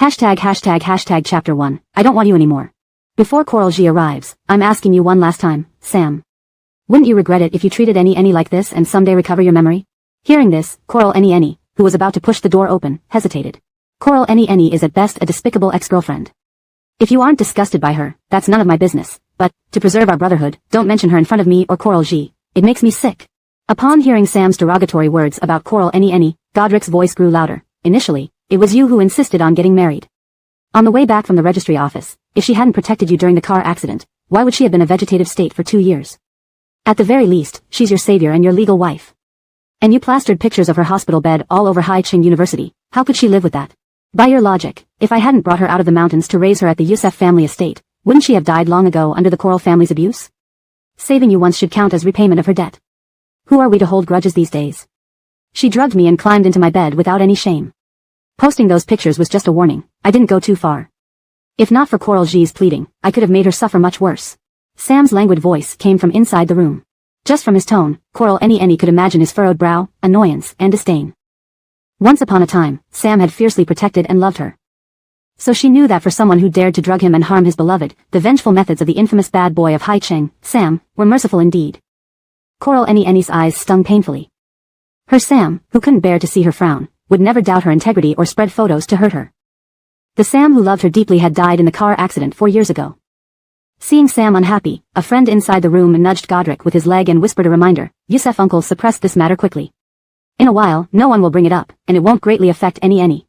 Hashtag chapter 1. I don't want you anymore. Before Coral G arrives, I'm asking you one last time, Sam. Wouldn't you regret it if you treated Annie like this and someday recover your memory? Hearing this, Coral Annie, who was about to push the door open, hesitated. Coral Annie is at best a despicable ex-girlfriend. If you aren't disgusted by her, that's none of my business, but, to preserve our brotherhood, don't mention her in front of me or Coral G. It makes me sick. Upon hearing Sam's derogatory words about Coral Annie, Godric's voice grew louder. Initially, it was you who insisted on getting married. On the way back from the registry office, if she hadn't protected you during the car accident, why would she have been a vegetative state for 2 years? At the very least, she's your savior and your legal wife. And you plastered pictures of her hospital bed all over Hai Ching University. How could she live with that? By your logic, if I hadn't brought her out of the mountains to raise her at the Youssef family estate, wouldn't she have died long ago under the Coral family's abuse? Saving you once should count as repayment of her debt. Who are we to hold grudges these days? She drugged me and climbed into my bed without any shame. Posting those pictures was just a warning. I didn't go too far. If not for Coral G's pleading, I could have made her suffer much worse. Sam's languid voice came from inside the room. Just from his tone, Coral Annie could imagine his furrowed brow, annoyance, and disdain. Once upon a time, Sam had fiercely protected and loved her. So she knew that for someone who dared to drug him and harm his beloved, the vengeful methods of the infamous bad boy of Hai Ching, Sam, were merciful indeed. Coral Annie's eyes stung painfully. Her Sam, who couldn't bear to see her frown, would never doubt her integrity or spread photos to hurt her. The Sam who loved her deeply had died in the car accident 4 years ago. Seeing Sam unhappy, a friend inside the room nudged Godric with his leg and whispered a reminder. Youssef uncle suppressed this matter quickly. In a while, no one will bring it up, and it won't greatly affect Annie.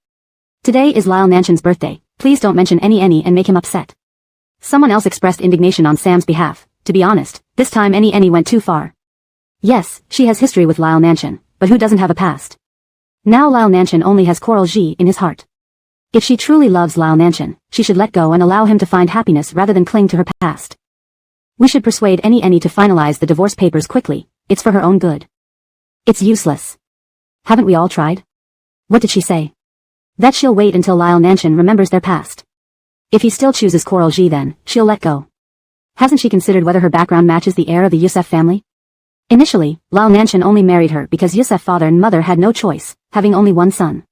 Today is Lyle Nanshan's birthday. Please don't mention Annie and make him upset. Someone else expressed indignation on Sam's behalf. To be honest, this time Annie went too far. Yes, she has history with Lyle Nanshan, but who doesn't have a past? Now Lyle Nanshan only has Coral G in his heart. If she truly loves Lyle Nanshan, she should let go and allow him to find happiness rather than cling to her past. We should persuade Annie to finalize the divorce papers quickly. It's for her own good. It's useless. Haven't we all tried? What did she say? That she'll wait until Lyle Nanshan remembers their past. If he still chooses Coral G, then she'll let go. Hasn't she considered whether her background matches the heir of the Youssef family? Initially, Lyle Nanshan only married her because Youssef father and mother had no choice, having only one son.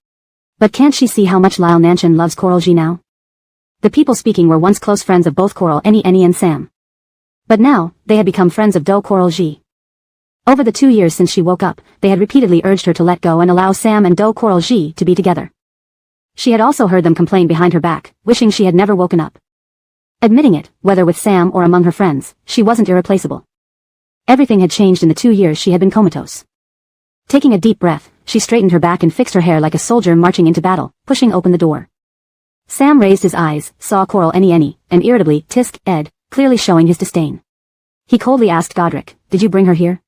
But can't she see how much Lyle Nanshan loves Coral G now? The people speaking were once close friends of both Coral Annie and Sam. But now, they had become friends of Do Coral G. Over the 2 years since she woke up, they had repeatedly urged her to let go and allow Sam and Do Coral G to be together. She had also heard them complain behind her back, wishing she had never woken up. Admitting it, whether with Sam or among her friends, she wasn't irreplaceable. Everything had changed in the 2 years she had been comatose. Taking a deep breath, she straightened her back and fixed her hair like a soldier marching into battle, pushing open the door. Sam raised his eyes, saw Coral Annie, and irritably, tisk, Ed, clearly showing his disdain. He coldly asked Godric, did you bring her here?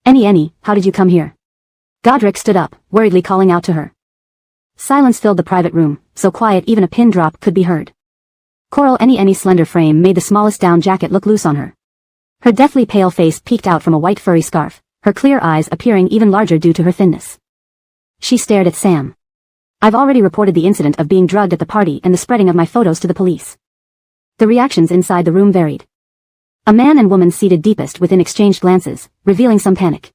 Annie, how did you come here? Godric stood up, worriedly calling out to her. Silence filled the private room, so quiet even a pin drop could be heard. Coral Annie's slender frame made the smallest down jacket look loose on her. Her deathly pale face peeked out from a white furry scarf, her clear eyes appearing even larger due to her thinness. She stared at Sam. I've already reported the incident of being drugged at the party and the spreading of my photos to the police. The reactions inside the room varied. A man and woman seated deepest within exchanged glances, revealing some panic.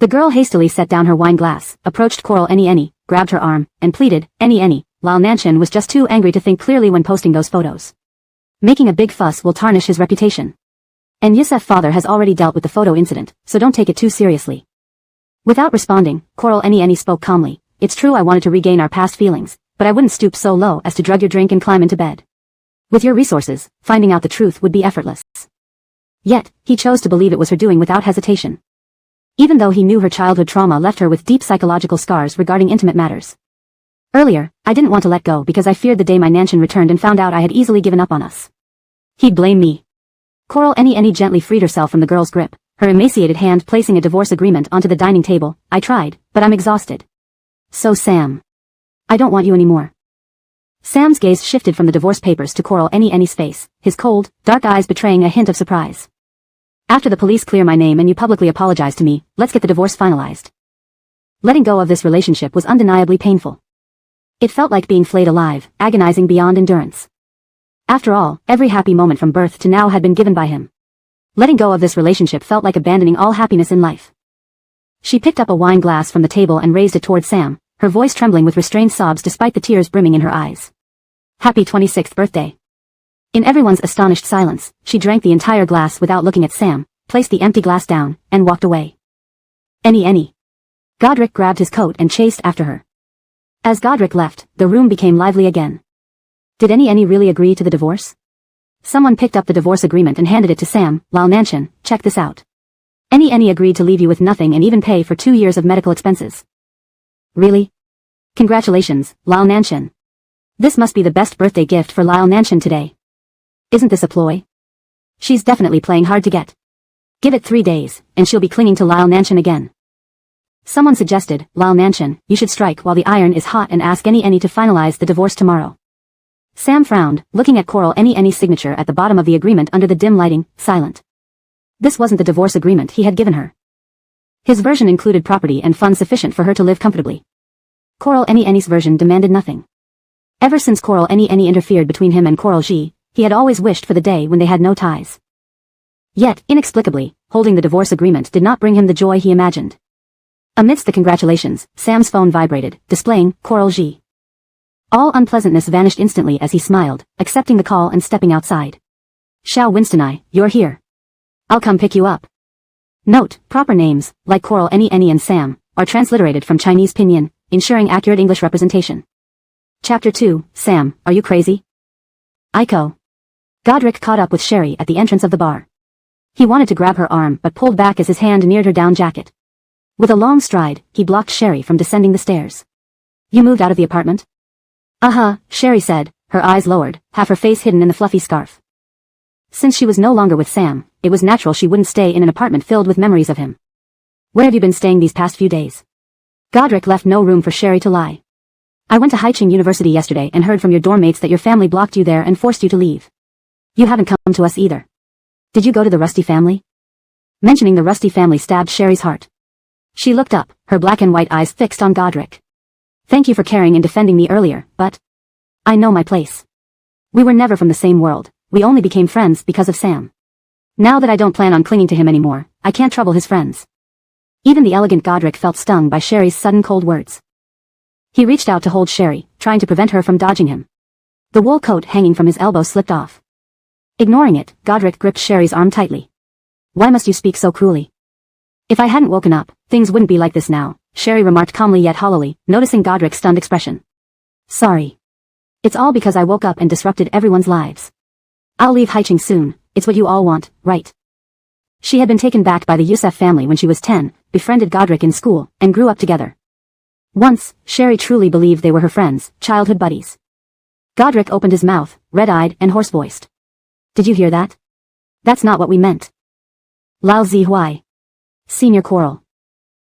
The girl hastily set down her wine glass, approached Coral Annie, grabbed her arm, and pleaded, Annie, Lyle Nanshan was just too angry to think clearly when posting those photos. Making a big fuss will tarnish his reputation. And Youssef father has already dealt with the photo incident, so don't take it too seriously. Without responding, Coral Annie spoke calmly. It's true I wanted to regain our past feelings, but I wouldn't stoop so low as to drug your drink and climb into bed. With your resources, finding out the truth would be effortless. Yet, he chose to believe it was her doing without hesitation. Even though he knew her childhood trauma left her with deep psychological scars regarding intimate matters. Earlier, I didn't want to let go because I feared the day my Nanshan returned and found out I had easily given up on us. He'd blame me. Coral Annie gently freed herself from the girl's grip, her emaciated hand placing a divorce agreement onto the dining table. I tried, but I'm exhausted. So Sam. I don't want you anymore. Sam's gaze shifted from the divorce papers to Coral Annie's face, his cold, dark eyes betraying a hint of surprise. After the police clear my name and you publicly apologize to me, let's get the divorce finalized. Letting go of this relationship was undeniably painful. It felt like being flayed alive, agonizing beyond endurance. After all, every happy moment from birth to now had been given by him. Letting go of this relationship felt like abandoning all happiness in life. She picked up a wine glass from the table and raised it toward Sam, her voice trembling with restrained sobs despite the tears brimming in her eyes. Happy 26th birthday. In everyone's astonished silence, she drank the entire glass without looking at Sam, placed the empty glass down, and walked away. Any. Godric grabbed his coat and chased after her. As Godric left, the room became lively again. Did any really agree to the divorce? Someone picked up the divorce agreement and handed it to Sam. Lyle Nanshan, check this out. Any agreed to leave you with nothing and even pay for 2 years of medical expenses. Really? Congratulations, Lyle Nanshan. This must be the best birthday gift for Lyle Nanshan today. Isn't this a ploy? She's definitely playing hard to get. Give it 3 days, and she'll be clinging to Lyle Nanshan again. Someone suggested, Lyle Nanshan, you should strike while the iron is hot and ask any to finalize the divorce tomorrow. Sam frowned, looking at Coral Any's signature at the bottom of the agreement under the dim lighting, silent. This wasn't the divorce agreement he had given her. His version included property and funds sufficient for her to live comfortably. Coral Any's version demanded nothing. Ever since Coral Any interfered between him and Coral Ji, he had always wished for the day when they had no ties. Yet, inexplicably, holding the divorce agreement did not bring him the joy he imagined. Amidst the congratulations, Sam's phone vibrated, displaying Coral Ji. All unpleasantness vanished instantly as he smiled, accepting the call and stepping outside. Xiao Winston, you're here. I'll come pick you up. Note, proper names, like Coral Any and Sam, are transliterated from Chinese pinyin, ensuring accurate English representation. Chapter 2, Sam, are you crazy? Aiko. Godric caught up with Sherry at the entrance of the bar. He wanted to grab her arm but pulled back as his hand neared her down jacket. With a long stride, he blocked Sherry from descending the stairs. You moved out of the apartment? Sherry said, her eyes lowered, half her face hidden in the fluffy scarf. Since she was no longer with Sam, it was natural she wouldn't stay in an apartment filled with memories of him. Where have you been staying these past few days? Godric left no room for Sherry to lie. I went to Haicheng University yesterday and heard from your dorm mates that your family blocked you there and forced you to leave. You haven't come to us either. Did you go to the Rusty family? Mentioning the Rusty family stabbed Sherry's heart. She looked up, her black and white eyes fixed on Godric. Thank you for caring and defending me earlier, but I know my place. We were never from the same world, we only became friends because of Sam. Now that I don't plan on clinging to him anymore, I can't trouble his friends. Even the elegant Godric felt stung by Sherry's sudden cold words. He reached out to hold Sherry, trying to prevent her from dodging him. The wool coat hanging from his elbow slipped off. Ignoring it, Godric gripped Sherry's arm tightly. Why must you speak so cruelly? If I hadn't woken up, things wouldn't be like this now, Sherry remarked calmly yet hollowly, noticing Godric's stunned expression. Sorry. It's all because I woke up and disrupted everyone's lives. I'll leave Haicheng soon, it's what you all want, right? She had been taken back by the Youssef family when she was 10, befriended Godric in school, and grew up together. Once, Sherry truly believed they were her friends, childhood buddies. Godric opened his mouth, red-eyed and hoarse-voiced. Did you hear that? That's not what we meant. Lao Zihuai. Senior Coral.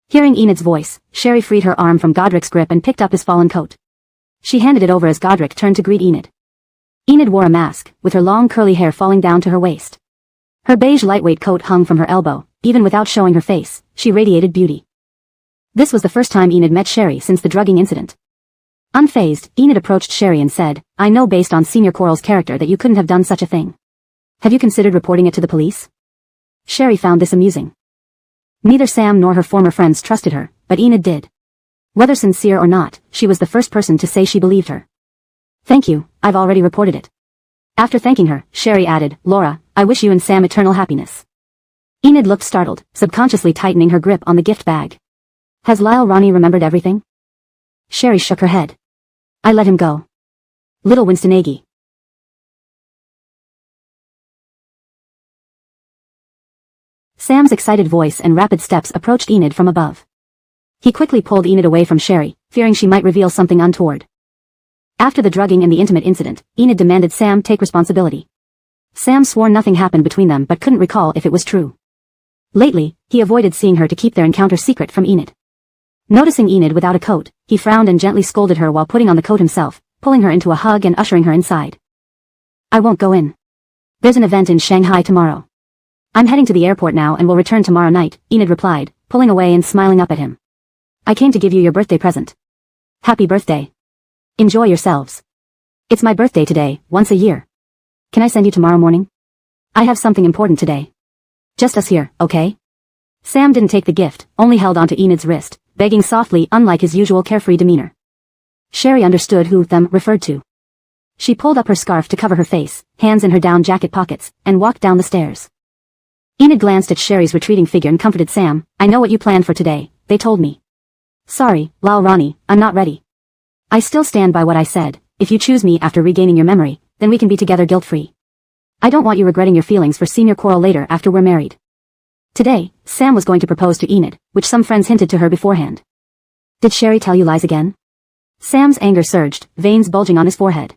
Hearing Enid's voice, Sherry freed her arm from Godric's grip and picked up his fallen coat. She handed it over as Godric turned to greet Enid. Enid wore a mask, with her long curly hair falling down to her waist. Her beige lightweight coat hung from her elbow, even without showing her face, she radiated beauty. This was the first time Enid met Sherry since the drugging incident. Unfazed, Enid approached Sherry and said, I know based on Senior Coral's character that you couldn't have done such a thing. Have you considered reporting it to the police? Sherry found this amusing. Neither Sam nor her former friends trusted her, but Enid did. Whether sincere or not, she was the first person to say she believed her. Thank you, I've already reported it. After thanking her, Sherry added, Laura, I wish you and Sam eternal happiness. Enid looked startled, subconsciously tightening her grip on the gift bag. Has Lyle Ronnie remembered everything? Sherry shook her head. I let him go. Little Winstonaggie. Sam's excited voice and rapid steps approached Enid from above. He quickly pulled Enid away from Sherry, fearing she might reveal something untoward. After the drugging and the intimate incident, Enid demanded Sam take responsibility. Sam swore nothing happened between them but couldn't recall if it was true. Lately, he avoided seeing her to keep their encounter secret from Enid. Noticing Enid without a coat, he frowned and gently scolded her while putting on the coat himself, pulling her into a hug and ushering her inside. I won't go in. There's an event in Shanghai tomorrow. I'm heading to the airport now and will return tomorrow night, Enid replied, pulling away and smiling up at him. I came to give you your birthday present. Happy birthday. Enjoy yourselves. It's my birthday today, once a year. Can I send you tomorrow morning? I have something important today. Just us here, okay? Sam didn't take the gift, only held onto Enid's wrist, begging softly unlike his usual carefree demeanor. Sherry understood who them referred to. She pulled up her scarf to cover her face, hands in her down jacket pockets, and walked down the stairs. Enid glanced at Sherry's retreating figure and comforted Sam. I know what you planned for today, they told me. Sorry, Lal Rani, I'm not ready. I still stand by what I said. If you choose me after regaining your memory, then we can be together guilt-free. I don't want you regretting your feelings for Senior Coral later after we're married. Today, Sam was going to propose to Enid, which some friends hinted to her beforehand. Did Sherry tell you lies again? Sam's anger surged, veins bulging on his forehead.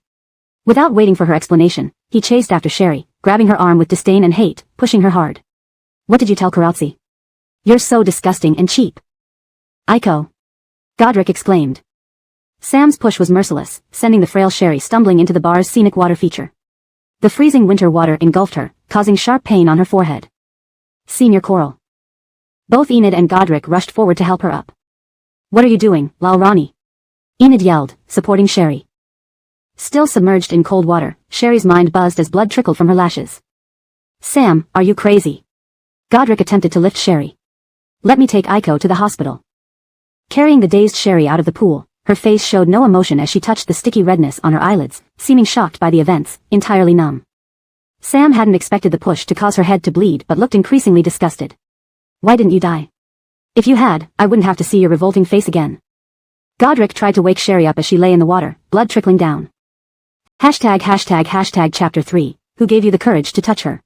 Without waiting for her explanation, he chased after Sherry, grabbing her arm with disdain and hate, pushing her hard. What did you tell Karatzi? You're so disgusting and cheap. Aiko. Godric exclaimed. Sam's push was merciless, sending the frail Sherry stumbling into the bar's scenic water feature. The freezing winter water engulfed her, causing sharp pain on her forehead. Senior Coral. Both Enid and Godric rushed forward to help her up. What are you doing, Lal Rani? Enid yelled, supporting Sherry. Still submerged in cold water, Sherry's mind buzzed as blood trickled from her lashes. Sam, are you crazy? Godric attempted to lift Sherry. Let me take Aiko to the hospital. Carrying the dazed Sherry out of the pool, her face showed no emotion as she touched the sticky redness on her eyelids, seeming shocked by the events, entirely numb. Sam hadn't expected the push to cause her head to bleed but looked increasingly disgusted. Why didn't you die? If you had, I wouldn't have to see your revolting face again. Godric tried to wake Sherry up as she lay in the water, blood trickling down. #### Chapter 3, Who gave you the courage to touch her?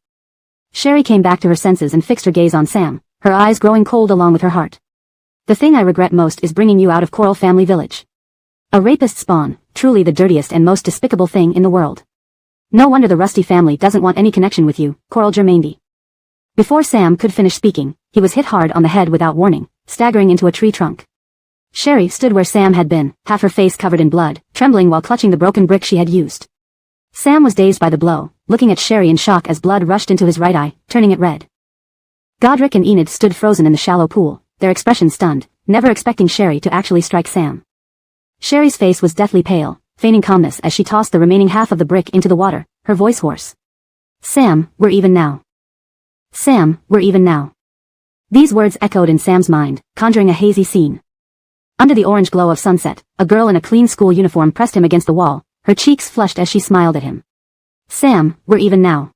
Sherry came back to her senses and fixed her gaze on Sam, her eyes growing cold along with her heart. The thing I regret most is bringing you out of Coral Family Village. A rapist's spawn, truly the dirtiest and most despicable thing in the world. No wonder the Rusty family doesn't want any connection with you, Coral Germaindy. Before Sam could finish speaking, he was hit hard on the head without warning, staggering into a tree trunk. Sherry stood where Sam had been, half her face covered in blood, trembling while clutching the broken brick she had used. Sam was dazed by the blow, looking at Sherry in shock as blood rushed into his right eye, turning it red. Godric and Enid stood frozen in the shallow pool, their expressions stunned, never expecting Sherry to actually strike Sam. Sherry's face was deathly pale, feigning calmness as she tossed the remaining half of the brick into the water, her voice hoarse. Sam, we're even now. Sam, we're even now. These words echoed in Sam's mind, conjuring a hazy scene. Under the orange glow of sunset, a girl in a clean school uniform pressed him against the wall, her cheeks flushed as she smiled at him. Sam, we're even now.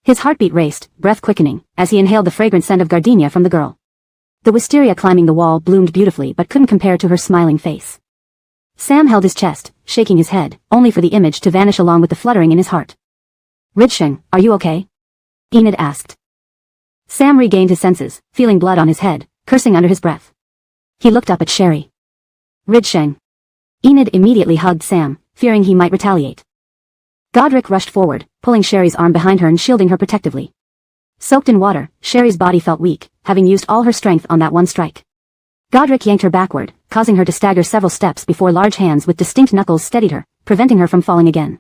His heartbeat raced, breath quickening, as he inhaled the fragrant scent of gardenia from the girl. The wisteria climbing the wall bloomed beautifully but couldn't compare to her smiling face. Sam held his chest, shaking his head, only for the image to vanish along with the fluttering in his heart. Ridsheng, are you okay? Enid asked. Sam regained his senses, feeling blood on his head, cursing under his breath. He looked up at Sherry. Ridsheng. Enid immediately hugged Sam, fearing he might retaliate. Godric rushed forward, pulling Sherry's arm behind her and shielding her protectively. Soaked in water, Sherry's body felt weak, having used all her strength on that one strike. Godric yanked her backward, causing her to stagger several steps before large hands with distinct knuckles steadied her, preventing her from falling again.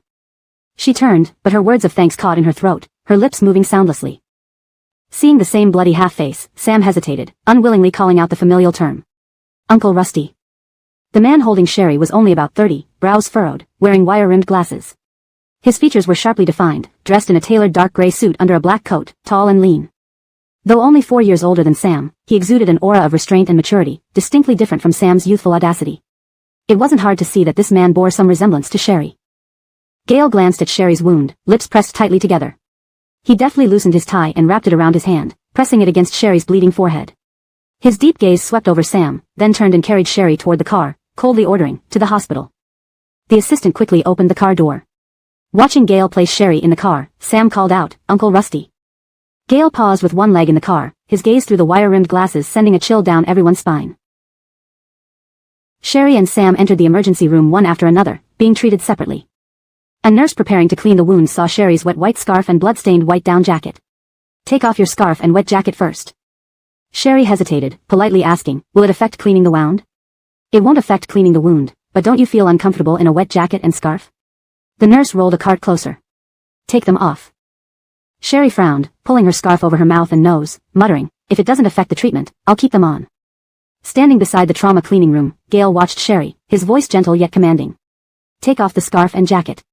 She turned, but her words of thanks caught in her throat, her lips moving soundlessly. Seeing the same bloody half-face, Sam hesitated, unwillingly calling out the familial term. Uncle Rusty. The man holding Sherry was only about 30, brows furrowed, wearing wire-rimmed glasses. His features were sharply defined, dressed in a tailored dark gray suit under a black coat, tall and lean. Though only 4 years older than Sam, he exuded an aura of restraint and maturity, distinctly different from Sam's youthful audacity. It wasn't hard to see that this man bore some resemblance to Sherry. Gale glanced at Sherry's wound, lips pressed tightly together. He deftly loosened his tie and wrapped it around his hand, pressing it against Sherry's bleeding forehead. His deep gaze swept over Sam, then turned and carried Sherry toward the car, coldly ordering, to the hospital. The assistant quickly opened the car door. Watching Gale place Sherry in the car, Sam called out, Uncle Rusty. Gale paused with one leg in the car, his gaze through the wire-rimmed glasses sending a chill down everyone's spine. Sherry and Sam entered the emergency room one after another, being treated separately. A nurse preparing to clean the wounds saw Sherry's wet white scarf and blood-stained white down jacket. Take off your scarf and wet jacket first. Sherry hesitated, politely asking, will it affect cleaning the wound? It won't affect cleaning the wound, but don't you feel uncomfortable in a wet jacket and scarf? The nurse rolled a cart closer. Take them off. Sherry frowned, pulling her scarf over her mouth and nose, muttering, if it doesn't affect the treatment, I'll keep them on. Standing beside the trauma cleaning room, Gale watched Sherry, his voice gentle yet commanding. Take off the scarf and jacket.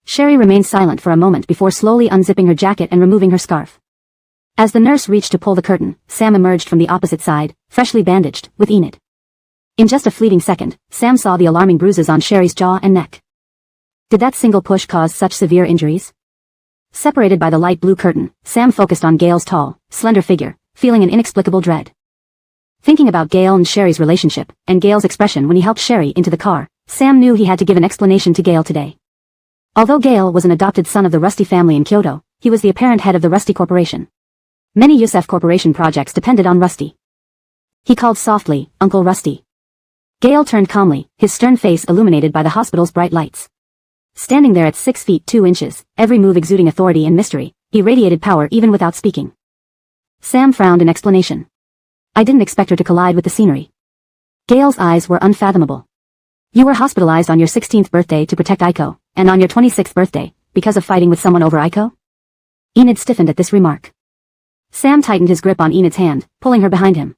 Sherry remained silent for a moment before slowly unzipping her jacket and removing her scarf. As the nurse reached to pull the curtain, Sam emerged from the opposite side, freshly bandaged, with Enid. In just a fleeting second, Sam saw the alarming bruises on Sherry's jaw and neck. Did that single push cause such severe injuries? Separated by the light blue curtain, Sam focused on Gail's tall, slender figure, feeling an inexplicable dread. Thinking about Gail and Sherry's relationship, and Gail's expression when he helped Sherry into the car, Sam knew he had to give an explanation to Gail today. Although Gail was an adopted son of the Rusty family in Kyoto, he was the apparent head of the Rusty Corporation. Many engsub Corporation projects depended on Rusty. He called softly, Uncle Rusty. Gail turned calmly, his stern face illuminated by the hospital's bright lights. Standing there at 6 feet 2 inches, every move exuding authority and mystery, he radiated power even without speaking. Sam frowned in explanation. I didn't expect her to collide with the scenery. Gail's eyes were unfathomable. You were hospitalized on your 16th birthday to protect Aiko, and on your 26th birthday, because of fighting with someone over Aiko? Enid stiffened at this remark. Sam tightened his grip on Enid's hand, pulling her behind him.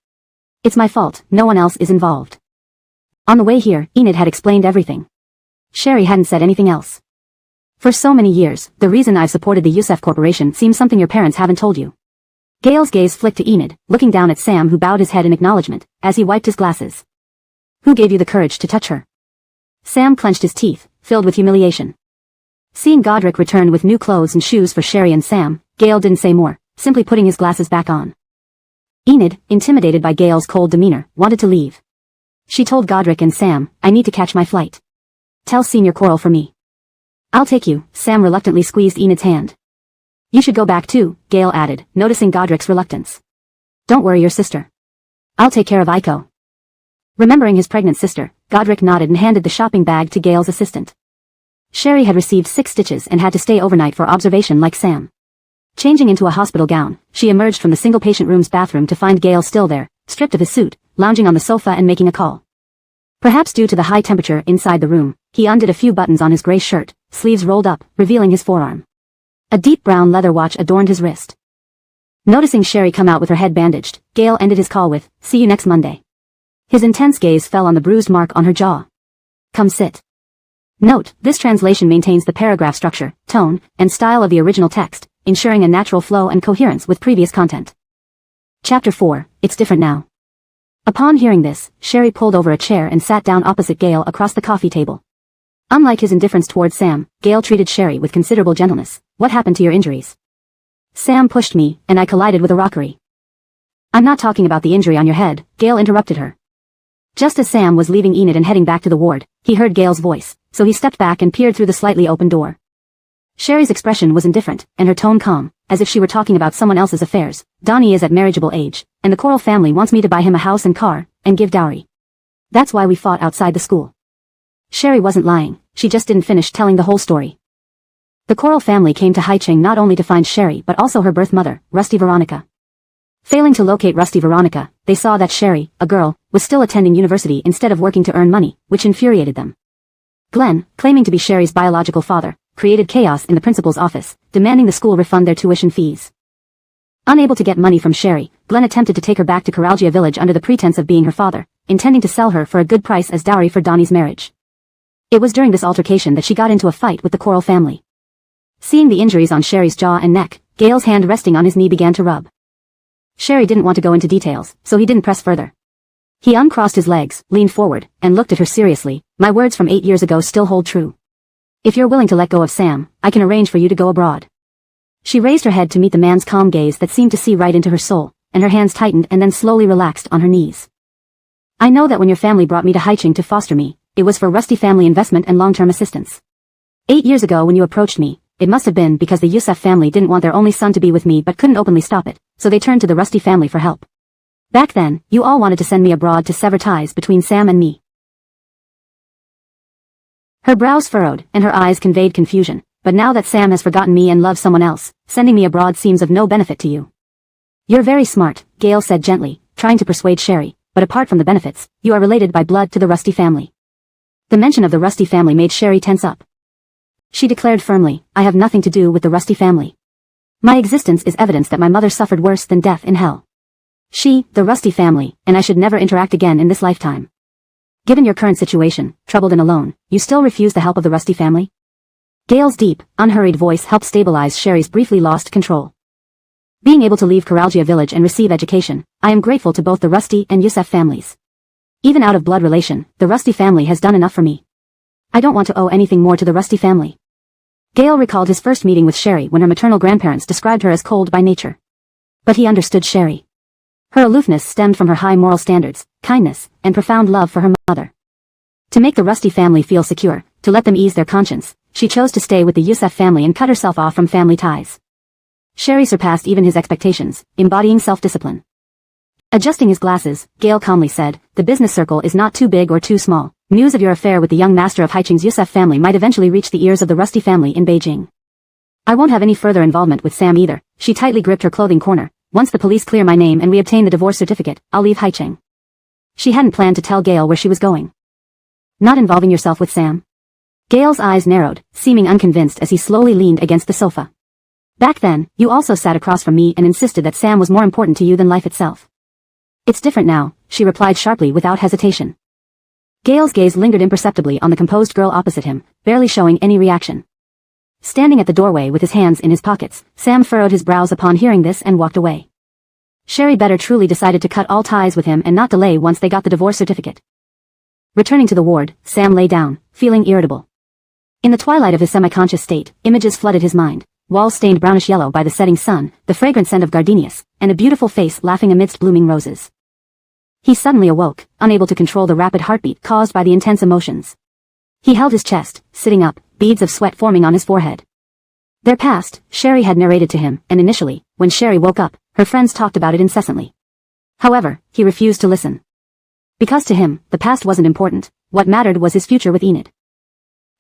It's my fault, no one else is involved. On the way here, Enid had explained everything. Sherry hadn't said anything else. For so many years, the reason I've supported the engsub Corporation seems something your parents haven't told you. Gail's gaze flicked to Enid, looking down at Sam who bowed his head in acknowledgement, as he wiped his glasses. Who gave you the courage to touch her? Sam clenched his teeth, filled with humiliation. Seeing Godric return with new clothes and shoes for Sherry and Sam, Gail didn't say more, simply putting his glasses back on. Enid, intimidated by Gail's cold demeanor, wanted to leave. She told Godric and Sam, I need to catch my flight. Tell Senior Coral for me. I'll take you, Sam reluctantly squeezed Enid's hand. You should go back too, Gail added, noticing Godric's reluctance. Don't worry your sister. I'll take care of Aiko. Remembering his pregnant sister, Godric nodded and handed the shopping bag to Gail's assistant. Sherry had received 6 stitches and had to stay overnight for observation like Sam. Changing into a hospital gown, she emerged from the single-patient room's bathroom to find Gail still there, stripped of his suit, lounging on the sofa and making a call. Perhaps due to the high temperature inside the room, he undid a few buttons on his gray shirt, sleeves rolled up, revealing his forearm. A deep brown leather watch adorned his wrist. Noticing Sherry come out with her head bandaged, Gail ended his call with, see you next Monday. His intense gaze fell on the bruised mark on her jaw. Come sit. Note, this translation maintains the paragraph structure, tone, and style of the original text, ensuring a natural flow and coherence with previous content. Chapter 4, It's Different Now. Upon hearing this, Sherry pulled over a chair and sat down opposite Gail across the coffee table. Unlike his indifference towards Sam, Gail treated Sherry with considerable gentleness. What happened to your injuries? Sam pushed me, and I collided with a rockery. I'm not talking about the injury on your head, Gail interrupted her. Just as Sam was leaving Enid and heading back to the ward, he heard Gail's voice, so he stepped back and peered through the slightly open door. Sherry's expression was indifferent, and her tone calm, as if she were talking about someone else's affairs. Donnie is at marriageable age, and the Coral family wants me to buy him a house and car, and give dowry. That's why we fought outside the school. Sherry wasn't lying, she just didn't finish telling the whole story. The Coral family came to Haicheng not only to find Sherry but also her birth mother, Rusty Veronica. Failing to locate Rusty Veronica, they saw that Sherry, a girl, was still attending university instead of working to earn money, which infuriated them. Glenn, claiming to be Sherry's biological father, created chaos in the principal's office, demanding the school refund their tuition fees. Unable to get money from Sherry, Glenn attempted to take her back to Coralgia village under the pretense of being her father, intending to sell her for a good price as dowry for Donnie's marriage. It was during this altercation that she got into a fight with the Coral family. Seeing the injuries on Sherry's jaw and neck, Gail's hand resting on his knee began to rub. Sherry didn't want to go into details, so he didn't press further. He uncrossed his legs, leaned forward, and looked at her seriously. My words from 8 years ago still hold true. If you're willing to let go of Sam, I can arrange for you to go abroad. She raised her head to meet the man's calm gaze that seemed to see right into her soul, and her hands tightened and then slowly relaxed on her knees. I know that when your family brought me to Haicheng to foster me, it was for Rusty family investment and long-term assistance. 8 years ago when you approached me, it must have been because the engsub family didn't want their only son to be with me but couldn't openly stop it, so they turned to the Rusty family for help. Back then, you all wanted to send me abroad to sever ties between Sam and me. Her brows furrowed, and her eyes conveyed confusion, but now that Sam has forgotten me and loves someone else, sending me abroad seems of no benefit to you. You're very smart, Gail said gently, trying to persuade Sherry, but apart from the benefits, you are related by blood to the Rusty family. The mention of the Rusty family made Sherry tense up. She declared firmly, I have nothing to do with the Rusty family. My existence is evidence that my mother suffered worse than death in hell. She, the Rusty family, and I should never interact again in this lifetime. Given your current situation, troubled and alone, you still refuse the help of the Rusty family? Gail's deep, unhurried voice helped stabilize Sherry's briefly lost control. Being able to leave Coralgia village and receive education, I am grateful to both the Rusty and engsub families. Even out of blood relation, the Rusty family has done enough for me. I don't want to owe anything more to the Rusty family. Gale recalled his first meeting with Sherry when her maternal grandparents described her as cold by nature. But he understood Sherry. Her aloofness stemmed from her high moral standards, kindness, and profound love for her mother. To make the Rusty family feel secure, to let them ease their conscience, she chose to stay with the Youssef family and cut herself off from family ties. Sherry surpassed even his expectations, embodying self-discipline. Adjusting his glasses, Gale calmly said, "The business circle is not too big or too small. News of your affair with the young master of Haicheng's Youssef family might eventually reach the ears of the Rusty family in Beijing. I won't have any further involvement with Sam either." She tightly gripped her clothing corner. "Once the police clear my name and we obtain the divorce certificate, I'll leave Haicheng." She hadn't planned to tell Gale where she was going. "Not involving yourself with Sam?" Gale's eyes narrowed, seeming unconvinced as he slowly leaned against the sofa. "Back then, you also sat across from me and insisted that Sam was more important to you than life itself." "It's different now," she replied sharply without hesitation. Gale's gaze lingered imperceptibly on the composed girl opposite him, barely showing any reaction. Standing at the doorway with his hands in his pockets, Sam furrowed his brows upon hearing this and walked away. Sherry better truly decided to cut all ties with him and not delay once they got the divorce certificate. Returning to the ward, Sam lay down, feeling irritable. In the twilight of his semi-conscious state, images flooded his mind. Walls stained brownish-yellow by the setting sun, the fragrant scent of gardenias, and a beautiful face laughing amidst blooming roses. He suddenly awoke, unable to control the rapid heartbeat caused by the intense emotions. He held his chest, sitting up, beads of sweat forming on his forehead. Their past, Sherry had narrated to him, and initially, when Sherry woke up, her friends talked about it incessantly. However, he refused to listen. Because to him, the past wasn't important, what mattered was his future with Enid.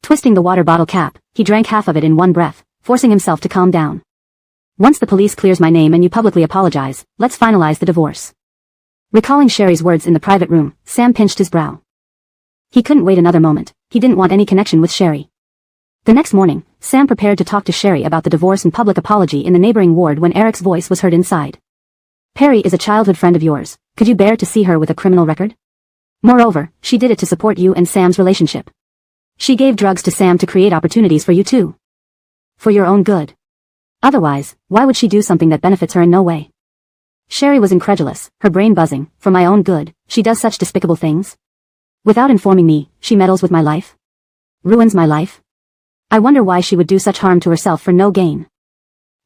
Twisting the water bottle cap, he drank half of it in one breath, forcing himself to calm down. "Once the police clears my name and you publicly apologize, let's finalize the divorce." Recalling Sherry's words in the private room, Sam pinched his brow. He couldn't wait another moment. He didn't want any connection with Sherry. The next morning, Sam prepared to talk to Sherry about the divorce and public apology in the neighboring ward when Eric's voice was heard inside. "Perry is a childhood friend of yours. Could you bear to see her with a criminal record? Moreover, she did it to support you and Sam's relationship. She gave drugs to Sam to create opportunities for you too. For your own good. Otherwise, why would she do something that benefits her in no way?" Sherry was incredulous, her brain buzzing. "For my own good, she does such despicable things? Without informing me, she meddles with my life? Ruins my life? I wonder why she would do such harm to herself for no gain."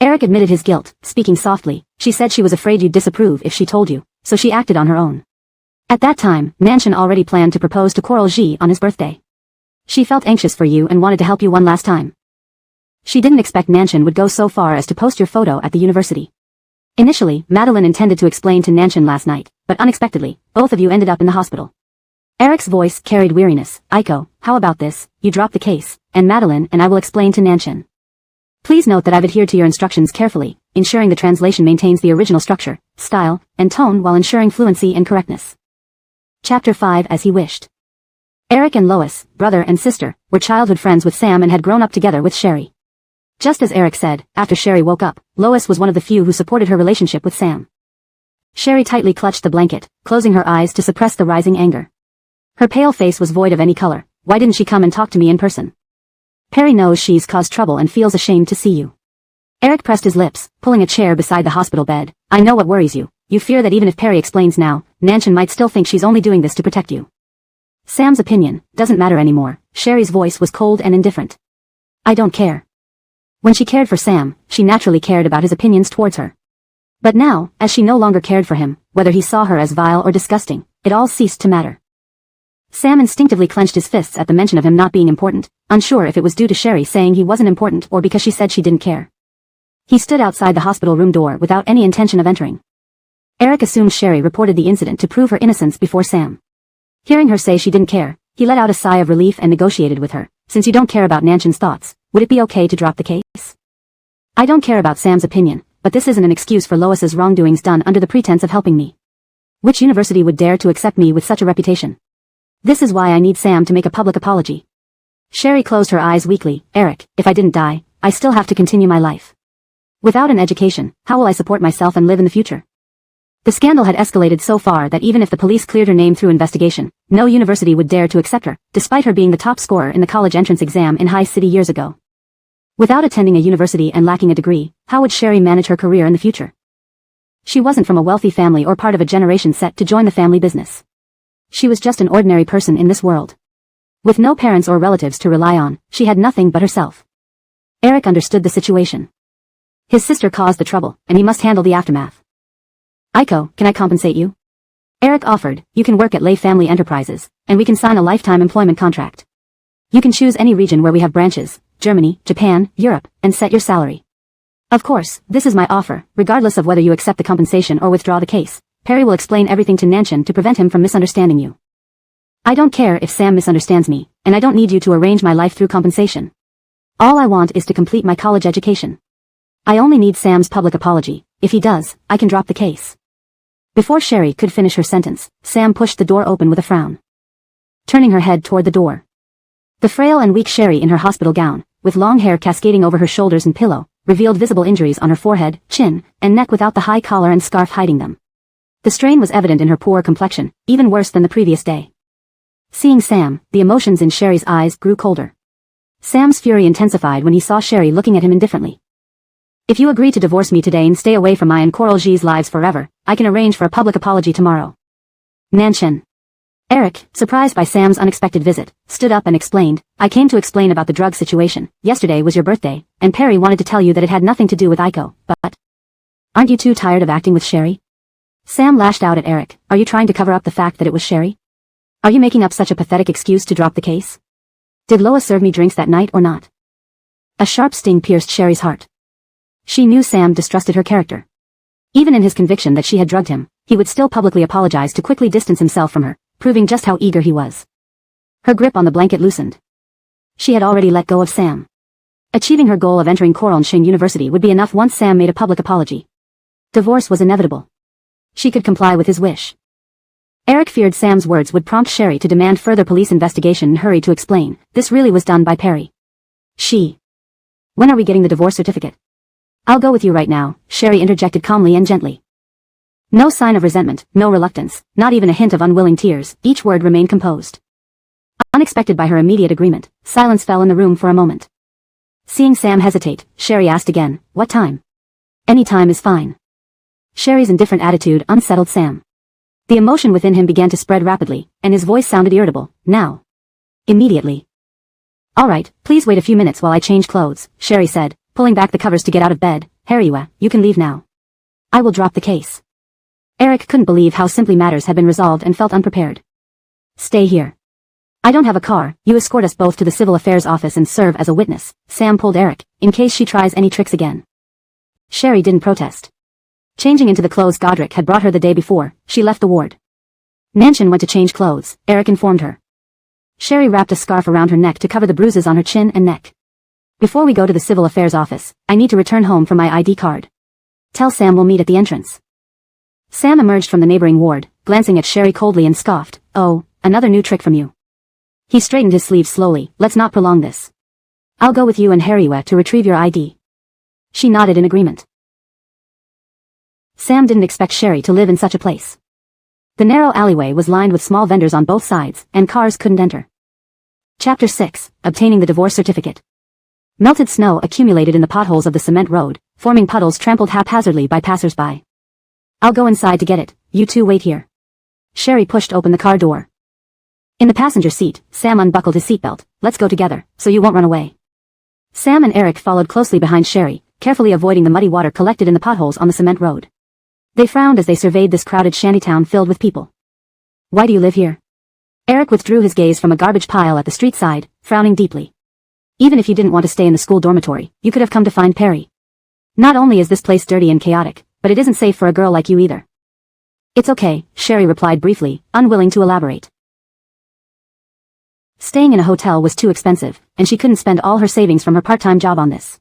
Eric admitted his guilt, speaking softly. "She said she was afraid you'd disapprove if she told you, so she acted on her own. At that time, Nanshan already planned to propose to Coral Ji on his birthday. She felt anxious for you and wanted to help you one last time. She didn't expect Nanshan would go so far as to post your photo at the university. Initially, Madeline intended to explain to Nanshan last night, but unexpectedly, both of you ended up in the hospital." Eric's voice carried weariness. "Aiko, how about this? You drop the case, and Madeline and I will explain to Nanshan. Please note that I've adhered to your instructions carefully, ensuring the translation maintains the original structure, style, and tone while ensuring fluency and correctness." Chapter 5. As he wished. Eric and Lois, brother and sister, were childhood friends with Sam and had grown up together with Sherry. Just as Eric said, after Sherry woke up, Lois was one of the few who supported her relationship with Sam. Sherry tightly clutched the blanket, closing her eyes to suppress the rising anger. Her pale face was void of any color. "Why didn't she come and talk to me in person? Perry knows she's caused trouble and feels ashamed to see you." Eric pressed his lips, pulling a chair beside the hospital bed. "I know what worries you. You fear that even if Perry explains now, Nanshan might still think she's only doing this to protect you. Sam's opinion doesn't matter anymore." Sherry's voice was cold and indifferent. "I don't care." When she cared for Sam, she naturally cared about his opinions towards her. But now, as she no longer cared for him, whether he saw her as vile or disgusting, it all ceased to matter. Sam instinctively clenched his fists at the mention of him not being important, unsure if it was due to Sherry saying he wasn't important or because she said she didn't care. He stood outside the hospital room door without any intention of entering. Eric assumed Sherry reported the incident to prove her innocence before Sam. Hearing her say she didn't care, he let out a sigh of relief and negotiated with her. "Since you don't care about Nanshan's thoughts, would it be okay to drop the case? I don't care about Sam's opinion, but this isn't an excuse for Lois's wrongdoings done under the pretense of helping me. Which university would dare to accept me with such a reputation? This is why I need Sam to make a public apology." Sherry closed her eyes weakly. "Eric, if I didn't die, I still have to continue my life. Without an education, how will I support myself and live in the future?" The scandal had escalated so far that even if the police cleared her name through investigation, no university would dare to accept her, despite her being the top scorer in the college entrance exam in High City years ago. Without attending a university and lacking a degree, how would Sherry manage her career in the future? She wasn't from a wealthy family or part of a generation set to join the family business. She was just an ordinary person in this world. With no parents or relatives to rely on, she had nothing but herself. Eric understood the situation. His sister caused the trouble, and he must handle the aftermath. Aiko, can I compensate you? Eric offered, you can work at Lei Family Enterprises, and we can sign a lifetime employment contract. You can choose any region where we have branches, Germany, Japan, Europe, and set your salary. Of course, this is my offer, regardless of whether you accept the compensation or withdraw the case. Perry will explain everything to Nanshan to prevent him from misunderstanding you. I don't care if Sam misunderstands me, and I don't need you to arrange my life through compensation. All I want is to complete my college education. I only need Sam's public apology. If he does, I can drop the case. Before Sherry could finish her sentence, Sam pushed the door open with a frown. Turning her head toward the door. The frail and weak Sherry in her hospital gown, with long hair cascading over her shoulders and pillow, revealed visible injuries on her forehead, chin, and neck without the high collar and scarf hiding them. The strain was evident in her poor complexion, even worse than the previous day. Seeing Sam, the emotions in Sherry's eyes grew colder. Sam's fury intensified when he saw Sherry looking at him indifferently. If you agree to divorce me today and stay away from my and Coral G's lives forever, I can arrange for a public apology tomorrow. Nanshan. Eric, surprised by Sam's unexpected visit, stood up and explained, I came to explain about the drug situation. Yesterday was your birthday, and Perry wanted to tell you that it had nothing to do with Aiko, but... Aren't you too tired of acting with Sherry? Sam lashed out at Eric, are you trying to cover up the fact that it was Sherry? Are you making up such a pathetic excuse to drop the case? Did Loa serve me drinks that night or not? A sharp sting pierced Sherry's heart. She knew Sam distrusted her character. Even in his conviction that she had drugged him, he would still publicly apologize to quickly distance himself from her, proving just how eager he was. Her grip on the blanket loosened. She had already let go of Sam. Achieving her goal of entering Koronshin University would be enough once Sam made a public apology. Divorce was inevitable. She could comply with his wish. Eric feared Sam's words would prompt Sherry to demand further police investigation and hurried to explain, this really was done by Perry. When are we getting the divorce certificate? I'll go with you right now, Sherry interjected calmly and gently. No sign of resentment, no reluctance, not even a hint of unwilling tears, each word remained composed. Unexpected by her immediate agreement, silence fell in the room for a moment. Seeing Sam hesitate, Sherry asked again, what time? Any time is fine. Sherry's indifferent attitude unsettled Sam. The emotion within him began to spread rapidly, and his voice sounded irritable. Now. Immediately. All right, please wait a few minutes while I change clothes, Sherry said, pulling back the covers to get out of bed. Harrywa, you can leave now. I will drop the case. Eric couldn't believe how simply matters had been resolved and felt unprepared. Stay here. I don't have a car, you escort us both to the Civil Affairs office and serve as a witness, Sam pulled Eric, in case she tries any tricks again. Sherry didn't protest. Changing into the clothes Godric had brought her the day before, she left the ward. Nanshan went to change clothes, Eric informed her. Sherry wrapped a scarf around her neck to cover the bruises on her chin and neck. Before we go to the Civil Affairs office, I need to return home for my ID card. Tell Sam we'll meet at the entrance. Sam emerged from the neighboring ward, glancing at Sherry coldly and scoffed, oh, another new trick from you. He straightened his sleeves slowly, let's not prolong this. I'll go with you and Harrywa to retrieve your ID. She nodded in agreement. Sam didn't expect Sherry to live in such a place. The narrow alleyway was lined with small vendors on both sides, and cars couldn't enter. Chapter 6, Obtaining the Divorce Certificate. Melted snow accumulated in the potholes of the cement road, forming puddles trampled haphazardly by passers-by. I'll go inside to get it, you two wait here. Sherry pushed open the car door. In the passenger seat, Sam unbuckled his seatbelt, let's go together, so you won't run away. Sam and Eric followed closely behind Sherry, carefully avoiding the muddy water collected in the potholes on the cement road. They frowned as they surveyed this crowded shantytown filled with people. Why do you live here? Eric withdrew his gaze from a garbage pile at the street side, frowning deeply. Even if you didn't want to stay in the school dormitory, you could have come to find Perry. Not only is this place dirty and chaotic, but it isn't safe for a girl like you either. It's okay, Sherry replied briefly, unwilling to elaborate. Staying in a hotel was too expensive, and she couldn't spend all her savings from her part-time job on this.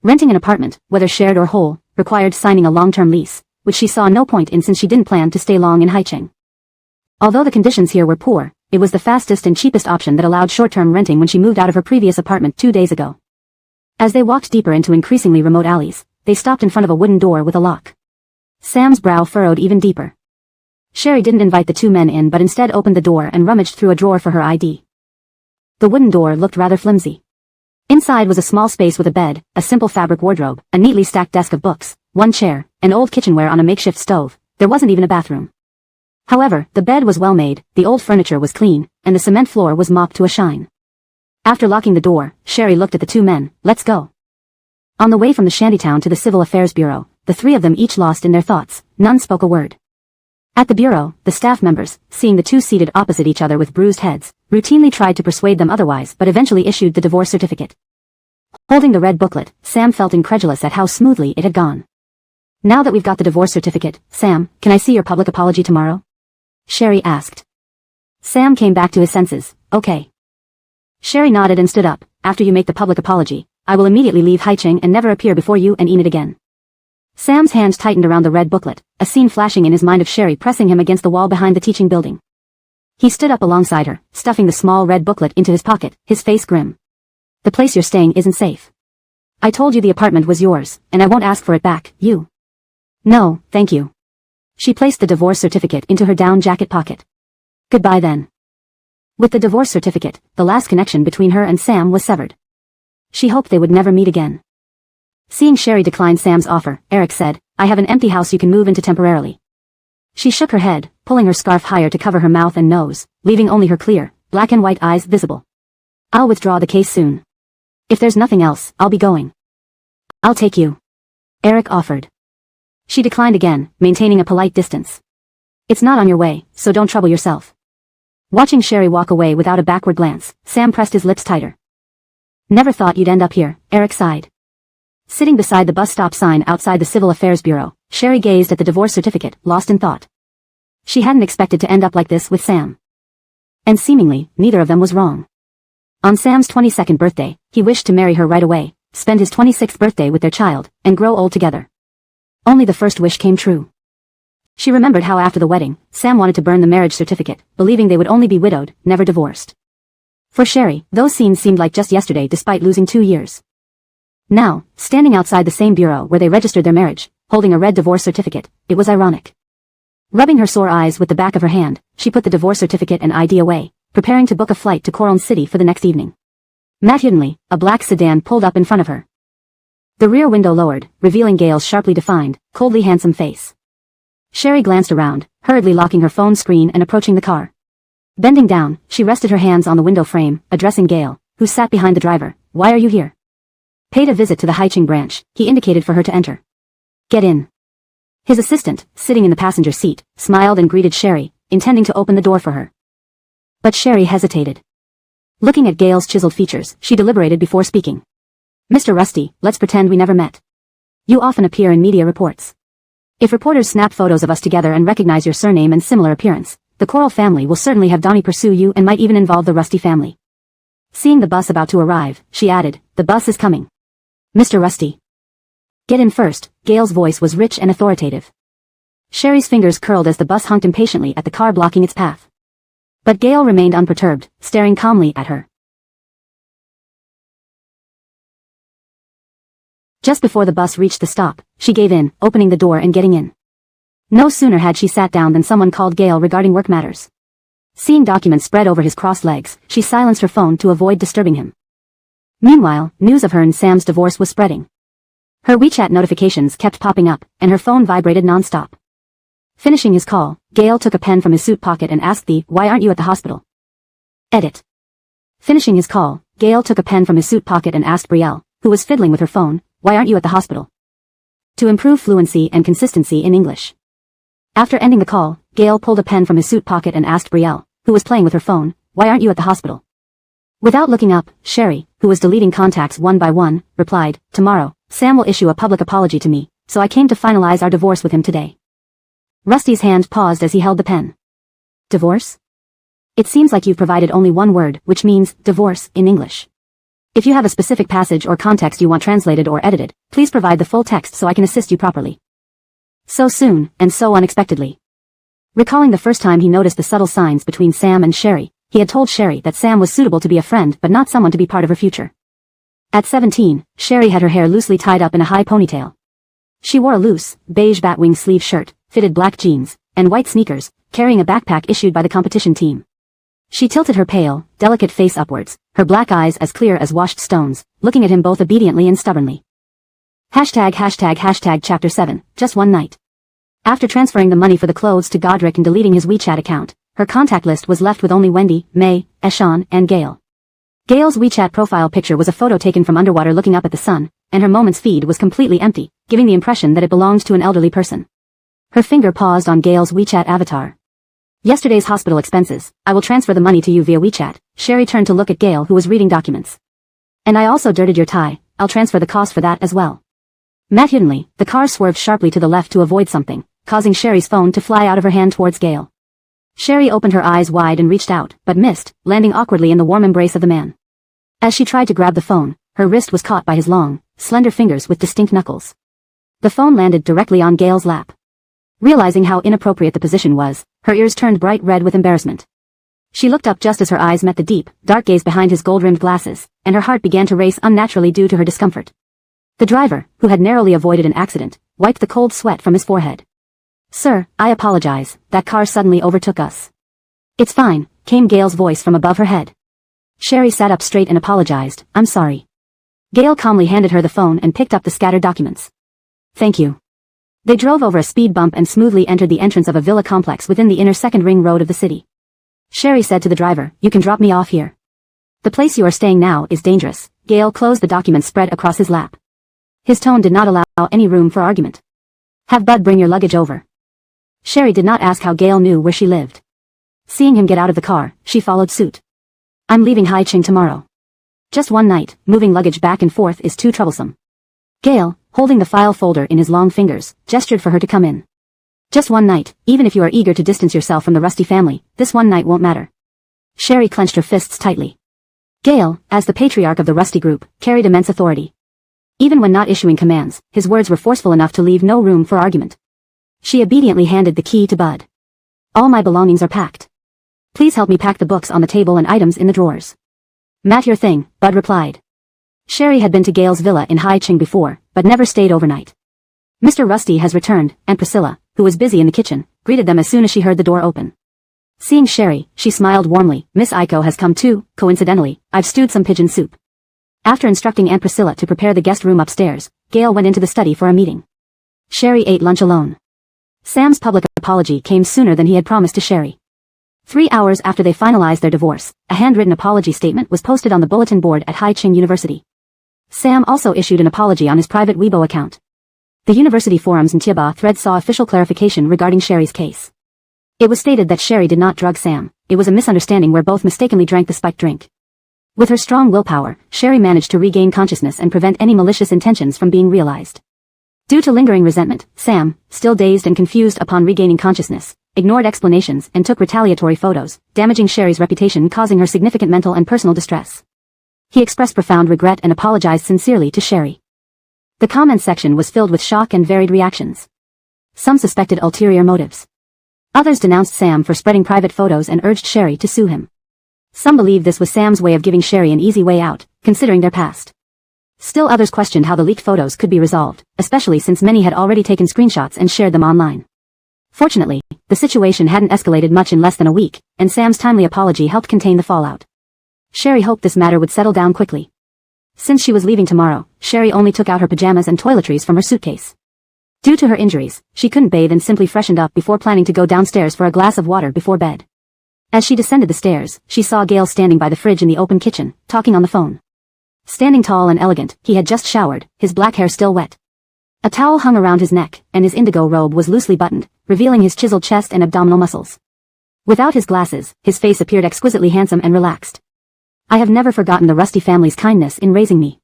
Renting an apartment, whether shared or whole, required signing a long-term lease, which she saw no point in since she didn't plan to stay long in Haicheng. Although the conditions here were poor, it was the fastest and cheapest option that allowed short-term renting when she moved out of her previous apartment 2 days ago. As they walked deeper into increasingly remote alleys, they stopped in front of a wooden door with a lock. Sam's brow furrowed even deeper. Sherry didn't invite the two men in but instead opened the door and rummaged through a drawer for her ID. The wooden door looked rather flimsy. Inside was a small space with a bed, a simple fabric wardrobe, a neatly stacked desk of books, one chair, and old kitchenware on a makeshift stove. There wasn't even a bathroom. However, the bed was well made, the old furniture was clean, and the cement floor was mopped to a shine. After locking the door, Sherry looked at the two men. Let's go. On the way from the shantytown to the Civil Affairs Bureau, the three of them each lost in their thoughts, none spoke a word. At the bureau, the staff members, seeing the two seated opposite each other with bruised heads, routinely tried to persuade them otherwise but eventually issued the divorce certificate. Holding the red booklet, Sam felt incredulous at how smoothly it had gone. Now that we've got the divorce certificate, Sam, can I see your public apology tomorrow? Sherry asked. Sam came back to his senses. Okay. Sherry nodded and stood up. After you make the public apology, I will immediately leave Haicheng and never appear before you and Enid again. Sam's hands tightened around the red booklet, a scene flashing in his mind of Sherry pressing him against the wall behind the teaching building. He stood up alongside her, stuffing the small red booklet into his pocket, his face grim. The place you're staying isn't safe. I told you the apartment was yours, and I won't ask for it back, you. No, thank you. She placed the divorce certificate into her down jacket pocket. Goodbye then. With the divorce certificate, the last connection between her and Sam was severed. She hoped they would never meet again. Seeing Sherry decline Sam's offer, Eric said, I have an empty house you can move into temporarily. She shook her head, pulling her scarf higher to cover her mouth and nose, leaving only her clear, black and white eyes visible. I'll withdraw the case soon. If there's nothing else, I'll be going. I'll take you. Eric offered. She declined again, maintaining a polite distance. It's not on your way, so don't trouble yourself. Watching Sherry walk away without a backward glance, Sam pressed his lips tighter. Never thought you'd end up here, Eric sighed. Sitting beside the bus stop sign outside the Civil Affairs Bureau, Sherry gazed at the divorce certificate, lost in thought. She hadn't expected to end up like this with Sam. And seemingly, neither of them was wrong. On Sam's 22nd birthday, he wished to marry her right away, spend his 26th birthday with their child, and grow old together. Only the first wish came true. She remembered how after the wedding, Sam wanted to burn the marriage certificate, believing they would only be widowed, never divorced. For Sherry, those scenes seemed like just yesterday despite losing 2 years. Now, standing outside the same bureau where they registered their marriage, holding a red divorce certificate, it was ironic. Rubbing her sore eyes with the back of her hand, she put the divorce certificate and ID away, preparing to book a flight to Coral City for the next evening. Mathewdenly, a black sedan pulled up in front of her. The rear window lowered, revealing Gail's sharply defined, coldly handsome face. Sherry glanced around, hurriedly locking her phone screen and approaching the car. Bending down, she rested her hands on the window frame, addressing Gail, who sat behind the driver. Why are you here? Paid a visit to the Haicheng branch, he indicated for her to enter. Get in. His assistant, sitting in the passenger seat, smiled and greeted Sherry, intending to open the door for her. But Sherry hesitated. Looking at Gail's chiseled features, she deliberated before speaking. Mr. Rusty, let's pretend we never met. You often appear in media reports. If reporters snap photos of us together and recognize your surname and similar appearance, the Coral family will certainly have Donnie pursue you and might even involve the Rusty family. Seeing the bus about to arrive, she added, the bus is coming. Mr. Rusty. Get in first, Gail's voice was rich and authoritative. Sherry's fingers curled as the bus honked impatiently at the car blocking its path. But Gail remained unperturbed, staring calmly at her. Just before the bus reached the stop, she gave in, opening the door and getting in. No sooner had she sat down than someone called Gail regarding work matters. Seeing documents spread over his crossed legs, she silenced her phone to avoid disturbing him. Meanwhile, news of her and Sam's divorce was spreading. Her WeChat notifications kept popping up, and her phone vibrated non-stop. Finishing his call, Gail took a pen from his suit pocket and asked why aren't you at the hospital? Edit. Finishing his call, Gail took a pen from his suit pocket and asked Brielle, who was fiddling with her phone, why aren't you at the hospital? To improve fluency and consistency in English. After ending the call, Gail pulled a pen from his suit pocket and asked Brielle, who was playing with her phone, why aren't you at the hospital? Without looking up, Sherry, who was deleting contacts one by one, replied, tomorrow, Sam will issue a public apology to me, so I came to finalize our divorce with him today. Rusty's hand paused as he held the pen. Divorce? It seems like you've provided only one word, which means, divorce, in English. If you have a specific passage or context you want translated or edited, please provide the full text so I can assist you properly. So soon, and so unexpectedly. Recalling the first time he noticed the subtle signs between Sam and Sherry, he had told Sherry that Sam was suitable to be a friend but not someone to be part of her future. At 17, Sherry had her hair loosely tied up in a high ponytail. She wore a loose, beige batwing sleeve shirt, fitted black jeans, and white sneakers, carrying a backpack issued by the competition team. She tilted her pale, delicate face upwards, her black eyes as clear as washed stones, looking at him both obediently and stubbornly. Hashtag chapter 7, just one night. After transferring the money for the clothes to Godric and deleting his WeChat account, her contact list was left with only Wendy, May, Eshan, and Gail. Gail's WeChat profile picture was a photo taken from underwater looking up at the sun, and her Moments feed was completely empty, giving the impression that it belonged to an elderly person. Her finger paused on Gail's WeChat avatar. Yesterday's hospital expenses. I will transfer the money to you via WeChat. Sherry turned to look at Gail, who was reading documents. And I also dirted your tie. I'll transfer the cost for that as well. Matutely, the car swerved sharply to the left to avoid something, causing Sherry's phone to fly out of her hand towards Gail. Sherry opened her eyes wide and reached out, but missed, landing awkwardly in the warm embrace of the man. As she tried to grab the phone, her wrist was caught by his long, slender fingers with distinct knuckles. The phone landed directly on Gail's lap. Realizing how inappropriate the position was, her ears turned bright red with embarrassment. She looked up just as her eyes met the deep, dark gaze behind his gold-rimmed glasses, and her heart began to race unnaturally due to her discomfort. The driver, who had narrowly avoided an accident, wiped the cold sweat from his forehead. Sir, I apologize, that car suddenly overtook us. It's fine, came Gail's voice from above her head. Sherry sat up straight and apologized, I'm sorry. Gail calmly handed her the phone and picked up the scattered documents. Thank you. They drove over a speed bump and smoothly entered the entrance of a villa complex within the inner second ring road of the city. Sherry said to the driver, you can drop me off here. The place you are staying now is dangerous. Gail closed the documents spread across his lap. His tone did not allow any room for argument. Have Bud bring your luggage over. Sherry did not ask how Gail knew where she lived. Seeing him get out of the car, she followed suit. I'm leaving Haicheng tomorrow. Just one night, moving luggage back and forth is too troublesome. Gail, holding the file folder in his long fingers, gestured for her to come in. Just one night, even if you are eager to distance yourself from the Rusty family, this one night won't matter. Sherry clenched her fists tightly. Gail, as the patriarch of the Rusty group, carried immense authority. Even when not issuing commands, his words were forceful enough to leave no room for argument. She obediently handed the key to Bud. All my belongings are packed. Please help me pack the books on the table and items in the drawers. Mat your thing, Bud replied. Sherry had been to Gail's villa in Haicheng before, but never stayed overnight. Mr. Rusty has returned, and Priscilla, who was busy in the kitchen, greeted them as soon as she heard the door open. Seeing Sherry, she smiled warmly. Miss Aiko has come too. Coincidentally, I've stewed some pigeon soup. After instructing Aunt Priscilla to prepare the guest room upstairs, Gail went into the study for a meeting. Sherry ate lunch alone. Sam's public apology came sooner than he had promised to Sherry. 3 hours after they finalized their divorce, a handwritten apology statement was posted on the bulletin board at Haicheng University. Sam also issued an apology on his private Weibo account. The university forums and Tieba threads saw official clarification regarding Sherry's case. It was stated that Sherry did not drug Sam. It was a misunderstanding where both mistakenly drank the spiked drink. With her strong willpower, Sherry managed to regain consciousness and prevent any malicious intentions from being realized. Due to lingering resentment, Sam, still dazed and confused upon regaining consciousness, ignored explanations and took retaliatory photos, damaging Sherry's reputation and causing her significant mental and personal distress. He expressed profound regret and apologized sincerely to Sherry. The comments section was filled with shock and varied reactions. Some suspected ulterior motives. Others denounced Sam for spreading private photos and urged Sherry to sue him. Some believed this was Sam's way of giving Sherry an easy way out, considering their past. Still others questioned how the leaked photos could be resolved, especially since many had already taken screenshots and shared them online. Fortunately, the situation hadn't escalated much in less than a week, and Sam's timely apology helped contain the fallout. Sherry hoped this matter would settle down quickly. Since she was leaving tomorrow, Sherry only took out her pajamas and toiletries from her suitcase. Due to her injuries, she couldn't bathe and simply freshened up before planning to go downstairs for a glass of water before bed. As she descended the stairs, she saw Gail standing by the fridge in the open kitchen, talking on the phone. Standing tall and elegant, he had just showered, his black hair still wet. A towel hung around his neck, and his indigo robe was loosely buttoned, revealing his chiseled chest and abdominal muscles. Without his glasses, his face appeared exquisitely handsome and relaxed. I have never forgotten the Rusty family's kindness in raising me.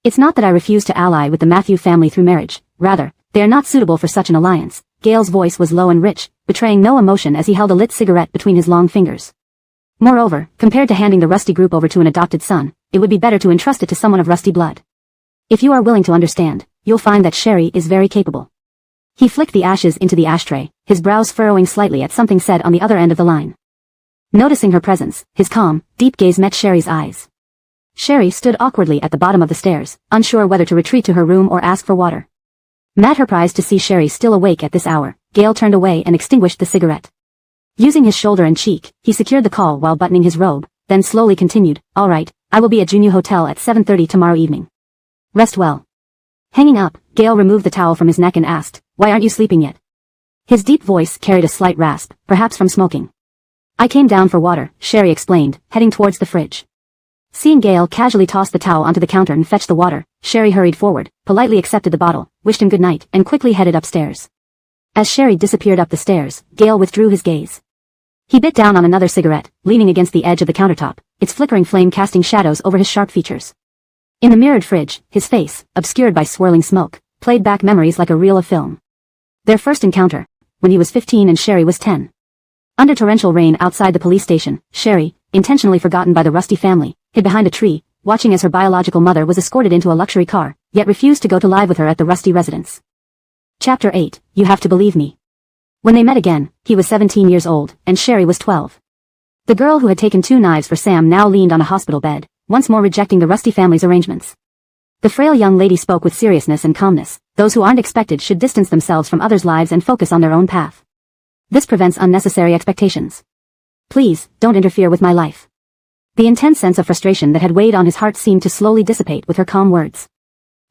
It's not that I refuse to ally with the Matthew family through marriage, rather, they are not suitable for such an alliance. Gail's voice was low and rich, betraying no emotion as he held a lit cigarette between his long fingers. Moreover, compared to handing the Rusty group over to an adopted son, it would be better to entrust it to someone of Rusty blood. If you are willing to understand, you'll find that Sherry is very capable. He flicked the ashes into the ashtray, his brows furrowing slightly at something said on the other end of the line. Noticing her presence, his calm, deep gaze met Sherry's eyes. Sherry stood awkwardly at the bottom of the stairs, unsure whether to retreat to her room or ask for water. Matt surprised to see Sherry still awake at this hour. Gail turned away and extinguished the cigarette. Using his shoulder and cheek, he secured the call while buttoning his robe, then slowly continued, all right, I will be at Junyu Hotel at 7:30 tomorrow evening. Rest well. Hanging up, Gail removed the towel from his neck and asked, why aren't you sleeping yet? His deep voice carried a slight rasp, perhaps from smoking. I came down for water, Sherry explained, heading towards the fridge. Seeing Gale casually toss the towel onto the counter and fetch the water, Sherry hurried forward, politely accepted the bottle, wished him good night, and quickly headed upstairs. As Sherry disappeared up the stairs, Gale withdrew his gaze. He bit down on another cigarette, leaning against the edge of the countertop, its flickering flame casting shadows over his sharp features. In the mirrored fridge, his face, obscured by swirling smoke, played back memories like a reel of film. Their first encounter, when he was 15 and Sherry was 10. Under torrential rain outside the police station, Sherry, intentionally forgotten by the Rusty family, hid behind a tree, watching as her biological mother was escorted into a luxury car, yet refused to go to live with her at the Rusty residence. Chapter 8, You Have to Believe Me. When they met again, he was 17 years old, and Sherry was 12. The girl who had taken 2 knives for Sam now leaned on a hospital bed, once more rejecting the Rusty family's arrangements. The frail young lady spoke with seriousness and calmness. Those who aren't expected should distance themselves from others' lives and focus on their own path. This prevents unnecessary expectations. Please, don't interfere with my life. The intense sense of frustration that had weighed on his heart seemed to slowly dissipate with her calm words.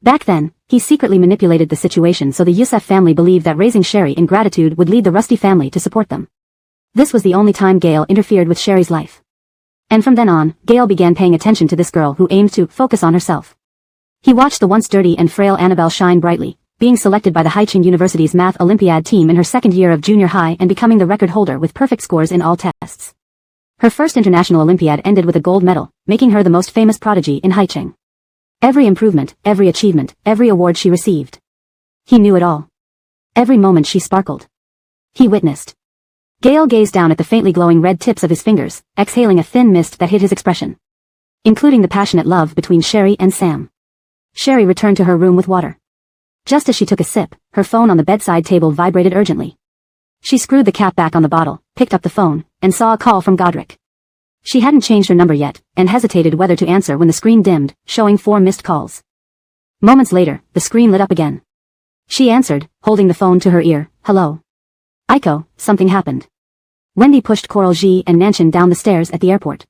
Back then, he secretly manipulated the situation so the Youssef family believed that raising Sherry in gratitude would lead the Rusty family to support them. This was the only time Gale interfered with Sherry's life. And from then on, Gale began paying attention to this girl who aimed to focus on herself. He watched the once dirty and frail Annabelle shine brightly, being selected by the Haicheng University's Math Olympiad team in her second year of junior high and becoming the record holder with perfect scores in all tests. Her first international Olympiad ended with a gold medal, making her the most famous prodigy in Haicheng. Every improvement, every achievement, every award she received. He knew it all. Every moment she sparkled. He witnessed. Gale gazed down at the faintly glowing red tips of his fingers, exhaling a thin mist that hid his expression. Including the passionate love between Sherry and Sam. Sherry returned to her room with water. Just as she took a sip, her phone on the bedside table vibrated urgently. She screwed the cap back on the bottle, picked up the phone, and saw a call from Godric. She hadn't changed her number yet, and hesitated whether to answer when the screen dimmed, showing 4 missed calls. Moments later, the screen lit up again. She answered, holding the phone to her ear. Hello. Aiko, something happened. Wendy pushed Coral Ji and Nanshan down the stairs at the airport.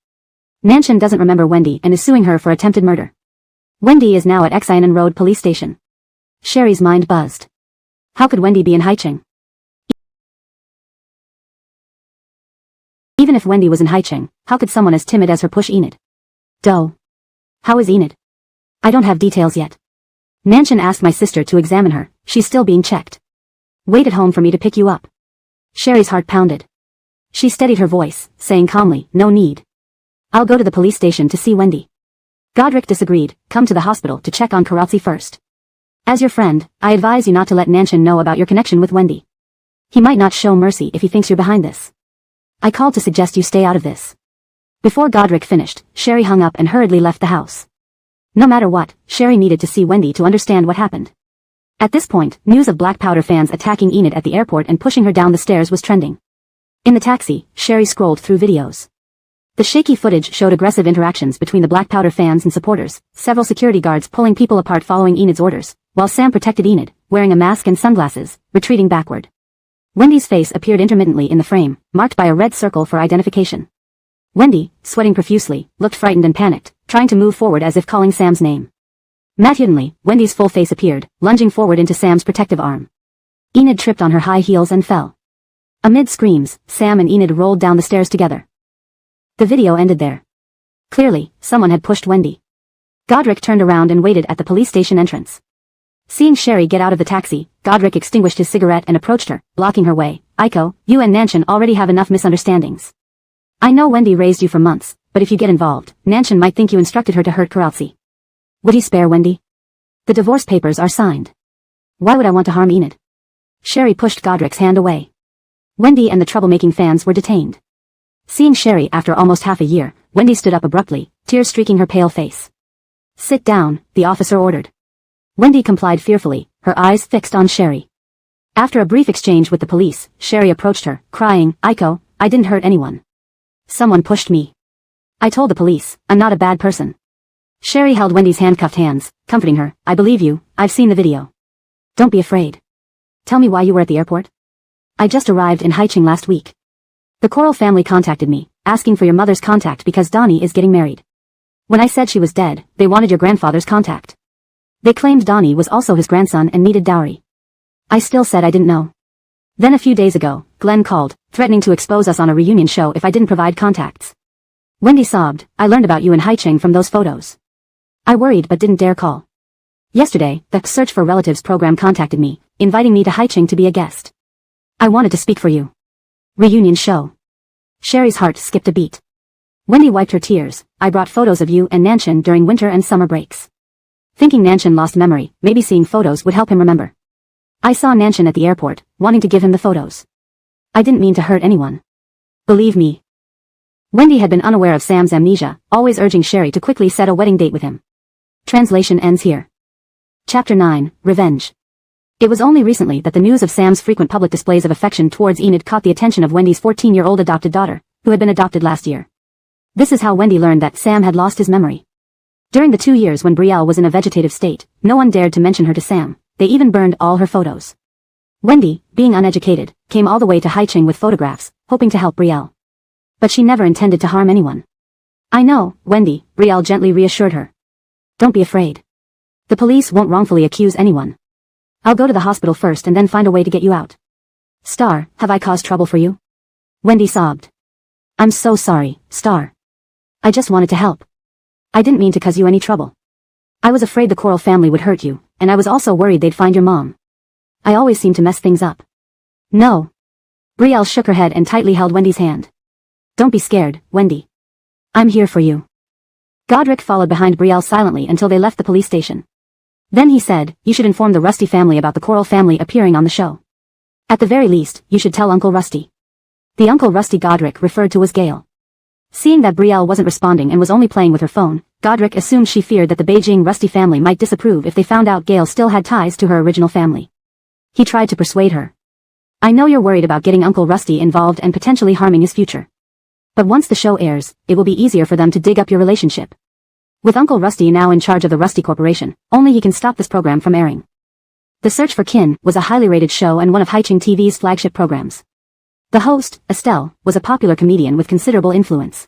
Nanshan doesn't remember Wendy and is suing her for attempted murder. Wendy is now at Xianan Road police station. Sherry's mind buzzed. How could Wendy be in Haicheng? Even if Wendy was in Haicheng, how could someone as timid as her push Enid? Doe. How is Enid? I don't have details yet. Nanshan asked my sister to examine her, she's still being checked. Wait at home for me to pick you up. Sherry's heart pounded. She steadied her voice, saying calmly, no need. I'll go to the police station to see Wendy. Godric disagreed, come to the hospital to check on Karatzi first. As your friend, I advise you not to let Nanshan know about your connection with Wendy. He might not show mercy if he thinks you're behind this. I called to suggest you stay out of this. Before Godric finished, Sherry hung up and hurriedly left the house. No matter what, Sherry needed to see Wendy to understand what happened. At this point, news of Black Powder fans attacking Enid at the airport and pushing her down the stairs was trending. In the taxi, Sherry scrolled through videos. The shaky footage showed aggressive interactions between the Black Powder fans and supporters, several security guards pulling people apart following Enid's orders, while Sam protected Enid, wearing a mask and sunglasses, retreating backward. Wendy's face appeared intermittently in the frame, marked by a red circle for identification. Wendy, sweating profusely, looked frightened and panicked, trying to move forward as if calling Sam's name. Matutely, Wendy's full face appeared, lunging forward into Sam's protective arm. Enid tripped on her high heels and fell. Amid screams, Sam and Enid rolled down the stairs together. The video ended there. Clearly, someone had pushed Wendy. Godric turned around and waited at the police station entrance. Seeing Sherry get out of the taxi, Godric extinguished his cigarette and approached her, blocking her way. Aiko, you and Nanshan already have enough misunderstandings. I know Wendy raised you for months, but if you get involved, Nanshan might think you instructed her to hurt Karatzi. Would he spare Wendy? The divorce papers are signed. Why would I want to harm Enid? Sherry pushed Godric's hand away. Wendy and the troublemaking fans were detained. Seeing Sherry after almost half a year, Wendy stood up abruptly, tears streaking her pale face. Sit down, the officer ordered. Wendy complied fearfully, her eyes fixed on Sherry. After a brief exchange with the police, Sherry approached her, crying, Aiko, I didn't hurt anyone. Someone pushed me. I told the police, I'm not a bad person. Sherry held Wendy's handcuffed hands, comforting her, I believe you, I've seen the video. Don't be afraid. Tell me why you were at the airport. I just arrived in Haicheng last week. The Coral family contacted me, asking for your mother's contact because Donnie is getting married. When I said she was dead, they wanted your grandfather's contact. They claimed Donnie was also his grandson and needed dowry. I still said I didn't know. Then a few days ago, Glenn called, threatening to expose us on a reunion show if I didn't provide contacts. Wendy sobbed, I learned about you and Haicheng from those photos. I worried but didn't dare call. Yesterday, the Search for Relatives program contacted me, inviting me to Haicheng to be a guest. I wanted to speak for you. Reunion show. Sherry's heart skipped a beat. Wendy wiped her tears. I brought photos of you and Nanshan during winter and summer breaks. Thinking Nanshan lost memory, maybe seeing photos would help him remember. I saw Nanshan at the airport, wanting to give him the photos. I didn't mean to hurt anyone. Believe me. Wendy had been unaware of Sam's amnesia, always urging Sherry to quickly set a wedding date with him. Translation ends here. Chapter 9, Revenge. It was only recently that the news of Sam's frequent public displays of affection towards Enid caught the attention of Wendy's 14-year-old adopted daughter, who had been adopted last year. This is how Wendy learned that Sam had lost his memory. During the 2 years when Brielle was in a vegetative state, no one dared to mention her to Sam. They even burned all her photos. Wendy, being uneducated, came all the way to Haicheng with photographs, hoping to help Brielle. But she never intended to harm anyone. I know, Wendy, Brielle gently reassured her. Don't be afraid. The police won't wrongfully accuse anyone. I'll go to the hospital first and then find a way to get you out. Star, have I caused trouble for you? Wendy sobbed. I'm so sorry, Star. I just wanted to help. I didn't mean to cause you any trouble. I was afraid the Coral family would hurt you, and I was also worried they'd find your mom. I always seem to mess things up. No. Brielle shook her head and tightly held Wendy's hand. Don't be scared, Wendy. I'm here for you. Godric followed behind Brielle silently until they left the police station. Then he said, you should inform the Rusty family about the Coral family appearing on the show. At the very least, you should tell Uncle Rusty. The Uncle Rusty Godric referred to was Gale. Seeing that Brielle wasn't responding and was only playing with her phone, Godric assumed she feared that the Beijing Rusty family might disapprove if they found out Gale still had ties to her original family. He tried to persuade her. I know you're worried about getting Uncle Rusty involved and potentially harming his future. But once the show airs, it will be easier for them to dig up your relationship. With Uncle Rusty now in charge of the Rusty Corporation, only he can stop this program from airing. The Search for Kin was a highly rated show and one of Haicheng TV's flagship programs. The host, Estelle, was a popular comedian with considerable influence.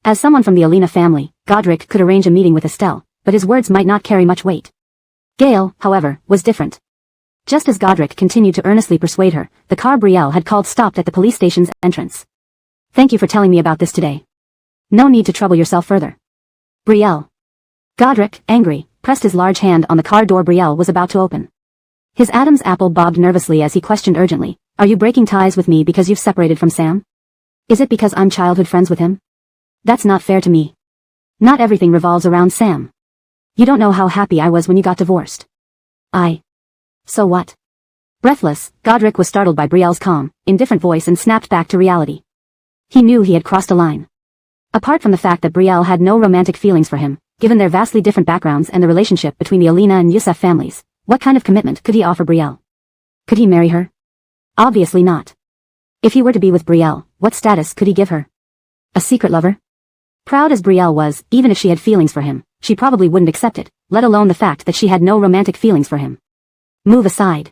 As someone from the Alina family, Godric could arrange a meeting with Estelle, but his words might not carry much weight. Gale, however, was different. Just as Godric continued to earnestly persuade her, the car Brielle had called stopped at the police station's entrance. Thank you for telling me about this today. No need to trouble yourself further. Brielle. Godric, angry, pressed his large hand on the car door Brielle was about to open. His Adam's apple bobbed nervously as he questioned urgently, are you breaking ties with me because you've separated from Sam? Is it because I'm childhood friends with him? That's not fair to me. Not everything revolves around Sam. You don't know how happy I was when you got divorced. So what? Breathless, Godric was startled by Brielle's calm, indifferent voice and snapped back to reality. He knew he had crossed a line. Apart from the fact that Brielle had no romantic feelings for him, given their vastly different backgrounds and the relationship between the Alina and Yusef families, what kind of commitment could he offer Brielle? Could he marry her? Obviously not. If he were to be with Brielle, what status could he give her? A secret lover? Proud as Brielle was, even if she had feelings for him, she probably wouldn't accept it, let alone the fact that she had no romantic feelings for him. Move aside.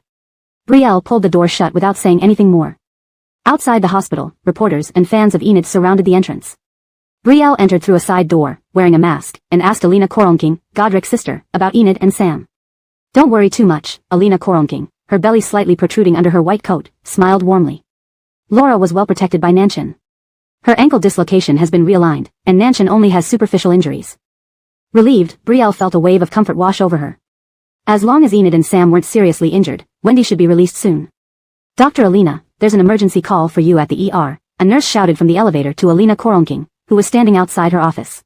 Brielle pulled the door shut without saying anything more. Outside the hospital, reporters and fans of Enid surrounded the entrance. Brielle entered through a side door, wearing a mask, and asked Alina Koronking, Godric's sister, about Enid and Sam. Don't worry too much, Alina Koronking, her belly slightly protruding under her white coat, smiled warmly. Laura was well protected by Nanshan. Her ankle dislocation has been realigned, and Nanshan only has superficial injuries. Relieved, Brielle felt a wave of comfort wash over her. As long as Enid and Sam weren't seriously injured, Wendy should be released soon. Dr. Alina, there's an emergency call for you at the ER, a nurse shouted from the elevator to Alina Koronking, who was standing outside her office.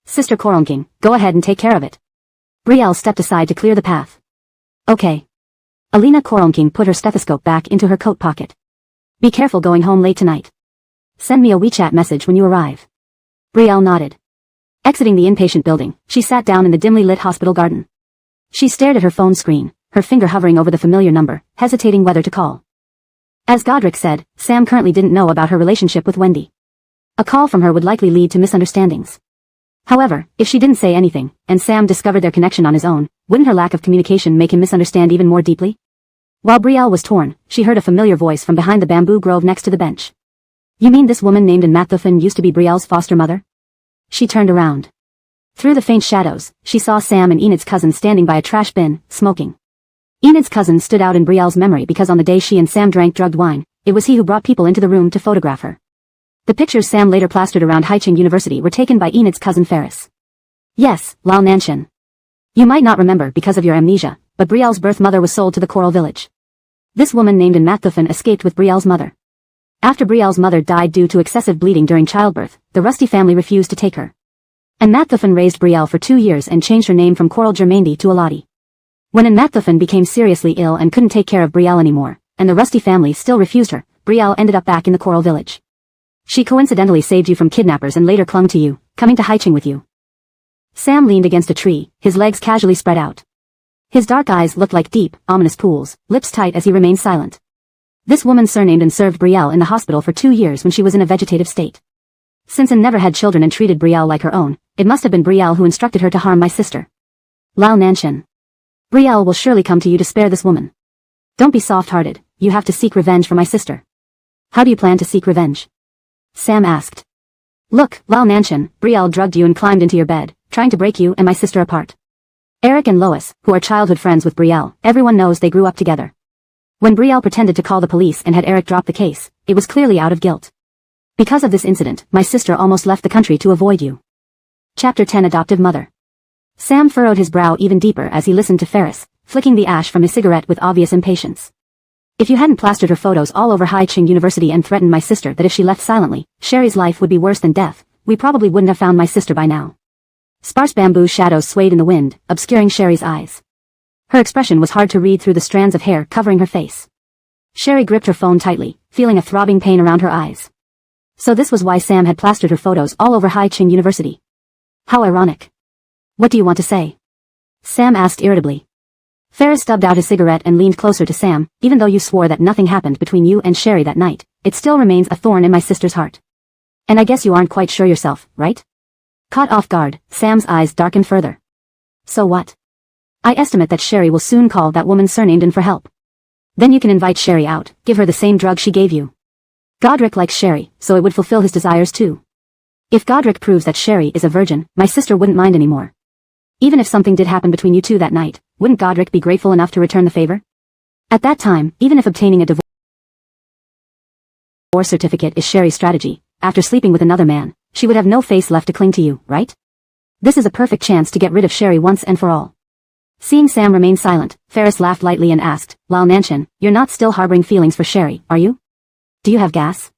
Sister Koronking, go ahead and take care of it. Brielle stepped aside to clear the path. Okay. Alina Koronking put her stethoscope back into her coat pocket. Be careful going home late tonight. Send me a WeChat message when you arrive. Brielle nodded. Exiting the inpatient building, she sat down in the dimly lit hospital garden. She stared at her phone screen, her finger hovering over the familiar number, hesitating whether to call. As Godric said, Sam currently didn't know about her relationship with Wendy. A call from her would likely lead to misunderstandings. However, if she didn't say anything, and Sam discovered their connection on his own, wouldn't her lack of communication make him misunderstand even more deeply? While Brielle was torn, she heard a familiar voice from behind the bamboo grove next to the bench. You mean this woman named Mathufen used to be Brielle's foster mother? She turned around. Through the faint shadows, she saw Sam and Enid's cousin standing by a trash bin, smoking. Enid's cousin stood out in Brielle's memory because on the day she and Sam drank drugged wine, it was he who brought people into the room to photograph her. The pictures Sam later plastered around Haicheng University were taken by Enid's cousin Ferris. Yes, Lao Nanshan. You might not remember because of your amnesia, but Brielle's birth mother was sold to the Coral Village. This woman named Matthufan escaped with Brielle's mother. After Brielle's mother died due to excessive bleeding during childbirth, the Rusty family refused to take her. And Matthufan raised Brielle for 2 years and changed her name from Coral Germaindi to Alati. When Matthufan became seriously ill and couldn't take care of Brielle anymore, and the Rusty family still refused her, Brielle ended up back in the Coral Village. She coincidentally saved you from kidnappers and later clung to you, coming to Haicheng with you. Sam leaned against a tree, his legs casually spread out. His dark eyes looked like deep, ominous pools, lips tight as he remained silent. This woman surnamed and served Brielle in the hospital for 2 years when she was in a vegetative state. Since Anne never had children and treated Brielle like her own, it must have been Brielle who instructed her to harm my sister. Lao Nanshan. Brielle will surely come to you to spare this woman. Don't be soft-hearted, you have to seek revenge for my sister. How do you plan to seek revenge? Sam asked. Look, Lao Nanshan, Brielle drugged you and climbed into your bed, trying to break you and my sister apart. Eric and Lois, who are childhood friends with Brielle, everyone knows they grew up together. When Brielle pretended to call the police and had Eric drop the case, it was clearly out of guilt. Because of this incident, my sister almost left the country to avoid you. Chapter 10 Adoptive Mother. Sam furrowed his brow even deeper as he listened to Ferris, flicking the ash from his cigarette with obvious impatience. If you hadn't plastered her photos all over Haicheng University and threatened my sister that if she left silently, Sherry's life would be worse than death, we probably wouldn't have found my sister by now. Sparse bamboo shadows swayed in the wind, obscuring Sherry's eyes. Her expression was hard to read through the strands of hair covering her face. Sherry gripped her phone tightly, feeling a throbbing pain around her eyes. So this was why Sam had plastered her photos all over Haicheng University. How ironic. What do you want to say? Sam asked irritably. Ferris stubbed out his cigarette and leaned closer to Sam. Even though you swore that nothing happened between you and Sherry that night, it still remains a thorn in my sister's heart. And I guess you aren't quite sure yourself, right? Caught off guard, Sam's eyes darkened further. So what? I estimate that Sherry will soon call that woman surnamed in for help. Then you can invite Sherry out, give her the same drug she gave you. Godric likes Sherry, so it would fulfill his desires too. If Godric proves that Sherry is a virgin, my sister wouldn't mind anymore. Even if something did happen between you two that night, wouldn't Godric be grateful enough to return the favor? At that time, even if obtaining a divorce certificate is Sherry's strategy, after sleeping with another man, she would have no face left to cling to you, right? This is a perfect chance to get rid of Sherry once and for all. Seeing Sam remain silent, Ferris laughed lightly and asked, Lao Nanshan, you're not still harboring feelings for Sherry, are you? Do you have gas?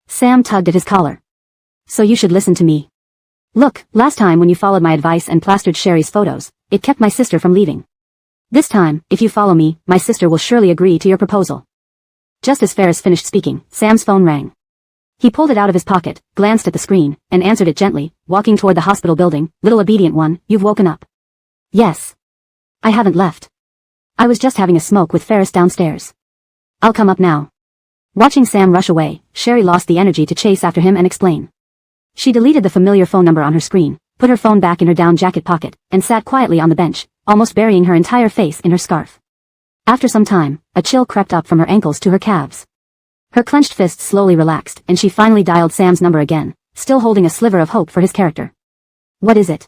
Sam tugged at his collar. So you should listen to me. Look, last time when you followed my advice and plastered Sherry's photos, it kept my sister from leaving. This time, if you follow me, my sister will surely agree to your proposal. Just as Ferris finished speaking, Sam's phone rang. He pulled it out of his pocket, glanced at the screen, and answered it gently, walking toward the hospital building. Little obedient one, you've woken up. Yes. I haven't left. I was just having a smoke with Ferris downstairs. I'll come up now. Watching Sam rush away, Sherry lost the energy to chase after him and explain. She deleted the familiar phone number on her screen, put her phone back in her down jacket pocket, and sat quietly on the bench, almost burying her entire face in her scarf. After some time, a chill crept up from her ankles to her calves. Her clenched fists slowly relaxed, and she finally dialed Sam's number again, still holding a sliver of hope for his character. What is it?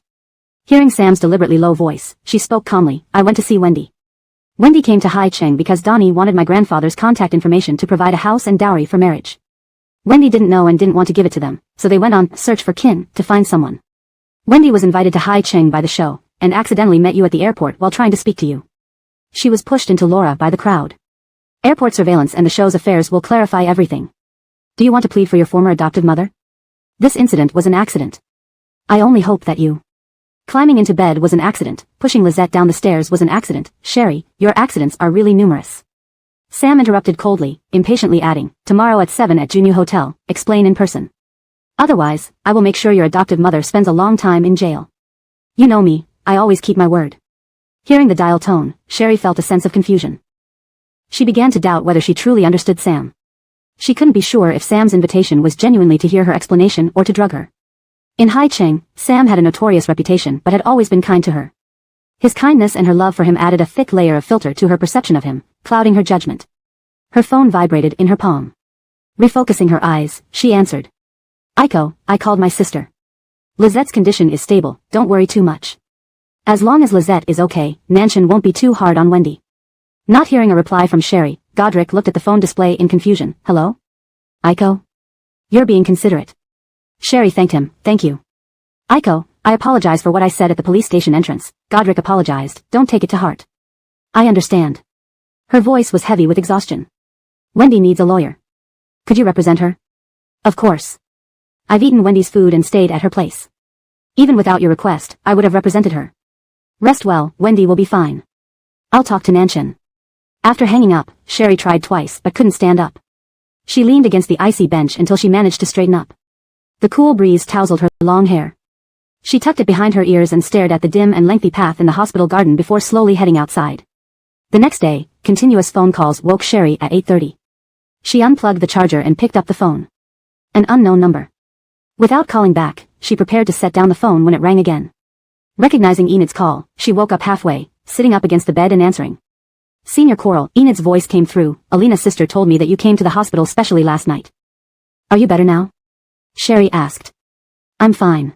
Hearing Sam's deliberately low voice, she spoke calmly. I went to see Wendy. Wendy came to Haicheng because Donnie wanted my grandfather's contact information to provide a house and dowry for marriage. Wendy didn't know and didn't want to give it to them, so they went on a search for kin to find someone. Wendy was invited to Haicheng by the show, and accidentally met you at the airport while trying to speak to you. She was pushed into Laura by the crowd. Airport surveillance and the show's affairs will clarify everything. Do you want to plead for your former adoptive mother? This incident was an accident. I only hope that you. Climbing into bed was an accident, pushing Lizette down the stairs was an accident. Sherry, your accidents are really numerous. Sam interrupted coldly, impatiently adding, tomorrow at 7 at Junyu Hotel, explain in person. Otherwise, I will make sure your adoptive mother spends a long time in jail. You know me, I always keep my word. Hearing the dial tone, Sherry felt a sense of confusion. She began to doubt whether she truly understood Sam. She couldn't be sure if Sam's invitation was genuinely to hear her explanation or to drug her. In Haicheng, Sam had a notorious reputation but had always been kind to her. His kindness and her love for him added a thick layer of filter to her perception of him, clouding her judgment. Her phone vibrated in her palm. Refocusing her eyes, she answered. Aiko, I called my sister. Lizette's condition is stable, don't worry too much. As long as Lizette is okay, Nanshan won't be too hard on Wendy. Not hearing a reply from Sherry, Godric looked at the phone display in confusion. Hello? Aiko? You're being considerate. Sherry thanked him. Thank you. Aiko, I apologize for what I said at the police station entrance. Godric apologized. Don't take it to heart. I understand. Her voice was heavy with exhaustion. Wendy needs a lawyer. Could you represent her? Of course. I've eaten Wendy's food and stayed at her place. Even without your request, I would have represented her. Rest well, Wendy will be fine. I'll talk to Nanshin. After hanging up, Sherry tried twice but couldn't stand up. She leaned against the icy bench until she managed to straighten up. The cool breeze tousled her long hair. She tucked it behind her ears and stared at the dim and lengthy path in the hospital garden before slowly heading outside. The next day, continuous phone calls woke Sherry at 8:30. She unplugged the charger and picked up the phone. An unknown number. Without calling back, she prepared to set down the phone when it rang again. Recognizing Enid's call, she woke up halfway, sitting up against the bed and answering. Senior Coral, Enid's voice came through. Alina's sister told me that you came to the hospital specially last night. Are you better now? Sherry asked. I'm fine.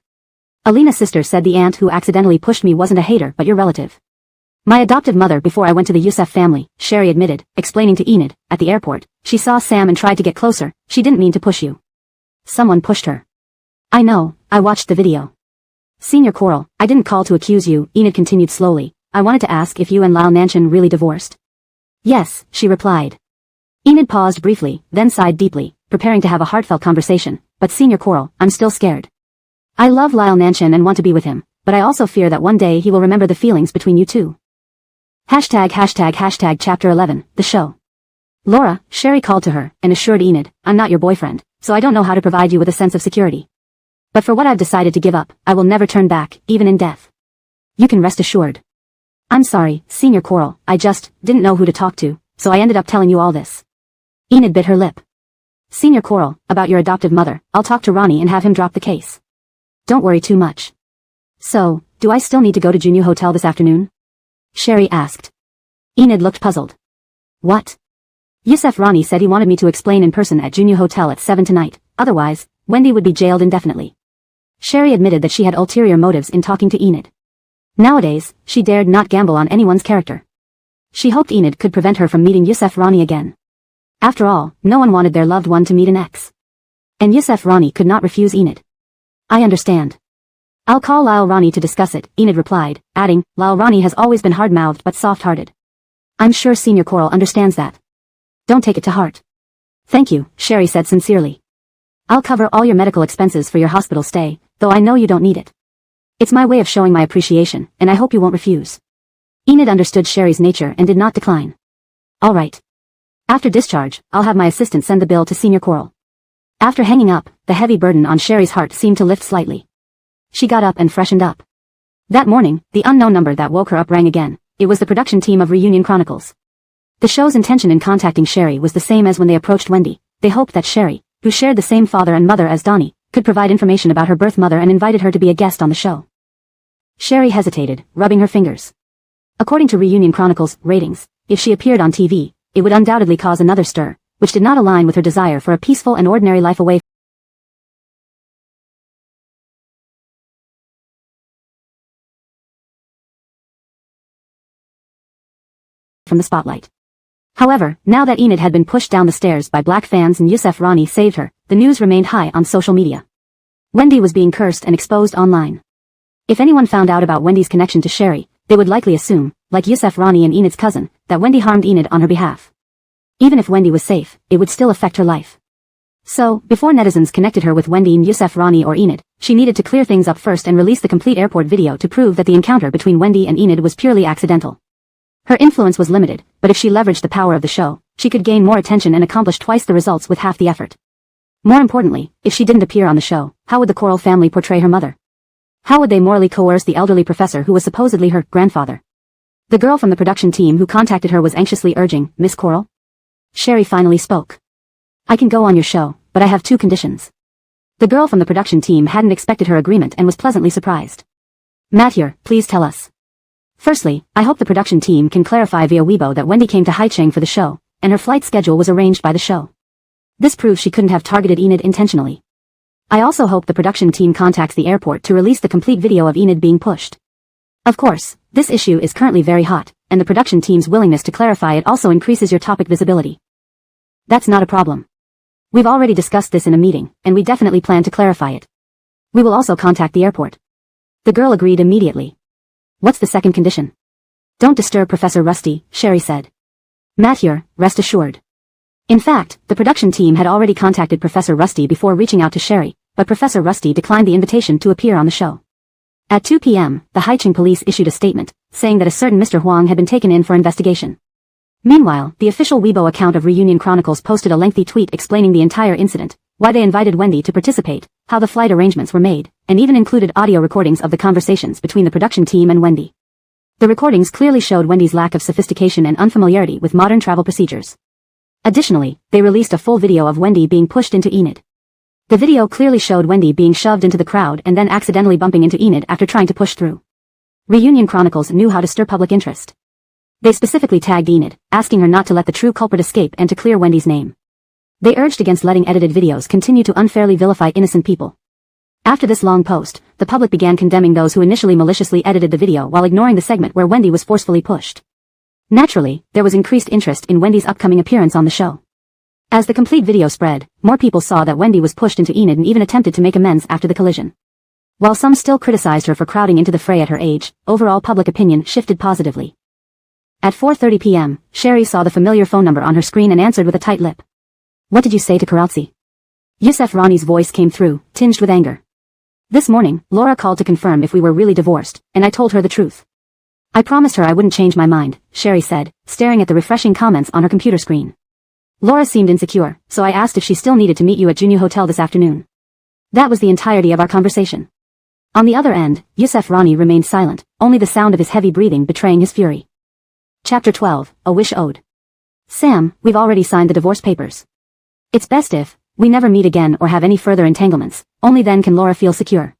Alina's sister said the aunt who accidentally pushed me wasn't a hater but your relative. My adoptive mother before I went to the Youssef family, Sherry admitted, explaining to Enid. At the airport, she saw Sam and tried to get closer. She didn't mean to push you. Someone pushed her. I know, I watched the video. Senior Coral, I didn't call to accuse you, Enid continued slowly. I wanted to ask if you and Lyle Nanshin really divorced. Yes, she replied. Enid paused briefly, then sighed deeply, preparing to have a heartfelt conversation. But Senior Coral, I'm still scared. I love Lyle Nanshin and want to be with him, but I also fear that one day he will remember the feelings between you two. ##### Chapter 11, The Show. Laura, Sherry called to her, and assured Enid, I'm not your boyfriend, so I don't know how to provide you with a sense of security. But for what I've decided to give up, I will never turn back, even in death. You can rest assured. I'm sorry, Senior Coral, I just didn't know who to talk to, so I ended up telling you all this. Enid bit her lip. Senior Coral, about your adoptive mother, I'll talk to Ronnie and have him drop the case. Don't worry too much. So, do I still need to go to Junyu Hotel this afternoon? Sherry asked. Enid looked puzzled. What? Youssef Ronnie said he wanted me to explain in person at Junyu Hotel at 7 tonight, otherwise, Wendy would be jailed indefinitely. Sherry admitted that she had ulterior motives in talking to Enid. Nowadays, she dared not gamble on anyone's character. She hoped Enid could prevent her from meeting Youssef Ronnie again. After all, no one wanted their loved one to meet an ex. And Youssef Ronnie could not refuse Enid. I understand. I'll call Lyle Ronnie to discuss it, Enid replied, adding, Lyle Ronnie has always been hard-mouthed but soft-hearted. I'm sure Senior Coral understands that. Don't take it to heart. Thank you, Sherry said sincerely. I'll cover all your medical expenses for your hospital stay, though I know you don't need it. It's my way of showing my appreciation, and I hope you won't refuse. Enid understood Sherry's nature and did not decline. All right. After discharge, I'll have my assistant send the bill to Senior Coral. After hanging up, the heavy burden on Sherry's heart seemed to lift slightly. She got up and freshened up. That morning, the unknown number that woke her up rang again. It was the production team of Reunion Chronicles. The show's intention in contacting Sherry was the same as when they approached Wendy. They hoped that Sherry, who shared the same father and mother as Donnie, could provide information about her birth mother and invited her to be a guest on the show. Sherry hesitated, rubbing her fingers. According to Reunion Chronicles ratings, if she appeared on TV, it would undoubtedly cause another stir, which did not align with her desire for a peaceful and ordinary life away from the spotlight. However, now that Enid had been pushed down the stairs by black fans and Youssef Ronnie saved her, the news remained high on social media. Wendy was being cursed and exposed online. If anyone found out about Wendy's connection to Sherry, they would likely assume, like Youssef Ronnie and Enid's cousin, that Wendy harmed Enid on her behalf. Even if Wendy was safe, it would still affect her life. So, before netizens connected her with Wendy and Youssef Ronnie or Enid, she needed to clear things up first and release the complete airport video to prove that the encounter between Wendy and Enid was purely accidental. Her influence was limited, but if she leveraged the power of the show, she could gain more attention and accomplish twice the results with half the effort. More importantly, if she didn't appear on the show, how would the Coral family portray her mother? How would they morally coerce the elderly professor who was supposedly her grandfather? The girl from the production team who contacted her was anxiously urging, Miss Coral? Sherry finally spoke. I can go on your show, but I have 2 conditions. The girl from the production team hadn't expected her agreement and was pleasantly surprised. Matt here, please tell us. Firstly, I hope the production team can clarify via Weibo that Wendy came to Haicheng for the show, and her flight schedule was arranged by the show. This proves she couldn't have targeted Enid intentionally. I also hope the production team contacts the airport to release the complete video of Enid being pushed. Of course, this issue is currently very hot, and the production team's willingness to clarify it also increases your topic visibility. That's not a problem. We've already discussed this in a meeting, and we definitely plan to clarify it. We will also contact the airport. The girl agreed immediately. What's the second condition? Don't disturb Professor Rusty, Sherry said. Matt here, rest assured. In fact, the production team had already contacted Professor Rusty before reaching out to Sherry, but Professor Rusty declined the invitation to appear on the show. At 2 p.m., the Haicheng police issued a statement, saying that a certain Mr. Huang had been taken in for investigation. Meanwhile, the official Weibo account of Reunion Chronicles posted a lengthy tweet explaining the entire incident, why they invited Wendy to participate, how the flight arrangements were made, and even included audio recordings of the conversations between the production team and Wendy. The recordings clearly showed Wendy's lack of sophistication and unfamiliarity with modern travel procedures. Additionally, they released a full video of Wendy being pushed into Enid. The video clearly showed Wendy being shoved into the crowd and then accidentally bumping into Enid after trying to push through. Reunion Chronicles knew how to stir public interest. They specifically tagged Enid, asking her not to let the true culprit escape and to clear Wendy's name. They urged against letting edited videos continue to unfairly vilify innocent people. After this long post, the public began condemning those who initially maliciously edited the video while ignoring the segment where Wendy was forcefully pushed. Naturally, there was increased interest in Wendy's upcoming appearance on the show. As the complete video spread, more people saw that Wendy was pushed into Enid and even attempted to make amends after the collision. While some still criticized her for crowding into the fray at her age, overall public opinion shifted positively. At 4:30 p.m., Sherry saw the familiar phone number on her screen and answered with a tight lip. What did you say to Karautsi? Yusef Rani's voice came through, tinged with anger. This morning, Laura called to confirm if we were really divorced, and I told her the truth. I promised her I wouldn't change my mind, Sherry said, staring at the refreshing comments on her computer screen. Laura seemed insecure, so I asked if she still needed to meet you at Junyu Hotel this afternoon. That was the entirety of our conversation. On the other end, Yusef Rani remained silent, only the sound of his heavy breathing betraying his fury. Chapter 12, A Wish Ode. Sam, we've already signed the divorce papers. It's best if we never meet again or have any further entanglements, only then can Laura feel secure.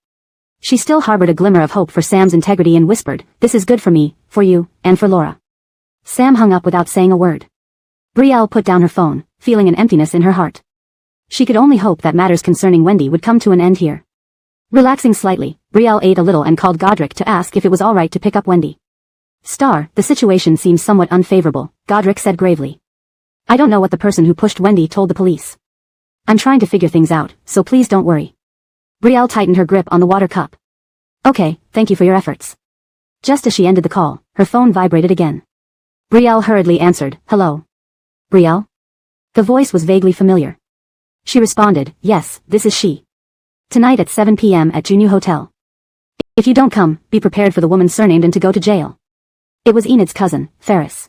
She still harbored a glimmer of hope for Sam's integrity and whispered, this is good for me, for you, and for Laura. Sam hung up without saying a word. Brielle put down her phone, feeling an emptiness in her heart. She could only hope that matters concerning Wendy would come to an end here. Relaxing slightly, Brielle ate a little and called Godric to ask if it was alright to pick up Wendy. The situation seems somewhat unfavorable, Godric said gravely. I don't know what the person who pushed Wendy told the police. I'm trying to figure things out, so please don't worry. Brielle tightened her grip on the water cup. Okay, thank you for your efforts. Just as she ended the call, her phone vibrated again. Brielle hurriedly answered, hello. Brielle? The voice was vaguely familiar. She responded, yes, this is she. Tonight at 7 p.m. at Junyu Hotel. If you don't come, be prepared for the woman surnamed and to go to jail. It was Enid's cousin, Ferris.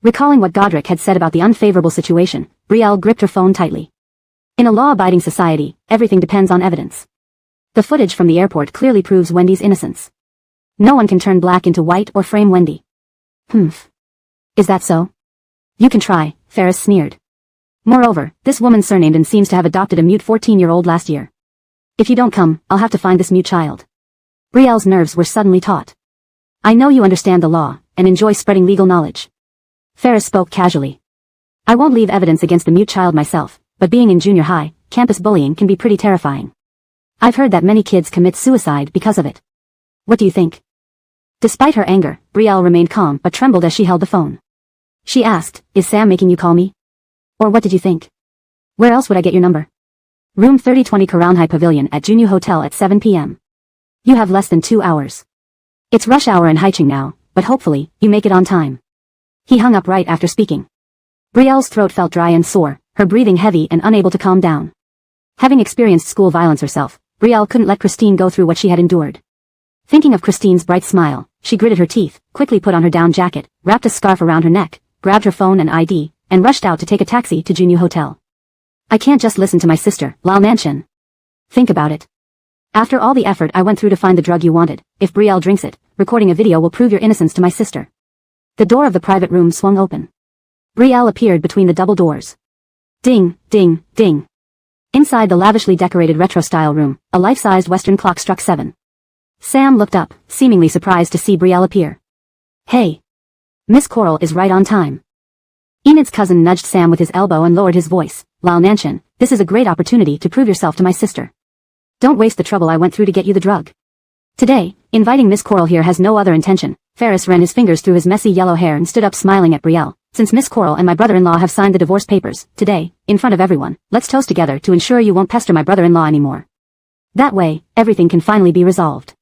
Recalling what Godric had said about the unfavorable situation, Brielle gripped her phone tightly. In a law-abiding society, everything depends on evidence. The footage from the airport clearly proves Wendy's innocence. No one can turn black into white or frame Wendy. Humph. Is that so? You can try, Ferris sneered. Moreover, this woman surnamed and seems to have adopted a mute 14-year-old last year. If you don't come, I'll have to find this mute child. Brielle's nerves were suddenly taut. I know you understand the law, and enjoy spreading legal knowledge. Ferris spoke casually. I won't leave evidence against the mute child myself, but being in junior high, campus bullying can be pretty terrifying. I've heard that many kids commit suicide because of it. What do you think? Despite her anger, Brielle remained calm but trembled as she held the phone. She asked, is Sam making you call me? Or what did you think? Where else would I get your number? Room 3020 Karaunhai Pavilion at Junyu Hotel at 7 p.m. You have less than 2 hours. It's rush hour in Haicheng now, but hopefully, you make it on time. He hung up right after speaking. Brielle's throat felt dry and sore, her breathing heavy and unable to calm down. Having experienced school violence herself, Brielle couldn't let Christine go through what she had endured. Thinking of Christine's bright smile, she gritted her teeth, quickly put on her down jacket, wrapped a scarf around her neck, grabbed her phone and ID, and rushed out to take a taxi to Junyu Hotel. I can't just listen to my sister, Lao Manchen. Think about it. After all the effort I went through to find the drug you wanted, if Brielle drinks it, recording a video will prove your innocence to my sister. The door of the private room swung open. Brielle appeared between the double doors. Ding, ding, ding. Inside the lavishly decorated retro-style room, a life-sized Western clock struck 7. Sam looked up, seemingly surprised to see Brielle appear. Hey. Miss Coral is right on time. Enid's cousin nudged Sam with his elbow and lowered his voice. Lao Nanshan, this is a great opportunity to prove yourself to my sister. Don't waste the trouble I went through to get you the drug. Today, inviting Miss Coral here has no other intention, Ferris ran his fingers through his messy yellow hair and stood up smiling at Brielle. Since Miss Coral and my brother-in-law have signed the divorce papers, today, in front of everyone, let's toast together to ensure you won't pester my brother-in-law anymore. That way, everything can finally be resolved.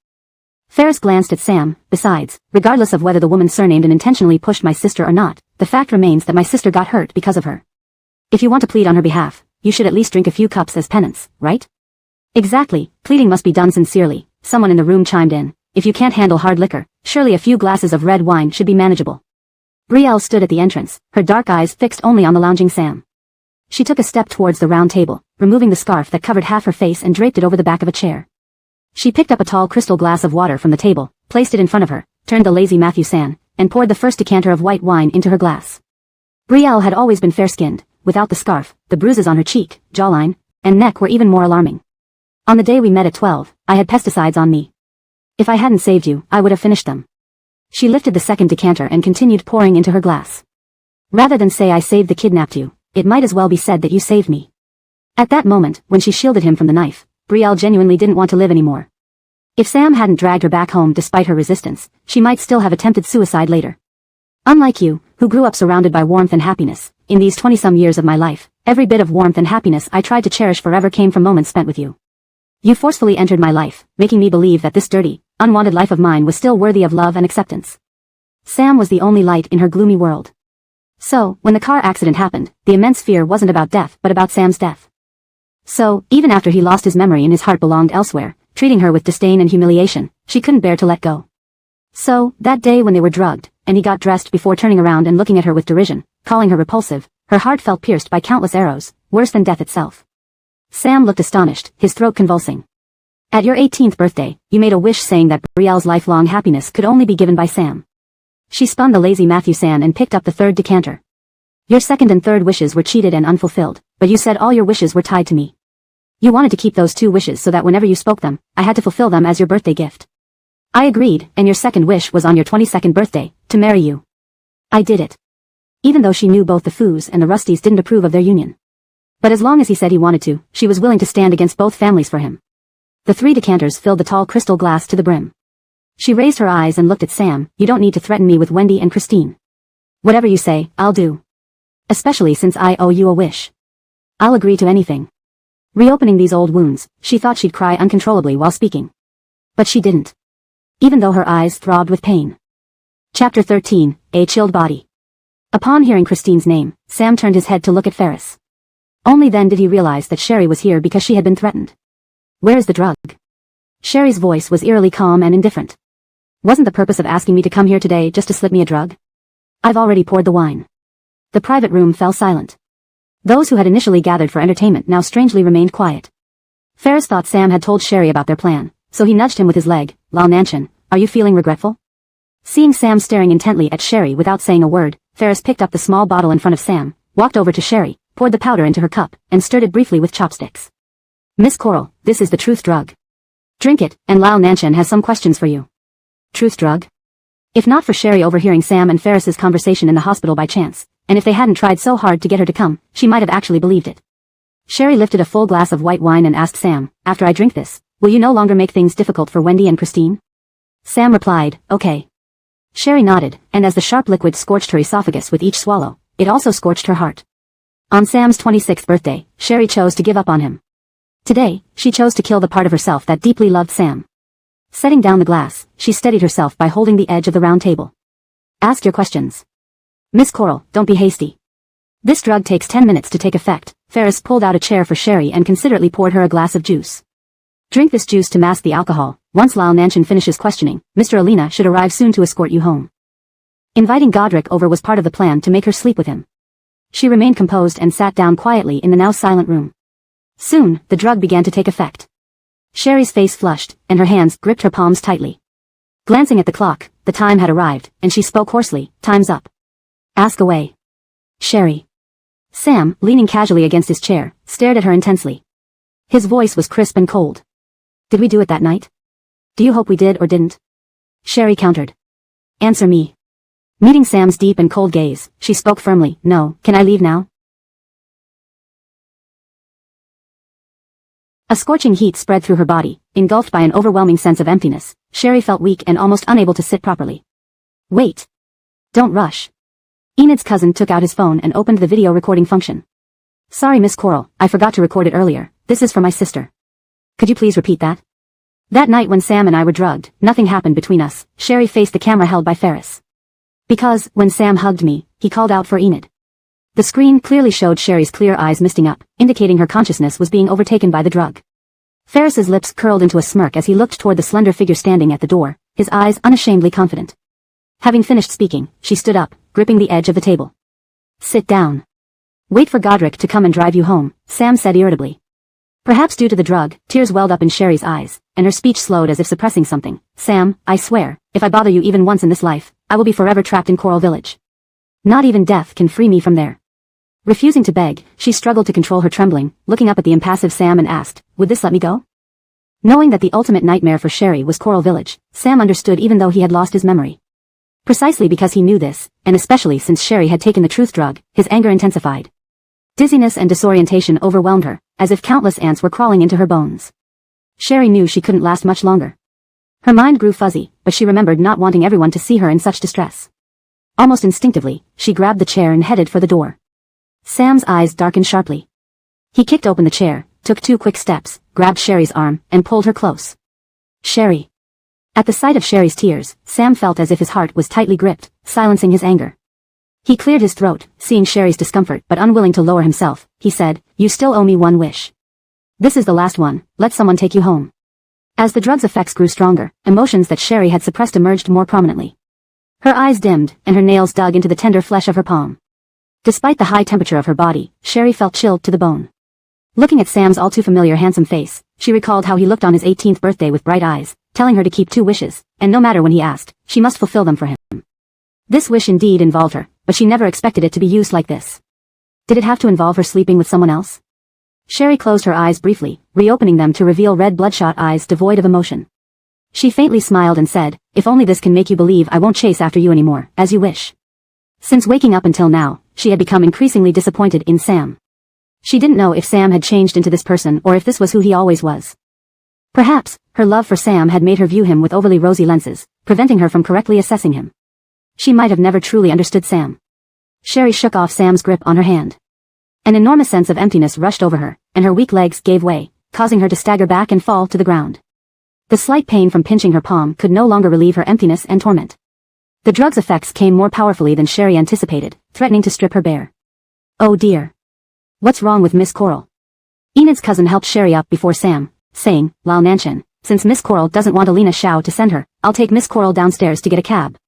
Ferris glanced at Sam. Besides, regardless of whether the woman surnamed and intentionally pushed my sister or not, the fact remains that my sister got hurt because of her. If you want to plead on her behalf, you should at least drink a few cups as penance, right? Exactly, pleading must be done sincerely, someone in the room chimed in. If you can't handle hard liquor, surely a few glasses of red wine should be manageable. Brielle stood at the entrance, her dark eyes fixed only on the lounging Sam. She took a step towards the round table, removing the scarf that covered half her face and draped it over the back of a chair. She picked up a tall crystal glass of water from the table, placed it in front of her, turned the lazy Matthew San, and poured the first decanter of white wine into her glass. Brielle had always been fair-skinned. Without the scarf, the bruises on her cheek, jawline, and neck were even more alarming. On the day we met at 12, I had pesticides on me. If I hadn't saved you, I would have finished them. She lifted the second decanter and continued pouring into her glass. Rather than say I saved the kidnapped you, it might as well be said that you saved me. At that moment, when she shielded him from the knife, Brielle genuinely didn't want to live anymore. If Sam hadn't dragged her back home despite her resistance, she might still have attempted suicide later. Unlike you, who grew up surrounded by warmth and happiness, in these 20-some years of my life, every bit of warmth and happiness I tried to cherish forever came from moments spent with you. You forcefully entered my life, making me believe that this dirty, unwanted life of mine was still worthy of love and acceptance. Sam was the only light in her gloomy world. So, when the car accident happened, the immense fear wasn't about death but about Sam's death. So, even after he lost his memory and his heart belonged elsewhere, treating her with disdain and humiliation, she couldn't bear to let go. So, that day when they were drugged, and he got dressed before turning around and looking at her with derision, calling her repulsive, her heart felt pierced by countless arrows, worse than death itself. Sam looked astonished, his throat convulsing. At your 18th birthday, you made a wish saying that Brielle's lifelong happiness could only be given by Sam. She spun the lazy Matthew San and picked up the third decanter. Your second and third wishes were cheated and unfulfilled, but you said all your wishes were tied to me. You wanted to keep those two wishes so that whenever you spoke them, I had to fulfill them as your birthday gift. I agreed, and your second wish was on your 22nd birthday, to marry you. I did it. Even though she knew both the Foos and the Rusties didn't approve of their union. But as long as he said he wanted to, she was willing to stand against both families for him. The 3 decanters filled the tall crystal glass to the brim. She raised her eyes and looked at Sam. You don't need to threaten me with Wendy and Christine. Whatever you say, I'll do. Especially since I owe you a wish. I'll agree to anything. Reopening these old wounds, she thought she'd cry uncontrollably while speaking. But she didn't. Even though her eyes throbbed with pain. Chapter 13, A Chilled Body. Upon hearing Christine's name, Sam turned his head to look at Ferris. Only then did he realize that Sherry was here because she had been threatened. Where is the drug? Sherry's voice was eerily calm and indifferent. Wasn't the purpose of asking me to come here today just to slip me a drug? I've already poured the wine. The private room fell silent. Those who had initially gathered for entertainment now strangely remained quiet. Ferris thought Sam had told Sherry about their plan, so he nudged him with his leg. Lal Nanchan, are you feeling regretful? Seeing Sam staring intently at Sherry without saying a word, Ferris picked up the small bottle in front of Sam, walked over to Sherry, poured the powder into her cup, and stirred it briefly with chopsticks. Miss Coral, this is the truth drug. Drink it, and Lal Nanchan has some questions for you. Truth drug? If not for Sherry overhearing Sam and Ferris's conversation in the hospital by chance, and if they hadn't tried so hard to get her to come, she might have actually believed it. Sherry lifted a full glass of white wine and asked Sam, after I drink this, will you no longer make things difficult for Wendy and Christine? Sam replied, okay. Sherry nodded, and as the sharp liquid scorched her esophagus with each swallow, it also scorched her heart. On Sam's 26th birthday, Sherry chose to give up on him. Today, she chose to kill the part of herself that deeply loved Sam. Setting down the glass, she steadied herself by holding the edge of the round table. Ask your questions. Miss Coral, don't be hasty. This drug takes 10 minutes to take effect. Ferris pulled out a chair for Sherry and considerately poured her a glass of juice. Drink this juice to mask the alcohol. Once Lal Nanchan finishes questioning, Mr. Alina should arrive soon to escort you home. Inviting Godric over was part of the plan to make her sleep with him. She remained composed and sat down quietly in the now silent room. Soon, the drug began to take effect. Sherry's face flushed, and her hands gripped her palms tightly. Glancing at the clock, the time had arrived, and she spoke hoarsely, time's up. Ask away. Sherry. Sam, leaning casually against his chair, stared at her intensely. His voice was crisp and cold. Did we do it that night? Do you hope we did or didn't? Sherry countered. Answer me. Meeting Sam's deep and cold gaze, she spoke firmly, no, can I leave now? A scorching heat spread through her body, engulfed by an overwhelming sense of emptiness. Sherry felt weak and almost unable to sit properly. Wait. Don't rush. Enid's cousin took out his phone and opened the video recording function. Sorry, Miss Coral, I forgot to record it earlier. This is for my sister. Could you please repeat that? That night when Sam and I were drugged, nothing happened between us. Sherry faced the camera held by Ferris. Because, when Sam hugged me, he called out for Enid. The screen clearly showed Sherry's clear eyes misting up, indicating her consciousness was being overtaken by the drug. Ferris's lips curled into a smirk as he looked toward the slender figure standing at the door, his eyes unashamedly confident. Having finished speaking, she stood up, gripping the edge of the table. Sit down. Wait for Godric to come and drive you home, Sam said irritably. Perhaps due to the drug, tears welled up in Sherry's eyes, and her speech slowed as if suppressing something. Sam, I swear, if I bother you even once in this life, I will be forever trapped in Coral Village. Not even death can free me from there. Refusing to beg, she struggled to control her trembling, looking up at the impassive Sam and asked, would this let me go? Knowing that the ultimate nightmare for Sherry was Coral Village, Sam understood even though he had lost his memory. Precisely because he knew this, and especially since Sherry had taken the truth drug, his anger intensified. Dizziness and disorientation overwhelmed her, as if countless ants were crawling into her bones. Sherry knew she couldn't last much longer. Her mind grew fuzzy, but she remembered not wanting everyone to see her in such distress. Almost instinctively, she grabbed the chair and headed for the door. Sam's eyes darkened sharply. He kicked open the chair, took 2 quick steps, grabbed Sherry's arm, and pulled her close. Sherry. At the sight of Sherry's tears, Sam felt as if his heart was tightly gripped, silencing his anger. He cleared his throat, seeing Sherry's discomfort but unwilling to lower himself. He said, you still owe me one wish. This is the last one, let someone take you home. As the drug's effects grew stronger, emotions that Sherry had suppressed emerged more prominently. Her eyes dimmed, and her nails dug into the tender flesh of her palm. Despite the high temperature of her body, Sherry felt chilled to the bone. Looking at Sam's all-too-familiar handsome face, she recalled how he looked on his 18th birthday with bright eyes, telling her to keep 2 wishes, and no matter when he asked, she must fulfill them for him. This wish indeed involved her, but she never expected it to be used like this. Did it have to involve her sleeping with someone else? Sherry closed her eyes briefly, reopening them to reveal red bloodshot eyes devoid of emotion. She faintly smiled and said, if only this can make you believe I won't chase after you anymore, as you wish. Since waking up until now, she had become increasingly disappointed in Sam. She didn't know if Sam had changed into this person or if this was who he always was. Perhaps, her love for Sam had made her view him with overly rosy lenses, preventing her from correctly assessing him. She might have never truly understood Sam. Sherry shook off Sam's grip on her hand. An enormous sense of emptiness rushed over her, and her weak legs gave way, causing her to stagger back and fall to the ground. The slight pain from pinching her palm could no longer relieve her emptiness and torment. The drug's effects came more powerfully than Sherry anticipated, threatening to strip her bare. Oh dear. What's wrong with Miss Coral? Enid's cousin helped Sherry up before Sam, saying, Lal Nanshan, since Miss Coral doesn't want Alina Shao to send her, I'll take Miss Coral downstairs to get a cab.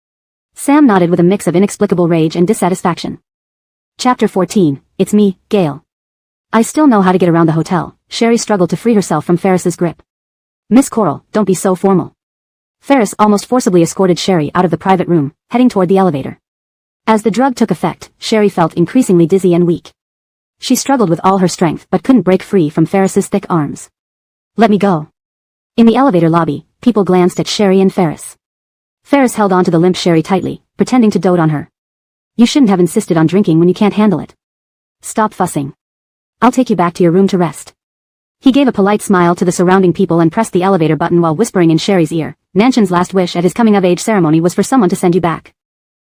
Sam nodded with a mix of inexplicable rage and dissatisfaction. Chapter 14, It's me, Gail. I still know how to get around the hotel. Sherry struggled to free herself from Ferris's grip. Miss Coral, don't be so formal. Ferris almost forcibly escorted Sherry out of the private room, heading toward the elevator. As the drug took effect, Sherry felt increasingly dizzy and weak. She struggled with all her strength but couldn't break free from Ferris's thick arms. Let me go. In the elevator lobby, people glanced at Sherry and Ferris. Ferris held onto the limp Sherry tightly, pretending to dote on her. You shouldn't have insisted on drinking when you can't handle it. Stop fussing. I'll take you back to your room to rest. He gave a polite smile to the surrounding people and pressed the elevator button while whispering in Sherry's ear. Nanshan's last wish at his coming-of-age ceremony was for someone to send you back.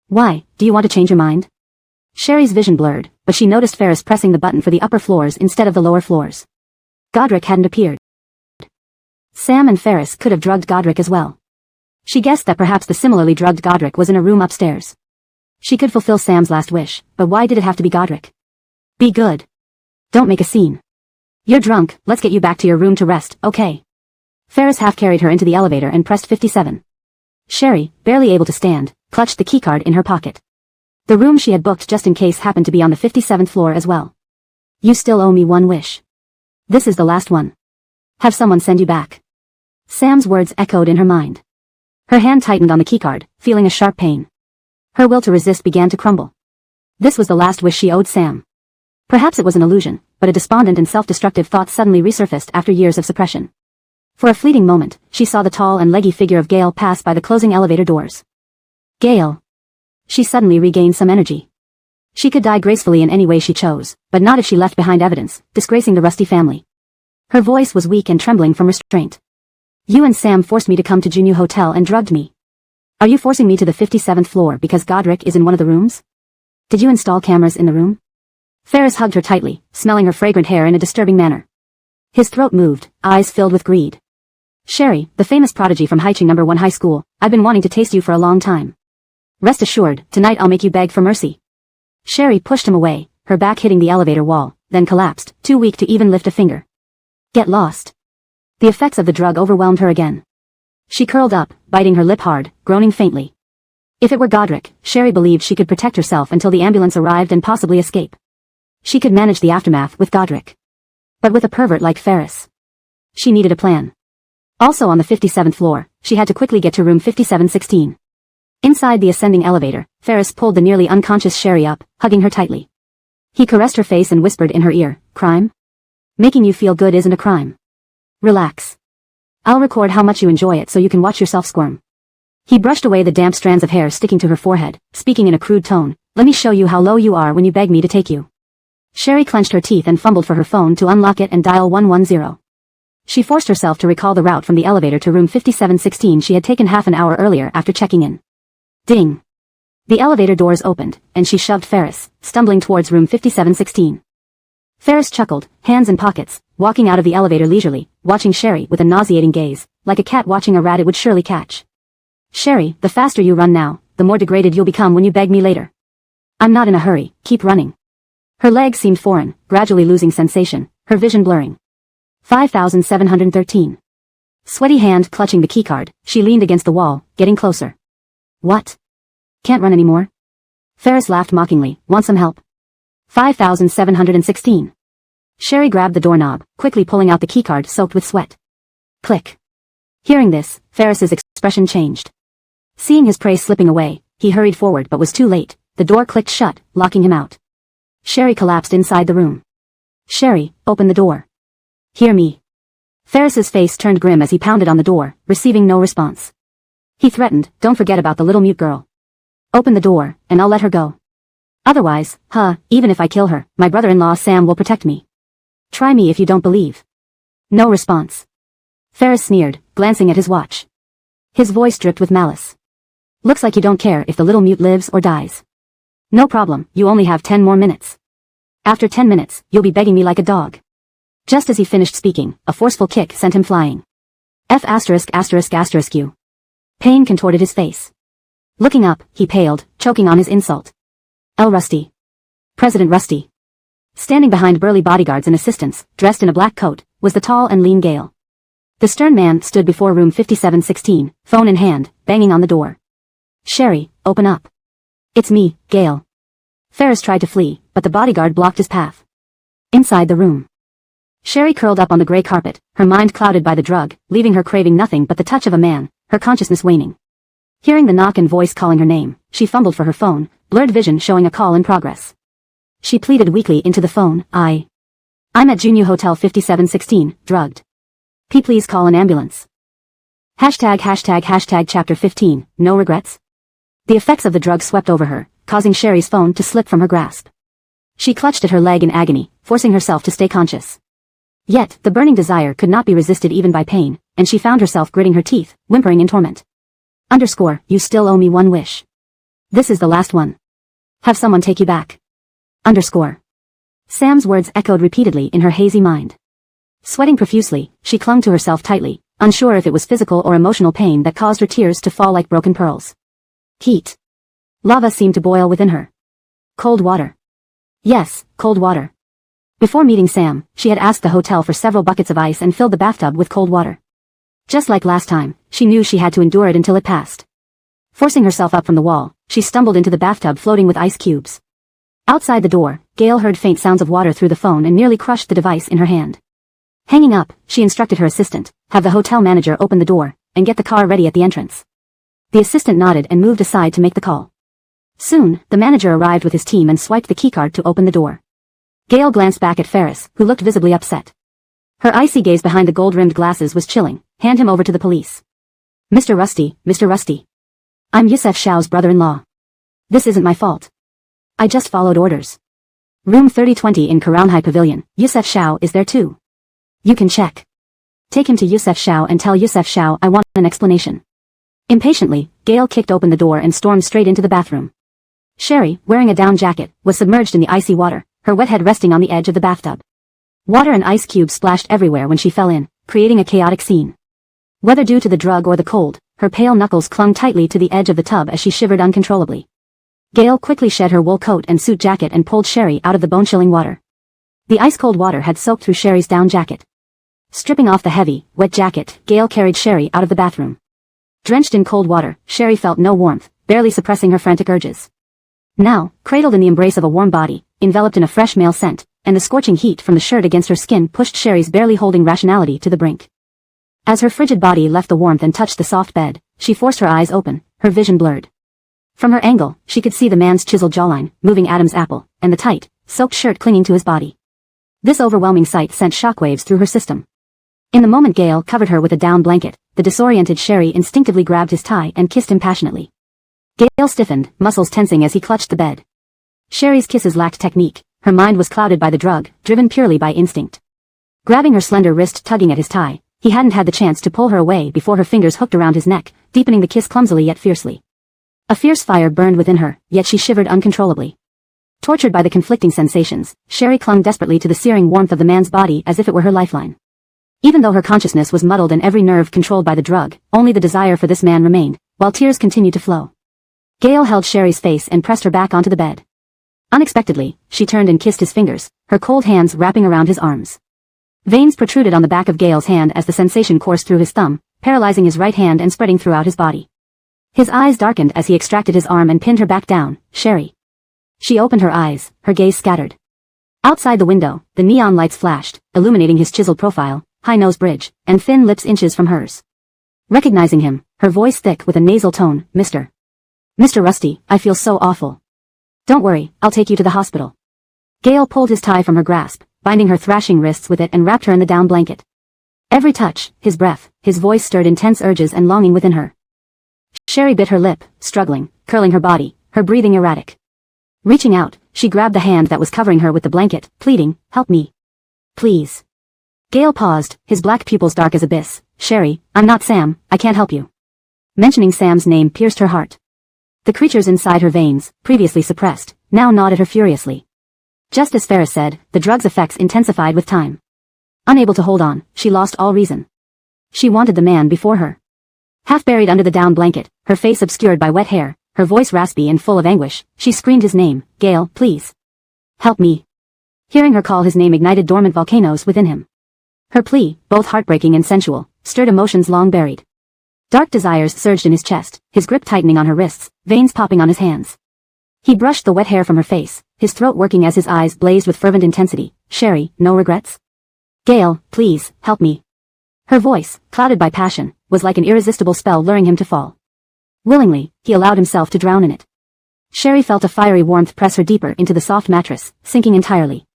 Why, do you want to change your mind? Sherry's vision blurred, but she noticed Ferris pressing the button for the upper floors instead of the lower floors. Godric hadn't appeared. Sam and Ferris could have drugged Godric as well. She guessed that perhaps the similarly drugged Godric was in a room upstairs. She could fulfill Sam's last wish, but why did it have to be Godric? Be good. Don't make a scene. You're drunk, let's get you back to your room to rest, okay? Ferris half-carried her into the elevator and pressed 57. Sherry, barely able to stand, clutched the keycard in her pocket. The room she had booked just in case happened to be on the 57th floor as well. You still owe me one wish. This is the last one. Have someone send you back. Sam's words echoed in her mind. Her hand tightened on the keycard, feeling a sharp pain. Her will to resist began to crumble. This was the last wish she owed Sam. Perhaps it was an illusion, but a despondent and self-destructive thought suddenly resurfaced after years of suppression. For a fleeting moment, she saw the tall and leggy figure of Gail pass by the closing elevator doors. Gail. She suddenly regained some energy. She could die gracefully in any way she chose, but not if she left behind evidence, disgracing the Rusty family. Her voice was weak and trembling from restraint. You and Sam forced me to come to Junyu Hotel and drugged me. Are you forcing me to the 57th floor because Godric is in one of the rooms? Did you install cameras in the room? Ferris hugged her tightly, smelling her fragrant hair in a disturbing manner. His throat moved, eyes filled with greed. Sherry, the famous prodigy from Haiching No. 1 High School, I've been wanting to taste you for a long time. Rest assured, tonight I'll make you beg for mercy. Sherry pushed him away, her back hitting the elevator wall, then collapsed, too weak to even lift a finger. Get lost. The effects of the drug overwhelmed her again. She curled up, biting her lip hard, groaning faintly. If it were Godric, Sherry believed she could protect herself until the ambulance arrived and possibly escape. She could manage the aftermath with Godric. But with a pervert like Ferris, she needed a plan. Also on the 57th floor, she had to quickly get to room 5716. Inside the ascending elevator, Ferris pulled the nearly unconscious Sherry up, hugging her tightly. He caressed her face and whispered in her ear, "Crime? Making you feel good isn't a crime. Relax. I'll record how much you enjoy it so you can watch yourself squirm." He brushed away the damp strands of hair sticking to her forehead, speaking in a crude tone, "Let me show you how low you are when you beg me to take you." Sherry clenched her teeth and fumbled for her phone to unlock it and dial 110. She forced herself to recall the route from the elevator to room 5716 she had taken half an hour earlier after checking in. Ding. The elevator doors opened, and she shoved Ferris, stumbling towards room 5716. Ferris chuckled, hands in pockets, walking out of the elevator leisurely, watching Sherry with a nauseating gaze, like a cat watching a rat it would surely catch. "Sherry, the faster you run now, the more degraded you'll become when you beg me later. I'm not in a hurry, keep running." Her legs seemed foreign, gradually losing sensation, her vision blurring. 5713. Sweaty hand clutching the keycard, she leaned against the wall, getting closer. "What? Can't run anymore?" Ferris laughed mockingly, "Want some help?" 5716. Sherry grabbed the doorknob, quickly pulling out the keycard soaked with sweat. Click. Hearing this, Ferris's expression changed. Seeing his prey slipping away, he hurried forward but was too late. The door clicked shut, locking him out. Sherry collapsed inside the room. "Sherry, open the door." "Hear me." Ferris's face turned grim as he pounded on the door, receiving no response. He threatened, "Don't forget about the little mute girl. Open the door, and I'll let her go. Otherwise, even if I kill her, my brother-in-law Sam will protect me. Try me if you don't believe." No response. Ferris sneered, glancing at his watch. His voice dripped with malice. "Looks like you don't care if the little mute lives or dies. No problem, you only have 10 more minutes. After 10 minutes, you'll be begging me like a dog." Just as he finished speaking, a forceful kick sent him flying. F********. Pain contorted his face. Looking up, he paled, choking on his insult. L. Rusty. President Rusty. Standing behind burly bodyguards and assistants, dressed in a black coat, was the tall and lean Gale. The stern man stood before room 5716, phone in hand, banging on the door. "Sherry, open up." "It's me, Gale." Ferris tried to flee, but the bodyguard blocked his path. Inside the room, Sherry curled up on the gray carpet, her mind clouded by the drug, leaving her craving nothing but the touch of a man, her consciousness waning. Hearing the knock and voice calling her name, she fumbled for her phone, blurred vision showing a call in progress. She pleaded weakly into the phone, I'm at Junyu Hotel 5716, drugged. Please call an ambulance. #### Chapter 15, No Regrets. The effects of the drug swept over her, causing Sherry's phone to slip from her grasp. She clutched at her leg in agony, forcing herself to stay conscious. Yet, the burning desire could not be resisted even by pain, and she found herself gritting her teeth, whimpering in torment. You still owe me one wish. This is the last one. Have someone take you back. Sam's words echoed repeatedly in her hazy mind. Sweating profusely, she clung to herself tightly, unsure if it was physical or emotional pain that caused her tears to fall like broken pearls. Heat. Lava seemed to boil within her. Cold water. Yes, cold water. Before meeting Sam, she had asked the hotel for several buckets of ice and filled the bathtub with cold water. Just like last time, she knew she had to endure it until it passed. Forcing herself up from the wall, she stumbled into the bathtub floating with ice cubes. Outside the door, Gale heard faint sounds of water through the phone and nearly crushed the device in her hand. Hanging up, she instructed her assistant, have the hotel manager open the door, and get the car ready at the entrance. The assistant nodded and moved aside to make the call. Soon, the manager arrived with his team and swiped the keycard to open the door. Gale glanced back at Ferris, who looked visibly upset. Her icy gaze behind the gold-rimmed glasses was chilling. Hand him over to the police. Mr. Rusty. I'm Yusef Shao's brother-in-law. This isn't my fault. I just followed orders. Room 3020 in Karaunhai Pavilion, Yusef Shao is there too. You can check. Take him to Yusef Shao and tell Yusef Shao I want an explanation. Impatiently, Gail kicked open the door and stormed straight into the bathroom. Sherry, wearing a down jacket, was submerged in the icy water, her wet head resting on the edge of the bathtub. Water and ice cubes splashed everywhere when she fell in, creating a chaotic scene. Whether due to the drug or the cold, her pale knuckles clung tightly to the edge of the tub as she shivered uncontrollably. Gail quickly shed her wool coat and suit jacket and pulled Sherry out of the bone-chilling water. The ice-cold water had soaked through Sherry's down jacket. Stripping off the heavy, wet jacket, Gail carried Sherry out of the bathroom. Drenched in cold water, Sherry felt no warmth, barely suppressing her frantic urges. Now, cradled in the embrace of a warm body, enveloped in a fresh male scent, and the scorching heat from the shirt against her skin pushed Sherry's barely holding rationality to the brink. As her frigid body left the warmth and touched the soft bed, she forced her eyes open, her vision blurred. From her angle, she could see the man's chiseled jawline, moving Adam's apple, and the tight, soaked shirt clinging to his body. This overwhelming sight sent shockwaves through her system. In the moment Gail covered her with a down blanket, the disoriented Sherry instinctively grabbed his tie and kissed him passionately. Gail stiffened, muscles tensing as he clutched the bed. Sherry's kisses lacked technique, her mind was clouded by the drug, driven purely by instinct. Grabbing her slender wrist tugging at his tie, he hadn't had the chance to pull her away before her fingers hooked around his neck, deepening the kiss clumsily yet fiercely. A fierce fire burned within her, yet she shivered uncontrollably. Tortured by the conflicting sensations, Sherry clung desperately to the searing warmth of the man's body as if it were her lifeline. Even though her consciousness was muddled and every nerve controlled by the drug, only the desire for this man remained, while tears continued to flow. Gail held Sherry's face and pressed her back onto the bed. Unexpectedly, she turned and kissed his fingers, her cold hands wrapping around his arms. Veins protruded on the back of Gail's hand as the sensation coursed through his thumb, paralyzing his right hand and spreading throughout his body. His eyes darkened as he extracted his arm and pinned her back down. Sherry. She opened her eyes, her gaze scattered. Outside the window, the neon lights flashed, illuminating his chiseled profile, high-nose bridge, and thin lips inches from hers. Recognizing him, her voice thick with a nasal tone, Mr. Rusty, I feel so awful. Don't worry, I'll take you to the hospital. Gail pulled his tie from her grasp, binding her thrashing wrists with it and wrapped her in the down blanket. Every touch, his breath, his voice stirred intense urges and longing within her. Sherry bit her lip, struggling, curling her body, her breathing erratic. Reaching out, she grabbed the hand that was covering her with the blanket, pleading, help me. Please. Gail paused, his black pupils dark as abyss. Sherry, I'm not Sam, I can't help you. Mentioning Sam's name pierced her heart. The creatures inside her veins, previously suppressed, now gnawed at her furiously. Just as Ferris said, the drug's effects intensified with time. Unable to hold on, she lost all reason. She wanted the man before her. Half buried under the down blanket, her face obscured by wet hair, her voice raspy and full of anguish, she screamed his name, Gail, please. Help me. Hearing her call his name ignited dormant volcanoes within him. Her plea, both heartbreaking and sensual, stirred emotions long buried. Dark desires surged in his chest, his grip tightening on her wrists, veins popping on his hands. He brushed the wet hair from her face, his throat working as his eyes blazed with fervent intensity. Sherry, no regrets? Gail, please, help me. Her voice, clouded by passion, was like an irresistible spell luring him to fall. Willingly, he allowed himself to drown in it. Sherry felt a fiery warmth press her deeper into the soft mattress, sinking entirely.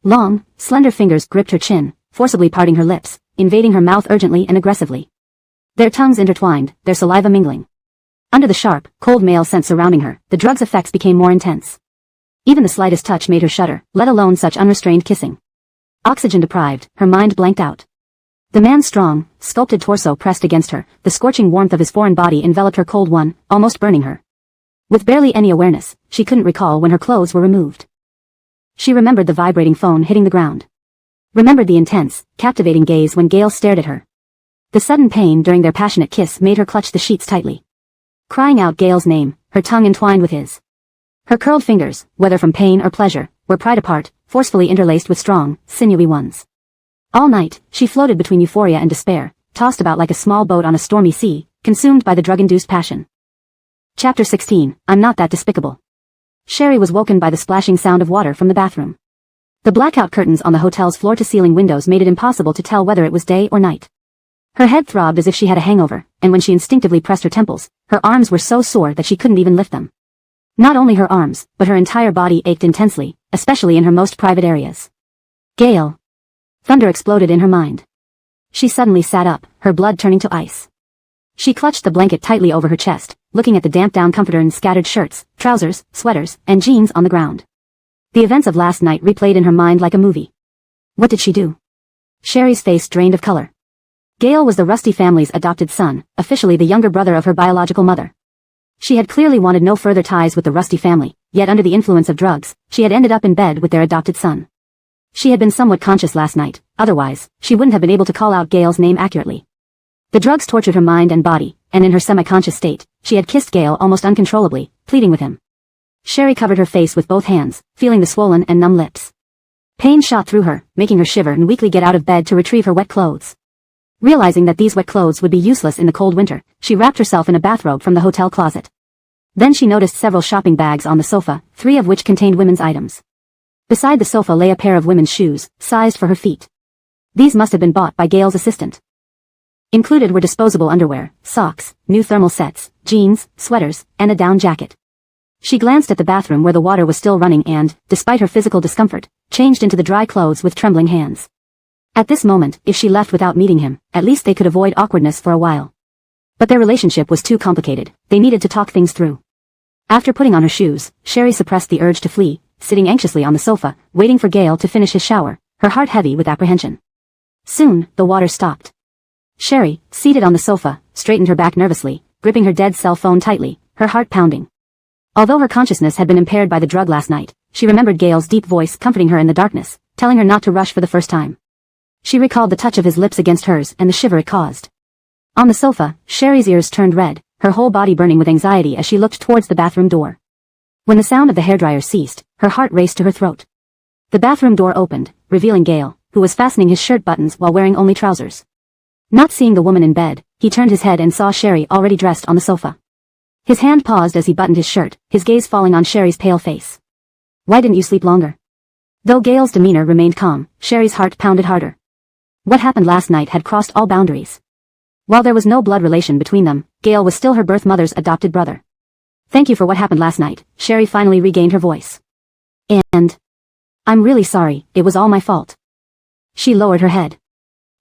Long, slender fingers gripped her chin, forcibly parting her lips, invading her mouth urgently and aggressively. Their tongues intertwined, their saliva mingling. Under the sharp, cold male scent surrounding her, the drug's effects became more intense. Even the slightest touch made her shudder, let alone such unrestrained kissing. Oxygen deprived, her mind blanked out. The man's strong, sculpted torso pressed against her, the scorching warmth of his foreign body enveloped her cold one, almost burning her. With barely any awareness, she couldn't recall when her clothes were removed. She remembered the vibrating phone hitting the ground. Remembered the intense, captivating gaze when Gail stared at her. The sudden pain during their passionate kiss made her clutch the sheets tightly. Crying out Gail's name, her tongue entwined with his. Her curled fingers, whether from pain or pleasure, were pried apart, forcefully interlaced with strong, sinewy ones. All night, she floated between euphoria and despair, tossed about like a small boat on a stormy sea, consumed by the drug-induced passion. Chapter 16, I'm not that despicable. Sherry was woken by the splashing sound of water from the bathroom. The blackout curtains on the hotel's floor-to-ceiling windows made it impossible to tell whether it was day or night. Her head throbbed as if she had a hangover, and when she instinctively pressed her temples, her arms were so sore that she couldn't even lift them. Not only her arms, but her entire body ached intensely, especially in her most private areas. Gail. Thunder exploded in her mind. She suddenly sat up, her blood turning to ice. She clutched the blanket tightly over her chest, looking at the damp-down comforter and scattered shirts, trousers, sweaters, and jeans on the ground. The events of last night replayed in her mind like a movie. What did she do? Sherry's face drained of color. Gale was the Rusty family's adopted son, officially the younger brother of her biological mother. She had clearly wanted no further ties with the Rusty family, yet under the influence of drugs, she had ended up in bed with their adopted son. She had been somewhat conscious last night, otherwise, she wouldn't have been able to call out Gale's name accurately. The drugs tortured her mind and body, and in her semi-conscious state, she had kissed Gale almost uncontrollably, pleading with him. Sherry covered her face with both hands, feeling the swollen and numb lips. Pain shot through her, making her shiver and weakly get out of bed to retrieve her wet clothes. Realizing that these wet clothes would be useless in the cold winter, she wrapped herself in a bathrobe from the hotel closet. Then she noticed several shopping bags on the sofa, 3 of which contained women's items. Beside the sofa lay a pair of women's shoes, sized for her feet. These must have been bought by Gale's assistant. Included were disposable underwear, socks, new thermal sets, jeans, sweaters, and a down jacket. She glanced at the bathroom where the water was still running and, despite her physical discomfort, changed into the dry clothes with trembling hands. At this moment, if she left without meeting him, at least they could avoid awkwardness for a while. But their relationship was too complicated, they needed to talk things through. After putting on her shoes, Sherry suppressed the urge to flee, sitting anxiously on the sofa, waiting for Gale to finish his shower, her heart heavy with apprehension. Soon, the water stopped. Sherry, seated on the sofa, straightened her back nervously, gripping her dead cell phone tightly, her heart pounding. Although her consciousness had been impaired by the drug last night, she remembered Gale's deep voice comforting her in the darkness, telling her not to rush for the first time. She recalled the touch of his lips against hers and the shiver it caused. On the sofa, Sherry's ears turned red, her whole body burning with anxiety as she looked towards the bathroom door. When the sound of the hairdryer ceased, her heart raced to her throat. The bathroom door opened, revealing Gale, who was fastening his shirt buttons while wearing only trousers. Not seeing the woman in bed, he turned his head and saw Sherry already dressed on the sofa. His hand paused as he buttoned his shirt, his gaze falling on Sherry's pale face. "Why didn't you sleep longer?" Though Gale's demeanor remained calm, Sherry's heart pounded harder. What happened last night had crossed all boundaries. While there was no blood relation between them, Gale was still her birth mother's adopted brother. "Thank you for what happened last night," Sherry finally regained her voice. "And I'm really sorry, it was all my fault." She lowered her head.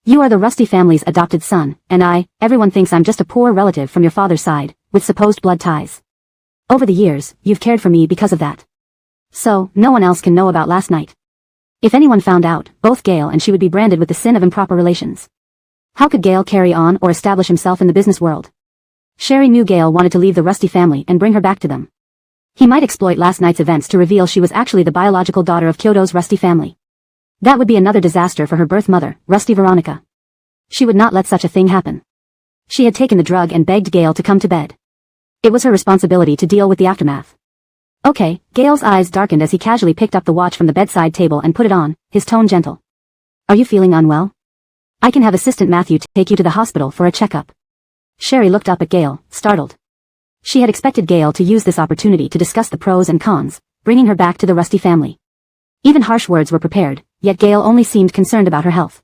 "You are the Rusty family's adopted son, and everyone thinks I'm just a poor relative from your father's side, with supposed blood ties. Over the years, you've cared for me because of that. So, no one else can know about last night. If anyone found out, both Gale and she would be branded with the sin of improper relations. How could Gale carry on or establish himself in the business world?" Sherry knew Gale wanted to leave the Rusty family and bring her back to them. He might exploit last night's events to reveal she was actually the biological daughter of Kyoto's Rusty family. That would be another disaster for her birth mother, Rusty Veronica. She would not let such a thing happen. She had taken the drug and begged Gale to come to bed. It was her responsibility to deal with the aftermath. "Okay." Gale's eyes darkened as he casually picked up the watch from the bedside table and put it on, his tone gentle. "Are you feeling unwell? I can have Assistant Matthew take you to the hospital for a checkup." Sherry looked up at Gale, startled. She had expected Gale to use this opportunity to discuss the pros and cons, bringing her back to the Rusty family. Even harsh words were prepared, yet Gale only seemed concerned about her health.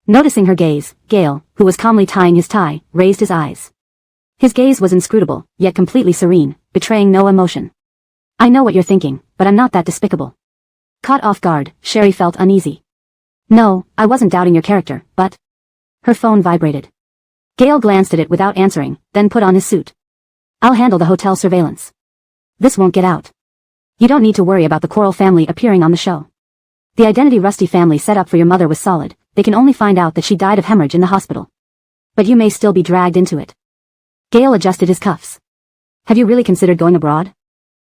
Noticing her gaze, Gale, who was calmly tying his tie, raised his eyes. His gaze was inscrutable, yet completely serene, betraying no emotion. "I know what you're thinking, but I'm not that despicable." Caught off guard, Sherry felt uneasy. "No, I wasn't doubting your character, but..." Her phone vibrated. Gale glanced at it without answering, then put on his suit. "I'll handle the hotel surveillance. This won't get out. You don't need to worry about the Coral family appearing on the show. The identity Rusty family set up for your mother was solid, they can only find out that she died of hemorrhage in the hospital. But you may still be dragged into it." Gale adjusted his cuffs. "Have you really considered going abroad?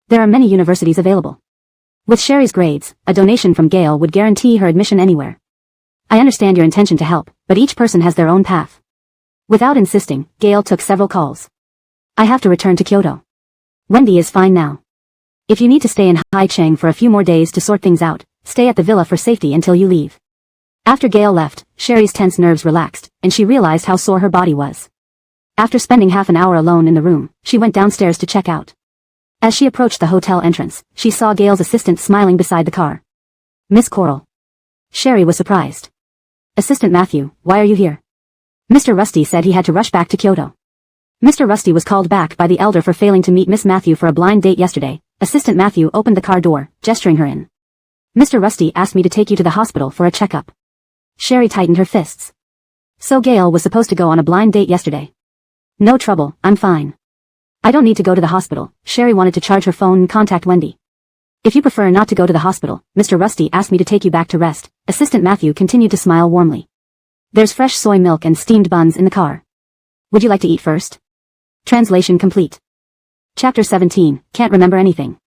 There are many universities available. With Sherry's grades, a donation from Gale would guarantee her admission anywhere. I understand your intention to help, but each person has their own path." Without insisting, Gale took several calls. "I have to return to Kyoto. Wendy is fine now. If you need to stay in Haicheng for a few more days to sort things out, stay at the villa for safety until you leave." After Gale left, Sherry's tense nerves relaxed, and she realized how sore her body was. After spending half an hour alone in the room, she went downstairs to check out. As she approached the hotel entrance, she saw Gale's assistant smiling beside the car. "Miss Coral." Sherry was surprised. "Assistant Matthew, why are you here?" "Mr. Rusty said he had to rush back to Kyoto." Mr. Rusty was called back by the elder for failing to meet Miss Matthew for a blind date yesterday. Assistant Matthew opened the car door, gesturing her in. "Mr. Rusty asked me to take you to the hospital for a checkup." Sherry tightened her fists. So Gale was supposed to go on a blind date yesterday. "No trouble, I'm fine. I don't need to go to the hospital." Sherry wanted to charge her phone and contact Wendy. "If you prefer not to go to the hospital, Mr. Rusty asked me to take you back to rest." Assistant Matthew continued to smile warmly. There's fresh soy milk and steamed buns in the car. Would you like to eat first? Translation complete. Chapter 17, Can't remember anything.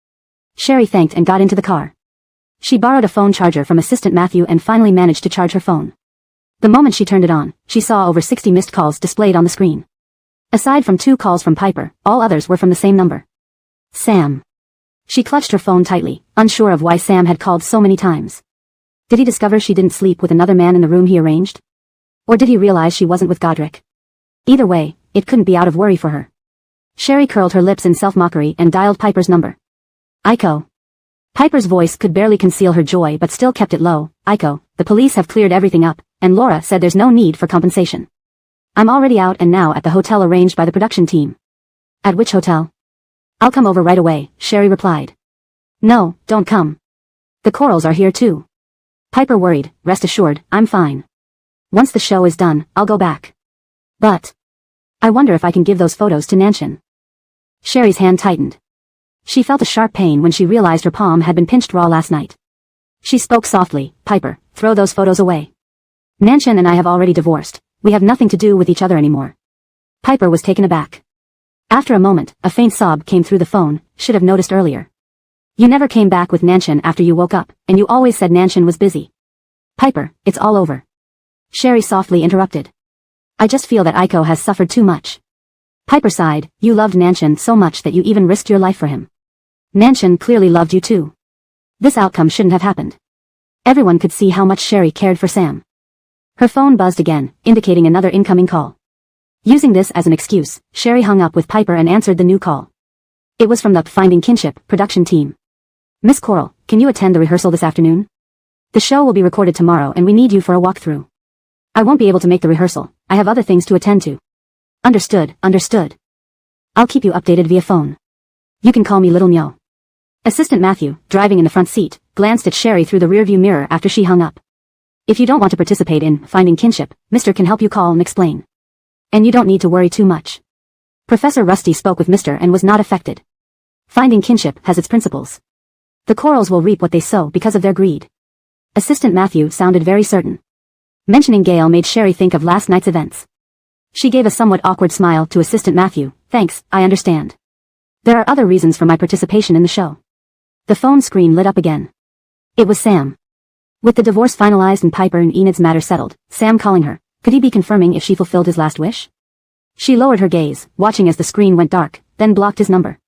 Sherry thanked and got into the car. She borrowed a phone charger from Assistant Matthew and finally managed to charge her phone. The moment she turned it on, she saw over 60 missed calls displayed on the screen. Aside from 2 calls from Piper, all others were from the same number. Sam. She clutched her phone tightly, unsure of why Sam had called so many times. Did he discover she didn't sleep with another man in the room he arranged? Or did he realize she wasn't with Godric? Either way, it couldn't be out of worry for her. Sherry curled her lips in self-mockery and dialed Piper's number. Iko. Piper's voice could barely conceal her joy but still kept it low. Iko, the police have cleared everything up, and Laura said there's no need for compensation. I'm already out and now at the hotel arranged by the production team. At which hotel? I'll come over right away, Sherry replied. No, don't come. The Corals are here too. Piper worried. Rest assured, I'm fine. Once the show is done, I'll go back. But I wonder if I can give those photos to Nanshan. Sherry's hand tightened. She felt a sharp pain when she realized her palm had been pinched raw last night. She spoke softly. Piper, throw those photos away. Nanshan and I have already divorced. We have nothing to do with each other anymore. Piper was taken aback. After a moment, a faint sob came through the phone. Should have noticed earlier. You never came back with Nanshan after you woke up, and you always said Nanshan was busy. Piper, it's all over. Sherry softly interrupted. I just feel that Iko has suffered too much. Piper sighed. You loved Nanshan so much that you even risked your life for him. Nanshan clearly loved you too. This outcome shouldn't have happened. Everyone could see how much Sherry cared for Sam. Her phone buzzed again, indicating another incoming call. Using this as an excuse, Sherry hung up with Piper and answered the new call. It was from the Finding Kinship production team. Miss Coral, can you attend the rehearsal this afternoon? The show will be recorded tomorrow and we need you for a walkthrough. I won't be able to make the rehearsal. I have other things to attend to. Understood, understood. I'll keep you updated via phone. You can call me Little Myo. Assistant Matthew, driving in the front seat, glanced at Sherry through the rearview mirror after she hung up. If you don't want to participate in Finding Kinship, Mr. can help you call and explain. And you don't need to worry too much. Professor Rusty spoke with Mr. and was not affected. Finding Kinship has its principles. The Corals will reap what they sow because of their greed. Assistant Matthew sounded very certain. Mentioning Gale made Sherry think of last night's events. She gave a somewhat awkward smile to Assistant Matthew. Thanks, I understand. There are other reasons for my participation in the show. The phone screen lit up again. It was Sam. With the divorce finalized and Piper and Enid's matter settled, Sam calling her, could he be confirming if she fulfilled his last wish? She lowered her gaze, watching as the screen went dark, then blocked his number.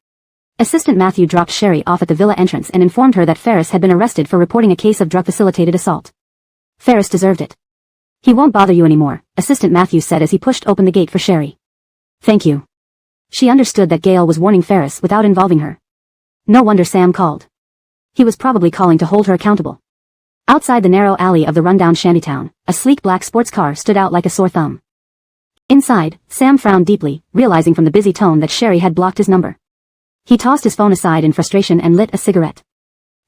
Assistant Matthew dropped Sherry off at the villa entrance and informed her that Ferris had been arrested for reporting a case of drug-facilitated assault. Ferris deserved it. He won't bother you anymore, Assistant Matthew said as he pushed open the gate for Sherry. Thank you. She understood that Gale was warning Ferris without involving her. No wonder Sam called. He was probably calling to hold her accountable. Outside the narrow alley of the rundown shantytown, a sleek black sports car stood out like a sore thumb. Inside, Sam frowned deeply, realizing from the busy tone that Sherry had blocked his number. He tossed his phone aside in frustration and lit a cigarette.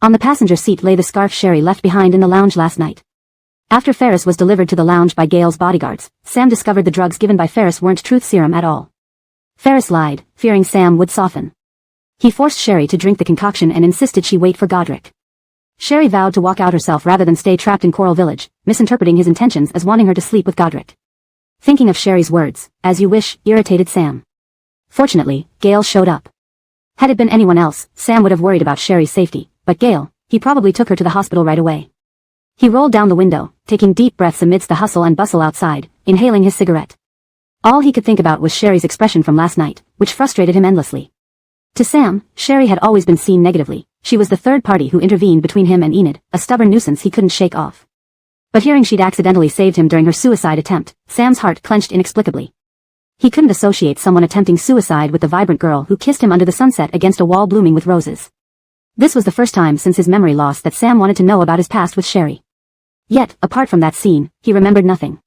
On the passenger seat lay the scarf Sherry left behind in the lounge last night. After Ferris was delivered to the lounge by Gale's bodyguards, Sam discovered the drugs given by Ferris weren't truth serum at all. Ferris lied, fearing Sam would soften. He forced Sherry to drink the concoction and insisted she wait for Godric. Sherry vowed to walk out herself rather than stay trapped in Coral Village, misinterpreting his intentions as wanting her to sleep with Godric. Thinking of Sherry's words, as you wish, irritated Sam. Fortunately, Gale showed up. Had it been anyone else, Sam would have worried about Sherry's safety, but Gale, he probably took her to the hospital right away. He rolled down the window, taking deep breaths amidst the hustle and bustle outside, inhaling his cigarette. All he could think about was Sherry's expression from last night, which frustrated him endlessly. To Sam, Sherry had always been seen negatively. She was the third party who intervened between him and Enid, a stubborn nuisance he couldn't shake off. But hearing she'd accidentally saved him during her suicide attempt, Sam's heart clenched inexplicably. He couldn't associate someone attempting suicide with the vibrant girl who kissed him under the sunset against a wall blooming with roses. This was the first time since his memory loss that Sam wanted to know about his past with Sherry. Yet, apart from that scene, he remembered nothing.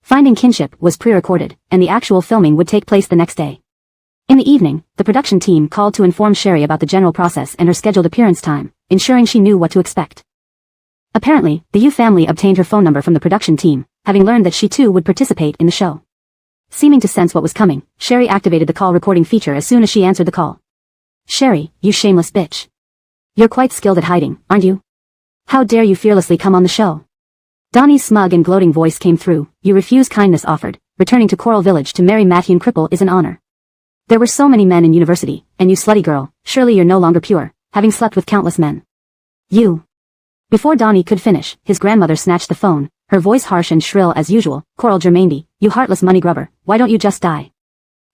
Finding Kinship was pre-recorded, and the actual filming would take place the next day. In the evening, the production team called to inform Sherry about the general process and her scheduled appearance time, ensuring she knew what to expect. Apparently, the Yu family obtained her phone number from the production team, having learned that she too would participate in the show. Seeming to sense what was coming, Sherry activated the call recording feature as soon as she answered the call. Sherry, you shameless bitch. You're quite skilled at hiding, aren't you? How dare you fearlessly come on the show? Donnie's smug and gloating voice came through. You refuse kindness offered. Returning to Coral Village to marry Matthew Cripple is an honor. There were so many men in university, and you slutty girl, surely you're no longer pure, having slept with countless men. You. Before Donnie could finish, his grandmother snatched the phone, her voice harsh and shrill as usual. Coral Germaindy, you heartless money grubber, why don't you just die?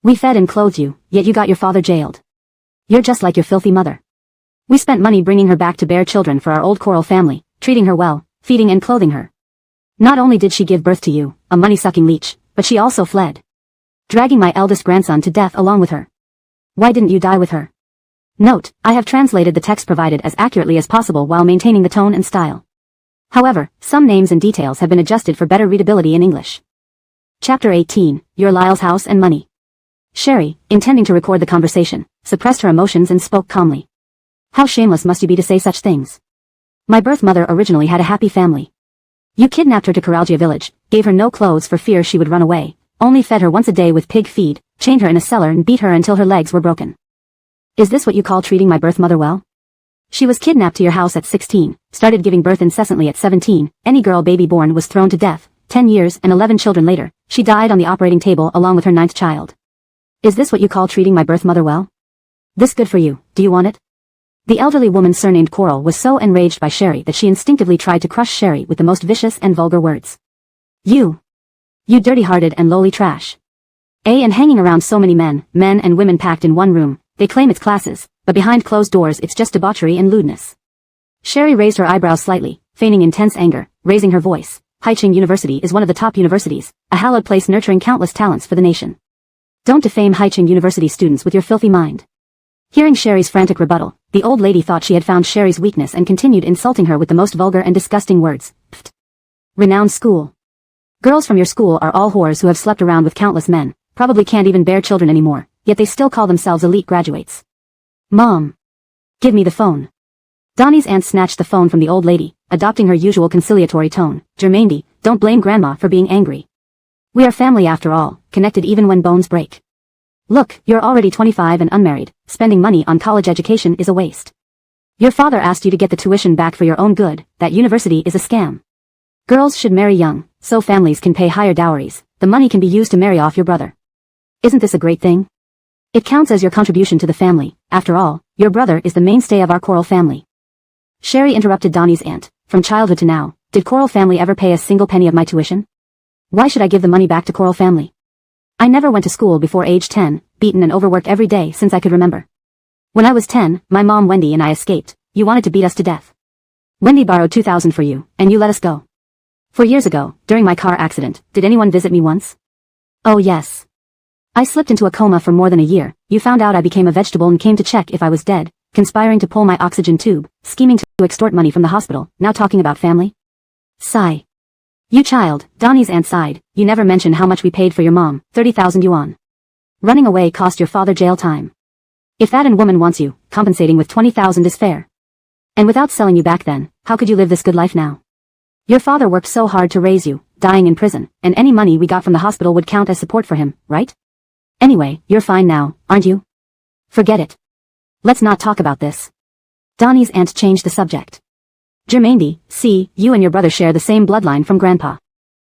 We fed and clothed you, yet you got your father jailed. You're just like your filthy mother. We spent money bringing her back to bear children for our old Coral family, treating her well, feeding and clothing her. Not only did she give birth to you, a money-sucking leech, but she also fled, dragging my eldest grandson to death along with her. Why didn't you die with her? Note, I have translated the text provided as accurately as possible while maintaining the tone and style. However, some names and details have been adjusted for better readability in English. Chapter 18, Your Lyle's House and Money. Sherry, intending to record the conversation, suppressed her emotions and spoke calmly. How shameless must you be to say such things? My birth mother originally had a happy family. You kidnapped her to Coralgia village, gave her no clothes for fear she would run away, only fed her once a day with pig feed, chained her in a cellar and beat her until her legs were broken. Is this what you call treating my birth mother well? She was kidnapped to your house at 16, started giving birth incessantly at 17, any girl baby born was thrown to death, 10 years and 11 children later, she died on the operating table along with her 9th child. Is this what you call treating my birth mother well? This good for you, do you want it? The elderly woman surnamed Coral was so enraged by Sherry that she instinctively tried to crush Sherry with the most vicious and vulgar words. You dirty-hearted and lowly trash. And hanging around so many men and women packed in one room, they claim it's classes, but behind closed doors it's just debauchery and lewdness. Sherry raised her eyebrows slightly, feigning intense anger, raising her voice. Haicheng University is one of the top universities, a hallowed place nurturing countless talents for the nation. Don't defame Haicheng University students with your filthy mind. Hearing Sherry's frantic rebuttal, the old lady thought she had found Sherry's weakness and continued insulting her with the most vulgar and disgusting words. Pfft. Renowned school. Girls from your school are all whores who have slept around with countless men, probably can't even bear children anymore, yet they still call themselves elite graduates. Mom. Give me the phone. Donnie's aunt snatched the phone from the old lady, adopting her usual conciliatory tone. Germaindy, don't blame Grandma for being angry. We are family after all, connected even when bones break. Look, you're already 25 and unmarried, spending money on college education is a waste. Your father asked you to get the tuition back for your own good, that university is a scam. Girls should marry young, so families can pay higher dowries, the money can be used to marry off your brother. Isn't this a great thing? It counts as your contribution to the family, after all, your brother is the mainstay of our Coral family. Sherry interrupted Donnie's aunt, from childhood to now, did Coral family ever pay a single penny of my tuition? Why should I give the money back to Coral family? I never went to school before age 10, beaten and overworked every day since I could remember. When I was 10, my mom Wendy and I escaped. You wanted to beat us to death. Wendy borrowed $2,000 for you, and you let us go. 4 years ago, during my car accident, did anyone visit me once? Oh yes. I slipped into a coma for more than a year. You found out I became a vegetable and came to check if I was dead, conspiring to pull my oxygen tube, scheming to extort money from the hospital, now talking about family? Sigh. You child, Donnie's aunt sighed, you never mentioned how much we paid for your mom, 30,000 yuan. Running away cost your father jail time. If that and woman wants you, compensating with 20,000 is fair. And without selling you back then, how could you live this good life now? Your father worked so hard to raise you, dying in prison, and any money we got from the hospital would count as support for him, right? Anyway, you're fine now, aren't you? Forget it. Let's not talk about this. Donnie's aunt changed the subject. Germaindy, see, you and your brother share the same bloodline from Grandpa.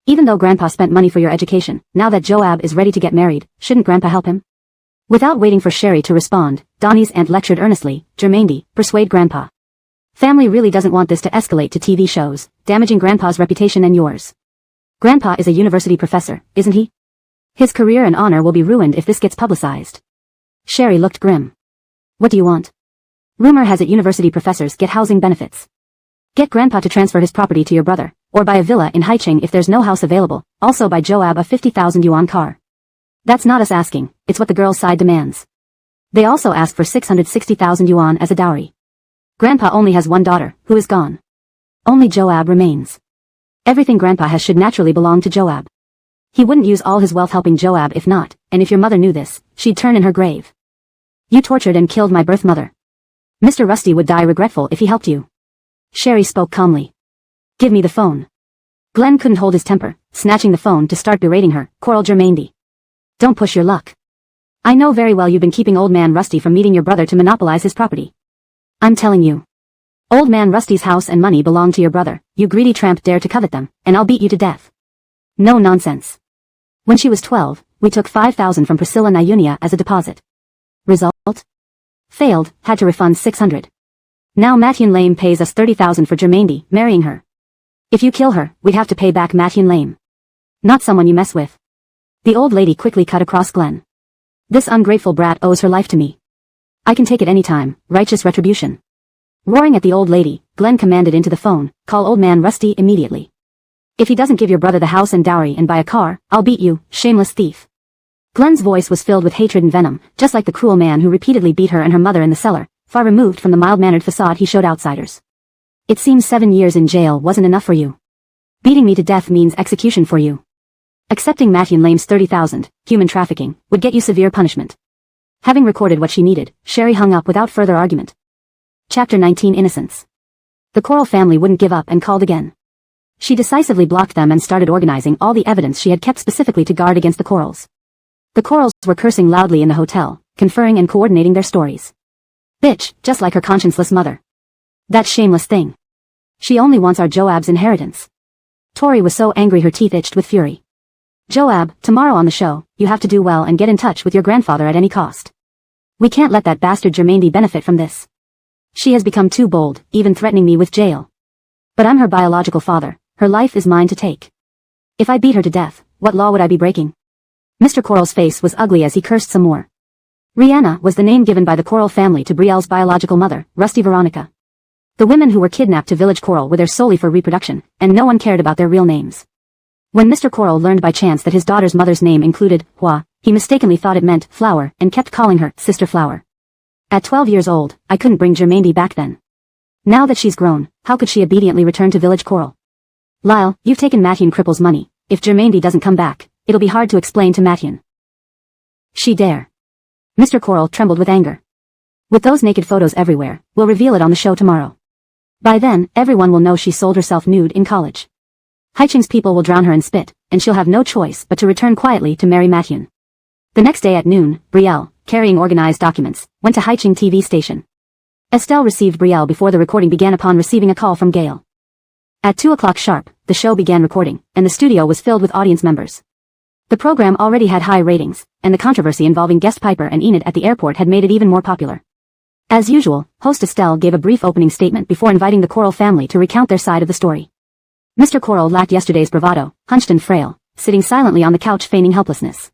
Even though Grandpa spent money for your education, now that Joab is ready to get married, shouldn't Grandpa help him? Without waiting for Sherry to respond, Donnie's aunt lectured earnestly, Germaindy, persuade Grandpa. Family really doesn't want this to escalate to TV shows, damaging Grandpa's reputation and yours. Grandpa is a university professor, isn't he? His career and honor will be ruined if this gets publicized. Sherry looked grim. What do you want? Rumor has it university professors get housing benefits. Get Grandpa to transfer his property to your brother, or buy a villa in Haicheng if there's no house available, also buy Joab a 50,000 yuan car. That's not us asking, it's what the girl's side demands. They also ask for 660,000 yuan as a dowry. Grandpa only has one daughter, who is gone. Only Joab remains. Everything Grandpa has should naturally belong to Joab. He wouldn't use all his wealth helping Joab if not, and if your mother knew this, she'd turn in her grave. You tortured and killed my birth mother. Mr. Rusty would die regretful if he helped you. Sherry spoke calmly. Give me the phone. Glenn couldn't hold his temper, snatching the phone to start berating her, Coral Germaindy. Don't push your luck. I know very well you've been keeping old man Rusty from meeting your brother to monopolize his property. I'm telling you. Old man Rusty's house and money belong to your brother. You greedy tramp dare to covet them, and I'll beat you to death. No nonsense. When she was 12, we took 5,000 from Priscilla Nyunia as a deposit. Result? Failed, had to refund 600. Now Matyun Lame pays us 30,000 for Germaine marrying her. If you kill her, we'd have to pay back Matyun Lame. Not someone you mess with. The old lady quickly cut across Glenn. This ungrateful brat owes her life to me. I can take it any time, righteous retribution. Roaring at the old lady, Glenn commanded into the phone, call old man Rusty immediately. If he doesn't give your brother the house and dowry and buy a car, I'll beat you, shameless thief. Glenn's voice was filled with hatred and venom, just like the cruel man who repeatedly beat her and her mother in the cellar, far removed from the mild-mannered facade he showed outsiders. It seems 7 years in jail wasn't enough for you. Beating me to death means execution for you. Accepting Matyun Lame's 30,000, human trafficking, would get you severe punishment. Having recorded what she needed, Sherry hung up without further argument. Chapter 19 Innocence. The Coral family wouldn't give up and called again. She decisively blocked them and started organizing all the evidence she had kept specifically to guard against the Corals. The Corals were cursing loudly in the hotel, conferring and coordinating their stories. Bitch, just like her conscienceless mother. That shameless thing. She only wants our Joab's inheritance. Tori was so angry her teeth itched with fury. Joab, tomorrow on the show, you have to do well and get in touch with your grandfather at any cost. We can't let that bastard Germaine benefit from this. She has become too bold, even threatening me with jail. But I'm her biological father, her life is mine to take. If I beat her to death, what law would I be breaking? Mr. Coral's face was ugly as he cursed some more. Rihanna was the name given by the Coral family to Brielle's biological mother, Rusty Veronica. The women who were kidnapped to Village Coral were there solely for reproduction, and no one cared about their real names. When Mr. Coral learned by chance that his daughter's mother's name included Hua, he mistakenly thought it meant flower and kept calling her Sister Flower. At 12 years old, I couldn't bring Germaine back then. Now that she's grown, how could she obediently return to Village Coral? Lyle, you've taken Matyun Cripple's money. If Germaine doesn't come back, it'll be hard to explain to Matyun. She dare. Mr. Coral trembled with anger. With those naked photos everywhere, we'll reveal it on the show tomorrow. By then, everyone will know she sold herself nude in college. Haiching's people will drown her in spit, and she'll have no choice but to return quietly to marry Matyun. The next day at noon, Brielle, carrying organized documents, went to Haiching TV station. Estelle received Brielle before the recording began upon receiving a call from Gail. At 2 o'clock sharp, the show began recording, and the studio was filled with audience members. The program already had high ratings, and the controversy involving guest Piper and Enid at the airport had made it even more popular. As usual, host Estelle gave a brief opening statement before inviting the Coral family to recount their side of the story. Mr. Coral lacked yesterday's bravado, hunched and frail, sitting silently on the couch feigning helplessness.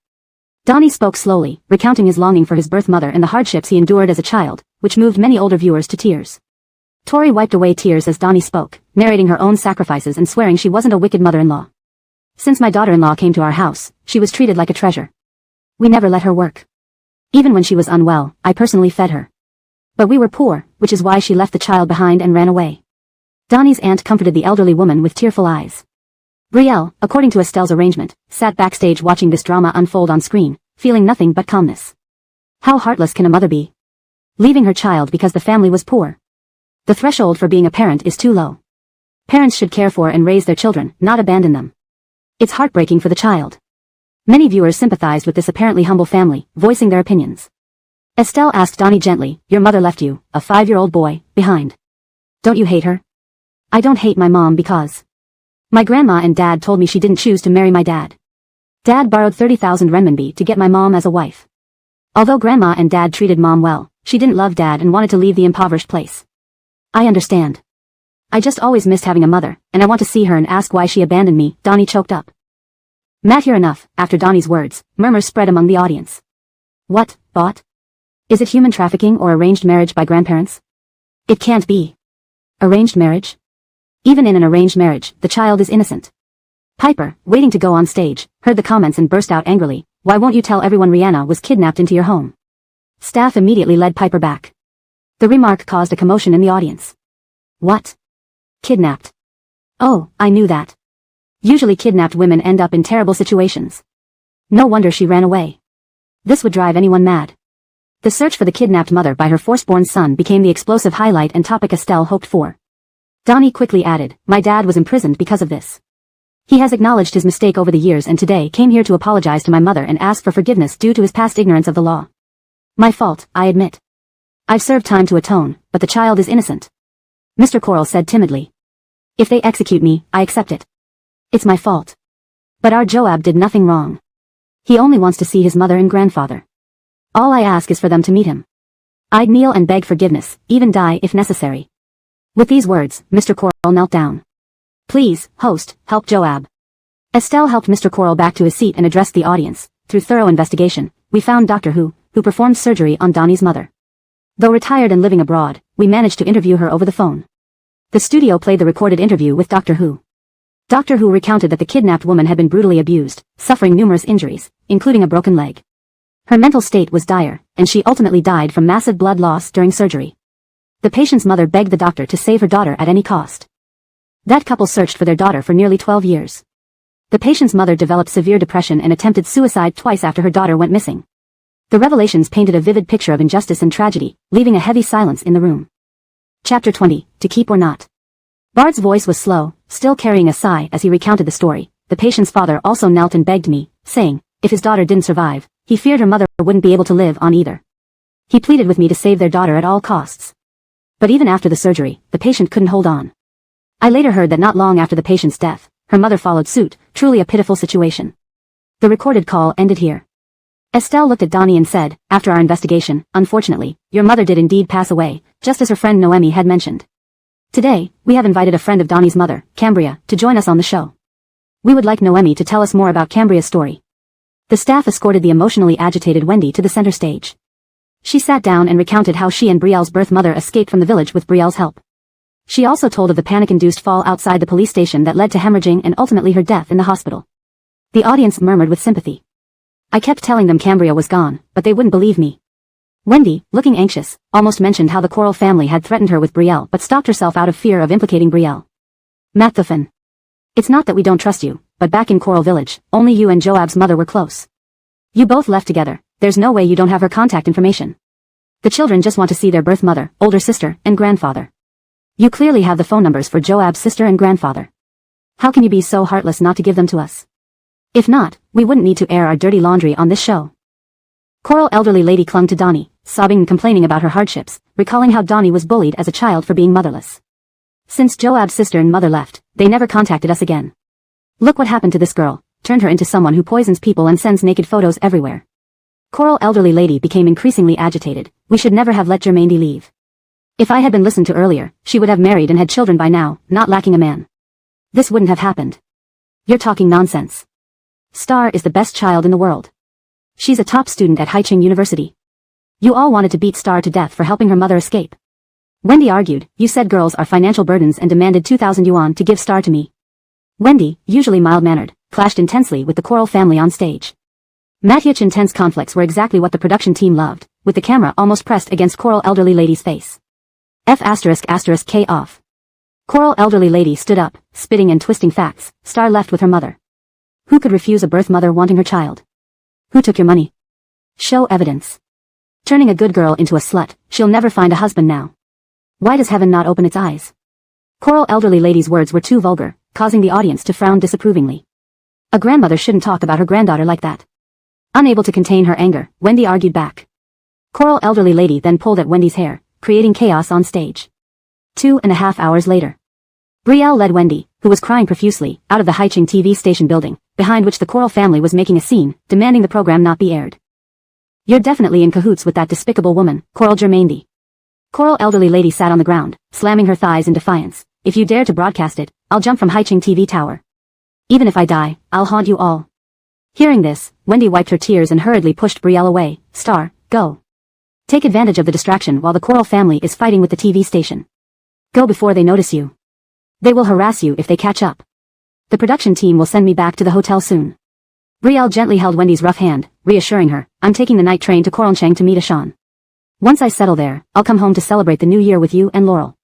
Donnie spoke slowly, recounting his longing for his birth mother and the hardships he endured as a child, which moved many older viewers to tears. Tori wiped away tears as Donnie spoke, narrating her own sacrifices and swearing she wasn't a wicked mother-in-law. Since my daughter-in-law came to our house, she was treated like a treasure. We never let her work. Even when she was unwell, I personally fed her. But we were poor, which is why she left the child behind and ran away. Donnie's aunt comforted the elderly woman with tearful eyes. Brielle, according to Estelle's arrangement, sat backstage watching this drama unfold on screen, feeling nothing but calmness. How heartless can a mother be? Leaving her child because the family was poor. The threshold for being a parent is too low. Parents should care for and raise their children, not abandon them. It's heartbreaking for the child. Many viewers sympathized with this apparently humble family, voicing their opinions. Estelle asked Donnie gently, your mother left you, a 5-year-old boy, behind. Don't you hate her? I don't hate my mom because my grandma and dad told me she didn't choose to marry my dad. Dad borrowed 30,000 renminbi to get my mom as a wife. Although grandma and dad treated mom well, she didn't love dad and wanted to leave the impoverished place. I understand. I just always missed having a mother, and I want to see her and ask why she abandoned me, Donnie choked up. Matt hear enough, after Donnie's words, murmurs spread among the audience. What, bought? Is it human trafficking or arranged marriage by grandparents? It can't be. Arranged marriage? Even in an arranged marriage, the child is innocent. Piper, waiting to go on stage, heard the comments and burst out angrily, why won't you tell everyone Rihanna was kidnapped into your home? Staff immediately led Piper back. The remark caused a commotion in the audience. What? Kidnapped. Oh, I knew that. Usually kidnapped women end up in terrible situations. No wonder she ran away. This would drive anyone mad. The search for the kidnapped mother by her firstborn son became the explosive highlight and topic Estelle hoped for. Donnie quickly added, my dad was imprisoned because of this. He has acknowledged his mistake over the years and today came here to apologize to my mother and ask for forgiveness due to his past ignorance of the law. My fault, I admit. I've served time to atone, but the child is innocent. Mr. Coral said timidly. If they execute me, I accept it. It's my fault. But our Joab did nothing wrong. He only wants to see his mother and grandfather. All I ask is for them to meet him. I'd kneel and beg forgiveness, even die if necessary. With these words, Mr. Coral knelt down. Please, host, help Joab. Estelle helped Mr. Coral back to his seat and addressed the audience. Through thorough investigation, we found Doctor Who performed surgery on Donnie's mother. Though retired and living abroad, we managed to interview her over the phone. The studio played the recorded interview with Doctor Who. Doctor Who recounted that the kidnapped woman had been brutally abused, suffering numerous injuries, including a broken leg. Her mental state was dire, and she ultimately died from massive blood loss during surgery. The patient's mother begged the doctor to save her daughter at any cost. That couple searched for their daughter for nearly 12 years. The patient's mother developed severe depression and attempted suicide twice after her daughter went missing. The revelations painted a vivid picture of injustice and tragedy, leaving a heavy silence in the room. Chapter 20, To Keep or Not. Bard's voice was slow, still carrying a sigh as he recounted the story. The patient's father also knelt and begged me, saying, if his daughter didn't survive, he feared her mother wouldn't be able to live on either. He pleaded with me to save their daughter at all costs. But even after the surgery, the patient couldn't hold on. I later heard that not long after the patient's death, her mother followed suit, truly a pitiful situation. The recorded call ended here. Estelle looked at Donnie and said, after our investigation, unfortunately, your mother did indeed pass away, just as her friend Noemi had mentioned. Today, we have invited a friend of Donnie's mother, Cambria, to join us on the show. We would like Noemi to tell us more about Cambria's story. The staff escorted the emotionally agitated Wendy to the center stage. She sat down and recounted how she and Brielle's birth mother escaped from the village with Brielle's help. She also told of the panic-induced fall outside the police station that led to hemorrhaging and ultimately her death in the hospital. The audience murmured with sympathy. I kept telling them Cambria was gone, but they wouldn't believe me. Wendy, looking anxious, almost mentioned how the Coral family had threatened her with Brielle but stopped herself out of fear of implicating Brielle. Matthofan. It's not that we don't trust you, but back in Coral Village, only you and Joab's mother were close. You both left together, there's no way you don't have her contact information. The children just want to see their birth mother, older sister, and grandfather. You clearly have the phone numbers for Joab's sister and grandfather. How can you be so heartless not to give them to us? If not, we wouldn't need to air our dirty laundry on this show. Coral elderly lady clung to Donnie, sobbing and complaining about her hardships, recalling how Donnie was bullied as a child for being motherless. Since Joab's sister and mother left, they never contacted us again. Look what happened to this girl, turned her into someone who poisons people and sends naked photos everywhere. Coral elderly lady became increasingly agitated. We should never have let Germaine leave. If I had been listened to earlier, she would have married and had children by now, not lacking a man. This wouldn't have happened. You're talking nonsense. Star is the best child in the world. She's a top student at Haicheng University. You all wanted to beat Star to death for helping her mother escape. Wendy argued, you said girls are financial burdens and demanded 2,000 yuan to give Star to me. Wendy, usually mild-mannered, clashed intensely with the Coral family on stage. Matthew's intense conflicts were exactly what the production team loved, with the camera almost pressed against Coral elderly lady's face. K off. Coral elderly lady stood up, spitting and twisting facts. Star left with her mother. Who could refuse a birth mother wanting her child? Who took your money? Show evidence. Turning a good girl into a slut, she'll never find a husband now. Why does heaven not open its eyes? Coral elderly lady's words were too vulgar, causing the audience to frown disapprovingly. A grandmother shouldn't talk about her granddaughter like that. Unable to contain her anger, Wendy argued back. Coral elderly lady then pulled at Wendy's hair, creating chaos on stage. 2.5 hours later. Brielle led Wendy, who was crying profusely, out of the Haicheng TV station building, behind which the Coral family was making a scene, demanding the program not be aired. You're definitely in cahoots with that despicable woman, Coral Germaine. Coral elderly lady sat on the ground, slamming her thighs in defiance. If you dare to broadcast it, I'll jump from Haicheng TV tower. Even if I die, I'll haunt you all. Hearing this, Wendy wiped her tears and hurriedly pushed Brielle away. Star, go. Take advantage of the distraction while the Coral family is fighting with the TV station. Go before they notice you. They will harass you if they catch up. The production team will send me back to the hotel soon. Brielle gently held Wendy's rough hand, reassuring her, I'm taking the night train to Coroncheng to meet Ashan. Once I settle there, I'll come home to celebrate the new year with you and Laurel.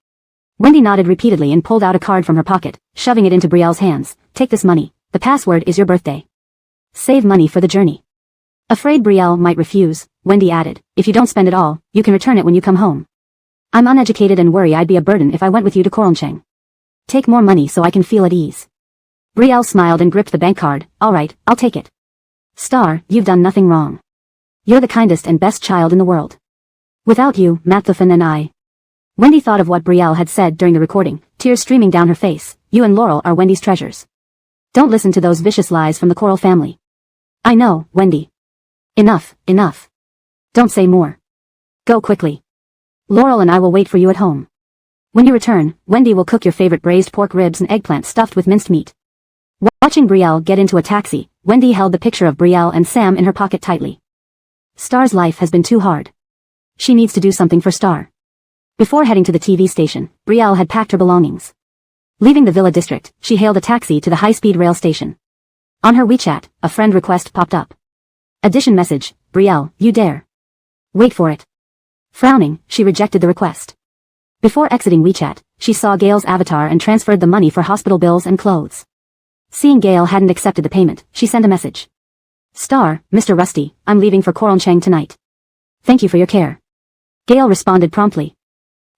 Wendy nodded repeatedly and pulled out a card from her pocket, shoving it into Brielle's hands. Take this money. The password is your birthday. Save money for the journey. Afraid Brielle might refuse, Wendy added, if you don't spend it all, you can return it when you come home. I'm uneducated and worry I'd be a burden if I went with you to Coroncheng. Take more money so I can feel at ease. Brielle smiled and gripped the bank card. All right, I'll take it. Star, you've done nothing wrong. You're the kindest and best child in the world. Without you, Matthofan and I Wendy thought of what Brielle had said during the recording, tears streaming down her face. You and Laurel are Wendy's treasures. Don't listen to those vicious lies from the Coral family. I know, Wendy. Enough, enough. Don't say more. Go quickly. Laurel and I will wait for you at home. When you return, Wendy will cook your favorite braised pork ribs and eggplant stuffed with minced meat. Watching Brielle get into a taxi, Wendy held the picture of Brielle and Sam in her pocket tightly. Star's life has been too hard. She needs to do something for Star. Before heading to the TV station, Brielle had packed her belongings. Leaving the Villa district, she hailed a taxi to the high-speed rail station. On her WeChat, a friend request popped up. Addition message, Brielle, you dare. Wait for it. Frowning, she rejected the request. Before exiting WeChat, she saw Gail's avatar and transferred the money for hospital bills and clothes. Seeing Gail hadn't accepted the payment, she sent a message. Star, Mr. Rusty, I'm leaving for Coronchang tonight. Thank you for your care. Gail responded promptly.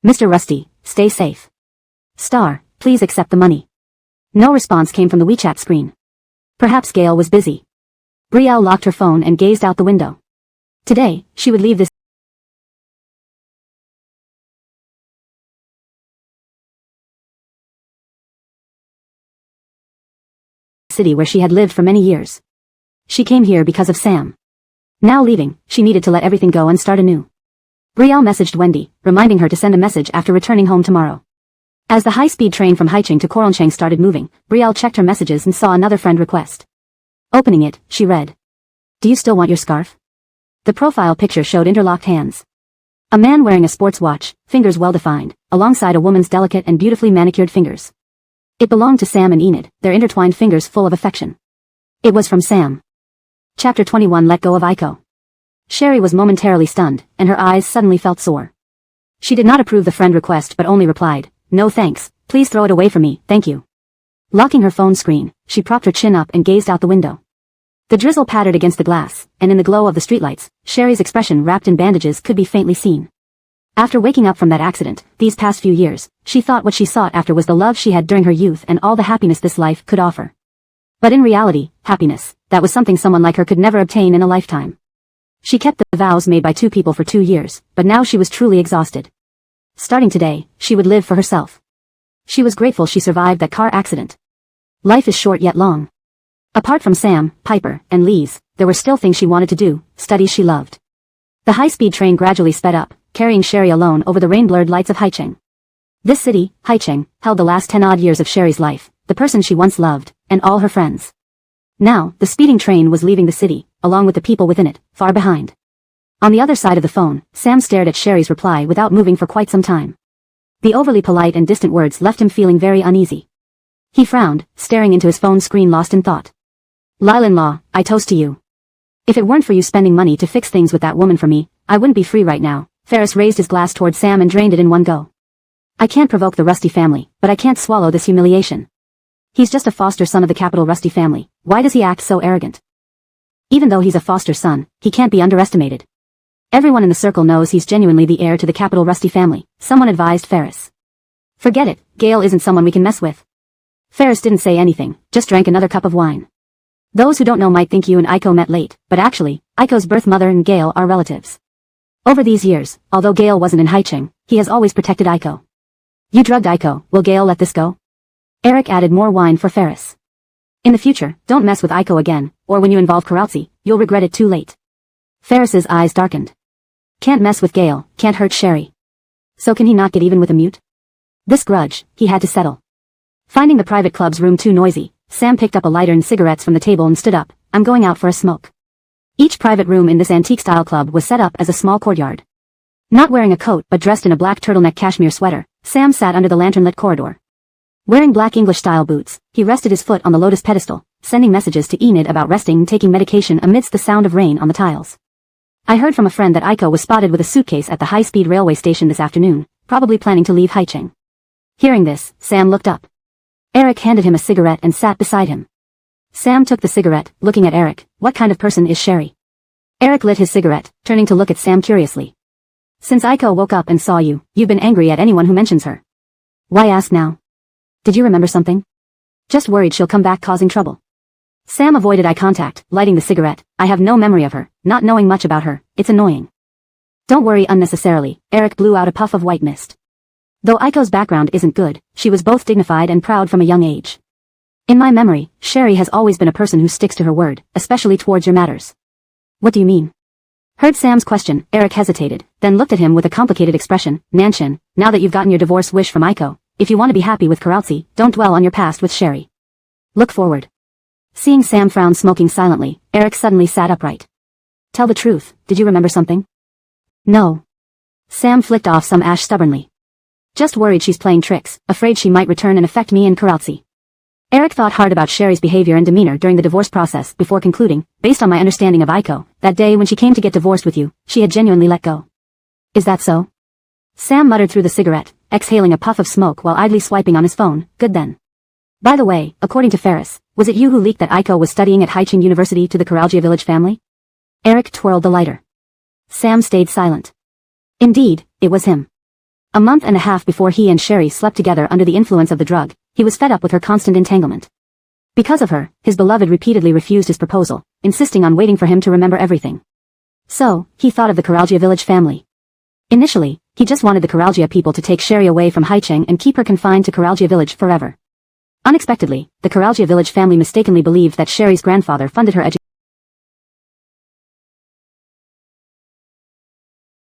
Mr. Rusty, stay safe. Star, please accept the money. No response came from the WeChat screen. Perhaps Gail was busy. Brielle locked her phone and gazed out the window. Today, she would leave this city where she had lived for many years. She came here because of Sam. Now leaving, she needed to let everything go and start anew. Brielle messaged Wendy, reminding her to send a message after returning home tomorrow. As the high-speed train from Haicheng to Coronchang started moving, Brielle checked her messages and saw another friend request. Opening it, she read. Do you still want your scarf? The profile picture showed interlocked hands. A man wearing a sports watch, fingers well-defined, alongside a woman's delicate and beautifully manicured fingers. It belonged to Sam and Enid, their intertwined fingers full of affection. It was from Sam. Chapter 21 Let Go of Aiko. Sherry was momentarily stunned, and her eyes suddenly felt sore. She did not approve the friend request but only replied, no thanks, please throw it away from me, thank you. Locking her phone screen, she propped her chin up and gazed out the window. The drizzle pattered against the glass, and in the glow of the streetlights, Sherry's expression wrapped in bandages could be faintly seen. After waking up from that accident, these past few years, she thought what she sought after was the love she had during her youth and all the happiness this life could offer. But in reality, happiness, that was something someone like her could never obtain in a lifetime. She kept the vows made by two people for 2 years, but now she was truly exhausted. Starting today, she would live for herself. She was grateful she survived that car accident. Life is short yet long. Apart from Sam, Piper, and Lise, there were still things she wanted to do, studies she loved. The high-speed train gradually sped up, carrying Sherry alone over the rain-blurred lights of Haicheng. This city, Haicheng, held the last 10-odd years of Sherry's life, the person she once loved, and all her friends. Now, the speeding train was leaving the city, along with the people within it, far behind. On the other side of the phone, Sam stared at Sherry's reply without moving for quite some time. The overly polite and distant words left him feeling very uneasy. He frowned, staring into his phone screen lost in thought. Lyle-in-law, I toast to you. If it weren't for you spending money to fix things with that woman for me, I wouldn't be free right now. Ferris raised his glass toward Sam and drained it in one go. I can't provoke the Rusty family, but I can't swallow this humiliation. He's just a foster son of the capital Rusty family. Why does he act so arrogant? Even though he's a foster son, he can't be underestimated. Everyone in the circle knows he's genuinely the heir to the capital Rusty family, someone advised Ferris. Forget it, Gail isn't someone we can mess with. Ferris didn't say anything, just drank another cup of wine. Those who don't know might think you and Aiko met late, but actually, Aiko's birth mother and Gail are relatives. Over these years, although Gail wasn't in Haicheng, he has always protected Aiko. You drugged Aiko, will Gail let this go? Eric added more wine for Ferris. In the future, don't mess with Aiko again, or when you involve Karaltsi, you'll regret it too late. Ferris's eyes darkened. Can't mess with Gail, can't hurt Sherry. So can he not get even with a mute? This grudge, he had to settle. Finding the private club's room too noisy, Sam picked up a lighter and cigarettes from the table and stood up. I'm going out for a smoke. Each private room in this antique-style club was set up as a small courtyard. Not wearing a coat but dressed in a black turtleneck cashmere sweater, Sam sat under the lantern-lit corridor. Wearing black English-style boots, he rested his foot on the lotus pedestal, sending messages to Enid about resting and taking medication amidst the sound of rain on the tiles. I heard from a friend that Aiko was spotted with a suitcase at the high-speed railway station this afternoon, probably planning to leave Haicheng. Hearing this, Sam looked up. Eric handed him a cigarette and sat beside him. Sam took the cigarette, looking at Eric. What kind of person is Sherry? Eric lit his cigarette, turning to look at Sam curiously. Since Aiko woke up and saw you, you've been angry at anyone who mentions her. Why ask now? Did you remember something? Just worried she'll come back causing trouble. Sam avoided eye contact, lighting the cigarette. I have no memory of her, not knowing much about her, it's annoying. Don't worry unnecessarily, Eric blew out a puff of white mist. Though Aiko's background isn't good, she was both dignified and proud from a young age. In my memory, Sherry has always been a person who sticks to her word, especially towards your matters. What do you mean? Heard Sam's question, Eric hesitated, then looked at him with a complicated expression. Nanshin, now that you've gotten your divorce wish from Aiko, if you want to be happy with Karautsi, don't dwell on your past with Sherry. Look forward. Seeing Sam frown smoking silently, Eric suddenly sat upright. Tell the truth, did you remember something? No. Sam flicked off some ash stubbornly. Just worried she's playing tricks, afraid she might return and affect me and Karautsi. Eric thought hard about Sherry's behavior and demeanor during the divorce process before concluding, based on my understanding of Aiko, that day when she came to get divorced with you, she had genuinely let go. Is that so? Sam muttered through the cigarette, exhaling a puff of smoke while idly swiping on his phone. Good then. By the way, according to Ferris, was it you who leaked that Aiko was studying at Haiching University to the Karaljia village family? Eric twirled the lighter. Sam stayed silent. Indeed, it was him. A month and a half before he and Sherry slept together under the influence of the drug, he was fed up with her constant entanglement. Because of her, his beloved repeatedly refused his proposal, insisting on waiting for him to remember everything. So, he thought of the Karaljia village family. Initially, he just wanted the Karaljia people to take Sherry away from Haicheng and keep her confined to Karaljia village forever. Unexpectedly, the Karaljia village family mistakenly believed that Sherry's grandfather funded her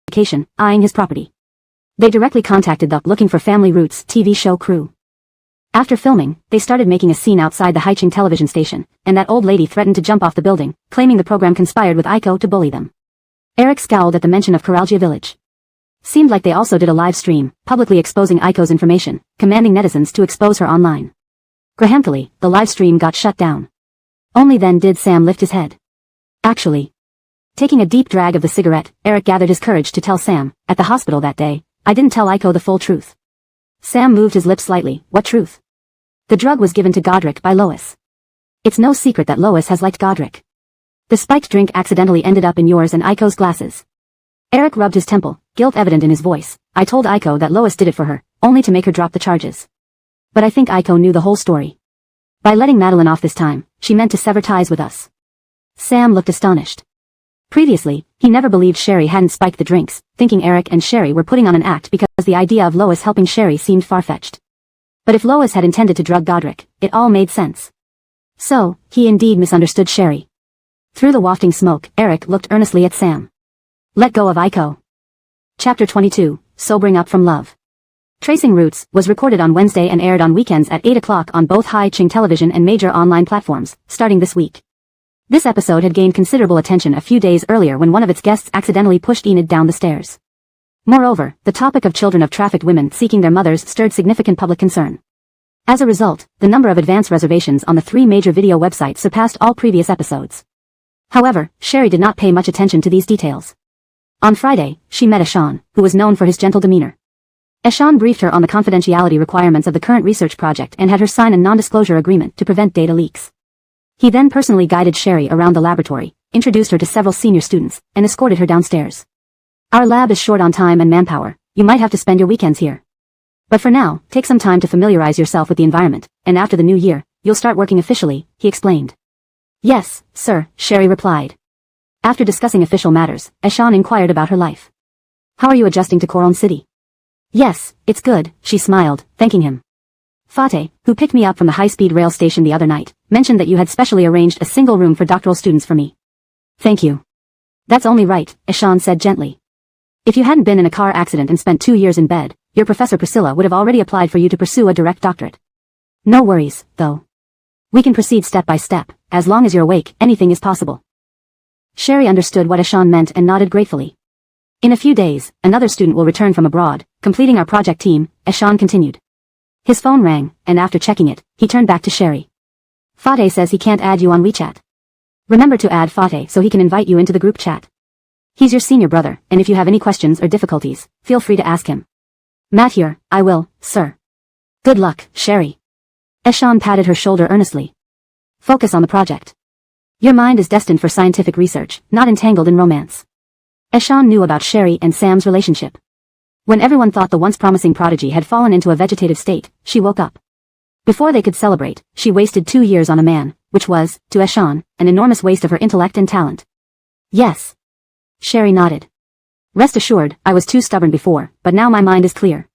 education, eyeing his property. They directly contacted the Looking for Family Roots TV show crew. After filming, they started making a scene outside the Haiching television station, and that old lady threatened to jump off the building, claiming the program conspired with Aiko to bully them. Eric scowled at the mention of Karaljia village. Seemed like they also did a live stream, publicly exposing Aiko's information, commanding netizens to expose her online. Grahamfully, the live stream got shut down. Only then did Sam lift his head. Actually. Taking a deep drag of the cigarette, Eric gathered his courage to tell Sam, at the hospital that day, I didn't tell Aiko the full truth. Sam moved his lips slightly. What truth? The drug was given to Godric by Lois. It's no secret that Lois has liked Godric. The spiked drink accidentally ended up in yours and Aiko's glasses. Eric rubbed his temple, guilt evident in his voice. I told Aiko that Lois did it for her, only to make her drop the charges. But I think Aiko knew the whole story. By letting Madeline off this time, she meant to sever ties with us. Sam looked astonished. Previously, he never believed Sherry hadn't spiked the drinks, thinking Eric and Sherry were putting on an act because the idea of Lois helping Sherry seemed far-fetched. But if Lois had intended to drug Godric, it all made sense. So, he indeed misunderstood Sherry. Through the wafting smoke, Eric looked earnestly at Sam. Let go of Aiko. Chapter 22, Sobering Up from Love. Tracing Roots was recorded on Wednesday and aired on weekends at 8 o'clock on both Haiching television and major online platforms, starting this week. This episode had gained considerable attention a few days earlier when one of its guests accidentally pushed Enid down the stairs. Moreover, the topic of children of trafficked women seeking their mothers stirred significant public concern. As a result, the number of advance reservations on the 3 major video websites surpassed all previous episodes. However, Sherry did not pay much attention to these details. On Friday, she met Eshan, who was known for his gentle demeanor. Eshan briefed her on the confidentiality requirements of the current research project and had her sign a non-disclosure agreement to prevent data leaks. He then personally guided Sherry around the laboratory, introduced her to several senior students, and escorted her downstairs. Our lab is short on time and manpower, you might have to spend your weekends here. But for now, take some time to familiarize yourself with the environment, and after the new year, you'll start working officially, he explained. Yes, sir, Sherry replied. After discussing official matters, Eshan inquired about her life. How are you adjusting to Coron City? Yes, it's good, she smiled, thanking him. Fateh, who picked me up from the high-speed rail station the other night, mentioned that you had specially arranged a single room for doctoral students for me. Thank you. That's only right, Eshan said gently. If you hadn't been in a car accident and spent 2 years in bed, your Professor Priscilla would have already applied for you to pursue a direct doctorate. No worries, though. We can proceed step by step, as long as you're awake, anything is possible. Sherry understood what Eshan meant and nodded gratefully. In a few days, another student will return from abroad, completing our project team, Eshan continued. His phone rang, and after checking it, he turned back to Sherry. Fateh says he can't add you on WeChat. Remember to add Fateh so he can invite you into the group chat. He's your senior brother, and if you have any questions or difficulties, feel free to ask him. Matt here, I will, sir. Good luck, Sherry. Eshan patted her shoulder earnestly. Focus on the project. Your mind is destined for scientific research, not entangled in romance. Eshan knew about Sherry and Sam's relationship. When everyone thought the once promising prodigy had fallen into a vegetative state, she woke up. Before they could celebrate, she wasted 2 years on a man, which was, to Eshan, an enormous waste of her intellect and talent. Yes. Sherry nodded. Rest assured, I was too stubborn before, but now my mind is clear.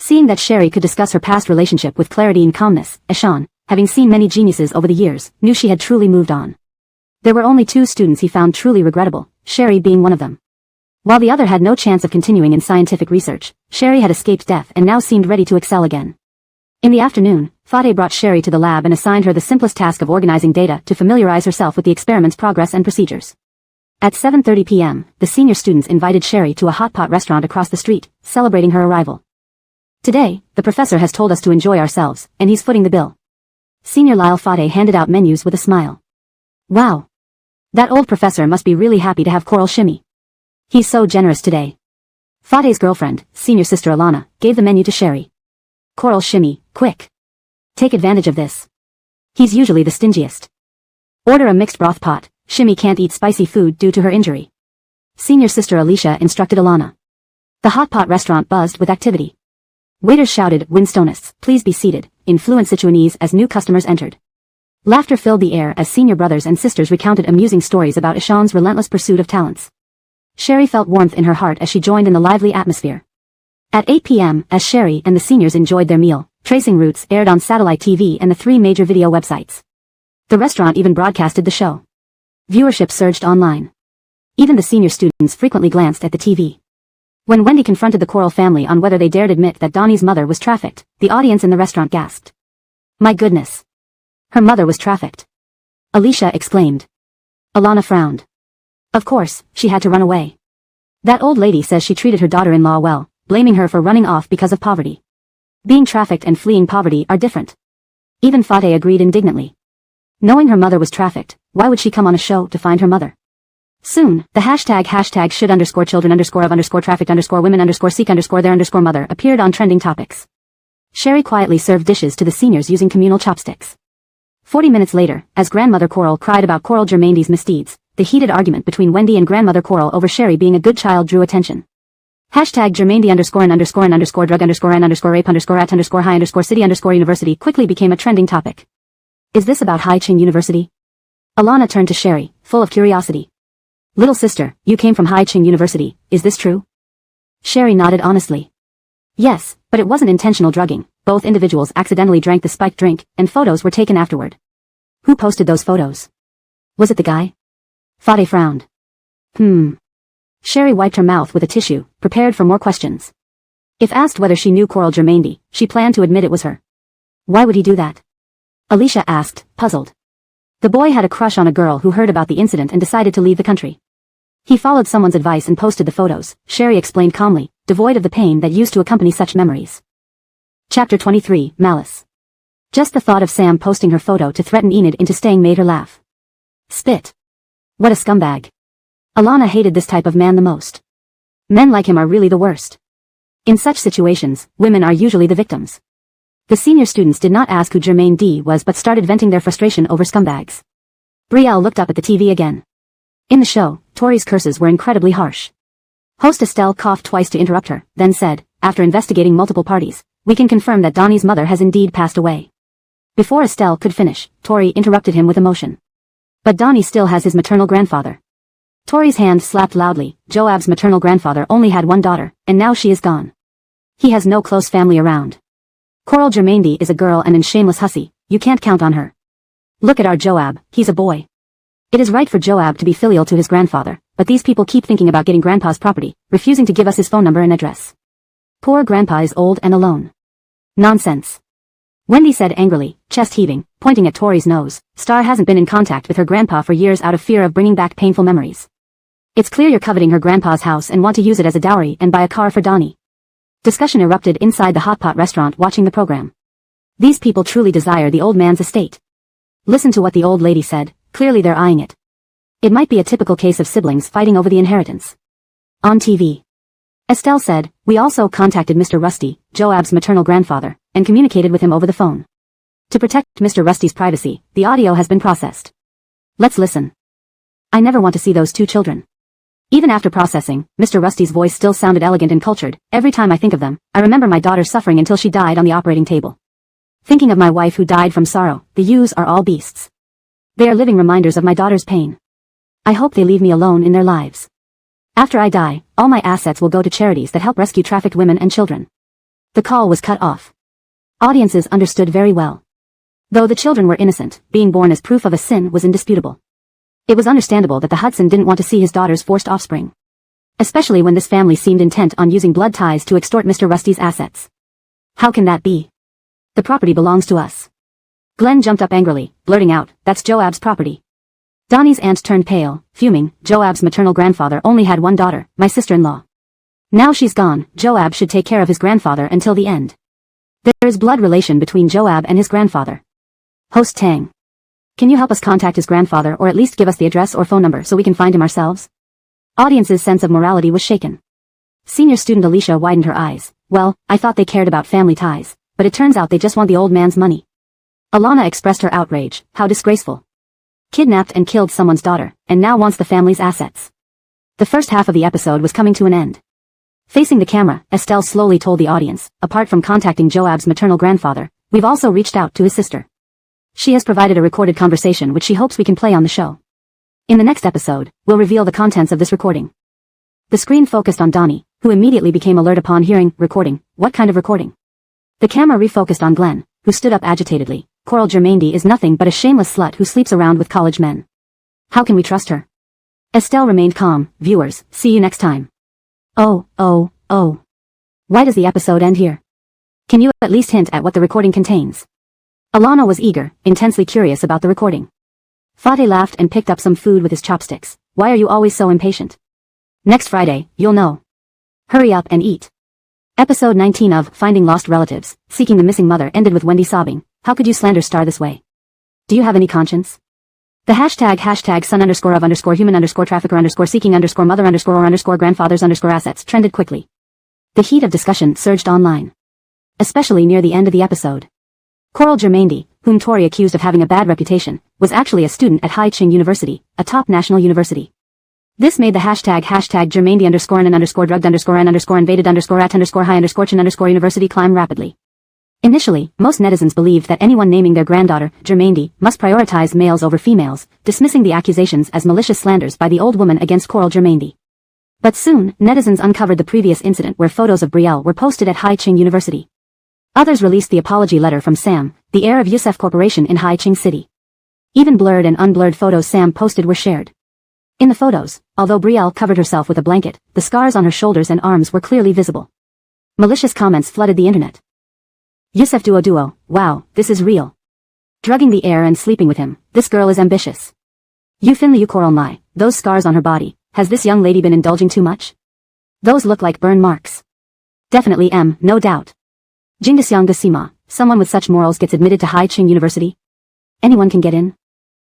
Seeing that Sherry could discuss her past relationship with clarity and calmness, Eshan, having seen many geniuses over the years, knew she had truly moved on. There were only 2 students he found truly regrettable, Sherry being one of them. While the other had no chance of continuing in scientific research, Sherry had escaped death and now seemed ready to excel again. In the afternoon, Fateh brought Sherry to the lab and assigned her the simplest task of organizing data to familiarize herself with the experiment's progress and procedures. At 7:30 p.m., the senior students invited Sherry to a hot pot restaurant across the street, celebrating her arrival. Today, the professor has told us to enjoy ourselves, and he's footing the bill. Senior Lyle Fateh handed out menus with a smile. Wow! That old professor must be really happy to have Coral shimmy. He's so generous today. Fateh's girlfriend, senior sister Alana, gave the menu to Sherry. Coral shimmy, quick. Take advantage of this. He's usually the stingiest. Order a mixed broth pot, Shimmy can't eat spicy food due to her injury. Senior sister Alicia instructed Alana. The hot pot restaurant buzzed with activity. Waiters shouted, Winstonists, please be seated, in fluent Sichuanese as new customers entered. Laughter filled the air as senior brothers and sisters recounted amusing stories about Ishan's relentless pursuit of talents. Sherry felt warmth in her heart as she joined in the lively atmosphere. At 8 p.m., as Sherry and the seniors enjoyed their meal, Tracing Roots aired on satellite TV and the 3 major video websites. The restaurant even broadcasted the show. Viewership surged online. Even the senior students frequently glanced at the TV. When Wendy confronted the Coral family on whether they dared admit that Donnie's mother was trafficked, the audience in the restaurant gasped. My goodness. Her mother was trafficked. Alicia exclaimed. Alana frowned. Of course, she had to run away. That old lady says she treated her daughter-in-law well, blaming her for running off because of poverty. Being trafficked and fleeing poverty are different. Even Fateh agreed indignantly. Knowing her mother was trafficked, why would she come on a show to find her mother? Soon, the hashtag should underscore children underscore of underscore trafficked underscore women underscore seek underscore their underscore mother appeared on trending topics. Sherry quietly served dishes to the seniors using communal chopsticks. 40 minutes later, as grandmother Coral cried about Coral Germaindy's misdeeds, the heated argument between Wendy and grandmother Coral over Sherry being a good child drew attention. Hashtag Germaindy underscore and underscore and underscore drug underscore and underscore rape underscore at underscore high underscore city underscore university quickly became a trending topic. Is this about Hai Ching University? Alana turned to Sherry, full of curiosity. Little sister, you came from Hai Ching University, is this true? Sherry nodded honestly. Yes, but it wasn't intentional drugging. Both individuals accidentally drank the spiked drink, and photos were taken afterward. Who posted those photos? Was it the guy? Fateh frowned. Sherry wiped her mouth with a tissue, prepared for more questions. If asked whether she knew Coral Germaindy, she planned to admit it was her. Why would he do that? Alicia asked, puzzled. The boy had a crush on a girl who heard about the incident and decided to leave the country. He followed someone's advice and posted the photos, Sherry explained calmly, devoid of the pain that used to accompany such memories. Chapter 23, Malice. Just the thought of Sam posting her photo to threaten Enid into staying made her laugh. Spit. What a scumbag. Alana hated this type of man the most. Men like him are really the worst. In such situations, women are usually the victims. The senior students did not ask who Jermaine D was but started venting their frustration over scumbags. Brielle looked up at the TV again. In the show, Tori's curses were incredibly harsh. Host Estelle coughed twice to interrupt her, then said, after investigating multiple parties, we can confirm that Donnie's mother has indeed passed away. Before Estelle could finish, Tori interrupted him with emotion. But Donnie still has his maternal grandfather. Tori's hand slapped loudly. Joab's maternal grandfather only had one daughter, and now she is gone. He has no close family around. Coral Germaindy is a girl and an shameless hussy, you can't count on her. Look at our Joab, he's a boy. It is right for Joab to be filial to his grandfather, but these people keep thinking about getting grandpa's property, refusing to give us his phone number and address. Poor grandpa is old and alone. Nonsense. Wendy said angrily, chest heaving, pointing at Tori's nose. Star hasn't been in contact with her grandpa for years out of fear of bringing back painful memories. It's clear you're coveting her grandpa's house and want to use it as a dowry and buy a car for Donnie. Discussion erupted inside the hot pot restaurant watching the program. These people truly desire the old man's estate. Listen to what the old lady said, clearly they're eyeing it. It might be a typical case of siblings fighting over the inheritance. On TV. Estelle said, we also contacted Mr. Rusty, Joab's maternal grandfather, and communicated with him over the phone. To protect Mr. Rusty's privacy, the audio has been processed. Let's listen. I never want to see those 2 children. Even after processing, Mr. Rusty's voice still sounded elegant and cultured. Every time I think of them, I remember my daughter suffering until she died on the operating table. Thinking of my wife who died from sorrow, the yous are all beasts. They are living reminders of my daughter's pain. I hope they leave me alone in their lives. After I die, all my assets will go to charities that help rescue trafficked women and children. The call was cut off. Audiences understood very well. Though the children were innocent, being born as proof of a sin was indisputable. It was understandable that the Hudson didn't want to see his daughter's forced offspring. Especially when this family seemed intent on using blood ties to extort Mr. Rusty's assets. How can that be? The property belongs to us. Glenn jumped up angrily, blurting out, "That's Joab's property." Donnie's aunt turned pale, fuming. Joab's maternal grandfather only had one daughter, my sister-in-law. Now she's gone, Joab should take care of his grandfather until the end. There is blood relation between Joab and his grandfather. Host Tang. Can you help us contact his grandfather or at least give us the address or phone number so we can find him ourselves? Audience's sense of morality was shaken. Senior student Alicia widened her eyes. Well, I thought they cared about family ties, but it turns out they just want the old man's money. Alana expressed her outrage. How disgraceful. Kidnapped and killed someone's daughter, and now wants the family's assets. The first half of the episode was coming to an end. Facing the camera, Estelle slowly told the audience, apart from contacting Joab's maternal grandfather, we've also reached out to his sister. She has provided a recorded conversation which she hopes we can play on the show. In the next episode, we'll reveal the contents of this recording. The screen focused on Donnie, who immediately became alert upon hearing, recording. What kind of recording? The camera refocused on Glenn, who stood up agitatedly. Coral Germaindy is nothing but a shameless slut who sleeps around with college men. How can we trust her? Estelle remained calm. Viewers, see you next time. Oh. Why does the episode end here? Can you at least hint at what the recording contains? Alana was eager, intensely curious about the recording. Fateh laughed and picked up some food with his chopsticks. Why are you always so impatient? Next Friday, you'll know. Hurry up and eat. Episode 19 of Finding Lost Relatives, Seeking the Missing Mother ended with Wendy sobbing. How could you slander Star this way? Do you have any conscience? The hashtag son_of_human_trafficker_seeking_mother_grandfathers_assets trended quickly. The heat of discussion surged online. Especially near the end of the episode. Coral Germaindy, whom Tori accused of having a bad reputation, was actually a student at Hai Ching University, a top national university. This made the hashtag Germaindy_n_drugged_invaded_at_high_chin_university climb rapidly. Initially, most netizens believed that anyone naming their granddaughter, Germaindy, must prioritize males over females, dismissing the accusations as malicious slanders by the old woman against Coral Germaindy. But soon, netizens uncovered the previous incident where photos of Brielle were posted at Hai Ching University. Others released the apology letter from Sam, the heir of Youssef Corporation in Hai Ching City. Even blurred and unblurred photos Sam posted were shared. In the photos, although Brielle covered herself with a blanket, the scars on her shoulders and arms were clearly visible. Malicious comments flooded the internet. Youssef duo, wow, this is real. Drugging the heir and sleeping with him, this girl is ambitious. You Coral Mai, those scars on her body, has this young lady been indulging too much? Those look like burn marks. Definitely no doubt. Jingdasyang Gasima, someone with such morals gets admitted to Hai Ching University? Anyone can get in?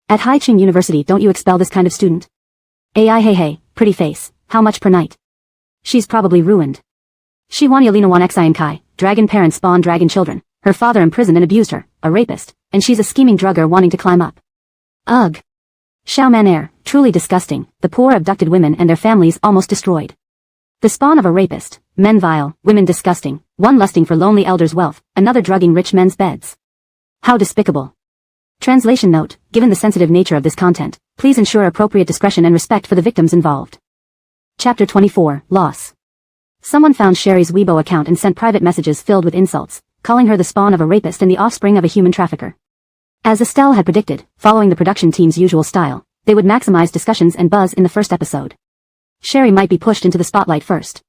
At Hai Ching University don't you expel this kind of student? Hey, pretty face, how much per night? She's probably ruined. She Wanyalinawan Xian Kai, dragon parents spawn dragon children, her father imprisoned and abused her, a rapist, and she's a scheming drugger wanting to climb up. Ugh. Xiao Man Air, truly disgusting, the poor abducted women and their families almost destroyed. The spawn of a rapist, men vile, women disgusting, one lusting for lonely elders' wealth, another drugging rich men's beds. How despicable. Translation note, given the sensitive nature of this content, please ensure appropriate discretion and respect for the victims involved. Chapter 24, Loss. Someone found Sherry's Weibo account and sent private messages filled with insults, calling her the spawn of a rapist and the offspring of a human trafficker. As Estelle had predicted, following the production team's usual style, they would maximize discussions and buzz in the first episode. Sherry might be pushed into the spotlight first.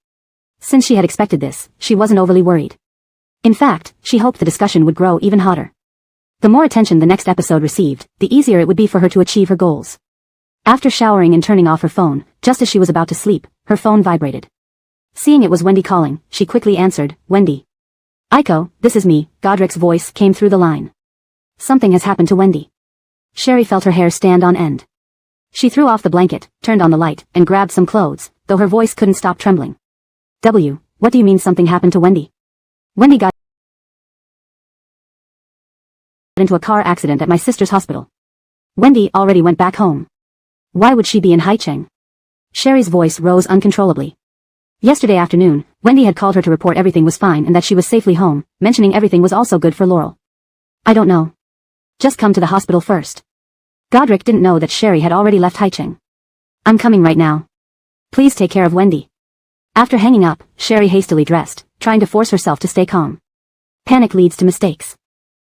Since she had expected this, she wasn't overly worried. In fact, she hoped the discussion would grow even hotter. The more attention the next episode received, the easier it would be for her to achieve her goals. After showering and turning off her phone, just as she was about to sleep, her phone vibrated. Seeing it was Wendy calling, she quickly answered, Wendy. Aiko, this is me, Godric's voice came through the line. Something has happened to Wendy. Sherry felt her hair stand on end. She threw off the blanket, turned on the light, and grabbed some clothes, though her voice couldn't stop trembling. What do you mean something happened to Wendy? Wendy got into a car accident at my sister's hospital. Wendy already went back home. Why would she be in Haicheng? Sherry's voice rose uncontrollably. Yesterday afternoon, Wendy had called her to report everything was fine and that she was safely home, mentioning everything was also good for Laurel. I don't know. Just come to the hospital first. Godric didn't know that Sherry had already left Haicheng. I'm coming right now. Please take care of Wendy. After hanging up, Sherry hastily dressed, trying to force herself to stay calm. Panic leads to mistakes.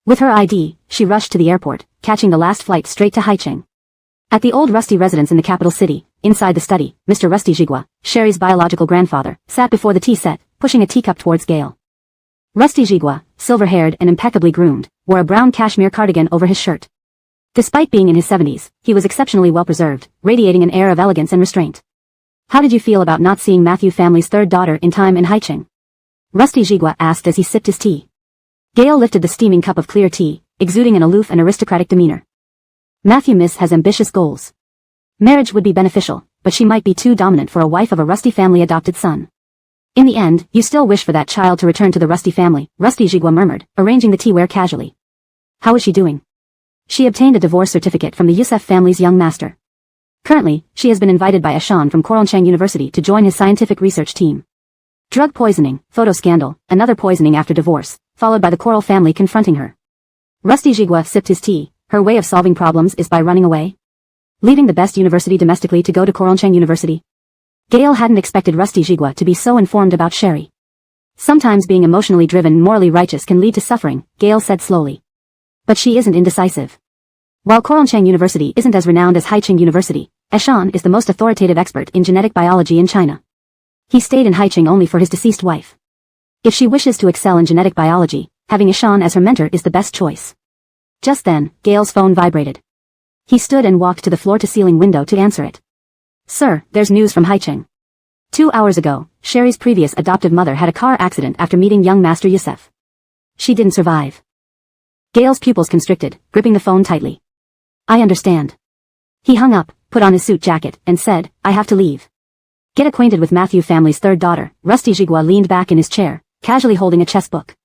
With her ID, she rushed to the airport, catching the last flight straight to Haicheng. At the old Rusty residence in the capital city, inside the study, Mr. Rusty Jigua, Sherry's biological grandfather, sat before the tea set, pushing a teacup towards Gale. Rusty Jigua, silver-haired and impeccably groomed, wore a brown cashmere cardigan over his shirt. Despite being in his 70s, he was exceptionally well-preserved, radiating an air of elegance and restraint. How did you feel about not seeing Matthew family's third daughter in time in Haicheng? Rusty Jigua asked as he sipped his tea. Gale lifted the steaming cup of clear tea, exuding an aloof and aristocratic demeanor. Matthew Miss has ambitious goals. Marriage would be beneficial, but she might be too dominant for a wife of a Rusty family adopted son. In the end, you still wish for that child to return to the Rusty family, Rusty Jigua murmured, arranging the teaware casually. How is she doing? She obtained a divorce certificate from the Yusef family's young master. Currently, she has been invited by Ashan from Koralchang University to join his scientific research team. Drug poisoning, photo scandal, another poisoning after divorce, followed by the Coral family confronting her. Rusty Jigua sipped his tea. Her way of solving problems is by running away. Leaving the best university domestically to go to Koralchang University. Gale hadn't expected Rusty Jigua to be so informed about Sherry. Sometimes being emotionally driven and morally righteous can lead to suffering, Gale said slowly. But she isn't indecisive. While Koralchang University isn't as renowned as Haicheng University, Ashan is the most authoritative expert in genetic biology in China. He stayed in Haicheng only for his deceased wife. If she wishes to excel in genetic biology, having Ashan as her mentor is the best choice. Just then, Gale's phone vibrated. He stood and walked to the floor-to-ceiling window to answer it. Sir, there's news from Haicheng. 2 hours ago, Sherry's previous adoptive mother had a car accident after meeting young Master Yusef. She didn't survive. Gale's pupils constricted, gripping the phone tightly. I understand. He hung up, put on his suit jacket, and said, I have to leave. Get acquainted with Matthew family's third daughter. Rusty Jigua leaned back in his chair, casually holding a chess book.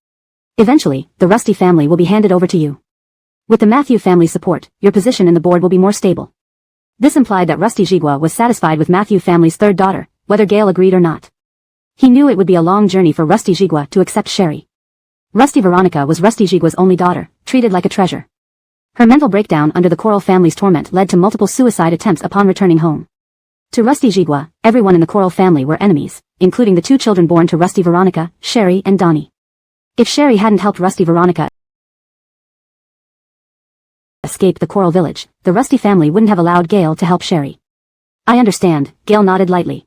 Eventually, the Rusty family will be handed over to you. With the Matthew family's support, your position in the board will be more stable. This implied that Rusty Jigua was satisfied with Matthew family's third daughter, whether Gale agreed or not. He knew it would be a long journey for Rusty Jigua to accept Sherry. Rusty Veronica was Rusty Jigua's only daughter, treated like a treasure. Her mental breakdown under the Coral family's torment led to multiple suicide attempts upon returning home. To Rusty Jigua, everyone in the Coral family were enemies, including the 2 children born to Rusty Veronica, Sherry and Donnie. If Sherry hadn't helped Rusty Veronica escape the Coral village, the Rusty family wouldn't have allowed Gale to help Sherry. I understand, Gale nodded lightly.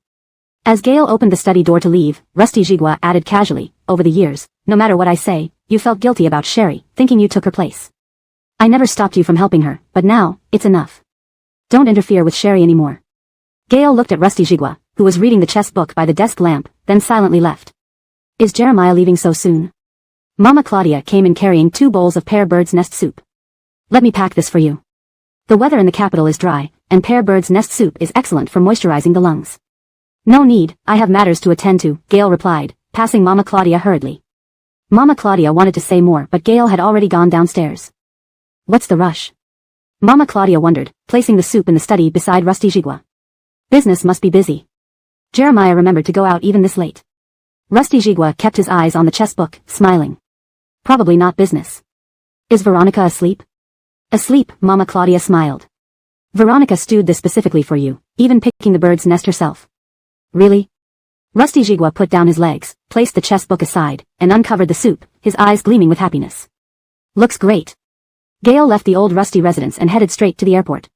As Gale opened the study door to leave, Rusty Jigua added casually, over the years, no matter what I say, you felt guilty about Sherry, thinking you took her place. I never stopped you from helping her, but now, it's enough. Don't interfere with Sherry anymore. Gale looked at Rusty Jigua, who was reading the chess book by the desk lamp, then silently left. Is Jeremiah leaving so soon? Mama Claudia came in carrying 2 bowls of pear bird's nest soup. Let me pack this for you. The weather in the capital is dry, and pear bird's nest soup is excellent for moisturizing the lungs. No need, I have matters to attend to, Gale replied, passing Mama Claudia hurriedly. Mama Claudia wanted to say more, but Gale had already gone downstairs. What's the rush? Mama Claudia wondered, placing the soup in the study beside Rusty Jigua. Business must be busy. Jeremiah remembered to go out even this late. Rusty Jigua kept his eyes on the chess book, smiling. Probably not business. Is Veronica asleep? Asleep, Mama Claudia smiled. Veronica stewed this specifically for you, even picking the bird's nest herself. Really? Rusty Jigua put down his legs, placed the chess book aside, and uncovered the soup, his eyes gleaming with happiness. Looks great. Gale left the old Rusty residence and headed straight to the airport.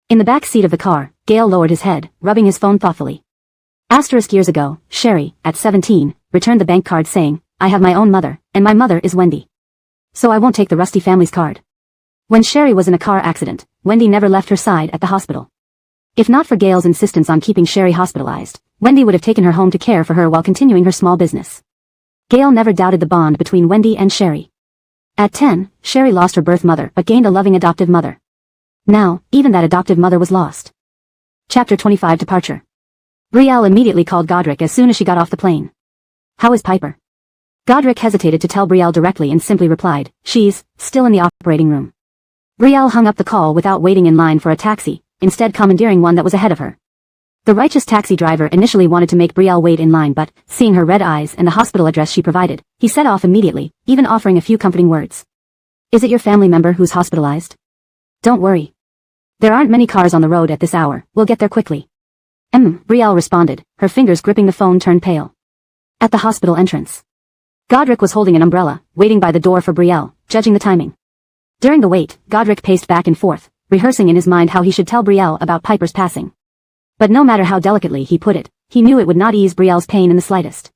In the back seat of the car, Gale lowered his head, rubbing his phone thoughtfully. Years ago, Sherry, at 17, returned the bank card saying, I have my own mother, and my mother is Wendy. So I won't take the Rusty family's card. When Sherry was in a car accident, Wendy never left her side at the hospital. If not for Gale's insistence on keeping Sherry hospitalized, Wendy would have taken her home to care for her while continuing her small business. Gale never doubted the bond between Wendy and Sherry. At 10, Sherry lost her birth mother but gained a loving adoptive mother. Now, even that adoptive mother was lost. Chapter 25 Departure. Brielle immediately called Godric as soon as she got off the plane. How is Piper? Godric hesitated to tell Brielle directly and simply replied, she's still in the operating room. Brielle hung up the call without waiting in line for a taxi, instead commandeering one that was ahead of her. The righteous taxi driver initially wanted to make Brielle wait in line but, seeing her red eyes and the hospital address she provided, he set off immediately, even offering a few comforting words. Is it your family member who's hospitalized? Don't worry. There aren't many cars on the road at this hour, we'll get there quickly. Brielle responded, her fingers gripping the phone turned pale. At the hospital entrance. Godric was holding an umbrella, waiting by the door for Brielle, judging the timing. During the wait, Godric paced back and forth, rehearsing in his mind how he should tell Brielle about Piper's passing. But no matter how delicately he put it, he knew it would not ease Brielle's pain in the slightest.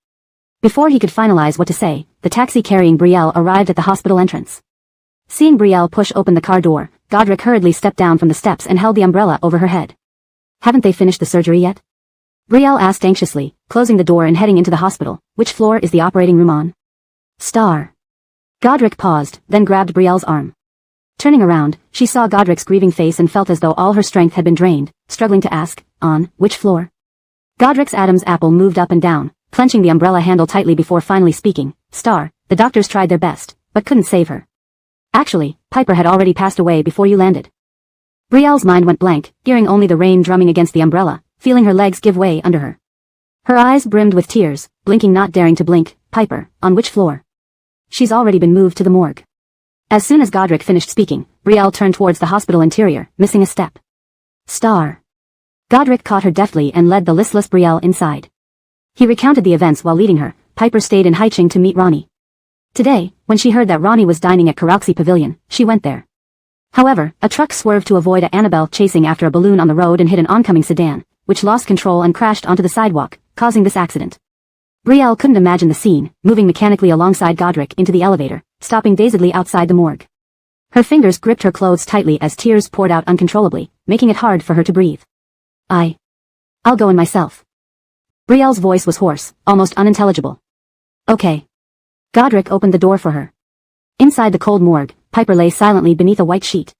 Before he could finalize what to say, the taxi carrying Brielle arrived at the hospital entrance. Seeing Brielle push open the car door, Godric hurriedly stepped down from the steps and held the umbrella over her head. Haven't they finished the surgery yet? Brielle asked anxiously, closing the door and heading into the hospital. Which floor is the operating room on? Star. Godric paused, then grabbed Brielle's arm. Turning around, she saw Godric's grieving face and felt as though all her strength had been drained, struggling to ask, on which floor? Godric's Adam's apple moved up and down, clenching the umbrella handle tightly before finally speaking. Star, the doctors tried their best, but couldn't save her. Actually, Piper had already passed away before you landed. Brielle's mind went blank, hearing only the rain drumming against the umbrella, feeling her legs give way under her. Her eyes brimmed with tears, blinking not daring to blink. Piper, on which floor? She's already been moved to the morgue. As soon as Godric finished speaking, Brielle turned towards the hospital interior, missing a step. Star. Godric caught her deftly and led the listless Brielle inside. He recounted the events while leading her. Piper stayed in Haicheng to meet Ronnie. Today, when she heard that Ronnie was dining at Karauxi Pavilion, she went there. However, a truck swerved to avoid Annabelle chasing after a balloon on the road and hit an oncoming sedan, which lost control and crashed onto the sidewalk, causing this accident. Brielle couldn't imagine the scene, moving mechanically alongside Godric into the elevator, stopping dazedly outside the morgue. Her fingers gripped her clothes tightly as tears poured out uncontrollably, making it hard for her to breathe. I'll go in myself. Brielle's voice was hoarse, almost unintelligible. Okay. Godric opened the door for her. Inside the cold morgue, Piper lay silently beneath a white sheet.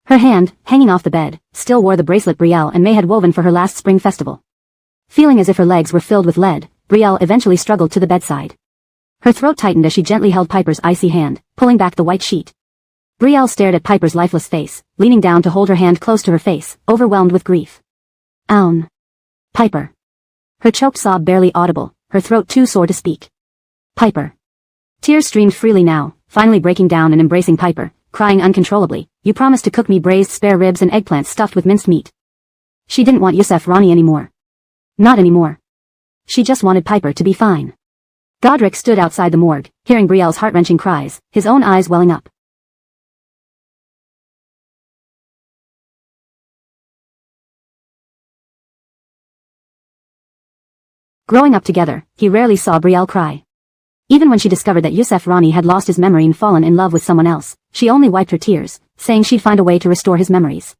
Her hand, hanging off the bed, still wore the bracelet Brielle and May had woven for her last spring festival. Feeling as if her legs were filled with lead, Brielle eventually struggled to the bedside. Her throat tightened as she gently held Piper's icy hand, pulling back the white sheet. Brielle stared at Piper's lifeless face, leaning down to hold her hand close to her face, overwhelmed with grief. Own. Piper. Her choked sob barely audible, her throat too sore to speak. Piper. Tears streamed freely now, finally breaking down and embracing Piper, crying uncontrollably. You promised to cook me braised spare ribs and eggplants stuffed with minced meat. She didn't want Yusef Ronnie anymore. Not anymore. She just wanted Piper to be fine. Godric stood outside the morgue, hearing Brielle's heart-wrenching cries, his own eyes welling up. Growing up together, he rarely saw Brielle cry. Even when she discovered that Yusef Ronnie had lost his memory and fallen in love with someone else, she only wiped her tears, saying she'd find a way to restore his memories.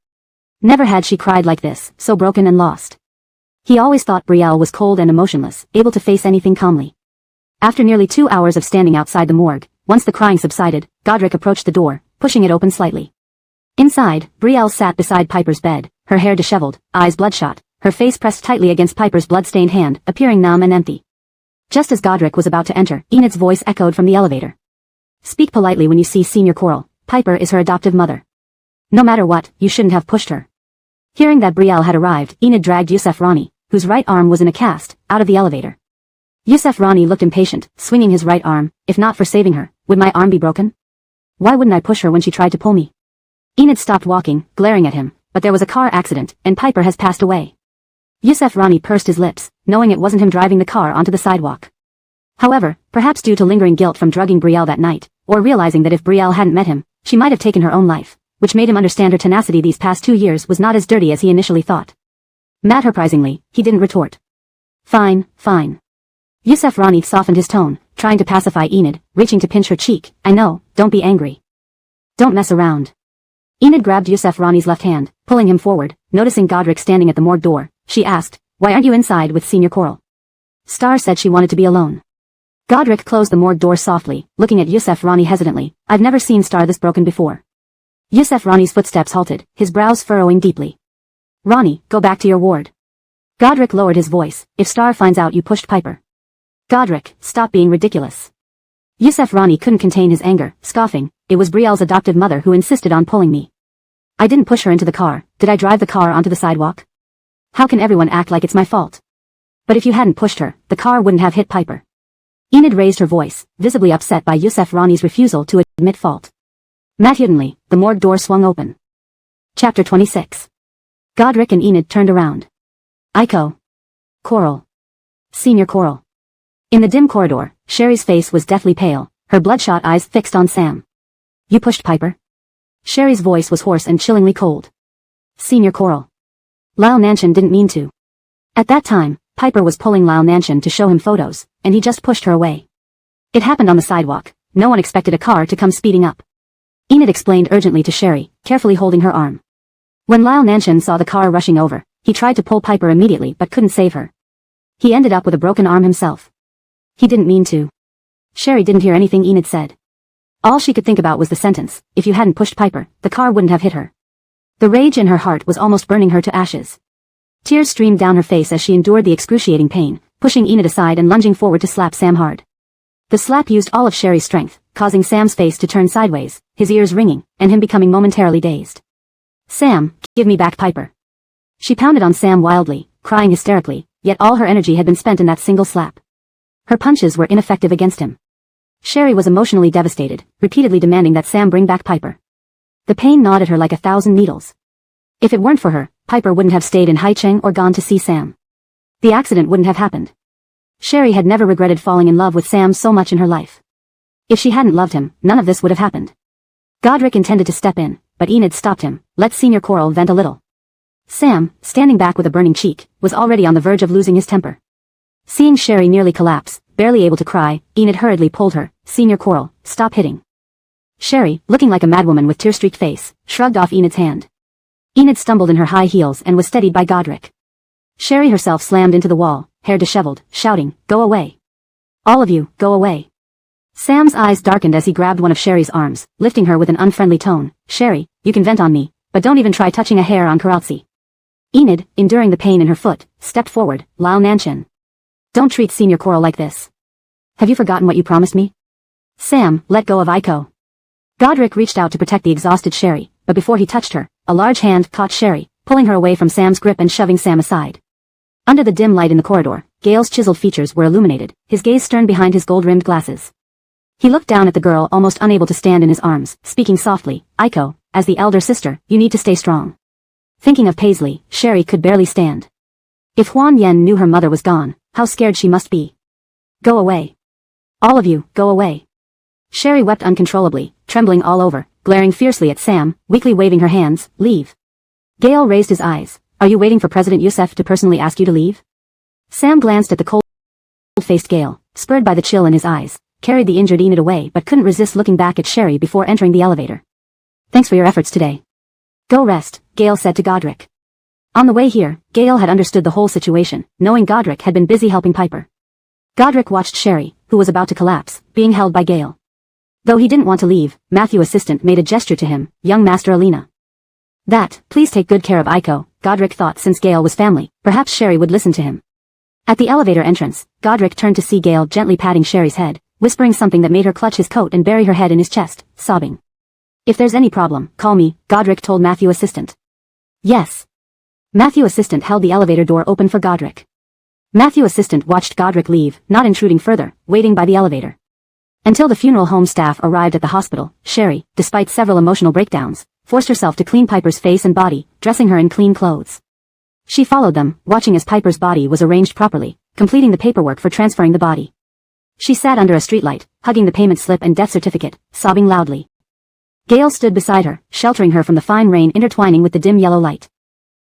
Never had she cried like this, so broken and lost. He always thought Brielle was cold and emotionless, able to face anything calmly. After nearly 2 hours of standing outside the morgue, once the crying subsided, Godric approached the door, pushing it open slightly. Inside, Brielle sat beside Piper's bed, her hair disheveled, eyes bloodshot, her face pressed tightly against Piper's blood-stained hand, appearing numb and empty. Just as Godric was about to enter, Enid's voice echoed from the elevator. Speak politely when you see Senior Coral. Piper is her adoptive mother. No matter what, you shouldn't have pushed her. Hearing that Brielle had arrived, Enid dragged Yusef Ronnie, whose right arm was in a cast, out of the elevator. Yusef Ronnie looked impatient, swinging his right arm. If not for saving her, would my arm be broken? Why wouldn't I push her when she tried to pull me? Enid stopped walking, glaring at him, but there was a car accident, and Piper has passed away. Yusef Ronnie pursed his lips, knowing it wasn't him driving the car onto the sidewalk. However, perhaps due to lingering guilt from drugging Brielle that night, or realizing that if Brielle hadn't met him, she might have taken her own life, which made him understand her tenacity these past 2 years was not as dirty as he initially thought. Surprisingly, he didn't retort. Fine, fine. Yusef Ronnie softened his tone, trying to pacify Enid, reaching to pinch her cheek. I know, don't be angry. Don't mess around. Enid grabbed Yusef Ronnie's left hand, pulling him forward. Noticing Godric standing at the morgue door, she asked, why aren't you inside with Senior Coral? Star said she wanted to be alone. Godric closed the morgue door softly, looking at Yusef Ronnie hesitantly. I've never seen Star this broken before. Yusef Ronnie's footsteps halted, his brows furrowing deeply. Ronnie, go back to your ward. Godric lowered his voice. If Star finds out you pushed Piper. Godric, stop being ridiculous. Yusef Ronnie couldn't contain his anger, scoffing. It was Brielle's adoptive mother who insisted on pulling me. I didn't push her into the car. Did I drive the car onto the sidewalk? How can everyone act like it's my fault? But if you hadn't pushed her, the car wouldn't have hit Piper. Enid raised her voice, visibly upset by Yusef Ronnie's refusal to admit fault. Matutely, the morgue door swung open. Chapter 26. Godric and Enid turned around. Coral. Senior Coral. In the dim corridor, Sherry's face was deathly pale, her bloodshot eyes fixed on Sam. You pushed Piper? Sherry's voice was hoarse and chillingly cold. Senior Coral. Lyle Nanshan didn't mean to. At that time, Piper was pulling Lyle Nanshan to show him photos, and he just pushed her away. It happened on the sidewalk. No one expected a car to come speeding up. Enid explained urgently to Sherry, carefully holding her arm. When Lyle Nanshan saw the car rushing over, he tried to pull Piper immediately but couldn't save her. He ended up with a broken arm himself. He didn't mean to. Sherry didn't hear anything Enid said. All she could think about was the sentence, if you hadn't pushed Piper, the car wouldn't have hit her. The rage in her heart was almost burning her to ashes. Tears streamed down her face as she endured the excruciating pain, pushing Enid aside and lunging forward to slap Sam hard. The slap used all of Sherry's strength, causing Sam's face to turn sideways, his ears ringing, and him becoming momentarily dazed. Sam, give me back Piper. She pounded on Sam wildly, crying hysterically, yet all her energy had been spent in that single slap. Her punches were ineffective against him. Sherry was emotionally devastated, repeatedly demanding that Sam bring back Piper. The pain gnawed at her like 1,000 needles. If it weren't for her, Piper wouldn't have stayed in Haicheng or gone to see Sam. The accident wouldn't have happened. Sherry had never regretted falling in love with Sam so much in her life. If she hadn't loved him, none of this would have happened. Godric intended to step in, but Enid stopped him. Let Senior Coral vent a little. Sam, standing back with a burning cheek, was already on the verge of losing his temper. Seeing Sherry nearly collapse, barely able to cry, Enid hurriedly pulled her. Senior Coral, stop hitting. Sherry, looking like a madwoman with tear-streaked face, shrugged off Enid's hand. Enid stumbled in her high heels and was steadied by Godric. Sherry herself slammed into the wall, hair disheveled, shouting, go away. All of you, go away. Sam's eyes darkened as he grabbed one of Sherry's arms, lifting her with an unfriendly tone. Sherry, you can vent on me, but don't even try touching a hair on Karaltsi. Enid, enduring the pain in her foot, stepped forward. Lyle Nanshan. Don't treat Senior Coral like this. Have you forgotten what you promised me? Sam, let go of Aiko. Godric reached out to protect the exhausted Sherry, but before he touched her, a large hand caught Sherry, pulling her away from Sam's grip and shoving Sam aside. Under the dim light in the corridor, Gale's chiseled features were illuminated, his gaze stern behind his gold-rimmed glasses. He looked down at the girl almost unable to stand in his arms, speaking softly. Aiko, as the elder sister, you need to stay strong. Thinking of Paisley, Sherry could barely stand. If Huan Yen knew her mother was gone, how scared she must be. Go away. All of you, go away. Sherry wept uncontrollably, trembling all over, glaring fiercely at Sam, weakly waving her hands. Leave. Gale raised his eyes. Are you waiting for President Youssef to personally ask you to leave? Sam glanced at the cold-faced Gale, spurred by the chill in his eyes, carried the injured Enid away but couldn't resist looking back at Sherry before entering the elevator. Thanks for your efforts today. Go rest, Gale said to Godric. On the way here, Gale had understood the whole situation, knowing Godric had been busy helping Piper. Godric watched Sherry, who was about to collapse, being held by Gale. Though he didn't want to leave, Matthew Assistant made a gesture to him. Young Master Alina. That, please take good care of Aiko, Godric thought since Gale was family, perhaps Sherry would listen to him. At the elevator entrance, Godric turned to see Gale gently patting Sherry's head, whispering something that made her clutch his coat and bury her head in his chest, sobbing. If there's any problem, call me, Godric told Matthew Assistant. Yes. Matthew Assistant held the elevator door open for Godric. Matthew Assistant watched Godric leave, not intruding further, waiting by the elevator. Until the funeral home staff arrived at the hospital, Sherry, despite several emotional breakdowns, forced herself to clean Piper's face and body, dressing her in clean clothes. She followed them, watching as Piper's body was arranged properly, completing the paperwork for transferring the body. She sat under a streetlight, hugging the payment slip and death certificate, sobbing loudly. Gale stood beside her, sheltering her from the fine rain intertwining with the dim yellow light.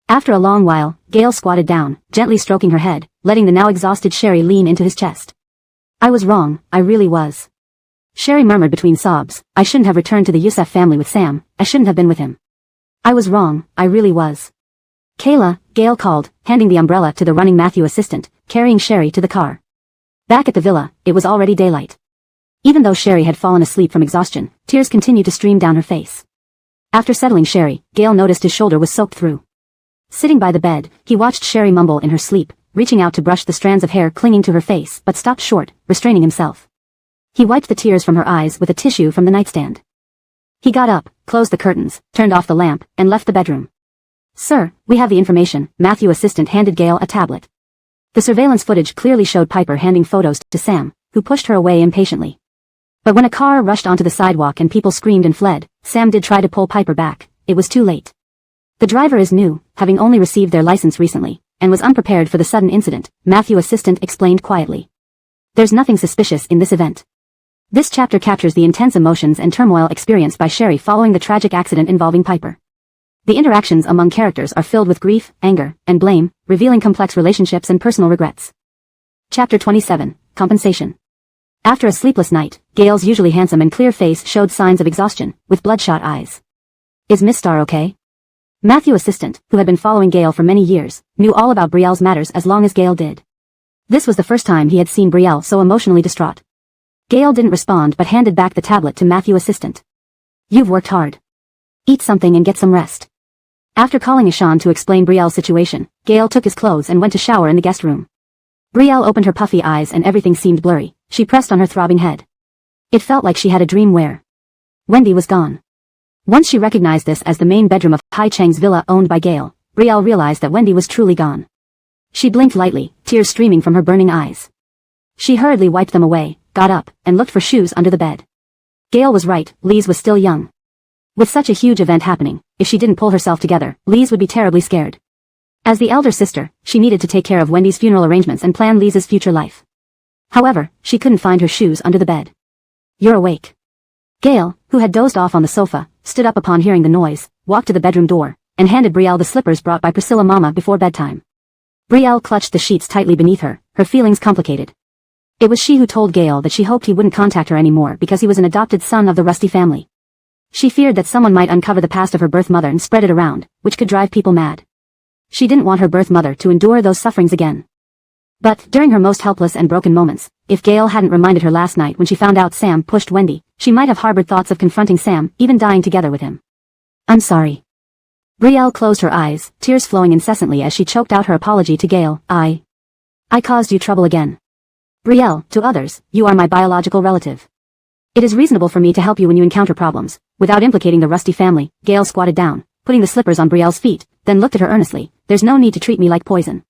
After a long while, Gale squatted down, gently stroking her head, letting the now exhausted Sherry lean into his chest. I was wrong, I really was. Sherry murmured between sobs, I shouldn't have returned to the Youssef family with Sam, I shouldn't have been with him. I was wrong, I really was. Kayla, Gale called, handing the umbrella to the running Matthew Assistant, carrying Sherry to the car. Back at the villa, it was already daylight. Even though Sherry had fallen asleep from exhaustion, tears continued to stream down her face. After settling Sherry, Gale noticed his shoulder was soaked through. Sitting by the bed, he watched Sherry mumble in her sleep, reaching out to brush the strands of hair clinging to her face but stopped short, restraining himself. He wiped the tears from her eyes with a tissue from the nightstand. He got up, closed the curtains, turned off the lamp, and left the bedroom. Sir, we have the information, Matthew Assistant handed Gale a tablet. The surveillance footage clearly showed Piper handing photos to Sam, who pushed her away impatiently. But when a car rushed onto the sidewalk and people screamed and fled, Sam did try to pull Piper back. It was too late. The driver is new, having only received their license recently, and was unprepared for the sudden incident, Matthew Assistant explained quietly. There's nothing suspicious in this event. This chapter captures the intense emotions and turmoil experienced by Sherry following the tragic accident involving Piper. The interactions among characters are filled with grief, anger, and blame, revealing complex relationships and personal regrets. Chapter 27, Compensation. After a sleepless night, Gail's usually handsome and clear face showed signs of exhaustion, with bloodshot eyes. Is Miss Starr okay? Matthew's assistant, who had been following Gail for many years, knew all about Brielle's matters as long as Gail did. This was the first time he had seen Brielle so emotionally distraught. Gail didn't respond but handed back the tablet to Matthew's assistant. You've worked hard. Eat something and get some rest. After calling Ishan to explain Brielle's situation, Gail took his clothes and went to shower in the guest room. Brielle opened her puffy eyes and everything seemed blurry. She pressed on her throbbing head. It felt like she had a dream where Wendy was gone. Once she recognized this as the main bedroom of Hai Cheng's villa owned by Gail, Brielle realized that Wendy was truly gone. She blinked lightly, tears streaming from her burning eyes. She hurriedly wiped them away, got up, and looked for shoes under the bed. Gail was right, Lise was still young. With such a huge event happening, if she didn't pull herself together, Lise would be terribly scared. As the elder sister, she needed to take care of Wendy's funeral arrangements and plan Lise's future life. However, she couldn't find her shoes under the bed. You're awake. Gail, who had dozed off on the sofa, stood up upon hearing the noise, walked to the bedroom door, and handed Brielle the slippers brought by Priscilla Mama before bedtime. Brielle clutched the sheets tightly beneath her, her feelings complicated. It was she who told Gail that she hoped he wouldn't contact her anymore because he was an adopted son of the Rusty family. She feared that someone might uncover the past of her birth mother and spread it around, which could drive people mad. She didn't want her birth mother to endure those sufferings again. But, during her most helpless and broken moments, if Gail hadn't reminded her last night when she found out Sam pushed Wendy, she might have harbored thoughts of confronting Sam, even dying together with him. I'm sorry. Brielle closed her eyes, tears flowing incessantly as she choked out her apology to Gail. I caused you trouble again. Brielle, to others, you are my biological relative. It is reasonable for me to help you when you encounter problems. Without implicating the Rusty family, Gail squatted down, putting the slippers on Brielle's feet, then looked at her earnestly. There's no need to treat me like poison.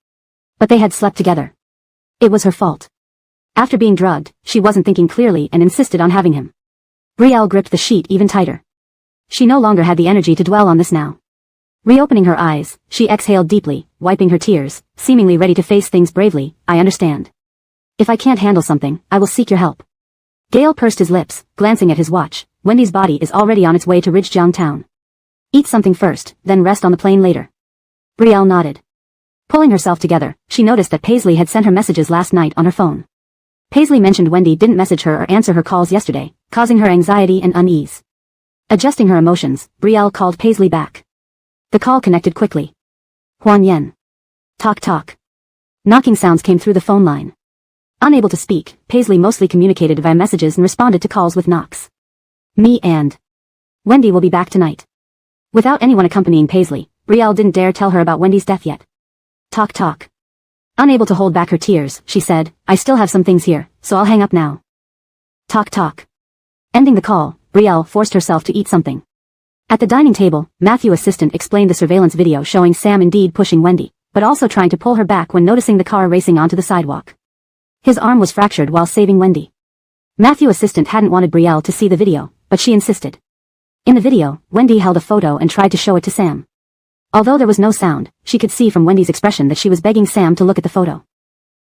But they had slept together. It was her fault. After being drugged, she wasn't thinking clearly and insisted on having him. Brielle gripped the sheet even tighter. She no longer had the energy to dwell on this now. Reopening her eyes, she exhaled deeply, wiping her tears, seemingly ready to face things bravely. I understand. If I can't handle something, I will seek your help. Gail pursed his lips, glancing at his watch. Wendy's body is already on its way to Ridgejiang Town. Eat something first, then rest on the plane later. Brielle nodded. Pulling herself together, she noticed that Paisley had sent her messages last night on her phone. Paisley mentioned Wendy didn't message her or answer her calls yesterday, causing her anxiety and unease. Adjusting her emotions, Brielle called Paisley back. The call connected quickly. Huan Yen. Talk talk. Knocking sounds came through the phone line. Unable to speak, Paisley mostly communicated via messages and responded to calls with knocks. Me and Wendy will be back tonight. Without anyone accompanying Paisley, Brielle didn't dare tell her about Wendy's death yet. Talk talk. Unable to hold back her tears, she said, I still have some things here, so I'll hang up now. Talk talk. Ending the call, Brielle forced herself to eat something. At the dining table, Matthew's assistant explained the surveillance video showing Sam indeed pushing Wendy, but also trying to pull her back when noticing the car racing onto the sidewalk. His arm was fractured while saving Wendy. Matthew's assistant hadn't wanted Brielle to see the video, but she insisted. In the video, Wendy held a photo and tried to show it to Sam. Although there was no sound, she could see from Wendy's expression that she was begging Sam to look at the photo.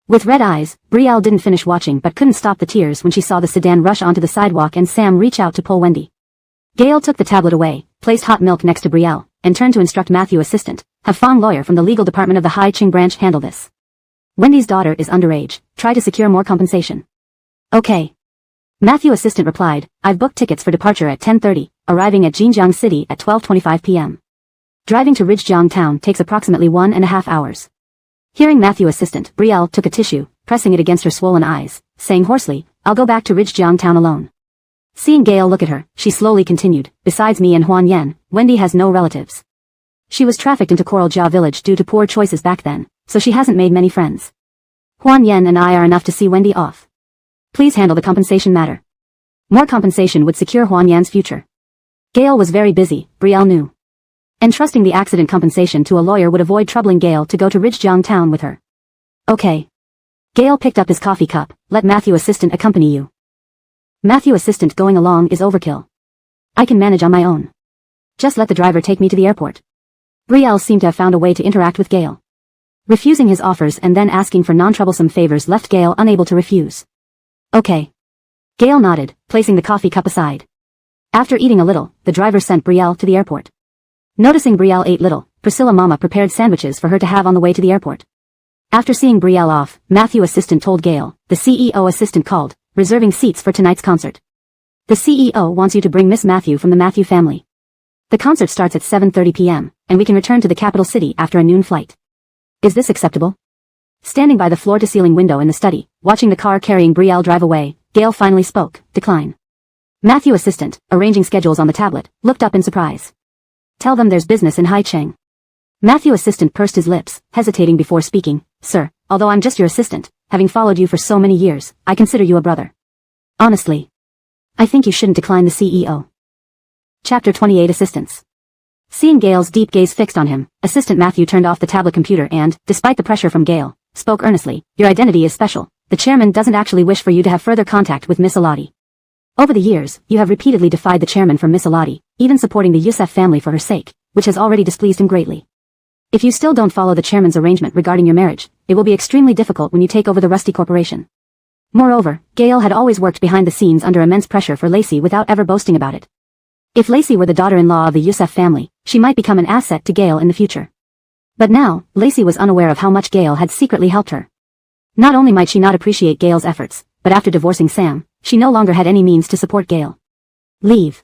With red eyes, Brielle didn't finish watching but couldn't stop the tears when she saw the sedan rush onto the sidewalk and Sam reach out to pull Wendy. Gail took the tablet away, placed hot milk next to Brielle, and turned to instruct Matthew's assistant, have Fong lawyer from the legal department of the Hai Ching branch handle this. Wendy's daughter is underage, try to secure more compensation. Okay. Matthew's assistant replied, I've booked tickets for departure at 10:30, arriving at Jinjiang City at 12:25 p.m. Driving to Ridgejiang Town takes approximately 1.5 hours. Hearing Matthew's assistant, Brielle took a tissue, pressing it against her swollen eyes, saying hoarsely, I'll go back to Ridgejiang Town alone. Seeing Gail look at her, she slowly continued, besides me and Huan Yen, Wendy has no relatives. She was trafficked into Coral Jia village due to poor choices back then, so she hasn't made many friends. Huan Yen and I are enough to see Wendy off. Please handle the compensation matter. More compensation would secure Huan Yan's future. Gail was very busy, Brielle knew. Entrusting the accident compensation to a lawyer would avoid troubling Gail to go to Ridgejiang Town with her. Okay. Gail picked up his coffee cup, let Matthew's assistant accompany you. Matthew's assistant going along is overkill. I can manage on my own. Just let the driver take me to the airport. Brielle seemed to have found a way to interact with Gail. Refusing his offers and then asking for non-troublesome favors left Gail unable to refuse. Okay. Gail nodded, placing the coffee cup aside. After eating a little, the driver sent Brielle to the airport. Noticing Brielle ate little, Priscilla Mama prepared sandwiches for her to have on the way to the airport. After seeing Brielle off, Matthew assistant told Gail, the CEO assistant called, reserving seats for tonight's concert. The CEO wants you to bring Miss Matthew from the Matthew family. The concert starts at 7:30 p.m., and we can return to the capital city after a noon flight. Is this acceptable? Standing by the floor-to-ceiling window in the study, watching the car carrying Brielle drive away, Gail finally spoke, decline. Matthew assistant, arranging schedules on the tablet, looked up in surprise. Tell them there's business in Haicheng. Matthew assistant pursed his lips, hesitating before speaking, Sir, although I'm just your assistant, having followed you for so many years, I consider you a brother. Honestly. I think you shouldn't decline the CEO. Chapter 28 Assistants. Seeing Gail's deep gaze fixed on him, Assistant Matthew turned off the tablet computer and, despite the pressure from Gail, spoke earnestly, Your identity is special. The chairman doesn't actually wish for you to have further contact with Miss Alati. Over the years, you have repeatedly defied the chairman for Miss Alati, even supporting the Youssef family for her sake, which has already displeased him greatly. If you still don't follow the chairman's arrangement regarding your marriage, it will be extremely difficult when you take over the Rusty Corporation. Moreover, Gail had always worked behind the scenes under immense pressure for Lacey without ever boasting about it. If Lacey were the daughter-in-law of the Youssef family, she might become an asset to Gail in the future. But now, Lacey was unaware of how much Gail had secretly helped her. Not only might she not appreciate Gail's efforts, but after divorcing Sam, she no longer had any means to support Gail. Leave.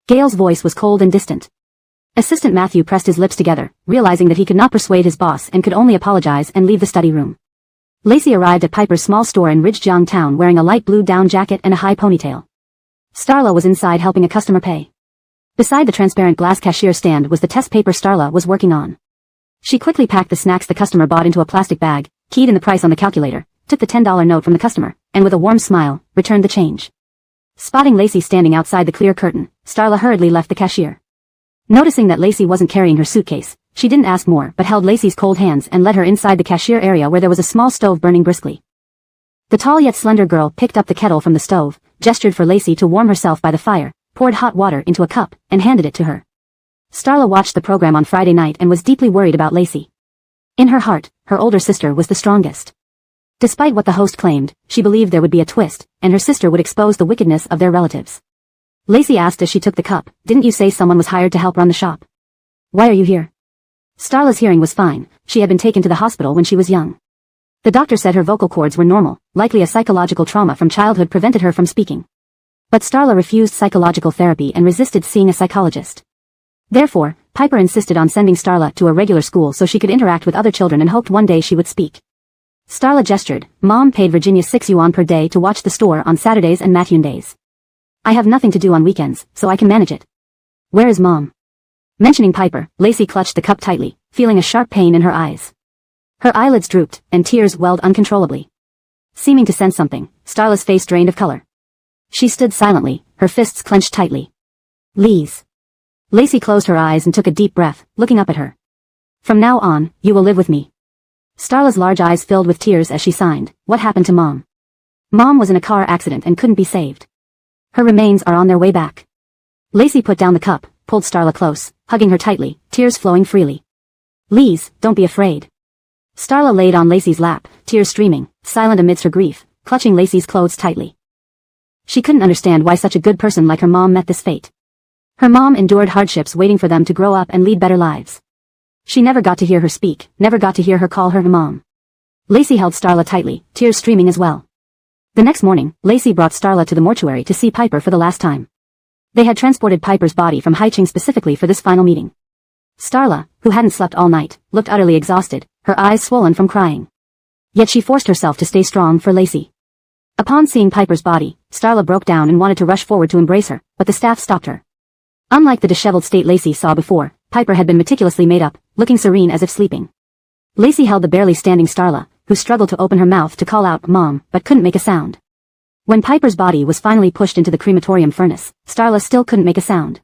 Gail's voice was cold and distant. Assistant Matthew pressed his lips together, realizing that he could not persuade his boss and could only apologize and leave the study room. Lacey arrived at Piper's small store in Ridgejiang Town wearing a light blue down jacket and a high ponytail. Starla was inside helping a customer pay. Beside the transparent glass cashier stand was the test paper Starla was working on. She quickly packed the snacks the customer bought into a plastic bag, keyed in the price on the calculator, took the $10 note from the customer, and with a warm smile, returned the change. Spotting Lacey standing outside the clear curtain, Starla hurriedly left the cashier. Noticing that Lacey wasn't carrying her suitcase, she didn't ask more but held Lacey's cold hands and led her inside the cashier area where there was a small stove burning briskly. The tall yet slender girl picked up the kettle from the stove, gestured for Lacey to warm herself by the fire, poured hot water into a cup, and handed it to her. Starla watched the program on Friday night and was deeply worried about Lacey. In her heart, her older sister was the strongest. Despite what the host claimed, she believed there would be a twist, and her sister would expose the wickedness of their relatives. Lacey asked as she took the cup, Didn't you say someone was hired to help run the shop? Why are you here? Starla's hearing was fine, she had been taken to the hospital when she was young. The doctor said her vocal cords were normal, likely a psychological trauma from childhood prevented her from speaking. But Starla refused psychological therapy and resisted seeing a psychologist. Therefore, Piper insisted on sending Starla to a regular school so she could interact with other children and hoped one day she would speak. Starla gestured. Mom paid Virginia 6 yuan per day to watch the store on Saturdays and Matune days. I have nothing to do on weekends, so I can manage it. Where is Mom? Mentioning Piper, Lacey clutched the cup tightly, feeling a sharp pain in her eyes. Her eyelids drooped, and tears welled uncontrollably. Seeming to sense something, Starla's face drained of color. She stood silently, her fists clenched tightly. Lise. Lacey closed her eyes and took a deep breath, looking up at her. From now on, you will live with me. Starla's large eyes filled with tears as she signed, What happened to Mom? Mom was in a car accident and couldn't be saved. Her remains are on their way back. Lacey put down the cup, pulled Starla close, hugging her tightly, tears flowing freely. Lise, don't be afraid. Starla laid on Lacey's lap, tears streaming, silent amidst her grief, clutching Lacey's clothes tightly. She couldn't understand why such a good person like her mom met this fate. Her mom endured hardships waiting for them to grow up and lead better lives. She never got to hear her speak, never got to hear her call her mom. Lacey held Starla tightly, tears streaming as well. The next morning, Lacey brought Starla to the mortuary to see Piper for the last time. They had transported Piper's body from Haicheng specifically for this final meeting. Starla, who hadn't slept all night, looked utterly exhausted, her eyes swollen from crying. Yet she forced herself to stay strong for Lacey. Upon seeing Piper's body, Starla broke down and wanted to rush forward to embrace her, but the staff stopped her. Unlike the disheveled state Lacey saw before, Piper had been meticulously made up, looking serene as if sleeping. Lacey held the barely standing Starla, who struggled to open her mouth to call out, Mom, but couldn't make a sound. When Piper's body was finally pushed into the crematorium furnace, Starla still couldn't make a sound.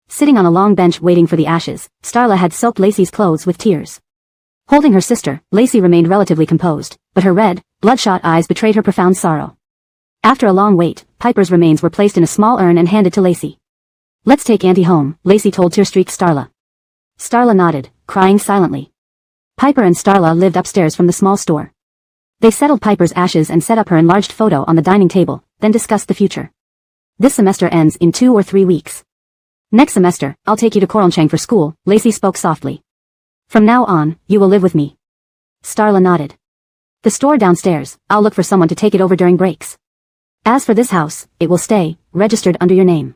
Sitting on a long bench waiting for the ashes, Starla had soaked Lacey's clothes with tears. Holding her sister, Lacey remained relatively composed, but her red, bloodshot eyes betrayed her profound sorrow. After a long wait, Piper's remains were placed in a small urn and handed to Lacey. Let's take Auntie home, Lacey told tear-streaked Starla. Starla nodded, crying silently. Piper and Starla lived upstairs from the small store. They settled Piper's ashes and set up her enlarged photo on the dining table, then discussed the future. This semester ends in 2 or 3 weeks. Next semester, I'll take you to Coraljang for school, Lacey spoke softly. From now on, you will live with me. Starla nodded. The store downstairs, I'll look for someone to take it over during breaks. As for this house, it will stay, registered under your name.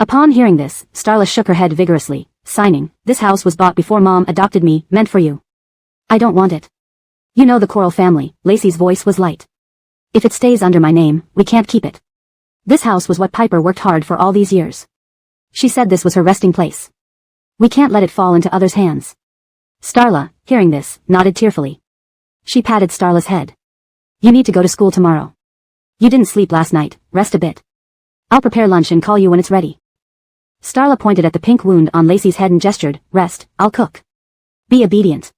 Upon hearing this, Starla shook her head vigorously, signing, this house was bought before Mom adopted me, meant for you. I don't want it. You know the Coral family, Lacey's voice was light. If it stays under my name, we can't keep it. This house was what Piper worked hard for all these years. She said this was her resting place. We can't let it fall into others' hands. Starla, hearing this, nodded tearfully. She patted Starla's head. You need to go to school tomorrow. You didn't sleep last night, rest a bit. I'll prepare lunch and call you when it's ready. Starla pointed at the pink wound on Lacey's head and gestured, rest, I'll cook. Be obedient.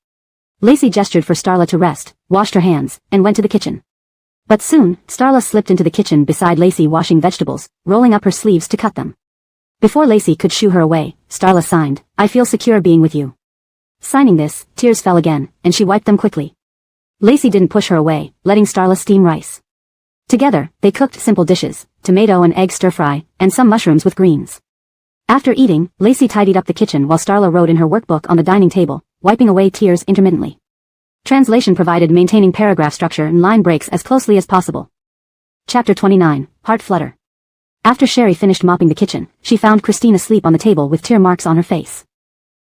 Lacey gestured for Starla to rest, washed her hands, and went to the kitchen. But soon, Starla slipped into the kitchen beside Lacey washing vegetables, rolling up her sleeves to cut them. Before Lacey could shoo her away, Starla signed, I feel secure being with you. Signing this, tears fell again, and she wiped them quickly. Lacey didn't push her away, letting Starla steam rice. Together, they cooked simple dishes, tomato and egg stir-fry, and some mushrooms with greens. After eating, Lacey tidied up the kitchen while Starla wrote in her workbook on the dining table, wiping away tears intermittently. Translation provided maintaining paragraph structure and line breaks as closely as possible. Chapter 29, Heart Flutter. After Sherry finished mopping the kitchen, she found Christine asleep on the table with tear marks on her face.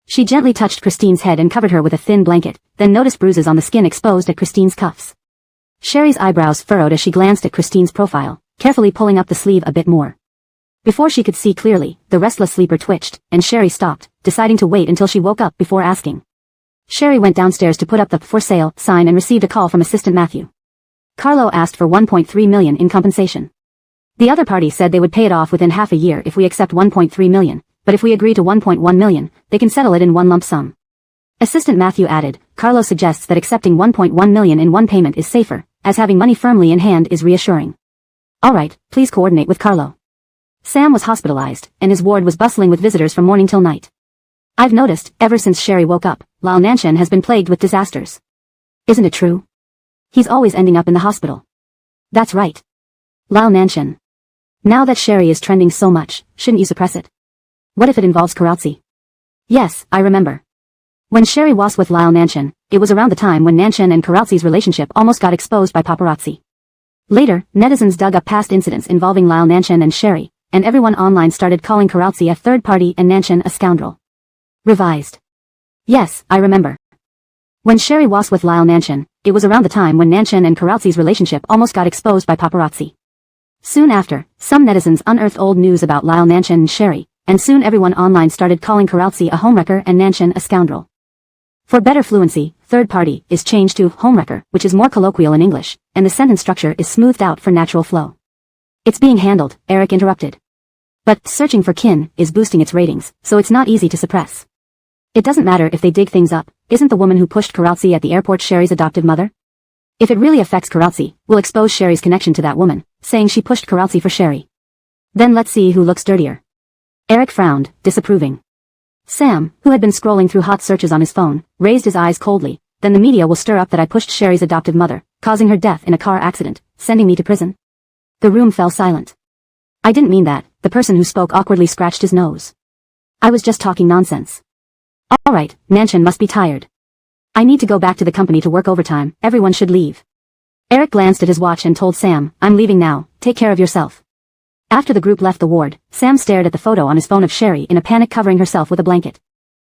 She gently touched Christine's head and covered her with a thin blanket, then noticed bruises on the skin exposed at Christine's cuffs. Sherry's eyebrows furrowed as she glanced at Christine's profile, carefully pulling up the sleeve a bit more. Before she could see clearly, the restless sleeper twitched, and Sherry stopped, deciding to wait until she woke up before asking. Sherry went downstairs to put up the for sale sign and received a call from Assistant Matthew. Carlo asked for $1.3 million in compensation. The other party said they would pay it off within half a year if we accept $1.3 million, but if we agree to $1.1 million, they can settle it in one lump sum. Assistant Matthew added, Carlo suggests that accepting $1.1 million in one payment is safer, as having money firmly in hand is reassuring. Alright, please coordinate with Carlo. Sam was hospitalized, and his ward was bustling with visitors from morning till night. I've noticed, ever since Sherry woke up, Lao Nanshan has been plagued with disasters. Isn't it true? He's always ending up in the hospital. That's right. Lao Nanshan. Now that Sherry is trending so much, shouldn't you suppress it? What if it involves Karachi? Yes, I remember. When Sherry was with Lao Nanshan, it was around the time when Nanshan and Karachi's relationship almost got exposed by paparazzi. Later, netizens dug up past incidents involving Lao Nanshan and Sherry, and everyone online started calling Karachi a third party and Nanshan a scoundrel. Revised. Yes, I remember. When Sherry was with Lyle Nanshan, it was around the time when Nanshan and Karachi's relationship almost got exposed by paparazzi. Soon after, some netizens unearthed old news about Lyle Nanshan and Sherry, and soon everyone online started calling Karachi a homewrecker and Nanshan a scoundrel. For better fluency, third party is changed to homewrecker, which is more colloquial in English, and the sentence structure is smoothed out for natural flow. It's being handled, Eric interrupted. But searching for kin is boosting its ratings, so it's not easy to suppress. It doesn't matter if they dig things up, isn't the woman who pushed Karachi at the airport Sherry's adopted mother? If it really affects Karachi, we'll expose Sherry's connection to that woman, saying she pushed Karachi for Sherry. Then let's see who looks dirtier. Eric frowned, disapproving. Sam, who had been scrolling through hot searches on his phone, raised his eyes coldly. Then the media will stir up that I pushed Sherry's adopted mother, causing her death in a car accident, sending me to prison. The room fell silent. I didn't mean that, the person who spoke awkwardly scratched his nose. I was just talking nonsense. Alright, Nanshan must be tired. I need to go back to the company to work overtime, everyone should leave. Eric glanced at his watch and told Sam, I'm leaving now, take care of yourself. After the group left the ward, Sam stared at the photo on his phone of Sherry in a panic, covering herself with a blanket.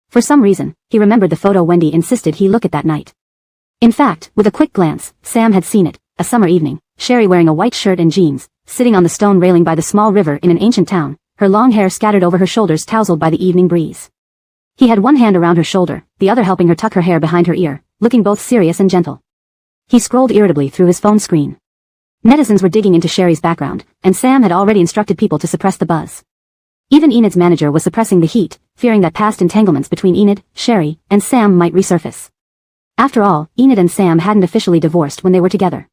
For some reason, he remembered the photo Wendy insisted he look at that night. In fact, with a quick glance, Sam had seen it, a summer evening, Sherry wearing a white shirt and jeans, sitting on the stone railing by the small river in an ancient town, her long hair scattered over her shoulders tousled by the evening breeze. He had one hand around her shoulder, the other helping her tuck her hair behind her ear, looking both serious and gentle. He scrolled irritably through his phone screen. Netizens were digging into Sherry's background, and Sam had already instructed people to suppress the buzz. Even Enid's manager was suppressing the heat, fearing that past entanglements between Enid, Sherry, and Sam might resurface. After all, Enid and Sam hadn't officially divorced when they were together.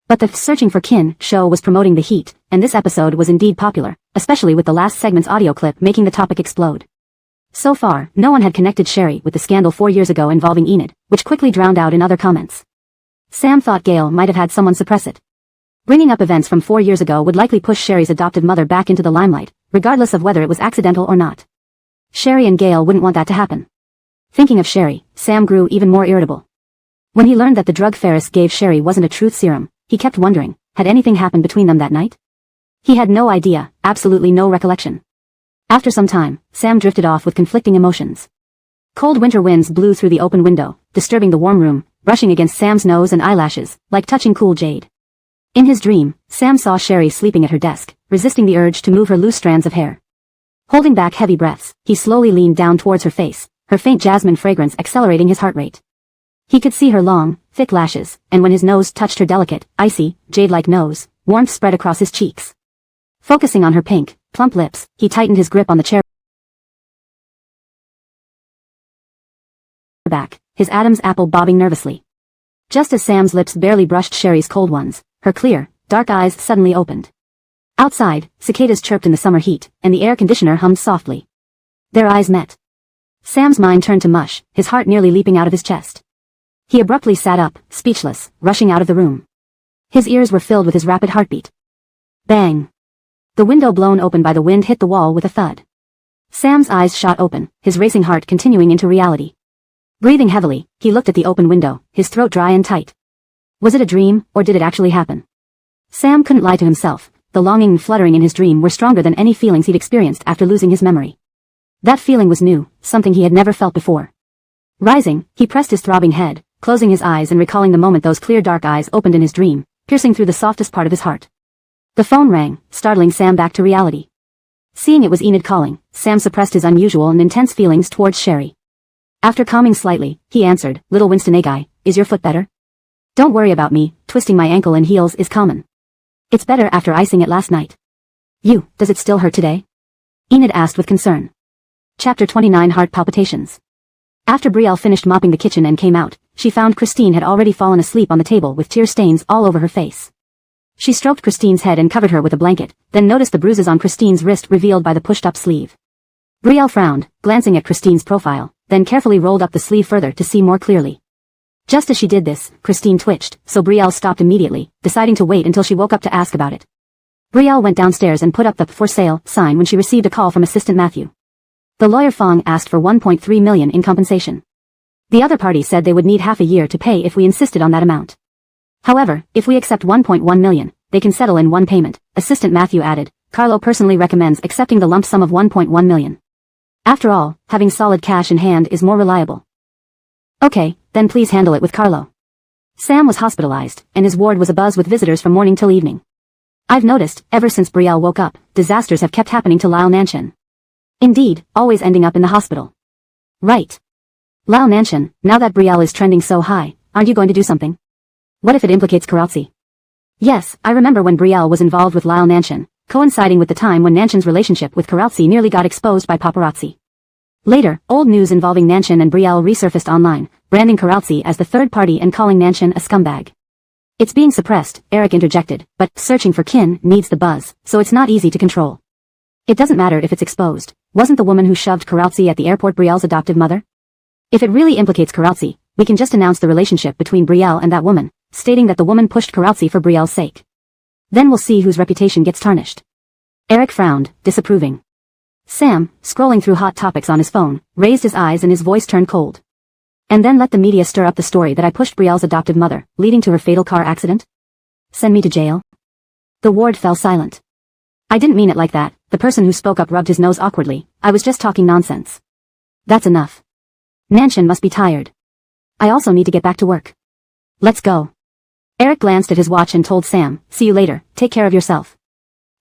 But the Searching for Kin show was promoting the heat, and this episode was indeed popular, especially with the last segment's audio clip making the topic explode. So far, no one had connected Sherry with the scandal 4 years ago involving Enid, which quickly drowned out in other comments. Sam thought Gail might have had someone suppress it. Bringing up events from 4 years ago would likely push Sherry's adoptive mother back into the limelight, regardless of whether it was accidental or not. Sherry and Gail wouldn't want that to happen. Thinking of Sherry, Sam grew even more irritable. When he learned that the drug Ferris gave Sherry wasn't a truth serum, he kept wondering, had anything happened between them that night? He had no idea, absolutely no recollection. After some time, Sam drifted off with conflicting emotions. Cold winter winds blew through the open window, disturbing the warm room, brushing against Sam's nose and eyelashes, like touching cool jade. In his dream, Sam saw Sherry sleeping at her desk, resisting the urge to move her loose strands of hair. Holding back heavy breaths, he slowly leaned down towards her face, her faint jasmine fragrance accelerating his heart rate. He could see her long, thick lashes, and when his nose touched her delicate, icy, jade-like nose, warmth spread across his cheeks. Focusing on her pink, plump lips, he tightened his grip on the chair back, his Adam's apple bobbing nervously. Just as Sam's lips barely brushed Sherry's cold ones, her clear, dark eyes suddenly opened. Outside, cicadas chirped in the summer heat, and the air conditioner hummed softly. Their eyes met. Sam's mind turned to mush, his heart nearly leaping out of his chest. He abruptly sat up, speechless, rushing out of the room. His ears were filled with his rapid heartbeat. Bang! The window blown open by the wind hit the wall with a thud. Sam's eyes shot open, his racing heart continuing into reality. Breathing heavily, he looked at the open window, his throat dry and tight. Was it a dream, or did it actually happen? Sam couldn't lie to himself. The longing and fluttering in his dream were stronger than any feelings he'd experienced after losing his memory. That feeling was new, something he had never felt before. Rising, he pressed his throbbing head, closing his eyes and recalling the moment those clear dark eyes opened in his dream, piercing through the softest part of his heart. The phone rang, startling Sam back to reality. Seeing it was Enid calling, Sam suppressed his unusual and intense feelings towards Sherry. After calming slightly, he answered, "Little Winston Agai, is your foot better?" "Don't worry about me, twisting my ankle in heels is common. It's better after icing it last night." Does it still hurt today?" Enid asked with concern. Chapter 29 Heart Palpitations. After Brielle finished mopping the kitchen and came out, she found Christine had already fallen asleep on the table with tear stains all over her face. She stroked Christine's head and covered her with a blanket, then noticed the bruises on Christine's wrist revealed by the pushed-up sleeve. Brielle frowned, glancing at Christine's profile, then carefully rolled up the sleeve further to see more clearly. Just as she did this, Christine twitched, so Brielle stopped immediately, deciding to wait until she woke up to ask about it. Brielle went downstairs and put up the "for sale" sign when she received a call from Assistant Matthew. The lawyer Fong asked for 1.3 million in compensation. The other party said they would need half a year to pay if we insisted on that amount. However, if we accept 1.1 million, they can settle in one payment, Assistant Matthew added. Carlo personally recommends accepting the lump sum of 1.1 million. After all, having solid cash in hand is more reliable. Okay, then please handle it with Carlo. Sam was hospitalized, and his ward was abuzz with visitors from morning till evening. I've noticed, ever since Brielle woke up, disasters have kept happening to Lao Nanshan. Indeed, always ending up in the hospital. Right. Lao Nanshan, now that Brielle is trending so high, aren't you going to do something? What if it implicates Karachi? Yes, I remember when Brielle was involved with Lao Nanshan, coinciding with the time when Nanshan's relationship with Karachi nearly got exposed by paparazzi. Later, old news involving Nanshan and Brielle resurfaced online, branding Karachi as the third party and calling Nanshan a scumbag. It's being suppressed, Eric interjected, but searching for kin needs the buzz, so it's not easy to control. It doesn't matter if it's exposed. Wasn't the woman who shoved Karachi at the airport Brielle's adoptive mother? If it really implicates Karachi, we can just announce the relationship between Brielle and that woman, stating that the woman pushed Karachi for Brielle's sake. Then we'll see whose reputation gets tarnished. Eric frowned, disapproving. Sam, scrolling through hot topics on his phone, raised his eyes and his voice turned cold. And then let the media stir up the story that I pushed Brielle's adoptive mother, leading to her fatal car accident? Send me to jail? The ward fell silent. I didn't mean it like that. The person who spoke up rubbed his nose awkwardly. I was just talking nonsense. That's enough. Nanshan must be tired. I also need to get back to work. Let's go. Eric glanced at his watch and told Sam, "See you later, take care of yourself."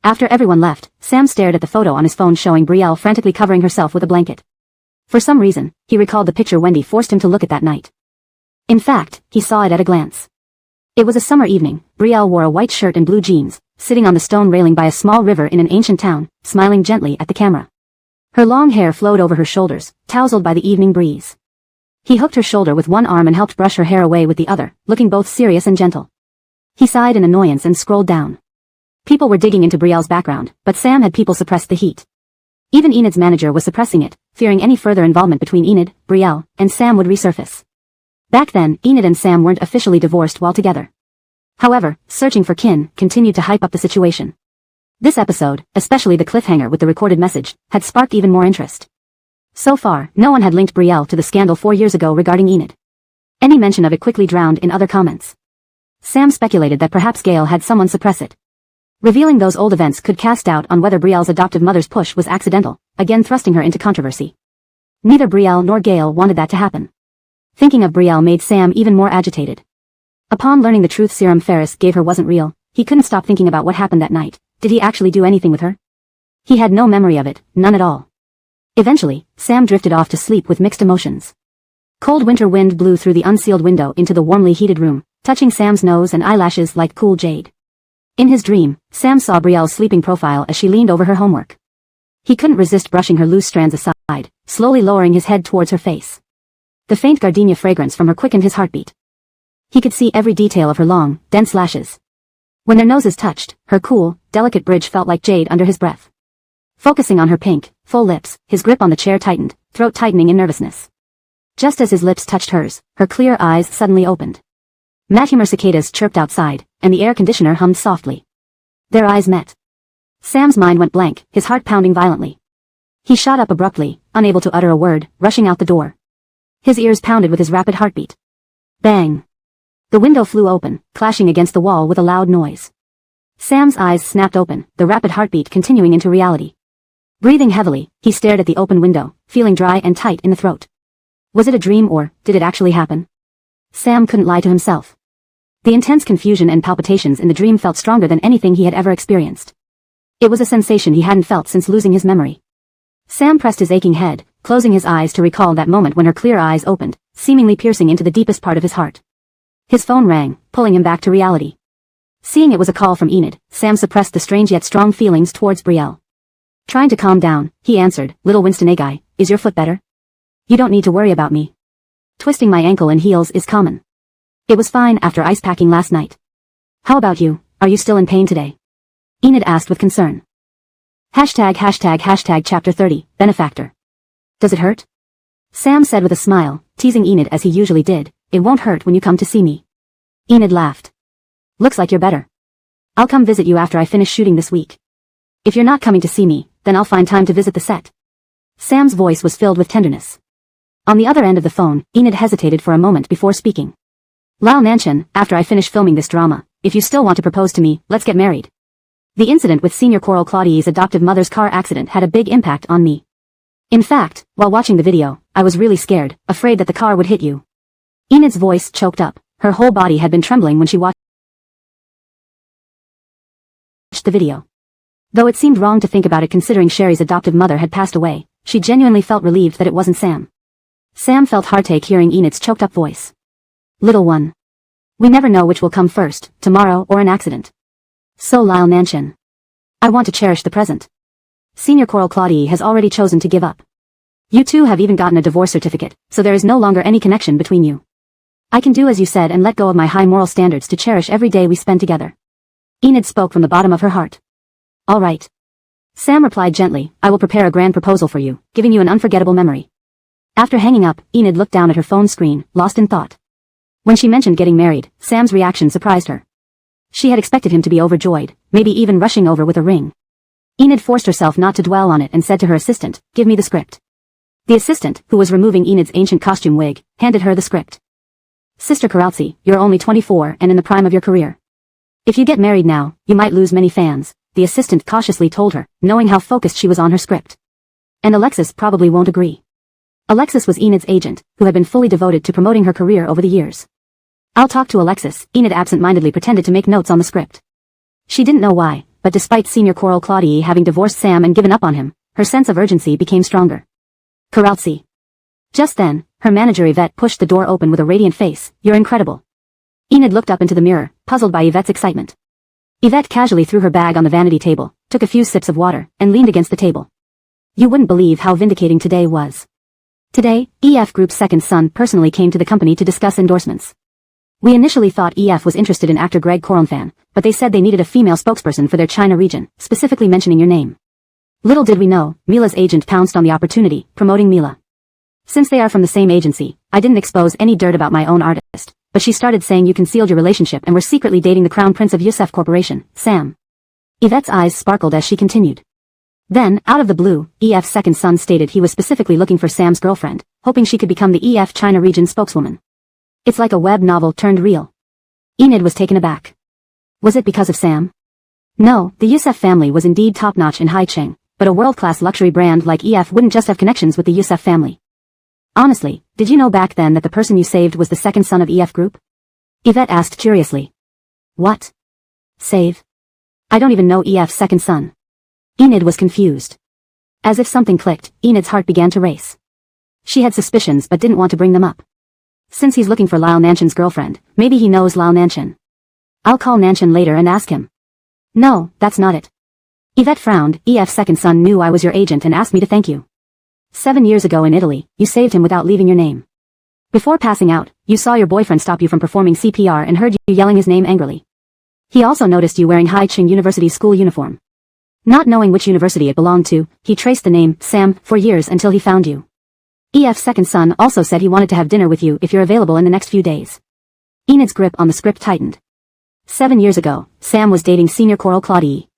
After everyone left, Sam stared at the photo on his phone showing Brielle frantically covering herself with a blanket. For some reason, he recalled the picture Wendy forced him to look at that night. In fact, he saw it at a glance. It was a summer evening. Brielle wore a white shirt and blue jeans, sitting on the stone railing by a small river in an ancient town, smiling gently at the camera. Her long hair flowed over her shoulders, tousled by the evening breeze. He hooked her shoulder with one arm and helped brush her hair away with the other, looking both serious and gentle. He sighed in annoyance and scrolled down. People were digging into Brielle's background, but Sam had people suppressed the heat. Even Enid's manager was suppressing it, fearing any further involvement between Enid, Brielle, and Sam would resurface. Back then, Enid and Sam weren't officially divorced while together. However, searching for kin continued to hype up the situation. This episode, especially the cliffhanger with the recorded message, had sparked even more interest. So far, no one had linked Brielle to the scandal 4 years ago regarding Enid. Any mention of it quickly drowned in other comments. Sam speculated that perhaps Gail had someone suppress it. Revealing those old events could cast doubt on whether Brielle's adoptive mother's push was accidental, again thrusting her into controversy. Neither Brielle nor Gail wanted that to happen. Thinking of Brielle made Sam even more agitated. Upon learning the truth serum Ferris gave her wasn't real, he couldn't stop thinking about what happened that night. Did he actually do anything with her? He had no memory of it, none at all. Eventually, Sam drifted off to sleep with mixed emotions. Cold winter wind blew through the unsealed window into the warmly heated room, touching Sam's nose and eyelashes like cool jade. In his dream, Sam saw Brielle's sleeping profile as she leaned over her homework. He couldn't resist brushing her loose strands aside, slowly lowering his head towards her face. The faint gardenia fragrance from her quickened his heartbeat. He could see every detail of her long, dense lashes. When their noses touched, her cool, delicate bridge felt like jade under his breath. Focusing on her pink, full lips, his grip on the chair tightened, throat tightening in nervousness. Just as his lips touched hers, her clear eyes suddenly opened. Mathumor cicadas chirped outside, and the air conditioner hummed softly. Their eyes met. Sam's mind went blank, his heart pounding violently. He shot up abruptly, unable to utter a word, rushing out the door. His ears pounded with his rapid heartbeat. Bang! The window flew open, clashing against the wall with a loud noise. Sam's eyes snapped open, the rapid heartbeat continuing into reality. Breathing heavily, he stared at the open window, feeling dry and tight in the throat. Was it a dream or did it actually happen? Sam couldn't lie to himself. The intense confusion and palpitations in the dream felt stronger than anything he had ever experienced. It was a sensation he hadn't felt since losing his memory. Sam pressed his aching head, closing his eyes to recall that moment when her clear eyes opened, seemingly piercing into the deepest part of his heart. His phone rang, pulling him back to reality. Seeing it was a call from Enid, Sam suppressed the strange yet strong feelings towards Brielle. Trying to calm down, he answered, "Little Winston, is your foot better? You don't need to worry about me. Twisting my ankle in heels is common. It was fine after ice packing last night. How about you, are you still in pain today?" Enid asked with concern. ##### Chapter 30, Benefactor. Does it hurt? Sam said with a smile, teasing Enid as he usually did, "It won't hurt when you come to see me." Enid laughed. "Looks like you're better. I'll come visit you after I finish shooting this week. If you're not coming to see me, then I'll find time to visit the set." Sam's voice was filled with tenderness. On the other end of the phone, Enid hesitated for a moment before speaking. "Lyle Mansion, after I finish filming this drama, if you still want to propose to me, let's get married. The incident with Senior Coral Claudie's adoptive mother's car accident had a big impact on me. In fact, while watching the video, I was really scared, afraid that the car would hit you." Enid's voice choked up. Her whole body had been trembling when she watched the video. Though it seemed wrong to think about it considering Sherry's adoptive mother had passed away, she genuinely felt relieved that it wasn't Sam. Sam felt heartache hearing Enid's choked-up voice. "Little one. We never know which will come first, tomorrow or an accident. So Lyle Mansion. I want to cherish the present. Senior Coral Claudie has already chosen to give up. You two have even gotten a divorce certificate, so there is no longer any connection between you. I can do as you said and let go of my high moral standards to cherish every day we spend together." Enid spoke from the bottom of her heart. "All right." Sam replied gently, "I will prepare a grand proposal for you, giving you an unforgettable memory." After hanging up, Enid looked down at her phone screen, lost in thought. When she mentioned getting married, Sam's reaction surprised her. She had expected him to be overjoyed, maybe even rushing over with a ring. Enid forced herself not to dwell on it and said to her assistant, "Give me the script." The assistant, who was removing Enid's ancient costume wig, handed her the script. "Sister Karaltsi, you're only 24 and in the prime of your career. If you get married now, you might lose many fans," the assistant cautiously told her, knowing how focused she was on her script. "And Alexis probably won't agree." Alexis was Enid's agent, who had been fully devoted to promoting her career over the years. "I'll talk to Alexis," Enid absent-mindedly pretended to make notes on the script. She didn't know why, but despite Senior Coral Claudie having divorced Sam and given up on him, her sense of urgency became stronger. "Karaltsi." Just then, her manager Yvette pushed the door open with a radiant face. "You're incredible." Enid looked up into the mirror, puzzled by Yvette's excitement. Yvette casually threw her bag on the vanity table, took a few sips of water, and leaned against the table. "You wouldn't believe how vindicating today was. Today, EF Group's second son personally came to the company to discuss endorsements. We initially thought EF was interested in actor Greg Coronfan, but they said they needed a female spokesperson for their China region, specifically mentioning your name. Little did we know, Mila's agent pounced on the opportunity, promoting Mila. Since they are from the same agency, I didn't expose any dirt about my own artist, but she started saying you concealed your relationship and were secretly dating the Crown Prince of Yusef Corporation, Sam. Yvette's eyes sparkled as she continued. Then, out of the blue, EF's second son stated he was specifically looking for Sam's girlfriend, hoping she could become the EF China region spokeswoman. It's like a web novel turned real. Enid was taken aback. Was it because of Sam? No, the Yusef family was indeed top-notch in Haicheng, but a world-class luxury brand like EF wouldn't just have connections with the Yusef family. Honestly, did you know back then that the person you saved was the second son of EF Group? Yvette asked curiously. What? Save? I don't even know EF's second son. Enid was confused. As if something clicked, Enid's heart began to race. She had suspicions but didn't want to bring them up. Since he's looking for Lao Nanchen's girlfriend, maybe he knows Lao Nanchen. I'll call Nanchen later and ask him. No, that's not it. Yvette frowned. EF's second son knew I was your agent and asked me to thank you. 7 years ago in Italy, you saved him without leaving your name. Before passing out, you saw your boyfriend stop you from performing CPR and heard you yelling his name angrily. He also noticed you wearing Haicheng University's school uniform. Not knowing which university it belonged to, he traced the name, Sam, for years until he found you. EF's second son also said he wanted to have dinner with you if you're available in the next few days. Enid's grip on the script tightened. 7 years ago, Sam was dating Senior Coral Claudie.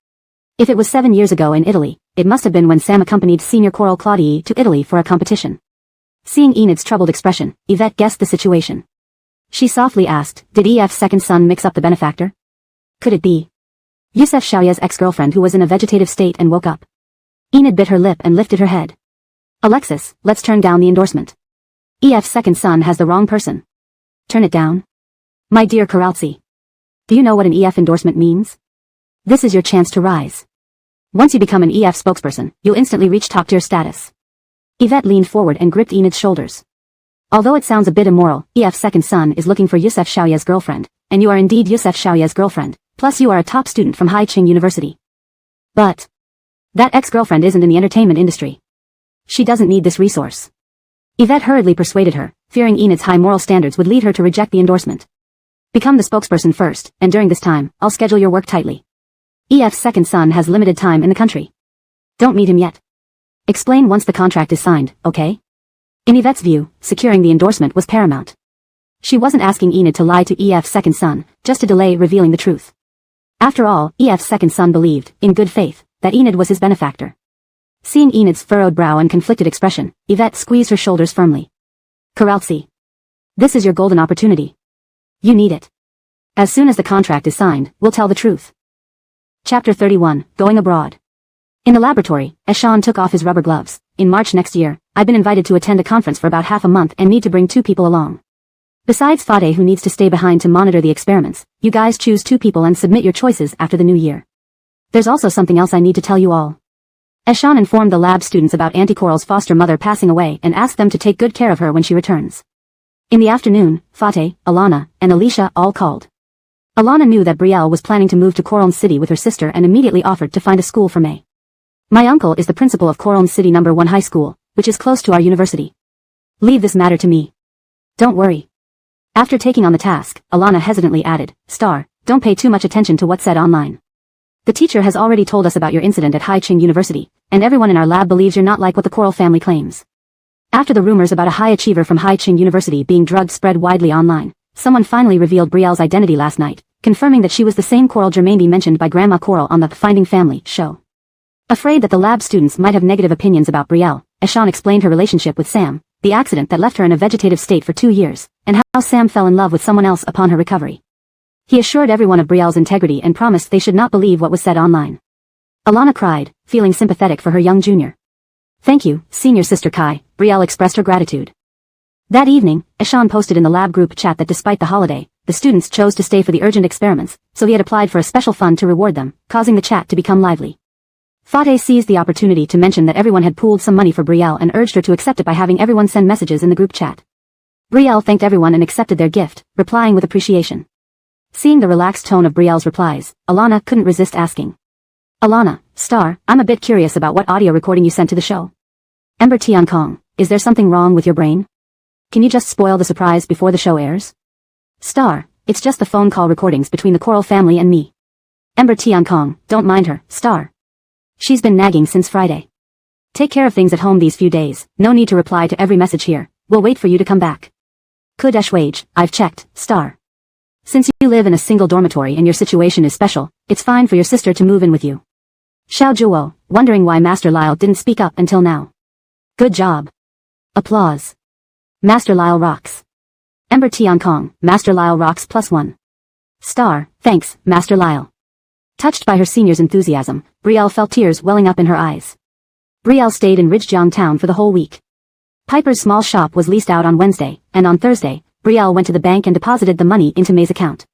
If it was 7 years ago in Italy, it must have been when Sam accompanied Senior Coral Claudie to Italy for a competition. Seeing Enid's troubled expression, Yvette guessed the situation. She softly asked, did EF's second son mix up the benefactor? Could it be Yusef Xiaoya's ex-girlfriend who was in a vegetative state and woke up? Enid bit her lip and lifted her head. Alexis, let's turn down the endorsement. EF's second son has the wrong person. Turn it down? My dear Karaltsi. Do you know what an EF endorsement means? This is your chance to rise. Once you become an EF spokesperson, you'll instantly reach top-tier status. Yvette leaned forward and gripped Enid's shoulders. Although it sounds a bit immoral, EF's second son is looking for Yusef Xiaoya's girlfriend, and you are indeed Yusef Xiaoya's girlfriend, plus you are a top student from Haicheng University. But that ex-girlfriend isn't in the entertainment industry. She doesn't need this resource. Yvette hurriedly persuaded her, fearing Enid's high moral standards would lead her to reject the endorsement. Become the spokesperson first, and during this time, I'll schedule your work tightly. EF's second son has limited time in the country. Don't meet him yet. Explain once the contract is signed, okay? In Yvette's view, securing the endorsement was paramount. She wasn't asking Enid to lie to EF's second son, just to delay revealing the truth. After all, EF's second son believed, in good faith, that Enid was his benefactor. Seeing Enid's furrowed brow and conflicted expression, Yvette squeezed her shoulders firmly. Karaltsi. This is your golden opportunity. You need it. As soon as the contract is signed, we'll tell the truth. Chapter 31, Going Abroad. In the laboratory, Eshan took off his rubber gloves. In March next year, I've been invited to attend a conference for about half a month and need to bring 2 people along. Besides Fateh who needs to stay behind to monitor the experiments, you guys choose 2 people and submit your choices after the new year. There's also something else I need to tell you all. Eshan informed the lab students about Auntie Coral's foster mother passing away and asked them to take good care of her when she returns. In the afternoon, Fateh, Alana, and Alicia all called. Alana knew that Brielle was planning to move to Coron City with her sister and immediately offered to find a school for May. My uncle is the principal of Coron City No. 1 High School, which is close to our university. Leave this matter to me. Don't worry. After taking on the task, Alana hesitantly added, Star, don't pay too much attention to what's said online. The teacher has already told us about your incident at Haicheng University, and everyone in our lab believes you're not like what the Coral family claims. After the rumors about a high achiever from Haicheng University being drugged spread widely online, someone finally revealed Brielle's identity last night, confirming that she was the same Coral Germaine mentioned by Grandma Coral on the Finding Family show. Afraid that the lab students might have negative opinions about Brielle, Eshan explained her relationship with Sam, the accident that left her in a vegetative state for 2 years, and how Sam fell in love with someone else upon her recovery. He assured everyone of Brielle's integrity and promised they should not believe what was said online. Alana cried, feeling sympathetic for her young junior. Thank you, senior sister Kai, Brielle expressed her gratitude. That evening, Eshan posted in the lab group chat that despite the holiday, the students chose to stay for the urgent experiments, so he had applied for a special fund to reward them, causing the chat to become lively. Fateh seized the opportunity to mention that everyone had pooled some money for Brielle and urged her to accept it by having everyone send messages in the group chat. Brielle thanked everyone and accepted their gift, replying with appreciation. Seeing the relaxed tone of Brielle's replies, Alana couldn't resist asking. Alana, Star, I'm a bit curious about what audio recording you sent to the show. Ember Tiankong, is there something wrong with your brain? Can you just spoil the surprise before the show airs? Star, it's just the phone call recordings between the Coral family and me. Ember Tiankong, don't mind her, Star. She's been nagging since Friday. Take care of things at home these few days, no need to reply to every message here, we'll wait for you to come back. Wage, I've checked, star. Since you live in a single dormitory and your situation is special, it's fine for your sister to move in with you. Xiao Zhuo, wondering why Master Lyle didn't speak up until now. Good job. Applause. Master Lyle rocks. Ember Tiankong, Master Lyle rocks +1. Star, thanks, Master Lyle. Touched by her senior's enthusiasm, Brielle felt tears welling up in her eyes. Brielle stayed in Ridgejiang town for the whole week. Piper's small shop was leased out on Wednesday, and on Thursday, Brielle went to the bank and deposited the money into May's account.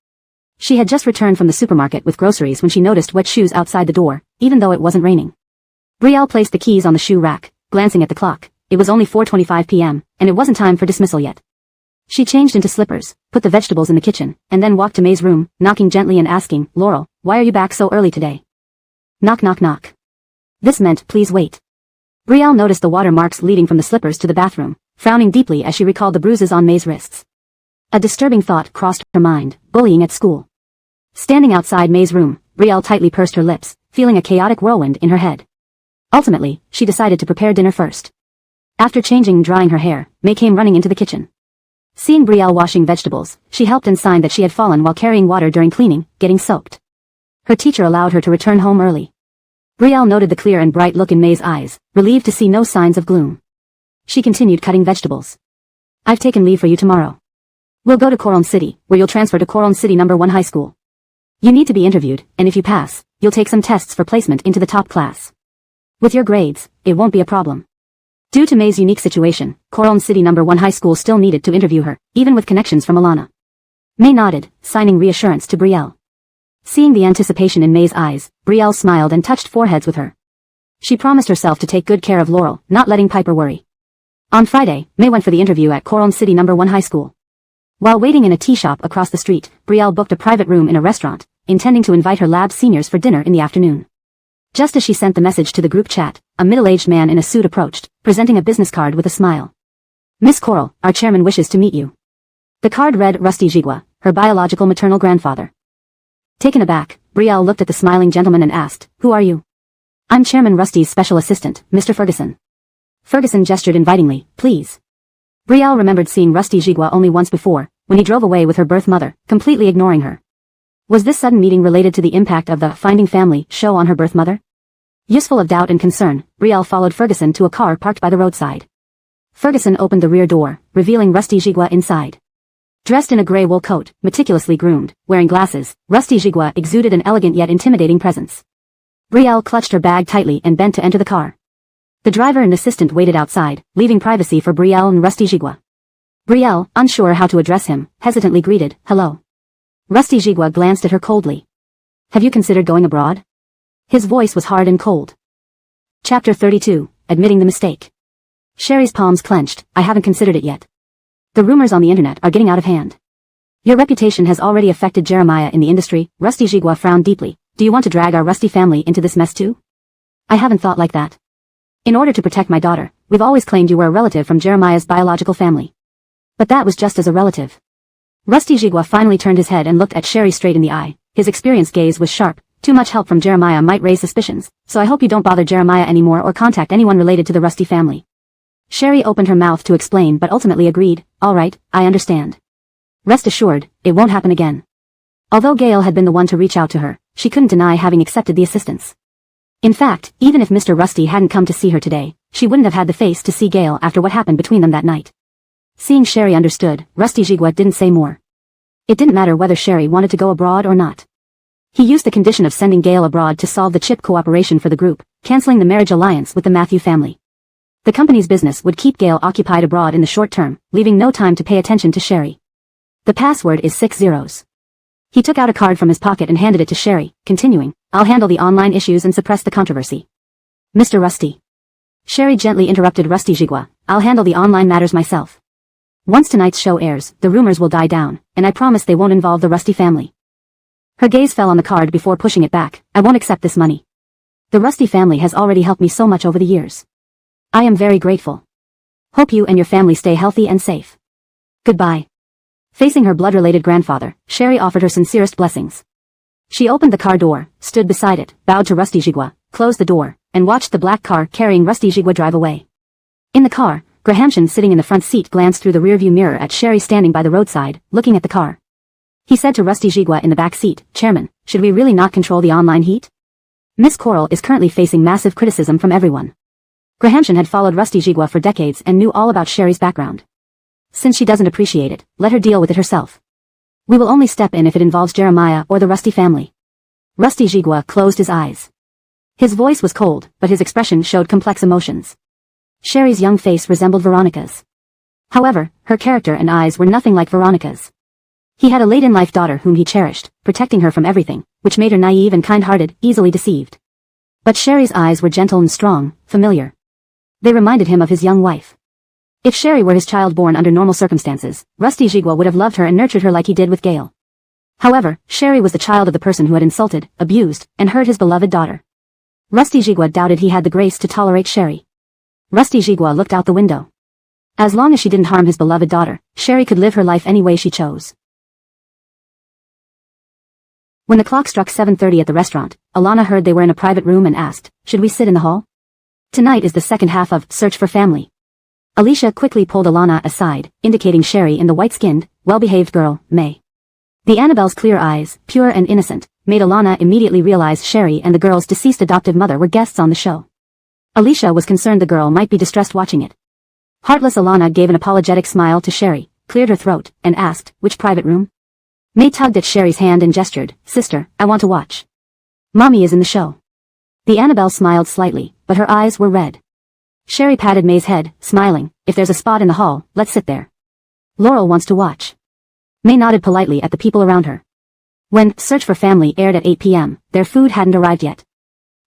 She had just returned from the supermarket with groceries when she noticed wet shoes outside the door, even though it wasn't raining. Brielle placed the keys on the shoe rack, glancing at the clock. It was only 4:25 p.m., and it wasn't time for dismissal yet. She changed into slippers, put the vegetables in the kitchen, and then walked to May's room, knocking gently and asking, Laurel, why are you back so early today? Knock knock knock. This meant, please wait. Brielle noticed the water marks leading from the slippers to the bathroom, frowning deeply as she recalled the bruises on May's wrists. A disturbing thought crossed her mind, bullying at school. Standing outside May's room, Brielle tightly pursed her lips, feeling a chaotic whirlwind in her head. Ultimately, she decided to prepare dinner first. After changing and drying her hair, May came running into the kitchen. Seeing Brielle washing vegetables, she helped and signed that she had fallen while carrying water during cleaning, getting soaked. Her teacher allowed her to return home early. Brielle noted the clear and bright look in May's eyes, relieved to see no signs of gloom. She continued cutting vegetables. I've taken leave for you tomorrow. We'll go to Coron City, where you'll transfer to Coron City No. 1 high school. You need to be interviewed, and if you pass, you'll take some tests for placement into the top class. With your grades, it won't be a problem. Due to May's unique situation, Coron City No. 1 high school still needed to interview her, even with connections from Alana. May nodded, signing reassurance to Brielle. Seeing the anticipation in May's eyes, Brielle smiled and touched foreheads with her. She promised herself to take good care of Laurel, not letting Piper worry. On Friday, May went for the interview at Coron City No. 1 high school. While waiting in a tea shop across the street, Brielle booked a private room in a restaurant, intending to invite her lab seniors for dinner in the afternoon. Just as she sent the message to the group chat, a middle-aged man in a suit approached, presenting a business card with a smile. Miss Coral, our chairman wishes to meet you. The card read Rusty Jigua, her biological maternal grandfather. Taken aback, Brielle looked at the smiling gentleman and asked, Who are you? I'm Chairman Rusty's special assistant, Mr. Ferguson. Ferguson gestured invitingly, please. Brielle remembered seeing Rusty Jigua only once before, when he drove away with her birth mother, completely ignoring her. Was this sudden meeting related to the impact of the Finding Family show on her birth mother? Useful of doubt and concern, Brielle followed Ferguson to a car parked by the roadside. Ferguson opened the rear door, revealing Rusty Jigua inside. Dressed in a gray wool coat, meticulously groomed, wearing glasses, Rusty Jigua exuded an elegant yet intimidating presence. Brielle clutched her bag tightly and bent to enter the car. The driver and assistant waited outside, leaving privacy for Brielle and Rusty Jigua. Brielle, unsure how to address him, hesitantly greeted, Hello. Rusty Jigua glanced at her coldly. Have you considered going abroad? His voice was hard and cold. Chapter 32, Admitting the Mistake. Sherry's palms clenched, I haven't considered it yet. The rumors on the internet are getting out of hand. Your reputation has already affected Jeremiah in the industry. Rusty Jigua frowned deeply. Do you want to drag our Rusty family into this mess too? I haven't thought like that. In order to protect my daughter, we've always claimed you were a relative from Jeremiah's biological family. But that was just as a relative. Rusty Jigua finally turned his head and looked at Sherry straight in the eye. His experienced gaze was sharp. Too much help from Jeremiah might raise suspicions, so I hope you don't bother Jeremiah anymore or contact anyone related to the Rusty family. Sherry opened her mouth to explain but ultimately agreed, all right, I understand. Rest assured, it won't happen again. Although Gail had been the one to reach out to her, she couldn't deny having accepted the assistance. In fact, even if Mr. Rusty hadn't come to see her today, she wouldn't have had the face to see Gail after what happened between them that night. Seeing Sherry understood, Rusty Jigua didn't say more. It didn't matter whether Sherry wanted to go abroad or not. He used the condition of sending Gail abroad to solve the chip cooperation for the group, canceling the marriage alliance with the Matthew family. The company's business would keep Gail occupied abroad in the short term, leaving no time to pay attention to Sherry. The password is 6 zeros. He took out a card from his pocket and handed it to Sherry, continuing, I'll handle the online issues and suppress the controversy. Mr. Rusty. Sherry gently interrupted Rusty Jigua, I'll handle the online matters myself. Once tonight's show airs, the rumors will die down, and I promise they won't involve the Rusty family. Her gaze fell on the card before pushing it back, I won't accept this money. The Rusty family has already helped me so much over the years. I am very grateful. Hope you and your family stay healthy and safe. Goodbye. Facing her blood-related grandfather, Sherry offered her sincerest blessings. She opened the car door, stood beside it, bowed to Rusty Jigua, closed the door, and watched the black car carrying Rusty Jigwa drive away. In the car, Grahamshan sitting in the front seat glanced through the rearview mirror at Sherry standing by the roadside, looking at the car. He said to Rusty Jigwa in the back seat, "Chairman, should we really not control the online heat? Miss Coral is currently facing massive criticism from everyone." Grahamshan had followed Rusty Jigwa for decades and knew all about Sherry's background. "Since she doesn't appreciate it, let her deal with it herself. We will only step in if it involves Jeremiah or the Rusty family." Rusty Jigwa closed his eyes. His voice was cold, but his expression showed complex emotions. Sherry's young face resembled Veronica's. However, her character and eyes were nothing like Veronica's. He had a late-in-life daughter whom he cherished, protecting her from everything, which made her naive and kind-hearted, easily deceived. But Sherry's eyes were gentle and strong, familiar. They reminded him of his young wife. If Sherry were his child born under normal circumstances, Rusty Jigwa would have loved her and nurtured her like he did with Gail. However, Sherry was the child of the person who had insulted, abused, and hurt his beloved daughter. Rusty Jigwa doubted he had the grace to tolerate Sherry. Rusty Jigwa looked out the window. As long as she didn't harm his beloved daughter, Sherry could live her life any way she chose. When the clock struck 7:30 at the restaurant, Alana heard they were in a private room and asked, "Should we sit in the hall? Tonight is the second half of Search for Family." Alicia quickly pulled Alana aside, indicating Sherry in the white-skinned, well-behaved girl, May. The Annabelle's clear eyes, pure and innocent, made Alana immediately realize Sherry and the girl's deceased adoptive mother were guests on the show. Alicia was concerned the girl might be distressed watching it. Heartless Alana gave an apologetic smile to Sherry, cleared her throat, and asked, "Which private room?" May tugged at Sherry's hand and gestured, "Sister, I want to watch. Mommy is in the show." The Annabelle smiled slightly, but her eyes were red. Sherry patted May's head, smiling, "If there's a spot in the hall, let's sit there. Laurel wants to watch." May nodded politely at the people around her. When Search for Family aired at 8 p.m., their food hadn't arrived yet.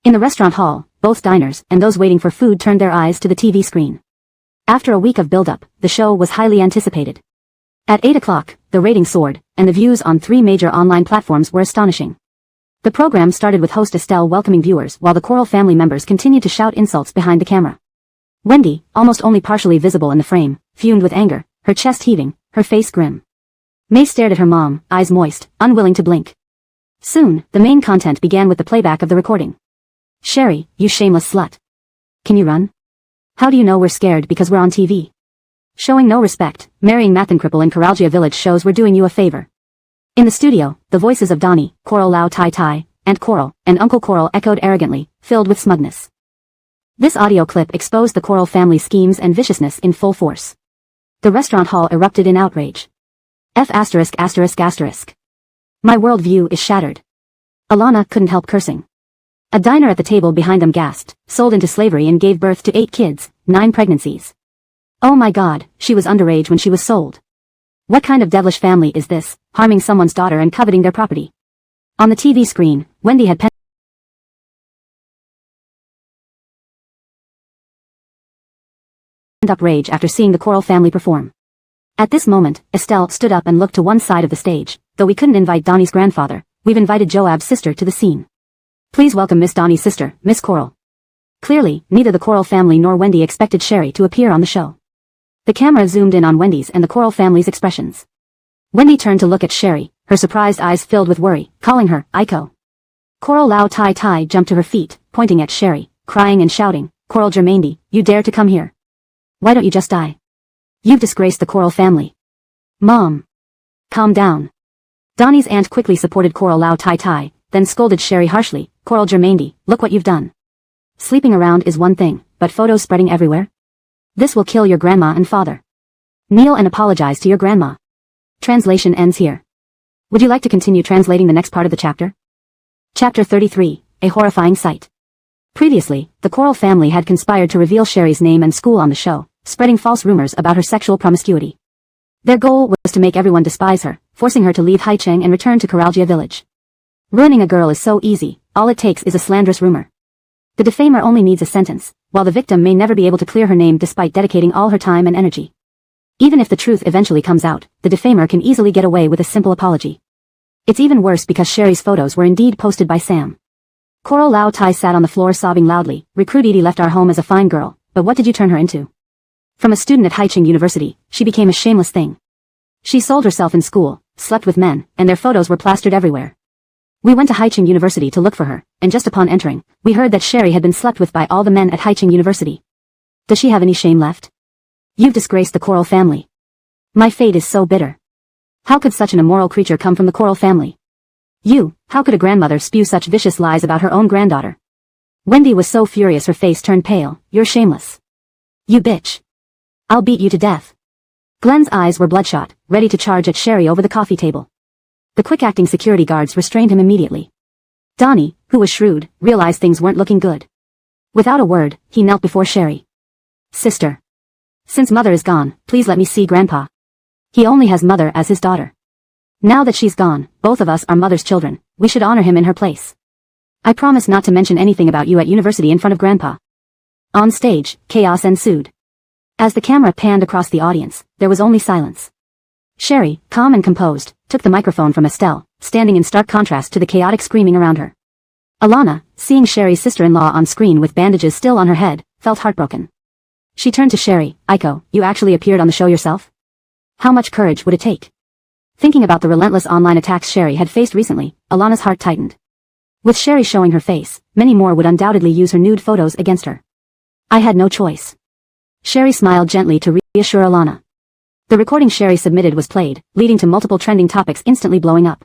In the restaurant hall, both diners and those waiting for food turned their eyes to the TV screen. After a week of build-up, the show was highly anticipated. At 8 o'clock, the ratings soared, and the views on 3 major online platforms were astonishing. The program started with host Estelle welcoming viewers while the Coral family members continued to shout insults behind the camera. Wendy, almost only partially visible in the frame, fumed with anger, her chest heaving, her face grim. May stared at her mom, eyes moist, unwilling to blink. Soon, the main content began with the playback of the recording. "Sherry, you shameless slut. Can you run? How do you know we're scared because we're on TV? Showing no respect, marrying Mathenkripple in Coralgia Village shows we're doing you a favor." In the studio, the voices of Donnie, Coral Lau Tai Tai, Aunt Coral, and Uncle Coral echoed arrogantly, filled with smugness. This audio clip exposed the Coral family's schemes and viciousness in full force. The restaurant hall erupted in outrage. "F********. My worldview is shattered." Alana couldn't help cursing. A diner at the table behind them gasped, "Sold into slavery and gave birth to 8 kids, 9 pregnancies. Oh my god, she was underage when she was sold. What kind of devilish family is this, harming someone's daughter and coveting their property?" On the TV screen, Wendy had penned up rage after seeing the Coral family perform. At this moment, Estelle stood up and looked to one side of the stage. "Though we couldn't invite Donnie's grandfather, we've invited Joab's sister to the scene. Please welcome Miss Donnie's sister, Miss Coral." Clearly, neither the Coral family nor Wendy expected Sherry to appear on the show. The camera zoomed in on Wendy's and the Coral family's expressions. Wendy turned to look at Sherry, her surprised eyes filled with worry, calling her, "Aiko." Coral Lau Tai Tai jumped to her feet, pointing at Sherry, crying and shouting, "Coral Germaindy, you dare to come here? Why don't you just die? You've disgraced the Coral family." "Mom. Calm down." Donnie's aunt quickly supported Coral Lau Tai Tai, then scolded Sherry harshly, "Coral Germaindy, look what you've done. Sleeping around is one thing, but photos spreading everywhere? This will kill your grandma and father. Kneel and apologize to your grandma." Translation ends here. Would you like to continue translating the next part of the chapter? Chapter 33, A Horrifying Sight. Previously, the Coral family had conspired to reveal Sherry's name and school on the show, spreading false rumors about her sexual promiscuity. Their goal was to make everyone despise her, forcing her to leave Haicheng and return to Coralgia Village. Ruining a girl is so easy, all it takes is a slanderous rumor. The defamer only needs a sentence, while the victim may never be able to clear her name despite dedicating all her time and energy. Even if the truth eventually comes out, the defamer can easily get away with a simple apology. It's even worse because Sherry's photos were indeed posted by Sam. Coral Lau Tai sat on the floor sobbing loudly, "Recruit Edie left our home as a fine girl, but what did you turn her into? From a student at Haicheng University, she became a shameless thing. She sold herself in school, slept with men, and their photos were plastered everywhere. We went to Haiching University to look for her, and just upon entering, we heard that Sherry had been slept with by all the men at Haiching University. Does she have any shame left? You've disgraced the Coral family. My fate is so bitter. How could such an immoral creature come from the Coral family? How could a grandmother spew such vicious lies about her own granddaughter? Wendy was so furious her face turned pale. You're shameless. You bitch. I'll beat you to death. Glenn's eyes were bloodshot, ready to charge at Sherry over the coffee table. The quick-acting security guards restrained him immediately. Donnie, who was shrewd, realized things weren't looking good. Without a word, he knelt before Sherry. Sister. Since Mother is gone, please let me see Grandpa. He only has Mother as his daughter. Now that she's gone, both of us are Mother's children. We should honor him in her place. I promise not to mention anything about you at university in front of Grandpa. On stage, chaos ensued. As the camera panned across the audience, there was only silence. Sherry, calm and composed, took the microphone from Estelle, standing in stark contrast to the chaotic screaming around her. Alana, seeing Sherry's sister-in-law on screen with bandages still on her head, felt heartbroken. She turned to Sherry. Aiko, you actually appeared on the show yourself? How much courage would it take? Thinking about the relentless online attacks Sherry had faced recently, Alana's heart tightened. With Sherry showing her face, many more would undoubtedly use her nude photos against her. I had no choice. Sherry smiled gently to reassure Alana. The recording Sherry submitted was played, leading to multiple trending topics instantly blowing up.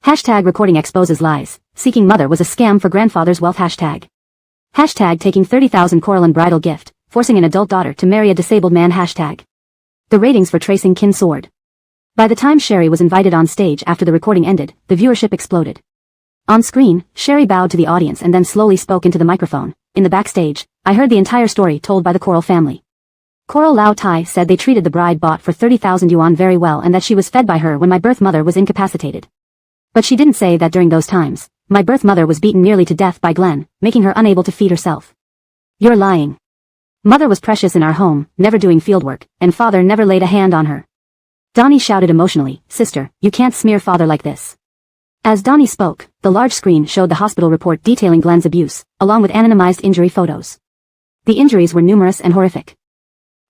Hashtag recording exposes lies. Seeking mother was a scam for grandfather's wealth. Hashtag taking 30,000 Coral and bridal gift, forcing an adult daughter to marry a disabled man. Hashtag. The ratings for tracing kin soared. By the time Sherry was invited on stage after the recording ended, the viewership exploded. On screen, Sherry bowed to the audience and then slowly spoke into the microphone. In the backstage, I heard the entire story told by the Coral family. Coral Lao Tai said they treated the bride bought for 30,000 yuan very well and that she was fed by her when my birth mother was incapacitated. But she didn't say that during those times, my birth mother was beaten nearly to death by Glenn, making her unable to feed herself. You're lying. Mother was precious in our home, never doing fieldwork, and father never laid a hand on her. Donnie shouted emotionally, Sister, you can't smear father like this. As Donnie spoke, the large screen showed the hospital report detailing Glenn's abuse, along with anonymized injury photos. The injuries were numerous and horrific.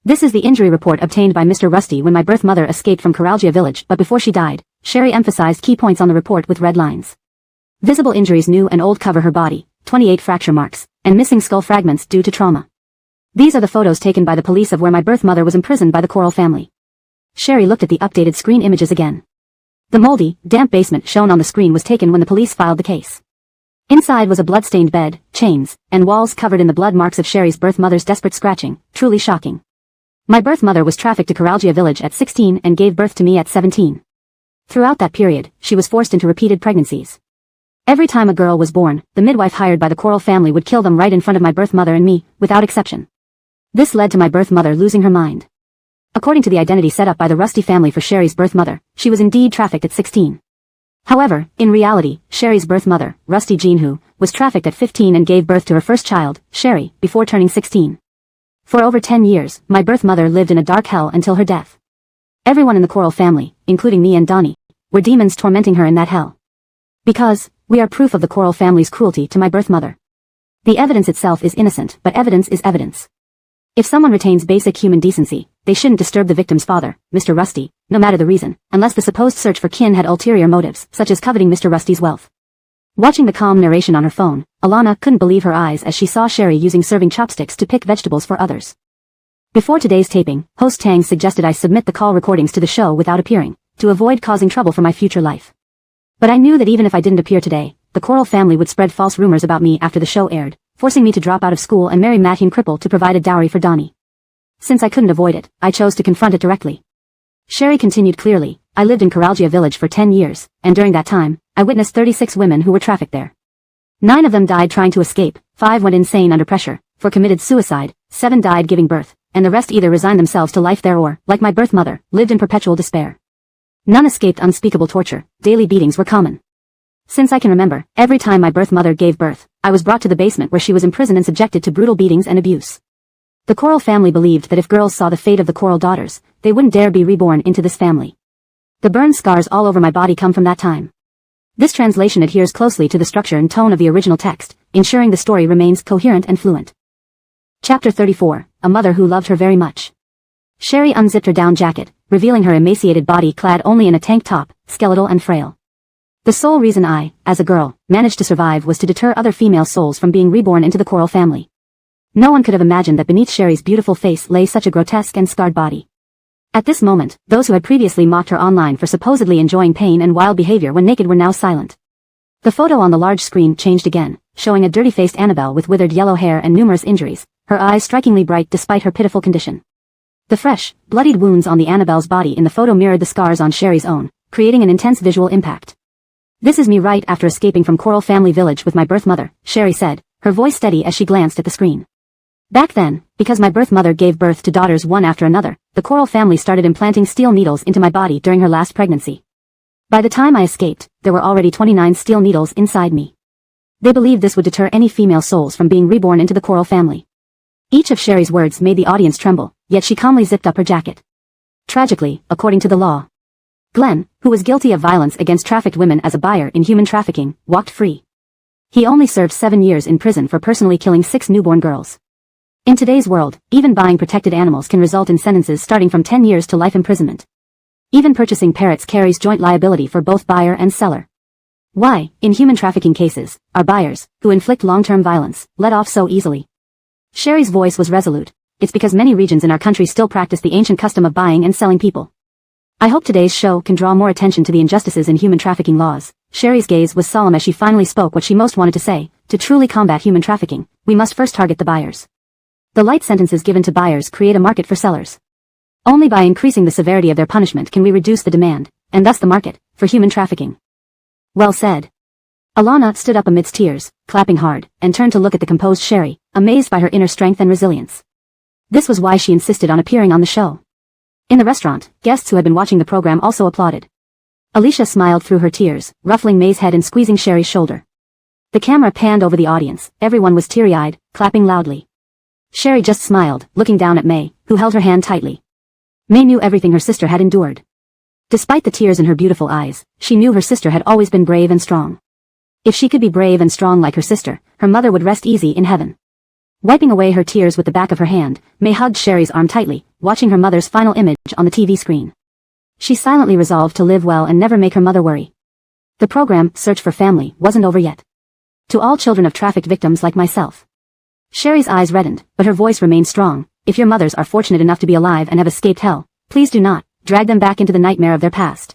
This is the injury report obtained by Mr. Rusty when my birth mother escaped from Coralgia village, but before she died, Sherry emphasized key points on the report with red lines. Visible injuries new and old cover her body, 28 fracture marks, and missing skull fragments due to trauma. These are the photos taken by the police of where my birth mother was imprisoned by the Coral family. Sherry looked at the updated screen images again. The moldy, damp basement shown on the screen was taken when the police filed the case. Inside was a blood-stained bed, chains, and walls covered in the blood marks of Sherry's birth mother's desperate scratching, truly shocking. My birth mother was trafficked to Coralgia village at 16 and gave birth to me at 17. Throughout that period, she was forced into repeated pregnancies. Every time a girl was born, the midwife hired by the Coral family would kill them right in front of my birth mother and me, without exception. This led to my birth mother losing her mind. According to the identity set up by the Rusty family for Sherry's birth mother, she was indeed trafficked at 16. However, in reality, Sherry's birth mother, Rusty Jinhu, was trafficked at 15 and gave birth to her first child, Sherry, before turning 16. For over 10 years, my birth mother lived in a dark hell until her death. Everyone in the Coral family, including me and Donnie, were demons tormenting her in that hell. Because, we are proof of the Coral family's cruelty to my birth mother. The evidence itself is innocent, but evidence is evidence. If someone retains basic human decency, they shouldn't disturb the victim's father, Mr. Rusty, no matter the reason, unless the supposed search for kin had ulterior motives, such as coveting Mr. Rusty's wealth. Watching the calm narration on her phone, Alana couldn't believe her eyes as she saw Sherry using serving chopsticks to pick vegetables for others. Before today's taping, host Tang suggested I submit the call recordings to the show without appearing, to avoid causing trouble for my future life. But I knew that even if I didn't appear today, the Coral family would spread false rumors about me after the show aired, forcing me to drop out of school and marry Matthew Cripple to provide a dowry for Donnie. Since I couldn't avoid it, I chose to confront it directly. Sherry continued clearly, I lived in Coralgia village for 10 years, and during that time, I witnessed 36 women who were trafficked there. 9 of them died trying to escape, 5 went insane under pressure, 4 committed suicide, 7 died giving birth, and the rest either resigned themselves to life there or, like my birth mother, lived in perpetual despair. None escaped unspeakable torture, daily beatings were common. Since I can remember, every time my birth mother gave birth, I was brought to the basement where she was imprisoned and subjected to brutal beatings and abuse. The Coral family believed that if girls saw the fate of the Coral daughters, they wouldn't dare be reborn into this family. The burn scars all over my body come from that time. This translation adheres closely to the structure and tone of the original text, ensuring the story remains coherent and fluent. Chapter 34, A Mother Who Loved Her Very Much. Sherry unzipped her down jacket, revealing her emaciated body clad only in a tank top, skeletal and frail. The sole reason I, as a girl, managed to survive was to deter other female souls from being reborn into the Coral family. No one could have imagined that beneath Sherry's beautiful face lay such a grotesque and scarred body. At this moment, those who had previously mocked her online for supposedly enjoying pain and wild behavior when naked were now silent. The photo on the large screen changed again, showing a dirty-faced Annabelle with withered yellow hair and numerous injuries, her eyes strikingly bright despite her pitiful condition. The fresh, bloodied wounds on the Annabelle's body in the photo mirrored the scars on Sherry's own, creating an intense visual impact. "This is me right after escaping from Coral Family Village with my birth mother," Sherry said, her voice steady as she glanced at the screen. "Back then, because my birth mother gave birth to daughters one after another, the Coral family started implanting steel needles into my body during her last pregnancy. By the time I escaped, there were already 29 steel needles inside me. They believed this would deter any female souls from being reborn into the Coral family." Each of Sherry's words made the audience tremble, yet she calmly zipped up her jacket. Tragically, according to the law, Glenn, who was guilty of violence against trafficked women as a buyer in human trafficking, walked free. He only served 7 years in prison for personally killing 6 newborn girls. In today's world, even buying protected animals can result in sentences starting from 10 years to life imprisonment. Even purchasing parrots carries joint liability for both buyer and seller. Why, in human trafficking cases, are buyers, who inflict long-term violence, let off so easily? Sherry's voice was resolute. "It's because many regions in our country still practice the ancient custom of buying and selling people. I hope today's show can draw more attention to the injustices in human trafficking laws." Sherry's gaze was solemn as she finally spoke what she most wanted to say. "To truly combat human trafficking, we must first target the buyers. The light sentences given to buyers create a market for sellers. Only by increasing the severity of their punishment can we reduce the demand, and thus the market, for human trafficking." "Well said." Alana stood up amidst tears, clapping hard, and turned to look at the composed Sherry, amazed by her inner strength and resilience. This was why she insisted on appearing on the show. In the restaurant, guests who had been watching the program also applauded. Alicia smiled through her tears, ruffling May's head and squeezing Sherry's shoulder. The camera panned over the audience, everyone was teary-eyed, clapping loudly. Sherry just smiled, looking down at May, who held her hand tightly. May knew everything her sister had endured. Despite the tears in her beautiful eyes, she knew her sister had always been brave and strong. If she could be brave and strong like her sister, her mother would rest easy in heaven. Wiping away her tears with the back of her hand, May hugged Sherry's arm tightly, watching her mother's final image on the TV screen. She silently resolved to live well and never make her mother worry. The program, Search for Family, wasn't over yet. "To all children of trafficked victims like myself." Sherry's eyes reddened, but her voice remained strong. "If your mothers are fortunate enough to be alive and have escaped hell, please do not drag them back into the nightmare of their past."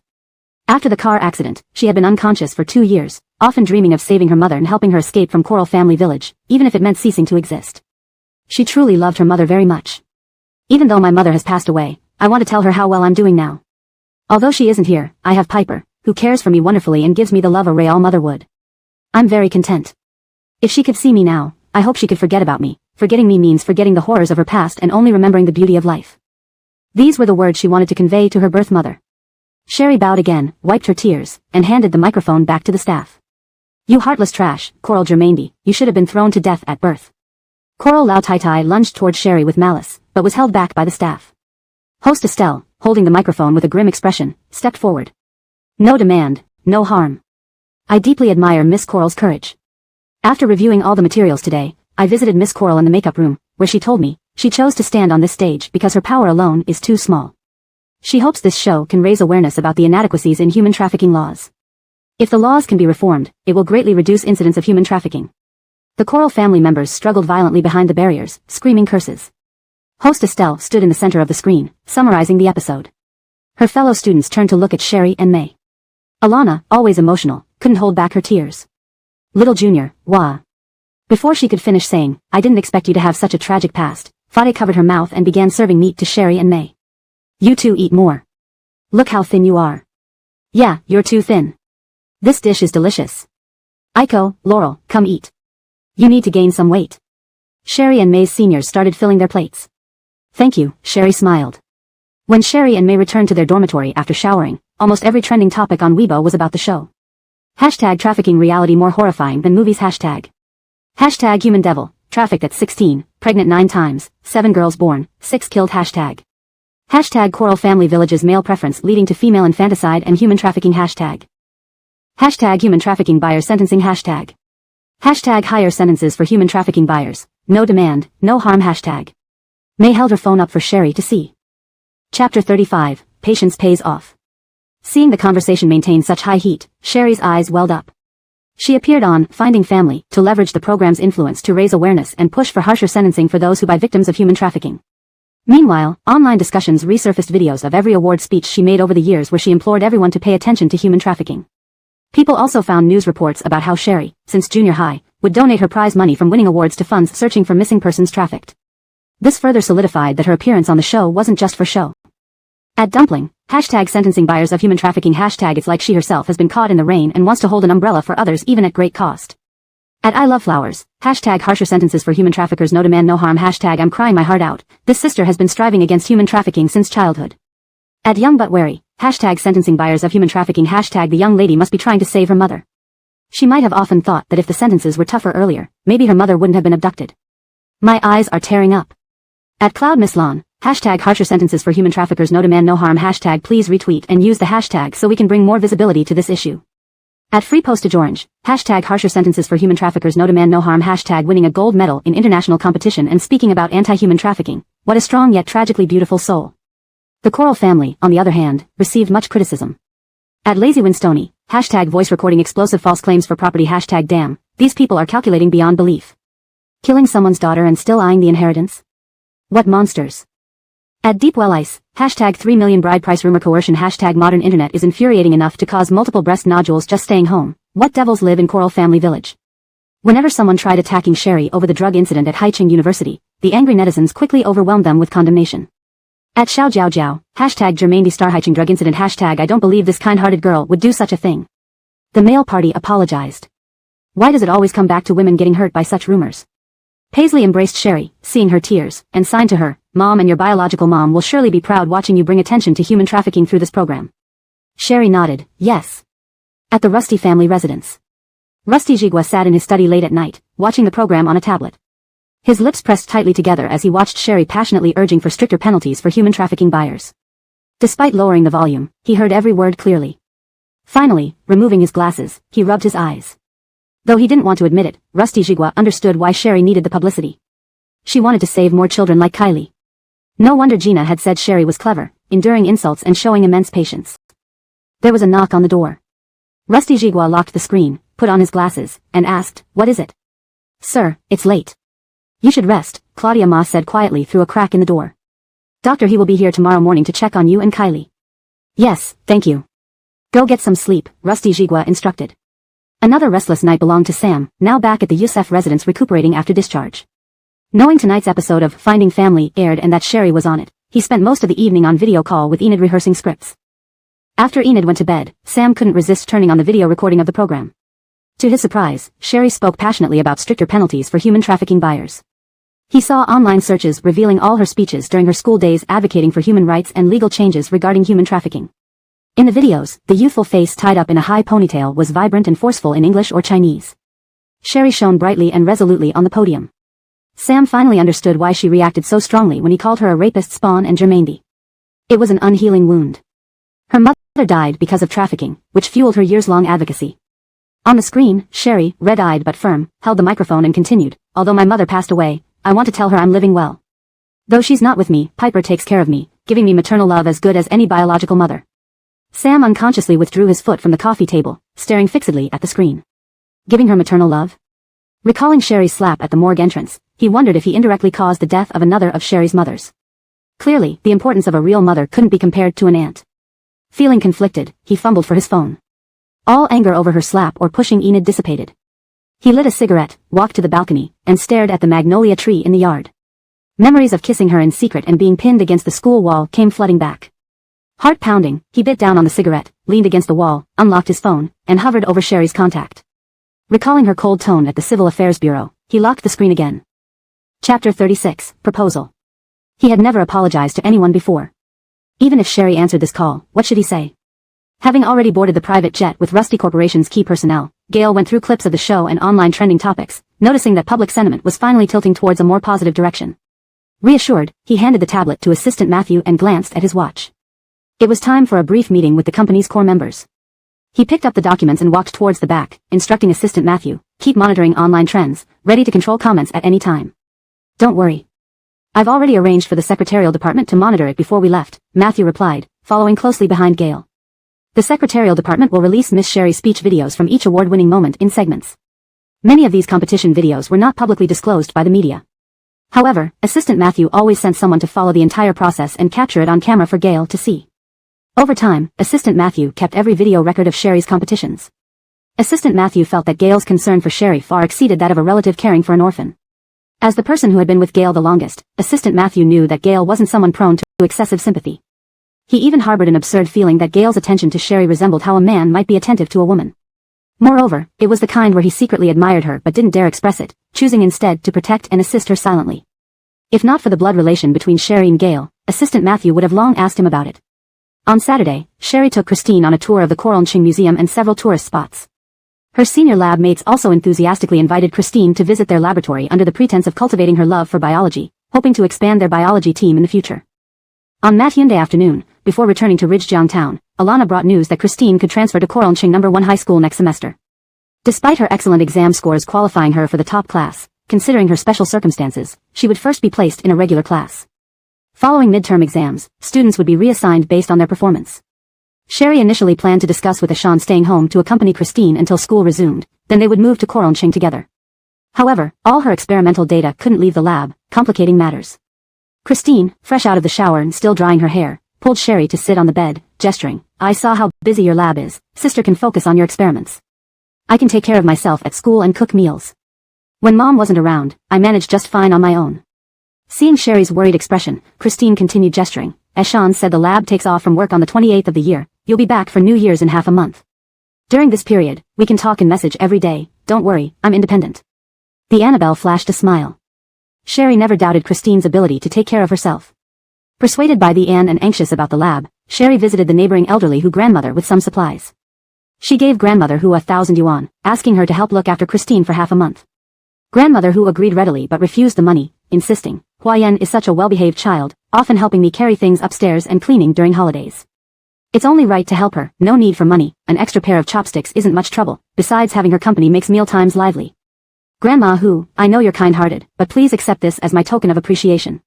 After the car accident, she had been unconscious for 2 years, often dreaming of saving her mother and helping her escape from Coral Family Village, even if it meant ceasing to exist. She truly loved her mother very much. "Even though my mother has passed away, I want to tell her how well I'm doing now. Although she isn't here, I have Piper, who cares for me wonderfully and gives me the love a real mother would. I'm very content. If she could see me now, I hope she could forget about me. Forgetting me means forgetting the horrors of her past and only remembering the beauty of life." These were the words she wanted to convey to her birth mother. Sherry bowed again, wiped her tears, and handed the microphone back to the staff. "You heartless trash, Coral Germaindy, you should have been thrown to death at birth." Coral Lao Tai Tai lunged toward Sherry with malice, but was held back by the staff. Host Estelle, holding the microphone with a grim expression, stepped forward. "No demand, no harm. I deeply admire Miss Coral's courage. After reviewing all the materials today, I visited Miss Coral in the makeup room, where she told me she chose to stand on this stage because her power alone is too small. She hopes this show can raise awareness about the inadequacies in human trafficking laws. If the laws can be reformed, it will greatly reduce incidents of human trafficking." The Coral family members struggled violently behind the barriers, screaming curses. Host Estelle stood in the center of the screen, summarizing the episode. Her fellow students turned to look at Sherry and May. Alana, always emotional, couldn't hold back her tears. "Little Junior, wah." Before she could finish saying, "I didn't expect you to have such a tragic past," Fade covered her mouth and began serving meat to Sherry and May. "You two eat more. Look how thin you are." "Yeah, you're too thin. This dish is delicious." "Aiko, Laurel, come eat. You need to gain some weight." Sherry and May's seniors started filling their plates. "Thank you," Sherry smiled. When Sherry and May returned to their dormitory after showering, almost every trending topic on Weibo was about the show. Hashtag trafficking reality more horrifying than movies. Hashtag human devil, trafficked at 16, pregnant 9 times, 7 girls born, 6 killed. Hashtag Coral Family Village's male preference leading to female infanticide and human trafficking. Hashtag human trafficking buyer sentencing. Hashtag higher sentences for human trafficking buyers. No demand, no harm. Hashtag. May held her phone up for Sherry to see. Chapter 35, Patience Pays Off. Seeing the conversation maintain such high heat, Sherry's eyes welled up. She appeared on Finding Family to leverage the program's influence to raise awareness and push for harsher sentencing for those who buy victims of human trafficking. Meanwhile, online discussions resurfaced videos of every award speech she made over the years where she implored everyone to pay attention to human trafficking. People also found news reports about how Sherry, since junior high, would donate her prize money from winning awards to funds searching for missing persons trafficked. This further solidified that her appearance on the show wasn't just for show. At Dumpling, #sentencing buyers of human trafficking #it's like she herself has been caught in the rain and wants to hold an umbrella for others even at great cost. At I Love Flowers, #harsher sentences for human traffickers no demand no harm #I'm crying my heart out, this sister has been striving against human trafficking since childhood. At Young But Wary, #sentencing buyers of human trafficking #the young lady must be trying to save her mother. She might have often thought that if the sentences were tougher earlier, maybe her mother wouldn't have been abducted. My eyes are tearing up. At Cloud Miss Lawn, #harsher sentences for human traffickers no demand no harm #please retweet and use the hashtag so we can bring more visibility to this issue. At Free Postage Orange, #harsher sentences for human traffickers no demand no harm #winning a gold medal in international competition and speaking about anti-human trafficking, what a strong yet tragically beautiful soul. The Coral family, on the other hand, received much criticism. At Lazy Winstony, #voice recording explosive false claims for property #damn, these people are calculating beyond belief. Killing someone's daughter and still eyeing the inheritance? What monsters. At Deep Well Ice, #3 million bride price rumor coercion #modern internet is infuriating enough to cause multiple breast nodules just staying home. What devils live in Coral Family Village? Whenever someone tried attacking Sherry over the drug incident at Haicheng University, the angry netizens quickly overwhelmed them with condemnation. At Xiao Jiao Jiao, #Jermaine D. Star Haicheng drug incident #I don't believe this kind-hearted girl would do such a thing. The male party apologized. Why does it always come back to women getting hurt by such rumors? Paisley embraced Sherry, seeing her tears, and signed to her, "Mom and your biological mom will surely be proud watching you bring attention to human trafficking through this program." Sherry nodded, yes. At the Rusty family residence. Rusty Jigua sat in his study late at night, watching the program on a tablet. His lips pressed tightly together as he watched Sherry passionately urging for stricter penalties for human trafficking buyers. Despite lowering the volume, he heard every word clearly. Finally, removing his glasses, he rubbed his eyes. Though he didn't want to admit it, Rusty Jigua understood why Sherry needed the publicity. She wanted to save more children like Kylie. No wonder Gina had said Sherry was clever, enduring insults and showing immense patience. There was a knock on the door. Rusty Jigua locked the screen, put on his glasses, and asked, "What is it?" "Sir, it's late. You should rest," Claudia Ma said quietly through a crack in the door. "Doctor, he will be here tomorrow morning to check on you and Kylie." "Yes, thank you." "Go get some sleep," Rusty Jigua instructed. Another restless night belonged to Sam, now back at the Youssef residence recuperating after discharge. Knowing tonight's episode of Finding Family aired and that Sherry was on it, he spent most of the evening on video call with Enid rehearsing scripts. After Enid went to bed, Sam couldn't resist turning on the video recording of the program. To his surprise, Sherry spoke passionately about stricter penalties for human trafficking buyers. He saw online searches revealing all her speeches during her school days advocating for human rights and legal changes regarding human trafficking. In the videos, the youthful face tied up in a high ponytail was vibrant and forceful in English or Chinese. Sherry shone brightly and resolutely on the podium. Sam finally understood why she reacted so strongly when he called her a rapist spawn and Germainde. It was an unhealing wound. Her mother died because of trafficking, which fueled her years-long advocacy. On the screen, Sherry, red-eyed but firm, held the microphone and continued, "Although my mother passed away, I want to tell her I'm living well. Though she's not with me, Piper takes care of me, giving me maternal love as good as any biological mother." Sam unconsciously withdrew his foot from the coffee table, staring fixedly at the screen. Giving her maternal love? Recalling Sherry's slap at the morgue entrance, he wondered if he indirectly caused the death of another of Sherry's mothers. Clearly, the importance of a real mother couldn't be compared to an aunt. Feeling conflicted, he fumbled for his phone. All anger over her slap or pushing Enid dissipated. He lit a cigarette, walked to the balcony, and stared at the magnolia tree in the yard. Memories of kissing her in secret and being pinned against the school wall came flooding back. Heart pounding, he bit down on the cigarette, leaned against the wall, unlocked his phone, and hovered over Sherry's contact. Recalling her cold tone at the Civil Affairs Bureau, he locked the screen again. Chapter 36, Proposal. He had never apologized to anyone before. Even if Sherry answered this call, what should he say? Having already boarded the private jet with Rusty Corporation's key personnel, Gail went through clips of the show and online trending topics, noticing that public sentiment was finally tilting towards a more positive direction. Reassured, he handed the tablet to Assistant Matthew and glanced at his watch. It was time for a brief meeting with the company's core members. He picked up the documents and walked towards the back, instructing Assistant Matthew, "Keep monitoring online trends, ready to control comments at any time." "Don't worry. I've already arranged for the secretarial department to monitor it before we left," Matthew replied, following closely behind Gail. The secretarial department will release Miss Sherry's speech videos from each award-winning moment in segments. Many of these competition videos were not publicly disclosed by the media. However, Assistant Matthew always sent someone to follow the entire process and capture it on camera for Gail to see. Over time, Assistant Matthew kept every video record of Sherry's competitions. Assistant Matthew felt that Gail's concern for Sherry far exceeded that of a relative caring for an orphan. As the person who had been with Gail the longest, Assistant Matthew knew that Gail wasn't someone prone to excessive sympathy. He even harbored an absurd feeling that Gail's attention to Sherry resembled how a man might be attentive to a woman. Moreover, it was the kind where he secretly admired her but didn't dare express it, choosing instead to protect and assist her silently. If not for the blood relation between Sherry and Gail, Assistant Matthew would have long asked him about it. On Saturday, Sherry took Christine on a tour of the Coral Ching Museum and several tourist spots. Her senior lab mates also enthusiastically invited Christine to visit their laboratory under the pretense of cultivating her love for biology, hoping to expand their biology team in the future. On Hyundai afternoon, before returning to Ridgejiang Town, Alana brought news that Christine could transfer to Coral Ching No. 1 high school next semester. Despite her excellent exam scores qualifying her for the top class, considering her special circumstances, she would first be placed in a regular class. Following midterm exams, students would be reassigned based on their performance. Sherry initially planned to discuss with Ashan staying home to accompany Christine until school resumed, then they would move to Coral Ching together. However, all her experimental data couldn't leave the lab, complicating matters. Christine, fresh out of the shower and still drying her hair, pulled Sherry to sit on the bed, gesturing, "I saw how busy your lab is, sister can focus on your experiments. I can take care of myself at school and cook meals. When Mom wasn't around, I managed just fine on my own." Seeing Sherry's worried expression, Christine continued gesturing. "As Sean said, the lab takes off from work on the 28th of the year, you'll be back for New Year's in half a month. During this period, we can talk and message every day, don't worry, I'm independent." The Annabelle flashed a smile. Sherry never doubted Christine's ability to take care of herself. Persuaded by the Anne and anxious about the lab, Sherry visited the neighboring elderly grandmother with some supplies. She gave grandmother 1,000 yuan, asking her to help look after Christine for half a month. Grandmother agreed readily but refused the money, insisting, "Huayan is such a well-behaved child, often helping me carry things upstairs and cleaning during holidays. It's only right to help her, no need for money, an extra pair of chopsticks isn't much trouble, besides having her company makes mealtimes lively. Grandma I know you're kind-hearted, but please accept this as my token of appreciation."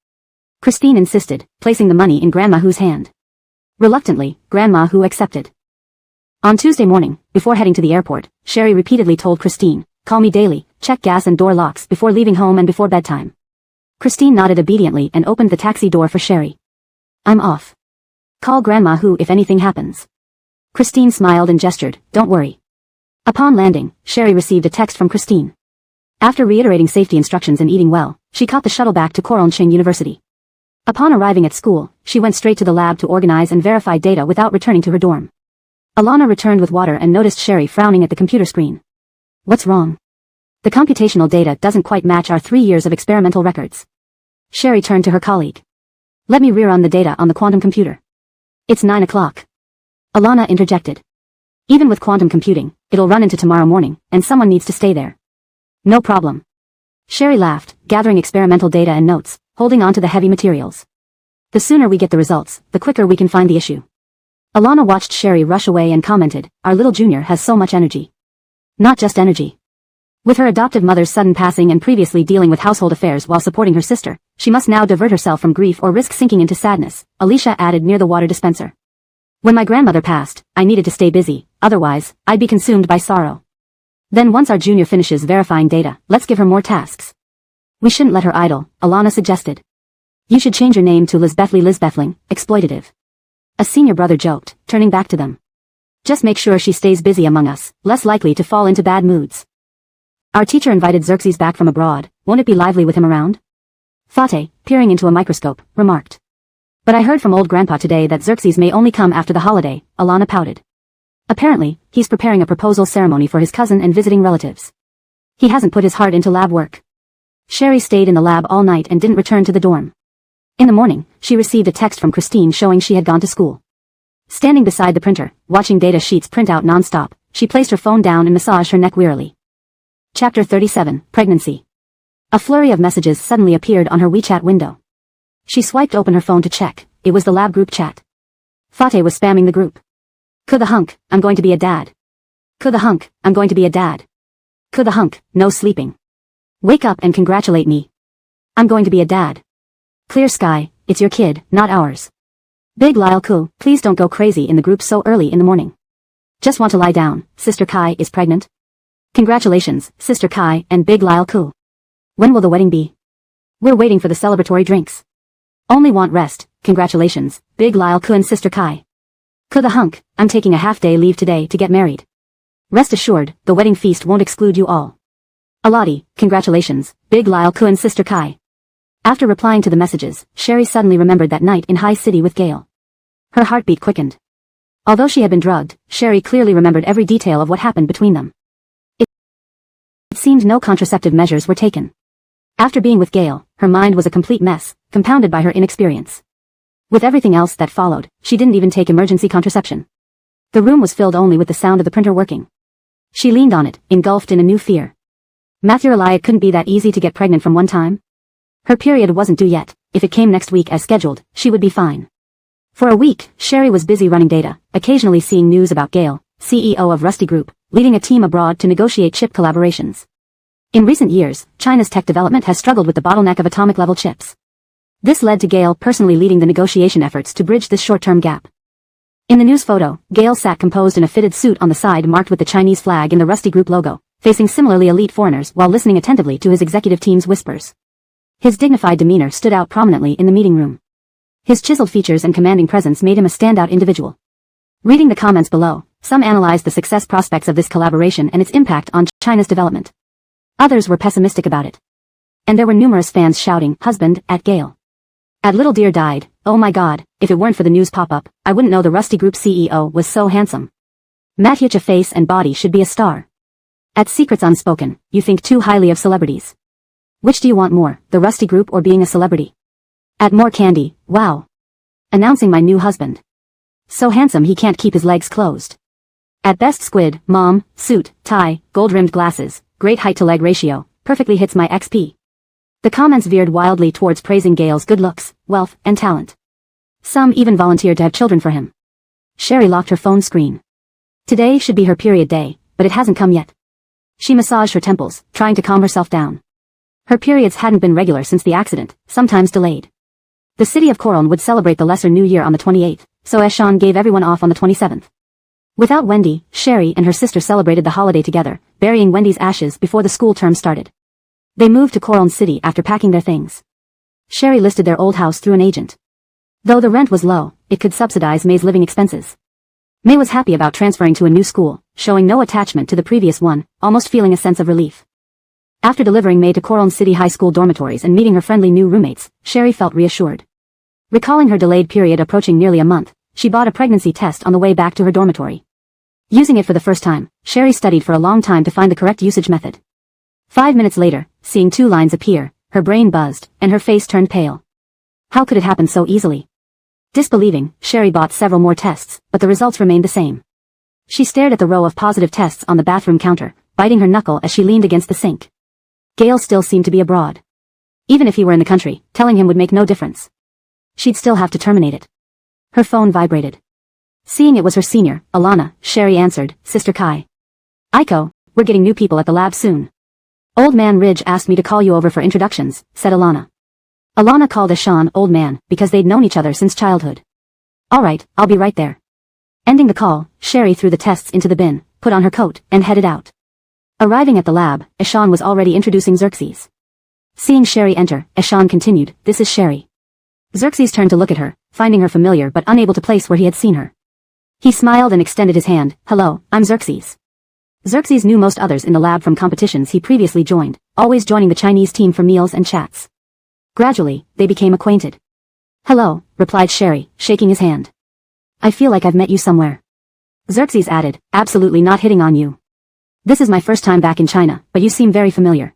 Christine insisted, placing the money in Grandma hand. Reluctantly, Grandma accepted. On Tuesday morning, before heading to the airport, Sherry repeatedly told Christine, "Call me daily, check gas and door locks before leaving home and before bedtime." Christine nodded obediently and opened the taxi door for Sherry. "I'm off. Call Grandma if anything happens." Christine smiled and gestured, "Don't worry." Upon landing, Sherry received a text from Christine. After reiterating safety instructions and eating well, she caught the shuttle back to Coral Ching University. Upon arriving at school, she went straight to the lab to organize and verify data without returning to her dorm. Alana returned with water and noticed Sherry frowning at the computer screen. "What's wrong?" "The computational data doesn't quite match our 3 years of experimental records." Sherry turned to her colleague. "Let me rerun the data on the quantum computer." "It's 9 o'clock. Alana interjected. "Even with quantum computing, it'll run into tomorrow morning, and someone needs to stay there." "No problem." Sherry laughed, gathering experimental data and notes, holding on to the heavy materials. "The sooner we get the results, the quicker we can find the issue." Alana watched Sherry rush away and commented, "Our little junior has so much energy." Not just energy. With her adoptive mother's sudden passing and previously dealing with household affairs while supporting her sister, she must now divert herself from grief or risk sinking into sadness, Alicia added near the water dispenser. "When my grandmother passed, I needed to stay busy, otherwise, I'd be consumed by sorrow. Then once our junior finishes verifying data, let's give her more tasks." "We shouldn't let her idle," Alana suggested. "You should change your name to Lisbethling, exploitative." A senior brother joked, turning back to them. "Just make sure she stays busy among us, less likely to fall into bad moods." "Our teacher invited Xerxes back from abroad, won't it be lively with him around?" Fateh, peering into a microscope, remarked. "But I heard from old grandpa today that Xerxes may only come after the holiday," Alana pouted. "Apparently, he's preparing a proposal ceremony for his cousin and visiting relatives. He hasn't put his heart into lab work." Sherry stayed in the lab all night and didn't return to the dorm. In the morning, she received a text from Christine showing she had gone to school. Standing beside the printer, watching data sheets print out non-stop, she placed her phone down and massaged her neck wearily. Chapter 37, Pregnancy. A flurry of messages suddenly appeared on her WeChat window. She swiped open her phone to check. It was the lab group chat. Fateh was spamming the group. "Ku the hunk, I'm going to be a dad. Ku the hunk, I'm going to be a dad. Ku the hunk, no sleeping. Wake up and congratulate me. I'm going to be a dad. Clear sky, it's your kid, not ours." Big Lyle Ku, please don't go crazy in the group so early in the morning. Just want to lie down. Sister Kai is pregnant. Congratulations, Sister Kai and Big Lyle Ku. When will the wedding be? We're waiting for the celebratory drinks. Only want rest. Congratulations, Big Lyle Ku and Sister Kai. Ku the hunk, I'm taking a half-day leave today to get married. Rest assured, the wedding feast won't exclude you all. Alati, congratulations, Big Lyle Ku and Sister Kai. After replying to the messages, Sherry suddenly remembered that night in High City with Gale. Her heartbeat quickened. Although she had been drugged, Sherry clearly remembered every detail of what happened between them. It seemed no contraceptive measures were taken. After being with Gale, her mind was a complete mess, compounded by her inexperience. With everything else that followed, she didn't even take emergency contraception. The room was filled only with the sound of the printer working. She leaned on it, engulfed in a new fear. Naturally, it couldn't be that easy to get pregnant from one time. Her period wasn't due yet. If it came next week as scheduled, she would be fine. For a week, Sherry was busy running data, occasionally seeing news about Gale, CEO of Rusty Group, leading a team abroad to negotiate chip collaborations. In recent years, China's tech development has struggled with the bottleneck of atomic-level chips. This led to Gale personally leading the negotiation efforts to bridge this short-term gap. In the news photo, Gale sat composed in a fitted suit on the side marked with the Chinese flag in the Rusty Group logo, facing similarly elite foreigners while listening attentively to his executive team's whispers. His dignified demeanor stood out prominently in the meeting room. His chiseled features and commanding presence made him a standout individual. Reading the comments below, some analyzed the success prospects of this collaboration and its impact on China's development. Others were pessimistic about it. And there were numerous fans shouting, "Husband," at Gale. At Little Dear died, oh my god, if it weren't for the news pop-up, I wouldn't know the Rusty Group CEO was so handsome. Mathucha face and body should be a star. At Secrets Unspoken, you think too highly of celebrities. Which do you want more, the Rusty Group or being a celebrity? At More Candy, wow. Announcing my new husband. So handsome he can't keep his legs closed. At Best Squid, mom, suit, tie, gold-rimmed glasses, great height-to-leg ratio, perfectly hits my XP. The comments veered wildly towards praising Gale's good looks, wealth, and talent. Some even volunteered to have children for him. Sherry locked her phone screen. Today should be her period day, but it hasn't come yet. She massaged her temples, trying to calm herself down. Her periods hadn't been regular since the accident, sometimes delayed. The city of Coreln would celebrate the Lesser New Year on the 28th, so Eshan gave everyone off on the 27th. Without Wendy, Sherry and her sister celebrated the holiday together, burying Wendy's ashes before the school term started. They moved to Coreln City after packing their things. Sherry listed their old house through an agent. Though the rent was low, it could subsidize May's living expenses. May was happy about transferring to a new school, showing no attachment to the previous one, almost feeling a sense of relief. After delivering May to Coreln City High School dormitories and meeting her friendly new roommates, Sherry felt reassured. Recalling her delayed period approaching nearly a month, she bought a pregnancy test on the way back to her dormitory. Using it for the first time, Sherry studied for a long time to find the correct usage method. 5 minutes later, seeing 2 lines appear, her brain buzzed, and her face turned pale. How could it happen so easily? Disbelieving, Sherry bought several more tests, but the results remained the same. She stared at the row of positive tests on the bathroom counter, biting her knuckle as she leaned against the sink. Gale still seemed to be abroad. Even if he were in the country, telling him would make no difference. She'd still have to terminate it. Her phone vibrated. Seeing it was her senior, Alana, Sherry answered, "Sister Kai. Aiko, we're getting new people at the lab soon. Old man Ridge asked me to call you over for introductions," said Alana. Alana called Eshan old man because they'd known each other since childhood. "Alright, I'll be right there." Ending the call, Sherry threw the tests into the bin, put on her coat, and headed out. Arriving at the lab, Eshan was already introducing Xerxes. Seeing Sherry enter, Eshan continued, "This is Sherry." Xerxes turned to look at her, finding her familiar but unable to place where he had seen her. He smiled and extended his hand, "Hello, I'm Xerxes." Xerxes knew most others in the lab from competitions he previously joined, always joining the Chinese team for meals and chats. Gradually, they became acquainted. "Hello," replied Sherry, shaking his hand. "I feel like I've met you somewhere." Xerxes added, "Absolutely not hitting on you. This is my first time back in China, but you seem very familiar."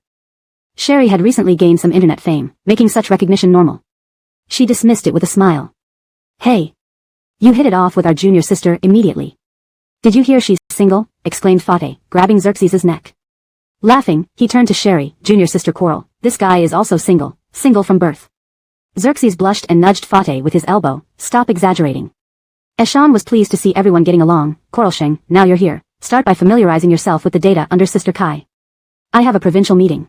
Sherry had recently gained some internet fame, making such recognition normal. She dismissed it with a smile. "Hey. You hit it off with our junior sister immediately. Did you hear she's single?" exclaimed Fateh, grabbing Xerxes' neck. Laughing, he turned to Sherry, "Junior sister Coral, this guy is also single from birth." Xerxes blushed and nudged Fateh with his elbow, "Stop exaggerating." Eshan was pleased to see everyone getting along. "Coralsheng, now you're here. Start by familiarizing yourself with the data under Sister Kai. I have a provincial meeting.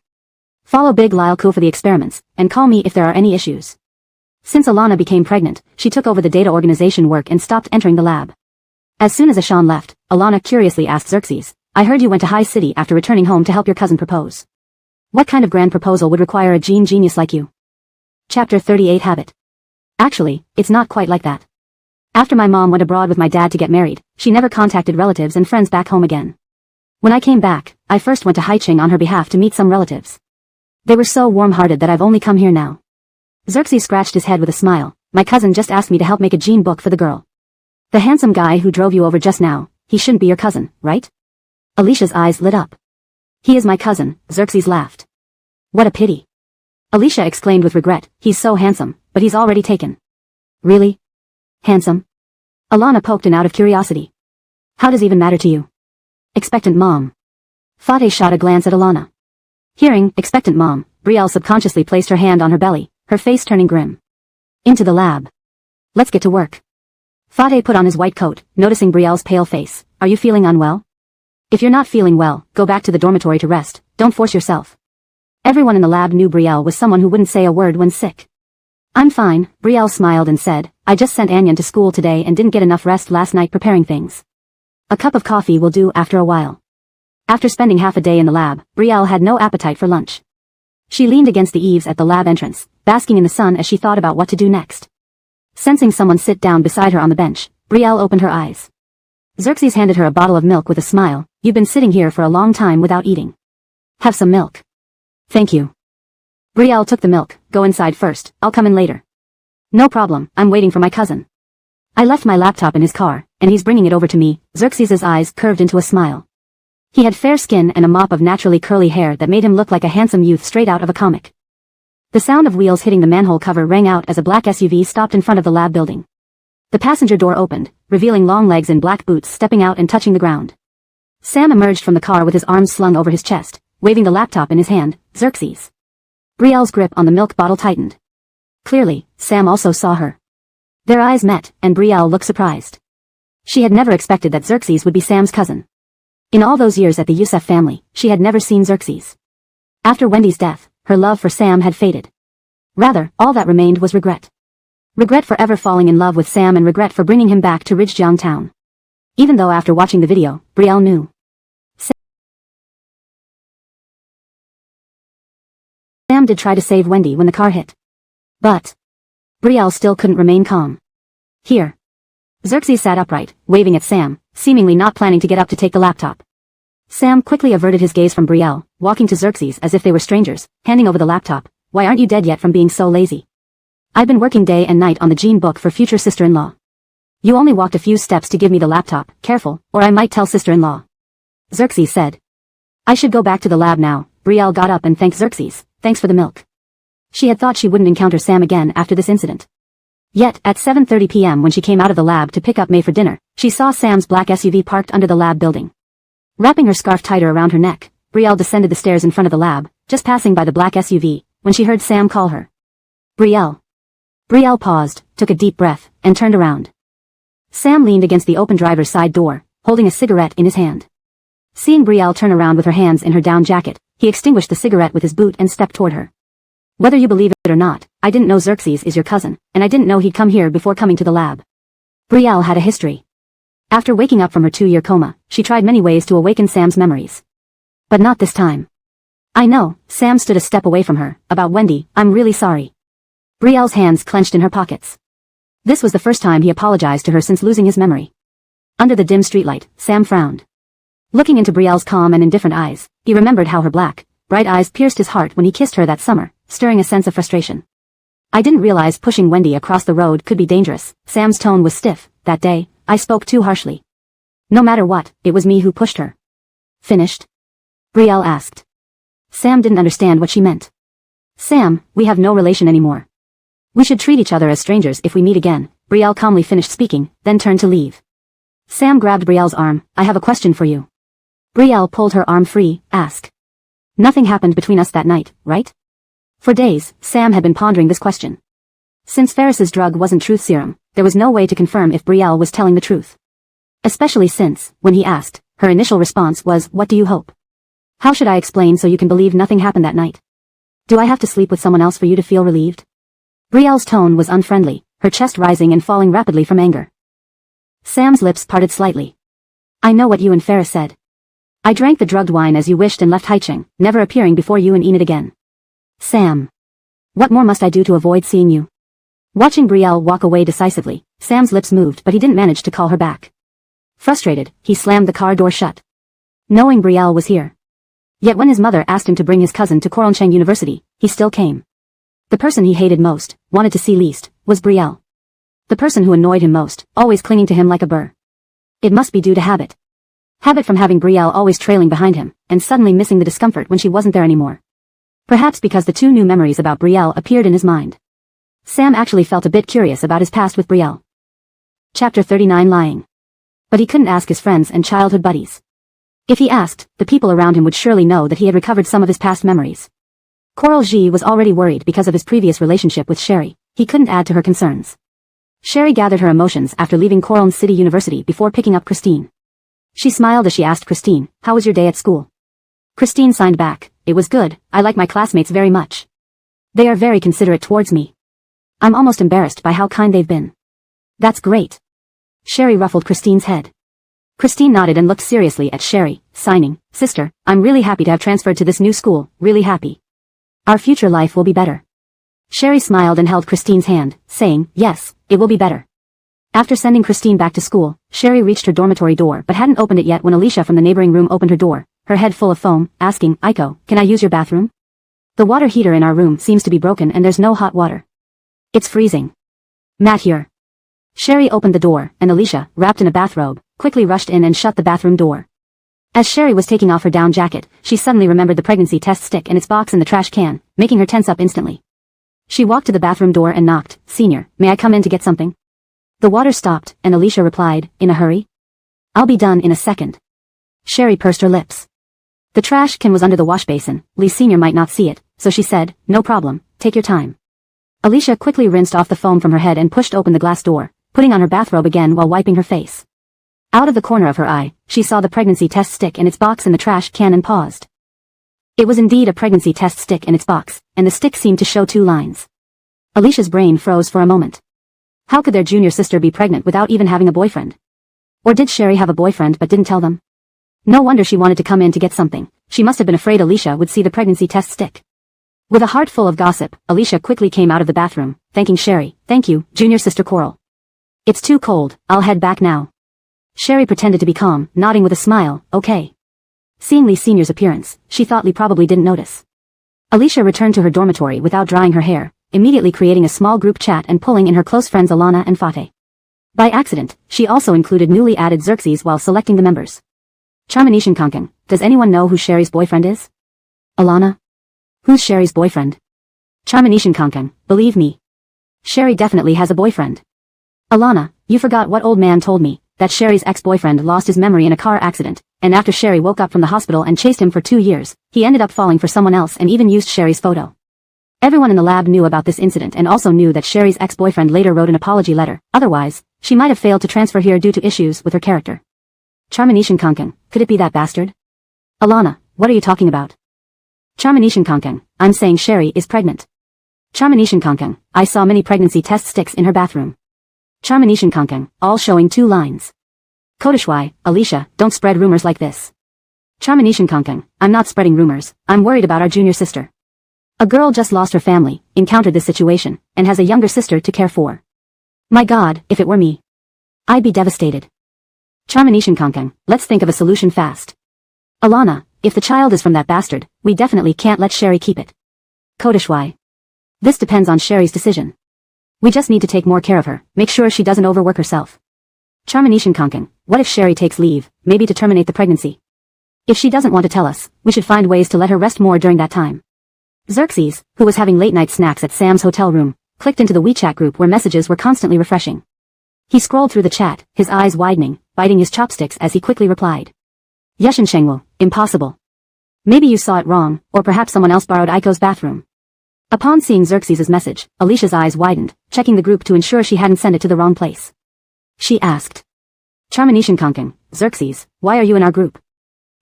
Follow Big Lyle Ku for the experiments, and call me if there are any issues." Since Alana became pregnant, she took over the data organization work and stopped entering the lab. As soon as Ashan left, Alana curiously asked Xerxes, I heard you went to High City after returning home to help your cousin propose. What kind of grand proposal would require a gene genius like you? Chapter 38 Habit. Actually, it's not quite like that. After my mom went abroad with my dad to get married, she never contacted relatives and friends back home again. When I came back, I first went to Haiching on her behalf to meet some relatives. They were so warm-hearted that I've only come here now. Xerxes scratched his head with a smile. My cousin just asked me to help make a gene book for the girl. The handsome guy who drove you over just now, he shouldn't be your cousin, right? Alicia's eyes lit up. He is my cousin, Xerxes laughed. What a pity. Alicia exclaimed with regret, he's so handsome, but he's already taken. Really? Handsome? Alana poked in out of curiosity. How does it even matter to you? Expectant mom. Fateh shot a glance at Alana. Hearing, expectant mom, Brielle subconsciously placed her hand on her belly, her face turning grim. Into the lab. Let's get to work. Fateh put on his white coat, noticing Brielle's pale face. Are you feeling unwell? If you're not feeling well, go back to the dormitory to rest, don't force yourself. Everyone in the lab knew Brielle was someone who wouldn't say a word when sick. I'm fine, Brielle smiled and said, I just sent Anyan to school today and didn't get enough rest last night preparing things. A cup of coffee will do after a while. After spending half a day in the lab, Brielle had no appetite for lunch. She leaned against the eaves at the lab entrance, basking in the sun as she thought about what to do next. Sensing someone sit down beside her on the bench, Brielle opened her eyes. Xerxes handed her a bottle of milk with a smile. You've been sitting here for a long time without eating. Have some milk. Thank you. Brielle took the milk. Go inside first, I'll come in later. No problem, I'm waiting for my cousin. I left my laptop in his car, and he's bringing it over to me. Xerxes' eyes curved into a smile. He had fair skin and a mop of naturally curly hair that made him look like a handsome youth straight out of a comic. The sound of wheels hitting the manhole cover rang out as a black SUV stopped in front of the lab building. The passenger door opened, revealing long legs in black boots stepping out and touching the ground. Sam emerged from the car with his arms slung over his chest, waving the laptop in his hand. Xerxes. Brielle's grip on the milk bottle tightened. Clearly, Sam also saw her. Their eyes met, and Brielle looked surprised. She had never expected that Xerxes would be Sam's cousin. In all those years at the Youssef family, she had never seen Xerxes. After Wendy's death, her love for Sam had faded. Rather, all that remained was regret. Regret for ever falling in love with Sam and regret for bringing him back to Ridgejiang Town. Even though after watching the video, Brielle knew. Sam did try to save Wendy when the car hit. But Brielle still couldn't remain calm. Here. Xerxes sat upright, waving at Sam, seemingly not planning to get up to take the laptop. Sam quickly averted his gaze from Brielle, walking to Xerxes as if they were strangers, handing over the laptop. Why aren't you dead yet from being so lazy? I've been working day and night on the gene book for future sister-in-law. You only walked a few steps to give me the laptop, careful, or I might tell sister-in-law. Xerxes said. I should go back to the lab now. Brielle got up and thanked Xerxes. Thanks for the milk. She had thought she wouldn't encounter Sam again after this incident. Yet, at 7:30 p.m. when she came out of the lab to pick up May for dinner, she saw Sam's black SUV parked under the lab building. Wrapping her scarf tighter around her neck, Brielle descended the stairs in front of the lab, just passing by the black SUV, when she heard Sam call her. Brielle. Brielle paused, took a deep breath, and turned around. Sam leaned against the open driver's side door, holding a cigarette in his hand. Seeing Brielle turn around with her hands in her down jacket, he extinguished the cigarette with his boot and stepped toward her. Whether you believe it or not, I didn't know Xerxes is your cousin, and I didn't know he'd come here before coming to the lab. Brielle had a history. After waking up from her 2-year coma, she tried many ways to awaken Sam's memories. But not this time. I know, Sam stood a step away from her. About Wendy, I'm really sorry. Brielle's hands clenched in her pockets. This was the first time he apologized to her since losing his memory. Under the dim streetlight, Sam frowned. Looking into Brielle's calm and indifferent eyes, he remembered how her black, bright eyes pierced his heart when he kissed her that summer, stirring a sense of frustration. I didn't realize pushing Wendy across the road could be dangerous. Sam's tone was stiff. That day, I spoke too harshly. No matter what, it was me who pushed her. Finished? Brielle asked. Sam didn't understand what she meant. Sam, we have no relation anymore. We should treat each other as strangers if we meet again. Brielle calmly finished speaking, then turned to leave. Sam grabbed Brielle's arm. I have a question for you. Brielle pulled her arm free. Ask. Nothing happened between us that night, right? For days, Sam had been pondering this question. Since Ferris's drug wasn't truth serum, there was no way to confirm if Brielle was telling the truth. Especially since, when he asked, her initial response was, what do you hope? How should I explain so you can believe nothing happened that night? Do I have to sleep with someone else for you to feel relieved? Brielle's tone was unfriendly, her chest rising and falling rapidly from anger. Sam's lips parted slightly. I know what you and Ferris said. I drank the drugged wine as you wished and left Haicheng, never appearing before you and Enid again. Sam. What more must I do to avoid seeing you? Watching Brielle walk away decisively, Sam's lips moved but he didn't manage to call her back. Frustrated, he slammed the car door shut. Knowing Brielle was here. Yet when his mother asked him to bring his cousin to Coroncheng University, he still came. The person he hated most, wanted to see least, was Brielle. The person who annoyed him most, always clinging to him like a burr. It must be due to habit. Habit from having Brielle always trailing behind him, and suddenly missing the discomfort when she wasn't there anymore. Perhaps because the two new memories about Brielle appeared in his mind. Sam actually felt a bit curious about his past with Brielle. Chapter 39 Lying. But he couldn't ask his friends and childhood buddies. If he asked, the people around him would surely know that he had recovered some of his past memories. Coral Ji was already worried because of his previous relationship with Sherry. He couldn't add to her concerns. Sherry gathered her emotions after leaving Coral City University before picking up Christine. She smiled as she asked Christine, "How was your day at school?" Christine signed back, "It was good, I like my classmates very much. They are very considerate towards me. I'm almost embarrassed by how kind they've been." "That's great." Sherry ruffled Christine's head. Christine nodded and looked seriously at Sherry, signing, "Sister, I'm really happy to have transferred to this new school, really happy. Our future life will be better." Sherry smiled and held Christine's hand, saying, "Yes, it will be better." After sending Christine back to school, Sherry reached her dormitory door but hadn't opened it yet when Alicia from the neighboring room opened her door, her head full of foam, asking, "Aiko, can I use your bathroom? The water heater in our room seems to be broken and there's no hot water. It's freezing. Matt here." Sherry opened the door, and Alicia, wrapped in a bathrobe, quickly rushed in and shut the bathroom door. As Sherry was taking off her down jacket, she suddenly remembered the pregnancy test stick and its box in the trash can, making her tense up instantly. She walked to the bathroom door and knocked. "Senior, may I come in to get something?" The water stopped, and Alicia replied, "In a hurry?" "I'll be done in a second." Sherry pursed her lips. The trash can was under the wash basin. Lee Senior might not see it, so she said, "No problem, take your time." Alicia quickly rinsed off the foam from her head and pushed open the glass door, putting on her bathrobe again while wiping her face. Out of the corner of her eye, she saw the pregnancy test stick and its box in the trash can and paused. It was indeed a pregnancy test stick and its box, and the stick seemed to show 2 lines. Alicia's brain froze for a moment. How could their junior sister be pregnant without even having a boyfriend? Or did Sherry have a boyfriend but didn't tell them? No wonder she wanted to come in to get something. She must have been afraid Alicia would see the pregnancy test stick. With a heart full of gossip, Alicia quickly came out of the bathroom, thanking Sherry. "Thank you, junior sister Coral. It's too cold, I'll head back now." Sherry pretended to be calm, nodding with a smile, "Okay." Seeing Lee Senior's appearance, she thought Lee probably didn't notice. Alicia returned to her dormitory without drying her hair, immediately creating a small group chat and pulling in her close friends Alana and Fateh. By accident, she also included newly added Xerxes while selecting the members. Charmanishan Konkan, does anyone know who Sherry's boyfriend is? Alana? Who's Sherry's boyfriend? Charmanishan Konkan, believe me. Sherry definitely has a boyfriend. Alana, you forgot what old man told me, that Sherry's ex-boyfriend lost his memory in a car accident, and after Sherry woke up from the hospital and chased him for 2 years, he ended up falling for someone else and even used Sherry's photo. Everyone in the lab knew about this incident and also knew that Sherry's ex-boyfriend later wrote an apology letter, otherwise, she might have failed to transfer here due to issues with her character. Charmanishan Konkan, could it be that bastard? Alana, what are you talking about? Charmanishan Konkan, I'm saying Sherry is pregnant. Charmanishan Konkan, I saw many pregnancy test sticks in her bathroom. Charmanishan Konkan, all showing 2 lines. Kodashwai, Alicia, don't spread rumors like this. Charmanishan Konkan, I'm not spreading rumors, I'm worried about our junior sister. A girl just lost her family, encountered this situation, and has a younger sister to care for. My God, if it were me, I'd be devastated. Charmanishan Konkan, let's think of a solution fast. Alana, if the child is from that bastard, we definitely can't let Sherry keep it. Kodashwai. This depends on Sherry's decision. We just need to take more care of her, make sure she doesn't overwork herself. Charmanishan Konkan, what if Sherry takes leave, maybe to terminate the pregnancy? If she doesn't want to tell us, we should find ways to let her rest more during that time. Xerxes, who was having late-night snacks at Sam's hotel room, clicked into the WeChat group where messages were constantly refreshing. He scrolled through the chat, his eyes widening, biting his chopsticks as he quickly replied. Yeshin Shengwu, impossible. Maybe you saw it wrong, or perhaps someone else borrowed Aiko's bathroom. Upon seeing Xerxes' message, Alicia's eyes widened, checking the group to ensure she hadn't sent it to the wrong place. She asked. Charmanishan Konkan, Xerxes, why are you in our group?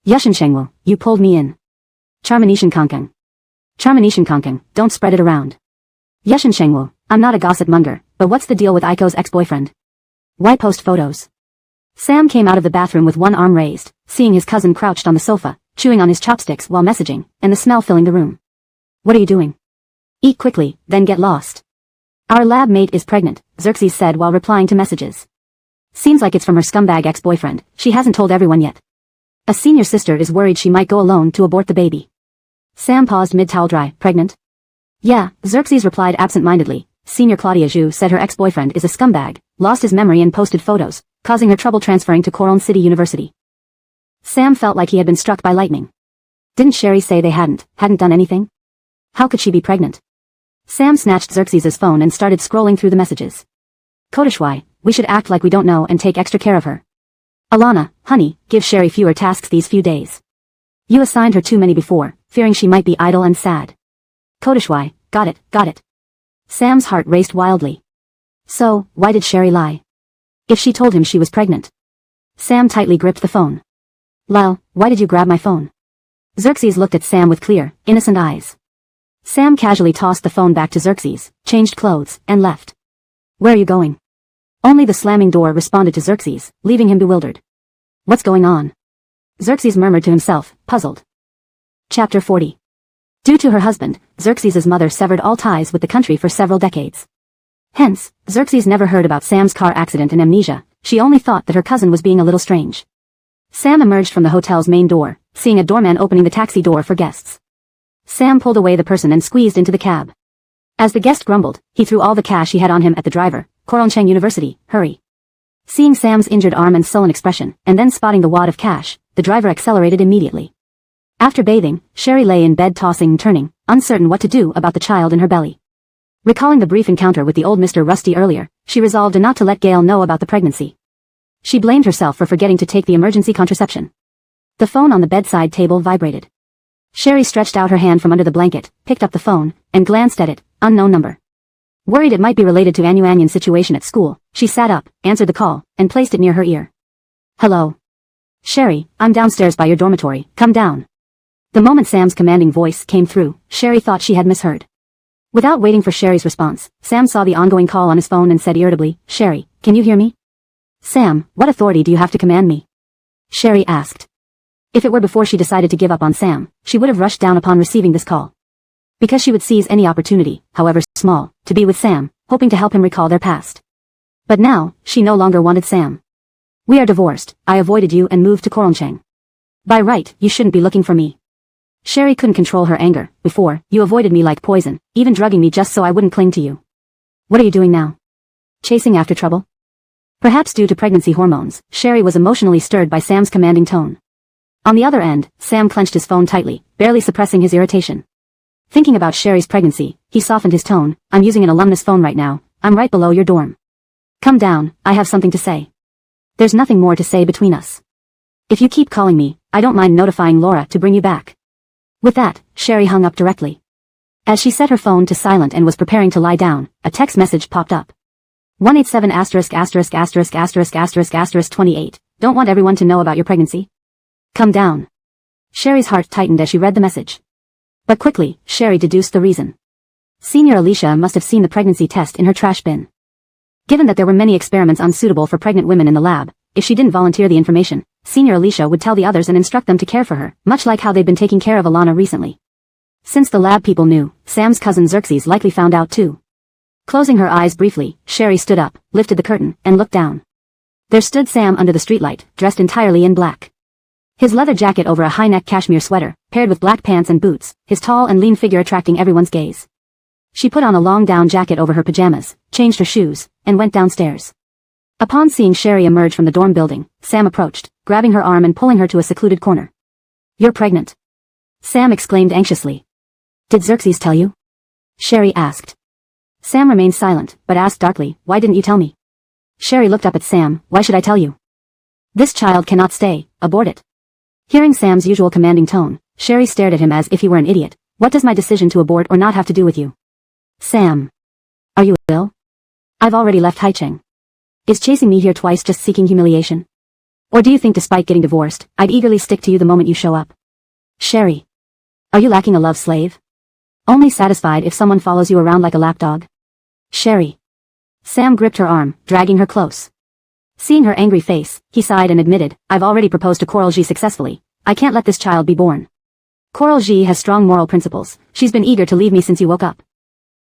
Yeshin Shengwu, you pulled me in. Charmanishan Konkan. Charmanishan Konkan, don't spread it around. Yeshin Shengwu, I'm not a gossip monger, but what's the deal with Aiko's ex-boyfriend? Why post photos? Sam came out of the bathroom with one arm raised, seeing his cousin crouched on the sofa, chewing on his chopsticks while messaging, and the smell filling the room. What are you doing? Eat quickly, then get lost. Our lab mate is pregnant, Xerxes said while replying to messages. Seems like it's from her scumbag ex-boyfriend, she hasn't told everyone yet. A senior sister is worried she might go alone to abort the baby. Sam paused mid-towel dry, pregnant? Yeah, Xerxes replied absent-mindedly. Senior Claudia Zhu said her ex-boyfriend is a scumbag, lost his memory and posted photos, causing her trouble transferring to Coron City University. Sam felt like he had been struck by lightning. Didn't Sherry say they hadn't done anything? How could she be pregnant? Sam snatched Xerxes' phone and started scrolling through the messages. Kodashwai, we should act like we don't know and take extra care of her. Alana, honey, give Sherry fewer tasks these few days. You assigned her too many before, fearing she might be idle and sad. Kodashwai, got it. Sam's heart raced wildly. So, why did Sherry lie? If she told him she was pregnant. Sam tightly gripped the phone. Lyle, why did you grab my phone? Xerxes looked at Sam with clear, innocent eyes. Sam casually tossed the phone back to Xerxes, changed clothes, and left. Where are you going? Only the slamming door responded to Xerxes, leaving him bewildered. What's going on? Xerxes murmured to himself, puzzled. Chapter 40. Due to her husband, Xerxes' mother severed all ties with the country for several decades. Hence, Xerxes never heard about Sam's car accident and amnesia, she only thought that her cousin was being a little strange. Sam emerged from the hotel's main door, seeing a doorman opening the taxi door for guests. Sam pulled away the person and squeezed into the cab. As the guest grumbled, he threw all the cash he had on him at the driver. Koronchang University, hurry. Seeing Sam's injured arm and sullen expression, and then spotting the wad of cash, the driver accelerated immediately. After bathing, Sherry lay in bed tossing and turning, uncertain what to do about the child in her belly. Recalling the brief encounter with the old Mr. Rusty earlier, she resolved not to let Gail know about the pregnancy. She blamed herself for forgetting to take the emergency contraception. The phone on the bedside table vibrated. Sherry stretched out her hand from under the blanket, picked up the phone, and glanced at it, unknown number. Worried it might be related to Anu Anyan's situation at school, she sat up, answered the call, and placed it near her ear. Hello. Sherry, I'm downstairs by your dormitory, come down. The moment Sam's commanding voice came through, Sherry thought she had misheard. Without waiting for Sherry's response, Sam saw the ongoing call on his phone and said irritably, Sherry, can you hear me? Sam, what authority do you have to command me? Sherry asked. If it were before she decided to give up on Sam, she would have rushed down upon receiving this call. Because she would seize any opportunity, however small, to be with Sam, hoping to help him recall their past. But now, she no longer wanted Sam. We are divorced, I avoided you and moved to Koronchang. By right, you shouldn't be looking for me. Sherry couldn't control her anger. Before, you avoided me like poison, even drugging me just so I wouldn't cling to you. What are you doing now? Chasing after trouble? Perhaps due to pregnancy hormones, Sherry was emotionally stirred by Sam's commanding tone. On the other end, Sam clenched his phone tightly, barely suppressing his irritation. Thinking about Sherry's pregnancy, he softened his tone. I'm using an alumnus phone right now, I'm right below your dorm. Come down, I have something to say. There's nothing more to say between us. If you keep calling me, I don't mind notifying Laura to bring you back. With that, Sherry hung up directly. As she set her phone to silent and was preparing to lie down, a text message popped up. 187*******28. Don't want everyone to know about your pregnancy? Come down. Sherry's heart tightened as she read the message. But quickly, Sherry deduced the reason. Senior Alicia must have seen the pregnancy test in her trash bin. Given that there were many experiments unsuitable for pregnant women in the lab, if she didn't volunteer the information, Senior Alicia would tell the others and instruct them to care for her, much like how they'd been taking care of Alana recently. Since the lab people knew, Sam's cousin Xerxes likely found out too. Closing her eyes briefly, Sherry stood up, lifted the curtain, and looked down. There stood Sam under the streetlight, dressed entirely in black. His leather jacket over a high-neck cashmere sweater, paired with black pants and boots, his tall and lean figure attracting everyone's gaze. She put on a long down jacket over her pajamas, changed her shoes, and went downstairs. Upon seeing Sherry emerge from the dorm building, Sam approached, grabbing her arm and pulling her to a secluded corner. You're pregnant. Sam exclaimed anxiously. Did Xerxes tell you? Sherry asked. Sam remained silent, but asked darkly, why didn't you tell me? Sherry looked up at Sam, why should I tell you? This child cannot stay, abort it. Hearing Sam's usual commanding tone, Sherry stared at him as if he were an idiot. What does my decision to abort or not have to do with you? Sam. Are you ill? I've already left Haicheng. Is chasing me here twice just seeking humiliation? Or do you think despite getting divorced, I'd eagerly stick to you the moment you show up? Sherry. Are you lacking a love slave? Only satisfied if someone follows you around like a lapdog? Sherry. Sam gripped her arm, dragging her close. Seeing her angry face, he sighed and admitted, I've already proposed to Coral G successfully. I can't let this child be born. Coral G has strong moral principles. She's been eager to leave me since you woke up.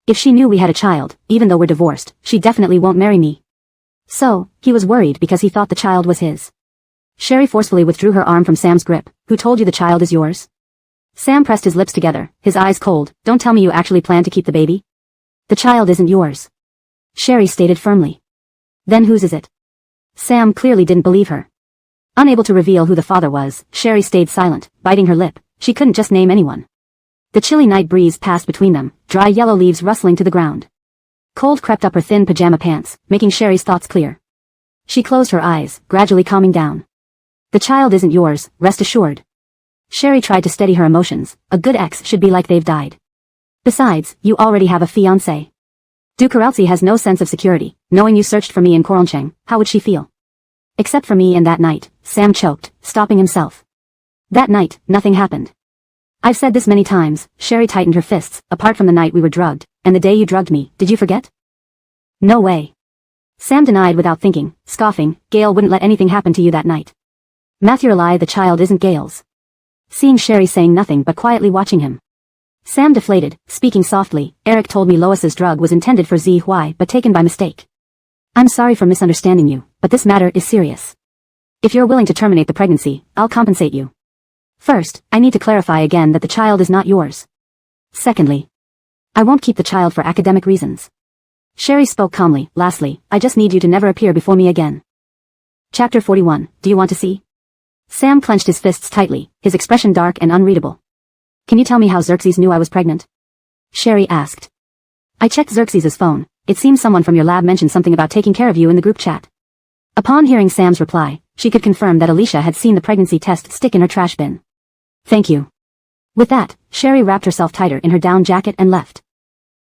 If she knew we had a child, even though we're divorced, she definitely won't marry me. So, he was worried because he thought the child was his. Sherry forcefully withdrew her arm from Sam's grip. Who told you the child is yours? Sam pressed his lips together, his eyes cold. Don't tell me you actually plan to keep the baby. The child isn't yours. Sherry stated firmly. Then whose is it? Sam clearly didn't believe her. Unable to reveal who the father was, Sherry stayed silent, biting her lip. She couldn't just name anyone. The chilly night breeze passed between them, dry yellow leaves rustling to the ground. Cold crept up her thin pajama pants, making Sherry's thoughts clear. She closed her eyes, gradually calming down. The child isn't yours, rest assured. Sherry tried to steady her emotions. A good ex should be like they've died. Besides, you already have a fiancé. Dukareltsi has no sense of security. Knowing you searched for me in Koralcheng, how would she feel? Except for me and that night, Sam choked, stopping himself. That night, nothing happened. I've said this many times, Sherry tightened her fists, apart from the night we were drugged, and the day you drugged me, did you forget? No way. Sam denied without thinking, scoffing, Gail wouldn't let anything happen to you that night. Matthew lie, the child isn't Gail's. Seeing Sherry saying nothing but quietly watching him. Sam deflated, speaking softly, Eric told me Lois's drug was intended for Zy but taken by mistake. I'm sorry for misunderstanding you, but this matter is serious. If you're willing to terminate the pregnancy, I'll compensate you. First, I need to clarify again that the child is not yours. Secondly, I won't keep the child for academic reasons. Sherry spoke calmly. Lastly, I just need you to never appear before me again. Chapter 41, do you want to see? Sam clenched his fists tightly, his expression dark and unreadable. Can you tell me how Xerxes knew I was pregnant? Sherry asked. I checked Xerxes' phone. It seems someone from your lab mentioned something about taking care of you in the group chat. Upon hearing Sam's reply, she could confirm that Alicia had seen the pregnancy test stick in her trash bin. Thank you. With that, Sherry wrapped herself tighter in her down jacket and left.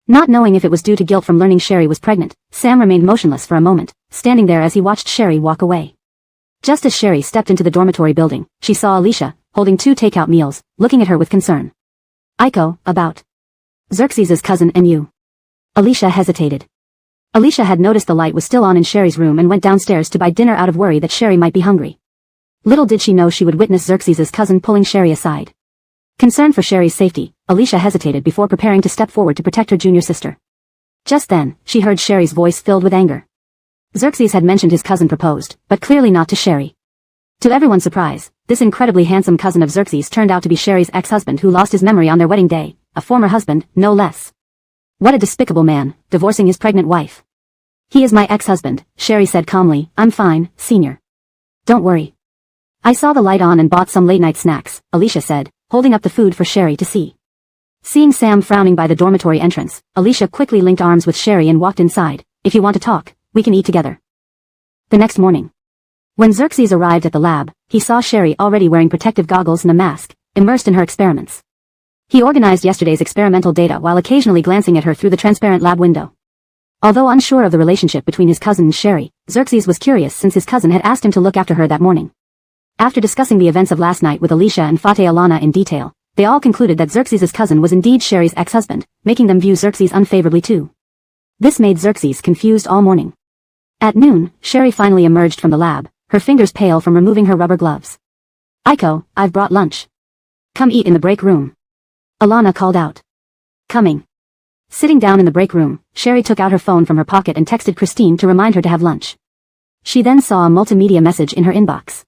Not knowing if it was due to guilt from learning Sherry was pregnant, Sam remained motionless for a moment, standing there as he watched Sherry walk away. Just as Sherry stepped into the dormitory building, she saw Alicia, holding 2 takeout meals, looking at her with concern. Aiko, about Xerxes' cousin and you. Alicia hesitated. Alicia had noticed the light was still on in Sherry's room and went downstairs to buy dinner out of worry that Sherry might be hungry. Little did she know she would witness Xerxes' cousin pulling Sherry aside. Concerned for Sherry's safety, Alicia hesitated before preparing to step forward to protect her junior sister. Just then, she heard Sherry's voice filled with anger. Xerxes had mentioned his cousin proposed, but clearly not to Sherry. To everyone's surprise, this incredibly handsome cousin of Xerxes turned out to be Sherry's ex-husband who lost his memory on their wedding day, a former husband, no less. What a despicable man, divorcing his pregnant wife. He is my ex-husband, Sherry said calmly. I'm fine, senior. Don't worry. I saw the light on and bought some late-night snacks, Alicia said, holding up the food for Sherry to see. Seeing Sam frowning by the dormitory entrance, Alicia quickly linked arms with Sherry and walked inside. If you want to talk, we can eat together. The next morning, when Xerxes arrived at the lab, he saw Sherry already wearing protective goggles and a mask, immersed in her experiments. He organized yesterday's experimental data while occasionally glancing at her through the transparent lab window. Although unsure of the relationship between his cousin and Sherry, Xerxes was curious since his cousin had asked him to look after her that morning. After discussing the events of last night with Alicia and Fateh Alana in detail, they all concluded that Xerxes' cousin was indeed Sherry's ex-husband, making them view Xerxes unfavorably too. This made Xerxes confused all morning. At noon, Sherry finally emerged from the lab, her fingers pale from removing her rubber gloves. Aiko, I've brought lunch. Come eat in the break room. Alana called out. Coming. Sitting down in the break room, Sherry took out her phone from her pocket and texted Christine to remind her to have lunch. She then saw a multimedia message in her inbox.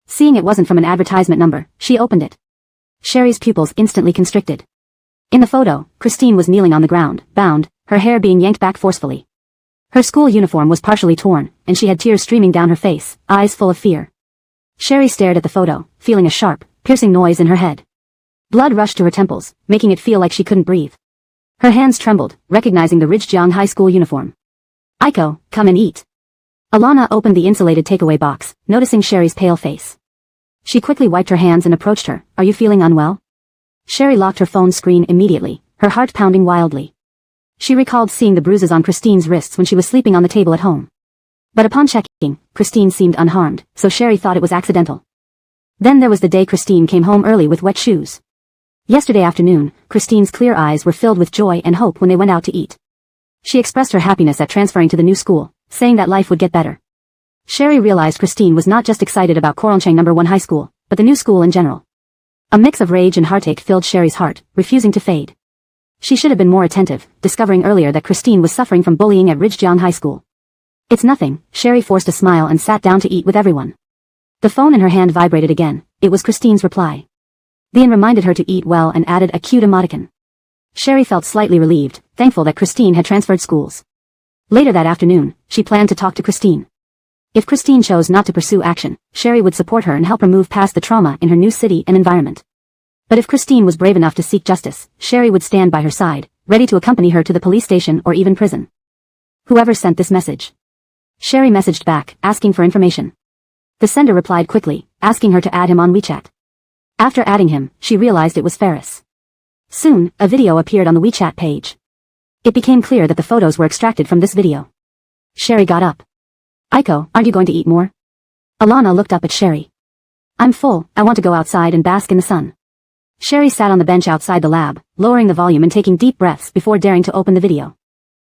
Seeing it wasn't from an advertisement number, she opened it. Sherry's pupils instantly constricted. In the photo, Christine was kneeling on the ground, bound, her hair being yanked back forcefully. Her school uniform was partially torn, and she had tears streaming down her face, eyes full of fear. Sherry stared at the photo, feeling a sharp, piercing noise in her head. Blood rushed to her temples, making it feel like she couldn't breathe. Her hands trembled, recognizing the Ridgejiang High School uniform. Aiko, come and eat. Alana opened the insulated takeaway box, noticing Sherry's pale face. She quickly wiped her hands and approached her. Are you feeling unwell? Sherry locked her phone screen immediately, her heart pounding wildly. She recalled seeing the bruises on Christine's wrists when she was sleeping on the table at home. But upon checking, Christine seemed unharmed, so Sherry thought it was accidental. Then there was the day Christine came home early with wet shoes. Yesterday afternoon, Christine's clear eyes were filled with joy and hope when they went out to eat. She expressed her happiness at transferring to the new school, saying that life would get better. Sherry realized Christine was not just excited about Coralcheng No. 1 High School, but the new school in general. A mix of rage and heartache filled Sherry's heart, refusing to fade. She should have been more attentive, discovering earlier that Christine was suffering from bullying at Ridgejiang High School. It's nothing, Sherry forced a smile and sat down to eat with everyone. The phone in her hand vibrated again. It was Christine's reply. Lian reminded her to eat well and added a cute emoticon. Sherry felt slightly relieved, thankful that Christine had transferred schools. Later that afternoon, she planned to talk to Christine. If Christine chose not to pursue action, Sherry would support her and help her move past the trauma in her new city and environment. But if Christine was brave enough to seek justice, Sherry would stand by her side, ready to accompany her to the police station or even prison. Whoever sent this message. Sherry messaged back, asking for information. The sender replied quickly, asking her to add him on WeChat. After adding him, she realized it was Ferris. Soon, a video appeared on the WeChat page. It became clear that the photos were extracted from this video. Sherry got up. Aiko, aren't you going to eat more? Alana looked up at Sherry. I'm full, I want to go outside and bask in the sun. Sherry sat on the bench outside the lab, lowering the volume and taking deep breaths before daring to open the video.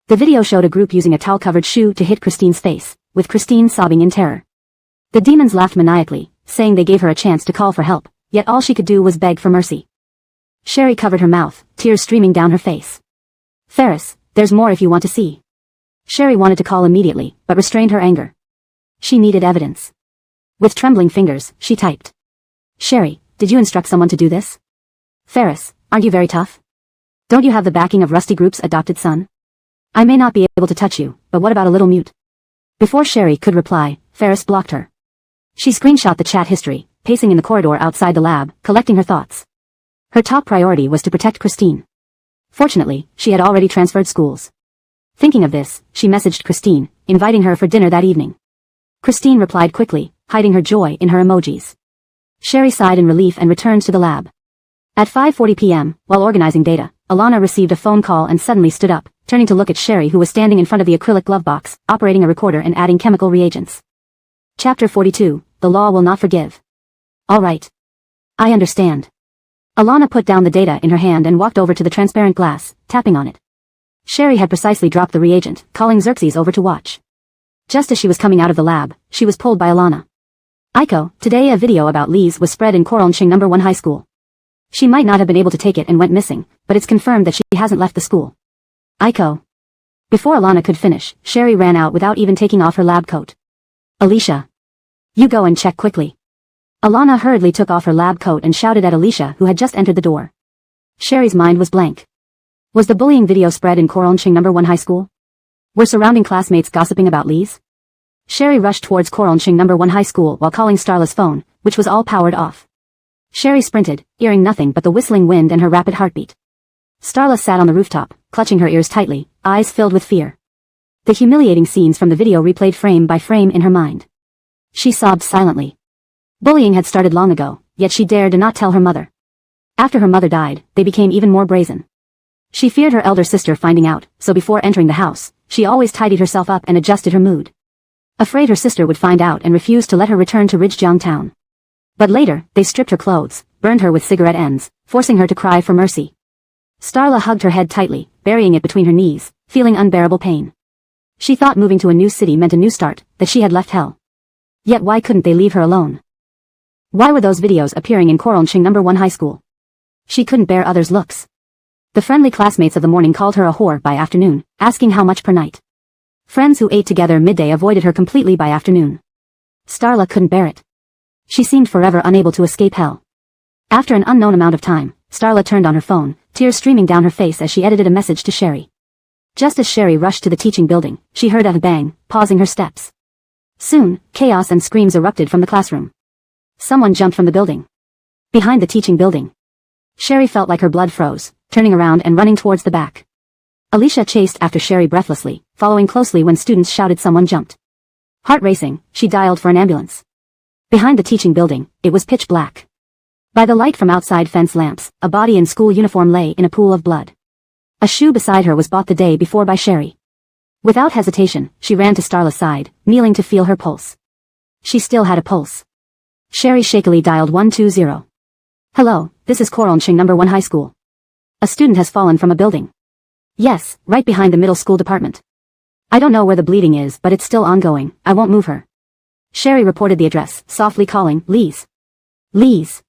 The video showed a group using a towel-covered shoe to hit Christine's face, with Christine sobbing in terror. The demons laughed maniacally, saying they gave her a chance to call for help, yet all she could do was beg for mercy. Sherry covered her mouth, tears streaming down her face. Ferris, there's more if you want to see. Sherry wanted to call immediately, but restrained her anger. She needed evidence. With trembling fingers, she typed. Sherry, did you instruct someone to do this? Ferris, aren't you very tough? Don't you have the backing of Rusty Group's adopted son? I may not be able to touch you, but what about a little mute? Before Sherry could reply, Ferris blocked her. She screenshot the chat history, pacing in the corridor outside the lab, collecting her thoughts. Her top priority was to protect Christine. Fortunately, she had already transferred schools. Thinking of this, she messaged Christine, inviting her for dinner that evening. Christine replied quickly, hiding her joy in her emojis. Sherry sighed in relief and returned to the lab. At 5:40 p.m., while organizing data, Alana received a phone call and suddenly stood up, turning to look at Sherry who was standing in front of the acrylic glove box, operating a recorder and adding chemical reagents. Chapter 42, The Law Will Not Forgive. All right. I understand. Alana put down the data in her hand and walked over to the transparent glass, tapping on it. Sherry had precisely dropped the reagent, calling Xerxes over to watch. Just as she was coming out of the lab, she was pulled by Alana. Aiko, today a video about Lee's was spread in Coralcheng No. 1 High School. She might not have been able to take it and went missing, but it's confirmed that she hasn't left the school. Aiko. Before Alana could finish, Sherry ran out without even taking off her lab coat. Alicia. You go and check quickly. Alana hurriedly took off her lab coat and shouted at Alicia who had just entered the door. Sherry's mind was blank. Was the bullying video spread in Coralcheng No. 1 High School? Were surrounding classmates gossiping about Lee's? Sherry rushed towards Coralcheng No. 1 High School while calling Starla's phone, which was all powered off. Sherry sprinted, hearing nothing but the whistling wind and her rapid heartbeat. Starla sat on the rooftop, clutching her ears tightly, eyes filled with fear. The humiliating scenes from the video replayed frame by frame in her mind. She sobbed silently. Bullying had started long ago, yet she dared to not tell her mother. After her mother died, they became even more brazen. She feared her elder sister finding out, so before entering the house, she always tidied herself up and adjusted her mood. Afraid her sister would find out and refuse to let her return to Ridgejiang Town. But later, they stripped her clothes, burned her with cigarette ends, forcing her to cry for mercy. Starla hugged her head tightly, burying it between her knees, feeling unbearable pain. She thought moving to a new city meant a new start, that she had left hell. Yet why couldn't they leave her alone? Why were those videos appearing in Coralcheng No. 1 High School? She couldn't bear others' looks. The friendly classmates of the morning called her a whore by afternoon, asking how much per night. Friends who ate together midday avoided her completely by afternoon. Starla couldn't bear it. She seemed forever unable to escape hell. After an unknown amount of time, Starla turned on her phone, tears streaming down her face as she edited a message to Sherry. Just as Sherry rushed to the teaching building, she heard a bang, pausing her steps. Soon, chaos and screams erupted from the classroom. Someone jumped from the building. Behind the teaching building. Sherry felt like her blood froze, turning around and running towards the back. Alicia chased after Sherry breathlessly, following closely when students shouted someone jumped. Heart racing, she dialed for an ambulance. Behind the teaching building, it was pitch black. By the light from outside fence lamps, a body in school uniform lay in a pool of blood. A shoe beside her was bought the day before by Sherry. Without hesitation, she ran to Starla's side, kneeling to feel her pulse. She still had a pulse. Sherry shakily dialed 120. Hello, this is Coralcheng No. 1 High School. A student has fallen from a building. Yes, right behind the middle school department. I don't know where the bleeding is, but it's still ongoing. I won't move her. Sherry reported the address, softly calling, Lise. Lise.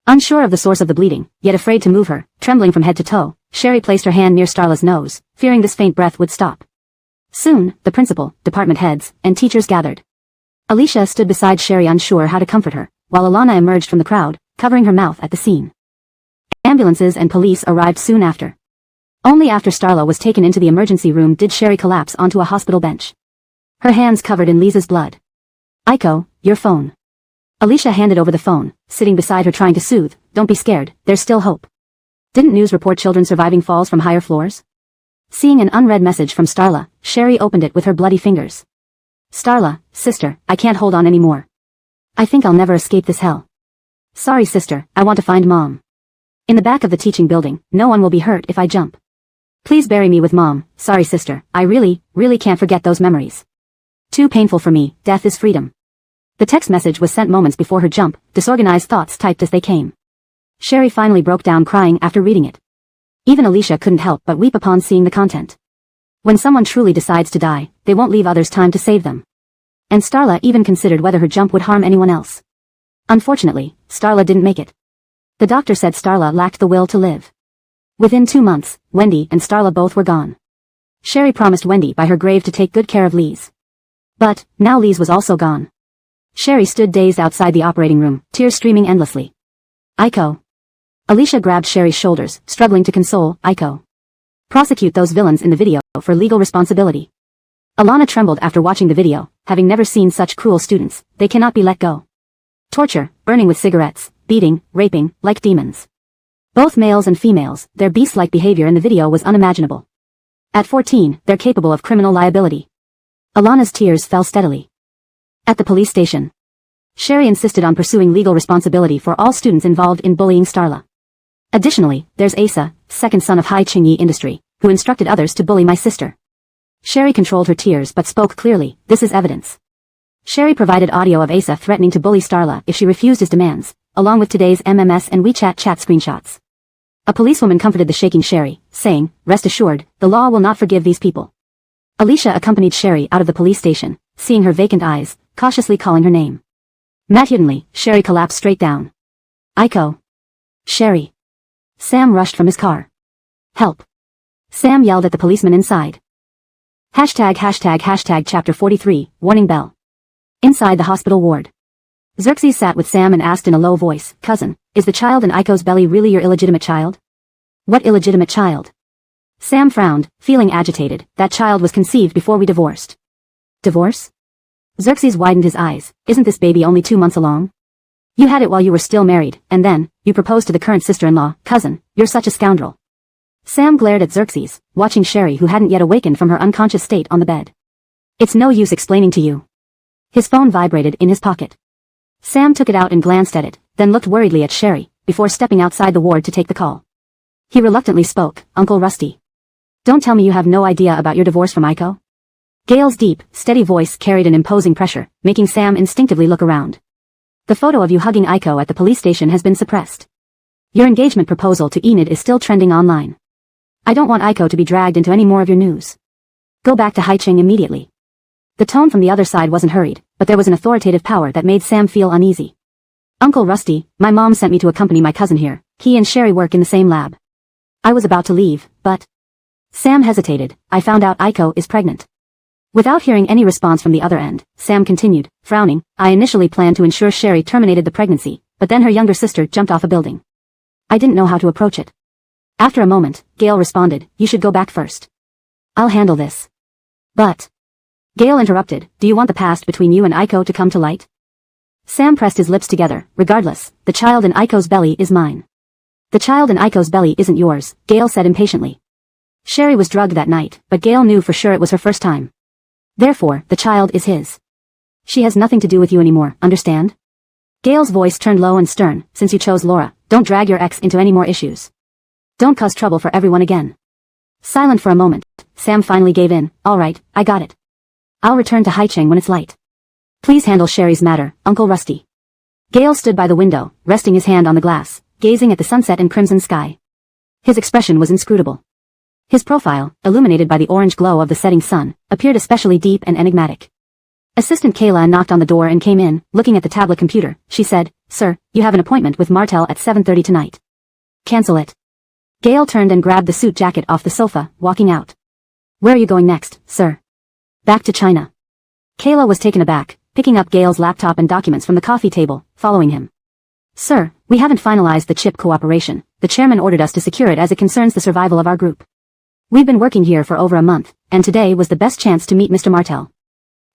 Unsure of the source of the bleeding, yet afraid to move her, trembling from head to toe, Sherry placed her hand near Starla's nose, fearing this faint breath would stop. Soon, the principal, department heads, and teachers gathered. Alicia stood beside Sherry, unsure how to comfort her, while Alana emerged from the crowd, covering her mouth at the scene. Ambulances and police arrived soon after. Only after Starla was taken into the emergency room did Sherry collapse onto a hospital bench. Her hands covered in Lisa's blood. Aiko, your phone. Alicia handed over the phone, sitting beside her trying to soothe. Don't be scared, there's still hope. Didn't news report children surviving falls from higher floors? Seeing an unread message from Starla, Sherry opened it with her bloody fingers. Starla, sister, I can't hold on anymore. I think I'll never escape this hell. Sorry sister, I want to find Mom. In the back of the teaching building, no one will be hurt if I jump. Please bury me with Mom. Sorry sister, I really can't forget those memories. Too painful for me, death is freedom. The text message was sent moments before her jump, disorganized thoughts typed as they came. Sherry finally broke down crying after reading it. Even Alicia couldn't help but weep upon seeing the content. When someone truly decides to die, they won't leave others time to save them. And Starla even considered whether her jump would harm anyone else. Unfortunately, Starla didn't make it. The doctor said Starla lacked the will to live. Within 2 months, Wendy and Starla both were gone. Sherry promised Wendy by her grave to take good care of Lise. But, now Lise was also gone. Sherry stood dazed outside the operating room, tears streaming endlessly. Aiko. Alicia grabbed Sherry's shoulders, struggling to console. Aiko. Prosecute those villains in the video for legal responsibility. Alana trembled after watching the video, having never seen such cruel students. They cannot be let go. Torture, burning with cigarettes, beating, raping, like demons. Both males and females, their beast-like behavior in the video was unimaginable. At 14, they're capable of criminal liability. Alana's tears fell steadily. At the police station, Sherry insisted on pursuing legal responsibility for all students involved in bullying Starla. Additionally, there's Asa, second son of Hai Qingyi Industry, who instructed others to bully my sister. Sherry controlled her tears but spoke clearly. This is evidence. Sherry provided audio of Asa threatening to bully Starla if she refused his demands, along with today's MMS and WeChat chat screenshots. A policewoman comforted the shaking Sherry, saying, rest assured, the law will not forgive these people. Alicia accompanied Sherry out of the police station, seeing her vacant eyes, cautiously calling her name. Matudinly, Sherry collapsed straight down. Aiko. Sherry. Sam rushed from his car. Help. Sam yelled at the policeman inside. #### Chapter 43, Warning Bell. Inside the hospital ward. Xerxes sat with Sam and asked in a low voice, Cousin, is the child in Aiko's belly really your illegitimate child? What illegitimate child? Sam frowned, feeling agitated. That child was conceived before we divorced. Divorce? Xerxes widened his eyes. Isn't this baby only 2 months along? You had it while you were still married, and then, you proposed to the current sister-in-law. Cousin, you're such a scoundrel. Sam glared at Xerxes, watching Sherry who hadn't yet awakened from her unconscious state on the bed. It's no use explaining to you. His phone vibrated in his pocket. Sam took it out and glanced at it, then looked worriedly at Sherry, before stepping outside the ward to take the call. He reluctantly spoke, Uncle Rusty. Don't tell me you have no idea about your divorce from Aiko? Gail's deep, steady voice carried an imposing pressure, making Sam instinctively look around. The photo of you hugging Aiko at the police station has been suppressed. Your engagement proposal to Enid is still trending online. I don't want Aiko to be dragged into any more of your news. Go back to Haiching immediately. The tone from the other side wasn't hurried, but there was an authoritative power that made Sam feel uneasy. Uncle Rusty, my mom sent me to accompany my cousin here. He and Sherry work in the same lab. I was about to leave, but... Sam hesitated. I found out Aiko is pregnant. Without hearing any response from the other end, Sam continued, frowning, I initially planned to ensure Sherry terminated the pregnancy, but then her younger sister jumped off a building. I didn't know how to approach it. After a moment, Gail responded, you should go back first. I'll handle this. But... Gail interrupted, do you want the past between you and Aiko to come to light? Sam pressed his lips together. Regardless, the child in Aiko's belly is mine. The child in Aiko's belly isn't yours, Gail said impatiently. Sherry was drugged that night, but Gail knew for sure it was her first time. Therefore, the child is his. She has nothing to do with you anymore, understand? Gail's voice turned low and stern. Since you chose Laura, don't drag your ex into any more issues. Don't cause trouble for everyone again. Silent for a moment, Sam finally gave in. All right, I got it. I'll return to Haicheng when it's light. Please handle Sherry's matter, Uncle Rusty. Gail stood by the window, resting his hand on the glass, gazing at the sunset and crimson sky. His expression was inscrutable. His profile, illuminated by the orange glow of the setting sun, appeared especially deep and enigmatic. Assistant Kayla knocked on the door and came in, looking at the tablet computer. She said, "Sir, you have an appointment with Martel at 7:30 tonight." "Cancel it." Gale turned and grabbed the suit jacket off the sofa, walking out. "Where are you going next, sir?" "Back to China." Kayla was taken aback, picking up Gale's laptop and documents from the coffee table, following him. "Sir, we haven't finalized the chip cooperation. The chairman ordered us to secure it as it concerns the survival of our group. We've been working here for over a month, and today was the best chance to meet Mr. Martel."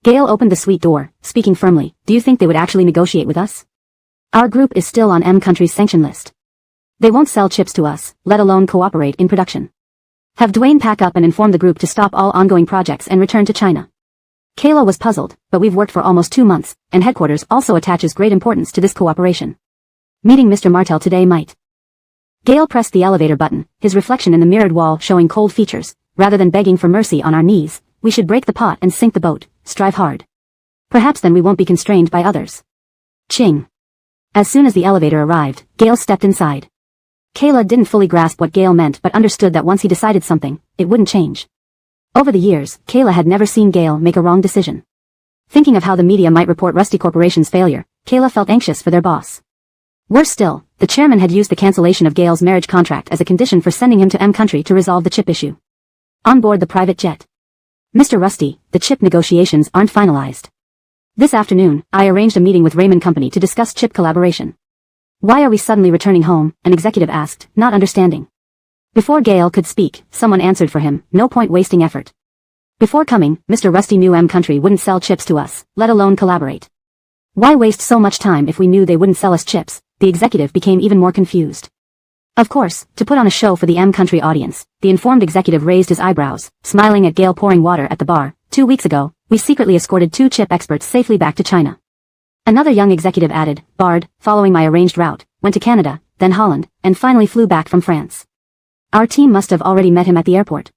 Gale opened the suite door, speaking firmly. "Do you think they would actually negotiate with us? Our group is still on M country's sanction list. They won't sell chips to us, let alone cooperate in production. Have Dwayne pack up and inform the group to stop all ongoing projects and return to China." Kayla was puzzled, but we've worked for almost 2 months, and headquarters also attaches great importance to this cooperation. Meeting Mr. Martel today might. Gale pressed the elevator button, his reflection in the mirrored wall showing cold features. "Rather than begging for mercy on our knees, we should break the pot and sink the boat, strive hard. Perhaps then we won't be constrained by others." Ching. As soon as the elevator arrived, Gale stepped inside. Kayla didn't fully grasp what Gale meant but understood that once he decided something, it wouldn't change. Over the years, Kayla had never seen Gale make a wrong decision. Thinking of how the media might report Rusty Corporation's failure, Kayla felt anxious for their boss. Worse still, the chairman had used the cancellation of Gale's marriage contract as a condition for sending him to M country to resolve the chip issue. On board the private jet. "Mr. Rusty, the chip negotiations aren't finalized. This afternoon, I arranged a meeting with Raymond Company to discuss chip collaboration." "Why are we suddenly returning home?" an executive asked, not understanding. Before Gale could speak, someone answered for him. "No point wasting effort. Before coming, Mr. Rusty knew M country wouldn't sell chips to us, let alone collaborate. Why waste so much time if we knew they wouldn't sell us chips?" The executive became even more confused. Of course, to put on a show for the M country audience, the informed executive raised his eyebrows, smiling at Gale pouring water at the bar. 2 weeks ago, we secretly escorted 2 chip experts safely back to China. Another young executive added, "Bard, following my arranged route, went to Canada, then Holland, and finally flew back from France. Our team must have already met him at the airport.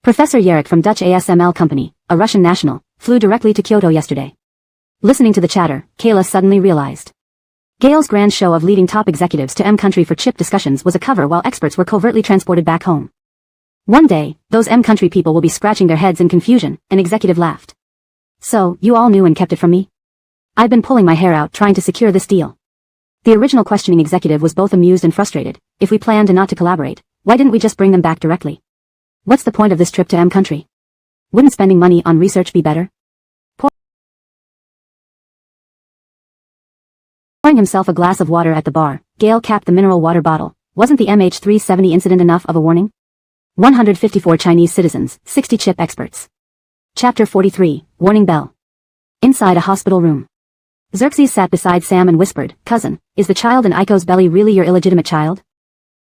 Professor Yarek from Dutch ASML Company, a Russian national, flew directly to Kyoto yesterday." Listening to the chatter, Kayla suddenly realized. Gale's grand show of leading top executives to M country for chip discussions was a cover while experts were covertly transported back home. One day, those M country people will be scratching their heads in confusion, an executive laughed. "So, you all knew and kept it from me? I've been pulling my hair out trying to secure this deal." The original questioning executive was both amused and frustrated. "If we planned not to collaborate, why didn't we just bring them back directly? What's the point of this trip to M country? Wouldn't spending money on research be better?" Pouring himself a glass of water at the bar, Gale capped the mineral water bottle. Wasn't the MH370 incident enough of a warning? 154 Chinese citizens, 60 chip experts. Chapter 43, Warning Bell. Inside a hospital room. Xerxes sat beside Sam and whispered, "Cousin, is the child in Aiko's belly really your illegitimate child?"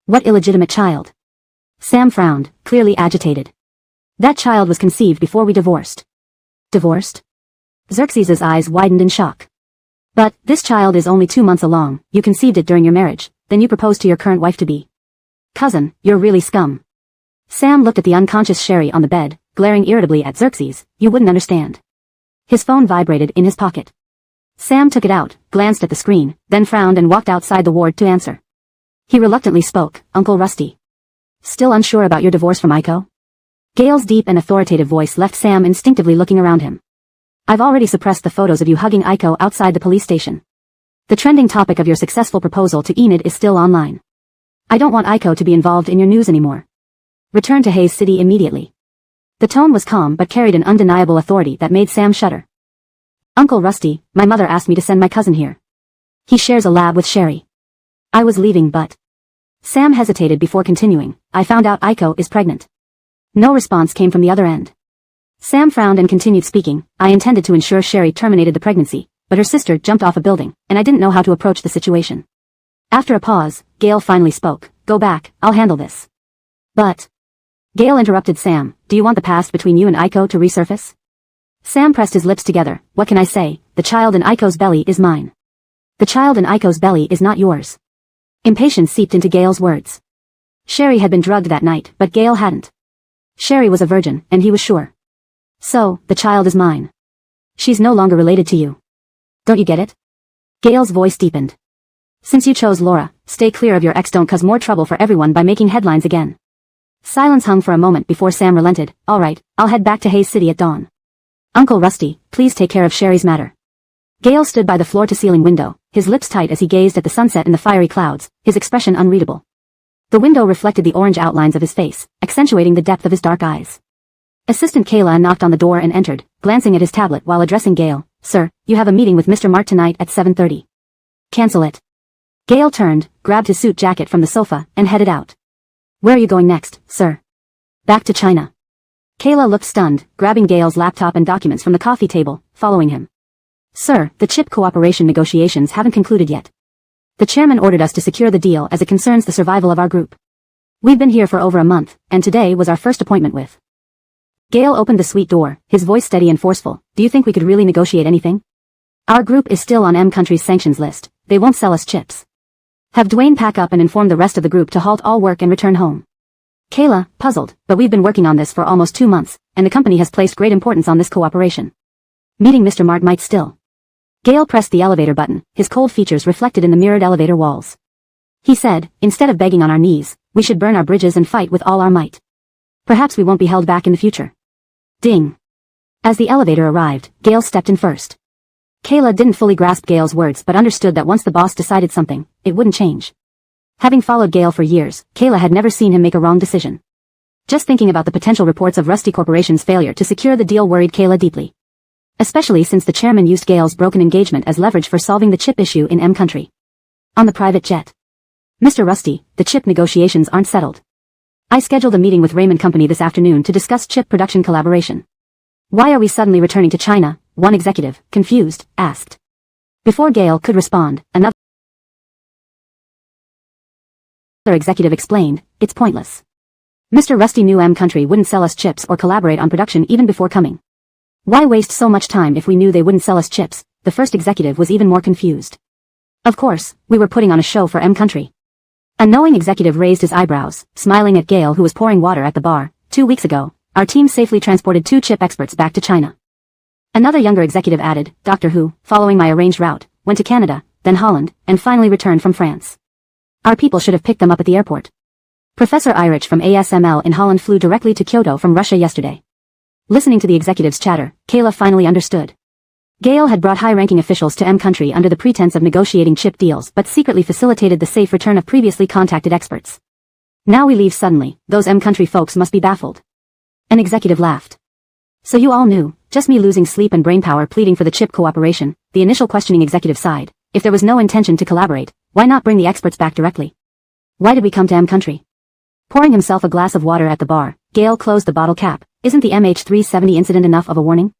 "What illegitimate child?" Sam frowned, clearly agitated. "That child was conceived before we divorced." "Divorced?" Xerxes' eyes widened in shock. "But, this child is only 2 months along. You conceived it during your marriage, then you proposed to your current wife-to-be. Cousin, you're really scum." Sam looked at the unconscious Sherry on the bed, glaring irritably at Xerxes. "You wouldn't understand." His phone vibrated in his pocket. Sam took it out, glanced at the screen, then frowned and walked outside the ward to answer. He reluctantly spoke, "Uncle Rusty. Still unsure about your divorce from Aiko?" Gale's deep and authoritative voice left Sam instinctively looking around him. "I've already suppressed the photos of you hugging Aiko outside the police station. The trending topic of your successful proposal to Enid is still online. I don't want Aiko to be involved in your news anymore. Return to Hayes City immediately." The tone was calm but carried an undeniable authority that made Sam shudder. "Uncle Rusty, my mother asked me to send my cousin here. He shares a lab with Sherry. I was leaving but..." Sam hesitated before continuing, "I found out Aiko is pregnant." No response came from the other end. Sam frowned and continued speaking, "I intended to ensure Sherry terminated the pregnancy, but her sister jumped off a building, and I didn't know how to approach the situation." After a pause, Gale finally spoke, "Go back, I'll handle this." "But..." Gale interrupted Sam, "Do you want the past between you and Aiko to resurface?" Sam pressed his lips together. "What can I say? The child in Aiko's belly is mine. The child in Aiko's belly is not yours." Impatience seeped into Gale's words. Sherry had been drugged that night, but Gale hadn't. Sherry was a virgin, and he was sure. "So, the child is mine. She's no longer related to you. Don't you get it?" Gale's voice deepened. "Since you chose Laura, stay clear of your ex. Don't cause more trouble for everyone by making headlines again." Silence hung for a moment before Sam relented. Alright, I'll head back to Hayes City at dawn. Uncle Rusty, please take care of Sherry's matter. Gale stood by the floor-to-ceiling window, his lips tight as he gazed at the sunset and the fiery clouds, his expression unreadable. The window reflected the orange outlines of his face, accentuating the depth of his dark eyes. Assistant Kayla knocked on the door and entered, glancing at his tablet while addressing Gale. Sir, you have a meeting with Mr. Mart tonight at 7:30. Cancel it. Gale turned, grabbed his suit jacket from the sofa, and headed out. Where are you going next, sir? Back to China. Kayla looked stunned, grabbing Gale's laptop and documents from the coffee table, following him. Sir, the chip cooperation negotiations haven't concluded yet. The chairman ordered us to secure the deal as it concerns the survival of our group. We've been here for over a month, and today was our first appointment with. Gale opened the suite door, his voice steady and forceful. Do you think we could really negotiate anything? Our group is still on M country's sanctions list. They won't sell us chips. Have Dwayne pack up and inform the rest of the group to halt all work and return home. Kayla, puzzled, but we've been working on this for almost 2 months, and the company has placed great importance on this cooperation. Meeting Mr. Mart might still. Gale pressed the elevator button, his cold features reflected in the mirrored elevator walls. He said, instead of begging on our knees, we should burn our bridges and fight with all our might. Perhaps we won't be held back in the future. Ding. As the elevator arrived, Gale stepped in first. Kayla didn't fully grasp Gale's words but understood that once the boss decided something, it wouldn't change. Having followed Gale for years, Kayla had never seen him make a wrong decision. Just thinking about the potential reports of Rusty Corporation's failure to secure the deal worried Kayla deeply. Especially since the chairman used Gale's broken engagement as leverage for solving the chip issue in M country. On the private jet. Mr. Rusty, the chip negotiations aren't settled. I scheduled a meeting with Raymond Company this afternoon to discuss chip production collaboration. Why are we suddenly returning to China? One executive, confused, asked. Before Gale could respond, another executive explained, it's pointless. Mr. Rusty knew M country wouldn't sell us chips or collaborate on production even before coming. Why waste so much time if we knew they wouldn't sell us chips? The first executive was even more confused. Of course, we were putting on a show for M country. A knowing executive raised his eyebrows, smiling at Gale who was pouring water at the bar. 2 weeks ago, our team safely transported 2 chip experts back to China. Another younger executive added, Doctor Who, following my arranged route, went to Canada, then Holland, and finally returned from France. Our people should have picked them up at the airport. Professor Irich from ASML in Holland flew directly to Kyoto from Russia yesterday. Listening to the executive's chatter, Kayla finally understood. Gale had brought high-ranking officials to M country under the pretense of negotiating chip deals but secretly facilitated the safe return of previously contacted experts. Now we leave suddenly, those M country folks must be baffled. An executive laughed. So you all knew, just me losing sleep and brainpower pleading for the chip cooperation, the initial questioning executive sighed. If there was no intention to collaborate, why not bring the experts back directly? Why did we come to M country? Pouring himself a glass of water at the bar, Gale closed the bottle cap. Isn't the MH370 incident enough of a warning?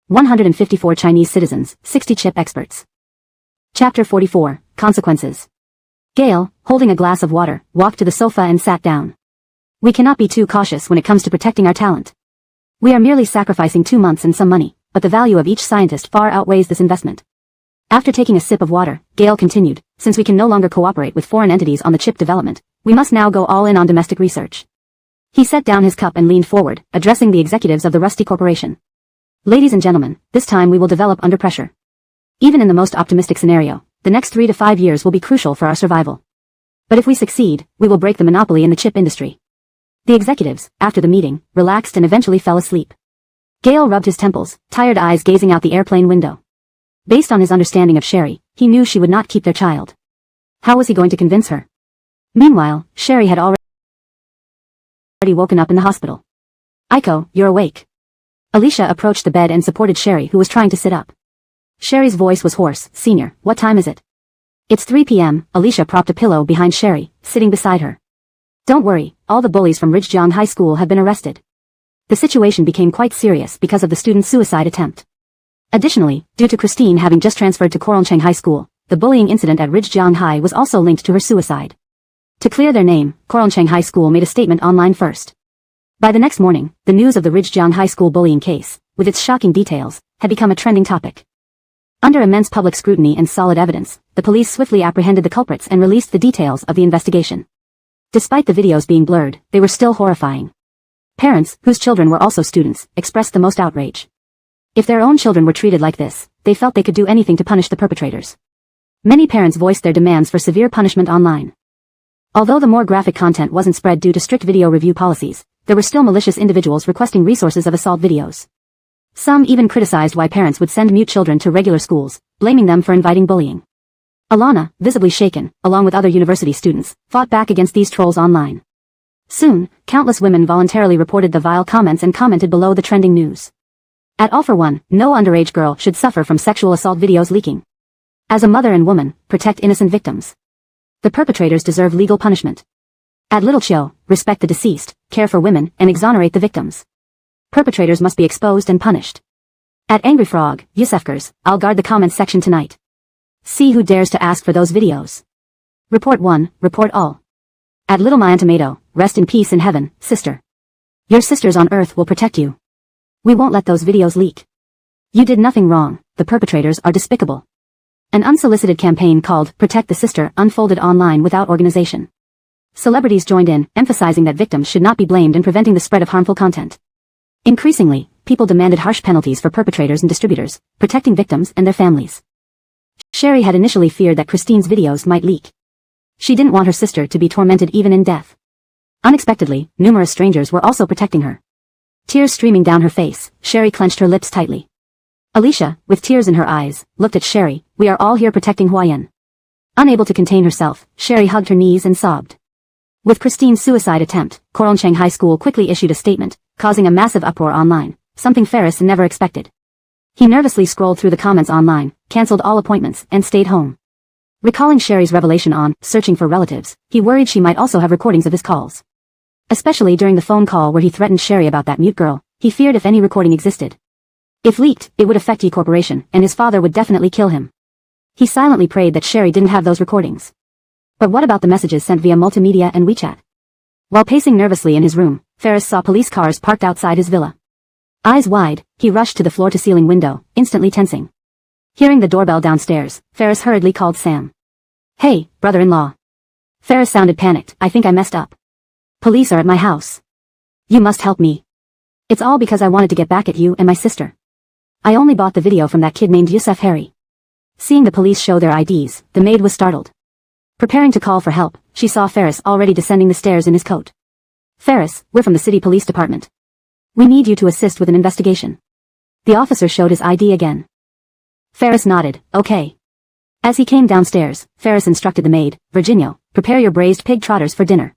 154 Chinese citizens, 60 chip experts. Chapter 44, Consequences. Gale, holding a glass of water, walked to the sofa and sat down. We cannot be too cautious when it comes to protecting our talent. We are merely sacrificing 2 months and some money, but the value of each scientist far outweighs this investment. After taking a sip of water, Gale continued, since we can no longer cooperate with foreign entities on the chip development, we must now go all in on domestic research. He set down his cup and leaned forward, addressing the executives of the Rusty Corporation. Ladies and gentlemen, this time we will develop under pressure. Even in the most optimistic scenario, the next 3 to 5 years will be crucial for our survival. But if we succeed, we will break the monopoly in the chip industry. The executives, after the meeting, relaxed and eventually fell asleep. Gale rubbed his temples, tired eyes gazing out the airplane window. Based on his understanding of Sherry, he knew she would not keep their child. How was he going to convince her? Meanwhile, Sherry had already woken up in the hospital. Aiko, you're awake. Alicia approached the bed and supported Sherry who was trying to sit up. Sherry's voice was hoarse. Senior, what time is it? It's 3 p.m., Alicia propped a pillow behind Sherry, sitting beside her. Don't worry, all the bullies from Ridgejiang High School have been arrested. The situation became quite serious because of the student's suicide attempt. Additionally, due to Christine having just transferred to Koralcheng High School, the bullying incident at Ridgejiang High was also linked to her suicide. To clear their name, Koralcheng High School made a statement online first. By the next morning, the news of the Ridgejiang High School bullying case, with its shocking details, had become a trending topic. Under immense public scrutiny and solid evidence, the police swiftly apprehended the culprits and released the details of the investigation. Despite the videos being blurred, they were still horrifying. Parents, whose children were also students, expressed the most outrage. If their own children were treated like this, they felt they could do anything to punish the perpetrators. Many parents voiced their demands for severe punishment online. Although the more graphic content wasn't spread due to strict video review policies, there were still malicious individuals requesting resources of assault videos. Some even criticized why parents would send mute children to regular schools, blaming them for inviting bullying. Alana, visibly shaken, along with other university students, fought back against these trolls online. Soon, countless women voluntarily reported the vile comments and commented below the trending news. At All for One, no underage girl should suffer from sexual assault videos leaking. As a mother and woman, protect innocent victims. The perpetrators deserve legal punishment. At Little Chio, respect the deceased, care for women, and exonerate the victims. Perpetrators must be exposed and punished. At Angry Frog, Yusefkers, I'll guard the comments section tonight. See who dares to ask for those videos. Report 1, report all. At Little Mayan Tomato, rest in peace in heaven, sister. Your sisters on earth will protect you. We won't let those videos leak. You did nothing wrong, the perpetrators are despicable. An unsolicited campaign called Protect the Sister unfolded online without organization. Celebrities joined in, emphasizing that victims should not be blamed in preventing the spread of harmful content. Increasingly, people demanded harsh penalties for perpetrators and distributors, protecting victims and their families. Sherry had initially feared that Christine's videos might leak. She didn't want her sister to be tormented even in death. Unexpectedly, numerous strangers were also protecting her. Tears streaming down her face, Sherry clenched her lips tightly. Alicia, with tears in her eyes, looked at Sherry. We are all here protecting Huayan. Unable to contain herself, Sherry hugged her knees and sobbed. With Christine's suicide attempt, Coroncheng High School quickly issued a statement, causing a massive uproar online, something Ferris never expected. He nervously scrolled through the comments online, cancelled all appointments, and stayed home. Recalling Sherry's revelation on searching for relatives, he worried she might also have recordings of his calls. Especially during the phone call where he threatened Sherry about that mute girl, he feared if any recording existed. If leaked, it would affect E Corporation, and his father would definitely kill him. He silently prayed that Sherry didn't have those recordings. But what about the messages sent via multimedia and WeChat? While pacing nervously in his room, Ferris saw police cars parked outside his villa. Eyes wide, he rushed to the floor-to-ceiling window, instantly tensing. Hearing the doorbell downstairs, Ferris hurriedly called Sam. Hey, brother-in-law. Ferris sounded panicked. I think I messed up. Police are at my house. You must help me. It's all because I wanted to get back at you and my sister. I only bought the video from that kid named Yusef Harry. Seeing the police show their IDs, the maid was startled. Preparing to call for help, she saw Ferris already descending the stairs in his coat. Ferris, we're from the city police department. We need you to assist with an investigation. The officer showed his ID again. Ferris nodded, okay. As he came downstairs, Ferris instructed the maid, Virginia, prepare your braised pig trotters for dinner.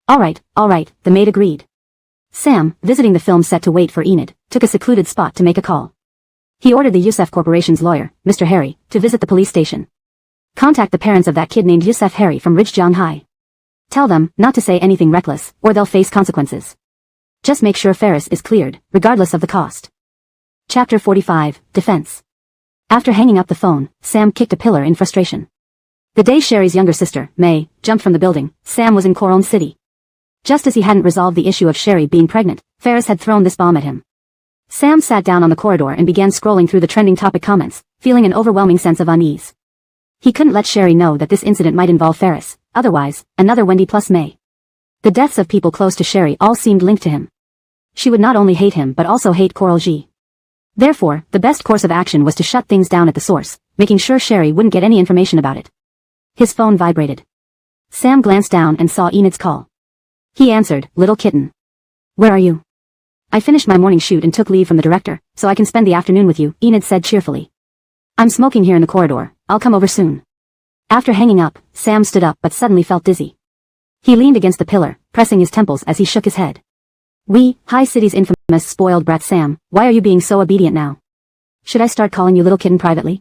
All right, the maid agreed. Sam, visiting the film set to wait for Enid, took a secluded spot to make a call. He ordered the Yusef Corporation's lawyer, Mr. Harry, to visit the police station. Contact the parents of that kid named Yusef Harry from Ridgejiang High. Tell them not to say anything reckless, or they'll face consequences. Just make sure Ferris is cleared, regardless of the cost. Chapter 45, Defense. After hanging up the phone, Sam kicked a pillar in frustration. The day Sherry's younger sister, May, jumped from the building, Sam was in Coron City. Just as he hadn't resolved the issue of Sherry being pregnant, Ferris had thrown this bomb at him. Sam sat down on the corridor and began scrolling through the trending topic comments, feeling an overwhelming sense of unease. He couldn't let Sherry know that this incident might involve Ferris, otherwise, another Wendy plus May. The deaths of people close to Sherry all seemed linked to him. She would not only hate him but also hate Coral G. Therefore, the best course of action was to shut things down at the source, making sure Sherry wouldn't get any information about it. His phone vibrated. Sam glanced down and saw Enid's call. He answered, Little kitten. Where are you? I finished my morning shoot and took leave from the director, so I can spend the afternoon with you, Enid said cheerfully. I'm smoking here in the corridor, I'll come over soon. After hanging up, Sam stood up but suddenly felt dizzy. He leaned against the pillar, pressing his temples as he shook his head. High City's infamous spoiled brat Sam, why are you being so obedient now? Should I start calling you little kitten privately?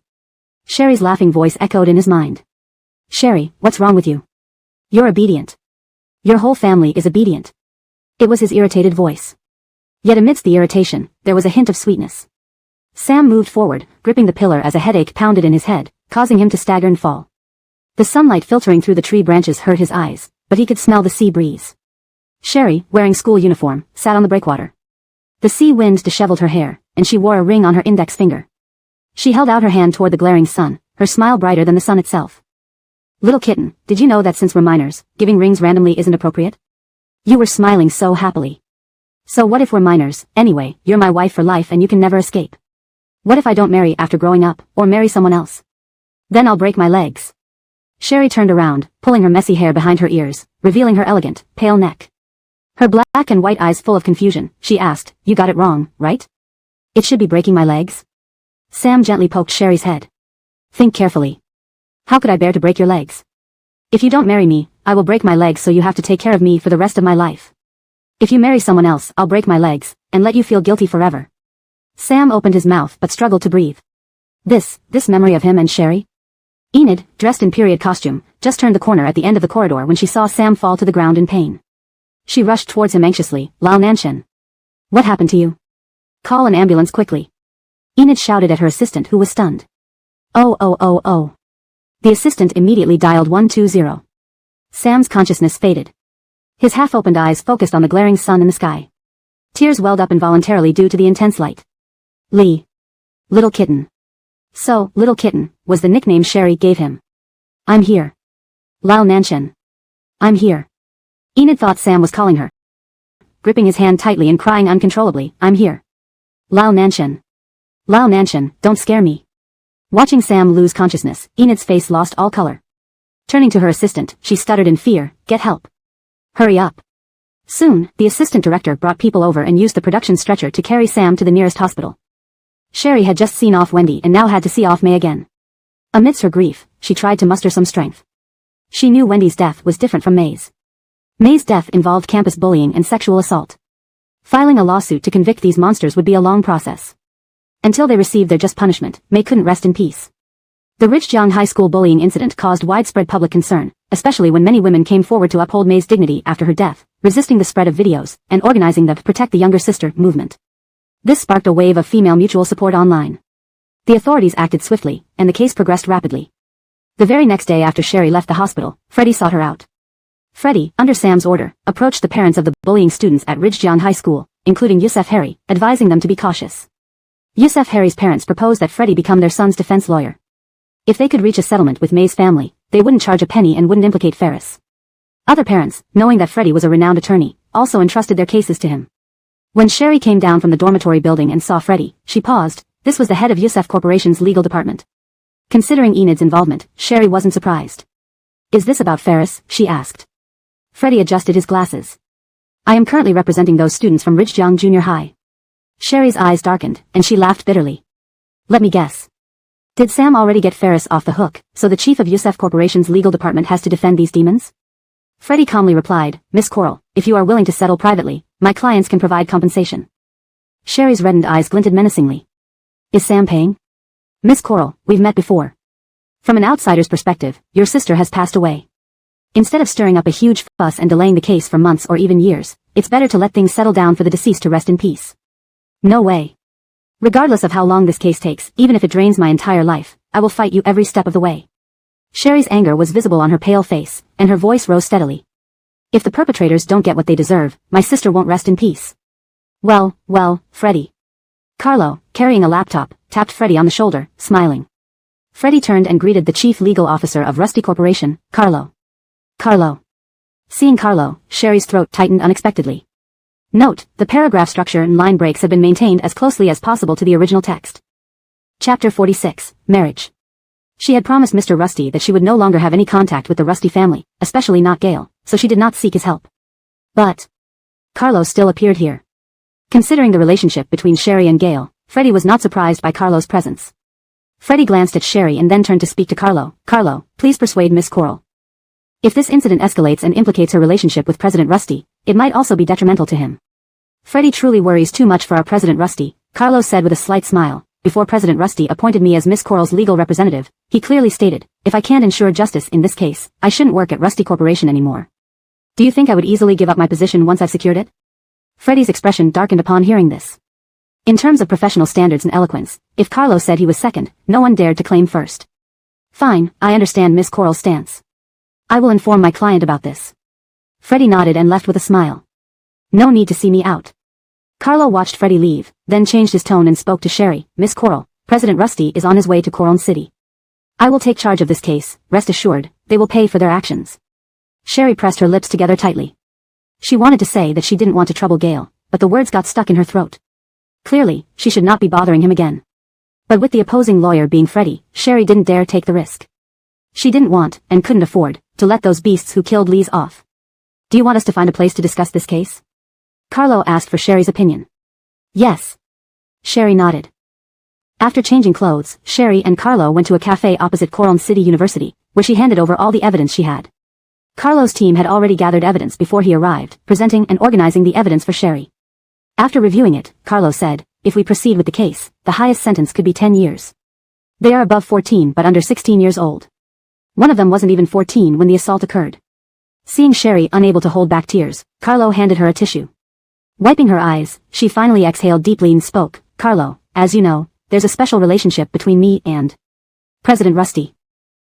Sherry's laughing voice echoed in his mind. Sherry, what's wrong with you? You're obedient. Your whole family is obedient. It was his irritated voice. Yet amidst the irritation, there was a hint of sweetness. Sam moved forward, gripping the pillar as a headache pounded in his head, causing him to stagger and fall. The sunlight filtering through the tree branches hurt his eyes, but he could smell the sea breeze. Sherry, wearing school uniform, sat on the breakwater. The sea wind disheveled her hair, and she wore a ring on her index finger. She held out her hand toward the glaring sun, her smile brighter than the sun itself. Little kitten, did you know that since we're minors, giving rings randomly isn't appropriate? You were smiling so happily. So what if we're minors? Anyway, you're my wife for life and you can never escape. What if I don't marry after growing up, or marry someone else? Then I'll break my legs. Sherry turned around, pulling her messy hair behind her ears, revealing her elegant, pale neck. Her black and white eyes full of confusion, she asked, "You got it wrong, right? It should be breaking my legs?" Sam gently poked Sherry's head. "Think carefully. How could I bear to break your legs? If you don't marry me, I will break my legs so you have to take care of me for the rest of my life. If you marry someone else, I'll break my legs, and let you feel guilty forever." Sam opened his mouth but struggled to breathe. This memory of him and Sherry? Enid, dressed in period costume, just turned the corner at the end of the corridor when she saw Sam fall to the ground in pain. She rushed towards him anxiously. "Lao Nanshan. What happened to you? Call an ambulance quickly." Enid shouted at her assistant who was stunned. Oh. The assistant immediately dialed 120. Sam's consciousness faded. His half-opened eyes focused on the glaring sun in the sky. Tears welled up involuntarily due to the intense light. Lee. Little Kitten. So, Little Kitten, was the nickname Sherry gave him. "I'm here. Lao Nanshan. I'm here." Enid thought Sam was calling her. Gripping his hand tightly and crying uncontrollably, "I'm here. Lao Nanshan. Lao Nanshan, don't scare me." Watching Sam lose consciousness, Enid's face lost all color. Turning to her assistant, she stuttered in fear, "Get help. Hurry up." Soon, the assistant director brought people over and used the production stretcher to carry Sam to the nearest hospital. Sherry had just seen off Wendy and now had to see off May again. Amidst her grief, she tried to muster some strength. She knew Wendy's death was different from May's. May's death involved campus bullying and sexual assault. Filing a lawsuit to convict these monsters would be a long process. Until they received their just punishment, May couldn't rest in peace. The Ridgejiang High School bullying incident caused widespread public concern, especially when many women came forward to uphold May's dignity after her death, resisting the spread of videos, and organizing the Protect the Younger Sister movement. This sparked a wave of female mutual support online. The authorities acted swiftly, and the case progressed rapidly. The very next day after Sherry left the hospital, Freddie sought her out. Freddie, under Sam's order, approached the parents of the bullying students at Ridgejiang High School, including Yusef Harry, advising them to be cautious. Yusef Harry's parents proposed that Freddie become their son's defense lawyer. If they could reach a settlement with May's family, they wouldn't charge a penny and wouldn't implicate Ferris. Other parents, knowing that Freddie was a renowned attorney, also entrusted their cases to him. When Sherry came down from the dormitory building and saw Freddie, she paused. This was the head of Yusef Corporation's legal department. Considering Enid's involvement, Sherry wasn't surprised. "Is this about Ferris?" she asked. Freddie adjusted his glasses. "I am currently representing those students from Ridgejiang Junior High." Sherry's eyes darkened, and she laughed bitterly. "Let me guess. Did Sam already get Ferris off the hook, so the chief of Yusef Corporation's legal department has to defend these demons?" Freddie calmly replied, "Miss Coral, if you are willing to settle privately, my clients can provide compensation." Sherry's reddened eyes glinted menacingly. "Is Sam paying?" "Miss Coral, we've met before. From an outsider's perspective, your sister has passed away. Instead of stirring up a huge fuss and delaying the case for months or even years, it's better to let things settle down for the deceased to rest in peace." "No way. Regardless of how long this case takes, even if it drains my entire life, I will fight you every step of the way." Sherry's anger was visible on her pale face, and her voice rose steadily. "If the perpetrators don't get what they deserve, my sister won't rest in peace." Well, Freddie." Carlo, carrying a laptop, tapped Freddie on the shoulder, smiling. Freddie turned and greeted the chief legal officer of Rusty Corporation, Carlo. "Carlo." Seeing Carlo, Sherry's throat tightened unexpectedly. Note, the paragraph structure and line breaks have been maintained as closely as possible to the original text. Chapter 46, Marriage. She had promised Mr. Rusty that she would no longer have any contact with the Rusty family, especially not Gail, so she did not seek his help. But Carlo still appeared here. Considering the relationship between Sherry and Gail, Freddie was not surprised by Carlo's presence. Freddie glanced at Sherry and then turned to speak to Carlo. "Carlo, please persuade Miss Coral. If this incident escalates and implicates her relationship with President Rusty, it might also be detrimental to him." "Freddie truly worries too much for our President Rusty," Carlo said with a slight smile. "Before President Rusty appointed me as Miss Coral's legal representative, he clearly stated, if I can't ensure justice in this case, I shouldn't work at Rusty Corporation anymore. Do you think I would easily give up my position once I've secured it?" Freddie's expression darkened upon hearing this. In terms of professional standards and eloquence, if Carlo said he was second, no one dared to claim first. "Fine, I understand Miss Coral's stance. I will inform my client about this." Freddie nodded and left with a smile. "No need to see me out." Carlo watched Freddie leave, then changed his tone and spoke to Sherry. "Miss Coral, President Rusty is on his way to Coron City. I will take charge of this case, rest assured, they will pay for their actions." Sherry pressed her lips together tightly. She wanted to say that she didn't want to trouble Gail, but the words got stuck in her throat. Clearly, she should not be bothering him again. But with the opposing lawyer being Freddie, Sherry didn't dare take the risk. She didn't want, and couldn't afford, to let those beasts who killed Lee's off. Do you want us to find a place to discuss this case? Carlo asked for Sherry's opinion. Yes. Sherry nodded. After changing clothes, Sherry and Carlo went to a cafe opposite Coral City University, where she handed over all the evidence she had. Carlo's team had already gathered evidence before he arrived, presenting and organizing the evidence for Sherry. After reviewing it, Carlo said, if we proceed with the case, the highest sentence could be 10 years. They are above 14 but under 16 years old. One of them wasn't even 14 when the assault occurred. Seeing Sherry unable to hold back tears, Carlo handed her a tissue. Wiping her eyes, she finally exhaled deeply and spoke, Carlo, as you know, there's a special relationship between me and President Rusty.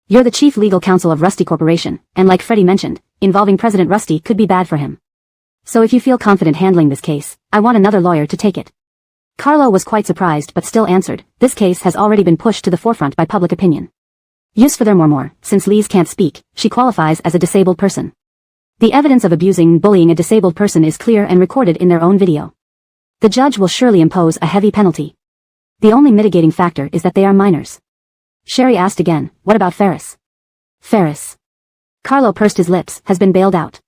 You're the chief legal counsel of Rusty Corporation, and like Freddie mentioned, involving President Rusty could be bad for him. So if you feel confident handling this case, I want another lawyer to take it. Carlo was quite surprised but still answered, this case has already been pushed to the forefront by public opinion. Use furthermore, since Lise can't speak, she qualifies as a disabled person. The evidence of abusing and bullying a disabled person is clear and recorded in their own video. The judge will surely impose a heavy penalty. The only mitigating factor is that they are minors. Sherry asked again, what about Ferris? Ferris. Carlo pursed his lips, has been bailed out.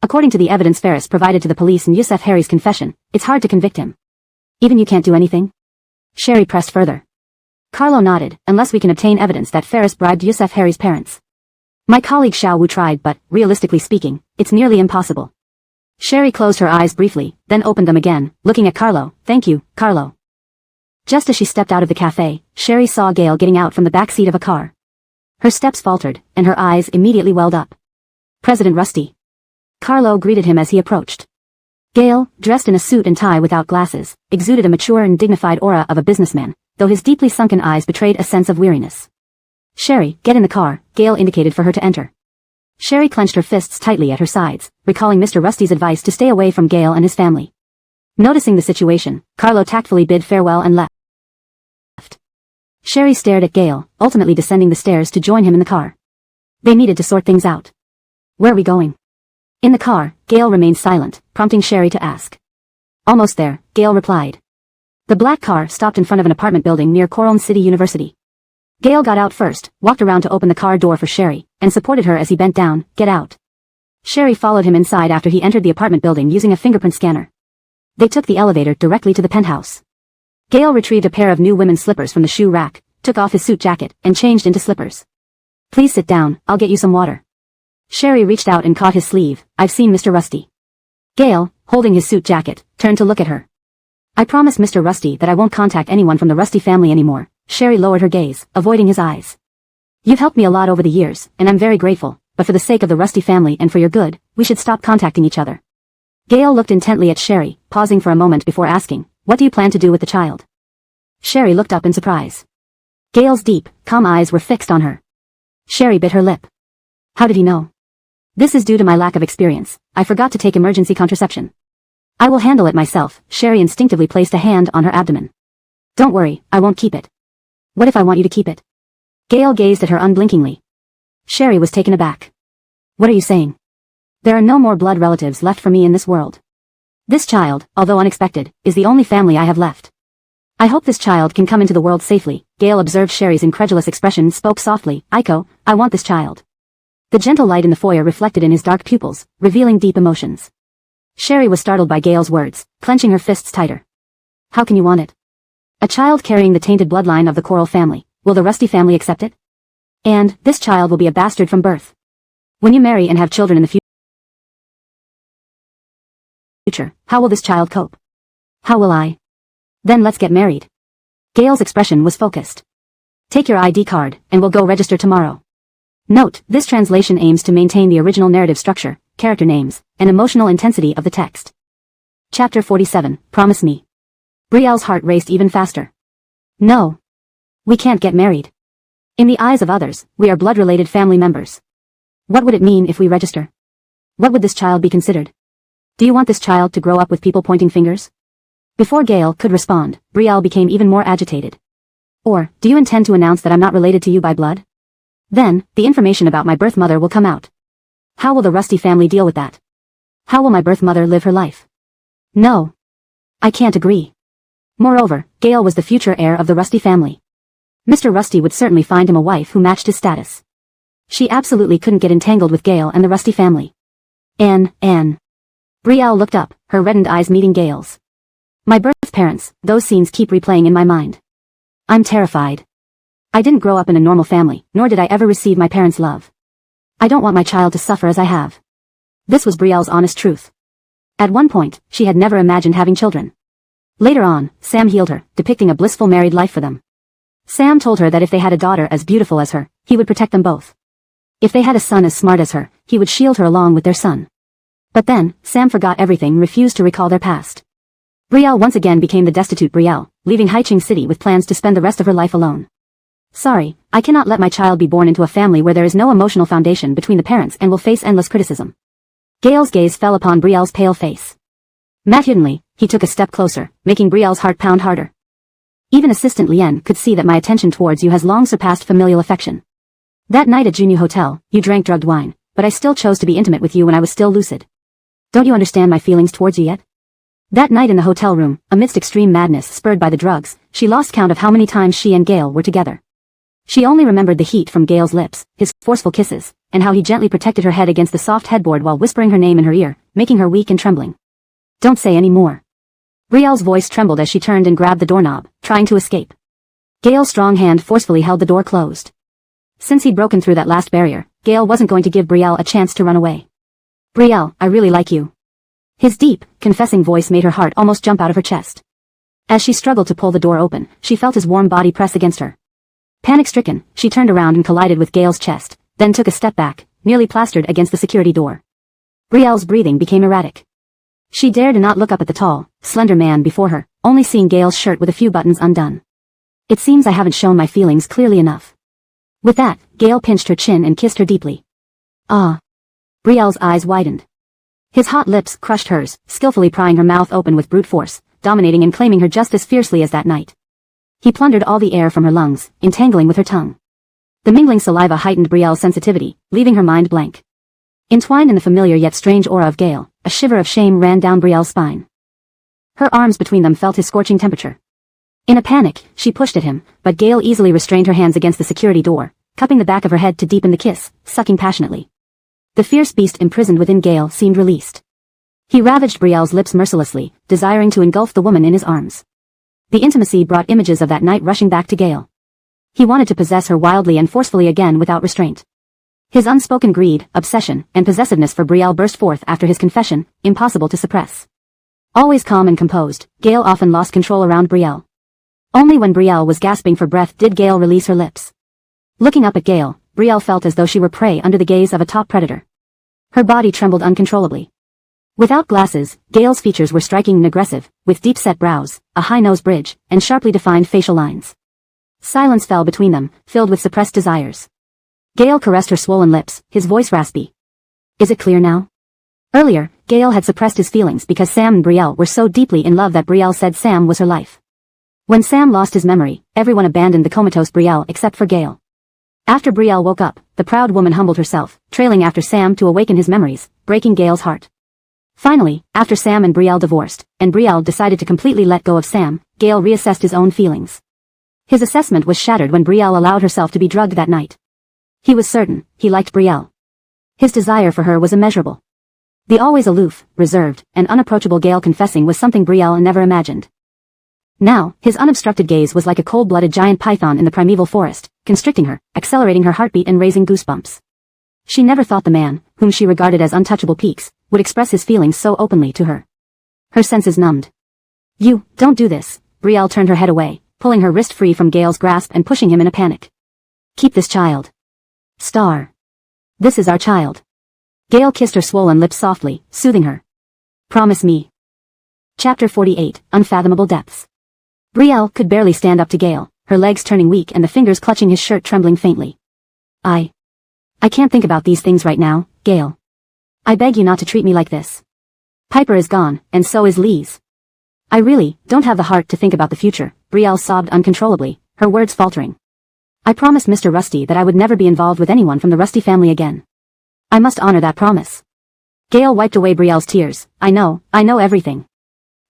According to the evidence Ferris provided to the police and Yusuf Harry's confession, it's hard to convict him. Even you can't do anything? Sherry pressed further. Carlo nodded, unless we can obtain evidence that Ferris bribed Yusuf Harry's parents. My colleague Xiao Wu tried but, realistically speaking, it's nearly impossible. Sherry closed her eyes briefly, then opened them again, looking at Carlo, thank you, Carlo. Just as she stepped out of the cafe, Sherry saw Gail getting out from the back seat of a car. Her steps faltered, and her eyes immediately welled up. President Rusty. Carlo greeted him as he approached. Gail, dressed in a suit and tie without glasses, exuded a mature and dignified aura of a businessman, though his deeply sunken eyes betrayed a sense of weariness. Sherry, get in the car, Gail indicated for her to enter. Sherry clenched her fists tightly at her sides, recalling Mr. Rusty's advice to stay away from Gail and his family. Noticing the situation, Carlo tactfully bid farewell and left. Sherry stared at Gail, ultimately descending the stairs to join him in the car. They needed to sort things out. Where are we going? In the car, Gail remained silent, prompting Sherry to ask. Almost there, Gail replied. The black car stopped in front of an apartment building near Coral City University. Gail got out first, walked around to open the car door for Sherry, and supported her as he bent down, get out. Sherry followed him inside after he entered the apartment building using a fingerprint scanner. They took the elevator directly to the penthouse. Gail retrieved a pair of new women's slippers from the shoe rack, took off his suit jacket, and changed into slippers. Please sit down, I'll get you some water. Sherry reached out and caught his sleeve, I've seen Mr. Rusty. Gail, holding his suit jacket, turned to look at her. I promised Mr. Rusty that I won't contact anyone from the Rusty family anymore. Sherry lowered her gaze, avoiding his eyes. You've helped me a lot over the years, and I'm very grateful, but for the sake of the Rusty family and for your good, we should stop contacting each other. Gail looked intently at Sherry, pausing for a moment before asking, what do you plan to do with the child? Sherry looked up in surprise. Gail's deep, calm eyes were fixed on her. Sherry bit her lip. How did he know? This is due to my lack of experience. I forgot to take emergency contraception. I will handle it myself. Sherry instinctively placed a hand on her abdomen. Don't worry, I won't keep it. What if I want you to keep it? Gail gazed at her unblinkingly. Sherry was taken aback. What are you saying? There are no more blood relatives left for me in this world. This child, although unexpected, is the only family I have left. I hope this child can come into the world safely. Gail observed Sherry's incredulous expression and spoke softly, Aiko, I want this child. The gentle light in the foyer reflected in his dark pupils, revealing deep emotions. Sherry was startled by Gail's words, clenching her fists tighter. How can you want it? A child carrying the tainted bloodline of the Coral family. Will the Rusty family accept it? And, this child will be a bastard from birth. When you marry and have children in the future, how will this child cope? How will I? Then let's get married. Gail's expression was focused. Take your ID card, and we'll go register tomorrow. Note, this translation aims to maintain the original narrative structure, character names, and emotional intensity of the text. Chapter 47, Promise Me. Brielle's heart raced even faster. No. We can't get married. In the eyes of others, we are blood-related family members. What would it mean if we register? What would this child be considered? Do you want this child to grow up with people pointing fingers? Before Gail could respond, Brielle became even more agitated. Or, do you intend to announce that I'm not related to you by blood? Then, the information about my birth mother will come out. How will the Rusty family deal with that? How will my birth mother live her life? No. I can't agree. Moreover, Gail was the future heir of the Rusty family. Mr. Rusty would certainly find him a wife who matched his status. She absolutely couldn't get entangled with Gale and the Rusty family. Anne. Brielle looked up, her reddened eyes meeting Gale's. My birth parents, those scenes keep replaying in my mind. I'm terrified. I didn't grow up in a normal family, nor did I ever receive my parents' love. I don't want my child to suffer as I have. This was Brielle's honest truth. At one point, she had never imagined having children. Later on, Sam healed her, depicting a blissful married life for them. Sam told her that if they had a daughter as beautiful as her, he would protect them both. If they had a son as smart as her, he would shield her along with their son. But then, Sam forgot everything and refused to recall their past. Brielle once again became the destitute Brielle, leaving Haiching City with plans to spend the rest of her life alone. Sorry, I cannot let my child be born into a family where there is no emotional foundation between the parents and will face endless criticism. Gale's gaze fell upon Brielle's pale face. Matutely, he took a step closer, making Brielle's heart pound harder. Even Assistant Lien could see that my attention towards you has long surpassed familial affection. That night at Junyu Hotel, you drank drugged wine, but I still chose to be intimate with you when I was still lucid. Don't you understand my feelings towards you yet? That night in the hotel room, amidst extreme madness spurred by the drugs, she lost count of how many times she and Gale were together. She only remembered the heat from Gale's lips, his forceful kisses, and how he gently protected her head against the soft headboard while whispering her name in her ear, making her weak and trembling. Don't say any more. Brielle's voice trembled as she turned and grabbed the doorknob, trying to escape. Gale's strong hand forcefully held the door closed. Since he'd broken through that last barrier, Gale wasn't going to give Brielle a chance to run away. Brielle, I really like you. His deep, confessing voice made her heart almost jump out of her chest. As she struggled to pull the door open, she felt his warm body press against her. Panic-stricken, she turned around and collided with Gale's chest, then took a step back, nearly plastered against the security door. Brielle's breathing became erratic. She dared not look up at the tall, slender man before her, only seeing Gale's shirt with a few buttons undone. It seems I haven't shown my feelings clearly enough. With that, Gale pinched her chin and kissed her deeply. Ah. Brielle's eyes widened. His hot lips crushed hers, skillfully prying her mouth open with brute force, dominating and claiming her just as fiercely as that night. He plundered all the air from her lungs, entangling with her tongue. The mingling saliva heightened Brielle's sensitivity, leaving her mind blank. Entwined in the familiar yet strange aura of Gale, a shiver of shame ran down Brielle's spine. Her arms between them felt his scorching temperature. In a panic, she pushed at him, but Gale easily restrained her hands against the security door, cupping the back of her head to deepen the kiss, sucking passionately. The fierce beast imprisoned within Gale seemed released. He ravaged Brielle's lips mercilessly, desiring to engulf the woman in his arms. The intimacy brought images of that night rushing back to Gale. He wanted to possess her wildly and forcefully again without restraint. His unspoken greed, obsession, and possessiveness for Brielle burst forth after his confession, impossible to suppress. Always calm and composed, Gale often lost control around Brielle. Only when Brielle was gasping for breath did Gale release her lips. Looking up at Gale, Brielle felt as though she were prey under the gaze of a top predator. Her body trembled uncontrollably. Without glasses, Gale's features were striking and aggressive, with deep-set brows, a high nose bridge, and sharply defined facial lines. Silence fell between them, filled with suppressed desires. Gale caressed her swollen lips, his voice raspy. Is it clear now? Earlier, Gale had suppressed his feelings because Sam and Brielle were so deeply in love that Brielle said Sam was her life. When Sam lost his memory, everyone abandoned the comatose Brielle except for Gale. After Brielle woke up, the proud woman humbled herself, trailing after Sam to awaken his memories, breaking Gale's heart. Finally, after Sam and Brielle divorced, and Brielle decided to completely let go of Sam, Gale reassessed his own feelings. His assessment was shattered when Brielle allowed herself to be drugged that night. He was certain, he liked Brielle. His desire for her was immeasurable. The always aloof, reserved, and unapproachable Gale confessing was something Brielle never imagined. Now, his unobstructed gaze was like a cold-blooded giant python in the primeval forest, constricting her, accelerating her heartbeat and raising goosebumps. She never thought the man, whom she regarded as untouchable peaks, would express his feelings so openly to her. Her senses numbed. You, don't do this. Brielle turned her head away, pulling her wrist free from Gale's grasp and pushing him in a panic. Keep this child. Star. This is our child. Gale kissed her swollen lips softly, soothing her. Promise me. Chapter 48, Unfathomable Depths. Brielle could barely stand up to Gale, her legs turning weak and the fingers clutching his shirt trembling faintly. I can't think about these things right now, Gale. I beg you not to treat me like this. Piper is gone, and so is Lise. I really don't have the heart to think about the future, Brielle sobbed uncontrollably, her words faltering. I promised Mr. Rusty that I would never be involved with anyone from the Rusty family again. I must honor that promise. Gale wiped away Brielle's tears. I know everything.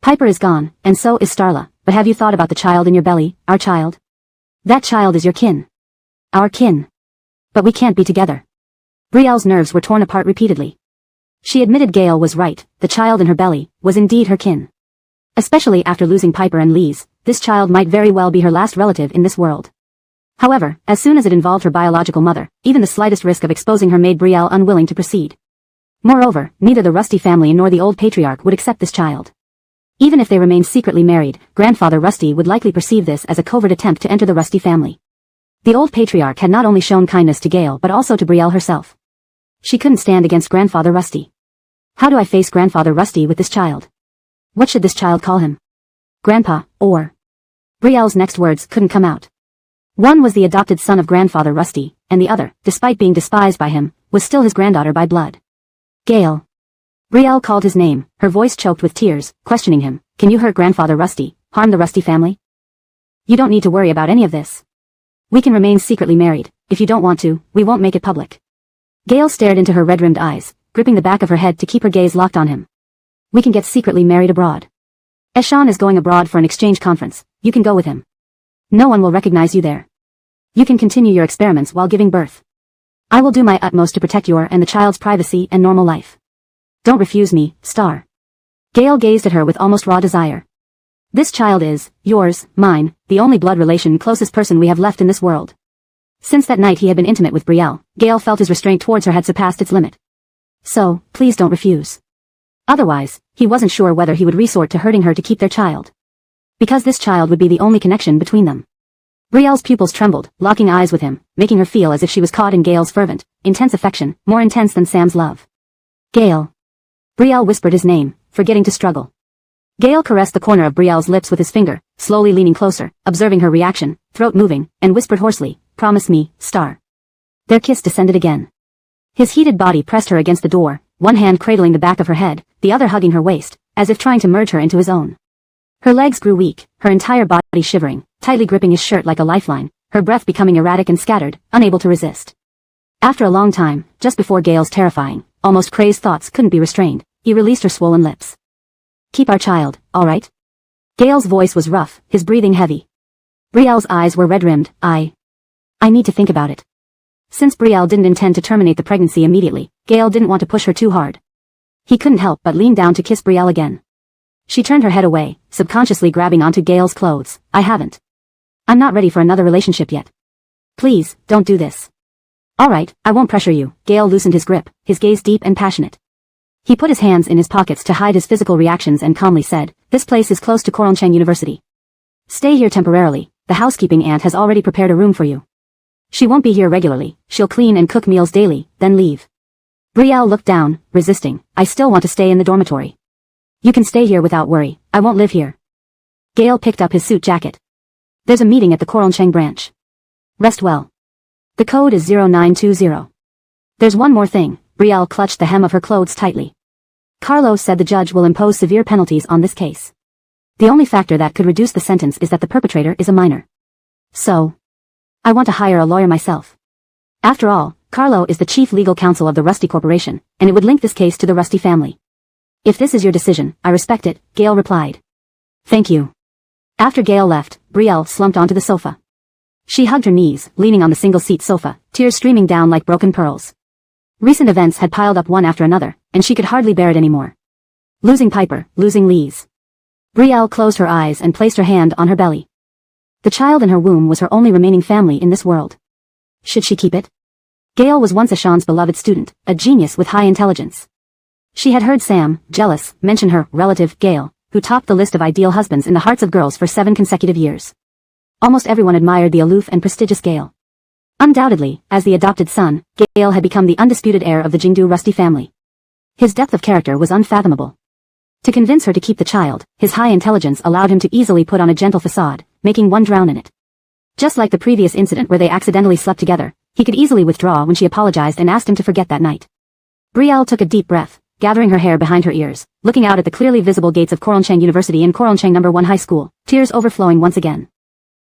Piper is gone, and so is Starla, but have you thought about the child in your belly, our child? That child is your kin. Our kin. But we can't be together. Brielle's nerves were torn apart repeatedly. She admitted Gale was right, the child in her belly was indeed her kin. Especially after losing Piper and Lise, this child might very well be her last relative in this world. However, as soon as it involved her biological mother, even the slightest risk of exposing her made Brielle unwilling to proceed. Moreover, neither the Rusty family nor the old patriarch would accept this child. Even if they remained secretly married, Grandfather Rusty would likely perceive this as a covert attempt to enter the Rusty family. The old patriarch had not only shown kindness to Gale but also to Brielle herself. She couldn't stand against Grandfather Rusty. How do I face Grandfather Rusty with this child? What should this child call him? Grandpa, or... Brielle's next words couldn't come out. One was the adopted son of Grandfather Rusty, and the other, despite being despised by him, was still his granddaughter by blood. Gale. Brielle called his name, her voice choked with tears, questioning him. Can you hurt Grandfather Rusty, harm the Rusty family? You don't need to worry about any of this. We can remain secretly married. If you don't want to, we won't make it public. Gale stared into her red-rimmed eyes, gripping the back of her head to keep her gaze locked on him. We can get secretly married abroad. Eshan is going abroad for an exchange conference. You can go with him. No one will recognize you there. You can continue your experiments while giving birth. I will do my utmost to protect your and the child's privacy and normal life. Don't refuse me, Star. Gale gazed at her with almost raw desire. This child is, yours, mine, the only blood relation closest person we have left in this world. Since that night he had been intimate with Brielle, Gale felt his restraint towards her had surpassed its limit. So, please don't refuse. Otherwise, he wasn't sure whether he would resort to hurting her to keep their child. Because this child would be the only connection between them. Brielle's pupils trembled, locking eyes with him, making her feel as if she was caught in Gale's fervent, intense affection, more intense than Sam's love. Gale. Brielle whispered his name, forgetting to struggle. Gale caressed the corner of Brielle's lips with his finger, slowly leaning closer, observing her reaction, throat moving, and whispered hoarsely, "Promise me, Star." Their kiss descended again. His heated body pressed her against the door, one hand cradling the back of her head, the other hugging her waist, as if trying to merge her into his own. Her legs grew weak, her entire body shivering, tightly gripping his shirt like a lifeline, her breath becoming erratic and scattered, unable to resist. After a long time, just before Gale's terrifying, almost crazed thoughts couldn't be restrained, he released her swollen lips. "Keep our child, all right?" Gale's voice was rough, his breathing heavy. Brielle's eyes were red-rimmed. I need to think about it. Since Brielle didn't intend to terminate the pregnancy immediately, Gale didn't want to push her too hard. He couldn't help but lean down to kiss Brielle again. She turned her head away, subconsciously grabbing onto Gale's clothes. "I haven't. I'm not ready for another relationship yet. Please, don't do this." "All right, I won't pressure you." Gale loosened his grip, his gaze deep and passionate. He put his hands in his pockets to hide his physical reactions and calmly said, "This place is close to Korongcheng University. Stay here temporarily. The housekeeping aunt has already prepared a room for you. She won't be here regularly, she'll clean and cook meals daily, then leave." Brielle looked down, resisting. "I still want to stay in the dormitory." "You can stay here without worry, I won't live here." Gale picked up his suit jacket. "There's a meeting at the Korongcheng branch. Rest well. The code is 0920. There's one more thing." Brielle clutched the hem of her clothes tightly. "Carlos said the judge will impose severe penalties on this case. The only factor that could reduce the sentence is that the perpetrator is a minor. So, I want to hire a lawyer myself. After all, Carlo is the chief legal counsel of the Rusty Corporation, and it would link this case to the Rusty family." "If this is your decision, I respect it," Gale replied. "Thank you." After Gale left, Brielle slumped onto the sofa. She hugged her knees, leaning on the single-seat sofa, tears streaming down like broken pearls. Recent events had piled up one after another, and she could hardly bear it anymore. Losing Piper, losing Lise. Brielle closed her eyes and placed her hand on her belly. The child in her womb was her only remaining family in this world. Should she keep it? Gale was once Ashan's beloved student, a genius with high intelligence. She had heard Sam, jealous, mention her relative, Gale, who topped the list of ideal husbands in the hearts of girls for 7 consecutive years. Almost everyone admired the aloof and prestigious Gale. Undoubtedly, as the adopted son, Gale had become the undisputed heir of the Jingdu Rusty family. His depth of character was unfathomable. To convince her to keep the child, his high intelligence allowed him to easily put on a gentle facade, making one drown in it. Just like the previous incident where they accidentally slept together, he could easily withdraw when she apologized and asked him to forget that night. Brielle took a deep breath, gathering her hair behind her ears, looking out at the clearly visible gates of Korongcheng University and Korongcheng No. 1 High School, tears overflowing once again.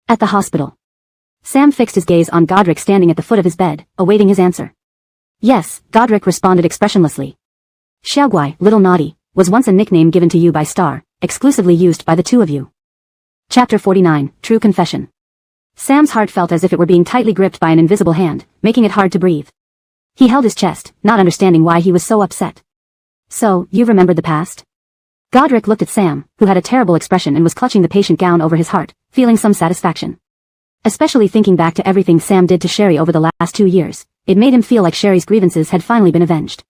At the hospital. Sam fixed his gaze on Godric standing at the foot of his bed, awaiting his answer. "Yes," Godric responded expressionlessly. "Xiaoguai, little naughty, was once a nickname given to you by Star, exclusively used by the two of you." Chapter 49, True Confession. Sam's heart felt as if it were being tightly gripped by an invisible hand, making it hard to breathe. He held his chest, not understanding why he was so upset. So, you've remembered the past? Godric looked at Sam, who had a terrible expression and was clutching the patient gown over his heart, feeling some satisfaction. Especially thinking back to everything Sam did to Sherry over the last 2 years, it made him feel like Sherry's grievances had finally been avenged.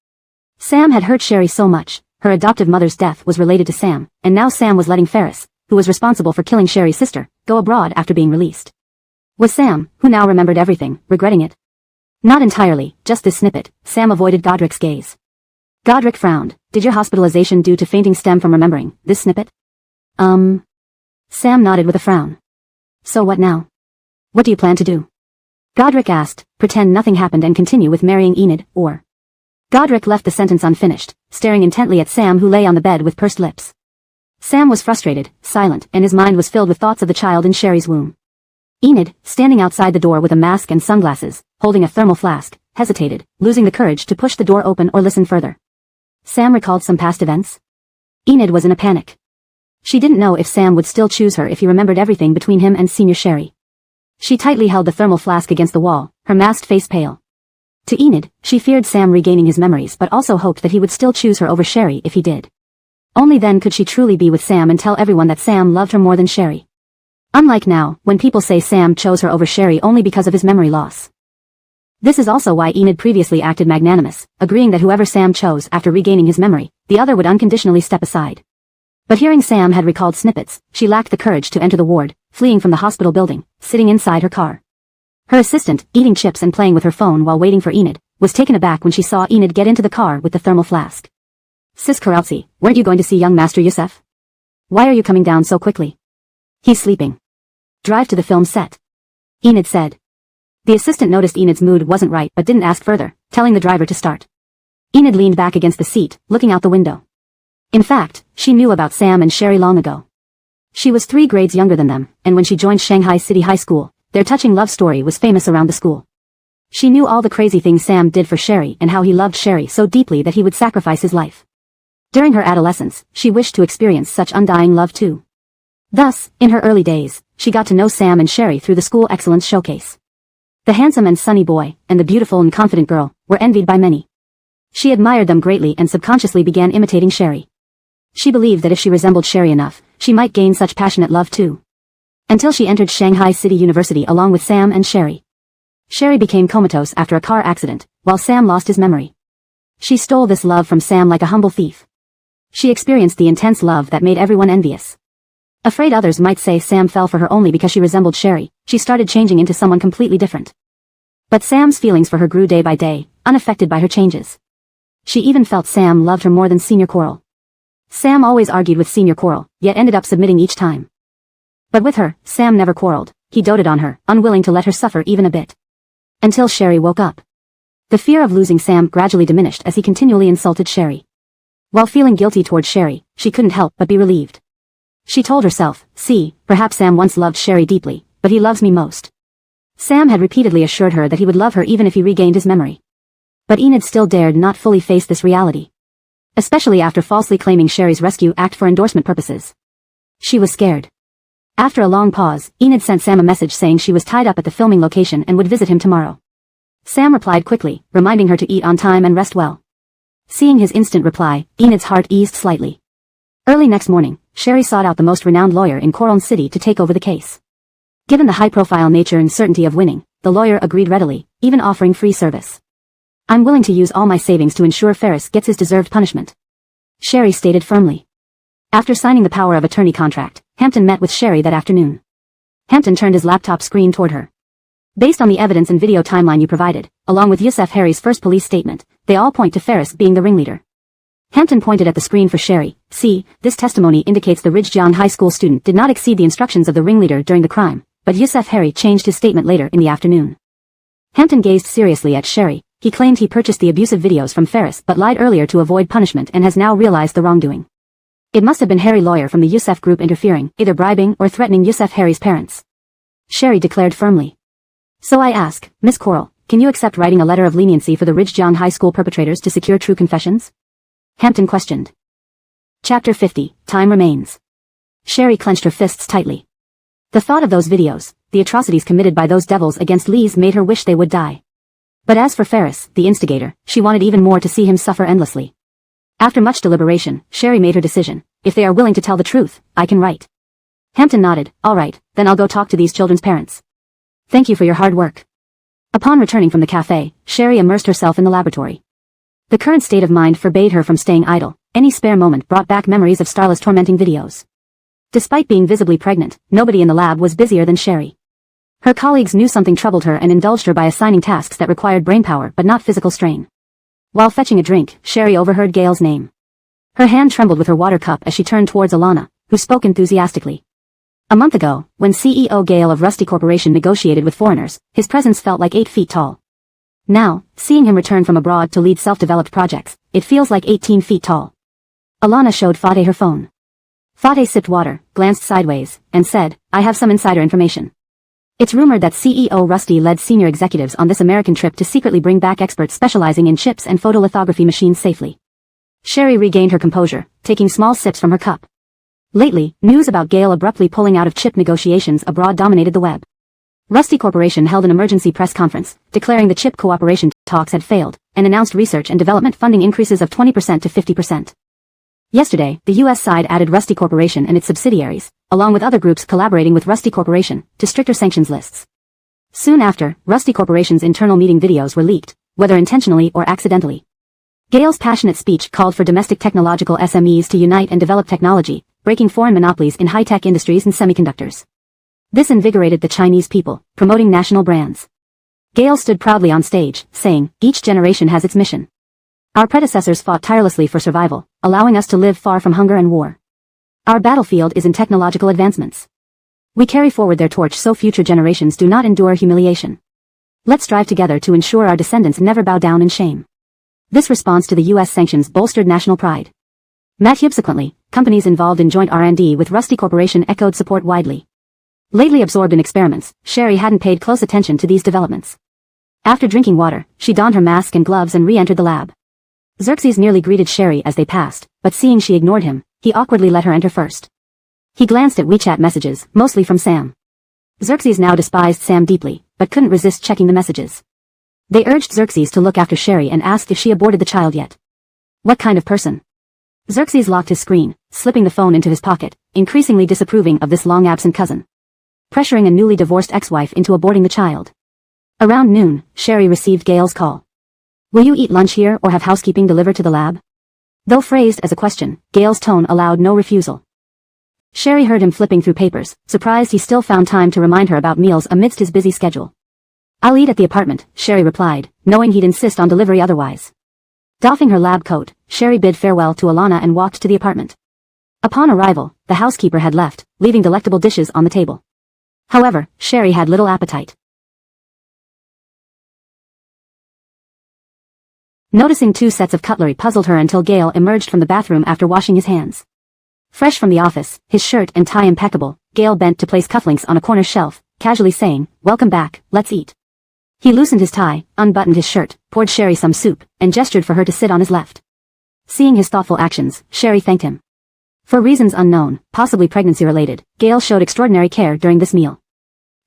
Sam had hurt Sherry so much, her adoptive mother's death was related to Sam, and now Sam was letting Ferris, who was responsible for killing Sherry's sister, go abroad after being released. Was Sam, who now remembered everything, regretting it? Not entirely, just this snippet. Sam avoided Godric's gaze. Godric frowned. Did your hospitalization due to fainting stem from remembering this snippet? Sam nodded with a frown. So what now? What do you plan to do? Godric asked, pretend nothing happened and continue with marrying Enid, or... Godric left the sentence unfinished, staring intently at Sam who lay on the bed with pursed lips. Sam was frustrated, silent, and his mind was filled with thoughts of the child in Sherry's womb. Enid, standing outside the door with a mask and sunglasses, holding a thermal flask, hesitated, losing the courage to push the door open or listen further. Sam recalled some past events. Enid was in a panic. She didn't know if Sam would still choose her if he remembered everything between him and Senior Sherry. She tightly held the thermal flask against the wall, her masked face pale. To Enid, she feared Sam regaining his memories but also hoped that he would still choose her over Sherry if he did. Only then could she truly be with Sam and tell everyone that Sam loved her more than Sherry. Unlike now, when people say Sam chose her over Sherry only because of his memory loss. This is also why Enid previously acted magnanimous, agreeing that whoever Sam chose after regaining his memory, the other would unconditionally step aside. But hearing Sam had recalled snippets, she lacked the courage to enter the ward, fleeing from the hospital building, sitting inside her car. Her assistant, eating chips and playing with her phone while waiting for Enid, was taken aback when she saw Enid get into the car with the thermal flask. Sis Karalsi, weren't you going to see young Master Yusef? Why are you coming down so quickly? He's sleeping. Drive to the film set. Enid said. The assistant noticed Enid's mood wasn't right but didn't ask further, telling the driver to start. Enid leaned back against the seat, looking out the window. In fact, she knew about Sam and Sherry long ago. She was 3 grades younger than them, and when she joined Shanghai City High School, their touching love story was famous around the school. She knew all the crazy things Sam did for Sherry and how he loved Sherry so deeply that he would sacrifice his life. During her adolescence, she wished to experience such undying love too. Thus, in her early days, she got to know Sam and Sherry through the school excellence showcase. The handsome and sunny boy, and the beautiful and confident girl, were envied by many. She admired them greatly and subconsciously began imitating Sherry. She believed that if she resembled Sherry enough, she might gain such passionate love too. Until she entered Shanghai City University along with Sam and Sherry. Sherry became comatose after a car accident, while Sam lost his memory. She stole this love from Sam like a humble thief. She experienced the intense love that made everyone envious. Afraid others might say Sam fell for her only because she resembled Sherry, she started changing into someone completely different. But Sam's feelings for her grew day by day, unaffected by her changes. She even felt Sam loved her more than Senior Coral. Sam always argued with Senior Coral, yet ended up submitting each time. But with her, Sam never quarreled, he doted on her, unwilling to let her suffer even a bit. Until Sherry woke up. The fear of losing Sam gradually diminished as he continually insulted Sherry. While feeling guilty towards Sherry, she couldn't help but be relieved. She told herself, see, perhaps Sam once loved Sherry deeply, but he loves me most. Sam had repeatedly assured her that he would love her even if he regained his memory. But Enid still dared not fully face this reality. Especially after falsely claiming Sherry's rescue act for endorsement purposes. She was scared. After a long pause, Enid sent Sam a message saying she was tied up at the filming location and would visit him tomorrow. Sam replied quickly, reminding her to eat on time and rest well. Seeing his instant reply, Enid's heart eased slightly. Early next morning, Sherry sought out the most renowned lawyer in Coral City to take over the case. Given the high-profile nature and certainty of winning, the lawyer agreed readily, even offering free service. I'm willing to use all my savings to ensure Ferris gets his deserved punishment. Sherry stated firmly. After signing the power of attorney contract, Hampton met with Sherry that afternoon. Hampton turned his laptop screen toward her. Based on the evidence and video timeline you provided, along with Yusef Harry's first police statement, they all point to Ferris being the ringleader. Hampton pointed at the screen for Sherry. See, this testimony indicates the Ridgejiang High School student did not exceed the instructions of the ringleader during the crime, but Yusef Harry changed his statement later in the afternoon. Hampton gazed seriously at Sherry. He claimed he purchased the abusive videos from Ferris but lied earlier to avoid punishment and has now realized the wrongdoing. It must have been Harry lawyer from the Yusef group interfering, either bribing or threatening Yusef Harry's parents. Sherry declared firmly. So I ask, Miss Coral, can you accept writing a letter of leniency for the Ridgejiang High School perpetrators to secure true confessions? Hampton questioned. Chapter 50, Time Remains. Sherry clenched her fists tightly. The thought of those videos, the atrocities committed by those devils against Lees made her wish they would die. But as for Ferris, the instigator, she wanted even more to see him suffer endlessly. After much deliberation, Sherry made her decision. If they are willing to tell the truth, I can write. Hampton nodded. All right, then I'll go talk to these children's parents. Thank you for your hard work. Upon returning from the cafe, Sherry immersed herself in the laboratory. The current state of mind forbade her from staying idle. Any spare moment brought back memories of Starla's tormenting videos. Despite being visibly pregnant, nobody in the lab was busier than Sherry. Her colleagues knew something troubled her and indulged her by assigning tasks that required brainpower but not physical strain. While fetching a drink, Sherry overheard Gail's name. Her hand trembled with her water cup as she turned towards Alana, who spoke enthusiastically. A month ago, when CEO Gale of Rusty Corporation negotiated with foreigners, his presence felt like 8 feet tall. Now, seeing him return from abroad to lead self-developed projects, it feels like 18 feet tall. Alana showed Fate her phone. Fate sipped water, glanced sideways, and said, I have some insider information. It's rumored that CEO Rusty led senior executives on this American trip to secretly bring back experts specializing in chips and photolithography machines safely. Sherry regained her composure, taking small sips from her cup. Lately, news about Gale abruptly pulling out of chip negotiations abroad dominated the web. Rusty Corporation held an emergency press conference, declaring the chip cooperation talks had failed, and announced research and development funding increases of 20% to 50%. Yesterday, the U.S. side added Rusty Corporation and its subsidiaries, along with other groups collaborating with Rusty Corporation, to stricter sanctions lists. Soon after, Rusty Corporation's internal meeting videos were leaked, whether intentionally or accidentally. Gale's passionate speech called for domestic technological SMEs to unite and develop technology, breaking foreign monopolies in high-tech industries and semiconductors. This invigorated the Chinese people, promoting national brands. Gale stood proudly on stage, saying, each generation has its mission. Our predecessors fought tirelessly for survival, allowing us to live far from hunger and war. Our battlefield is in technological advancements. We carry forward their torch so future generations do not endure humiliation. Let's strive together to ensure our descendants never bow down in shame. This response to the U.S. sanctions bolstered national pride. Subsequently, companies involved in joint R&D with Rusty Corporation echoed support widely. Lately absorbed in experiments, Sherry hadn't paid close attention to these developments. After drinking water, she donned her mask and gloves and re-entered the lab. Xerxes nearly greeted Sherry as they passed, but seeing she ignored him, he awkwardly let her enter first. He glanced at WeChat messages, mostly from Sam. Xerxes now despised Sam deeply, but couldn't resist checking the messages. They urged Xerxes to look after Sherry and asked if she aborted the child yet. What kind of person? Xerxes locked his screen, slipping the phone into his pocket, increasingly disapproving of this long-absent cousin. Pressuring a newly divorced ex-wife into aborting the child. Around noon, Sherry received Gale's call. Will you eat lunch here or have housekeeping delivered to the lab? Though phrased as a question, Gale's tone allowed no refusal. Sherry heard him flipping through papers, surprised he still found time to remind her about meals amidst his busy schedule. I'll eat at the apartment, Sherry replied, knowing he'd insist on delivery otherwise. Doffing her lab coat, Sherry bid farewell to Alana and walked to the apartment. Upon arrival, the housekeeper had left, leaving delectable dishes on the table. However, Sherry had little appetite. Noticing 2 sets of cutlery puzzled her until Gale emerged from the bathroom after washing his hands. Fresh from the office, his shirt and tie impeccable, Gale bent to place cufflinks on a corner shelf, casually saying, welcome back, let's eat. He loosened his tie, unbuttoned his shirt, poured Sherry some soup, and gestured for her to sit on his left. Seeing his thoughtful actions, Sherry thanked him. For reasons unknown, possibly pregnancy-related, Gale showed extraordinary care during this meal.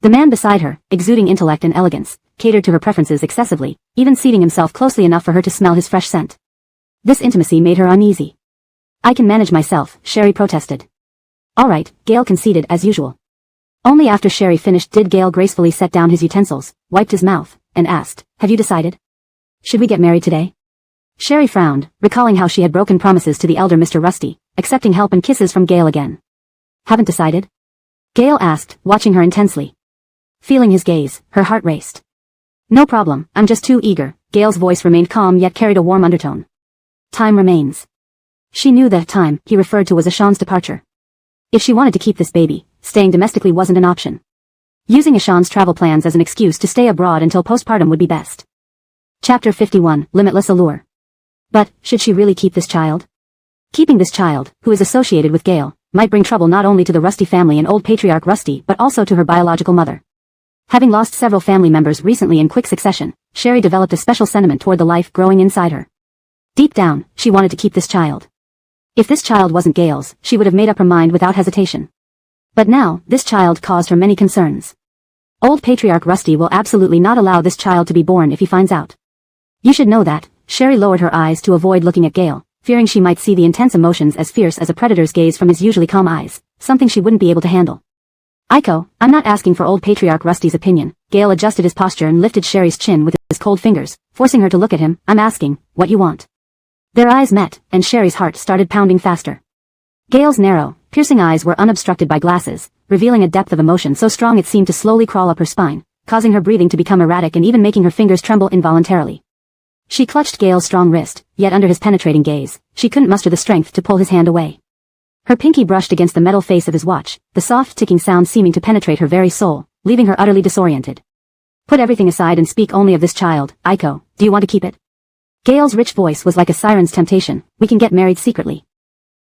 The man beside her, exuding intellect and elegance, catered to her preferences excessively, even seating himself closely enough for her to smell his fresh scent. This intimacy made her uneasy. I can manage myself, Sherry protested. All right, Gale conceded as usual. Only after Sherry finished did Gale gracefully set down his utensils, wiped his mouth, and asked, have you decided? Should we get married today? Sherry frowned, recalling how she had broken promises to the elder Mr. Rusty, accepting help and kisses from Gale again. Haven't decided? Gale asked, watching her intensely. Feeling his gaze, her heart raced. No problem, I'm just too eager. Gale's voice remained calm yet carried a warm undertone. Time remains. She knew that time he referred to was Ashan's departure. If she wanted to keep this baby, staying domestically wasn't an option. Using Ashan's travel plans as an excuse to stay abroad until postpartum would be best. Chapter 51, Limitless Allure. But, should she really keep this child? Keeping this child, who is associated with Gale, might bring trouble not only to the Rusty family and old patriarch Rusty but also to her biological mother. Having lost several family members recently in quick succession, Sherry developed a special sentiment toward the life growing inside her. Deep down, she wanted to keep this child. If this child wasn't Gale's, she would have made up her mind without hesitation. But now, this child caused her many concerns. Old Patriarch Rusty will absolutely not allow this child to be born if he finds out. You should know that. Sherry lowered her eyes to avoid looking at Gale, fearing she might see the intense emotions as fierce as a predator's gaze from his usually calm eyes, something she wouldn't be able to handle. Aiko, I'm not asking for old Patriarch Rusty's opinion. Gale adjusted his posture and lifted Sherry's chin with his cold fingers, forcing her to look at him. I'm asking, what you want. Their eyes met, and Sherry's heart started pounding faster. Gale's narrow, piercing eyes were unobstructed by glasses, revealing a depth of emotion so strong it seemed to slowly crawl up her spine, causing her breathing to become erratic and even making her fingers tremble involuntarily. She clutched Gale's strong wrist, yet under his penetrating gaze, she couldn't muster the strength to pull his hand away. Her pinky brushed against the metal face of his watch, the soft ticking sound seeming to penetrate her very soul, leaving her utterly disoriented. Put everything aside and speak only of this child. Aiko, do you want to keep it? Gale's rich voice was like a siren's temptation. We can get married secretly.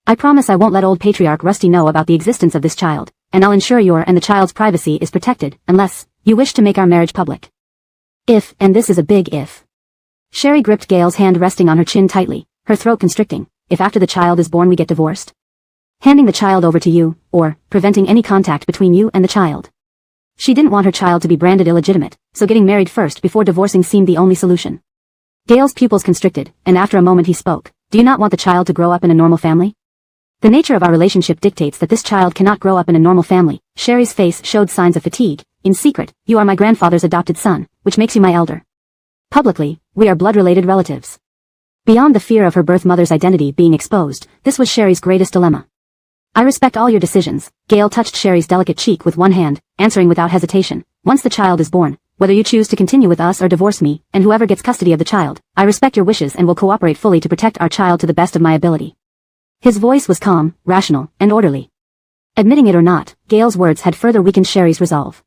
I promise I won't let old Patriarch Rusty know about the existence of this child, and I'll ensure your and the child's privacy is protected, unless you wish to make our marriage public. If, and this is a big if. Sherry gripped Gale's hand resting on her chin tightly, her throat constricting. If after the child is born we get divorced? Handing the child over to you, or preventing any contact between you and the child. She didn't want her child to be branded illegitimate, so getting married first before divorcing seemed the only solution. Gale's pupils constricted, and after a moment he spoke. Do you not want the child to grow up in a normal family? The nature of our relationship dictates that this child cannot grow up in a normal family. Sherry's face showed signs of fatigue. In secret, you are my grandfather's adopted son, which makes you my elder. Publicly, we are blood-related relatives. Beyond the fear of her birth mother's identity being exposed, this was Sherry's greatest dilemma. I respect all your decisions. Gale touched Sherry's delicate cheek with one hand, answering without hesitation. Once the child is born, whether you choose to continue with us or divorce me, and whoever gets custody of the child, I respect your wishes and will cooperate fully to protect our child to the best of my ability. His voice was calm, rational, and orderly. Admitting it or not, Gale's words had further weakened Sherry's resolve.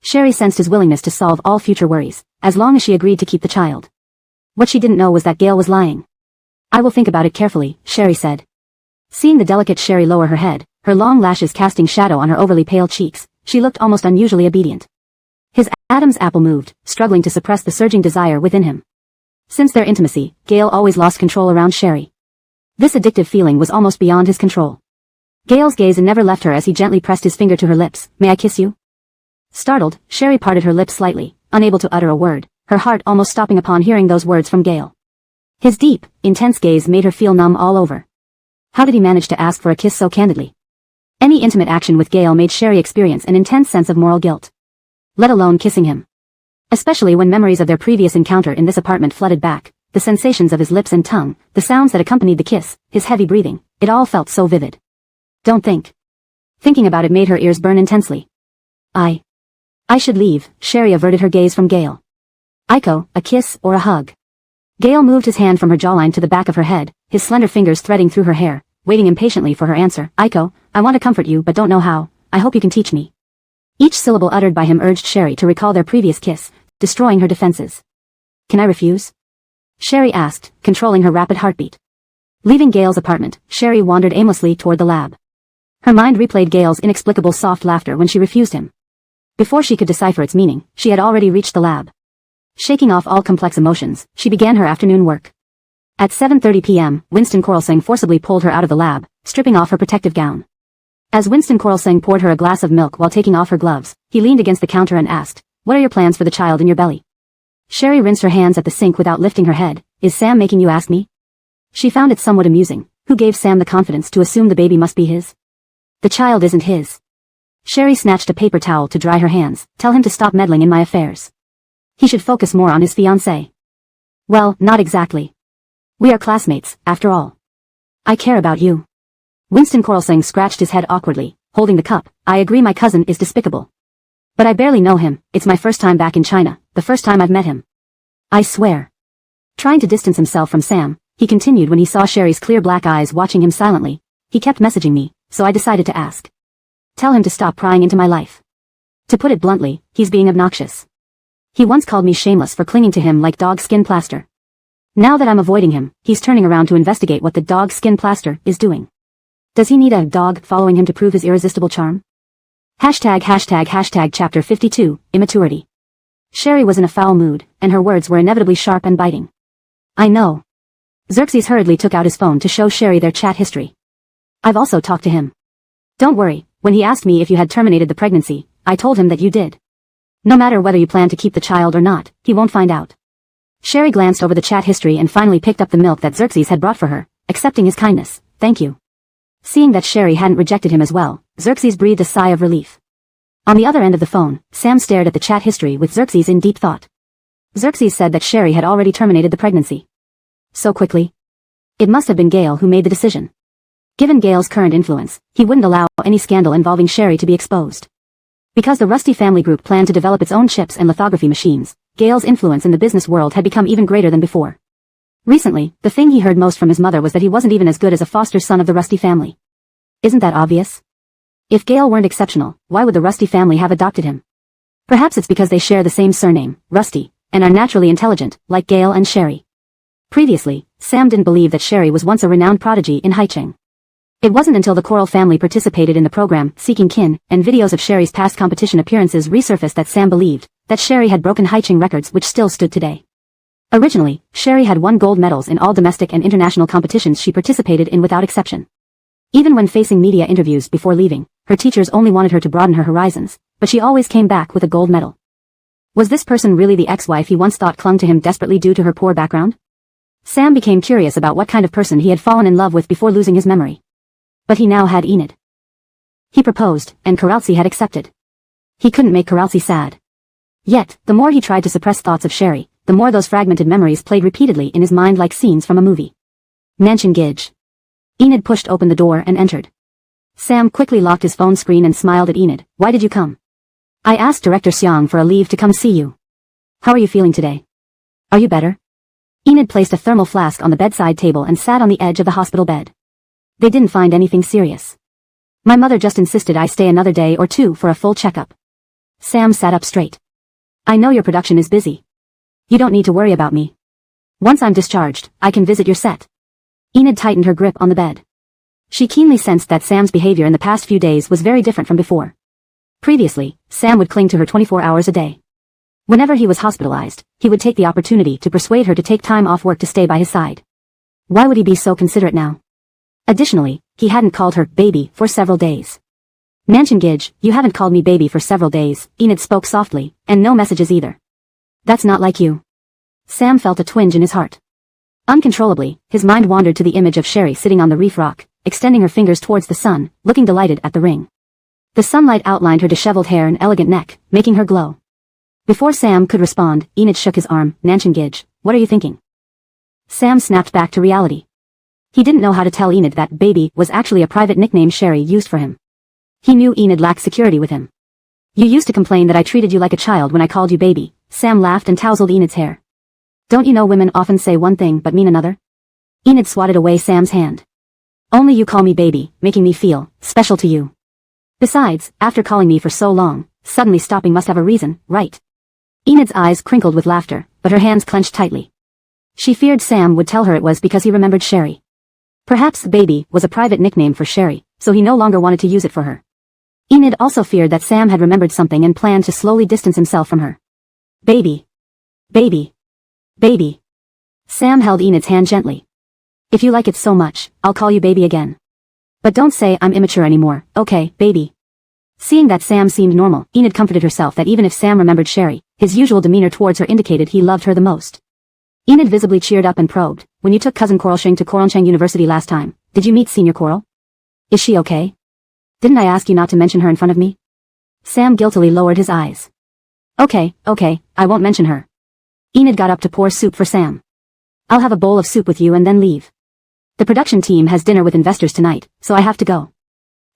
Sherry sensed his willingness to solve all future worries, as long as she agreed to keep the child. What she didn't know was that Gale was lying. I will think about it carefully, Sherry said. Seeing the delicate Sherry lower her head, her long lashes casting shadow on her overly pale cheeks, she looked almost unusually obedient. His Adam's apple moved, struggling to suppress the surging desire within him. Since their intimacy, Gale always lost control around Sherry. This addictive feeling was almost beyond his control. Gale's gaze never left her as he gently pressed his finger to her lips. May I kiss you? Startled, Sherry parted her lips slightly, unable to utter a word, her heart almost stopping upon hearing those words from Gale. His deep, intense gaze made her feel numb all over. How did he manage to ask for a kiss so candidly? Any intimate action with Gale made Sherry experience an intense sense of moral guilt. Let alone kissing him. Especially when memories of their previous encounter in this apartment flooded back, the sensations of his lips and tongue, the sounds that accompanied the kiss, his heavy breathing, it all felt so vivid. Don't think. Thinking about it made her ears burn intensely. I should leave. Sherry averted her gaze from Gale. Aiko, a kiss or a hug? Gale moved his hand from her jawline to the back of her head, his slender fingers threading through her hair, waiting impatiently for her answer. Aiko, I want to comfort you but don't know how. I hope you can teach me. Each syllable uttered by him urged Sherry to recall their previous kiss, destroying her defenses. Can I refuse? Sherry asked, controlling her rapid heartbeat. Leaving Gale's apartment, Sherry wandered aimlessly toward the lab. Her mind replayed Gale's inexplicable soft laughter when she refused him. Before she could decipher its meaning, she had already reached the lab. Shaking off all complex emotions, she began her afternoon work. At 7:30 p.m., Winston Coralsing forcibly pulled her out of the lab, stripping off her protective gown. As Winston Coralsing poured her a glass of milk while taking off her gloves, he leaned against the counter and asked, "What are your plans for the child in your belly?" Sherry rinsed her hands at the sink without lifting her head. Is Sam making you ask me? She found it somewhat amusing. Who gave Sam the confidence to assume the baby must be his? The child isn't his. Sherry snatched a paper towel to dry her hands. Tell him to stop meddling in my affairs. He should focus more on his fiancée. Well, not exactly. We are classmates, after all. I care about you. Winston Coralsing scratched his head awkwardly, holding the cup. I agree my cousin is despicable. But I barely know him. It's my first time back in China, the first time I've met him. I swear. Trying to distance himself from Sam, he continued when he saw Sherry's clear black eyes watching him silently. He kept messaging me, so I decided to ask. Tell him to stop prying into my life. To put it bluntly, he's being obnoxious. He once called me shameless for clinging to him like dog skin plaster. Now that I'm avoiding him, he's turning around to investigate what the dog skin plaster is doing. Does he need a dog following him to prove his irresistible charm? ##### Chapter 52, Immaturity. Sherry was in a foul mood, and her words were inevitably sharp and biting. I know. Xerxes hurriedly took out his phone to show Sherry their chat history. I've also talked to him. Don't worry, when he asked me if you had terminated the pregnancy, I told him that you did. No matter whether you plan to keep the child or not, he won't find out. Sherry glanced over the chat history and finally picked up the milk that Xerxes had brought for her, accepting his kindness. Thank you. Seeing that Sherry hadn't rejected him as well, Xerxes breathed a sigh of relief. On the other end of the phone, Sam stared at the chat history with Xerxes in deep thought. Xerxes said that Sherry had already terminated the pregnancy. So quickly? It must have been Gale who made the decision. Given Gale's current influence, he wouldn't allow any scandal involving Sherry to be exposed. Because the Rusty family group planned to develop its own chips and lithography machines, Gale's influence in the business world had become even greater than before. Recently, the thing he heard most from his mother was that he wasn't even as good as a foster son of the Rusty family. Isn't that obvious? If Gale weren't exceptional, why would the Rusty family have adopted him? Perhaps it's because they share the same surname, Rusty, and are naturally intelligent, like Gale and Sherry. Previously, Sam didn't believe that Sherry was once a renowned prodigy in Haicheng. It wasn't until the Coral family participated in the program, Seeking Kin, and videos of Sherry's past competition appearances resurfaced that Sam believed that Sherry had broken Haicheng records which still stood today. Originally, Sherry had won gold medals in all domestic and international competitions she participated in without exception. Even when facing media interviews before leaving, her teachers only wanted her to broaden her horizons, but she always came back with a gold medal. Was this person really the ex-wife he once thought clung to him desperately due to her poor background? Sam became curious about what kind of person he had fallen in love with before losing his memory. But he now had Enid. He proposed, and Karaltsi had accepted. He couldn't make Karaltsi sad. Yet, the more he tried to suppress thoughts of Sherry, the more those fragmented memories played repeatedly in his mind like scenes from a movie. Mansion Gidge. Enid pushed open the door and entered. Sam quickly locked his phone screen and smiled at Enid. Why did you come? I asked Director Xiang for a leave to come see you. How are you feeling today? Are you better? Enid placed a thermal flask on the bedside table and sat on the edge of the hospital bed. They didn't find anything serious. My mother just insisted I stay another day or two for a full checkup. Sam sat up straight. I know your production is busy. You don't need to worry about me. Once I'm discharged, I can visit your set. Enid tightened her grip on the bed. She keenly sensed that Sam's behavior in the past few days was very different from before. Previously, Sam would cling to her 24 hours a day. Whenever he was hospitalized, he would take the opportunity to persuade her to take time off work to stay by his side. Why would he be so considerate now? Additionally, he hadn't called her baby for several days. Mansion Gidge, you haven't called me baby for several days, Enid spoke softly, and no messages either. That's not like you. Sam felt a twinge in his heart. Uncontrollably, his mind wandered to the image of Sherry sitting on the reef rock, extending her fingers towards the sun, looking delighted at the ring. The sunlight outlined her disheveled hair and elegant neck, making her glow. Before Sam could respond, Enid shook his arm. Mansion Gidge, what are you thinking? Sam snapped back to reality. He didn't know how to tell Enid that baby was actually a private nickname Sherry used for him. He knew Enid lacked security with him. You used to complain that I treated you like a child when I called you baby. Sam laughed and tousled Enid's hair. Don't you know women often say one thing but mean another? Enid swatted away Sam's hand. Only you call me baby, making me feel special to you. Besides, after calling me for so long, suddenly stopping must have a reason, right? Enid's eyes crinkled with laughter, but her hands clenched tightly. She feared Sam would tell her it was because he remembered Sherry. Perhaps baby was a private nickname for Sherry, so he no longer wanted to use it for her. Enid also feared that Sam had remembered something and planned to slowly distance himself from her. Baby. Baby. Baby. Sam held Enid's hand gently. If you like it so much, I'll call you baby again. But don't say I'm immature anymore, okay, baby. Seeing that Sam seemed normal, Enid comforted herself that even if Sam remembered Sherry, his usual demeanor towards her indicated he loved her the most. Enid visibly cheered up and probed. When you took cousin Coralsheng to Coralcheng University last time, did you meet senior Coral? Is she okay? Didn't I ask you not to mention her in front of me? Sam guiltily lowered his eyes. Okay, I won't mention her. Enid got up to pour soup for Sam. I'll have a bowl of soup with you and then leave. The production team has dinner with investors tonight, so I have to go.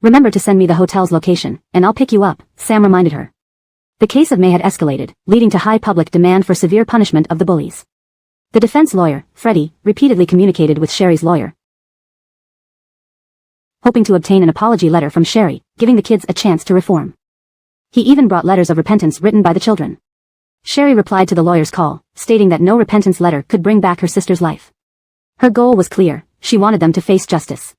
Remember to send me the hotel's location, and I'll pick you up, Sam reminded her. The case of May had escalated, leading to high public demand for severe punishment of the bullies. The defense lawyer, Freddie, repeatedly communicated with Sherry's lawyer, hoping to obtain an apology letter from Sherry, giving the kids a chance to reform. He even brought letters of repentance written by the children. Sherry replied to the lawyer's call, stating that no repentance letter could bring back her sister's life. Her goal was clear, she wanted them to face justice.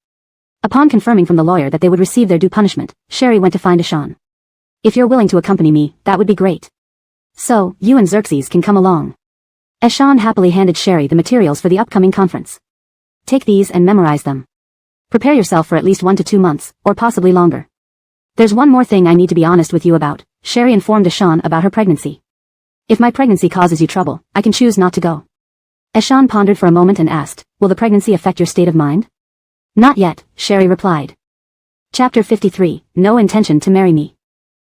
Upon confirming from the lawyer that they would receive their due punishment, Sherry went to find Ashan. If you're willing to accompany me, that would be great. So, you and Xerxes can come along. Ashan happily handed Sherry the materials for the upcoming conference. Take these and memorize them. Prepare yourself for at least 1 to 2 months, or possibly longer. There's one more thing I need to be honest with you about. Sherry informed Ashan about her pregnancy. If my pregnancy causes you trouble, I can choose not to go. Ashan pondered for a moment and asked, will the pregnancy affect your state of mind? Not yet, Sherry replied. Chapter 53, No intention to marry me.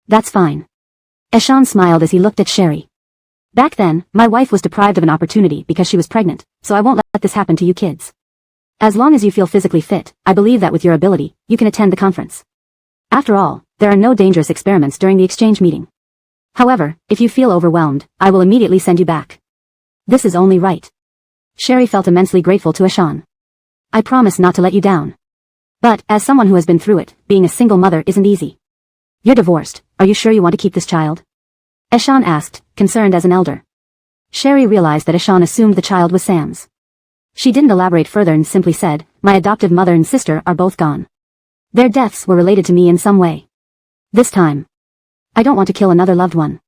That's fine. Ashan smiled as he looked at Sherry. Back then, my wife was deprived of an opportunity because she was pregnant, so I won't let this happen to you kids. As long as you feel physically fit, I believe that with your ability, you can attend the conference. After all, there are no dangerous experiments during the exchange meeting. However, if you feel overwhelmed, I will immediately send you back. This is only right. Sherry felt immensely grateful to Ashan. I promise not to let you down. But, as someone who has been through it, being a single mother isn't easy. You're divorced, are you sure you want to keep this child? Ashan asked, concerned as an elder. Sherry realized that Ashan assumed the child was Sam's. She didn't elaborate further and simply said, my adoptive mother and sister are both gone. Their deaths were related to me in some way. This time. I don't want to kill another loved one.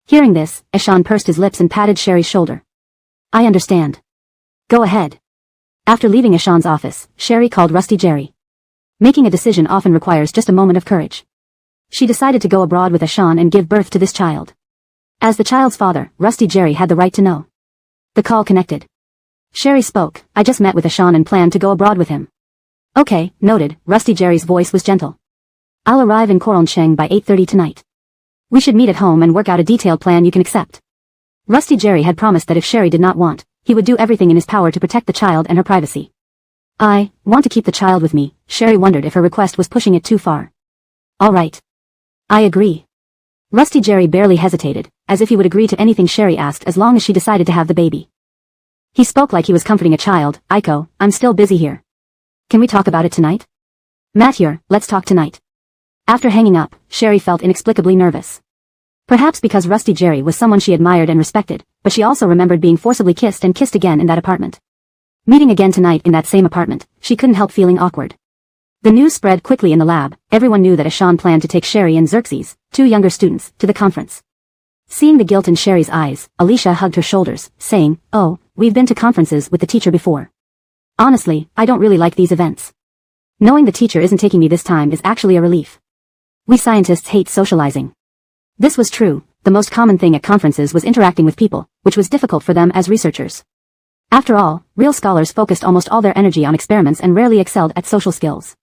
Hearing this, Ashan pursed his lips and patted Sherry's shoulder. I understand. Go ahead. After leaving Ashan's office, Sherry called Rusty Jerry. Making a decision often requires just a moment of courage. She decided to go abroad with Ashan and give birth to this child. As the child's father, Rusty Jerry had the right to know. The call connected. Sherry spoke, I just met with Ashan and planned to go abroad with him. Okay, noted, Rusty Jerry's voice was gentle. I'll arrive in Korongcheng by 8:30 tonight. We should meet at home and work out a detailed plan you can accept. Rusty Jerry had promised that if Sherry did not want, he would do everything in his power to protect the child and her privacy. I want to keep the child with me, Sherry wondered if her request was pushing it too far. All right. I agree. Rusty Jerry barely hesitated, as if he would agree to anything Sherry asked as long as she decided to have the baby. He spoke like he was comforting a child. Aiko, I'm still busy here. Can we talk about it tonight? Matt here, let's talk tonight. After hanging up, Sherry felt inexplicably nervous. Perhaps because Rusty Jerry was someone she admired and respected, but she also remembered being forcibly kissed and kissed again in that apartment. Meeting again tonight in that same apartment, she couldn't help feeling awkward. The news spread quickly in the lab. Everyone knew that Ashan planned to take Sherry and Xerxes, two younger students, to the conference. Seeing the guilt in Sherry's eyes, Alicia hugged her shoulders, saying, oh, we've been to conferences with the teacher before. Honestly, I don't really like these events. Knowing the teacher isn't taking me this time is actually a relief. We scientists hate socializing. This was true. The most common thing at conferences was interacting with people, which was difficult for them as researchers. After all, real scholars focused almost all their energy on experiments and rarely excelled at social skills.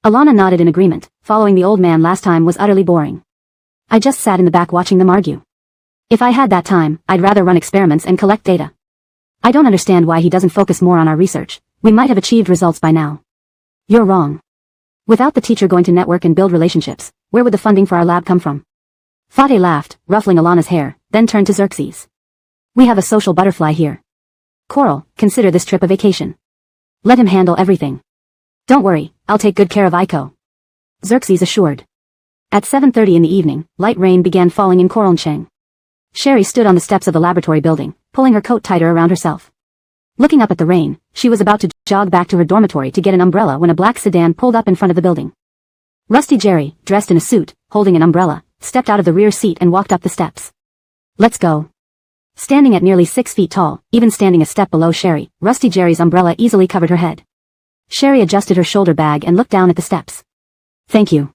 Alana nodded in agreement. Following the old man last time was utterly boring. I just sat in the back watching them argue. If I had that time, I'd rather run experiments and collect data. I don't understand why he doesn't focus more on our research. We might have achieved results by now. You're wrong. Without the teacher going to network and build relationships, where would the funding for our lab come from? Fateh laughed, ruffling Alana's hair, then turned to Xerxes. We have a social butterfly here. Coral, consider this trip a vacation. Let him handle everything. Don't worry, I'll take good care of Aiko. Xerxes assured. At 7:30 in the evening, light rain began falling in Korongcheng. Sherry stood on the steps of the laboratory building, pulling her coat tighter around herself. Looking up at the rain, she was about to jog back to her dormitory to get an umbrella when a black sedan pulled up in front of the building. Rusty Jerry, dressed in a suit, holding an umbrella, stepped out of the rear seat and walked up the steps. Let's go. Standing at nearly 6 feet tall, even standing a step below Sherry, Rusty Jerry's umbrella easily covered her head. Sherry adjusted her shoulder bag and looked down at the steps. Thank you.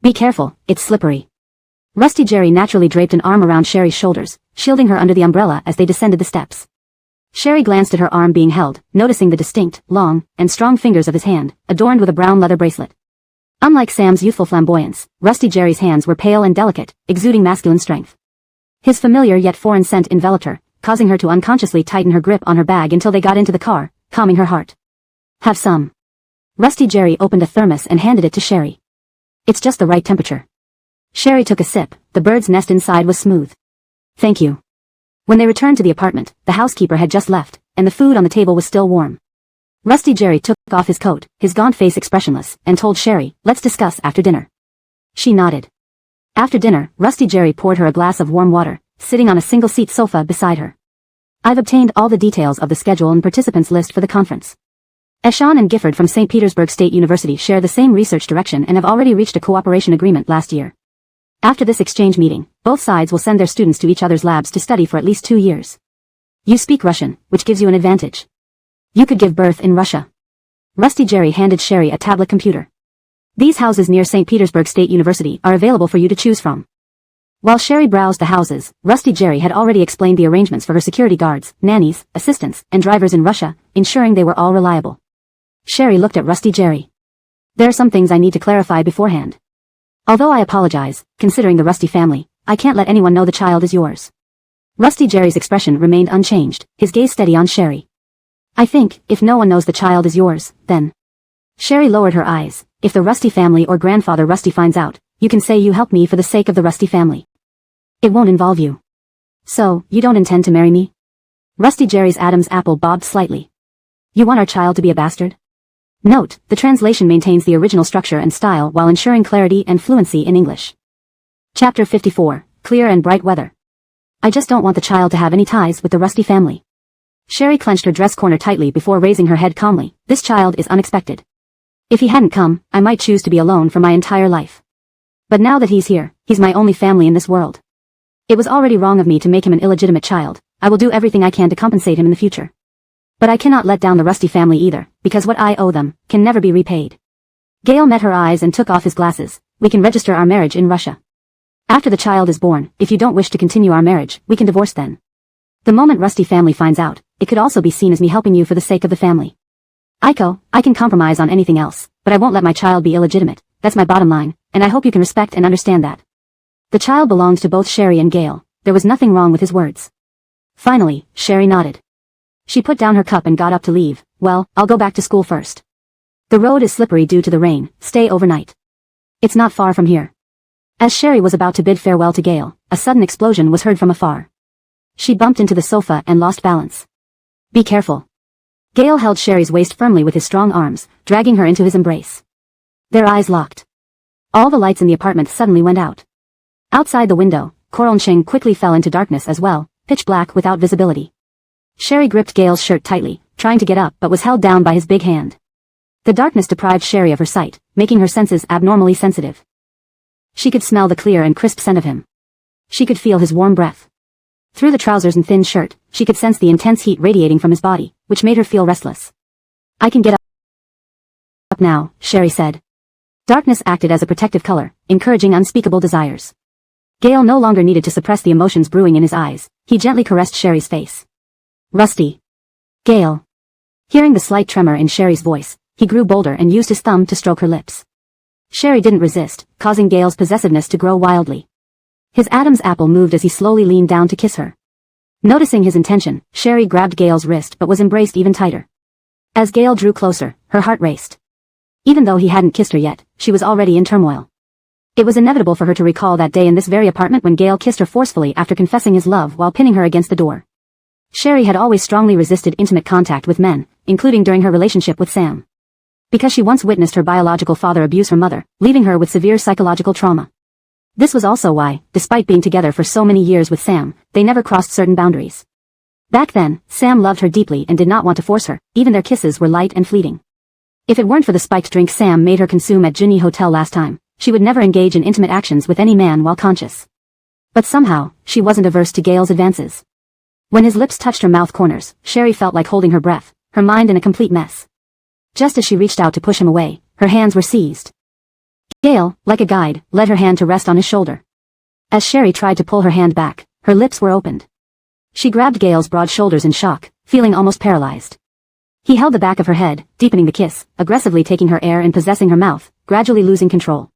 Be careful, it's slippery. Rusty Jerry naturally draped an arm around Sherry's shoulders, shielding her under the umbrella as they descended the steps. Sherry glanced at her arm being held, noticing the distinct, long, and strong fingers of his hand, adorned with a brown leather bracelet. Unlike Sam's youthful flamboyance, Rusty Jerry's hands were pale and delicate, exuding masculine strength. His familiar yet foreign scent enveloped her, causing her to unconsciously tighten her grip on her bag until they got into the car, calming her heart. Have some. Rusty Jerry opened a thermos and handed it to Sherry. It's just the right temperature. Sherry took a sip. The bird's nest inside was smooth. Thank you. When they returned to the apartment, the housekeeper had just left, and the food on the table was still warm. Rusty Jerry took off his coat, his gaunt face expressionless, and told Sherry, let's discuss after dinner. She nodded. After dinner, Rusty Jerry poured her a glass of warm water, sitting on a single-seat sofa beside her. I've obtained all the details of the schedule and participants list for the conference. Ashan and Gifford from St. Petersburg State University share the same research direction and have already reached a cooperation agreement last year. After this exchange meeting, both sides will send their students to each other's labs to study for at least 2 years. You speak Russian, which gives you an advantage. You could give birth in Russia. Rusty Jerry handed Sherry a tablet computer. These houses near St. Petersburg State University are available for you to choose from. While Sherry browsed the houses, Rusty Jerry had already explained the arrangements for her security guards, nannies, assistants, and drivers in Russia, ensuring they were all reliable. Sherry looked at Rusty Jerry. There are some things I need to clarify beforehand. Although I apologize, considering the Rusty family, I can't let anyone know the child is yours. Rusty Jerry's expression remained unchanged, his gaze steady on Sherry. I think, if no one knows the child is yours, then... Sherry lowered her eyes. If the Rusty family or grandfather Rusty finds out, you can say you helped me for the sake of the Rusty family. It won't involve you. So, you don't intend to marry me? Rusty Jerry's Adam's apple bobbed slightly. You want our child to be a bastard? Note, the translation maintains the original structure and style while ensuring clarity and fluency in English. Chapter 54, Clear and Bright Weather. I just don't want the child to have any ties with the Rusty family. Sherry clenched her dress corner tightly before raising her head calmly. This child is unexpected. If he hadn't come, I might choose to be alone for my entire life. But now that he's here, he's my only family in this world. It was already wrong of me to make him an illegitimate child. I will do everything I can to compensate him in the future. But I cannot let down the Rusty family either, because what I owe them can never be repaid. Gale met her eyes and took off his glasses. We can register our marriage in Russia. After the child is born, if you don't wish to continue our marriage, we can divorce then. The moment Rusty family finds out, it could also be seen as me helping you for the sake of the family. I can compromise on anything else, but I won't let my child be illegitimate. That's my bottom line, and I hope you can respect and understand that. The child belonged to both Sherry and Gale. There was nothing wrong with his words. Finally, Sherry nodded. She put down her cup and got up to leave. Well, I'll go back to school first. The road is slippery due to the rain. Stay overnight. It's not far from here. As Sherry was about to bid farewell to Gale, a sudden explosion was heard from afar. She bumped into the sofa and lost balance. Be careful. Gale held Sherry's waist firmly with his strong arms, dragging her into his embrace. Their eyes locked. All the lights in the apartment suddenly went out. Outside the window, Coral Ching quickly fell into darkness as well, pitch black without visibility. Sherry gripped Gale's shirt tightly, trying to get up but was held down by his big hand. The darkness deprived Sherry of her sight, making her senses abnormally sensitive. She could smell the clear and crisp scent of him. She could feel his warm breath. Through the trousers and thin shirt, she could sense the intense heat radiating from his body, which made her feel restless. I can get up now, Sherry said. Darkness acted as a protective color, encouraging unspeakable desires. Gale no longer needed to suppress the emotions brewing in his eyes. He gently caressed Sherry's face. Rusty. Gale. Hearing the slight tremor in Sherry's voice, he grew bolder and used his thumb to stroke her lips. Sherry didn't resist, causing Gale's possessiveness to grow wildly. His Adam's apple moved as he slowly leaned down to kiss her. Noticing his intention, Sherry grabbed Gale's wrist but was embraced even tighter. As Gale drew closer, her heart raced. Even though he hadn't kissed her yet, she was already in turmoil. It was inevitable for her to recall that day in this very apartment when Gale kissed her forcefully after confessing his love while pinning her against the door. Sherry had always strongly resisted intimate contact with men, including during her relationship with Sam. Because she once witnessed her biological father abuse her mother, leaving her with severe psychological trauma. This was also why, despite being together for so many years with Sam, they never crossed certain boundaries. Back then, Sam loved her deeply and did not want to force her, even their kisses were light and fleeting. If it weren't for the spiked drink Sam made her consume at Junyi Hotel last time, she would never engage in intimate actions with any man while conscious. But somehow, she wasn't averse to Gale's advances. When his lips touched her mouth corners, Sherry felt like holding her breath, her mind in a complete mess. Just as she reached out to push him away, her hands were seized. Gale, like a guide, led her hand to rest on his shoulder. As Sherry tried to pull her hand back, her lips were opened. She grabbed Gale's broad shoulders in shock, feeling almost paralyzed. He held the back of her head, deepening the kiss, aggressively taking her air and possessing her mouth, gradually losing control.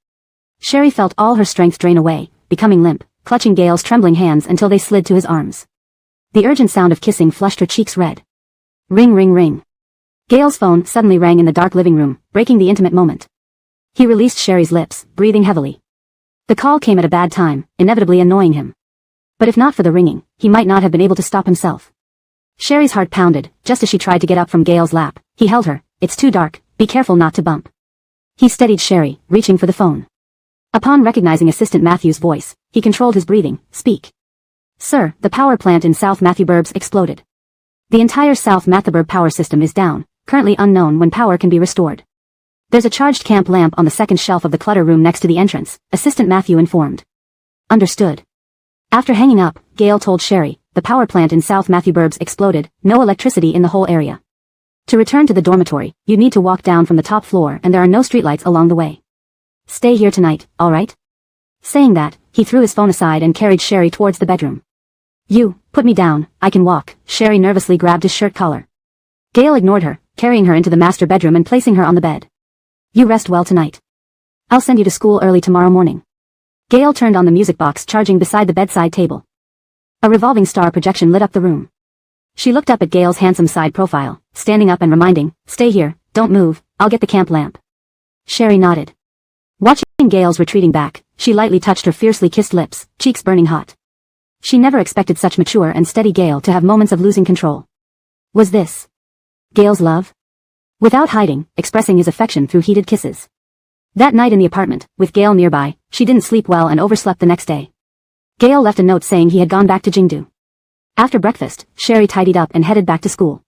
Sherry felt all her strength drain away, becoming limp, clutching Gale's trembling hands until they slid to his arms. The urgent sound of kissing flushed her cheeks red. Ring ring ring. Gale's phone suddenly rang in the dark living room, breaking the intimate moment. He released Sherry's lips, breathing heavily. The call came at a bad time, inevitably annoying him. But if not for the ringing, he might not have been able to stop himself. Sherry's heart pounded, just as she tried to get up from Gale's lap. He held her. It's too dark, be careful not to bump. He steadied Sherry, reaching for the phone. Upon recognizing Assistant Matthew's voice, he controlled his breathing. Speak. Sir, the power plant in South Matthewburbs exploded. The entire South Matthewburb power system is down, currently unknown when power can be restored. There's a charged camp lamp on the second shelf of the clutter room next to the entrance, Assistant Matthew informed. Understood. After hanging up, Gale told Sherry, the power plant in South Matthewburbs exploded, no electricity in the whole area. To return to the dormitory, you'd need to walk down from the top floor and there are no streetlights along the way. Stay here tonight, alright? Saying that, he threw his phone aside and carried Sherry towards the bedroom. You, put me down, I can walk. Sherry nervously grabbed his shirt collar. Gail ignored her, carrying her into the master bedroom and placing her on the bed. You rest well tonight. I'll send you to school early tomorrow morning. Gail turned on the music box charging beside the bedside table. A revolving star projection lit up the room. She looked up at Gail's handsome side profile, standing up and reminding, stay here, don't move, I'll get the camp lamp. Sherry nodded. Watching Gail's retreating back, she lightly touched her fiercely kissed lips, cheeks burning hot. She never expected such mature and steady Gail to have moments of losing control. Was this Gail's love? Without hiding, expressing his affection through heated kisses. That night in the apartment, with Gail nearby, she didn't sleep well and overslept the next day. Gail left a note saying he had gone back to Jingdu. After breakfast, Sherry tidied up and headed back to school.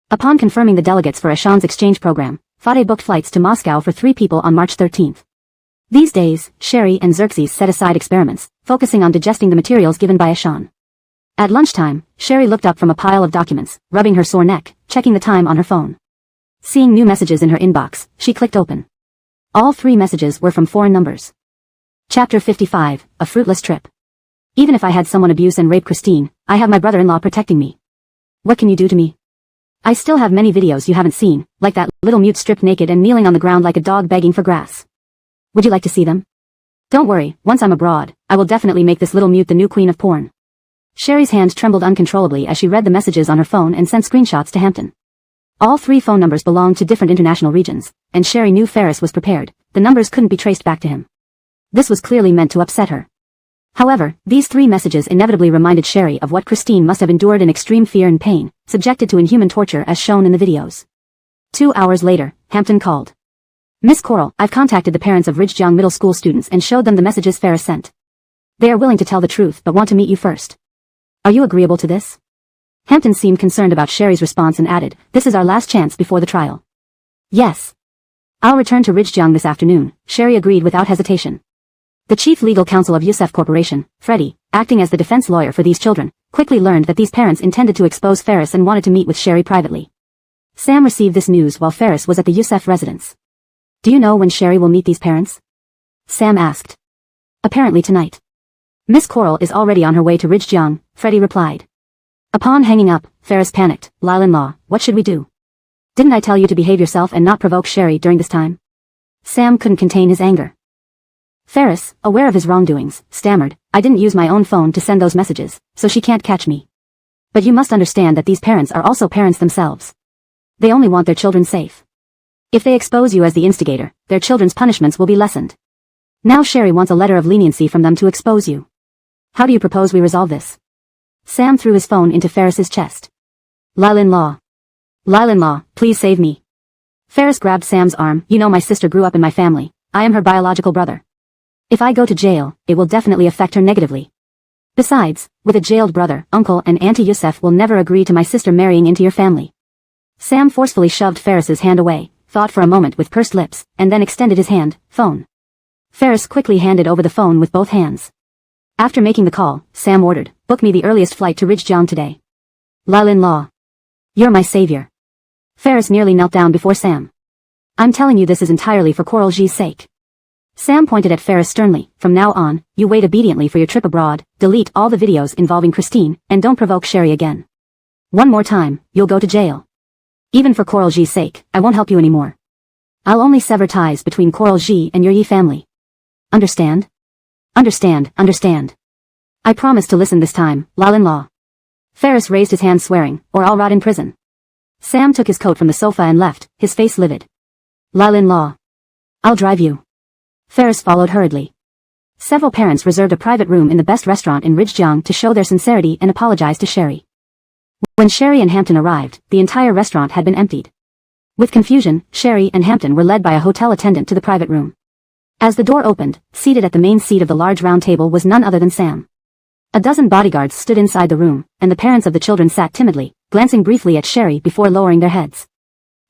Upon confirming the delegates for Ashan's exchange program, Fade booked flights to Moscow for 3 people on March 13th. These days, Sherry and Xerxes set aside experiments, focusing on digesting the materials given by Ashan. At lunchtime, Sherry looked up from a pile of documents, rubbing her sore neck, checking the time on her phone. Seeing new messages in her inbox, she clicked open. All 3 messages were from foreign numbers. Chapter 55, A Fruitless Trip. Even if I had someone abuse and rape Christine, I have my brother-in-law protecting me. What can you do to me? I still have many videos you haven't seen, like that little mute stripped naked and kneeling on the ground like a dog begging for grass. Would you like to see them? Don't worry, once I'm abroad, I will definitely make this little mute the new queen of porn. Sherry's hand trembled uncontrollably as she read the messages on her phone and sent screenshots to Hampton. All 3 phone numbers belonged to different international regions, and Sherry knew Ferris was prepared. The numbers couldn't be traced back to him. This was clearly meant to upset her. However, these 3 messages inevitably reminded Sherry of what Christine must have endured in extreme fear and pain, subjected to inhuman torture as shown in the videos. 2 hours later, Hampton called. Miss Coral, I've contacted the parents of Ridgejiang Middle School students and showed them the messages Ferris sent. They are willing to tell the truth but want to meet you first. Are you agreeable to this? Hampton seemed concerned about Sherry's response and added, this is our last chance before the trial. Yes. I'll return to Ridgejiang this afternoon, Sherry agreed without hesitation. The chief legal counsel of Youssef Corporation, Freddie, acting as the defense lawyer for these children, quickly learned that these parents intended to expose Ferris and wanted to meet with Sherry privately. Sam received this news while Ferris was at the Youssef residence. Do you know when Sherry will meet these parents? Sam asked. Apparently tonight. Miss Coral is already on her way to Ridgejiang, Freddie replied. Upon hanging up, Ferris panicked. Lyle-in-law, what should we do? Didn't I tell you to behave yourself and not provoke Sherry during this time? Sam couldn't contain his anger. Ferris, aware of his wrongdoings, stammered, I didn't use my own phone to send those messages, so she can't catch me. But you must understand that these parents are also parents themselves. They only want their children safe. If they expose you as the instigator, their children's punishments will be lessened. Now Sherry wants a letter of leniency from them to expose you. How do you propose we resolve this? Sam threw his phone into Ferris's chest. Lyle-in-law. Lyle-in-law, please save me. Ferris grabbed Sam's arm. You know my sister grew up in my family. I am her biological brother. If I go to jail, it will definitely affect her negatively. Besides, with a jailed brother, uncle and Auntie Youssef will never agree to my sister marrying into your family. Sam forcefully shoved Ferris's hand away, thought for a moment with pursed lips, and then extended his hand. Phone. Ferris quickly handed over the phone with both hands. After making the call, Sam ordered, book me the earliest flight to Ridgejiang today. Lyle-in-law. You're my savior. Ferris nearly knelt down before Sam. I'm telling you this is entirely for Coral G's sake. Sam pointed at Ferris sternly, from now on, you wait obediently for your trip abroad, delete all the videos involving Christine, and don't provoke Sherry again. One more time, you'll go to jail. Even for Coral G's sake, I won't help you anymore. I'll only sever ties between Coral G and your Yi family. Understand? Understand, understand. I promise to listen this time, Lyle-in-law. Ferris raised his hand swearing, or I'll rot in prison. Sam took his coat from the sofa and left, his face livid. Lyle-in-law. I'll drive you. Ferris followed hurriedly. Several parents reserved a private room in the best restaurant in Ridgejiang to show their sincerity and apologize to Sherry. When Sherry and Hampton arrived, the entire restaurant had been emptied. With confusion, Sherry and Hampton were led by a hotel attendant to the private room. As the door opened, seated at the main seat of the large round table was none other than Sam. A dozen bodyguards stood inside the room, and the parents of the children sat timidly, glancing briefly at Sherry before lowering their heads.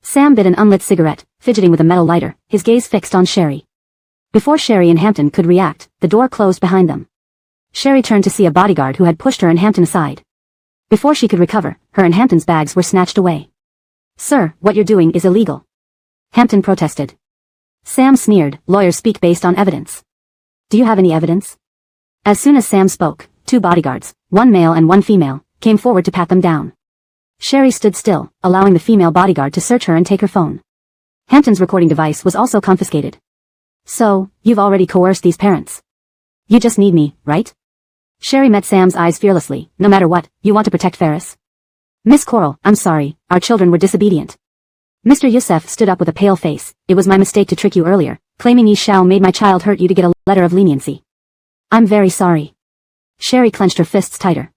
Sam bit an unlit cigarette, fidgeting with a metal lighter, his gaze fixed on Sherry. Before Sherry and Hampton could react, the door closed behind them. Sherry turned to see a bodyguard who had pushed her and Hampton aside. Before she could recover, her and Hampton's bags were snatched away. Sir, what you're doing is illegal. Hampton protested. Sam sneered, lawyers speak based on evidence. Do you have any evidence? As soon as Sam spoke, 2 bodyguards, one male and one female, came forward to pat them down. Sherry stood still, allowing the female bodyguard to search her and take her phone. Hampton's recording device was also confiscated. So, you've already coerced these parents. You just need me, right? Sherry met Sam's eyes fearlessly. No matter what, you want to protect Ferris? Miss Coral, I'm sorry, our children were disobedient. Mr. Youssef stood up with a pale face. It was my mistake to trick you earlier, claiming Yi Shao made my child hurt you to get a letter of leniency. I'm very sorry. Sherry clenched her fists tighter.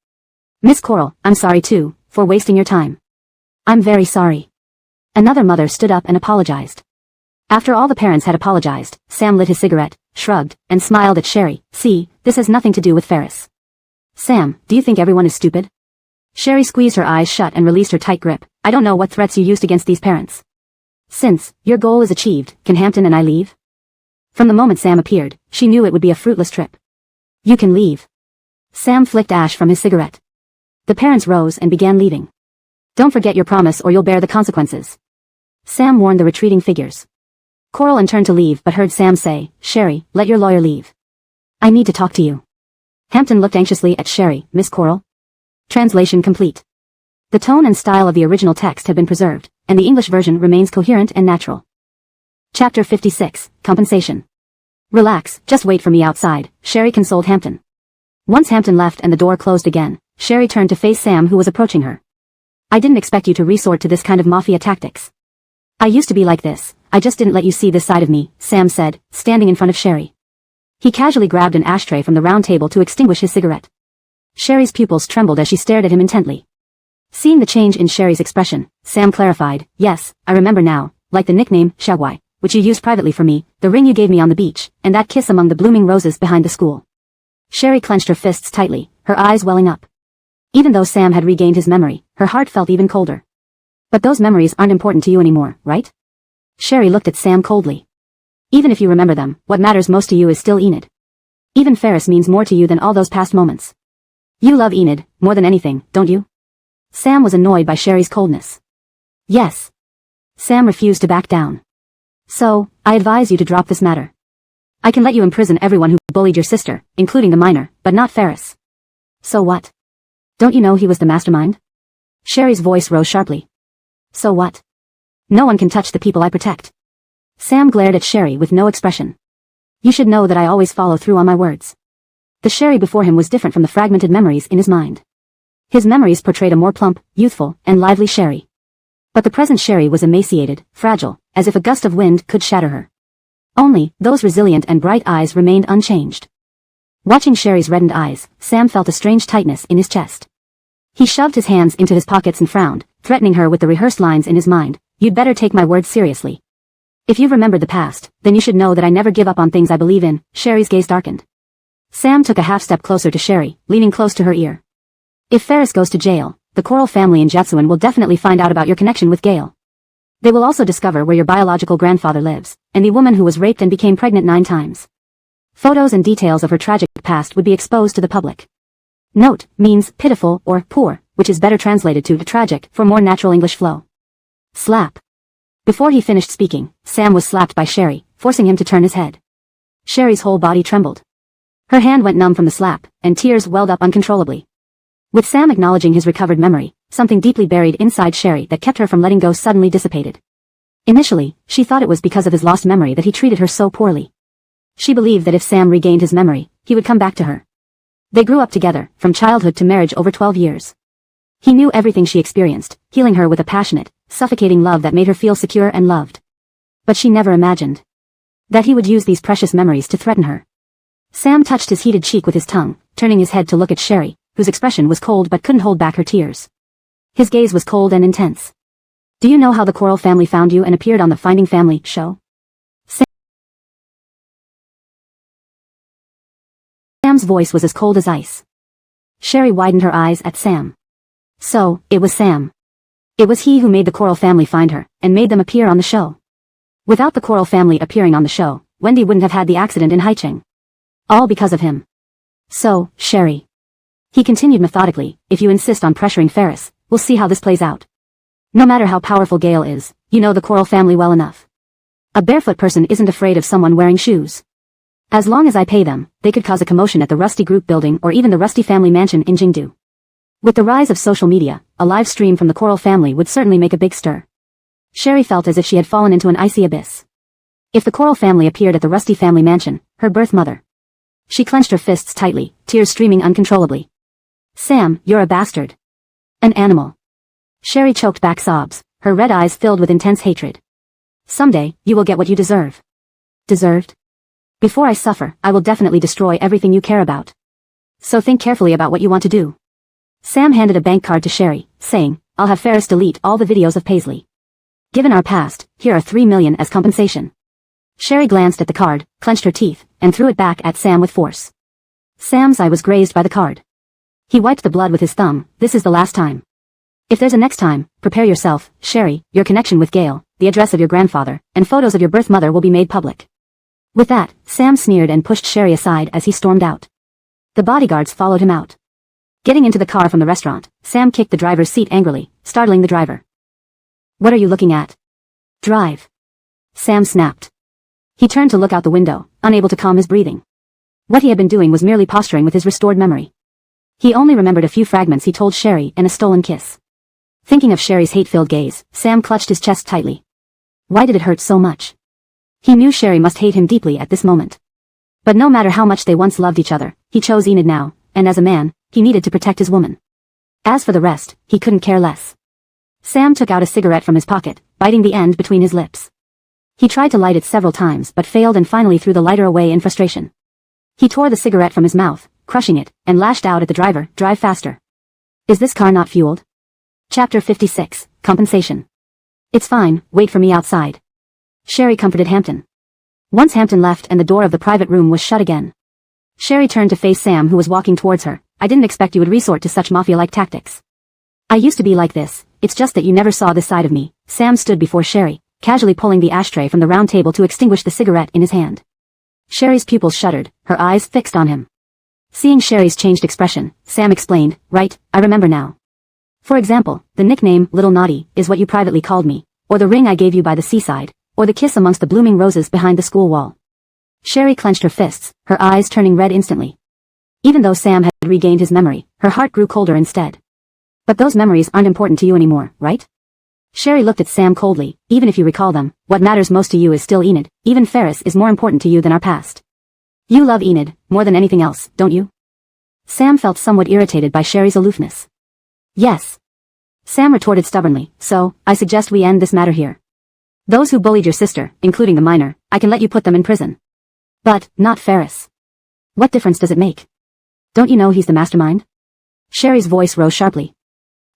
Miss Coral, I'm sorry too, for wasting your time. I'm very sorry. Another mother stood up and apologized. After all the parents had apologized, Sam lit his cigarette, shrugged, and smiled at Sherry. See, this has nothing to do with Ferris. Sam, do you think everyone is stupid? Sherry squeezed her eyes shut and released her tight grip. I don't know what threats you used against these parents. Since your goal is achieved, can Hampton and I leave? From the moment Sam appeared, she knew it would be a fruitless trip. You can leave. Sam flicked ash from his cigarette. The parents rose and began leaving. Don't forget your promise or you'll bear the consequences. Sam warned the retreating figures. Coral turned to leave but heard Sam say, Sherry, let your lawyer leave. I need to talk to you. Hampton looked anxiously at Sherry. Miss Coral? Translation complete. The tone and style of the original text have been preserved, and the English version remains coherent and natural. Chapter 56, Compensation. Relax, just wait for me outside, Sherry consoled Hampton. Once Hampton left and the door closed again, Sherry turned to face Sam who was approaching her. I didn't expect you to resort to this kind of mafia tactics. I used to be like this, I just didn't let you see this side of me, Sam said, standing in front of Sherry. He casually grabbed an ashtray from the round table to extinguish his cigarette. Sherry's pupils trembled as she stared at him intently. Seeing the change in Sherry's expression, Sam clarified, yes, I remember now, like the nickname, Xiaoguai, which you used privately for me, the ring you gave me on the beach, and that kiss among the blooming roses behind the school. Sherry clenched her fists tightly, her eyes welling up. Even though Sam had regained his memory, her heart felt even colder. But those memories aren't important to you anymore, right? Sherry looked at Sam coldly. Even if you remember them, what matters most to you is still Enid. Even Ferris means more to you than all those past moments. You love Enid, more than anything, don't you? Sam was annoyed by Sherry's coldness. Yes. Sam refused to back down. So, I advise you to drop this matter. I can let you imprison everyone who bullied your sister, including the minor, but not Ferris. So what? Don't you know he was the mastermind? Sherry's voice rose sharply. So what? No one can touch the people I protect. Sam glared at Sherry with no expression. You should know that I always follow through on my words. The Sherry before him was different from the fragmented memories in his mind. His memories portrayed a more plump, youthful, and lively Sherry. But the present Sherry was emaciated, fragile, as if a gust of wind could shatter her. Only, those resilient and bright eyes remained unchanged. Watching Sherry's reddened eyes, Sam felt a strange tightness in his chest. He shoved his hands into his pockets and frowned, threatening her with the rehearsed lines in his mind. You'd better take my words seriously. If you've remembered the past, then you should know that I never give up on things I believe in. Sherry's gaze darkened. Sam took a half step closer to Sherry, leaning close to her ear. If Ferris goes to jail, the Coral family in Jetsuan will definitely find out about your connection with Gale. They will also discover where your biological grandfather lives, and the woman who was raped and became pregnant 9 times. Photos and details of her tragic past would be exposed to the public. Note means pitiful or poor, which is better translated to tragic for more natural English flow. Slap. Before he finished speaking, Sam was slapped by Sherry, forcing him to turn his head. Sherry's whole body trembled. Her hand went numb from the slap, and tears welled up uncontrollably. With Sam acknowledging his recovered memory, something deeply buried inside Sherry that kept her from letting go suddenly dissipated. Initially, she thought it was because of his lost memory that he treated her so poorly. She believed that if Sam regained his memory, he would come back to her. They grew up together, from childhood to marriage over 12 years. He knew everything she experienced, healing her with a passionate, suffocating love that made her feel secure and loved. But she never imagined that he would use these precious memories to threaten her. Sam touched his heated cheek with his tongue, turning his head to look at Sherry, whose expression was cold but couldn't hold back her tears. His gaze was cold and intense. Do you know how the Coral family found you and appeared on the Finding Family show? Sam's voice was as cold as ice. Sherry widened her eyes at Sam. So, it was Sam. It was he who made the Coral family find her, and made them appear on the show. Without the Coral family appearing on the show, Wendy wouldn't have had the accident in Haicheng. All because of him. So, Sherry. He continued methodically, if you insist on pressuring Ferris, we'll see how this plays out. No matter how powerful Gale is, you know the Coral family well enough. A barefoot person isn't afraid of someone wearing shoes. As long as I pay them, they could cause a commotion at the Rusty Group building or even the Rusty family mansion in Jingdu. With the rise of social media, a live stream from the Coral family would certainly make a big stir. Sherry felt as if she had fallen into an icy abyss. If the Coral family appeared at the Rusty family mansion, her birth mother. She clenched her fists tightly, tears streaming uncontrollably. Sam, you're a bastard. An animal. Sherry choked back sobs, her red eyes filled with intense hatred. Someday, you will get what you deserve. Deserved? Before I suffer, I will definitely destroy everything you care about. So think carefully about what you want to do. Sam handed a bank card to Sherry, saying, I'll have Ferris delete all the videos of Paisley. Given our past, here are $3 million as compensation. Sherry glanced at the card, clenched her teeth, and threw it back at Sam with force. Sam's eye was grazed by the card. He wiped the blood with his thumb. This is the last time. If there's a next time, prepare yourself, Sherry. Your connection with Gail, the address of your grandfather, and photos of your birth mother will be made public. With that, Sam sneered and pushed Sherry aside as he stormed out. The bodyguards followed him out. Getting into the car from the restaurant, Sam kicked the driver's seat angrily, startling the driver. What are you looking at? Drive. Sam snapped. He turned to look out the window, unable to calm his breathing. What he had been doing was merely posturing with his restored memory. He only remembered a few fragments he told Sherry and a stolen kiss. Thinking of Sherry's hate-filled gaze, Sam clutched his chest tightly. Why did it hurt so much? He knew Sherry must hate him deeply at this moment. But no matter how much they once loved each other, he chose Enid now, and as a man, he needed to protect his woman. As for the rest, he couldn't care less. Sam took out a cigarette from his pocket, biting the end between his lips. He tried to light it several times but failed and finally threw the lighter away in frustration. He tore the cigarette from his mouth, crushing it, and lashed out at the driver, drive faster. Is this car not fueled? Chapter 56, Compensation. It's fine, wait for me outside. Sherry comforted Hampton. Once Hampton left and the door of the private room was shut again, Sherry turned to face Sam who was walking towards her. I didn't expect you would resort to such mafia-like tactics. I used to be like this, it's just that you never saw this side of me. Sam stood before Sherry, casually pulling the ashtray from the round table to extinguish the cigarette in his hand. Sherry's pupils shuddered, her eyes fixed on him. Seeing Sherry's changed expression, Sam explained, right, I remember now. For example, the nickname, Little Naughty, is what you privately called me, or the ring I gave you by the seaside, or the kiss amongst the blooming roses behind the school wall. Sherry clenched her fists, her eyes turning red instantly. Even though Sam had regained his memory, her heart grew colder instead. But those memories aren't important to you anymore, right? Sherry looked at Sam coldly. Even if you recall them, what matters most to you is still Enid. Even Ferris is more important to you than our past. You love Enid, more than anything else, don't you? Sam felt somewhat irritated by Sherry's aloofness. Yes. Sam retorted stubbornly, so, I suggest we end this matter here. Those who bullied your sister, including the minor, I can let you put them in prison. But, not Ferris. What difference does it make? Don't you know he's the mastermind? Sherry's voice rose sharply.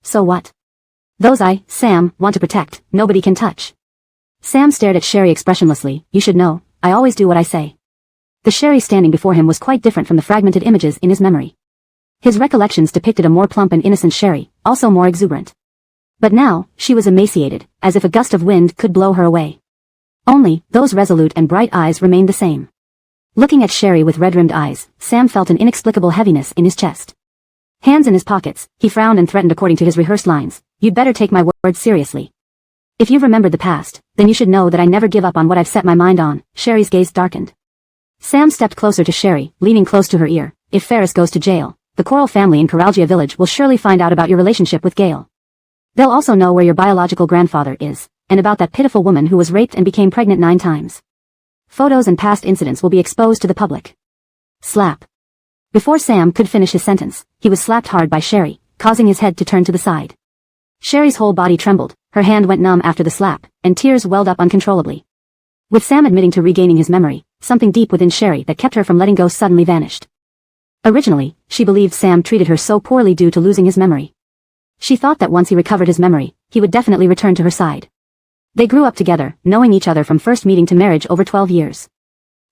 So what? Those Sam, want to protect, nobody can touch. Sam stared at Sherry expressionlessly. You should know, I always do what I say. The Sherry standing before him was quite different from the fragmented images in his memory. His recollections depicted a more plump and innocent Sherry, also more exuberant. But now, she was emaciated, as if a gust of wind could blow her away. Only, those resolute and bright eyes remained the same. Looking at Sherry with red-rimmed eyes, Sam felt an inexplicable heaviness in his chest. Hands in his pockets, he frowned and threatened according to his rehearsed lines. You'd better take my words seriously. If you've remembered the past, then you should know that I never give up on what I've set my mind on. Sherry's gaze darkened. Sam stepped closer to Sherry, leaning close to her ear. If Ferris goes to jail, the Coral family in Coralgia village will surely find out about your relationship with Gail. They'll also know where your biological grandfather is, and about that pitiful woman who was raped and became pregnant 9 times. Photos and past incidents will be exposed to the public. Slap. Before Sam could finish his sentence, he was slapped hard by Sherry, causing his head to turn to the side. Sherry's whole body trembled, her hand went numb after the slap, and tears welled up uncontrollably. With Sam admitting to regaining his memory, something deep within Sherry that kept her from letting go suddenly vanished. Originally, she believed Sam treated her so poorly due to losing his memory. She thought that once he recovered his memory, he would definitely return to her side. They grew up together, knowing each other from first meeting to marriage over 12 years.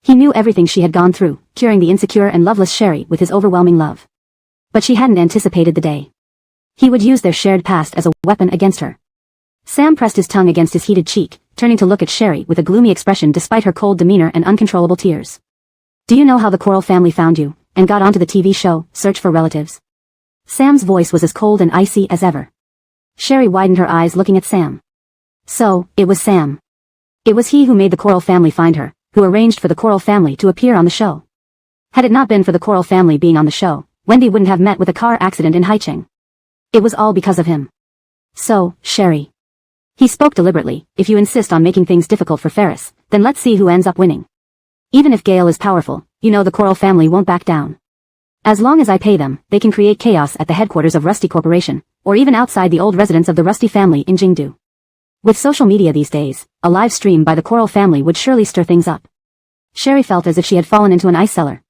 He knew everything she had gone through, curing the insecure and loveless Sherry with his overwhelming love. But she hadn't anticipated the day he would use their shared past as a weapon against her. Sam pressed his tongue against his heated cheek, turning to look at Sherry with a gloomy expression despite her cold demeanor and uncontrollable tears. Do you know how the Coral family found you, and got onto the TV show, Search for Relatives? Sam's voice was as cold and icy as ever. Sherry widened her eyes looking at Sam. So, it was Sam. It was he who made the Coral family find her, who arranged for the Coral family to appear on the show. Had it not been for the Coral family being on the show, Wendy wouldn't have met with a car accident in Haicheng. It was all because of him. So, Sherry. He spoke deliberately, if you insist on making things difficult for Ferris, then let's see who ends up winning. Even if Gale is powerful, you know the Coral family won't back down. As long as I pay them, they can create chaos at the headquarters of Rusty Corporation, or even outside the old residence of the Rusty family in Jingdu. With social media these days, a live stream by the Coral family would surely stir things up. Sherry felt as if she had fallen into an ice cellar.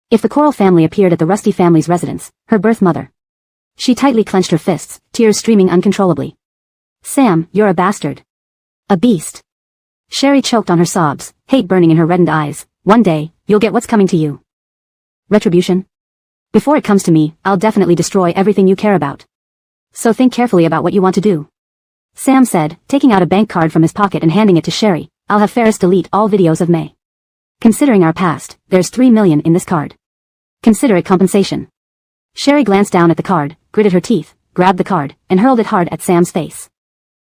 If the Coral family appeared at the Rusty family's residence, her birth mother. She tightly clenched her fists, tears streaming uncontrollably. Sam, you're a bastard. A beast. Sherry choked on her sobs, hate burning in her reddened eyes. One day, you'll get what's coming to you. Retribution? Before it comes to me, I'll definitely destroy everything you care about. So think carefully about what you want to do. Sam said, taking out a bank card from his pocket and handing it to Sherry. I'll have Ferris delete all videos of May. Considering our past, there's 3 million in this card. Consider it compensation. Sherry glanced down at the card, gritted her teeth, grabbed the card, and hurled it hard at Sam's face.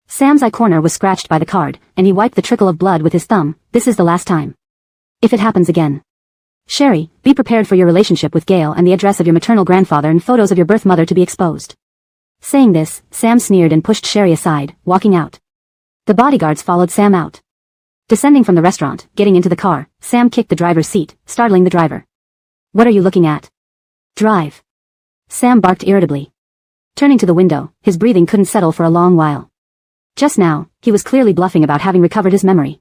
Sam's eye corner was scratched by the card, and he wiped the trickle of blood with his thumb. This is the last time. If it happens again. Sherry, be prepared for your relationship with Gale and the address of your maternal grandfather and photos of your birth mother to be exposed. Saying this, Sam sneered and pushed Sherry aside, walking out. The bodyguards followed Sam out. Descending from the restaurant, getting into the car, Sam kicked the driver's seat, startling the driver. What are you looking at? Drive. Sam barked irritably. Turning to the window, his breathing couldn't settle for a long while. Just now, he was clearly bluffing about having recovered his memory.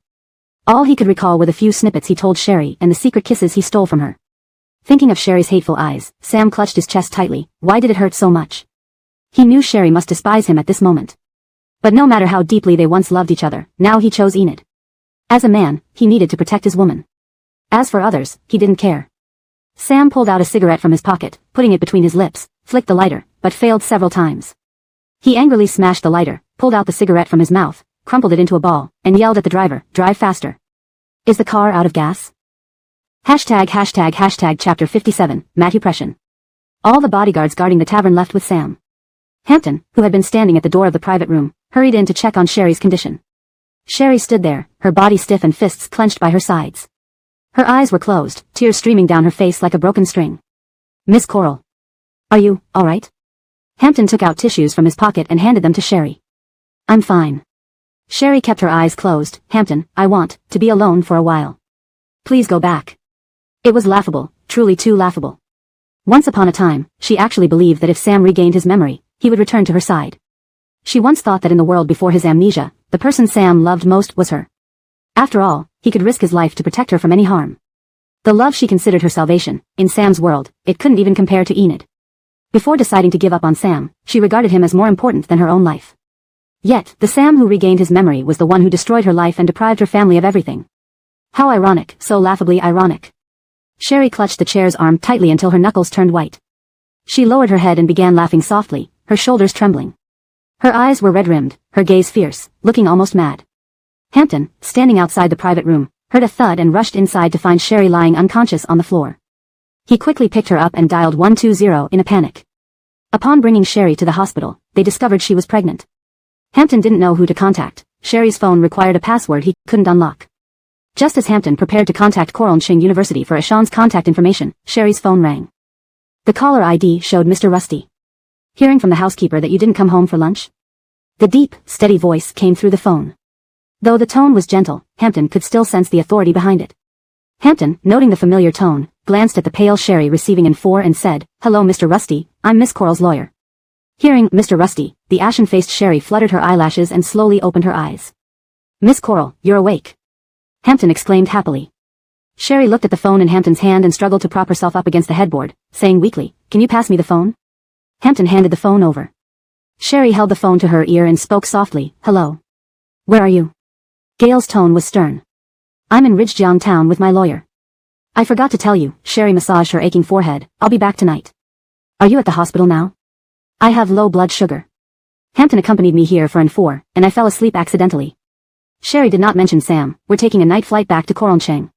All he could recall were the few snippets he told Sherry and the secret kisses he stole from her. Thinking of Sherry's hateful eyes, Sam clutched his chest tightly. Why did it hurt so much? He knew Sherry must despise him at this moment. But no matter how deeply they once loved each other, now he chose Enid. As a man, he needed to protect his woman. As for others, he didn't care. Sam pulled out a cigarette from his pocket, putting it between his lips, flicked the lighter, but failed several times. He angrily smashed the lighter, pulled out the cigarette from his mouth, crumpled it into a ball, and yelled at the driver, drive faster. Is the car out of gas? #### Chapter 57, Matthew Pression. All the bodyguards guarding the tavern left with Sam. Hampton, who had been standing at the door of the private room, hurried in to check on Sherry's condition. Sherry stood there, her body stiff and fists clenched by her sides. Her eyes were closed, tears streaming down her face like a broken string. Miss Coral. Are you, all right? Hampton took out tissues from his pocket and handed them to Sherry. I'm fine. Sherry kept her eyes closed. Hampton, I want to be alone for a while. Please go back. It was laughable, truly too laughable. Once upon a time, she actually believed that if Sam regained his memory, he would return to her side. She once thought that in the world before his amnesia, the person Sam loved most was her. After all, he could risk his life to protect her from any harm. The love she considered her salvation, in Sam's world, it couldn't even compare to Enid. Before deciding to give up on Sam, she regarded him as more important than her own life. Yet, the Sam who regained his memory was the one who destroyed her life and deprived her family of everything. How ironic, so laughably ironic. Sherry clutched the chair's arm tightly until her knuckles turned white. She lowered her head and began laughing softly, her shoulders trembling. Her eyes were red-rimmed, her gaze fierce, looking almost mad. Hampton, standing outside the private room, heard a thud and rushed inside to find Sherry lying unconscious on the floor. He quickly picked her up and dialed 120 in a panic. Upon bringing Sherry to the hospital, they discovered she was pregnant. Hampton didn't know who to contact. Sherry's phone required a password he couldn't unlock. Just as Hampton prepared to contact Koralcheng University for Ashan's contact information, Sherry's phone rang. The caller ID showed Mr. Rusty. Hearing from the housekeeper that you didn't come home for lunch? The deep, steady voice came through the phone. Though the tone was gentle, Hampton could still sense the authority behind it. Hampton, noting the familiar tone, glanced at the pale Sherry receiving in 4 and said, Hello Mr. Rusty, I'm Miss Coral's lawyer. Hearing Mr. Rusty, the ashen-faced Sherry fluttered her eyelashes and slowly opened her eyes. Miss Coral, you're awake. Hampton exclaimed happily. Sherry looked at the phone in Hampton's hand and struggled to prop herself up against the headboard, saying weakly, Can you pass me the phone? Hampton handed the phone over. Sherry held the phone to her ear and spoke softly, Hello. Where are you? Gale's tone was stern. I'm in Ridgejiang town with my lawyer. I forgot to tell you, Sherry massaged her aching forehead, I'll be back tonight. Are you at the hospital now? I have low blood sugar. Hampton accompanied me here for an 4, and I fell asleep accidentally. Sherry did not mention Sam. We're taking a night flight back to Koralcheng.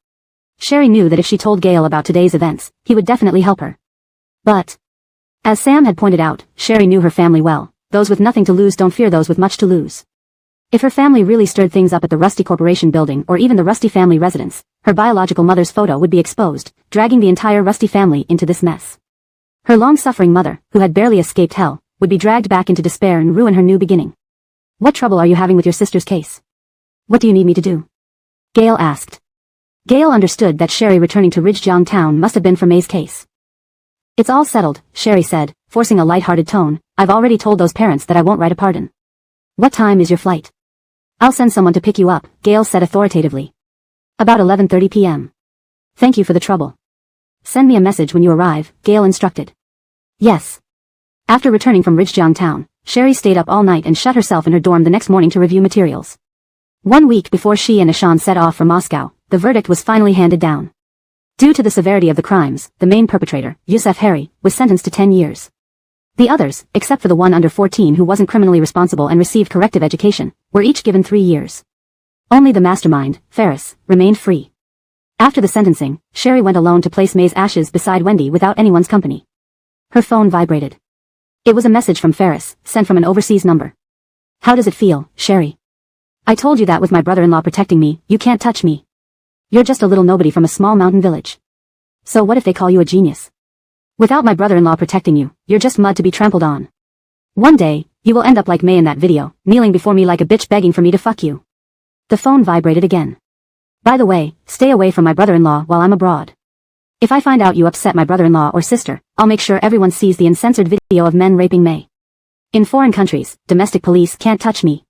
Sherry knew that if she told Gale about today's events, he would definitely help her. But, as Sam had pointed out, Sherry knew her family well. Those with nothing to lose don't fear those with much to lose. If her family really stirred things up at the Rusty Corporation building or even the Rusty family residence, her biological mother's photo would be exposed, dragging the entire Rusty family into this mess. Her long-suffering mother, who had barely escaped hell, would be dragged back into despair and ruin her new beginning. What trouble are you having with your sister's case? What do you need me to do? Gail asked. Gail understood that Sherry returning to Ridgejiang Town must have been for May's case. It's all settled, Sherry said, forcing a light-hearted tone. I've already told those parents that I won't write a pardon. What time is your flight? I'll send someone to pick you up, Gail said authoritatively. About 11:30 p.m. Thank you for the trouble. Send me a message when you arrive, Gail instructed. Yes. After returning from Ridgejiang Town, Sherry stayed up all night and shut herself in her dorm the next morning to review materials. 1 week before she and Ishan set off for Moscow, the verdict was finally handed down. Due to the severity of the crimes, the main perpetrator, Yusuf Harry, was sentenced to 10 years. The others, except for the one under 14 who wasn't criminally responsible and received corrective education, were each given 3 years. Only the mastermind, Ferris, remained free. After the sentencing, Sherry went alone to place May's ashes beside Wendy without anyone's company. Her phone vibrated. It was a message from Ferris, sent from an overseas number. How does it feel, Sherry? I told you that with my brother-in-law protecting me, you can't touch me. You're just a little nobody from a small mountain village. So what if they call you a genius? Without my brother-in-law protecting you, you're just mud to be trampled on. One day, you will end up like May in that video, kneeling before me like a bitch begging for me to fuck you. The phone vibrated again. By the way, stay away from my brother-in-law while I'm abroad. If I find out you upset my brother-in-law or sister, I'll make sure everyone sees the uncensored video of men raping May. In foreign countries, domestic police can't touch me.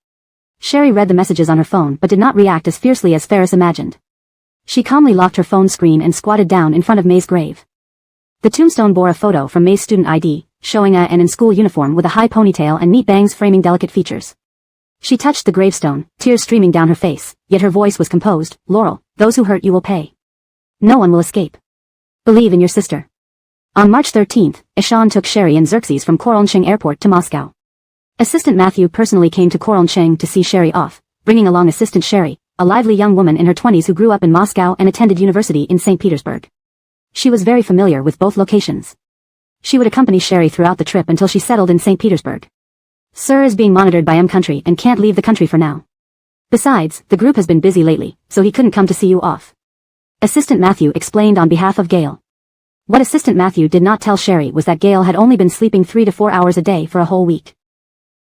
Sherry read the messages on her phone but did not react as fiercely as Ferris imagined. She calmly locked her phone screen and squatted down in front of May's grave. The tombstone bore a photo from May's student ID, showing an in-school uniform with a high ponytail and neat bangs framing delicate features. She touched the gravestone, tears streaming down her face, yet her voice was composed. Laurel, those who hurt you will pay. No one will escape. Believe in your sister. On March 13th, Ishan took Sherry and Xerxes from Korolcheng Airport to Moscow. Assistant Matthew personally came to Korolcheng to see Sherry off, bringing along Assistant Sherry, a lively young woman in her 20s who grew up in Moscow and attended university in St. Petersburg. She was very familiar with both locations. She would accompany Sherry throughout the trip until she settled in St. Petersburg. Sir is being monitored by M-Country and can't leave the country for now. Besides, the group has been busy lately, so he couldn't come to see you off. Assistant Matthew explained on behalf of Gail. What Assistant Matthew did not tell Sherry was that Gail had only been sleeping 3 to 4 hours a day for a whole week.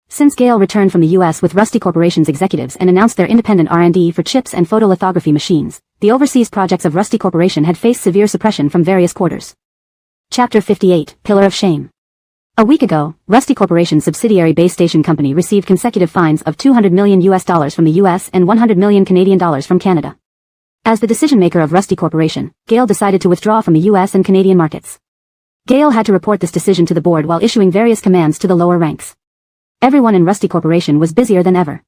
Since Gail returned from the U.S. with Rusty Corporation's executives and announced their independent R&D for chips and photolithography machines, the overseas projects of Rusty Corporation had faced severe suppression from various quarters. Chapter 58, Pillar of Shame. A week ago, Rusty Corporation's subsidiary base station company received consecutive fines of $200 million from the U.S. and 100 million Canadian dollars from Canada. As the decision-maker of Rusty Corporation, Gail decided to withdraw from the U.S. and Canadian markets. Gail had to report this decision to the board while issuing various commands to the lower ranks. Everyone in Rusty Corporation was busier than ever.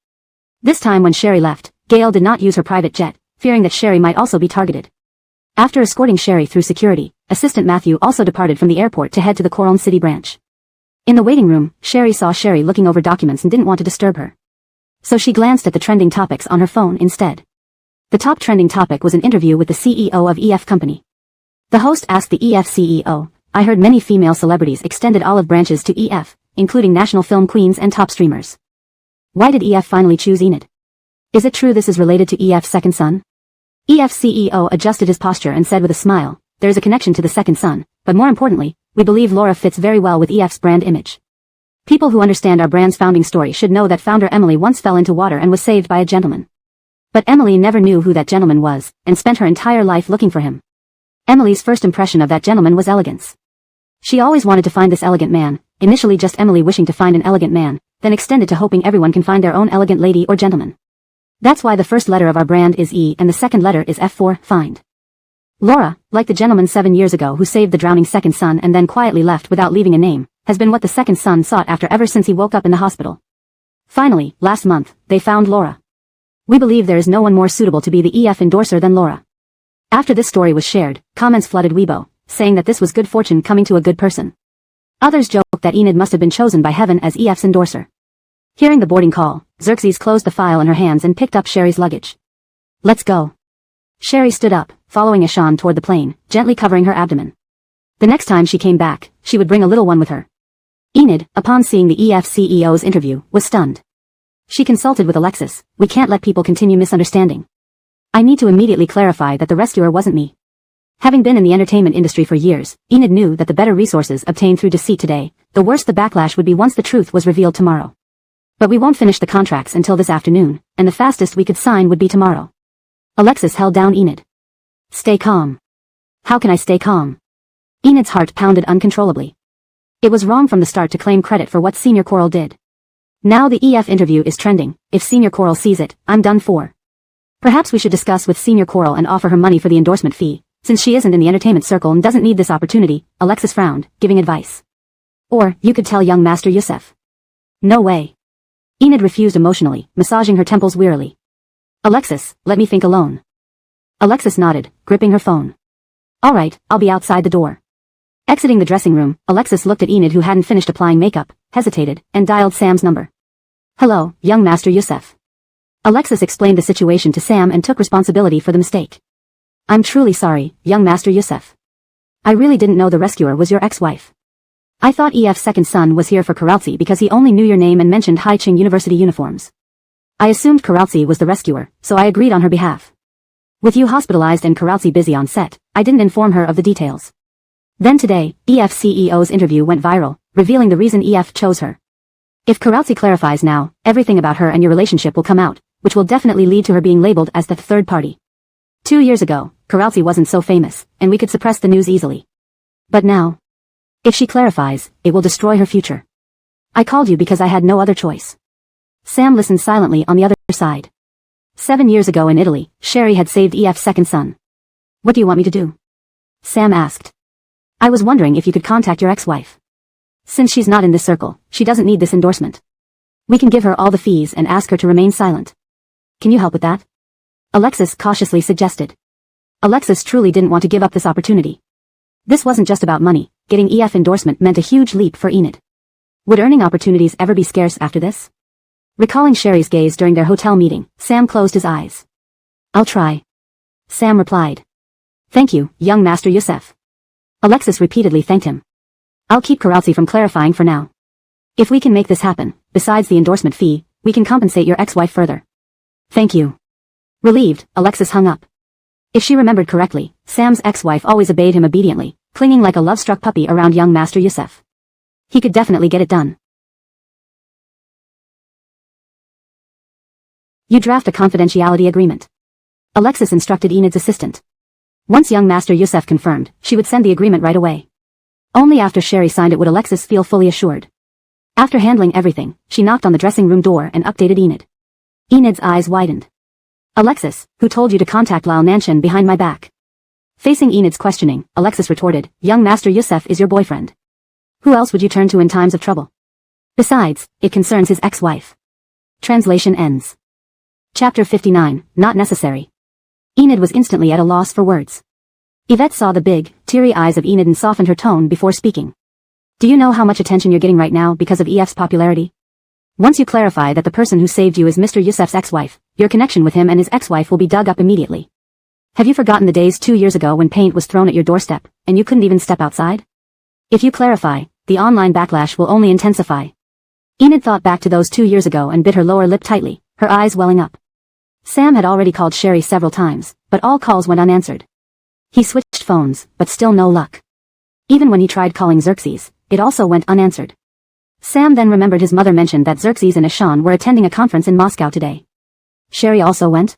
This time when Sherry left, Gail did not use her private jet, fearing that Sherry might also be targeted. After escorting Sherry through security, Assistant Matthew also departed from the airport to head to the Coron City branch. In the waiting room, Sherry saw Sherry looking over documents and didn't want to disturb her. So she glanced at the trending topics on her phone instead. The top trending topic was an interview with the CEO of EF Company. The host asked the EF CEO, I heard many female celebrities extended olive branches to EF, including national film queens and top streamers. Why did EF finally choose Enid? Is it true this is related to EF's second son? EF CEO adjusted his posture and said with a smile, there is a connection to the second son, but more importantly, we believe Laura fits very well with EF's brand image. People who understand our brand's founding story should know that founder Emily once fell into water and was saved by a gentleman. But Emily never knew who that gentleman was, and spent her entire life looking for him. Emily's first impression of that gentleman was elegance. She always wanted to find this elegant man, initially just Emily wishing to find an elegant man, then extended to hoping everyone can find their own elegant lady or gentleman. That's why the first letter of our brand is E and the second letter is F for find. Laura, like the gentleman 7 years ago who saved the drowning second son and then quietly left without leaving a name, has been what the second son sought after ever since he woke up in the hospital. Finally, last month, they found Laura. We believe there is no one more suitable to be the EF endorser than Laura. After this story was shared, comments flooded Weibo, saying that this was good fortune coming to a good person. Others joked that Enid must have been chosen by heaven as EF's endorser. Hearing the boarding call, Xerxes closed the file in her hands and picked up Sherry's luggage. Let's go. Sherry stood up, following Ishan toward the plane, gently covering her abdomen. The next time she came back, she would bring a little one with her. Enid, upon seeing the EF CEO's interview, was stunned. She consulted with Alexis, we can't let people continue misunderstanding. I need to immediately clarify that the rescuer wasn't me. Having been in the entertainment industry for years, Enid knew that the better resources obtained through deceit today, the worse the backlash would be once the truth was revealed tomorrow. But we won't finish the contracts until this afternoon, and the fastest we could sign would be tomorrow. Alexis held down Enid. Stay calm. How can I stay calm? Enid's heart pounded uncontrollably. It was wrong from the start to claim credit for what Senior Coral did. Now the EF interview is trending. If Senior Coral sees it, I'm done for. Perhaps we should discuss with Senior Coral and offer her money for the endorsement fee, since she isn't in the entertainment circle and doesn't need this opportunity. Alexis frowned, giving advice. Or, you could tell young Master Youssef. No way. Enid refused emotionally, massaging her temples wearily. Alexis, let me think alone. Alexis nodded, gripping her phone. Alright, I'll be outside the door. Exiting the dressing room, Alexis looked at Enid who hadn't finished applying makeup, hesitated, and dialed Sam's number. Hello, young Master Youssef. Alexis explained the situation to Sam and took responsibility for the mistake. I'm truly sorry, young Master Youssef. I really didn't know the rescuer was your ex-wife. I thought EF's second son was here for Karaltsi because he only knew your name and mentioned Haiching University uniforms. I assumed Karaltsi was the rescuer, so I agreed on her behalf. With you hospitalized and Karaltsi busy on set, I didn't inform her of the details. Then today, EF CEO's interview went viral, revealing the reason EF chose her. If Karaltsi clarifies now, everything about her and your relationship will come out, which will definitely lead to her being labeled as the third party. 2 years ago, Karaltsi wasn't so famous, and we could suppress the news easily. But now, if she clarifies, it will destroy her future. I called you because I had no other choice. Sam listened silently on the other side. 7 years ago in Italy, Sherry had saved EF's second son. What do you want me to do? Sam asked. I was wondering if you could contact your ex-wife. Since she's not in this circle, she doesn't need this endorsement. We can give her all the fees and ask her to remain silent. Can you help with that? Alexis cautiously suggested. Alexis truly didn't want to give up this opportunity. This wasn't just about money. Getting EF endorsement meant a huge leap for Enid. Would earning opportunities ever be scarce after this? Recalling Sherry's gaze during their hotel meeting, Sam closed his eyes. I'll try. Sam replied. Thank you, young Master Youssef. Alexis repeatedly thanked him. I'll keep Karaltsi from clarifying for now. If we can make this happen, besides the endorsement fee, we can compensate your ex-wife further. Thank you. Relieved, Alexis hung up. If she remembered correctly, Sam's ex-wife always obeyed him obediently, clinging like a love-struck puppy around young Master Youssef. He could definitely get it done. You draft a confidentiality agreement. Alexis instructed Enid's assistant. Once young Master Youssef confirmed, she would send the agreement right away. Only after Sherry signed it would Alexis feel fully assured. After handling everything, she knocked on the dressing room door and updated Enid. Enid's eyes widened. Alexis, who told you to contact Lal Nanshan behind my back? Facing Enid's questioning, Alexis retorted, young Master Youssef is your boyfriend. Who else would you turn to in times of trouble? Besides, it concerns his ex-wife. Translation ends. Chapter 59, Not Necessary. Enid was instantly at a loss for words. Yvette saw the big, teary eyes of Enid and softened her tone before speaking. Do you know how much attention you're getting right now because of EF's popularity? Once you clarify that the person who saved you is Mr. Youssef's ex-wife, your connection with him and his ex-wife will be dug up immediately. Have you forgotten the days 2 years ago when paint was thrown at your doorstep, and you couldn't even step outside? If you clarify, the online backlash will only intensify. Enid thought back to those 2 years ago and bit her lower lip tightly, her eyes welling up. Sam had already called Sherry several times, but all calls went unanswered. He switched phones, but still no luck. Even when he tried calling Xerxes, it also went unanswered. Sam then remembered his mother mentioned that Xerxes and Ishan were attending a conference in Moscow today. Sherry also went?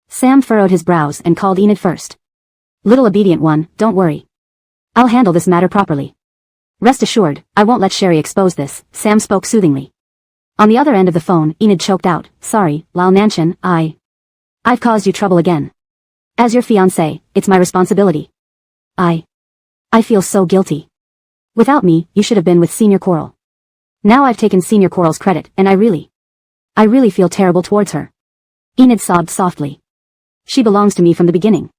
Sam furrowed his brows and called Enid first. Little obedient one, don't worry. I'll handle this matter properly. Rest assured, I won't let Sherry expose this, Sam spoke soothingly. On the other end of the phone, Enid choked out, sorry, Lal Nanshan, I've caused you trouble again. As your fiancé, it's my responsibility. I feel so guilty. Without me, you should have been with Senior Coral. Now I've taken Senior Coral's credit, and I really feel terrible towards her. Enid sobbed softly. She belongs to me from the beginning.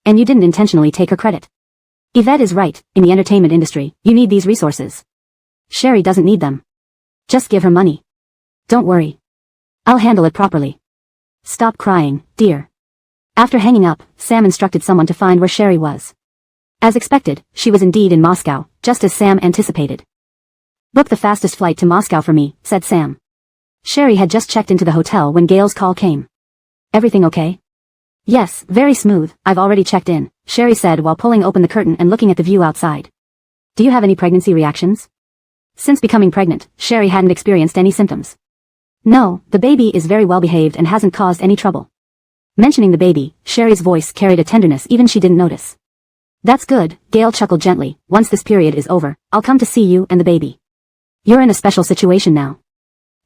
And you didn't intentionally take her credit. Yvette is right, in the entertainment industry, you need these resources. Sherry doesn't need them. Just give her money. Don't worry. I'll handle it properly. Stop crying, dear. After hanging up, Sam instructed someone to find where Sherry was. As expected, she was indeed in Moscow, just as Sam anticipated. Book the fastest flight to Moscow for me, said Sam. Sherry had just checked into the hotel when Gail's call came. Everything okay? Yes, very smooth, I've already checked in, Sherry said while pulling open the curtain and looking at the view outside. Do you have any pregnancy reactions? Since becoming pregnant, Sherry hadn't experienced any symptoms. No, the baby is very well behaved and hasn't caused any trouble. Mentioning the baby, Sherry's voice carried a tenderness even she didn't notice. That's good, Gail chuckled gently, once this period is over, I'll come to see you and the baby. You're in a special situation now.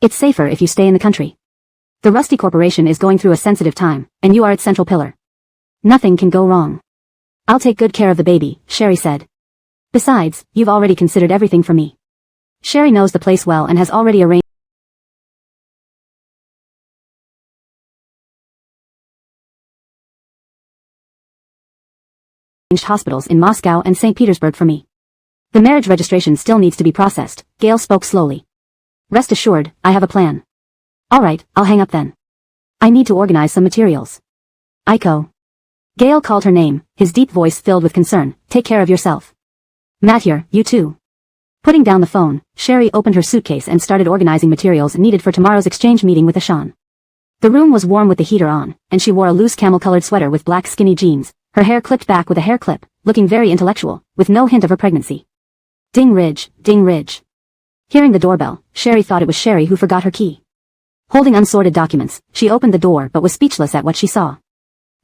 It's safer if you stay in the country. The Rusty Corporation is going through a sensitive time, and you are its central pillar. Nothing can go wrong. I'll take good care of the baby, Sherry said. Besides, you've already considered everything for me. Sherry knows the place well and has already arranged hospitals in Moscow and St. Petersburg for me. The marriage registration still needs to be processed, Gail spoke slowly. Rest assured, I have a plan. Alright, I'll hang up then. I need to organize some materials. Aiko. Gail called her name, his deep voice filled with concern, take care of yourself. Matt here, you too. Putting down the phone, Sherry opened her suitcase and started organizing materials needed for tomorrow's exchange meeting with Ashan. The room was warm with the heater on, and she wore a loose camel-colored sweater with black skinny jeans, her hair clipped back with a hair clip, looking very intellectual, with no hint of her pregnancy. Ding Ridge, ding Ridge. Hearing the doorbell, Sherry thought it was Sherry who forgot her key. Holding unsorted documents, she opened the door but was speechless at what she saw.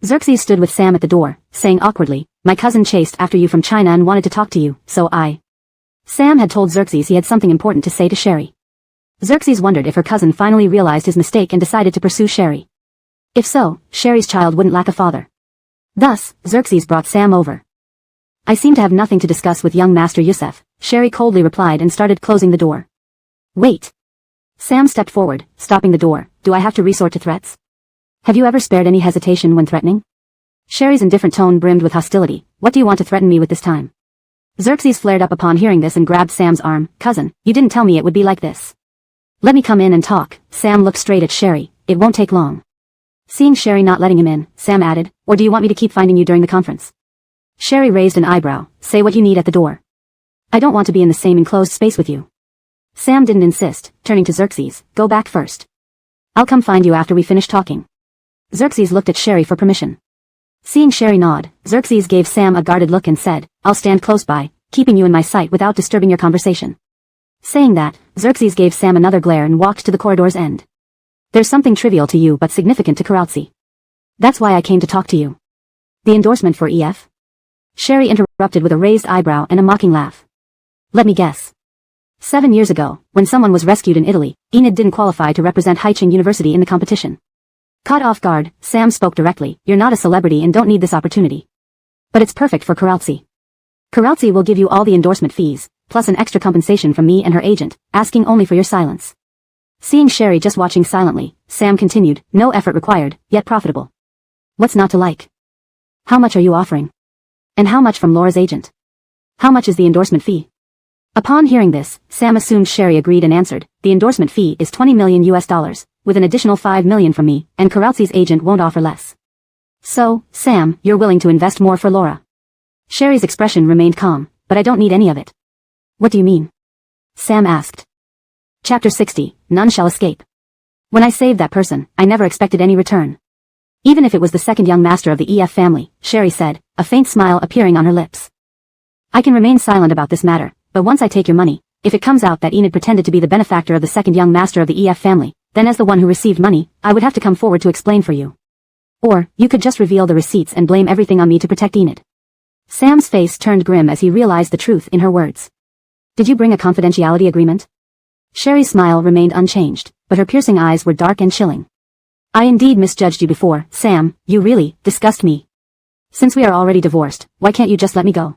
Xerxes stood with Sam at the door, saying awkwardly, my cousin chased after you from China and wanted to talk to you, so I... Sam had told Xerxes he had something important to say to Sherry. Xerxes wondered if her cousin finally realized his mistake and decided to pursue Sherry. If so, Sherry's child wouldn't lack a father. Thus, Xerxes brought Sam over. I seem to have nothing to discuss with young Master Yusef, Sherry coldly replied and started closing the door. Wait. Sam stepped forward, stopping the door. Do I have to resort to threats? Have you ever spared any hesitation when threatening? Sherry's indifferent tone brimmed with hostility. What do you want to threaten me with this time? Xerxes flared up upon hearing this and grabbed Sam's arm. Cousin, you didn't tell me it would be like this. Let me come in and talk. Sam looked straight at Sherry. It won't take long. Seeing Sherry not letting him in, Sam added, or do you want me to keep finding you during the conference? Sherry raised an eyebrow. Say what you need at the door. I don't want to be in the same enclosed space with you. Sam didn't insist, turning to Xerxes. Go back first. I'll come find you after we finish talking. Xerxes looked at Sherry for permission. Seeing Sherry nod, Xerxes gave Sam a guarded look and said, I'll stand close by, keeping you in my sight without disturbing your conversation. Saying that, Xerxes gave Sam another glare and walked to the corridor's end. There's something trivial to you but significant to Karautsi. That's why I came to talk to you. The endorsement for EF? Sherry interrupted with a raised eyebrow and a mocking laugh. Let me guess. 7 years ago, when someone was rescued in Italy, Enid didn't qualify to represent Haiching University in the competition. Caught off guard, Sam spoke directly, you're not a celebrity and don't need this opportunity. But it's perfect for Karautsi. Karautsi will give you all the endorsement fees, plus an extra compensation from me and her agent, asking only for your silence. Seeing Sherry just watching silently, Sam continued, no effort required, yet profitable. What's not to like? How much are you offering? And how much from Laura's agent? How much is the endorsement fee? Upon hearing this, Sam assumed Sherry agreed and answered, the endorsement fee is $20 million, with an additional $5 million from me, and Karautsi's agent won't offer less. So, Sam, you're willing to invest more for Laura. Sherry's expression remained calm, but I don't need any of it. What do you mean? Sam asked. Chapter 60, None Shall Escape. When I saved that person, I never expected any return. Even if it was the second young master of the EF family, Sherry said, a faint smile appearing on her lips. I can remain silent about this matter, but once I take your money, if it comes out that Enid pretended to be the benefactor of the second young master of the EF family, then as the one who received money, I would have to come forward to explain for you. Or, you could just reveal the receipts and blame everything on me to protect Enid. Sam's face turned grim as he realized the truth in her words. Did you bring a confidentiality agreement? Sherry's smile remained unchanged, but her piercing eyes were dark and chilling. I indeed misjudged you before, Sam, you really disgust me. Since we are already divorced, why can't you just let me go?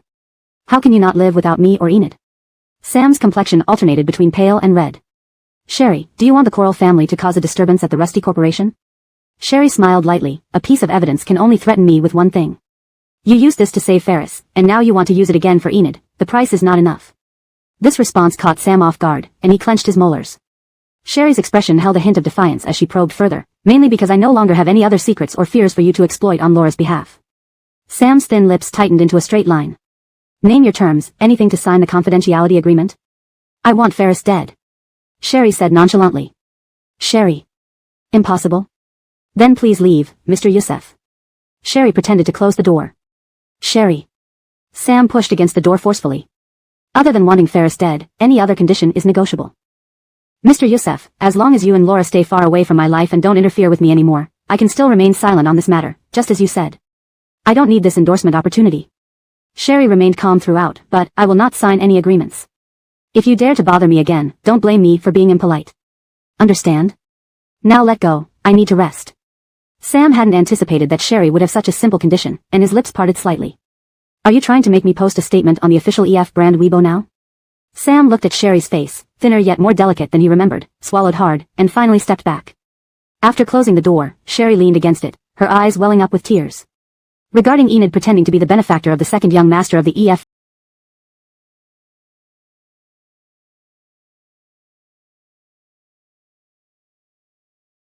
How can you not live without me or Enid? Sam's complexion alternated between pale and red. Sherry, do you want the Coral family to cause a disturbance at the Rusty Corporation? Sherry smiled lightly, a piece of evidence can only threaten me with one thing. You used this to save Ferris, and now you want to use it again for Enid, the price is not enough. This response caught Sam off guard, and he clenched his molars. Sherry's expression held a hint of defiance as she probed further, mainly because I no longer have any other secrets or fears for you to exploit on Laura's behalf. Sam's thin lips tightened into a straight line. Name your terms, anything to sign the confidentiality agreement? I want Ferris dead. Sherry said nonchalantly. Sherry. Impossible? Then please leave, Mr. Yusef. Sherry pretended to close the door. Sherry. Sam pushed against the door forcefully. Other than wanting Ferris dead, any other condition is negotiable. Mr. Youssef, as long as you and Laura stay far away from my life and don't interfere with me anymore, I can still remain silent on this matter, just as you said. I don't need this endorsement opportunity. Sherry remained calm throughout, but I will not sign any agreements. If you dare to bother me again, don't blame me for being impolite. Understand? Now let go, I need to rest. Sam hadn't anticipated that Sherry would have such a simple condition, and his lips parted slightly. Are you trying to make me post a statement on the official EF brand Weibo now? Sam looked at Sherry's face, thinner yet more delicate than he remembered, swallowed hard, and finally stepped back. After closing the door, Sherry leaned against it, her eyes welling up with tears. Regarding Enid pretending to be the benefactor of the second young master of the EF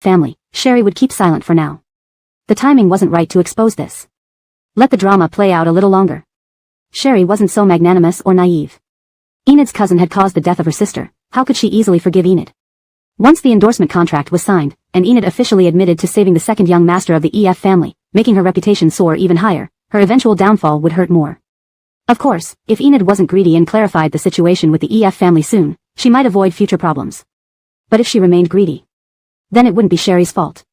family, Sherry would keep silent for now. The timing wasn't right to expose this. Let the drama play out a little longer. Sherry wasn't so magnanimous or naive. Enid's cousin had caused the death of her sister, how could she easily forgive Enid? Once the endorsement contract was signed, and Enid officially admitted to saving the second young master of the EF family, making her reputation soar even higher, her eventual downfall would hurt more. Of course, if Enid wasn't greedy and clarified the situation with the EF family soon, she might avoid future problems. But if she remained greedy, then it wouldn't be Sherry's fault.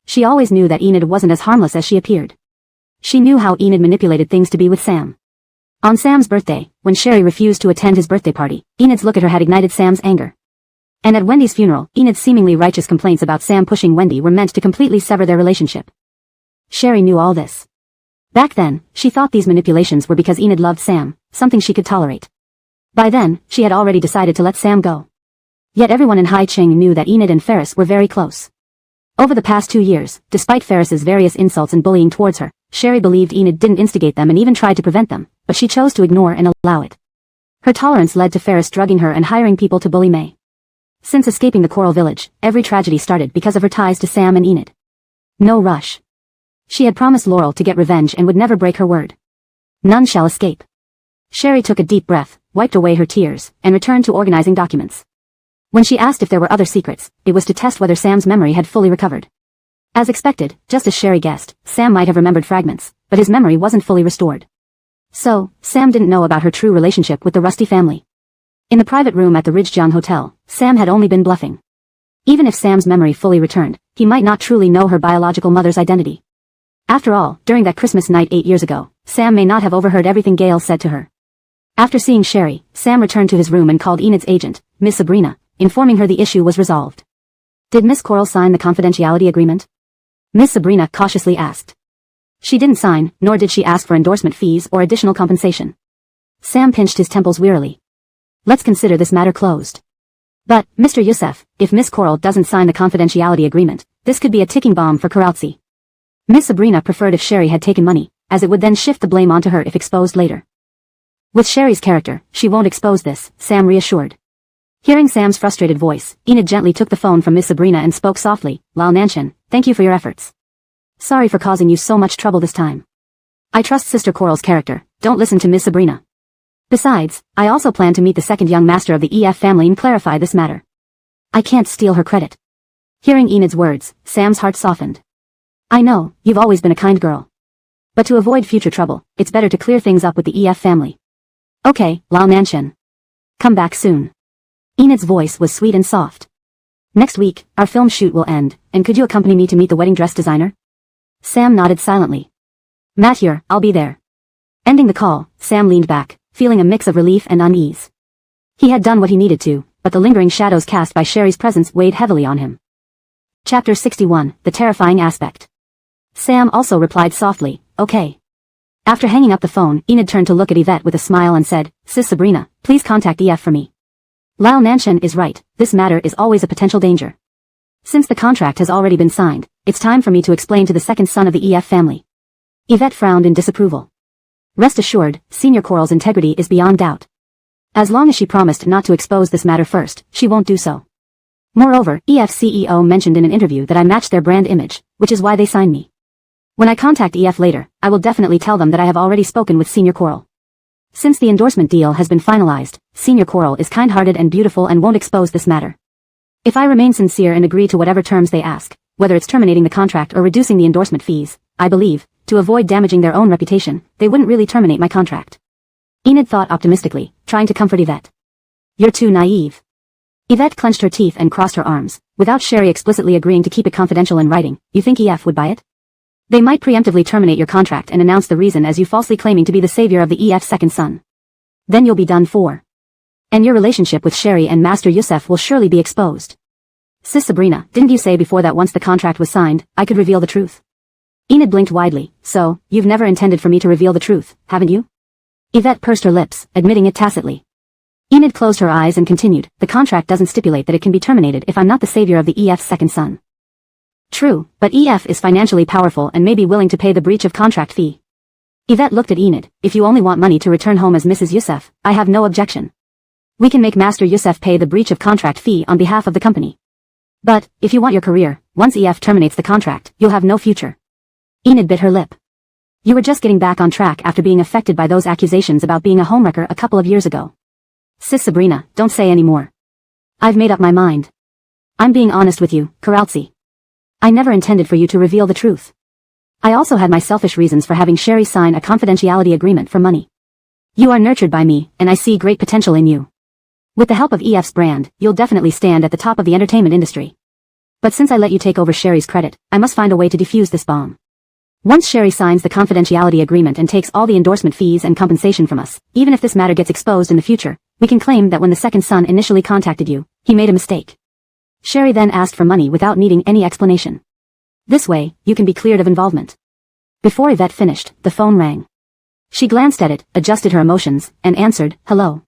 She always knew that Enid wasn't as harmless as she appeared. She knew how Enid manipulated things to be with Sam. On Sam's birthday, when Sherry refused to attend his birthday party, Enid's look at her had ignited Sam's anger. And at Wendy's funeral, Enid's seemingly righteous complaints about Sam pushing Wendy were meant to completely sever their relationship. Sherry knew all this. Back then, she thought these manipulations were because Enid loved Sam, something she could tolerate. By then, she had already decided to let Sam go. Yet everyone in Hai Cheng knew that Enid and Ferris were very close. Over the past 2 years, despite Ferris's various insults and bullying towards her, Sherry believed Enid didn't instigate them and even tried to prevent them, but she chose to ignore and allow it. Her tolerance led to Ferris drugging her and hiring people to bully May. Since escaping the Coral Village, every tragedy started because of her ties to Sam and Enid. No rush. She had promised Laurel to get revenge and would never break her word. None shall escape. Sherry took a deep breath, wiped away her tears, and returned to organizing documents. When she asked if there were other secrets, it was to test whether Sam's memory had fully recovered. As expected, just as Sherry guessed, Sam might have remembered fragments, but his memory wasn't fully restored. So, Sam didn't know about her true relationship with the Rusty family. In the private room at the Ridgejiang Hotel, Sam had only been bluffing. Even if Sam's memory fully returned, he might not truly know her biological mother's identity. After all, during that Christmas night 8 years ago, Sam may not have overheard everything Gail said to her. After seeing Sherry, Sam returned to his room and called Enid's agent, Miss Sabrina, informing her the issue was resolved. Did Miss Coral sign the confidentiality agreement? Miss Sabrina cautiously asked. She didn't sign, nor did she ask for endorsement fees or additional compensation. Sam pinched his temples wearily. Let's consider this matter closed. But, Mr. Youssef, if Miss Coral doesn't sign the confidentiality agreement, this could be a ticking bomb for Karachi. Miss Sabrina preferred if Sherry had taken money, as it would then shift the blame onto her if exposed later. With Sherry's character, she won't expose this, Sam reassured. Hearing Sam's frustrated voice, Enid gently took the phone from Miss Sabrina and spoke softly, Lao Nanshan, thank you for your efforts. Sorry for causing you so much trouble this time. I trust Sister Coral's character, don't listen to Miss Sabrina. Besides, I also plan to meet the second young master of the EF family and clarify this matter. I can't steal her credit. Hearing Enid's words, Sam's heart softened. I know, you've always been a kind girl. But to avoid future trouble, it's better to clear things up with the EF family. Okay, Lao Nanshan. Come back soon. Enid's voice was sweet and soft. Next week, our film shoot will end, and could you accompany me to meet the wedding dress designer? Sam nodded silently. Matt here, I'll be there. Ending the call, Sam leaned back, feeling a mix of relief and unease. He had done what he needed to, but the lingering shadows cast by Sherry's presence weighed heavily on him. Chapter 61, The Terrifying Aspect. Sam also replied softly, okay. After hanging up the phone, Enid turned to look at Yvette with a smile and said, Sis Sabrina, please contact EF for me. Lao Nanshan is right, this matter is always a potential danger. Since the contract has already been signed, it's time for me to explain to the second son of the EF family. Yvette frowned in disapproval. Rest assured, Senior Coral's integrity is beyond doubt. As long as she promised not to expose this matter first, she won't do so. Moreover, EF CEO mentioned in an interview that I matched their brand image, which is why they signed me. When I contact EF later, I will definitely tell them that I have already spoken with Senior Coral. Since the endorsement deal has been finalized, Senior Coral is kind-hearted and beautiful and won't expose this matter. If I remain sincere and agree to whatever terms they ask, whether it's terminating the contract or reducing the endorsement fees, I believe, to avoid damaging their own reputation, they wouldn't really terminate my contract. Enid thought optimistically, trying to comfort Yvette. You're too naive. Yvette clenched her teeth and crossed her arms. Without Sherry explicitly agreeing to keep it confidential in writing, you think EF would buy it? They might preemptively terminate your contract and announce the reason as you falsely claiming to be the savior of the EF's second son. Then you'll be done for. And your relationship with Sherry and Master Yusef will surely be exposed. Sis Sabrina, didn't you say before that once the contract was signed, I could reveal the truth? Enid blinked widely. So, you've never intended for me to reveal the truth, haven't you? Yvette pursed her lips, admitting it tacitly. Enid closed her eyes and continued, the contract doesn't stipulate that it can be terminated if I'm not the savior of the EF's second son. True, but EF is financially powerful and may be willing to pay the breach of contract fee. Yvette looked at Enid. If you only want money to return home as Mrs. Yusef, I have no objection. We can make Master Yusef pay the breach of contract fee on behalf of the company. But, if you want your career, once EF terminates the contract, you'll have no future. Enid bit her lip. You were just getting back on track after being affected by those accusations about being a homewrecker a couple of years ago. Sis Sabrina, don't say any more. I've made up my mind. I'm being honest with you, Karaltsi. I never intended for you to reveal the truth. I also had my selfish reasons for having Sherry sign a confidentiality agreement for money. You are nurtured by me, and I see great potential in you. With the help of EF's brand, you'll definitely stand at the top of the entertainment industry. But since I let you take over Sherry's credit, I must find a way to defuse this bomb. Once Sherry signs the confidentiality agreement and takes all the endorsement fees and compensation from us, even if this matter gets exposed in the future, we can claim that when the second son initially contacted you, he made a mistake. Sherry then asked for money without needing any explanation. This way, you can be cleared of involvement. Before Yvette finished, the phone rang. She glanced at it, adjusted her emotions, and answered, hello.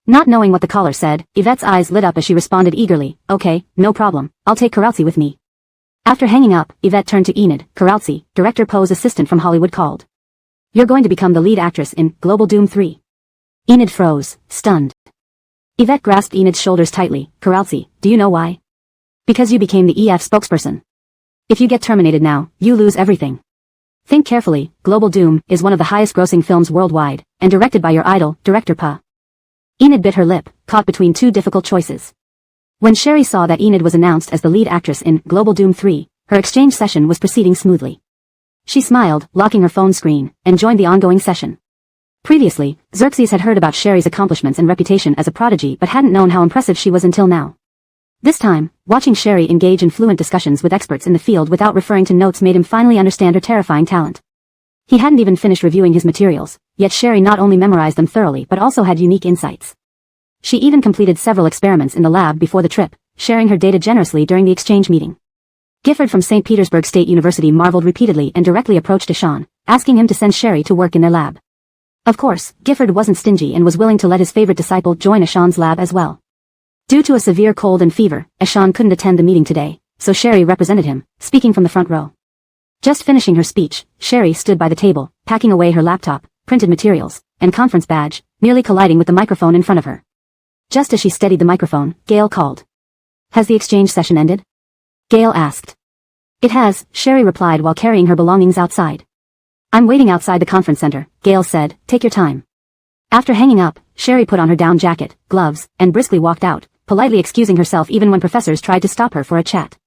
Not knowing what the caller said, Yvette's eyes lit up as she responded eagerly, okay, no problem, I'll take Karaltsi with me. After hanging up, Yvette turned to Enid. Karaltsi, Director Poe's assistant from Hollywood called. You're going to become the lead actress in Global Doom 3. Enid froze, stunned. Yvette grasped Enid's shoulders tightly. Karaltsi, do you know why? Because you became the EF spokesperson. If you get terminated now, you lose everything. Think carefully, Global Doom is one of the highest-grossing films worldwide, and directed by your idol, Director Poe. Enid bit her lip, caught between two difficult choices. When Sherry saw that Enid was announced as the lead actress in Global Doom 3, her exchange session was proceeding smoothly. She smiled, locking her phone screen, and joined the ongoing session. Previously, Xerxes had heard about Sherry's accomplishments and reputation as a prodigy but hadn't known how impressive she was until now. This time, watching Sherry engage in fluent discussions with experts in the field without referring to notes made him finally understand her terrifying talent. He hadn't even finished reviewing his materials, yet Sherry not only memorized them thoroughly but also had unique insights. She even completed several experiments in the lab before the trip, sharing her data generously during the exchange meeting. Gifford from St. Petersburg State University marveled repeatedly and directly approached Ishan, asking him to send Sherry to work in their lab. Of course, Gifford wasn't stingy and was willing to let his favorite disciple join Ishan's lab as well. Due to a severe cold and fever, Ishan couldn't attend the meeting today, so Sherry represented him, speaking from the front row. Just finishing her speech, Sherry stood by the table, packing away her laptop, printed materials, and conference badge, nearly colliding with the microphone in front of her. Just as she steadied the microphone, Gail called. Has the exchange session ended? Gail asked. It has, Sherry replied while carrying her belongings outside. I'm waiting outside the conference center, Gail said, take your time. After hanging up, Sherry put on her down jacket, gloves, and briskly walked out, politely excusing herself even when professors tried to stop her for a chat.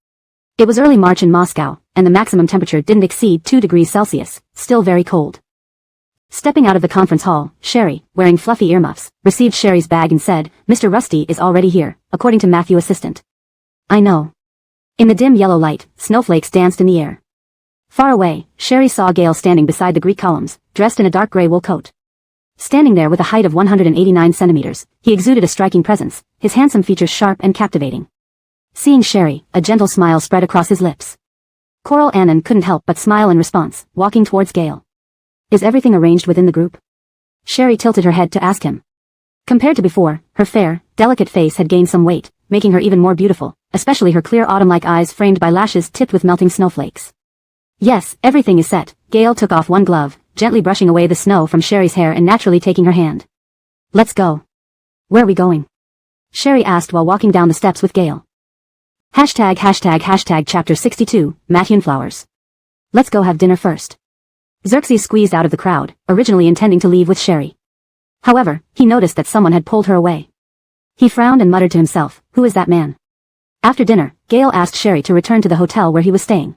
It was early March in Moscow, and the maximum temperature didn't exceed 2 degrees Celsius, still very cold. Stepping out of the conference hall, Sherry, wearing fluffy earmuffs, received Sherry's bag and said, Mr. Rusty is already here, according to Matthew assistant. I know. In the dim yellow light, snowflakes danced in the air. Far away, Sherry saw Gail standing beside the Greek columns, dressed in a dark gray wool coat. Standing there with a height of 189 centimeters, he exuded a striking presence, his handsome features sharp and captivating. Seeing Sherry, a gentle smile spread across his lips. Coral Annan couldn't help but smile in response, walking towards Gail. Is everything arranged within the group? Sherry tilted her head to ask him. Compared to before, her fair, delicate face had gained some weight, making her even more beautiful, especially her clear autumn-like eyes framed by lashes tipped with melting snowflakes. Yes, everything is set. Gail took off one glove, gently brushing away the snow from Sherry's hair and naturally taking her hand. Let's go. Where are we going? Sherry asked while walking down the steps with Gail. ##### Chapter 62, Matthew Flowers. Let's go have dinner first. Xerxes squeezed out of the crowd, originally intending to leave with Sherry. However, he noticed that someone had pulled her away. He frowned and muttered to himself, who is that man? After dinner, Gail asked Sherry to return to the hotel where he was staying.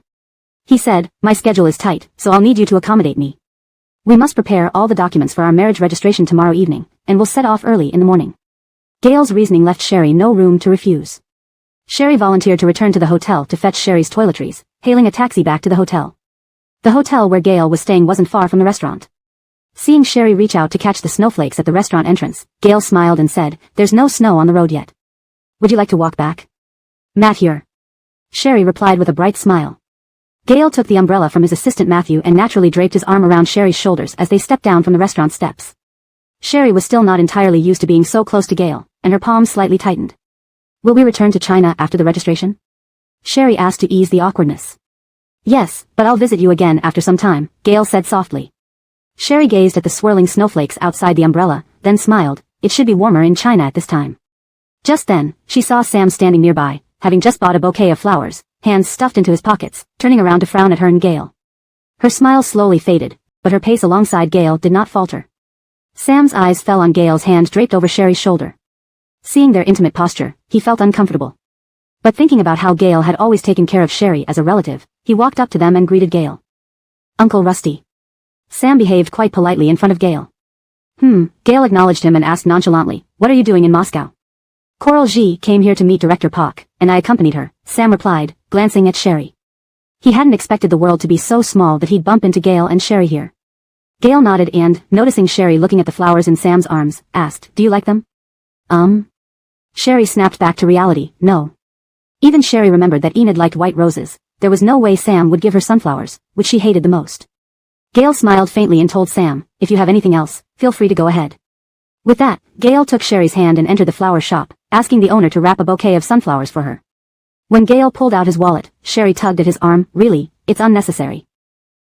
He said, my schedule is tight, so I'll need you to accommodate me. We must prepare all the documents for our marriage registration tomorrow evening, and we'll set off early in the morning. Gail's reasoning left Sherry no room to refuse. Sherry volunteered to return to the hotel to fetch Sherry's toiletries, hailing a taxi back to the hotel. The hotel where Gail was staying wasn't far from the restaurant. Seeing Sherry reach out to catch the snowflakes at the restaurant entrance, Gail smiled and said, there's no snow on the road yet. Would you like to walk back? Matt here. Sherry replied with a bright smile. Gail took the umbrella from his assistant Matthew and naturally draped his arm around Sherry's shoulders as they stepped down from the restaurant steps. Sherry was still not entirely used to being so close to Gail, and her palms slightly tightened. Will we return to China after the registration? Sherry asked to ease the awkwardness. Yes, but I'll visit you again after some time, Gail said softly. Sherry gazed at the swirling snowflakes outside the umbrella, then smiled. It should be warmer in China at this time. Just then, she saw Sam standing nearby, having just bought a bouquet of flowers, hands stuffed into his pockets, turning around to frown at her and Gail. Her smile slowly faded, but her pace alongside Gail did not falter. Sam's eyes fell on Gail's hand draped over Sherry's shoulder. Seeing their intimate posture, he felt uncomfortable. But thinking about how Gail had always taken care of Sherry as a relative, he walked up to them and greeted Gail. Uncle Rusty. Sam behaved quite politely in front of Gail. Gail acknowledged him and asked nonchalantly, what are you doing in Moscow? Coral Ji came here to meet Director Pak, and I accompanied her, Sam replied, glancing at Sherry. He hadn't expected the world to be so small that he'd bump into Gail and Sherry here. Gail nodded and, noticing Sherry looking at the flowers in Sam's arms, asked, do you like them? Sherry snapped back to reality, no. Even Sherry remembered that Enid liked white roses. There was no way Sam would give her sunflowers, which she hated the most. Gail smiled faintly and told Sam, if you have anything else, feel free to go ahead. With that, Gail took Sherry's hand and entered the flower shop, asking the owner to wrap a bouquet of sunflowers for her. When Gail pulled out his wallet, Sherry tugged at his arm, really, it's unnecessary.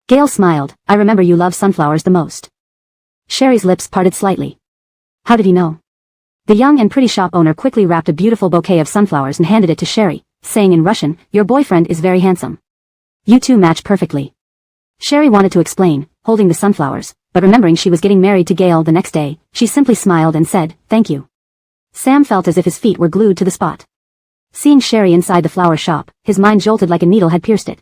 Gail smiled, I remember you love sunflowers the most. Sherry's lips parted slightly. How did he know? The young and pretty shop owner quickly wrapped a beautiful bouquet of sunflowers and handed it to Sherry, saying in Russian, your boyfriend is very handsome. You two match perfectly. Sherry wanted to explain, holding the sunflowers, but remembering she was getting married to Gail the next day, she simply smiled and said, thank you. Sam felt as if his feet were glued to the spot. Seeing Sherry inside the flower shop, his mind jolted like a needle had pierced it.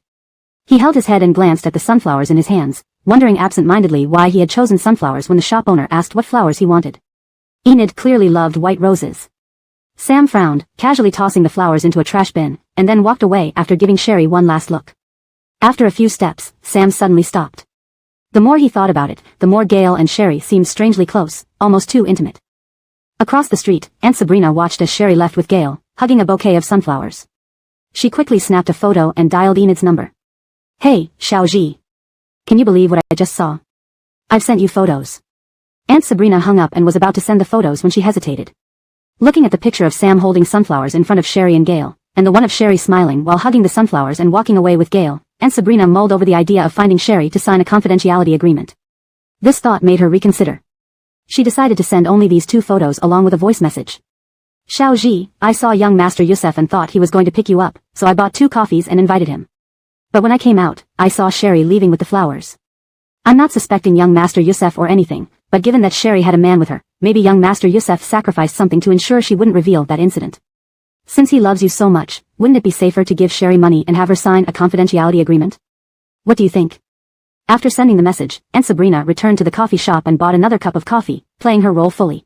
He held his head and glanced at the sunflowers in his hands, wondering absent-mindedly why he had chosen sunflowers when the shop owner asked what flowers he wanted. Enid clearly loved white roses. Sam frowned, casually tossing the flowers into a trash bin, and then walked away after giving Sherry one last look. After a few steps, Sam suddenly stopped. The more he thought about it, the more Gail and Sherry seemed strangely close, almost too intimate. Across the street, Aunt Sabrina watched as Sherry left with Gail, hugging a bouquet of sunflowers. She quickly snapped a photo and dialed Enid's number. Hey, Xiaoji. Can you believe what I just saw? I've sent you photos. Aunt Sabrina hung up and was about to send the photos when she hesitated. Looking at the picture of Sam holding sunflowers in front of Sherry and Gail, and the one of Sherry smiling while hugging the sunflowers and walking away with Gail, Aunt Sabrina mulled over the idea of finding Sherry to sign a confidentiality agreement. This thought made her reconsider. She decided to send only these two photos along with a voice message. Xiaoji, I saw young Master Yusef and thought he was going to pick you up, so I bought 2 coffees and invited him. But when I came out, I saw Sherry leaving with the flowers. I'm not suspecting young Master Yusef or anything, but given that Sherry had a man with her, maybe young Master Yusef sacrificed something to ensure she wouldn't reveal that incident. Since he loves you so much, wouldn't it be safer to give Sherry money and have her sign a confidentiality agreement? What do you think? After sending the message, Aunt Sabrina returned to the coffee shop and bought another cup of coffee, playing her role fully.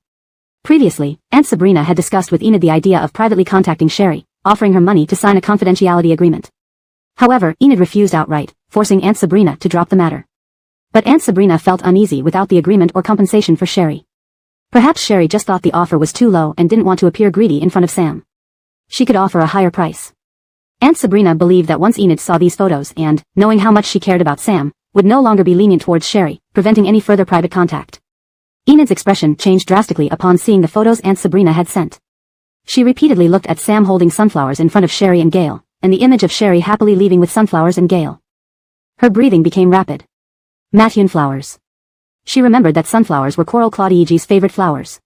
Previously, Aunt Sabrina had discussed with Enid the idea of privately contacting Sherry, offering her money to sign a confidentiality agreement. However, Enid refused outright, forcing Aunt Sabrina to drop the matter. But Aunt Sabrina felt uneasy without the agreement or compensation for Sherry. Perhaps Sherry just thought the offer was too low and didn't want to appear greedy in front of Sam. She could offer a higher price. Aunt Sabrina believed that once Enid saw these photos and, knowing how much she cared about Sam, would no longer be lenient towards Sherry, preventing any further private contact. Enid's expression changed drastically upon seeing the photos Aunt Sabrina had sent. She repeatedly looked at Sam holding sunflowers in front of Sherry and Gail, and the image of Sherry happily leaving with sunflowers and Gail. Her breathing became rapid. Mathian flowers. She remembered that sunflowers were Coral Claudigi's favorite flowers.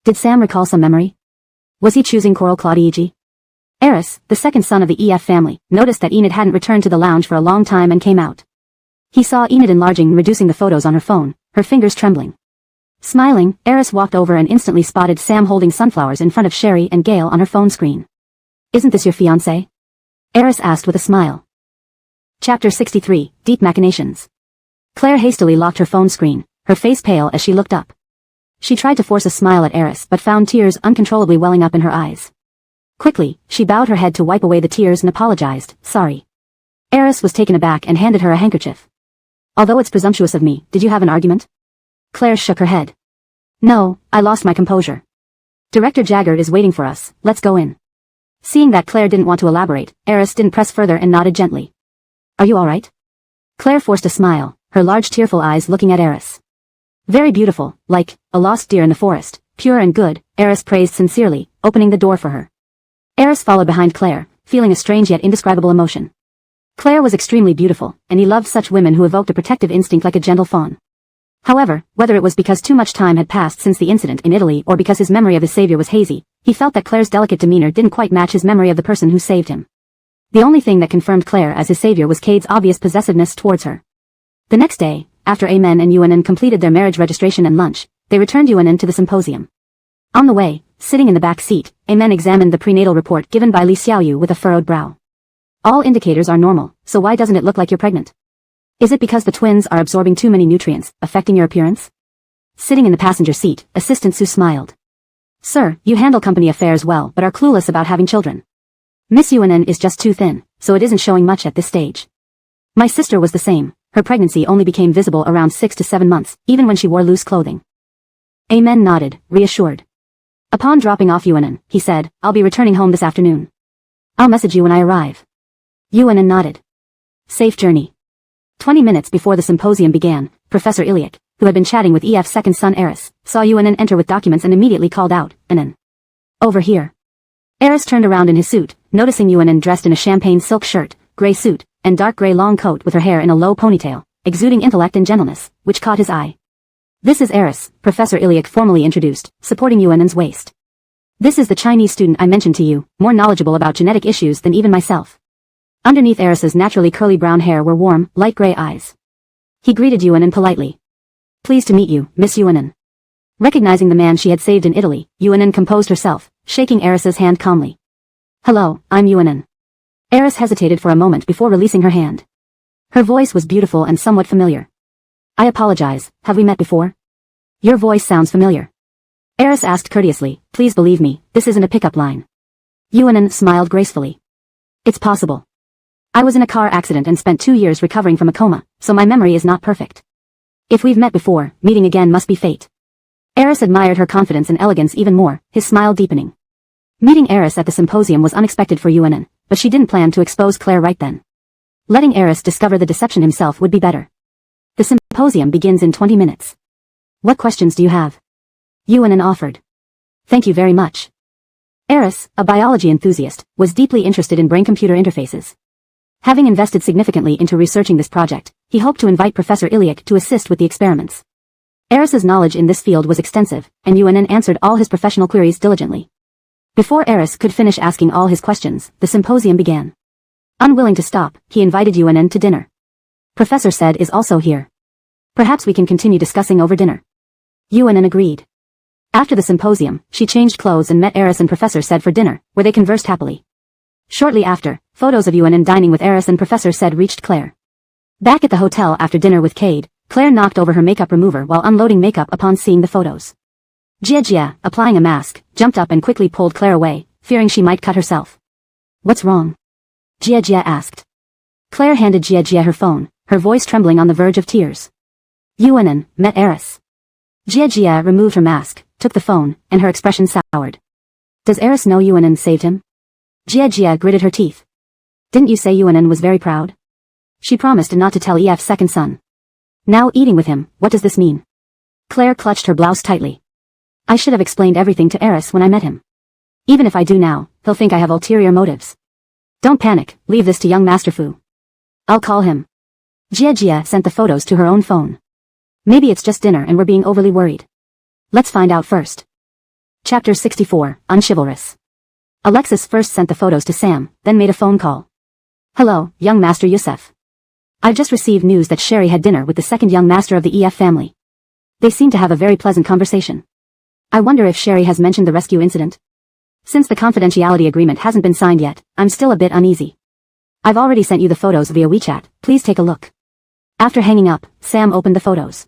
Did Sam recall some memory? Was he choosing Coral Claudigi? Eris, the second son of the EF family, noticed that Enid hadn't returned to the lounge for a long time and came out. He saw Enid enlarging and reducing the photos on her phone, her fingers trembling. Smiling, Eris walked over and instantly spotted Sam holding sunflowers in front of Sherry and Gail on her phone screen. Isn't this your fiancé? Eris asked with a smile. Chapter 63, Deep Machinations. Claire hastily locked her phone screen, her face pale as she looked up. She tried to force a smile at Eris but found tears uncontrollably welling up in her eyes. Quickly, she bowed her head to wipe away the tears and apologized, sorry. Eris was taken aback and handed her a handkerchief. Although it's presumptuous of me, did you have an argument? Claire shook her head. No, I lost my composure. Director Jaggard is waiting for us, let's go in. Seeing that Claire didn't want to elaborate, Eris didn't press further and nodded gently. Are you all right? Claire forced a smile, her large tearful eyes looking at Eris. Very beautiful, like a lost deer in the forest, pure and good, Eris praised sincerely, opening the door for her. Eris followed behind Claire, feeling a strange yet indescribable emotion. Claire was extremely beautiful, and he loved such women who evoked a protective instinct like a gentle fawn. However, whether it was because too much time had passed since the incident in Italy or because his memory of his savior was hazy, he felt that Claire's delicate demeanor didn't quite match his memory of the person who saved him. The only thing that confirmed Claire as his savior was Cade's obvious possessiveness towards her. The next day, after Amen and Yuanan completed their marriage registration and lunch, they returned Yuanan to the symposium. On the way, sitting in the back seat, Amen examined the prenatal report given by Li Xiaoyu with a furrowed brow. All indicators are normal, so why doesn't it look like you're pregnant? Is it because the twins are absorbing too many nutrients, affecting your appearance? Sitting in the passenger seat, Assistant Su smiled. Sir, you handle company affairs well but are clueless about having children. Miss Yuanan is just too thin, so it isn't showing much at this stage. My sister was the same, her pregnancy only became visible around 6 to 7 months, even when she wore loose clothing. Amen nodded, reassured. Upon dropping off Yuanan, he said, I'll be returning home this afternoon. I'll message you when I arrive. Yuanan nodded. Safe journey. 20 minutes before the symposium began, Professor Iliak, who had been chatting with EF's second son Eris, saw Yuanan enter with documents and immediately called out, Anan. Over here. Eris turned around in his suit, noticing Yuanan dressed in a champagne silk shirt, gray suit, and dark gray long coat with her hair in a low ponytail, exuding intellect and gentleness, which caught his eye. This is Eris, Professor Iliak formally introduced, supporting Yuanan's waist. This is the Chinese student I mentioned to you, more knowledgeable about genetic issues than even myself. Underneath Eris's naturally curly brown hair were warm, light gray eyes. He greeted Yuanan politely. Pleased to meet you, Miss Yuanan. Recognizing the man she had saved in Italy, Yuanan composed herself, shaking Eris's hand calmly. Hello, I'm Yuanan. Eris hesitated for a moment before releasing her hand. Her voice was beautiful and somewhat familiar. I apologize, have we met before? Your voice sounds familiar. Eris asked courteously, please believe me, this isn't a pickup line. Yuanan smiled gracefully. It's possible. I was in a car accident and spent 2 years recovering from a coma, so my memory is not perfect. If we've met before, meeting again must be fate. Eris admired her confidence and elegance even more, his smile deepening. Meeting Eris at the symposium was unexpected for Yuanan, but she didn't plan to expose Claire right then. Letting Eris discover the deception himself would be better. The symposium begins in 20 minutes. What questions do you have? Yuanan offered. Thank you very much. Eris, a biology enthusiast, was deeply interested in brain-computer interfaces. Having invested significantly into researching this project, he hoped to invite Professor Iliak to assist with the experiments. Eris's knowledge in this field was extensive, and Yuanan answered all his professional queries diligently. Before Eris could finish asking all his questions, the symposium began. Unwilling to stop, he invited Yuanan to dinner. Professor Said is also here. Perhaps we can continue discussing over dinner. Yuanan agreed. After the symposium, she changed clothes and met Eris and Professor Said for dinner, where they conversed happily. Shortly after, photos of Yuanan dining with Eris and Professor Said reached Claire. Back at the hotel after dinner with Cade, Claire knocked over her makeup remover while unloading makeup upon seeing the photos. Jia, applying a mask, jumped up and quickly pulled Claire away, fearing she might cut herself. What's wrong? Jia asked. Claire handed Jia her phone, her voice trembling on the verge of tears. Yuanan met Eris. Jia removed her mask, took the phone, and her expression soured. Does Eris know Yuanan saved him? Jia gritted her teeth. Didn't you say Yuanan was very proud? She promised not to tell EF's second son. Now eating with him, what does this mean? Claire clutched her blouse tightly. I should have explained everything to Eris when I met him. Even if I do now, he'll think I have ulterior motives. Don't panic, leave this to young Master Fu. I'll call him. Jia sent the photos to her own phone. Maybe it's just dinner and we're being overly worried. Let's find out first. Chapter 64, Unchivalrous. Alexis first sent the photos to Sam, then made a phone call. Hello, young Master Youssef. I've just received news that Sherry had dinner with the second young master of the EF family. They seem to have a very pleasant conversation. I wonder if Sherry has mentioned the rescue incident. Since the confidentiality agreement hasn't been signed yet, I'm still a bit uneasy. I've already sent you the photos via WeChat, please take a look. After hanging up, Sam opened the photos.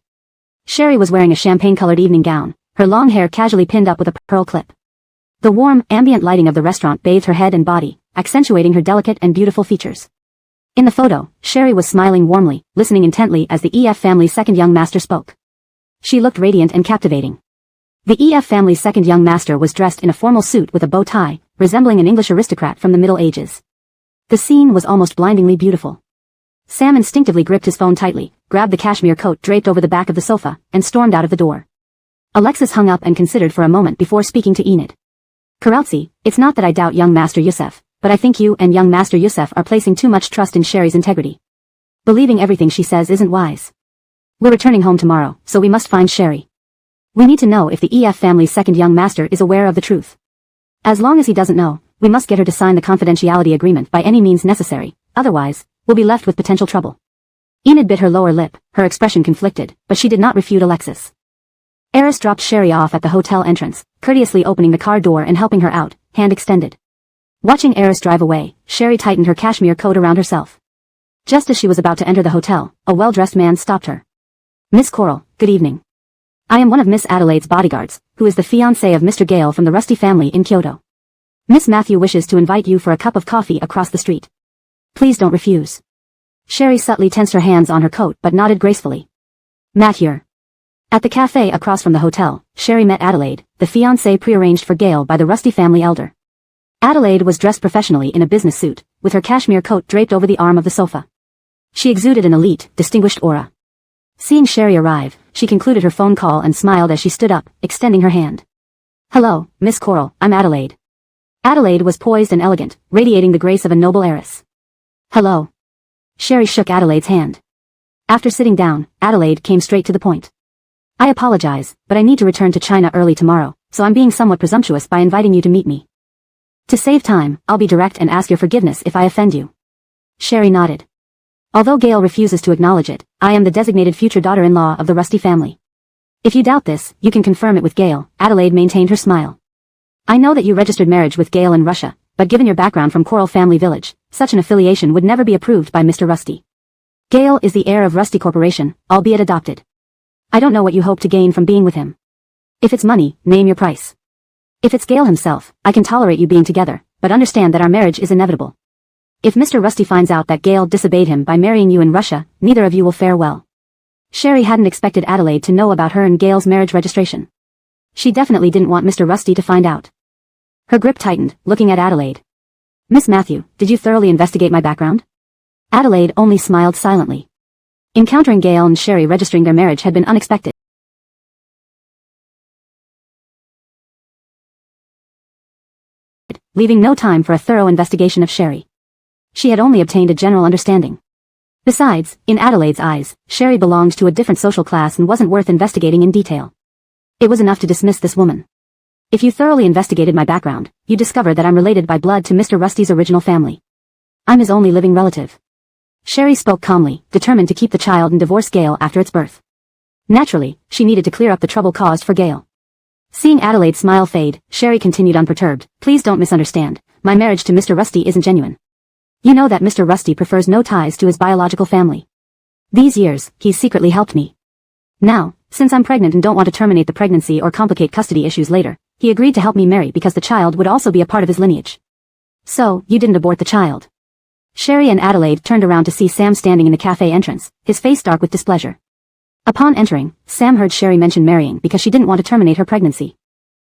Sherry was wearing a champagne-colored evening gown, her long hair casually pinned up with a pearl clip. The warm, ambient lighting of the restaurant bathed her head and body, accentuating her delicate and beautiful features. In the photo, Sherry was smiling warmly, listening intently as the EF family's second young master spoke. She looked radiant and captivating. The EF family's second young master was dressed in a formal suit with a bow tie, resembling an English aristocrat from the Middle Ages. The scene was almost blindingly beautiful. Sam instinctively gripped his phone tightly, grabbed the cashmere coat draped over the back of the sofa, and stormed out of the door. Alexis hung up and considered for a moment before speaking to Enid. Karautsi, it's not that I doubt young Master Yusef, but I think you and young Master Yusef are placing too much trust in Sherry's integrity. Believing everything she says isn't wise. We're returning home tomorrow, so we must find Sherry. We need to know if the EF family's second young master is aware of the truth. As long as he doesn't know, we must get her to sign the confidentiality agreement by any means necessary, otherwise, we'll be left with potential trouble. Enid bit her lower lip, her expression conflicted, but she did not refute Alexis. Eris dropped Sherry off at the hotel entrance, courteously opening the car door and helping her out, hand extended. Watching Eris drive away, Sherry tightened her cashmere coat around herself. Just as she was about to enter the hotel, a well-dressed man stopped her. Miss Coral, good evening. I am one of Miss Adelaide's bodyguards, who is the fiancé of Mr. Gale from the Rusty family in Kyoto. Miss Matthew wishes to invite you for a cup of coffee across the street. Please don't refuse. Sherry subtly tensed her hands on her coat but nodded gracefully. Matt here. At the cafe across from the hotel, Sherry met Adelaide, the fiancé prearranged for Gale by the Rusty family elder. Adelaide was dressed professionally in a business suit, with her cashmere coat draped over the arm of the sofa. She exuded an elite, distinguished aura. Seeing Sherry arrive, she concluded her phone call and smiled as she stood up, extending her hand. Hello, Miss Coral, I'm Adelaide. Adelaide was poised and elegant, radiating the grace of a noble heiress. Hello. Sherry shook Adelaide's hand. After sitting down, Adelaide came straight to the point. I apologize, but I need to return to China early tomorrow, so I'm being somewhat presumptuous by inviting you to meet me. To save time, I'll be direct and ask your forgiveness if I offend you. Sherry nodded. Although Gale refuses to acknowledge it, I am the designated future daughter-in-law of the Rusty family. If you doubt this, you can confirm it with Gale, Adelaide maintained her smile. I know that you registered marriage with Gale in Russia, but given your background from Coral Family Village, such an affiliation would never be approved by Mr. Rusty. Gale is the heir of Rusty Corporation, albeit adopted. I don't know what you hope to gain from being with him. If it's money, name your price. If it's Gale himself, I can tolerate you being together, but understand that our marriage is inevitable. If Mr. Rusty finds out that Gale disobeyed him by marrying you in Russia, neither of you will fare well. Sherry hadn't expected Adelaide to know about her and Gale's marriage registration. She definitely didn't want Mr. Rusty to find out. Her grip tightened, looking at Adelaide. Miss Matthew, did you thoroughly investigate my background? Adelaide only smiled silently. Encountering Gale and Sherry registering their marriage had been unexpected. Leaving no time for a thorough investigation of Sherry. She had only obtained a general understanding. Besides, in Adelaide's eyes, Sherry belonged to a different social class and wasn't worth investigating in detail. It was enough to dismiss this woman. If you thoroughly investigated my background, you discover that I'm related by blood to Mr. Rusty's original family. I'm his only living relative. Sherry spoke calmly, determined to keep the child and divorce Gale after its birth. Naturally, she needed to clear up the trouble caused for Gale. Seeing Adelaide's smile fade, Sherry continued unperturbed. Please don't misunderstand. My marriage to Mr. Rusty isn't genuine. You know that Mr. Rusty prefers no ties to his biological family. These years, he's secretly helped me. Now, since I'm pregnant and don't want to terminate the pregnancy or complicate custody issues later, he agreed to help me marry because the child would also be a part of his lineage. So, you didn't abort the child. Sherry and Adelaide turned around to see Sam standing in the cafe entrance, his face dark with displeasure. Upon entering, Sam heard Sherry mention marrying because she didn't want to terminate her pregnancy.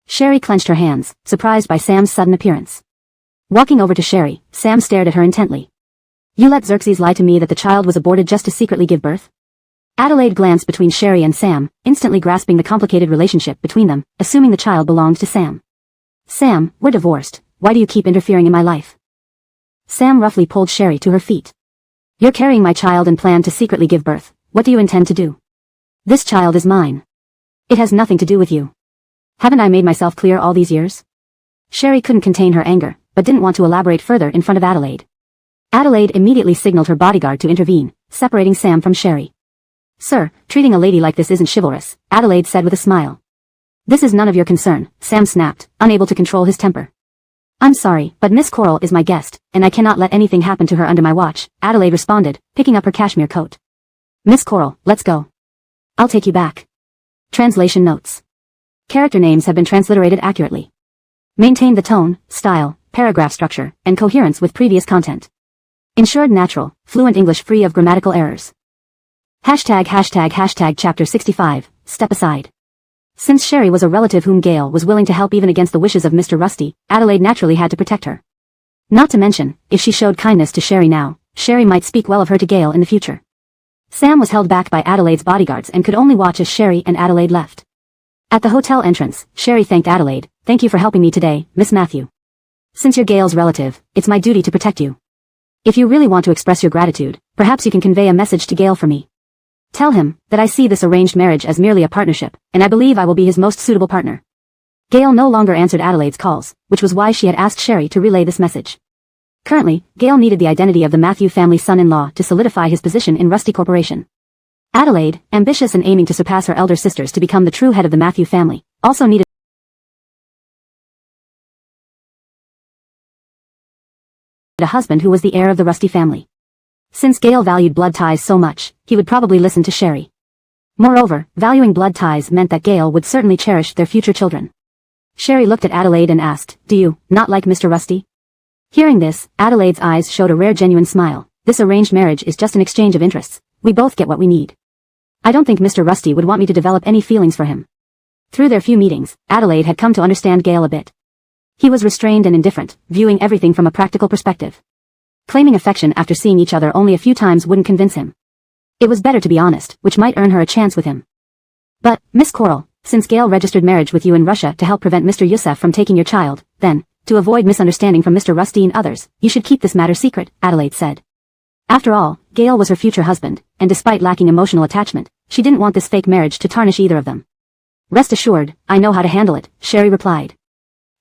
Sherry clenched her hands, surprised by Sam's sudden appearance. Walking over to Sherry, Sam stared at her intently. You let Xerxes lie to me that the child was aborted just to secretly give birth? Adelaide glanced between Sherry and Sam, instantly grasping the complicated relationship between them, assuming the child belonged to Sam. Sam, we're divorced, why do you keep interfering in my life? Sam roughly pulled Sherry to her feet. You're carrying my child and plan to secretly give birth. What do you intend to do? This child is mine. It has nothing to do with you. Haven't I made myself clear all these years? Sherry couldn't contain her anger, but didn't want to elaborate further in front of Adelaide. Adelaide immediately signaled her bodyguard to intervene, separating Sam from Sherry. Sir, treating a lady like this isn't chivalrous, Adelaide said with a smile. This is none of your concern, Sam snapped, unable to control his temper. I'm sorry, but Miss Coral is my guest, and I cannot let anything happen to her under my watch, Adelaide responded, picking up her cashmere coat. Miss Coral, let's go. I'll take you back. Translation notes. Character names have been transliterated accurately. Maintain the tone, style, paragraph structure, and coherence with previous content. Ensured natural, fluent English free of grammatical errors. #### Chapter 65, Step Aside. Since Sherry was a relative whom Gail was willing to help even against the wishes of Mr. Rusty, Adelaide naturally had to protect her. Not to mention, if she showed kindness to Sherry now, Sherry might speak well of her to Gail in the future. Sam was held back by Adelaide's bodyguards and could only watch as Sherry and Adelaide left. At the hotel entrance, Sherry thanked Adelaide. Thank you for helping me today, Miss Matthew. Since you're Gail's relative, it's my duty to protect you. If you really want to express your gratitude, perhaps you can convey a message to Gail for me. Tell him that I see this arranged marriage as merely a partnership, and I believe I will be his most suitable partner. Gail no longer answered Adelaide's calls, which was why she had asked Sherry to relay this message. Currently, Gail needed the identity of the Matthew family's son-in-law to solidify his position in Rusty Corporation. Adelaide, ambitious and aiming to surpass her elder sisters to become the true head of the Matthew family, also needed a husband who was the heir of the Rusty family. Since Gail valued blood ties so much, he would probably listen to Sherry. Moreover, valuing blood ties meant that Gail would certainly cherish their future children. Sherry looked at Adelaide and asked, "Do you not like Mr. Rusty?" Hearing this, Adelaide's eyes showed a rare genuine smile. This arranged marriage is just an exchange of interests. We both get what we need. I don't think Mr. Rusty would want me to develop any feelings for him. Through their few meetings, Adelaide had come to understand Gail a bit. He was restrained and indifferent, viewing everything from a practical perspective. Claiming affection after seeing each other only a few times wouldn't convince him. It was better to be honest, which might earn her a chance with him. But, Miss Coral, since Gail registered marriage with you in Russia to help prevent Mr. Yusuf from taking your child, then, to avoid misunderstanding from Mr. Rusty and others, you should keep this matter secret, Adelaide said. After all, Gail was her future husband, and despite lacking emotional attachment, she didn't want this fake marriage to tarnish either of them. Rest assured, I know how to handle it, Sherry replied.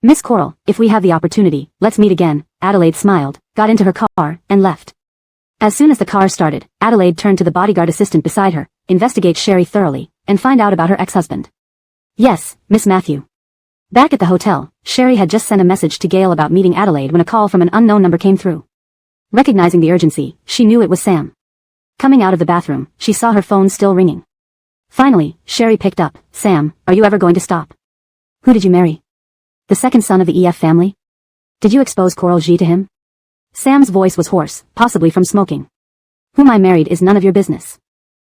Miss Coral, if we have the opportunity, let's meet again, Adelaide smiled, got into her car, and left. As soon as the car started, Adelaide turned to the bodyguard assistant beside her, investigate Sherry thoroughly, and find out about her ex-husband. Yes, Miss Matthew. Back at the hotel, Sherry had just sent a message to Gail about meeting Adelaide when a call from an unknown number came through. Recognizing the urgency, she knew it was Sam. Coming out of the bathroom, she saw her phone still ringing. Finally, Sherry picked up. Sam, are you ever going to stop? Who did you marry? The second son of the EF family? Did you expose Coral G to him? Sam's voice was hoarse, possibly from smoking. Whom I married is none of your business.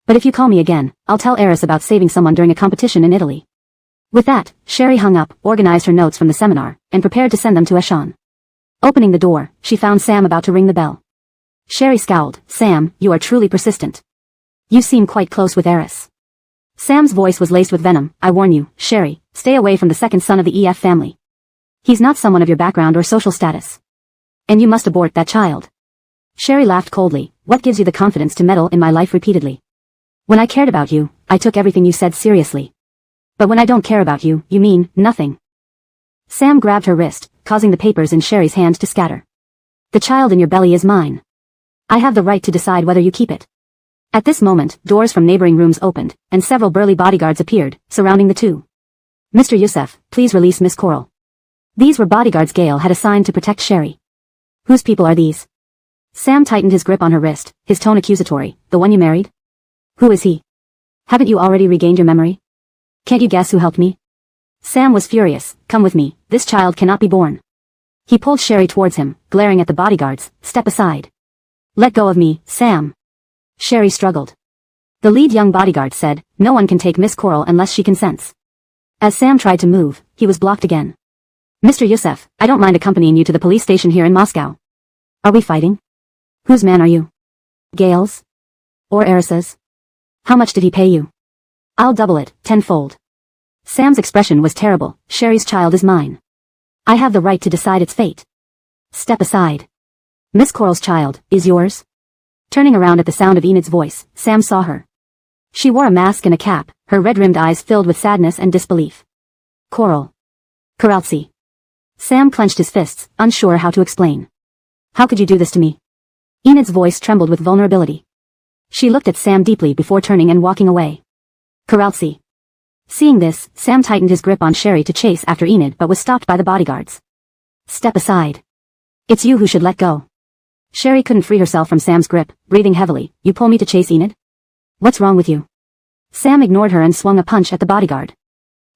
But if you call me again, I'll tell Eris about saving someone during a competition in Italy. With that, Sherry hung up, organized her notes from the seminar, and prepared to send them to Eshan. Opening the door, she found Sam about to ring the bell. Sherry scowled. Sam, you are truly persistent. You seem quite close with Eris. Sam's voice was laced with venom. I warn you, Sherry, stay away from the second son of the EF family. He's not someone of your background or social status. And you must abort that child. Sherry laughed coldly. What gives you the confidence to meddle in my life repeatedly? When I cared about you, I took everything you said seriously. But when I don't care about you, you mean nothing. Sam grabbed her wrist, causing the papers in Sherry's hand to scatter. The child in your belly is mine. I have the right to decide whether you keep it. At this moment, doors from neighboring rooms opened, and several burly bodyguards appeared, surrounding the two. Mr. Yusuf, please release Miss Coral. These were bodyguards Gail had assigned to protect Sherry. Whose people are these? Sam tightened his grip on her wrist, his tone accusatory. The one you married? Who is he? Haven't you already regained your memory? Can't you guess who helped me? Sam was furious. Come with me, this child cannot be born. He pulled Sherry towards him, glaring at the bodyguards. Step aside. Let go of me, Sam. Sherry struggled. The lead young bodyguard said, no one can take Miss Coral unless she consents. As Sam tried to move, he was blocked again. Mr. Yusuf, I don't mind accompanying you to the police station here in Moscow. Are we fighting? Whose man are you? Gail's? Or Eris's? How much did he pay you? I'll double it, tenfold. Sam's expression was terrible. Sherry's child is mine. I have the right to decide its fate. Step aside. Miss Coral's child is yours? Turning around at the sound of Enid's voice, Sam saw her. She wore a mask and a cap, her red-rimmed eyes filled with sadness and disbelief. Coral. Koraltsi. Sam clenched his fists, unsure how to explain. How could you do this to me? Enid's voice trembled with vulnerability. She looked at Sam deeply before turning and walking away. Koraltsi. Seeing this, Sam tightened his grip on Sherry to chase after Enid but was stopped by the bodyguards. Step aside. It's you who should let go. Sherry couldn't free herself from Sam's grip, breathing heavily. You pull me to chase Enid? What's wrong with you? Sam ignored her and swung a punch at the bodyguard.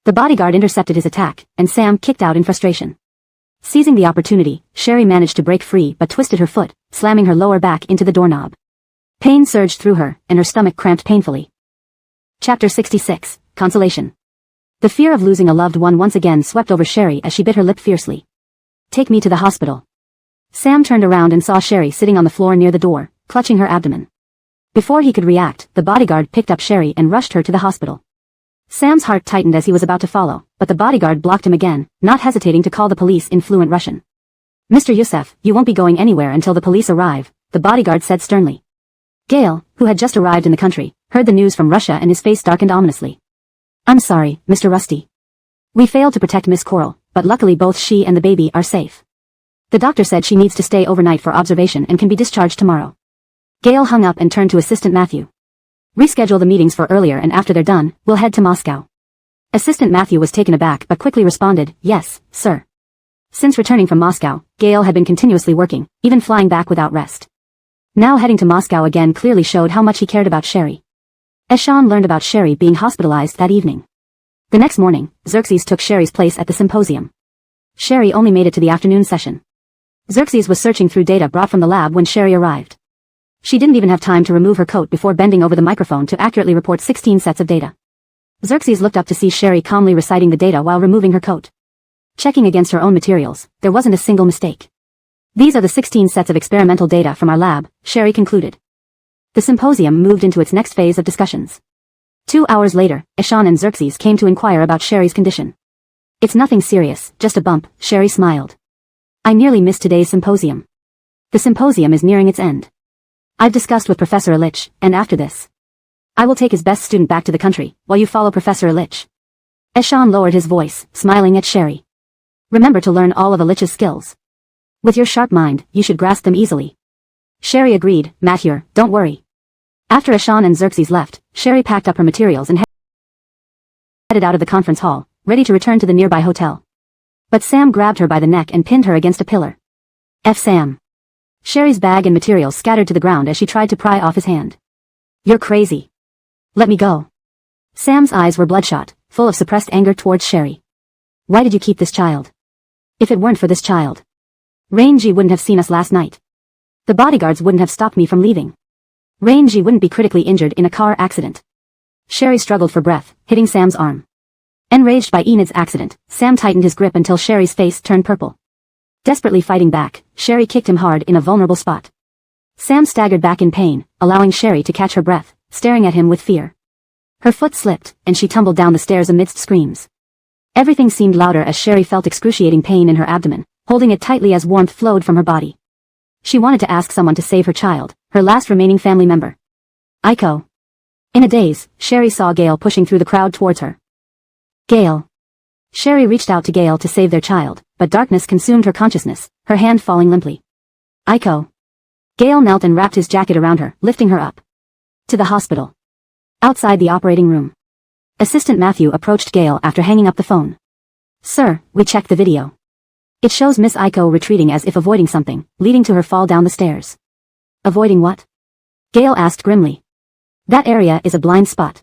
The bodyguard intercepted his attack, and Sam kicked out in frustration. Seizing the opportunity, Sherry managed to break free but twisted her foot, slamming her lower back into the doorknob. Pain surged through her, and her stomach cramped painfully. Chapter 66, Consolation. The fear of losing a loved one once again swept over Sherry as she bit her lip fiercely. Take me to the hospital. Sam turned around and saw Sherry sitting on the floor near the door, clutching her abdomen. Before he could react, the bodyguard picked up Sherry and rushed her to the hospital. Sam's heart tightened as he was about to follow, but the bodyguard blocked him again, not hesitating to call the police in fluent Russian. Mr. Yusef, you won't be going anywhere until the police arrive, the bodyguard said sternly. Gale, who had just arrived in the country, heard the news from Russia and his face darkened ominously. I'm sorry, Mr. Rusty. We failed to protect Miss Coral, but luckily both she and the baby are safe. The doctor said she needs to stay overnight for observation and can be discharged tomorrow. Gale hung up and turned to Assistant Matthew. Reschedule the meetings for earlier and after they're done, we'll head to Moscow. Assistant Matthew was taken aback but quickly responded, yes, sir. Since returning from Moscow, Gale had been continuously working, even flying back without rest. Now heading to Moscow again clearly showed how much he cared about Sherry. Eshan learned about Sherry being hospitalized that evening. The next morning, Xerxes took Sherry's place at the symposium. Sherry only made it to the afternoon session. Xerxes was searching through data brought from the lab when Sherry arrived. She didn't even have time to remove her coat before bending over the microphone to accurately report 16 sets of data. Xerxes looked up to see Sherry calmly reciting the data while removing her coat. Checking against her own materials, there wasn't a single mistake. These are the 16 sets of experimental data from our lab, Sherry concluded. The symposium moved into its next phase of discussions. 2 hours later, Eshan and Xerxes came to inquire about Sherry's condition. It's nothing serious, just a bump, Sherry smiled. I nearly missed today's symposium. The symposium is nearing its end. I've discussed with Professor Illich, and after this, I will take his best student back to the country, while you follow Professor Illich. Eshan lowered his voice, smiling at Sherry. Remember to learn all of Illich's skills. With your sharp mind, you should grasp them easily. Sherry agreed, Mathieu, don't worry. After Eshan and Xerxes left, Sherry packed up her materials and headed out of the conference hall, ready to return to the nearby hotel. But Sam grabbed her by the neck and pinned her against a pillar. Sam. Sherry's bag and materials scattered to the ground as she tried to pry off his hand. You're crazy. Let me go. Sam's eyes were bloodshot, full of suppressed anger towards Sherry. Why did you keep this child? If it weren't for this child, Ranji wouldn't have seen us last night. The bodyguards wouldn't have stopped me from leaving. Ranji wouldn't be critically injured in a car accident. Sherry struggled for breath, hitting Sam's arm. Enraged by Enid's accident, Sam tightened his grip until Sherry's face turned purple. Desperately fighting back, Sherry kicked him hard in a vulnerable spot. Sam staggered back in pain, allowing Sherry to catch her breath, staring at him with fear. Her foot slipped, and she tumbled down the stairs amidst screams. Everything seemed louder as Sherry felt excruciating pain in her abdomen, holding it tightly as warmth flowed from her body. She wanted to ask someone to save her child, her last remaining family member. Aiko. In a daze, Sherry saw Gale pushing through the crowd towards her. Gale. Sherry reached out to Gale to save their child, but darkness consumed her consciousness, her hand falling limply. Aiko. Gale knelt and wrapped his jacket around her, lifting her up. To the hospital. Outside the operating room. Assistant Matthew approached Gale after hanging up the phone. Sir, we checked the video. It shows Miss Aiko retreating as if avoiding something, leading to her fall down the stairs. Avoiding what? Gale asked grimly. That area is a blind spot.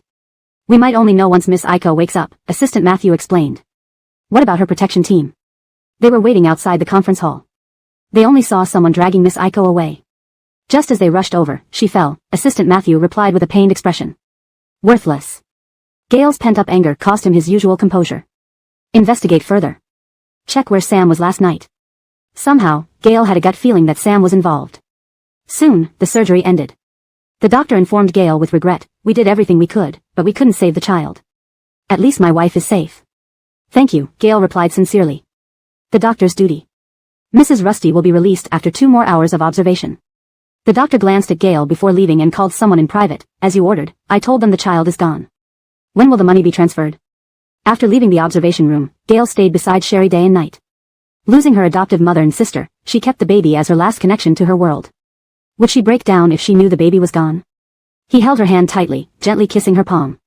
We might only know once Miss Aiko wakes up, Assistant Matthew explained. What about her protection team? They were waiting outside the conference hall. They only saw someone dragging Miss Aiko away. Just as they rushed over, she fell, Assistant Matthew replied with a pained expression. Worthless. Gale's pent-up anger cost him his usual composure. Investigate further. Check where Sam was last night. Somehow, Gale had a gut feeling that Sam was involved. Soon, the surgery ended. The doctor informed Gale with regret, we did everything we could, but we couldn't save the child. At least my wife is safe. Thank you, Gale replied sincerely. The doctor's duty. Mrs. Rusty will be released after 2 more hours of observation. The doctor glanced at Gale before leaving and called someone in private. As you ordered, I told them the child is gone. When will the money be transferred? After leaving the observation room, Gale stayed beside Sherry day and night. Losing her adoptive mother and sister, she kept the baby as her last connection to her world. Would she break down if she knew the baby was gone? He held her hand tightly, gently kissing her palm.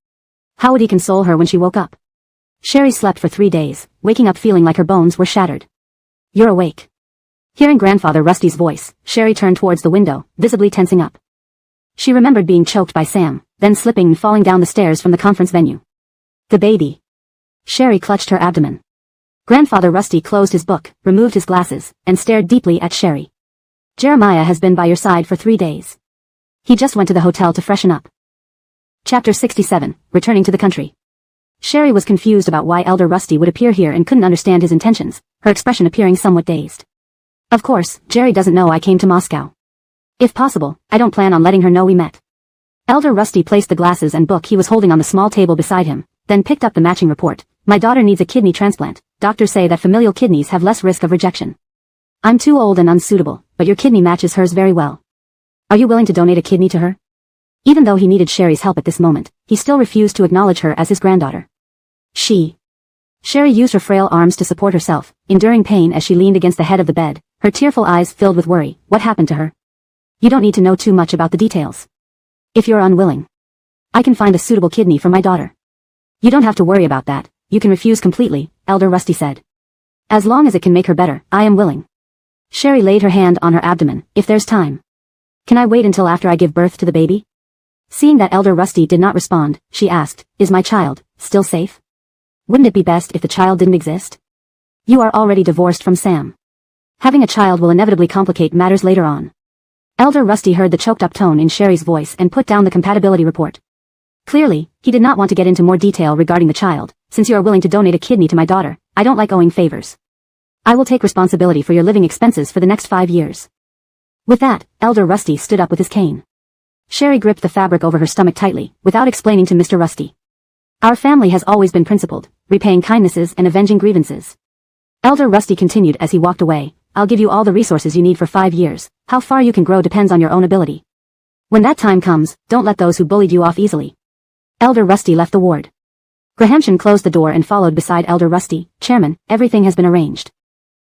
How would he console her when she woke up? Sherry slept for 3 days, waking up feeling like her bones were shattered. You're awake. Hearing Grandfather Rusty's voice, Sherry turned towards the window, visibly tensing up. She remembered being choked by Sam, then slipping and falling down the stairs from the conference venue. The baby. Sherry clutched her abdomen. Grandfather Rusty closed his book, removed his glasses, and stared deeply at Sherry. Jeremiah has been by your side for 3 days. He just went to the hotel to freshen up. Chapter 67, Returning to the Country. Sherry was confused about why Elder Rusty would appear here and couldn't understand his intentions, her expression appearing somewhat dazed. Of course, Jerry doesn't know I came to Moscow. If possible, I don't plan on letting her know we met. Elder Rusty placed the glasses and book he was holding on the small table beside him, then picked up the matching report. My daughter needs a kidney transplant. Doctors say that familial kidneys have less risk of rejection. I'm too old and unsuitable, but your kidney matches hers very well. Are you willing to donate a kidney to her? Even though he needed Sherry's help at this moment, he still refused to acknowledge her as his granddaughter. Sherry used her frail arms to support herself, enduring pain as she leaned against the head of the bed, her tearful eyes filled with worry. What happened to her? You don't need to know too much about the details. If you're unwilling, I can find a suitable kidney for my daughter. You don't have to worry about that. You can refuse completely, Elder Rusty said. As long as it can make her better, I am willing. Sherry laid her hand on her abdomen. If there's time. Can I wait until after I give birth to the baby? Seeing that Elder Rusty did not respond, she asked, is my child still safe? Wouldn't it be best if the child didn't exist? You are already divorced from Sam. Having a child will inevitably complicate matters later on. Elder Rusty heard the choked-up tone in Sherry's voice and put down the compatibility report. Clearly, he did not want to get into more detail regarding the child. Since you are willing to donate a kidney to my daughter, I don't like owing favors. I will take responsibility for your living expenses for the next 5 years. With that, Elder Rusty stood up with his cane. Sherry gripped the fabric over her stomach tightly, without explaining to Mr. Rusty. Our family has always been principled, repaying kindnesses and avenging grievances. Elder Rusty continued as he walked away. I'll give you all the resources you need for 5 years. How far you can grow depends on your own ability. When that time comes, don't let those who bullied you off easily. Elder Rusty left the ward. Grahamshan closed the door and followed beside Elder Rusty. Chairman, everything has been arranged.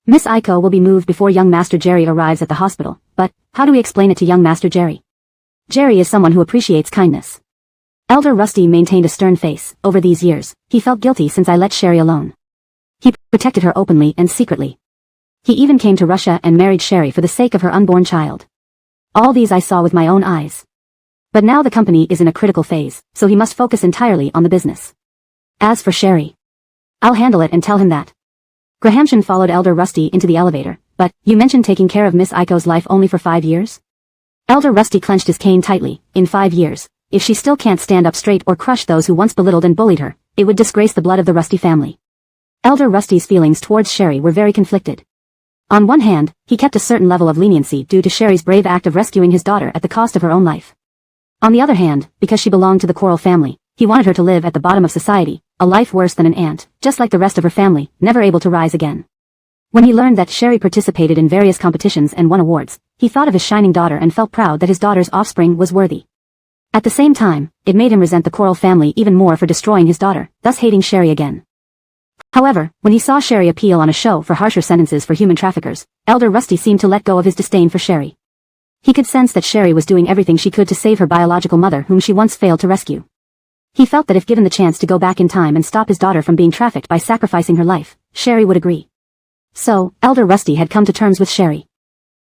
Miss Aiko will be moved before young Master Jerry arrives at the hospital, but how do we explain it to young Master Jerry? Jerry is someone who appreciates kindness. Elder Rusty maintained a stern face. Over these years, he felt guilty since I let Sherry alone. He protected her openly and secretly. He even came to Russia and married Sherry for the sake of her unborn child. All these I saw with my own eyes. But now the company is in a critical phase, so he must focus entirely on the business. As for Sherry, I'll handle it and tell him that. Grahamshan followed Elder Rusty into the elevator. But, you mentioned taking care of Miss Aiko's life only for 5 years? Elder Rusty clenched his cane tightly. In 5 years, if she still can't stand up straight or crush those who once belittled and bullied her, it would disgrace the blood of the Rusty family. Elder Rusty's feelings towards Sherry were very conflicted. On one hand, he kept a certain level of leniency due to Sherry's brave act of rescuing his daughter at the cost of her own life. On the other hand, because she belonged to the Coral family, he wanted her to live at the bottom of society, a life worse than an ant, just like the rest of her family, never able to rise again. When he learned that Sherry participated in various competitions and won awards, he thought of his shining daughter and felt proud that his daughter's offspring was worthy. At the same time, it made him resent the Coral family even more for destroying his daughter, thus hating Sherry again. However, when he saw Sherry appeal on a show for harsher sentences for human traffickers, Elder Rusty seemed to let go of his disdain for Sherry. He could sense that Sherry was doing everything she could to save her biological mother whom she once failed to rescue. He felt that if given the chance to go back in time and stop his daughter from being trafficked by sacrificing her life, Sherry would agree. So, Elder Rusty had come to terms with Sherry.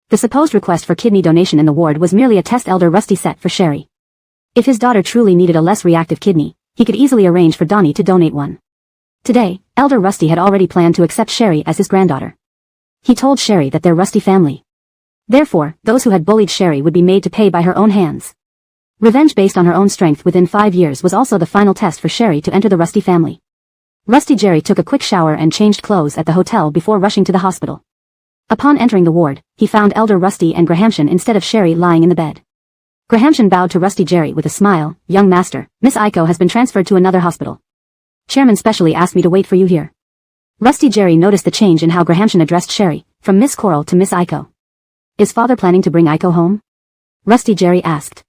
The supposed request for kidney donation in the ward was merely a test Elder Rusty set for Sherry. If his daughter truly needed a less reactive kidney, he could easily arrange for Donnie to donate one. Today, Elder Rusty had already planned to accept Sherry as his granddaughter. He told Sherry that their Rusty family. Therefore, those who had bullied Sherry would be made to pay by her own hands. Revenge based on her own strength within 5 years was also the final test for Sherry to enter the Rusty family. Rusty Jerry took a quick shower and changed clothes at the hotel before rushing to the hospital. Upon entering the ward, he found Elder Rusty and Grahamshan instead of Sherry lying in the bed. Grahamshan bowed to Rusty Jerry with a smile. Young master, Miss Aiko has been transferred to another hospital. Chairman specially asked me to wait for you here. Rusty Jerry noticed the change in how Grahamshan addressed Sherry, from Miss Coral to Miss Aiko. Is father planning to bring Aiko home? Rusty Jerry asked.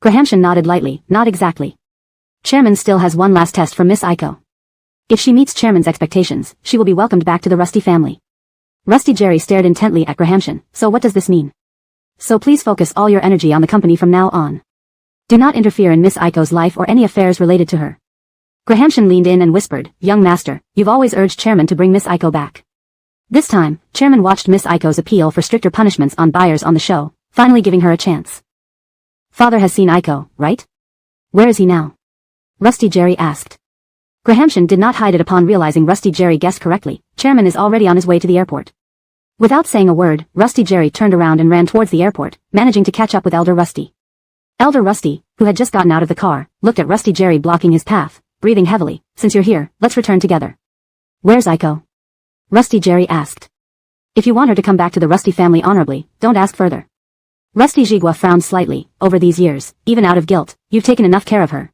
Grahamshan nodded lightly. Not exactly. Chairman still has one last test for Miss Aiko. If she meets Chairman's expectations, she will be welcomed back to the Rusty family. Rusty Jerry stared intently at Grahamshan. So what does this mean? So please focus all your energy on the company from now on. Do not interfere in Miss Aiko's life or any affairs related to her. Grahamshan leaned in and whispered, Young master, you've always urged Chairman to bring Miss Aiko back. This time, Chairman watched Miss Aiko's appeal for stricter punishments on buyers on the show, finally giving her a chance. Father has seen Aiko, right? Where is he now? Rusty Jerry asked. Grahamshan did not hide it upon realizing Rusty Jerry guessed correctly. Chairman is already on his way to the airport. Without saying a word, Rusty Jerry turned around and ran towards the airport, managing to catch up with Elder Rusty. Elder Rusty, who had just gotten out of the car, looked at Rusty Jerry blocking his path, breathing heavily. Since you're here, let's return together. Where's Aiko? Rusty Jerry asked. If you want her to come back to the Rusty family honorably, don't ask further. Rusty Jigua frowned slightly. Over these years, even out of guilt, you've taken enough care of her.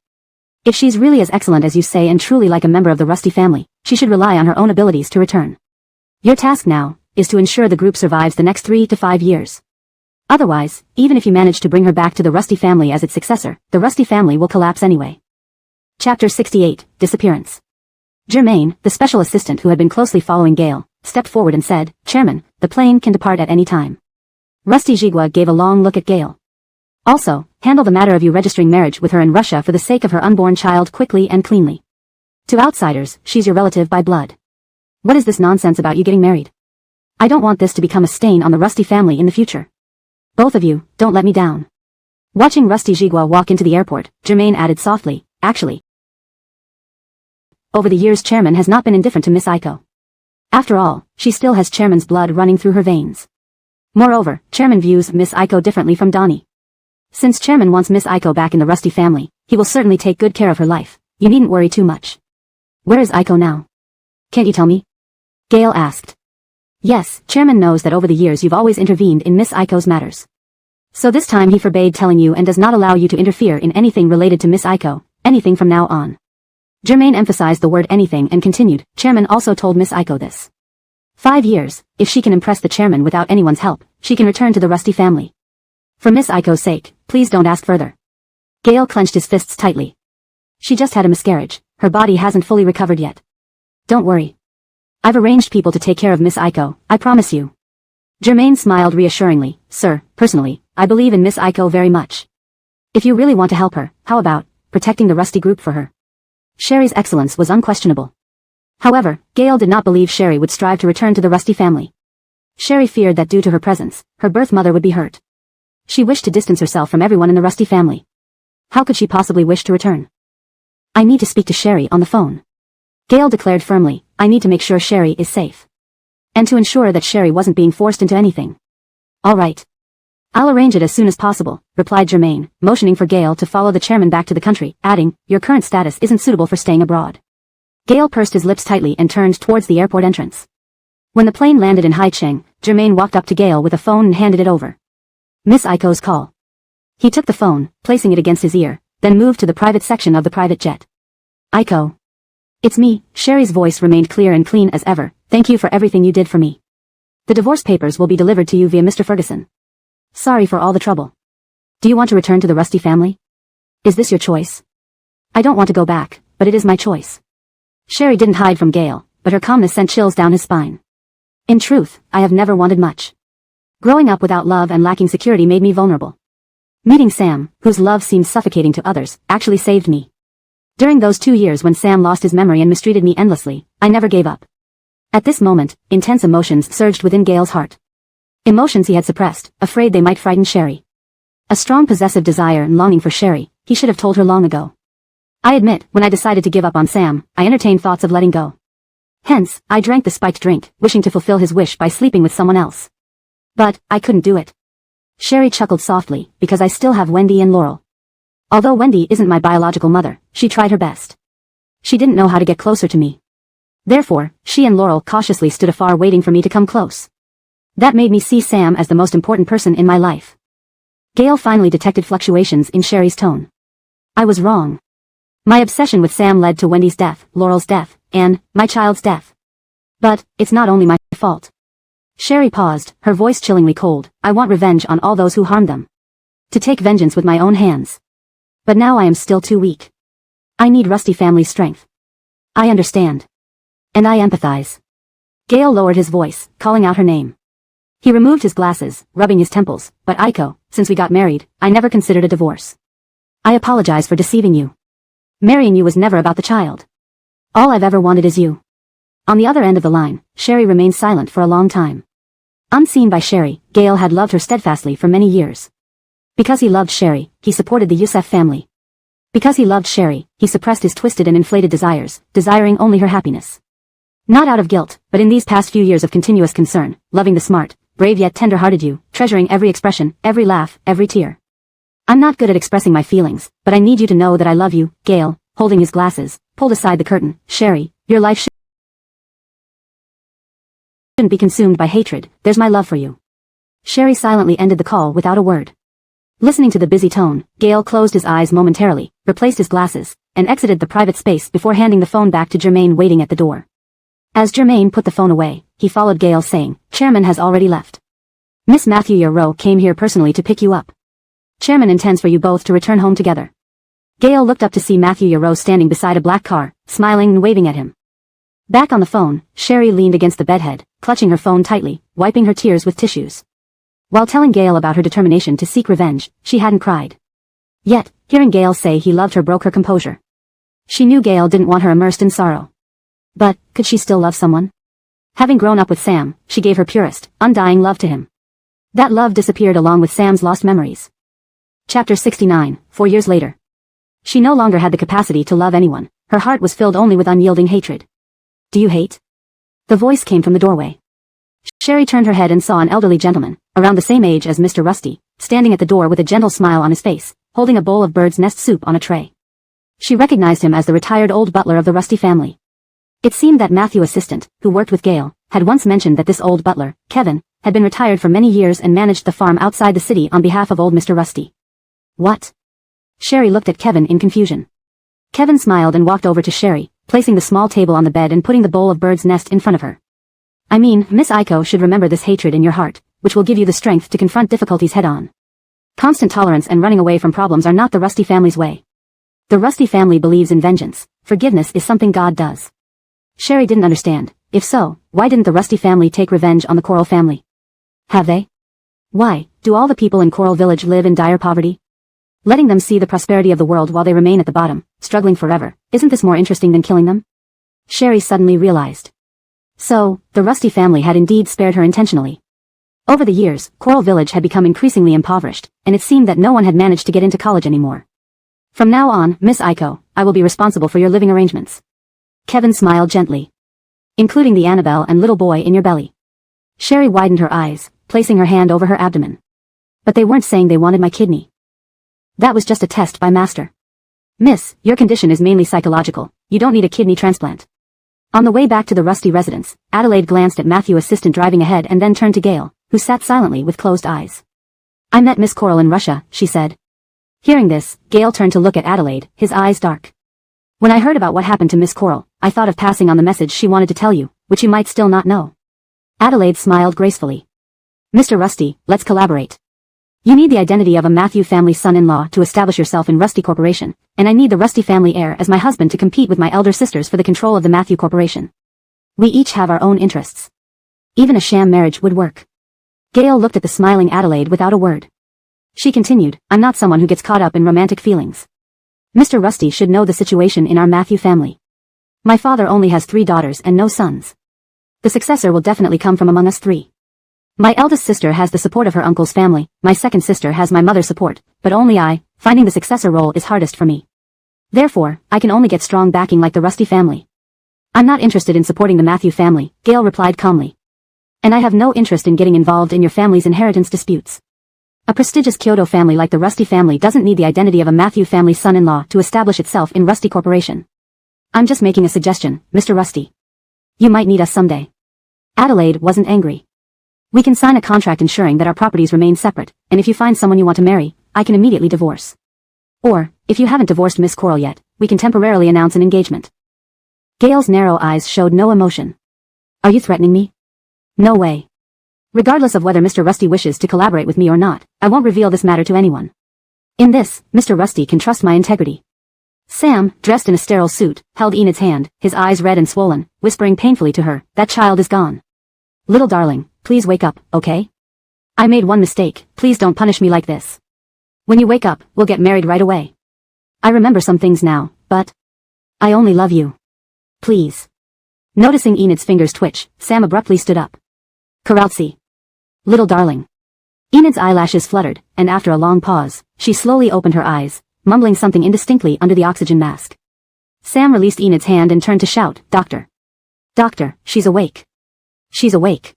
If she's really as excellent as you say and truly like a member of the Rusty family, she should rely on her own abilities to return. Your task now is to ensure the group survives the next 3 to 5 years. Otherwise, even if you manage to bring her back to the Rusty family as its successor, the Rusty family will collapse anyway. Chapter 68, Disappearance. Germain, the special assistant who had been closely following Gale, stepped forward and said, Chairman, the plane can depart at any time. Rusty Jigua gave a long look at Gale. Also, handle the matter of you registering marriage with her in Russia for the sake of her unborn child quickly and cleanly. To outsiders, she's your relative by blood. What is this nonsense about you getting married? I don't want this to become a stain on the Rusty family in the future. Both of you, don't let me down. Watching Rusty Jigua walk into the airport, Germain added softly, actually. Over the years Chairman has not been indifferent to Miss Aiko. After all, she still has Chairman's blood running through her veins. Moreover, Chairman views Miss Aiko differently from Donnie. Since Chairman wants Miss Aiko back in the Rusty family, he will certainly take good care of her life. You needn't worry too much. Where is Aiko now? Can't you tell me? Gale asked. Yes, Chairman knows that over the years you've always intervened in Miss Aiko's matters. So this time he forbade telling you and does not allow you to interfere in anything related to Miss Aiko, anything from now on. Germain emphasized the word anything and continued, Chairman also told Miss Aiko this. 5 years, if she can impress the Chairman without anyone's help, she can return to the Rusty family. For Miss Aiko's sake, please don't ask further. Gale clenched his fists tightly. She just had a miscarriage, her body hasn't fully recovered yet. Don't worry. I've arranged people to take care of Miss Aiko, I promise you. Germain smiled reassuringly, Sir, personally, I believe in Miss Aiko very much. If you really want to help her, how about protecting the Rusty group for her? Sherry's excellence was unquestionable. However, Gale did not believe Sherry would strive to return to the Rusty family. Sherry feared that due to her presence, her birth mother would be hurt. She wished to distance herself from everyone in the Rusty family. How could she possibly wish to return? I need to speak to Sherry on the phone. Gale declared firmly, I need to make sure Sherry is safe. And to ensure that Sherry wasn't being forced into anything. All right. I'll arrange it as soon as possible, replied Germain, motioning for Gale to follow the Chairman back to the country, adding, your current status isn't suitable for staying abroad. Gale pursed his lips tightly and turned towards the airport entrance. When the plane landed in Haicheng, Germain walked up to Gale with a phone and handed it over. Miss Aiko's call. He took the phone, placing it against his ear, then moved to the private section of the private jet. Aiko. It's me, Sherry's voice remained clear and clean as ever, thank you for everything you did for me. The divorce papers will be delivered to you via Mr. Ferguson. Sorry for all the trouble. Do you want to return to the Rusty family? Is this your choice? I don't want to go back, but it is my choice. Sherry didn't hide from Gale, but her calmness sent chills down his spine. In truth, I have never wanted much. Growing up without love and lacking security made me vulnerable. Meeting Sam, whose love seemed suffocating to others, actually saved me. During those 2 years when Sam lost his memory and mistreated me endlessly, I never gave up. At this moment, intense emotions surged within Gale's heart. Emotions he had suppressed, afraid they might frighten Sherry. A strong possessive desire and longing for Sherry, he should have told her long ago. I admit, when I decided to give up on Sam, I entertained thoughts of letting go. Hence, I drank the spiked drink, wishing to fulfill his wish by sleeping with someone else. But, I couldn't do it. Sherry chuckled softly, because I still have Wendy and Laurel. Although Wendy isn't my biological mother, she tried her best. She didn't know how to get closer to me. Therefore, she and Laurel cautiously stood afar waiting for me to come close. That made me see Sam as the most important person in my life. Gale finally detected fluctuations in Sherry's tone. I was wrong. My obsession with Sam led to Wendy's death, Laurel's death, and my child's death. But, it's not only my fault. Sherry paused, her voice chillingly cold. I want revenge on all those who harmed them. To take vengeance with my own hands. But now I am still too weak. I need Rusty family's strength. I understand. And I empathize. Gale lowered his voice, calling out her name. He removed his glasses, rubbing his temples, but Aiko, since we got married, I never considered a divorce. I apologize for deceiving you. Marrying you was never about the child. All I've ever wanted is you. On the other end of the line, Sherry remained silent for a long time. Unseen by Sherry, Gale had loved her steadfastly for many years. Because he loved Sherry, he supported the Youssef family. Because he loved Sherry, he suppressed his twisted and inflated desires, desiring only her happiness. Not out of guilt, but in these past few years of continuous concern, loving the smart, brave yet tender-hearted you, treasuring every expression, every laugh, every tear. I'm not good at expressing my feelings, but I need you to know that I love you, Gale, holding his glasses, pulled aside the curtain. Sherry, your life shouldn't be consumed by hatred, there's my love for you. Sherry silently ended the call without a word. Listening to the busy tone, Gale closed his eyes momentarily, replaced his glasses, and exited the private space before handing the phone back to Germaine waiting at the door. As Germaine put the phone away, he followed Gale saying, Chairman has already left. Miss Matthew Yarrow came here personally to pick you up. Chairman intends for you both to return home together. Gale looked up to see Matthew Yarrow standing beside a black car, smiling and waving at him. Back on the phone, Sherry leaned against the bedhead, clutching her phone tightly, wiping her tears with tissues. While telling Gale about her determination to seek revenge, she hadn't cried. Yet, hearing Gale say he loved her broke her composure. She knew Gale didn't want her immersed in sorrow. But, could she still love someone? Having grown up with Sam, she gave her purest, undying love to him. That love disappeared along with Sam's lost memories. Chapter 69, 4 years later. She no longer had the capacity to love anyone, her heart was filled only with unyielding hatred. Do you hate? The voice came from the doorway. Sherry turned her head and saw an elderly gentleman, around the same age as Mr. Rusty, standing at the door with a gentle smile on his face, holding a bowl of bird's nest soup on a tray. She recognized him as the retired old butler of the Rusty family. It seemed that Matthew assistant, who worked with Gale, had once mentioned that this old butler, Kevin, had been retired for many years and managed the farm outside the city on behalf of old Mr. Rusty. What? Sherry looked at Kevin in confusion. Kevin smiled and walked over to Sherry, placing the small table on the bed and putting the bowl of bird's nest in front of her. I mean, Miss Iko should remember this hatred in your heart, which will give you the strength to confront difficulties head-on. Constant tolerance and running away from problems are not the Rusty family's way. The Rusty family believes in vengeance. Forgiveness is something God does. Sherry didn't understand. If so, why didn't the Rusty family take revenge on the Coral family? Have they? Why, do all the people in Coral Village live in dire poverty? Letting them see the prosperity of the world while they remain at the bottom, struggling forever, isn't this more interesting than killing them? Sherry suddenly realized. So, the Rusty family had indeed spared her intentionally. Over the years, Coral Village had become increasingly impoverished, and it seemed that no one had managed to get into college anymore. From now on, Miss Iko, I will be responsible for your living arrangements. Kevin smiled gently. Including the Annabelle and little boy in your belly. Sherry widened her eyes, placing her hand over her abdomen. But they weren't saying they wanted my kidney. That was just a test by Master. Miss, your condition is mainly psychological, you don't need a kidney transplant. On the way back to the Rusty residence, Adelaide glanced at Matthew's assistant driving ahead and then turned to Gale, who sat silently with closed eyes. I met Miss Coral in Russia, she said. Hearing this, Gale turned to look at Adelaide, his eyes dark. When I heard about what happened to Miss Coral, I thought of passing on the message she wanted to tell you, which you might still not know. Adelaide smiled gracefully. Mr. Rusty, let's collaborate. You need the identity of a Matthew family son-in-law to establish yourself in Rusty Corporation, and I need the Rusty family heir as my husband to compete with my elder sisters for the control of the Matthew Corporation. We each have our own interests. Even a sham marriage would work. Gale looked at the smiling Adelaide without a word. She continued, I'm not someone who gets caught up in romantic feelings. Mr. Rusty should know the situation in our Matthew family. My father only has 3 daughters and no sons. The successor will definitely come from among us 3. My eldest sister has the support of her uncle's family, my second sister has my mother's support, but only finding the successor role is hardest for me. Therefore, I can only get strong backing like the Rusty family. I'm not interested in supporting the Matthew family, Gale replied calmly. And I have no interest in getting involved in your family's inheritance disputes. A prestigious Kyoto family like the Rusty family doesn't need the identity of a Matthew family son-in-law to establish itself in Rusty Corporation. I'm just making a suggestion, Mr. Rusty. You might need us someday. Adelaide wasn't angry. We can sign a contract ensuring that our properties remain separate, and if you find someone you want to marry, I can immediately divorce. Or, if you haven't divorced Miss Coral yet, we can temporarily announce an engagement. Gale's narrow eyes showed no emotion. Are you threatening me? No way. Regardless of whether Mr. Rusty wishes to collaborate with me or not, I won't reveal this matter to anyone. In this, Mr. Rusty can trust my integrity. Sam, dressed in a sterile suit, held Enid's hand, his eyes red and swollen, whispering painfully to her, that child is gone. Little darling, please wake up, okay? I made one mistake, please don't punish me like this. When you wake up, we'll get married right away. I remember some things now, but I only love you. Please. Noticing Enid's fingers twitch, Sam abruptly stood up. Karaltsi. Little darling. Enid's eyelashes fluttered, and after a long pause, she slowly opened her eyes, mumbling something indistinctly under the oxygen mask. Sam released Enid's hand and turned to shout, Doctor. Doctor, she's awake. She's awake.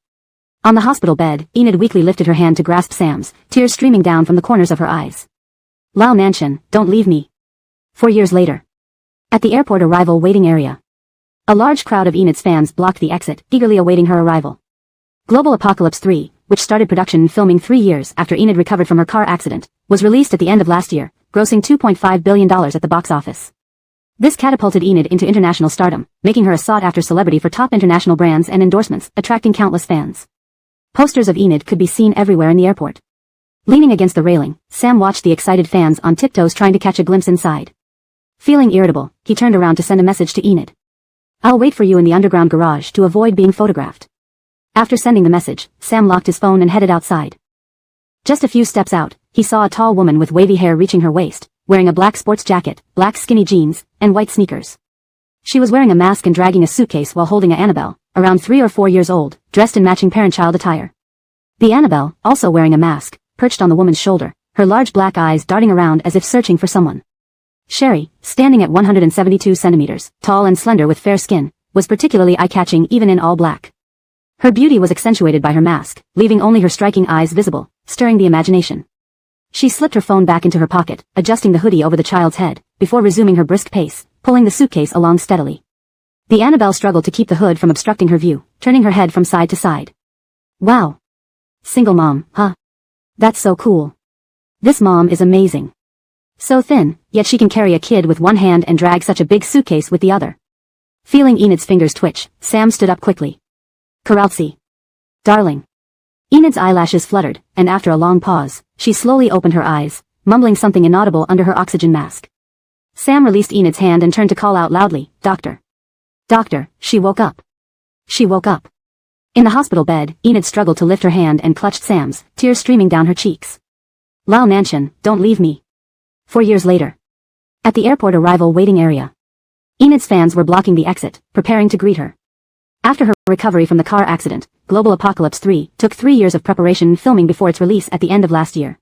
On the hospital bed, Enid weakly lifted her hand to grasp Sam's, tears streaming down from the corners of her eyes. Lao Nanshan, don't leave me. 4 years later. At the airport arrival waiting area. A large crowd of Enid's fans blocked the exit, eagerly awaiting her arrival. Global Apocalypse 3, which started production and filming 3 years after Enid recovered from her car accident, was released at the end of last year, grossing $2.5 billion at the box office. This catapulted Enid into international stardom, making her a sought-after celebrity for top international brands and endorsements, attracting countless fans. Posters of Enid could be seen everywhere in the airport. Leaning against the railing, Sam watched the excited fans on tiptoes trying to catch a glimpse inside. Feeling irritable, he turned around to send a message to Enid. I'll wait for you in the underground garage to avoid being photographed. After sending the message, Sam locked his phone and headed outside. Just a few steps out, he saw a tall woman with wavy hair reaching her waist, wearing a black sports jacket, black skinny jeans, and white sneakers. She was wearing a mask and dragging a suitcase while holding a Annabelle, around 3 or 4 years old, dressed in matching parent-child attire. The Annabelle, also wearing a mask, perched on the woman's shoulder, her large black eyes darting around as if searching for someone. Sherry, standing at 172 centimeters, tall and slender with fair skin, was particularly eye-catching even in all black. Her beauty was accentuated by her mask, leaving only her striking eyes visible, stirring the imagination. She slipped her phone back into her pocket, adjusting the hoodie over the child's head, before resuming her brisk pace, pulling the suitcase along steadily. The Annabelle struggled to keep the hood from obstructing her view, turning her head from side to side. Wow. Single mom, huh? That's so cool. This mom is amazing. So thin, yet she can carry a kid with one hand and drag such a big suitcase with the other. Feeling Enid's fingers twitch, Sam stood up quickly. Karaltsi. Darling. Enid's eyelashes fluttered, and after a long pause, she slowly opened her eyes, mumbling something inaudible under her oxygen mask. Sam released Enid's hand and turned to call out loudly, Doctor. Doctor, she woke up. She woke up. In the hospital bed, Enid struggled to lift her hand and clutched Sam's, tears streaming down her cheeks. Lao Nanshan, don't leave me. 4 years later. At the airport arrival waiting area. Enid's fans were blocking the exit, preparing to greet her. After her recovery from the car accident, Global Apocalypse 3 took 3 years of preparation and filming before its release at the end of last year.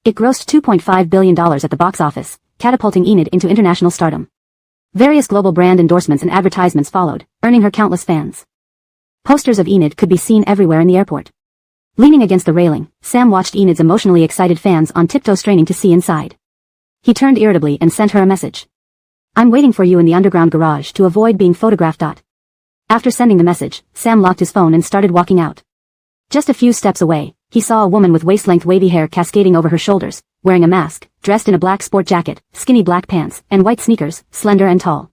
It grossed $2.5 billion at the box office, catapulting Enid into international stardom. Various global brand endorsements and advertisements followed, earning her countless fans. Posters of Enid could be seen everywhere in the airport. Leaning against the railing, Sam watched Enid's emotionally excited fans on tiptoe straining to see inside. He turned irritably and sent her a message. I'm waiting for you in the underground garage to avoid being photographed. After sending the message, Sam locked his phone and started walking out. Just a few steps away, he saw a woman with waist-length wavy hair cascading over her shoulders, wearing a mask, dressed in a black sport jacket, skinny black pants, and white sneakers, slender and tall.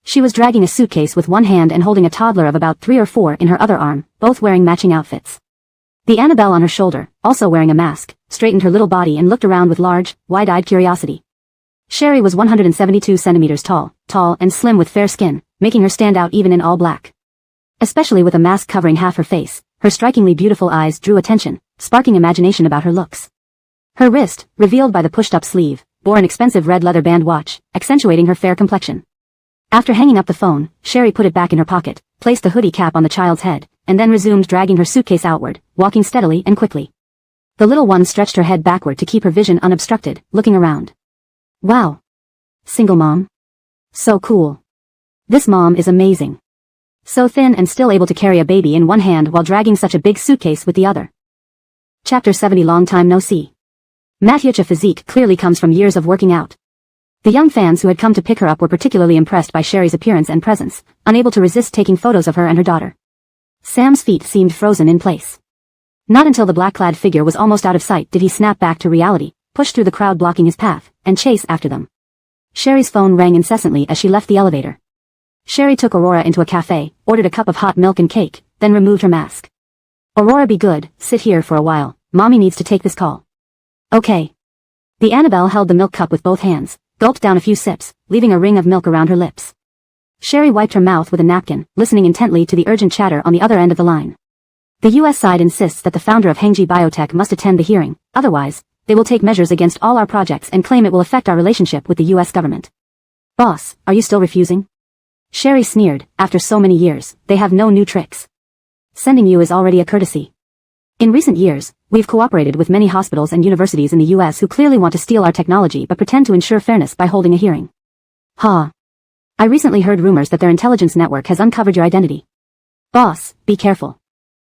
She was dragging a suitcase with one hand and holding a toddler of about 3 or 4 in her other arm, both wearing matching outfits. The Annabelle on her shoulder, also wearing a mask, straightened her little body and looked around with large, wide-eyed curiosity. Sherry was 172 centimeters tall and slim with fair skin, making her stand out even in all black. Especially with a mask covering half her face, her strikingly beautiful eyes drew attention, sparking imagination about her looks. Her wrist, revealed by the pushed-up sleeve, bore an expensive red leather band watch, accentuating her fair complexion. After hanging up the phone, Sherry put it back in her pocket, placed the hoodie cap on the child's head, and then resumed dragging her suitcase outward, walking steadily and quickly. The little one stretched her head backward to keep her vision unobstructed, looking around. Wow. Single mom. So cool. This mom is amazing. So thin and still able to carry a baby in one hand while dragging such a big suitcase with the other. Chapter 70. Long time no see. Matyucha physique clearly comes from years of working out. The young fans who had come to pick her up were particularly impressed by Sherry's appearance and presence, unable to resist taking photos of her and her daughter. Sam's feet seemed frozen in place. Not until the black-clad figure was almost out of sight did he snap back to reality, push through the crowd blocking his path, and chase after them. Sherry's phone rang incessantly as she left the elevator. Sherry took Aurora into a cafe, ordered a cup of hot milk and cake, then removed her mask. Aurora, be good, sit here for a while, mommy needs to take this call. Okay. The Annabelle held the milk cup with both hands, gulped down a few sips, leaving a ring of milk around her lips. Sherry wiped her mouth with a napkin, listening intently to the urgent chatter on the other end of the line. The U.S. side insists that the founder of Hengji Biotech must attend the hearing, otherwise, they will take measures against all our projects and claim it will affect our relationship with the U.S. government. Boss, are you still refusing? Sherry sneered, after so many years, they have no new tricks. Sending you is already a courtesy. In recent years, we've cooperated with many hospitals and universities in the US who clearly want to steal our technology but pretend to ensure fairness by holding a hearing. Ha. I recently heard rumors that their intelligence network has uncovered your identity. Boss, be careful.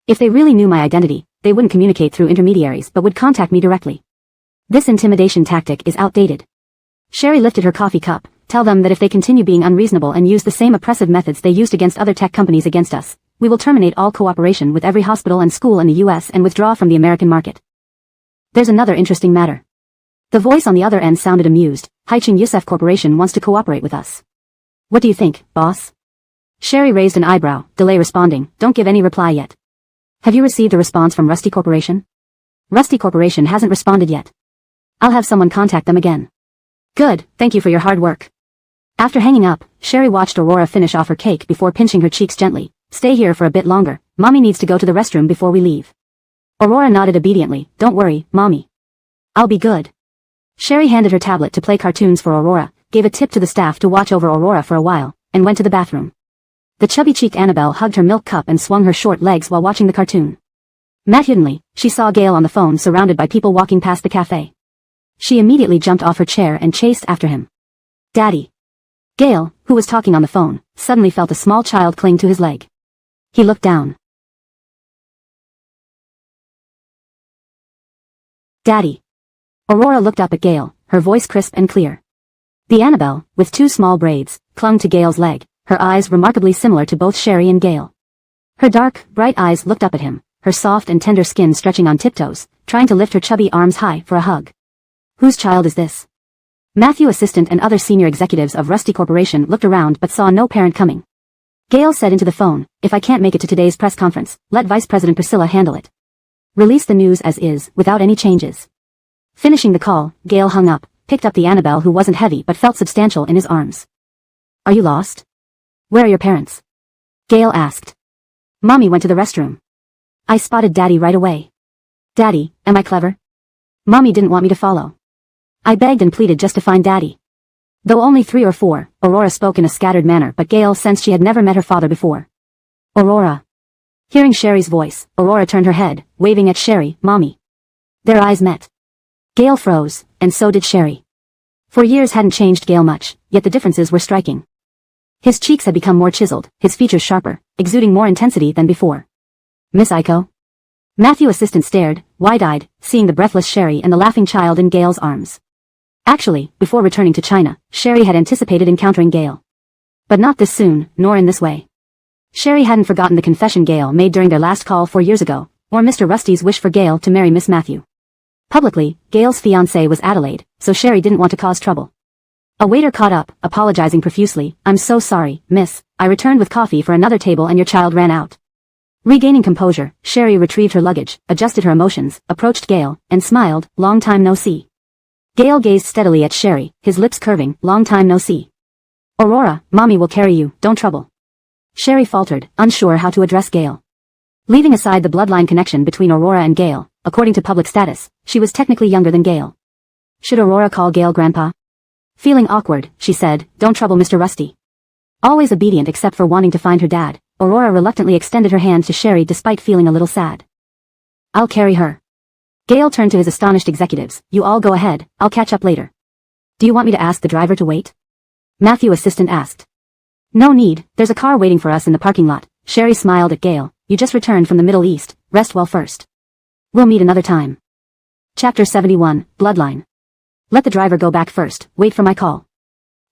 If they really knew my identity, they wouldn't communicate through intermediaries but would contact me directly. This intimidation tactic is outdated. Sherry lifted her coffee cup. Tell them that if they continue being unreasonable and use the same oppressive methods they used against other tech companies against us, we will terminate all cooperation with every hospital and school in the US and withdraw from the American market. There's another interesting matter. The voice on the other end sounded amused. Haiching Yusef Corporation wants to cooperate with us. What do you think, boss? Sherry raised an eyebrow, delay responding. Don't give any reply yet. Have you received a response from Rusty Corporation? Rusty Corporation hasn't responded yet. I'll have someone contact them again. Good, thank you for your hard work. After hanging up, Sherry watched Aurora finish off her cake before pinching her cheeks gently. Stay here for a bit longer. Mommy needs to go to the restroom before we leave. Aurora nodded obediently. Don't worry, Mommy. I'll be good. Sherry handed her tablet to play cartoons for Aurora, gave a tip to the staff to watch over Aurora for a while, and went to the bathroom. The chubby-cheeked Annabelle hugged her milk cup and swung her short legs while watching the cartoon. Matutely, she saw Gail on the phone surrounded by people walking past the cafe. She immediately jumped off her chair and chased after him. Daddy. Gail, who was talking on the phone, suddenly felt a small child cling to his leg. He looked down. Daddy. Aurora looked up at Gail, her voice crisp and clear. The Annabelle, with two small braids, clung to Gail's leg, her eyes remarkably similar to both Sherry and Gail. Her dark, bright eyes looked up at him, her soft and tender skin stretching on tiptoes, trying to lift her chubby arms high for a hug. Whose child is this? Matthew assistant and other senior executives of Rusty Corporation looked around but saw no parent coming. Gail said into the phone, if I can't make it to today's press conference, let Vice President Priscilla handle it. Release the news as is, without any changes. Finishing the call, Gail hung up, picked up the Annabelle who wasn't heavy but felt substantial in his arms. Are you lost? Where are your parents? Gail asked. Mommy went to the restroom. I spotted Daddy right away. Daddy, am I clever? Mommy didn't want me to follow. I begged and pleaded just to find Daddy. Though only 3 or 4, Aurora spoke in a scattered manner but Gail sensed she had never met her father before. Aurora. Hearing Sherry's voice, Aurora turned her head, waving at Sherry, Mommy. Their eyes met. Gail froze, and so did Sherry. For years hadn't changed Gail much, yet the differences were striking. His cheeks had become more chiseled, his features sharper, exuding more intensity than before. Miss Aiko? Matthew assistant stared, wide-eyed, seeing the breathless Sherry and the laughing child in Gail's arms. Actually, before returning to China, Sherry had anticipated encountering Gail. But not this soon, nor in this way. Sherry hadn't forgotten the confession Gail made during their last call 4 years ago, or Mr. Rusty's wish for Gail to marry Miss Matthew. Publicly, Gail's fiancée was Adelaide, so Sherry didn't want to cause trouble. A waiter caught up, apologizing profusely. I'm so sorry, miss, I returned with coffee for another table and your child ran out. Regaining composure, Sherry retrieved her luggage, adjusted her emotions, approached Gail, and smiled, long time no see. Gail gazed steadily at Sherry, his lips curving, long time no see. Aurora, Mommy will carry you, don't trouble. Sherry faltered, unsure how to address Gail. Leaving aside the bloodline connection between Aurora and Gail, according to public status, she was technically younger than Gail. Should Aurora call Gail Grandpa? Feeling awkward, she said, don't trouble Mr. Rusty. Always obedient except for wanting to find her dad, Aurora reluctantly extended her hand to Sherry despite feeling a little sad. I'll carry her. Gail turned to his astonished executives, you all go ahead, I'll catch up later. Do you want me to ask the driver to wait? Matthew assistant asked. No need, there's a car waiting for us in the parking lot. Sherry smiled at Gail, you just returned from the Middle East, rest well first. We'll meet another time. Chapter 71, Bloodline. Let the driver go back first, wait for my call.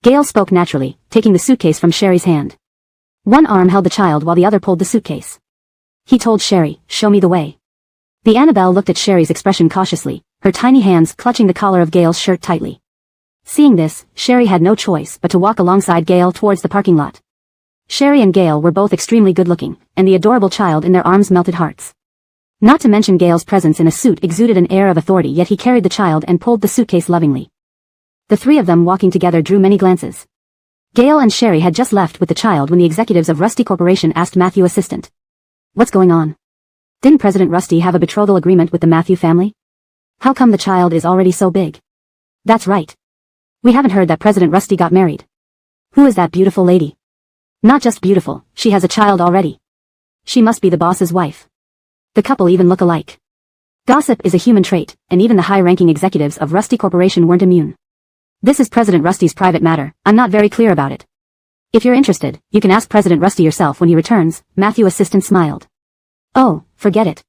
Gail spoke naturally, taking the suitcase from Sherry's hand. One arm held the child while the other pulled the suitcase. He told Sherry, show me the way. The Annabelle looked at Sherry's expression cautiously, her tiny hands clutching the collar of Gail's shirt tightly. Seeing this, Sherry had no choice but to walk alongside Gail towards the parking lot. Sherry and Gail were both extremely good-looking, and the adorable child in their arms melted hearts. Not to mention Gail's presence in a suit exuded an air of authority, yet he carried the child and pulled the suitcase lovingly. The three of them walking together drew many glances. Gail and Sherry had just left with the child when the executives of Rusty Corporation asked Matthew assistant. What's going on? Didn't President Rusty have a betrothal agreement with the Matthew family? How come the child is already so big? That's right. We haven't heard that President Rusty got married. Who is that beautiful lady? Not just beautiful, she has a child already. She must be the boss's wife. The couple even look alike. Gossip is a human trait, and even the high-ranking executives of Rusty Corporation weren't immune. This is President Rusty's private matter, I'm not very clear about it. If you're interested, you can ask President Rusty yourself when he returns, Matthew assistant smiled. Oh, forget it.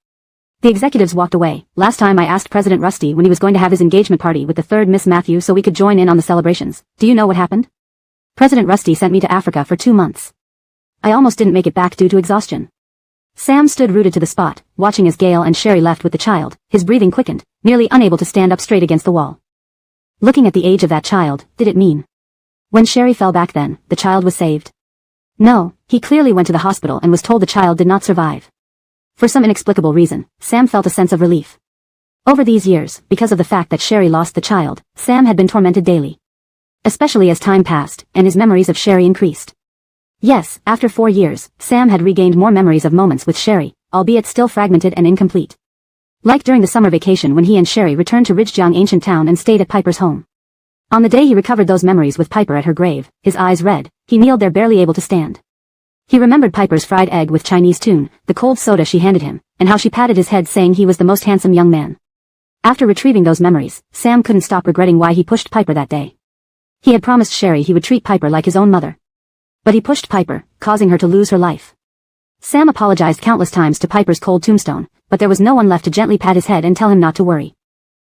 The executives walked away. Last time I asked President Rusty when he was going to have his engagement party with the third Miss Matthew so we could join in on the celebrations. Do you know what happened? President Rusty sent me to Africa for 2 months. I almost didn't make it back due to exhaustion. Sam stood rooted to the spot, watching as Gail and Sherry left with the child. His breathing quickened, nearly unable to stand up straight against the wall. Looking at the age of that child, did it mean? When Sherry fell back then, the child was saved? No, he clearly went to the hospital and was told the child did not survive. For some inexplicable reason, Sam felt a sense of relief. Over these years, because of the fact that Sherry lost the child, Sam had been tormented daily. Especially as time passed, and his memories of Sherry increased. Yes, after 4 years, Sam had regained more memories of moments with Sherry, albeit still fragmented and incomplete. Like during the summer vacation when he and Sherry returned to Ridgejiang ancient town and stayed at Piper's home. On the day he recovered those memories with Piper at her grave, his eyes red, he kneeled there barely able to stand. He remembered Piper's fried egg with Chinese tune, the cold soda she handed him, and how she patted his head saying he was the most handsome young man. After retrieving those memories, Sam couldn't stop regretting why he pushed Piper that day. He had promised Sherry he would treat Piper like his own mother. But he pushed Piper, causing her to lose her life. Sam apologized countless times to Piper's cold tombstone, but there was no one left to gently pat his head and tell him not to worry.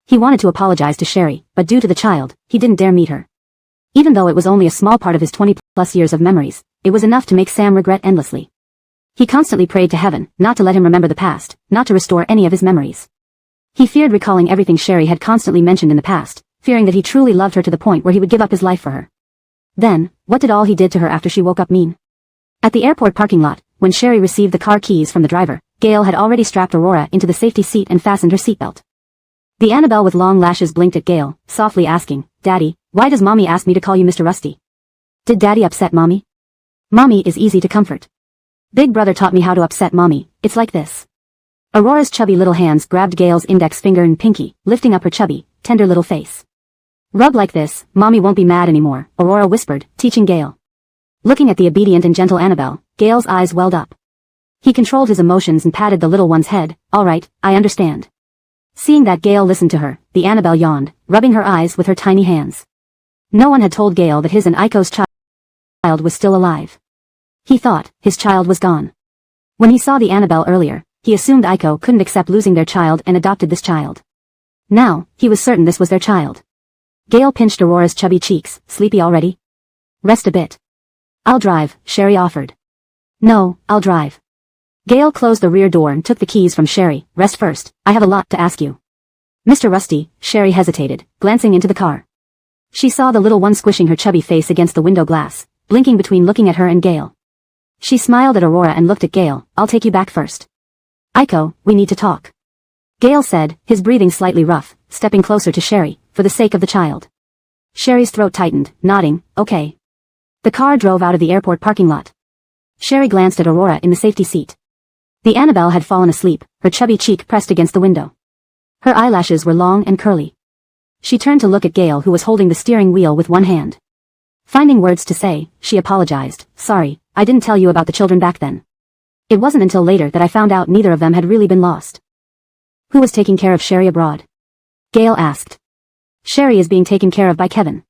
He wanted to apologize to Sherry, but due to the child, he didn't dare meet her. Even though it was only a small part of his 20-plus years of memories, it was enough to make Sam regret endlessly. He constantly prayed to heaven, not to let him remember the past, not to restore any of his memories. He feared recalling everything Sherry had constantly mentioned in the past, fearing that he truly loved her to the point where he would give up his life for her. Then, what did all he did to her after she woke up mean? At the airport parking lot, when Sherry received the car keys from the driver, Gail had already strapped Aurora into the safety seat and fastened her seatbelt. The Annabelle with long lashes blinked at Gail, softly asking, "Daddy, why does Mommy ask me to call you Mr. Rusty? Did Daddy upset Mommy?" Mommy is easy to comfort. Big brother taught me how to upset Mommy, it's like this. Aurora's chubby little hands grabbed Gail's index finger and pinky, lifting up her chubby, tender little face. "Rub like this, Mommy won't be mad anymore," Aurora whispered, teaching Gail. Looking at the obedient and gentle Annabelle, Gail's eyes welled up. He controlled his emotions and patted the little one's head. "All right, I understand." Seeing that Gail listened to her, the Annabelle yawned, rubbing her eyes with her tiny hands. No one had told Gail that his and Aiko's child was still alive. He thought his child was gone. When he saw the Annabelle earlier, he assumed Aiko couldn't accept losing their child and adopted this child. Now, he was certain this was their child. Gail pinched Aurora's chubby cheeks. "Sleepy already? Rest a bit." "I'll drive," Sherry offered. "No, I'll drive." Gail closed the rear door and took the keys from Sherry. "Rest first, I have a lot to ask you." "Mr. Rusty," Sherry hesitated, glancing into the car. She saw the little one squishing her chubby face against the window glass, blinking between looking at her and Gail. She smiled at Aurora and looked at Gail. "I'll take you back first." "Aiko, we need to talk," Gail said, his breathing slightly rough, stepping closer to Sherry, for the sake of the child. Sherry's throat tightened, nodding, "Okay." The car drove out of the airport parking lot. Sherry glanced at Aurora in the safety seat. The Annabelle had fallen asleep, her chubby cheek pressed against the window. Her eyelashes were long and curly. She turned to look at Gail, who was holding the steering wheel with one hand. Finding words to say, she apologized. "Sorry, I didn't tell you about the children back then. It wasn't until later that I found out neither of them had really been lost." "Who was taking care of Sherry abroad?" Gail asked. "Sherry is being taken care of by Kevin."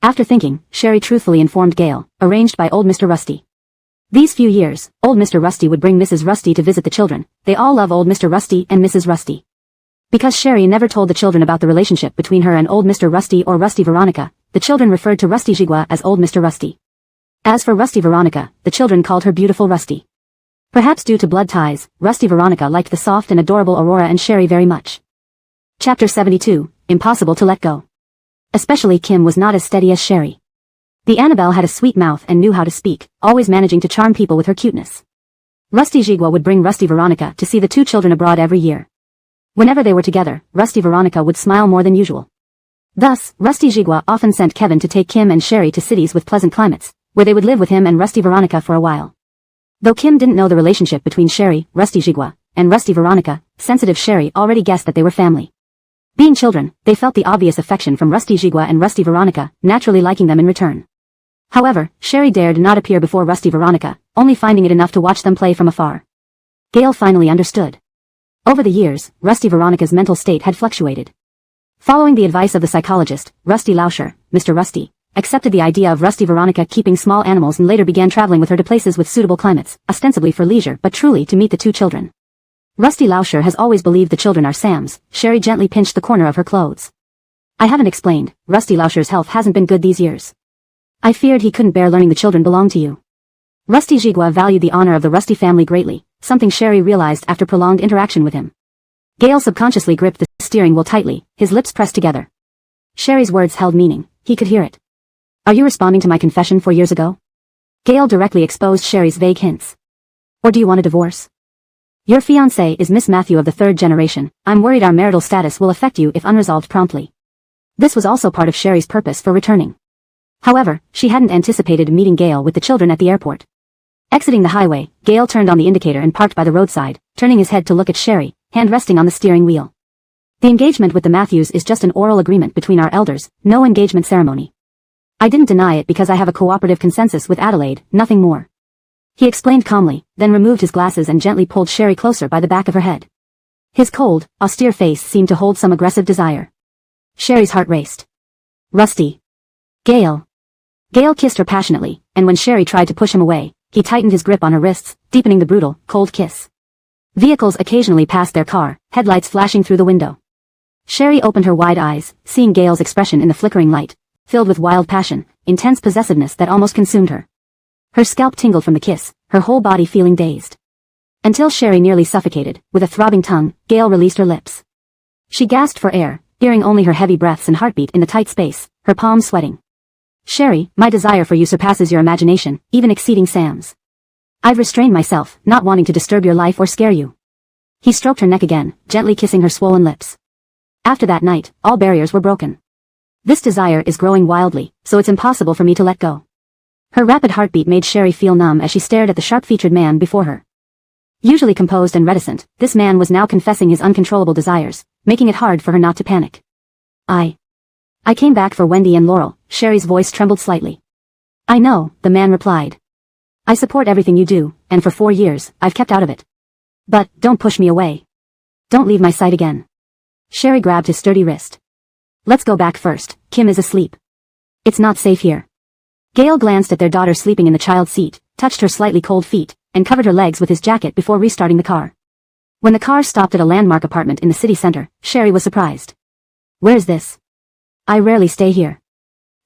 After thinking, Sherry truthfully informed Gail, "Arranged by old Mr. Rusty." These few years, old Mr. Rusty would bring Mrs. Rusty to visit the children. They all love old Mr. Rusty and Mrs. Rusty. Because Sherry never told the children about the relationship between her and old Mr. Rusty or Rusty Veronica, the children referred to Rusty Jigua as old Mr. Rusty. As for Rusty Veronica, the children called her beautiful Rusty. Perhaps due to blood ties, Rusty Veronica liked the soft and adorable Aurora and Sherry very much. Chapter 72, Impossible to Let Go. Especially Kim was not as steady as Sherry. The Annabelle had a sweet mouth and knew how to speak, always managing to charm people with her cuteness. Rusty Jigua would bring Rusty Veronica to see the two children abroad every year. Whenever they were together, Rusty Veronica would smile more than usual. Thus, Rusty Jigua often sent Kevin to take Kim and Sherry to cities with pleasant climates, where they would live with him and Rusty Veronica for a while. Though Kim didn't know the relationship between Sherry, Rusty Jigua, and Rusty Veronica, sensitive Sherry already guessed that they were family. Being children, they felt the obvious affection from Rusty Jigua and Rusty Veronica, naturally liking them in return. However, Sherry dared not appear before Rusty Veronica, only finding it enough to watch them play from afar. Gail finally understood. Over the years, Rusty Veronica's mental state had fluctuated. Following the advice of the psychologist, Rusty Lauscher, Mr. Rusty, accepted the idea of Rusty Veronica keeping small animals and later began traveling with her to places with suitable climates, ostensibly for leisure but truly to meet the two children. Rusty Lauscher has always believed the children are Sam's. Sherry gently pinched the corner of her clothes. I haven't explained, Rusty Lauscher's health hasn't been good these years. I feared he couldn't bear learning the children belonged to you. Rusty Gigua valued the honor of the Rusty family greatly, something Sherry realized after prolonged interaction with him. Gail subconsciously gripped the steering wheel tightly, his lips pressed together. Sherry's words held meaning, he could hear it. Are you responding to my confession 4 years ago? Gail directly exposed Sherry's vague hints. Or do you want a divorce? Your fiancé is Miss Matthew of the third generation. I'm worried our marital status will affect you if unresolved promptly. This was also part of Sherry's purpose for returning. However, she hadn't anticipated meeting Gail with the children at the airport. Exiting the highway, Gail turned on the indicator and parked by the roadside, turning his head to look at Sherry, hand resting on the steering wheel. The engagement with the Matthews is just an oral agreement between our elders, no engagement ceremony. I didn't deny it because I have a cooperative consensus with Adelaide, nothing more. He explained calmly, then removed his glasses and gently pulled Sherry closer by the back of her head. His cold, austere face seemed to hold some aggressive desire. Sherry's heart raced. Rusty. Gail. Gail kissed her passionately, and when Sherry tried to push him away, he tightened his grip on her wrists, deepening the brutal, cold kiss. Vehicles occasionally passed their car, headlights flashing through the window. Sherry opened her wide eyes, seeing Gail's expression in the flickering light, filled with wild passion, intense possessiveness that almost consumed her. Her scalp tingled from the kiss, her whole body feeling dazed. Until Sherry nearly suffocated, with a throbbing tongue, Gail released her lips. She gasped for air, hearing only her heavy breaths and heartbeat in the tight space, her palms sweating. Sherry, my desire for you surpasses your imagination, even exceeding Sam's. I've restrained myself, not wanting to disturb your life or scare you. He stroked her neck again, gently kissing her swollen lips. After that night, all barriers were broken. This desire is growing wildly, so it's impossible for me to let go. Her rapid heartbeat made Sherry feel numb as she stared at the sharp-featured man before her. Usually composed and reticent, this man was now confessing his uncontrollable desires, making it hard for her not to panic. I came back for Wendy and Laurel, Sherry's voice trembled slightly. I know, the man replied. I support everything you do, and for 4 years, I've kept out of it. But, don't push me away. Don't leave my sight again. Sherry grabbed his sturdy wrist. Let's go back first, Kim is asleep. It's not safe here. Gail glanced at their daughter sleeping in the child's seat, touched her slightly cold feet, and covered her legs with his jacket before restarting the car. When the car stopped at a landmark apartment in the city center, Sherry was surprised. Where's this? I rarely stay here.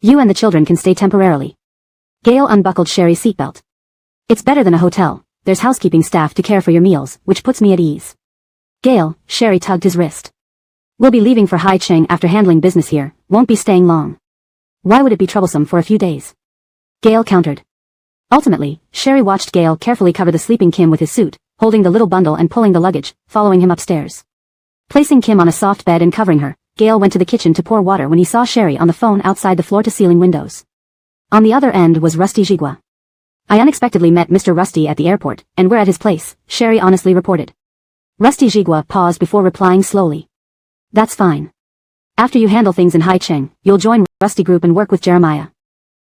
You and the children can stay temporarily. Gail unbuckled Sherry's seatbelt. It's better than a hotel, there's housekeeping staff to care for your meals, which puts me at ease. Gail, Sherry tugged his wrist. We'll be leaving for Hai Cheng after handling business here, won't be staying long. Why would it be troublesome for a few days? Gail countered. Ultimately, Sherry watched Gail carefully cover the sleeping Kim with his suit, holding the little bundle and pulling the luggage, following him upstairs. Placing Kim on a soft bed and covering her, Gail went to the kitchen to pour water when he saw Sherry on the phone outside the floor-to-ceiling windows. On the other end was Rusty Gigua. I unexpectedly met Mr. Rusty at the airport, and we're at his place, Sherry honestly reported. Rusty Gigua paused before replying slowly. That's fine. After you handle things in Hai Cheng, you'll join Rusty Group and work with Jeremiah.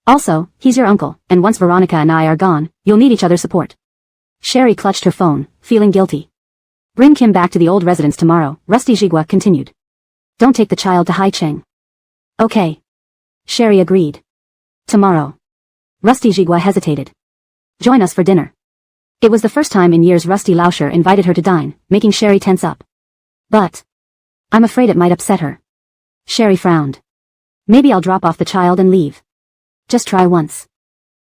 Also, he's your uncle, and once Veronica and I are gone, you'll need each other's support. Sherry clutched her phone, feeling guilty. Bring Kim back to the old residence tomorrow, Rusty Gigua continued. Don't take the child to Hai Cheng. Okay. Sherry agreed. Tomorrow. Rusty Gigua hesitated. Join us for dinner. It was the first time in years Rusty Lauscher invited her to dine, making Sherry tense up. But I'm afraid it might upset her. Sherry frowned. Maybe I'll drop off the child and leave. Just try once.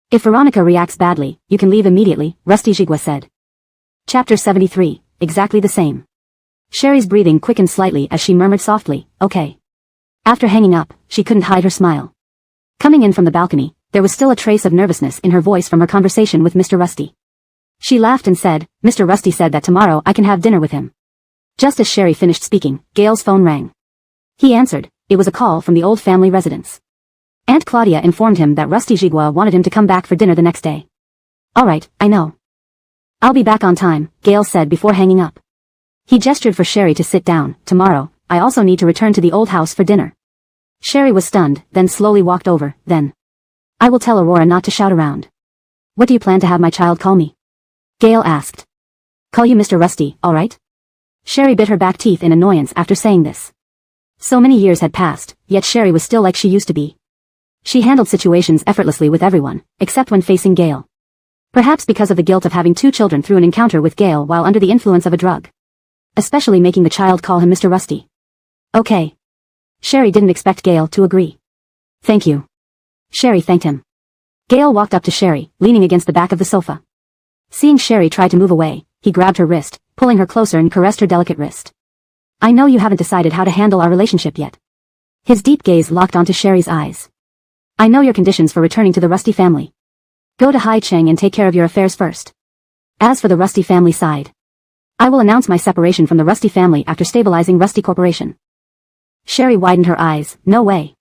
If Veronica reacts badly, you can leave immediately, Rusty Gigua said. Chapter 73, exactly the same. Sherry's breathing quickened slightly as she murmured softly, okay. After hanging up, she couldn't hide her smile. Coming in from the balcony, there was still a trace of nervousness in her voice from her conversation with Mr. Rusty. She laughed and said, Mr. Rusty said that tomorrow I can have dinner with him. Just as Sherry finished speaking, Gail's phone rang. He answered. It was a call from the old family residence. Aunt Claudia informed him that Rusty Gigua wanted him to come back for dinner the next day. All right, I know. I'll be back on time, Gail said before hanging up. He gestured for Sherry to sit down. Tomorrow, I also need to return to the old house for dinner. Sherry was stunned, then slowly walked over, then. I will tell Aurora not to shout around. What do you plan to have my child call me? Gail asked. Call you Mr. Rusty, alright? Sherry bit her back teeth in annoyance after saying this. So many years had passed, yet Sherry was still like she used to be. She handled situations effortlessly with everyone, except when facing Gail. Perhaps because of the guilt of having 2 children through an encounter with Gail while under the influence of a drug. Especially making the child call him Mr. Rusty. Okay. Sherry didn't expect Gail to agree. Thank you. Sherry thanked him. Gail walked up to Sherry, leaning against the back of the sofa. Seeing Sherry try to move away, he grabbed her wrist, pulling her closer and caressed her delicate wrist. I know you haven't decided how to handle our relationship yet. His deep gaze locked onto Sherry's eyes. I know your conditions for returning to the Rusty family. Go to Hai Cheng and take care of your affairs first. As for the Rusty family side, I will announce my separation from the Rusty family after stabilizing Rusty Corporation. Sherry widened her eyes. No way.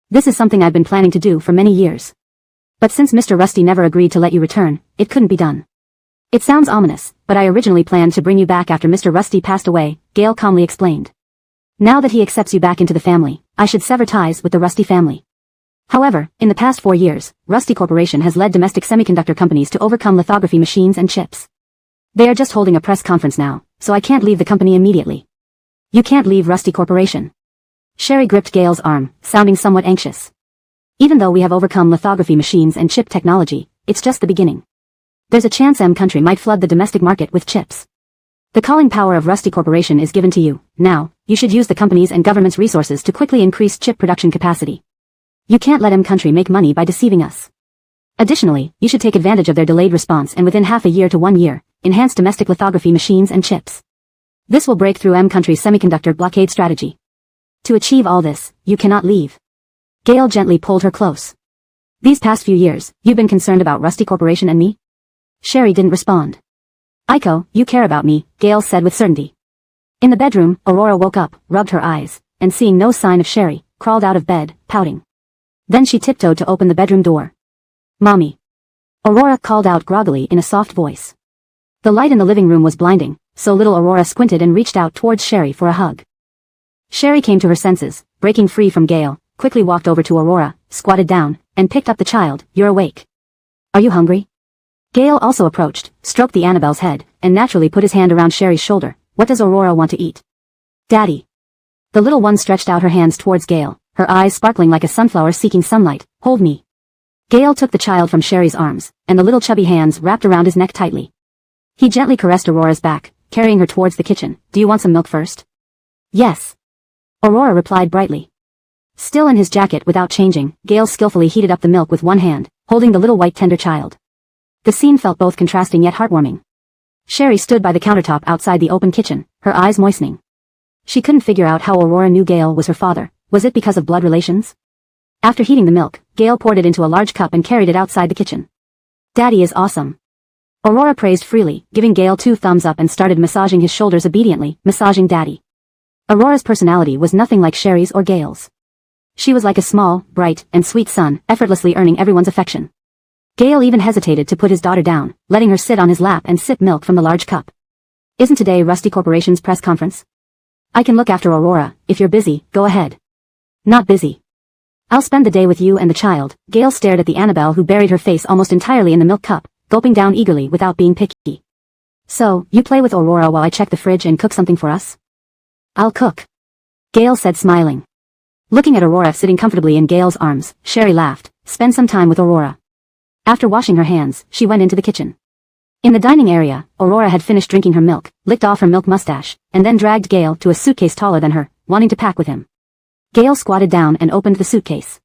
This is something I've been planning to do for many years. But since Mr. Rusty never agreed to let you return, it couldn't be done. It sounds ominous, but I originally planned to bring you back after Mr. Rusty passed away, Gail calmly explained. Now that he accepts you back into the family, I should sever ties with the Rusty family. However, in the past 4 years, Rusty Corporation has led domestic semiconductor companies to overcome lithography machines and chips. They are just holding a press conference now, so I can't leave the company immediately. You can't leave Rusty Corporation. Sherry gripped Gail's arm, sounding somewhat anxious. Even though we have overcome lithography machines and chip technology, it's just the beginning. There's a chance country might flood the domestic market with chips. The calling power of Rusty Corporation is given to you. Now, you should use the company's and government's resources to quickly increase chip production capacity. You can't let country make money by deceiving us. Additionally, you should take advantage of their delayed response and within half a year to 1 year, enhance domestic lithography machines and chips. This will break through country's semiconductor blockade strategy. To achieve all this, you cannot leave. Gail gently pulled her close. These past few years, you've been concerned about Rusty Corporation and me? Sherry didn't respond. Aiko, you care about me, Gail said with certainty. In the bedroom, Aurora woke up, rubbed her eyes, and seeing no sign of Sherry, crawled out of bed, pouting. Then she tiptoed to open the bedroom door. Mommy. Aurora called out groggily in a soft voice. The light in the living room was blinding, so little Aurora squinted and reached out towards Sherry for a hug. Sherry came to her senses, breaking free from Gail, quickly walked over to Aurora, squatted down, and picked up the child. You're awake. Are you hungry? Gail also approached, stroked the Annabelle's head, and naturally put his hand around Sherry's shoulder. What does Aurora want to eat? Daddy. The little one stretched out her hands towards Gail, her eyes sparkling like a sunflower seeking sunlight. Hold me. Gail took the child from Sherry's arms, and the little chubby hands wrapped around his neck tightly. He gently caressed Aurora's back, carrying her towards the kitchen. Do you want some milk first? Yes. Aurora replied brightly. Still in his jacket without changing, Gail skillfully heated up the milk with one hand, holding the little white tender child. The scene felt both contrasting yet heartwarming. Sherry stood by the countertop outside the open kitchen, her eyes moistening. She couldn't figure out how Aurora knew Gail was her father. Was it because of blood relations? After heating the milk, Gail poured it into a large cup and carried it outside the kitchen. Daddy is awesome. Aurora praised freely, giving Gail 2 thumbs up and started massaging his shoulders obediently, massaging Daddy. Aurora's personality was nothing like Sherry's or Gail's. She was like a small, bright, and sweet son, effortlessly earning everyone's affection. Gail even hesitated to put his daughter down, letting her sit on his lap and sip milk from the large cup. Isn't today Rusty Corporation's press conference? I can look after Aurora. If you're busy, go ahead. Not busy. I'll spend the day with you and the child. Gail stared at the Annabelle who buried her face almost entirely in the milk cup, gulping down eagerly without being picky. So, you play with Aurora while I check the fridge and cook something for us? I'll cook. Gail said smiling. Looking at Aurora sitting comfortably in Gail's arms, Sherry laughed. Spend some time with Aurora. After washing her hands, she went into the kitchen. In the dining area, Aurora had finished drinking her milk, licked off her milk mustache, and then dragged Gail to a suitcase taller than her, wanting to pack with him. Gail squatted down and opened the suitcase.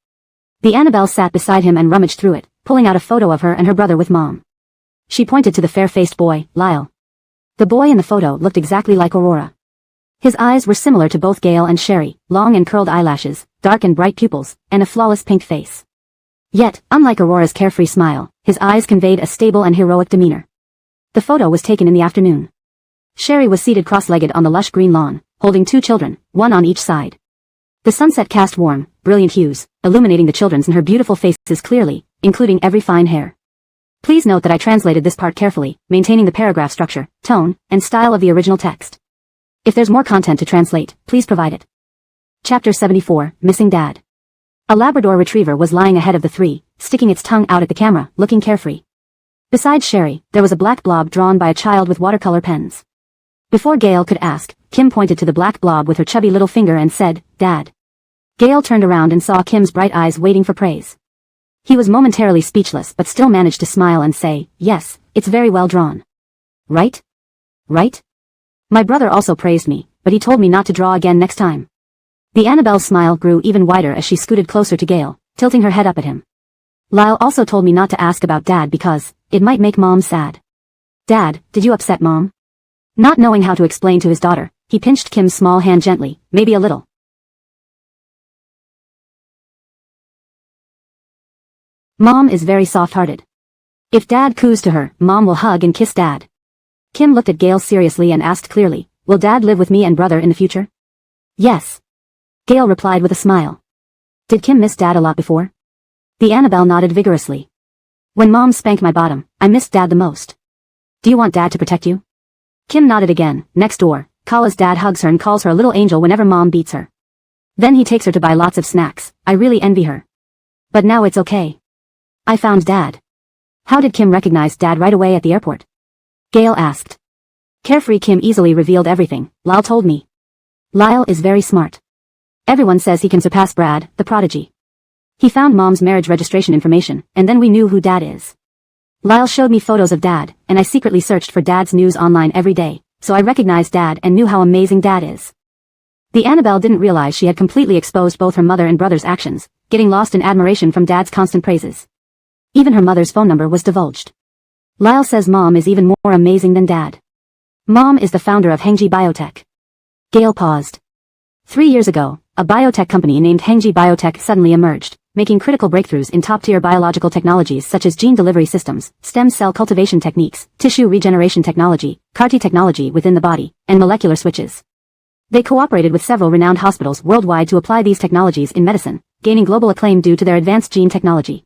The Annabelle sat beside him and rummaged through it, pulling out a photo of her and her brother with Mom. She pointed to the fair-faced boy, Lyle. The boy in the photo looked exactly like Aurora. His eyes were similar to both Gail and Sherry, long and curled eyelashes, dark and bright pupils, and a flawless pink face. Yet, unlike Aurora's carefree smile, his eyes conveyed a stable and heroic demeanor. The photo was taken in the afternoon. Sherry was seated cross-legged on the lush green lawn, holding 2 children, one on each side. The sunset cast warm, brilliant hues, illuminating the children's and her beautiful faces clearly, including every fine hair. Please note that I translated this part carefully, maintaining the paragraph structure, tone, and style of the original text. If there's more content to translate, please provide it. Chapter 74, Missing Dad. A Labrador retriever was lying ahead of the 3, sticking its tongue out at the camera, looking carefree. Beside Sherry, there was a black blob drawn by a child with watercolor pens. Before Gail could ask, Kim pointed to the black blob with her chubby little finger and said, "Dad." Gail turned around and saw Kim's bright eyes waiting for praise. He was momentarily speechless but still managed to smile and say, "Yes, it's very well drawn." "Right? Right?" "My brother also praised me, but he told me not to draw again next time." The Annabelle's smile grew even wider as she scooted closer to Gail, tilting her head up at him. "Lyle also told me not to ask about Dad because it might make Mom sad." "Dad, did you upset Mom?" Not knowing how to explain to his daughter, he pinched Kim's small hand gently, maybe a little. Mom is very soft-hearted. If Dad coos to her, Mom will hug and kiss Dad. Kim looked at Gail seriously and asked clearly, "Will Dad live with me and brother in the future?" "Yes." Gail replied with a smile. Did Kim miss Dad a lot before? The Annabelle nodded vigorously. "When Mom spanked my bottom, I missed Dad the most." "Do you want Dad to protect you?" Kim nodded again. "Next door, Kala's dad hugs her and calls her a little angel whenever Mom beats her. Then he takes her to buy lots of snacks. I really envy her. But now it's okay. I found Dad." "How did Kim recognize Dad right away at the airport?" Gail asked. Carefree Kim easily revealed everything. "Lyle told me. Lyle is very smart. Everyone says he can surpass Brad, the prodigy. He found Mom's marriage registration information, and then we knew who Dad is. Lyle showed me photos of Dad, and I secretly searched for Dad's news online every day, so I recognized Dad and knew how amazing Dad is." The Annabelle didn't realize she had completely exposed both her mother and brother's actions, getting lost in admiration from Dad's constant praises. Even her mother's phone number was divulged. Lyle says Mom is even more amazing than Dad. Mom is the founder of Hengji Biotech. Gail paused. 3 years ago, a biotech company named Hengji Biotech suddenly emerged, making critical breakthroughs in top-tier biological technologies such as gene delivery systems, stem cell cultivation techniques, tissue regeneration technology, CAR-T technology within the body, and molecular switches. They cooperated with several renowned hospitals worldwide to apply these technologies in medicine, gaining global acclaim due to their advanced gene technology.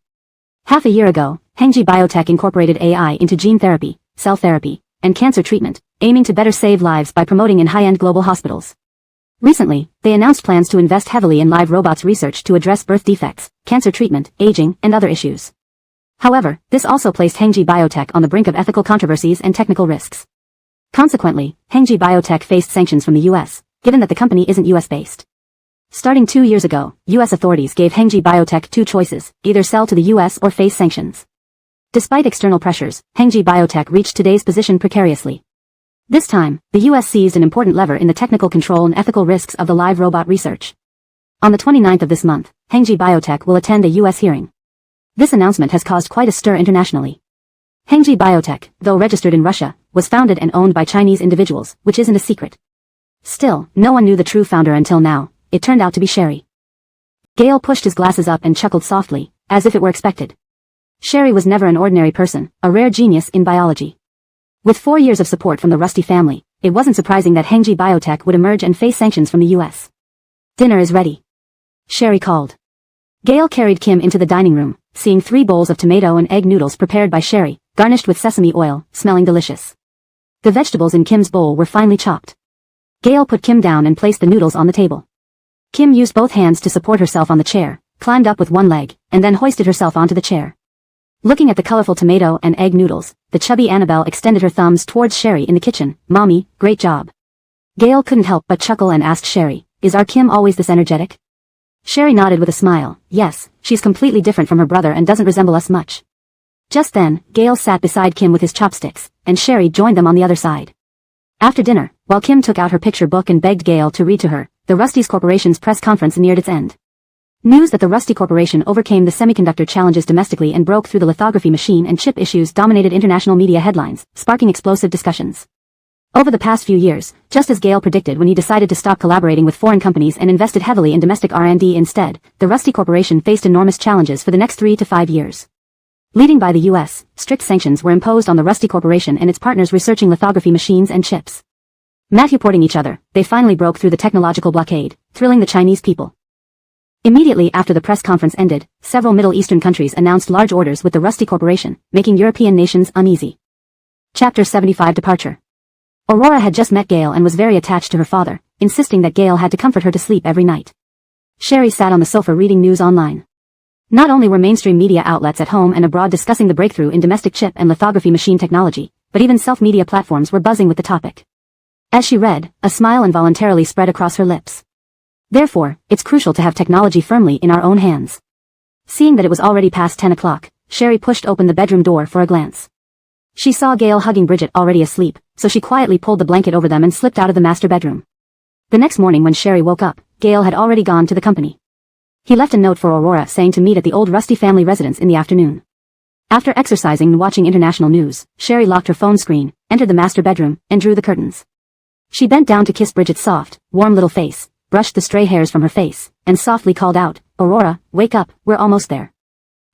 Half a year ago, Hengji Biotech incorporated AI into gene therapy, cell therapy, and cancer treatment, aiming to better save lives by promoting in high-end global hospitals. Recently, they announced plans to invest heavily in live robots research to address birth defects, cancer treatment, aging, and other issues. However, this also placed Hengji Biotech on the brink of ethical controversies and technical risks. Consequently, Hengji Biotech faced sanctions from the U.S., given that the company isn't U.S.-based. Starting 2 years ago, U.S. authorities gave Hengji Biotech 2 choices, either sell to the U.S. or face sanctions. Despite external pressures, Hengji Biotech reached today's position precariously. This time, the U.S. seized an important lever in the technical control and ethical risks of the live robot research. On the 29th of this month, Hengji Biotech will attend a U.S. hearing. This announcement has caused quite a stir internationally. Hengji Biotech, though registered in Russia, was founded and owned by Chinese individuals, which isn't a secret. Still, no one knew the true founder until now. It turned out to be Sherry. Gail pushed his glasses up and chuckled softly, as if it were expected. Sherry was never an ordinary person, a rare genius in biology. With 4 years of support from the Rusty family, it wasn't surprising that Hengji Biotech would emerge and face sanctions from the U.S. "Dinner is ready," Sherry called. Gail carried Kim into the dining room, seeing 3 bowls of tomato and egg noodles prepared by Sherry, garnished with sesame oil, smelling delicious. The vegetables in Kim's bowl were finely chopped. Gail put Kim down and placed the noodles on the table. Kim used both hands to support herself on the chair, climbed up with one leg, and then hoisted herself onto the chair. Looking at the colorful tomato and egg noodles, the chubby Annabelle extended her thumbs towards Sherry in the kitchen. "Mommy, great job." Gail couldn't help but chuckle and asked Sherry, "Is our Kim always this energetic?" Sherry nodded with a smile. "Yes, she's completely different from her brother and doesn't resemble us much." Just then, Gail sat beside Kim with his chopsticks, and Sherry joined them on the other side. After dinner, while Kim took out her picture book and begged Gail to read to her, the Rusty's Corporation's press conference neared its end. News that the Rusty Corporation overcame the semiconductor challenges domestically and broke through the lithography machine and chip issues dominated international media headlines, sparking explosive discussions. Over the past few years, just as Gail predicted when he decided to stop collaborating with foreign companies and invested heavily in domestic R&D instead, the Rusty Corporation faced enormous challenges for the next 3 to 5 years. Leading by the U.S., strict sanctions were imposed on the Rusty Corporation and its partners researching lithography machines and chips. Match-reporting each other, they finally broke through the technological blockade, thrilling the Chinese people. Immediately after the press conference ended, several Middle Eastern countries announced large orders with the Rusty Corporation, making European nations uneasy. Chapter 75 Departure. Aurora had just met Gail and was very attached to her father, insisting that Gail had to comfort her to sleep every night. Sherry sat on the sofa reading news online. Not only were mainstream media outlets at home and abroad discussing the breakthrough in domestic chip and lithography machine technology, but even self-media platforms were buzzing with the topic. As she read, a smile involuntarily spread across her lips. Therefore, it's crucial to have technology firmly in our own hands. Seeing that it was already past 10 o'clock, Sherry pushed open the bedroom door for a glance. She saw Gail hugging Bridget already asleep, so she quietly pulled the blanket over them and slipped out of the master bedroom. The next morning when Sherry woke up, Gail had already gone to the company. He left a note for Aurora saying to meet at the old Rusty family residence in the afternoon. After exercising and watching international news, Sherry locked her phone screen, entered the master bedroom, and drew the curtains. She bent down to kiss Bridget's soft, warm little face, brushed the stray hairs from her face, and softly called out, "Aurora, wake up, we're almost there."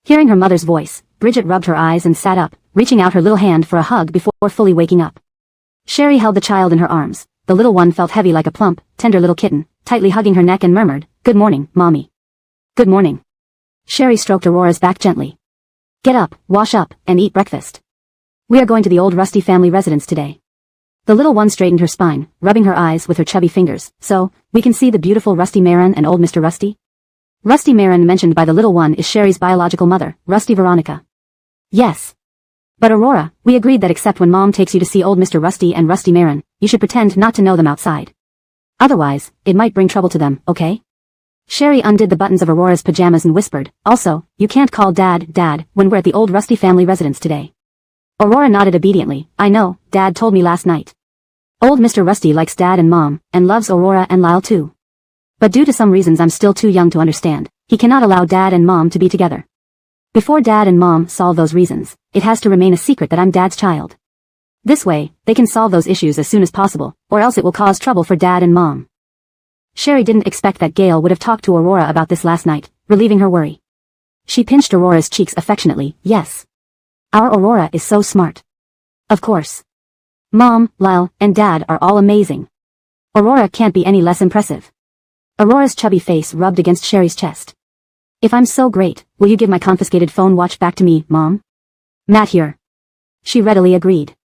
Hearing her mother's voice, Bridget rubbed her eyes and sat up, reaching out her little hand for a hug before fully waking up. Sherry held the child in her arms. The little one felt heavy like a plump, tender little kitten, tightly hugging her neck and murmured, "Good morning, Mommy." "Good morning." Sherry stroked Aurora's back gently. "Get up, wash up, and eat breakfast. We are going to the old Rusty family residence today." The little one straightened her spine, rubbing her eyes with her chubby fingers. "So, we can see the beautiful Rusty Marin and old Mr. Rusty?" Rusty Marin mentioned by the little one is Sherry's biological mother, Rusty Veronica. "Yes. But Aurora, we agreed that except when Mom takes you to see old Mr. Rusty and Rusty Marin, you should pretend not to know them outside. Otherwise, it might bring trouble to them, okay?" Sherry undid the buttons of Aurora's pajamas and whispered, "Also, you can't call Dad, Dad, when we're at the old Rusty family residence today." Aurora nodded obediently. "I know, Dad told me last night. Old Mr. Rusty likes Dad and Mom, and loves Aurora and Lyle too. But due to some reasons I'm still too young to understand, he cannot allow Dad and Mom to be together. Before Dad and Mom solve those reasons, it has to remain a secret that I'm Dad's child. This way, they can solve those issues as soon as possible, or else it will cause trouble for Dad and Mom." Sherry didn't expect that Gail would have talked to Aurora about this last night, relieving her worry. She pinched Aurora's cheeks affectionately. "Yes. Our Aurora is so smart. Of course. Mom, Lyle, and Dad are all amazing. Aurora can't be any less impressive." Aurora's chubby face rubbed against Sherry's chest. "If I'm so great, will you give my confiscated phone watch back to me, Mom?" "Matt here." She readily agreed.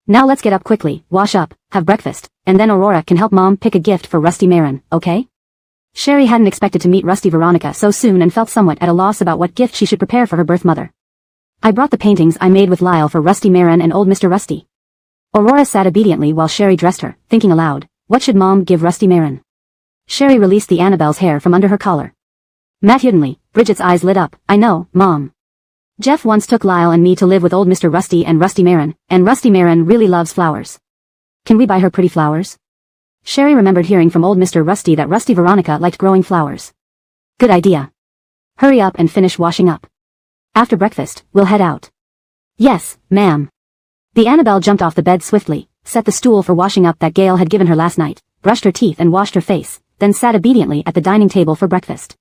"Now let's get up quickly, wash up, have breakfast, and then Aurora can help Mom pick a gift for Rusty Marin, okay?" Sherry hadn't expected to meet Rusty Veronica so soon and felt somewhat at a loss about what gift she should prepare for her birth mother. "I brought the paintings I made with Lyle for Rusty Marin and old Mr. Rusty." Aurora sat obediently while Sherry dressed her, thinking aloud, what should Mom give Rusty Marin? Sherry released the Annabelle's hair from under her collar. "Matt Huddenly," Bridget's eyes lit up. "I know, Mom. Jeff once took Lyle and me to live with old Mr. Rusty and Rusty Marin really loves flowers. Can we buy her pretty flowers?" Sherry remembered hearing from old Mr. Rusty that Rusty Veronica liked growing flowers. "Good idea. Hurry up and finish washing up. After breakfast, we'll head out." "Yes, ma'am." The Annabelle jumped off the bed swiftly, set the stool for washing up that Gail had given her last night, brushed her teeth and washed her face, then sat obediently at the dining table for breakfast.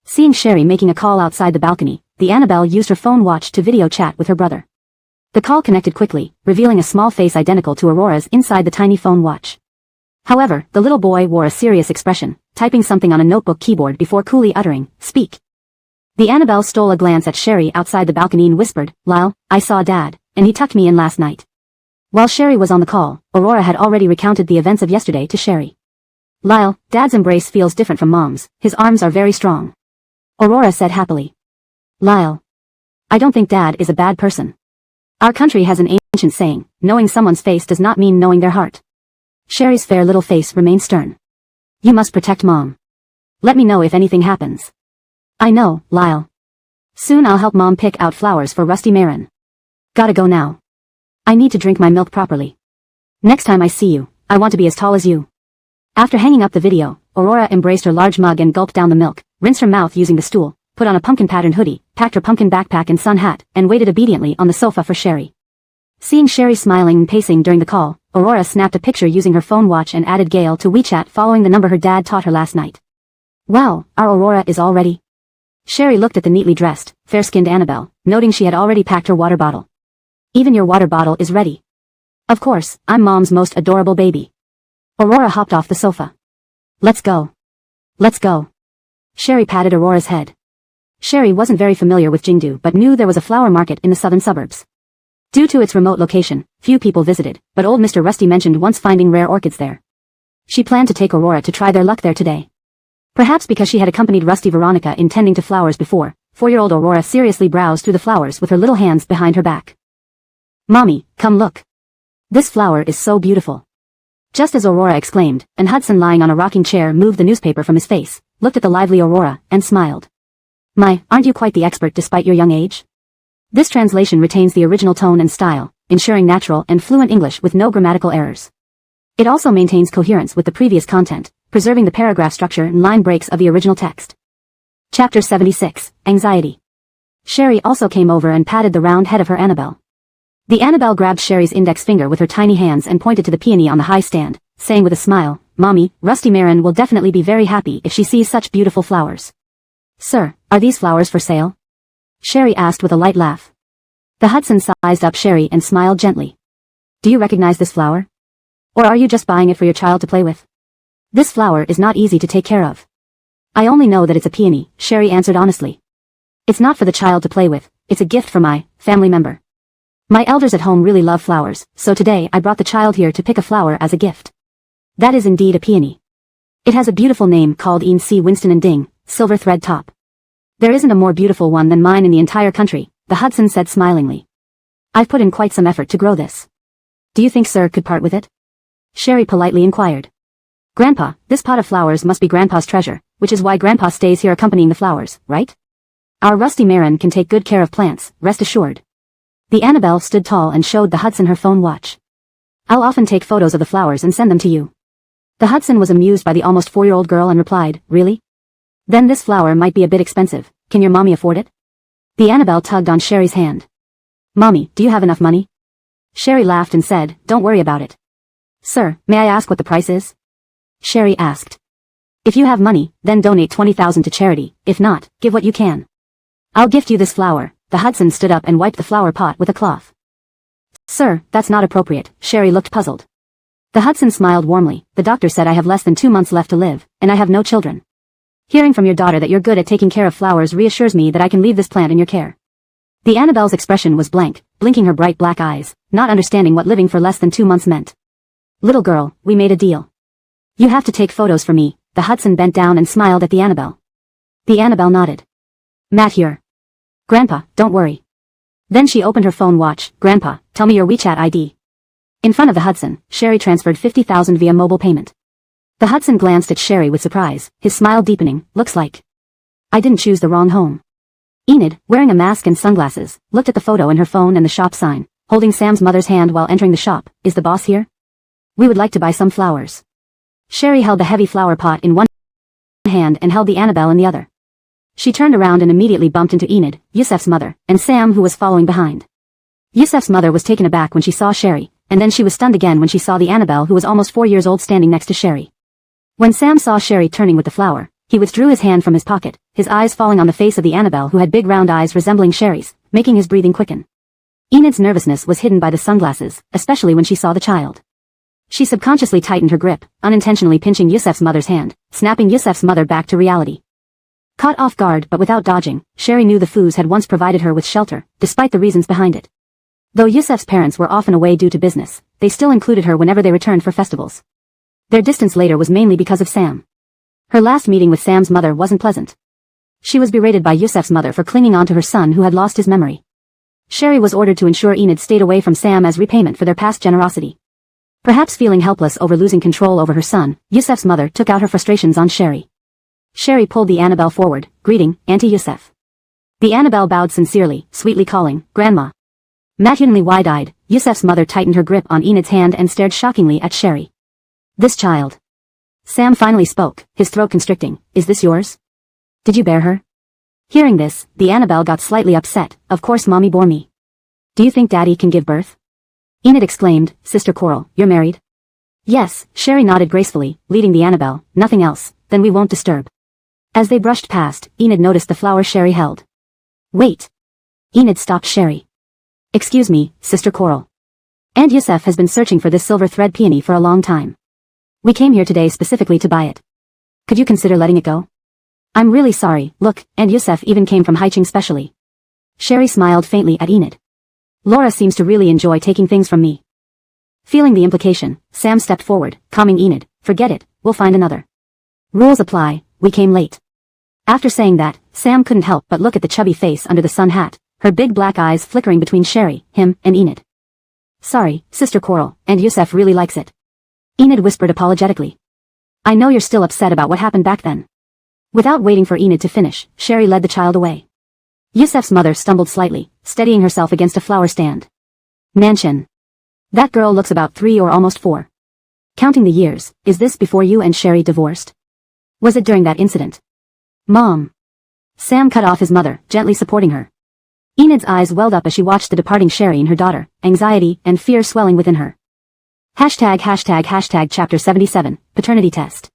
Seeing Sherry making a call outside the balcony, the Annabelle used her phone watch to video chat with her brother. The call connected quickly, revealing a small face identical to Aurora's inside the tiny phone watch. However, the little boy wore a serious expression, typing something on a notebook keyboard before coolly uttering, "Speak." The Annabelle stole a glance at Sherry outside the balcony and whispered, "Lyle, I saw Dad, and he tucked me in last night." While Sherry was on the call, Aurora had already recounted the events of yesterday to Sherry. "Lyle, Dad's embrace feels different from Mom's, his arms are very strong," Aurora said happily. "Lyle, I don't think Dad is a bad person. Our country has an ancient saying, knowing someone's face does not mean knowing their heart." Sherry's fair little face remained stern. "You must protect Mom. Let me know if anything happens." "I know, Lyle. Soon I'll help Mom pick out flowers for Rusty Marin. Gotta go now. I need to drink my milk properly. Next time I see you, I want to be as tall as you." After hanging up the video, Aurora embraced her large mug and gulped down the milk, rinsed her mouth using the stool, put on a pumpkin-patterned hoodie, packed her pumpkin backpack and sun hat, and waited obediently on the sofa for Sherry. Seeing Sherry smiling and pacing during the call, Aurora snapped a picture using her phone watch and added Gail to WeChat following the number her dad taught her last night. "Wow, our Aurora is all ready." Sherry looked at the neatly dressed, fair-skinned Annabelle, noting she had already packed her water bottle. "Even your water bottle is ready." "Of course, I'm Mom's most adorable baby." Aurora hopped off the sofa. "Let's go. Let's go." Sherry patted Aurora's head. Sherry wasn't very familiar with Jingdu but knew there was a flower market in the southern suburbs. Due to its remote location, few people visited, but old Mr. Rusty mentioned once finding rare orchids there. She planned to take Aurora to try their luck there today. Perhaps because she had accompanied Rusty Veronica in tending to flowers before, 4-year-old Aurora seriously browsed through the flowers with her little hands behind her back. Mommy, come look. This flower is so beautiful. Just as Aurora exclaimed, and Hudson lying on a rocking chair moved the newspaper from his face, looked at the lively Aurora, and smiled. My, aren't you quite the expert despite your young age? This translation retains the original tone and style, ensuring natural and fluent English with no grammatical errors. It also maintains coherence with the previous content, preserving the paragraph structure and line breaks of the original text. Chapter 76, Anxiety. Sherry also came over and patted the round head of her Annabelle. The Annabelle grabbed Sherry's index finger with her tiny hands and pointed to the peony on the high stand, saying with a smile, Mommy, Rusty Marin will definitely be very happy if she sees such beautiful flowers. Sir, are these flowers for sale? Sherry asked with a light laugh. The Hudson sized up Sherry and smiled gently. Do you recognize this flower? Or are you just buying it for your child to play with? This flower is not easy to take care of. I only know that it's a peony, Sherry answered honestly. It's not for the child to play with, it's a gift for my family member. My elders at home really love flowers, so today I brought the child here to pick a flower as a gift. That is indeed a peony. It has a beautiful name called engsub Winston and Ding, silver thread top. There isn't a more beautiful one than mine in the entire country, the Hudson said smilingly. I've put in quite some effort to grow this. Do you think Sir could part with it? Sherry politely inquired. Grandpa, this pot of flowers must be Grandpa's treasure, which is why Grandpa stays here accompanying the flowers, right? Our Rusty Marin can take good care of plants, rest assured. The Annabelle stood tall and showed the Hudson her phone watch. I'll often take photos of the flowers and send them to you. The Hudson was amused by the almost 4-year-old girl and replied, Really? Then this flower might be a bit expensive, can your mommy afford it? The Annabelle tugged on Sherry's hand. Mommy, do you have enough money? Sherry laughed and said, Don't worry about it. Sir, may I ask what the price is? Sherry asked. If you have money, then donate $20,000 to charity, if not, give what you can. I'll gift you this flower. The Hudson stood up and wiped the flower pot with a cloth. Sir, that's not appropriate, Sherry looked puzzled. The Hudson smiled warmly, the doctor said I have less than 2 months left to live, and I have no children. Hearing from your daughter that you're good at taking care of flowers reassures me that I can leave this plant in your care. The Annabelle's expression was blank, blinking her bright black eyes, not understanding what living for less than 2 months meant. Little girl, we made a deal. You have to take photos for me, the Hudson bent down and smiled at the Annabelle. The Annabelle nodded. Matt here. Grandpa, don't worry. Then she opened her phone watch, Grandpa, tell me your WeChat ID. In front of the Hudson, Sherry transferred $50,000 via mobile payment. The Hudson glanced at Sherry with surprise, his smile deepening, looks like I didn't choose the wrong home. Enid, wearing a mask and sunglasses, looked at the photo in her phone and the shop sign, holding Sam's mother's hand while entering the shop. Is the boss here? We would like to buy some flowers. Sherry held the heavy flower pot in one hand and held the Annabelle in the other. She turned around and immediately bumped into Enid, Yusef's mother, and Sam who was following behind. Yusef's mother was taken aback when she saw Sherry, and then she was stunned again when she saw the Annabelle who was almost 4 years old standing next to Sherry. When Sam saw Sherry turning with the flower, he withdrew his hand from his pocket, his eyes falling on the face of the Annabelle who had big round eyes resembling Sherry's, making his breathing quicken. Enid's nervousness was hidden by the sunglasses, especially when she saw the child. She subconsciously tightened her grip, unintentionally pinching Yusef's mother's hand, snapping Yusef's mother back to reality. Caught off guard but without dodging, Sherry knew the Foos had once provided her with shelter, despite the reasons behind it. Though Yusef's parents were often away due to business, they still included her whenever they returned for festivals. Their distance later was mainly because of Sam. Her last meeting with Sam's mother wasn't pleasant. She was berated by Yusef's mother for clinging on to her son who had lost his memory. Sherry was ordered to ensure Enid stayed away from Sam as repayment for their past generosity. Perhaps feeling helpless over losing control over her son, Yusef's mother took out her frustrations on Sherry. Sherry pulled the Annabelle forward, greeting, Auntie Yusef. The Annabelle bowed sincerely, sweetly calling, Grandma. Maternally wide-eyed, Yusef's mother tightened her grip on Enid's hand and stared shockingly at Sherry. This child. Sam finally spoke, his throat constricting, is this yours? Did you bear her? Hearing this, the Annabelle got slightly upset, of course Mommy bore me. Do you think Daddy can give birth? Enid exclaimed, Sister Coral, you're married? Yes, Sherry nodded gracefully, leading the Annabelle, nothing else, then we won't disturb. As they brushed past, Enid noticed the flower Sherry held. Wait. Enid stopped Sherry. Excuse me, Sister Coral. Aunt Yusef has been searching for this silver thread peony for a long time. We came here today specifically to buy it. Could you consider letting it go? I'm really sorry, look, Aunt Yusef even came from Haiching specially. Sherry smiled faintly at Enid. Laura seems to really enjoy taking things from me. Feeling the implication, Sam stepped forward, calming Enid, forget it, we'll find another. Rules apply, we came late. After saying that, Sam couldn't help but look at the chubby face under the sun hat, her big black eyes flickering between Sherry, him, and Enid. Sorry, Sister Coral, and Yusuf really likes it. Enid whispered apologetically. I know you're still upset about what happened back then. Without waiting for Enid to finish, Sherry led the child away. Yusuf's mother stumbled slightly, steadying herself against a flower stand. Nanshan. That girl looks about 3 or almost 4. Counting the years, is this before you and Sherry divorced? Was it during that incident? Mom. Sam cut off his mother, gently supporting her. Enid's eyes welled up as she watched the departing Sherry and her daughter, anxiety and fear swelling within her. ####Chapter 77, Paternity Test.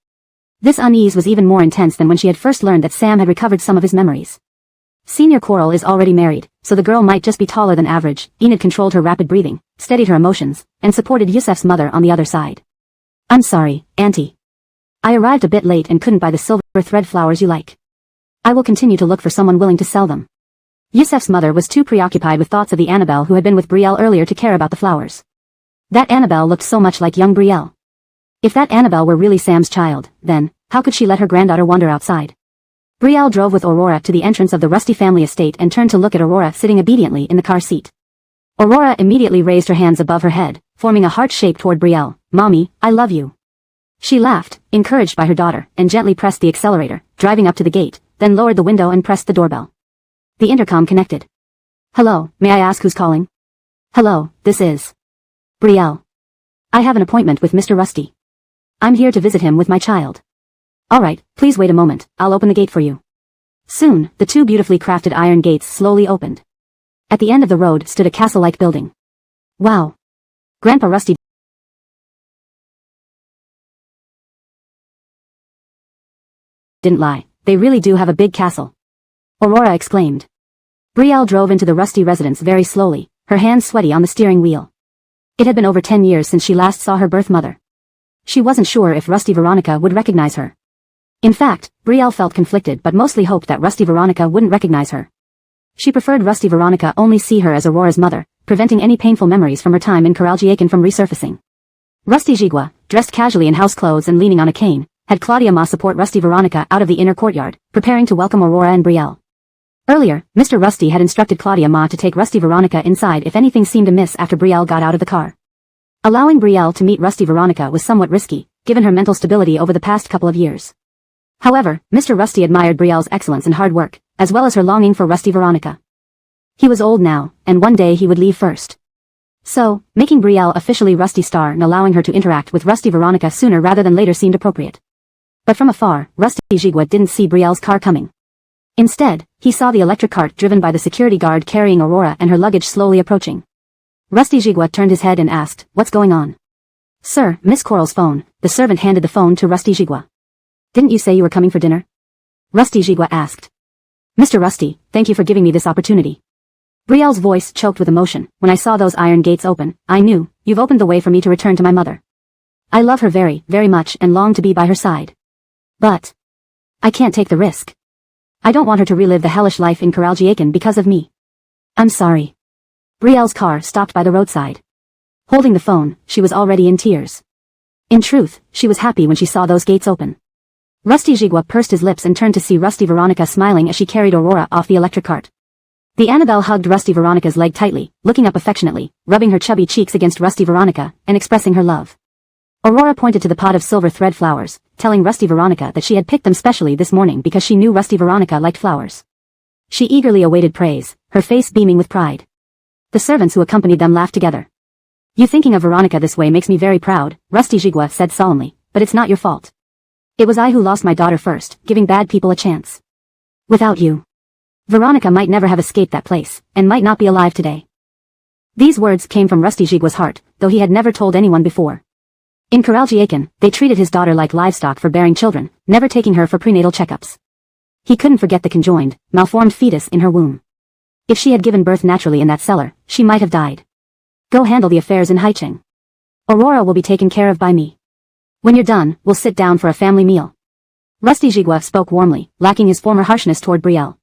This unease was even more intense than when she had first learned that Sam had recovered some of his memories. Senior Coral is already married, so the girl might just be taller than average. Enid controlled her rapid breathing, steadied her emotions, and supported Yusuf's mother on the other side. I'm sorry, Auntie. I arrived a bit late and couldn't buy the silver thread flowers you like. I will continue to look for someone willing to sell them. Yusuf's mother was too preoccupied with thoughts of the Annabelle who had been with Brielle earlier to care about the flowers. That Annabelle looked so much like young Brielle. If that Annabelle were really Sam's child, then, how could she let her granddaughter wander outside? Brielle drove with Aurora to the entrance of the Rusty family estate and turned to look at Aurora sitting obediently in the car seat. Aurora immediately raised her hands above her head, forming a heart shape toward Brielle. Mommy, I love you. She laughed, encouraged by her daughter, and gently pressed the accelerator, driving up to the gate, then lowered the window and pressed the doorbell. The intercom connected. Hello, may I ask who's calling? Hello, this is Brielle. I have an appointment with Mr. Rusty. I'm here to visit him with my child. Alright, please wait a moment, I'll open the gate for you. Soon, the 2 beautifully crafted iron gates slowly opened. At the end of the road stood a castle-like building. Wow. Grandpa Rusty didn't lie, they really do have a big castle. Aurora exclaimed. Brielle drove into the Rusty residence very slowly, her hands sweaty on the steering wheel. It had been over 10 years since she last saw her birth mother. She wasn't sure if Rusty Veronica would recognize her. In fact, Brielle felt conflicted but mostly hoped that Rusty Veronica wouldn't recognize her. She preferred Rusty Veronica only see her as Aurora's mother, preventing any painful memories from her time in Coralgiacan from resurfacing. Rusty Jigua, dressed casually in house clothes and leaning on a cane, had Claudia Ma support Rusty Veronica out of the inner courtyard, preparing to welcome Aurora and Brielle. Earlier, Mr. Rusty had instructed Claudia Ma to take Rusty Veronica inside if anything seemed amiss after Brielle got out of the car. Allowing Brielle to meet Rusty Veronica was somewhat risky, given her mental stability over the past couple of years. However, Mr. Rusty admired Brielle's excellence and hard work, as well as her longing for Rusty Veronica. He was old now, and one day he would leave first. So, making Brielle officially Rusty Star and allowing her to interact with Rusty Veronica sooner rather than later seemed appropriate. But from afar, Rusty Jigua didn't see Brielle's car coming. Instead, he saw the electric cart driven by the security guard carrying Aurora and her luggage slowly approaching. Rusty Jigua turned his head and asked, "What's going on?" "Sir, Miss Coral's phone." The servant handed the phone to Rusty Jigua. "Didn't you say you were coming for dinner?" Rusty Jigua asked. "Mr. Rusty, thank you for giving me this opportunity." Brielle's voice choked with emotion. "When I saw those iron gates open, I knew, you've opened the way for me to return to my mother. I love her very, very much and long to be by her side. But I can't take the risk. I don't want her to relive the hellish life in Coralgiacan because of me. I'm sorry." Brielle's car stopped by the roadside. Holding the phone, she was already in tears. In truth, she was happy when she saw those gates open. Rusty Jigua pursed his lips and turned to see Rusty Veronica smiling as she carried Aurora off the electric cart. The Annabelle hugged Rusty Veronica's leg tightly, looking up affectionately, rubbing her chubby cheeks against Rusty Veronica, and expressing her love. Aurora pointed to the pot of silver thread flowers, telling Rusty Veronica that she had picked them specially this morning because she knew Rusty Veronica liked flowers. She eagerly awaited praise, her face beaming with pride. The servants who accompanied them laughed together. "You thinking of Veronica this way makes me very proud," Rusty Jigua said solemnly, "but it's not your fault. It was I who lost my daughter first, giving bad people a chance. Without you, Veronica might never have escaped that place, and might not be alive today." These words came from Rusty Jigua's heart, though he had never told anyone before. In Coralgiacan, they treated his daughter like livestock for bearing children, never taking her for prenatal checkups. He couldn't forget the conjoined, malformed fetus in her womb. If she had given birth naturally in that cellar, she might have died. "Go handle the affairs in Haicheng. Aurora will be taken care of by me. When you're done, we'll sit down for a family meal." Rusty Jigua spoke warmly, lacking his former harshness toward Brielle.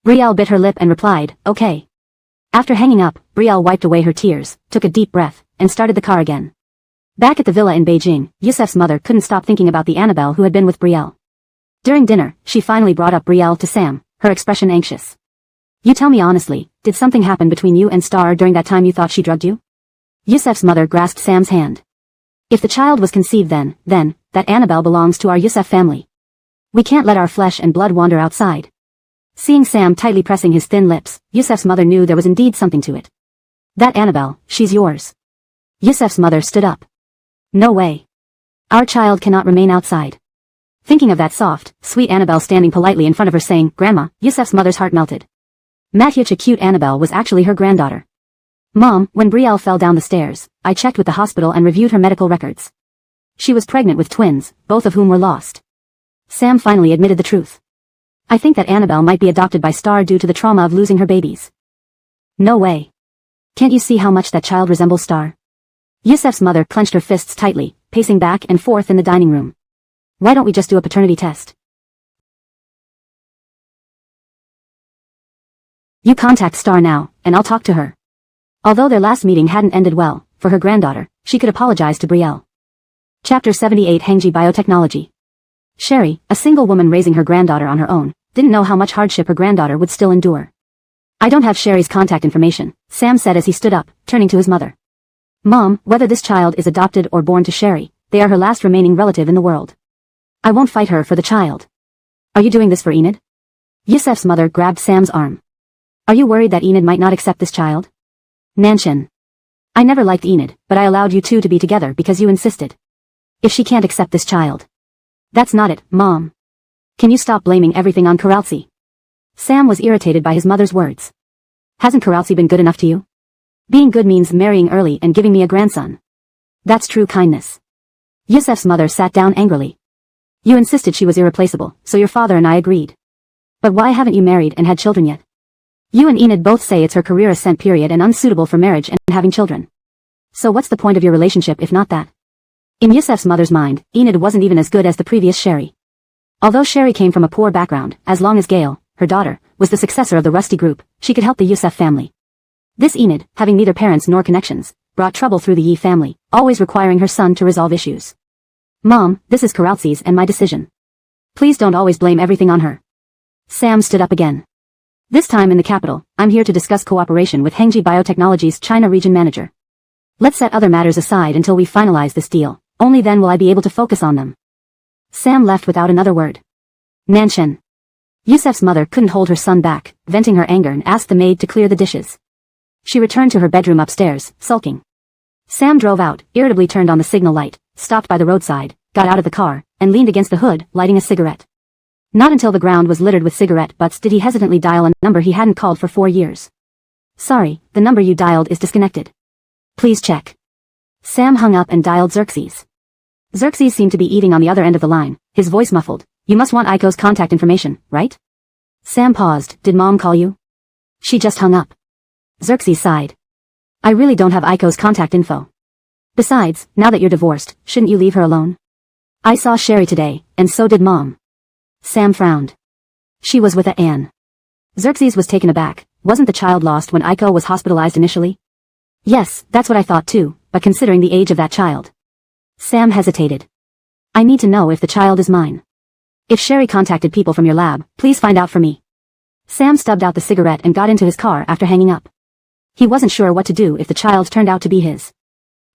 Brielle bit her lip and replied, "Okay." After hanging up, Brielle wiped away her tears, took a deep breath, and started the car again. Back at the villa in Beijing, Yusuf's mother couldn't stop thinking about the Annabelle who had been with Brielle. During dinner, she finally brought up Brielle to Sam, her expression anxious. You tell me honestly, did something happen between you and Star during that time you thought she drugged you? Yusef's mother grasped Sam's hand. If the child was conceived then, that Annabelle belongs to our Yusef family. We can't let our flesh and blood wander outside. Seeing Sam tightly pressing his thin lips, Yusef's mother knew there was indeed something to it. That Annabelle, she's yours. Yusef's mother stood up. No way. Our child cannot remain outside. Thinking of that soft, sweet Annabelle standing politely in front of her saying, Grandma, Yusef's mother's heart melted. Mathuch, a cute Annabelle, was actually her granddaughter. Mom, when Brielle fell down the stairs, I checked with the hospital and reviewed her medical records. She was pregnant with twins, both of whom were lost. Sam finally admitted the truth. I think that Annabelle might be adopted by Star due to the trauma of losing her babies. No way. Can't you see how much that child resembles Star? Yusef's mother clenched her fists tightly, pacing back and forth in the dining room. Why don't we just do a paternity test? You contact Star now, and I'll talk to her. Although their last meeting hadn't ended well, for her granddaughter, she could apologize to Brielle. Chapter 78 Hengji Biotechnology. Sherry, a single woman raising her granddaughter on her own, didn't know how much hardship her granddaughter would still endure. I don't have Sherry's contact information, Sam said as he stood up, turning to his mother. Mom, whether this child is adopted or born to Sherry, they are her last remaining relative in the world. I won't fight her for the child. Are you doing this for Enid? Yusef's mother grabbed Sam's arm. Are you worried that Enid might not accept this child? Nanshan. I never liked Enid, but I allowed you two to be together because you insisted. If she can't accept this child. That's not it, Mom. Can you stop blaming everything on Karaltsi? Sam was irritated by his mother's words. Hasn't Karaltsi been good enough to you? Being good means marrying early and giving me a grandson. That's true kindness. Yusef's mother sat down angrily. You insisted she was irreplaceable, so your father and I agreed. But why haven't you married and had children yet? You and Enid both say it's her career ascent period and unsuitable for marriage and having children. So what's the point of your relationship if not that? In Yusef's mother's mind, Enid wasn't even as good as the previous Sherry. Although Sherry came from a poor background, as long as Gail, her daughter, was the successor of the Rusty group, she could help the Yusef family. This Enid, having neither parents nor connections, brought trouble through the Yi family, always requiring her son to resolve issues. Mom, this is Karaltsi's and my decision. Please don't always blame everything on her. Sam stood up again. This time in the capital, I'm here to discuss cooperation with Hengji Biotechnology's China region manager. Let's set other matters aside until we finalize this deal, only then will I be able to focus on them. Sam left without another word. Nanshan. Yusef's mother couldn't hold her son back, venting her anger and asked the maid to clear the dishes. She returned to her bedroom upstairs, sulking. Sam drove out, irritably turned on the signal light, stopped by the roadside, got out of the car, and leaned against the hood, lighting a cigarette. Not until the ground was littered with cigarette butts did he hesitantly dial a number he hadn't called for 4 years. Sorry, the number you dialed is disconnected. Please check. Sam hung up and dialed Xerxes. Xerxes seemed to be eating on the other end of the line, his voice muffled. You must want Aiko's contact information, right? Sam paused. Did Mom call you? She just hung up. Xerxes sighed. I really don't have Aiko's contact info. Besides, now that you're divorced, shouldn't you leave her alone? I saw Sherry today, and so did Mom. Sam frowned. She was with Anne. Xerxes was taken aback. Wasn't the child lost when Aiko was hospitalized initially? Yes, that's what I thought too, but considering the age of that child. Sam hesitated. I need to know if the child is mine. If Sherry contacted people from your lab, please find out for me. Sam stubbed out the cigarette and got into his car after hanging up. He wasn't sure what to do if the child turned out to be his.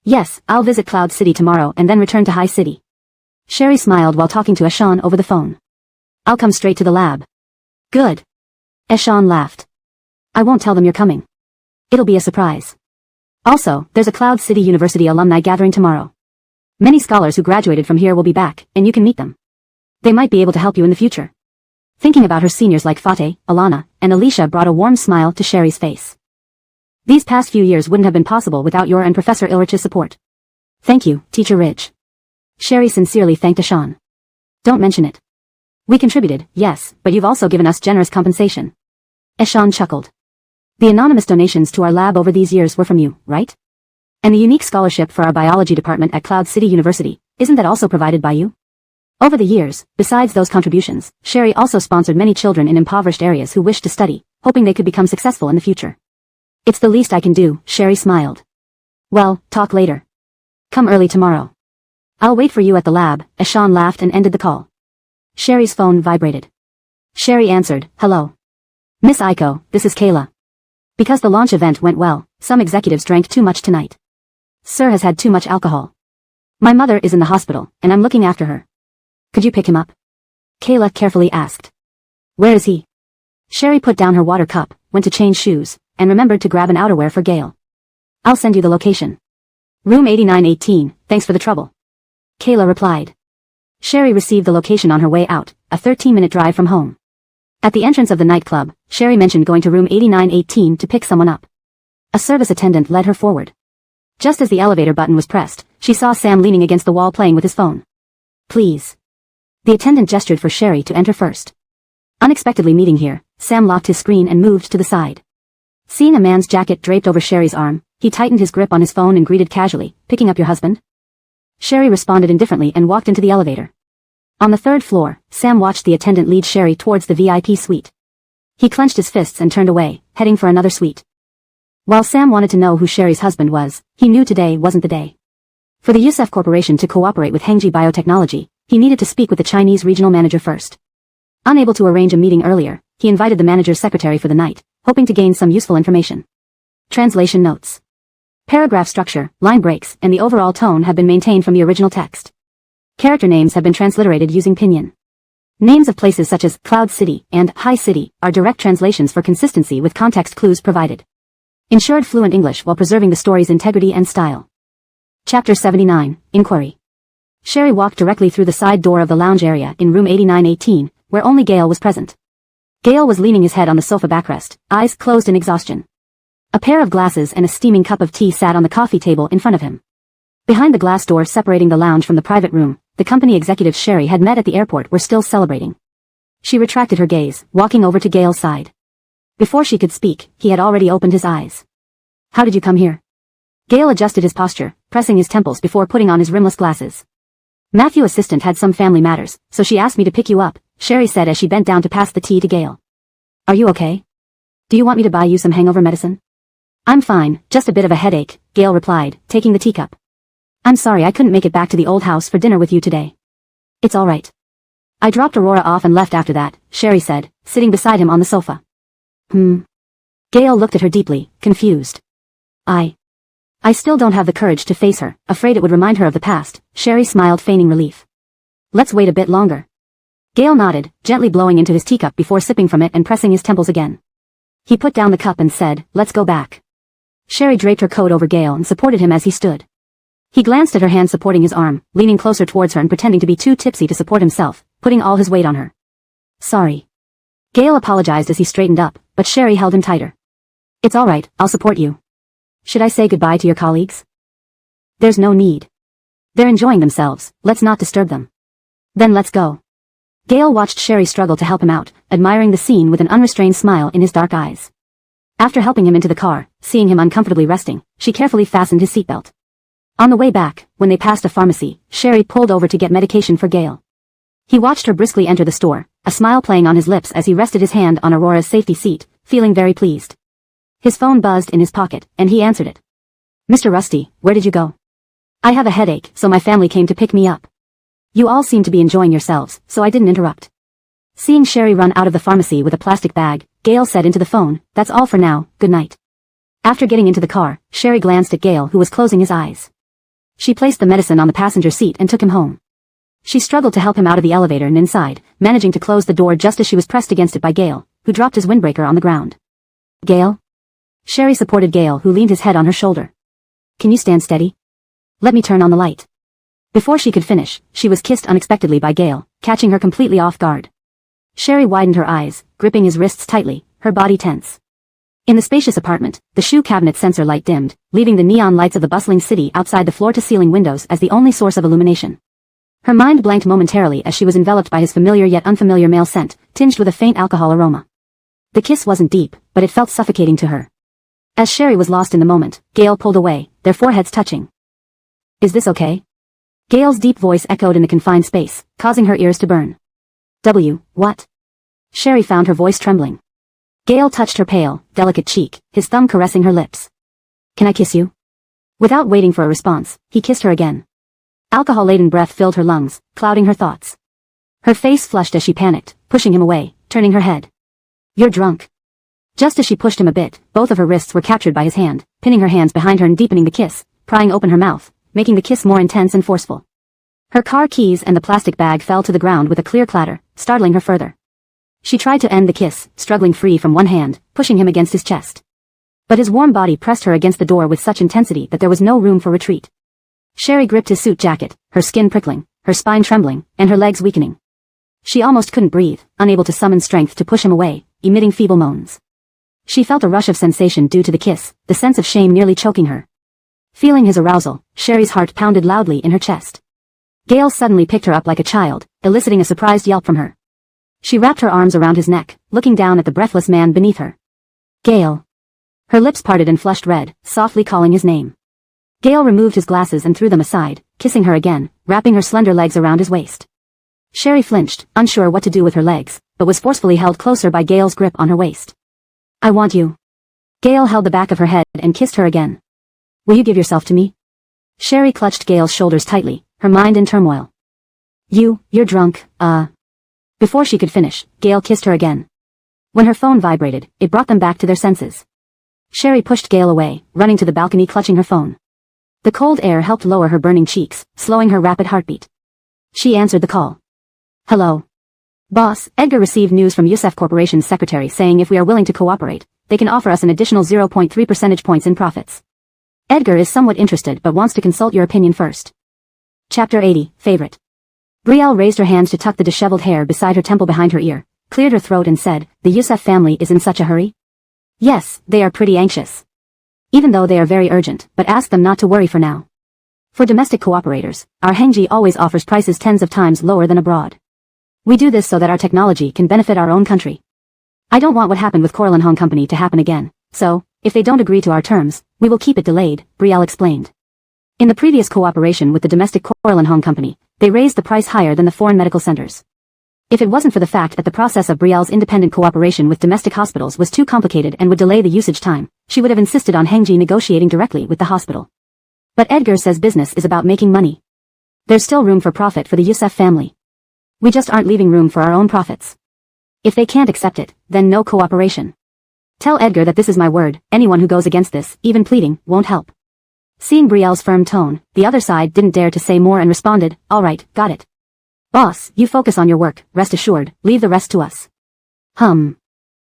Yes, I'll visit Cloud City tomorrow and then return to High City. Sherry smiled while talking to Eshan over the phone. I'll come straight to the lab. Good. Eshan laughed. I won't tell them you're coming. It'll be a surprise. Also, there's a Cloud City University alumni gathering tomorrow. Many scholars who graduated from here will be back, and you can meet them. They might be able to help you in the future. Thinking about her seniors like Fateh, Alana, and Alicia brought a warm smile to Sherry's face. These past few years wouldn't have been possible without your and Professor Ilrich's support. Thank you, Teacher Ridge. Sherry sincerely thanked Eshan. Don't mention it. We contributed, yes, but you've also given us generous compensation. Eshan chuckled. The anonymous donations to our lab over these years were from you, right? And the unique scholarship for our biology department at Cloud City University, isn't that also provided by you? Over the years, besides those contributions, Sherry also sponsored many children in impoverished areas who wished to study, hoping they could become successful in the future. It's the least I can do, Sherry smiled. Well, talk later. Come early tomorrow. I'll wait for you at the lab, Eshan laughed and ended the call. Sherry's phone vibrated. Sherry answered, hello. Miss Aiko, this is Kayla. Because the launch event went well, some executives drank too much tonight. Sir has had too much alcohol. My mother is in the hospital, and I'm looking after her. Could you pick him up? Kayla carefully asked. Where is he? Sherry put down her water cup, went to change shoes, and remembered to grab an outerwear for Gail. I'll send you the location. Room 8918, thanks for the trouble. Kayla replied. Sherry received the location on her way out, a 13-minute drive from home. At the entrance of the nightclub, Sherry mentioned going to room 8918 to pick someone up. A service attendant led her forward. Just as the elevator button was pressed, she saw Sam leaning against the wall playing with his phone. Please. The attendant gestured for Sherry to enter first. Unexpectedly meeting here, Sam locked his screen and moved to the side. Seeing a man's jacket draped over Sherry's arm, he tightened his grip on his phone and greeted casually, picking up your husband? Sherry responded indifferently and walked into the elevator. On the third floor, Sam watched the attendant lead Sherry towards the VIP suite. He clenched his fists and turned away, heading for another suite. While Sam wanted to know who Sherry's husband was, he knew today wasn't the day. For the Youssef Corporation to cooperate with Hengji Biotechnology, he needed to speak with the Chinese regional manager first. Unable to arrange a meeting earlier, he invited the manager's secretary for the night, hoping to gain some useful information. Translation notes. Paragraph structure, line breaks, and the overall tone have been maintained from the original text. Character names have been transliterated using pinyin. Names of places such as Cloud City and High City are direct translations for consistency with context clues provided. Ensured fluent English while preserving the story's integrity and style. Chapter 79, Inquiry. Sherry walked directly through the side door of the lounge area in room 8918, where only Gail was present. Gail was leaning his head on the sofa backrest, eyes closed in exhaustion. A pair of glasses and a steaming cup of tea sat on the coffee table in front of him. Behind the glass door separating the lounge from the private room, the company executives Sherry had met at the airport were still celebrating. She retracted her gaze, walking over to Gail's side. Before she could speak, he had already opened his eyes. How did you come here? Gail adjusted his posture, pressing his temples before putting on his rimless glasses. Matthew's assistant had some family matters, so she asked me to pick you up, Sherry said as she bent down to pass the tea to Gail. Are you okay? Do you want me to buy you some hangover medicine? I'm fine, just a bit of a headache, Gail replied, taking the teacup. I'm sorry I couldn't make it back to the old house for dinner with you today. It's all right. I dropped Aurora off and left after that, Sherry said, sitting beside him on the sofa. Gail looked at her deeply, confused. I still don't have the courage to face her, afraid it would remind her of the past, Sherry smiled, feigning relief. Let's wait a bit longer. Gail nodded, gently blowing into his teacup before sipping from it and pressing his temples again. He put down the cup and said, let's go back. Sherry draped her coat over Gail and supported him as he stood. He glanced at her hand supporting his arm, leaning closer towards her and pretending to be too tipsy to support himself, putting all his weight on her. Sorry. Gail apologized as he straightened up, but Sherry held him tighter. It's all right, I'll support you. Should I say goodbye to your colleagues? There's no need. They're enjoying themselves, let's not disturb them. Then let's go. Gail watched Sherry struggle to help him out, admiring the scene with an unrestrained smile in his dark eyes. After helping him into the car, seeing him uncomfortably resting, she carefully fastened his seatbelt. On the way back, when they passed a pharmacy, Sherry pulled over to get medication for Gail. He watched her briskly enter the store, a smile playing on his lips as he rested his hand on Aurora's safety seat, feeling very pleased. His phone buzzed in his pocket, and he answered it. Mr. Rusty, where did you go? I have a headache, so my family came to pick me up. You all seem to be enjoying yourselves, so I didn't interrupt. Seeing Sherry run out of the pharmacy with a plastic bag, Gail said into the phone, that's all for now, good night. After getting into the car, Sherry glanced at Gail who was closing his eyes. She placed the medicine on the passenger seat and took him home. She struggled to help him out of the elevator and inside, managing to close the door just as she was pressed against it by Gail, who dropped his windbreaker on the ground. Gail? Sherry supported Gail who leaned his head on her shoulder. Can you stand steady? Let me turn on the light. Before she could finish, she was kissed unexpectedly by Gail, catching her completely off guard. Sherry widened her eyes, gripping his wrists tightly, her body tense. In the spacious apartment, the shoe cabinet sensor light dimmed, leaving the neon lights of the bustling city outside the floor-to-ceiling windows as the only source of illumination. Her mind blanked momentarily as she was enveloped by his familiar yet unfamiliar male scent, tinged with a faint alcohol aroma. The kiss wasn't deep, but it felt suffocating to her. As Sherry was lost in the moment, Gail pulled away, their foreheads touching. Is this okay? Gail's deep voice echoed in the confined space, causing her ears to burn. What? Sherry found her voice trembling. Gail touched her pale, delicate cheek, his thumb caressing her lips. Can I kiss you? Without waiting for a response, he kissed her again. Alcohol-laden breath filled her lungs, clouding her thoughts. Her face flushed as she panicked, pushing him away, turning her head. You're drunk. Just as she pushed him a bit, both of her wrists were captured by his hand, pinning her hands behind her and deepening the kiss, prying open her mouth, making the kiss more intense and forceful. Her car keys and the plastic bag fell to the ground with a clear clatter, startling her further. She tried to end the kiss, struggling free from one hand, pushing him against his chest. But his warm body pressed her against the door with such intensity that there was no room for retreat. Sherry gripped his suit jacket, her skin prickling, her spine trembling, and her legs weakening. She almost couldn't breathe, unable to summon strength to push him away, emitting feeble moans. She felt a rush of sensation due to the kiss, the sense of shame nearly choking her. Feeling his arousal, Sherry's heart pounded loudly in her chest. Gale suddenly picked her up like a child, eliciting a surprised yelp from her. She wrapped her arms around his neck, looking down at the breathless man beneath her. Gale. Her lips parted and flushed red, softly calling his name. Gale removed his glasses and threw them aside, kissing her again, wrapping her slender legs around his waist. Sherry flinched, unsure what to do with her legs, but was forcefully held closer by Gale's grip on her waist. I want you. Gale held the back of her head and kissed her again. Will you give yourself to me? Sherry clutched Gale's shoulders tightly, her mind in turmoil. You're drunk, Before she could finish, Gale kissed her again. When her phone vibrated, it brought them back to their senses. Sherry pushed Gale away, running to the balcony clutching her phone. The cold air helped lower her burning cheeks, slowing her rapid heartbeat. She answered the call. Hello. Boss, Edgar received news from Youssef Corporation's secretary saying if we are willing to cooperate, they can offer us an additional 0.3 percentage points in profits. Edgar is somewhat interested but wants to consult your opinion first. Chapter 80, Favorite. Brielle raised her hands to tuck the disheveled hair beside her temple behind her ear, cleared her throat and said, the Youssef family is in such a hurry? Yes, they are pretty anxious. Even though they are very urgent, but ask them not to worry for now. For domestic cooperators, our Hengji always offers prices tens of times lower than abroad. We do this so that our technology can benefit our own country. I don't want what happened with Coral and Hong Company to happen again, so, if they don't agree to our terms, we will keep it delayed, Brielle explained. In the previous cooperation with the domestic Coral and Hong Company, they raised the price higher than the foreign medical centers. If it wasn't for the fact that the process of Brielle's independent cooperation with domestic hospitals was too complicated and would delay the usage time, she would have insisted on Hengji negotiating directly with the hospital. But Edgar says business is about making money. There's still room for profit for the Youssef family. We just aren't leaving room for our own profits. If they can't accept it, then no cooperation. Tell Edgar that this is my word, anyone who goes against this, even pleading, won't help. Seeing Brielle's firm tone, the other side didn't dare to say more and responded, all right, got it. Boss, you focus on your work, rest assured, leave the rest to us.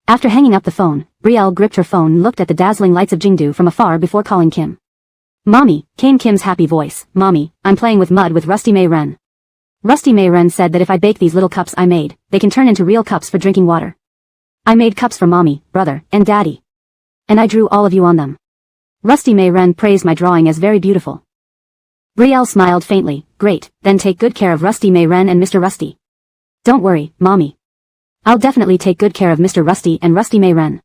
After hanging up the phone, Brielle gripped her phone and looked at the dazzling lights of Jingdu from afar before calling Kim. Mommy, came Kim's happy voice, Mommy, I'm playing with mud with Rusty May Ren. Rusty May Ren said that if I bake these little cups I made, they can turn into real cups for drinking water. I made cups for Mommy, brother, and Daddy. And I drew all of you on them. Rusty May Ren praised my drawing as very beautiful. Brielle smiled faintly, great, then take good care of Rusty May Ren and Mr. Rusty. Don't worry, Mommy. I'll definitely take good care of Mr. Rusty and Rusty May Ren.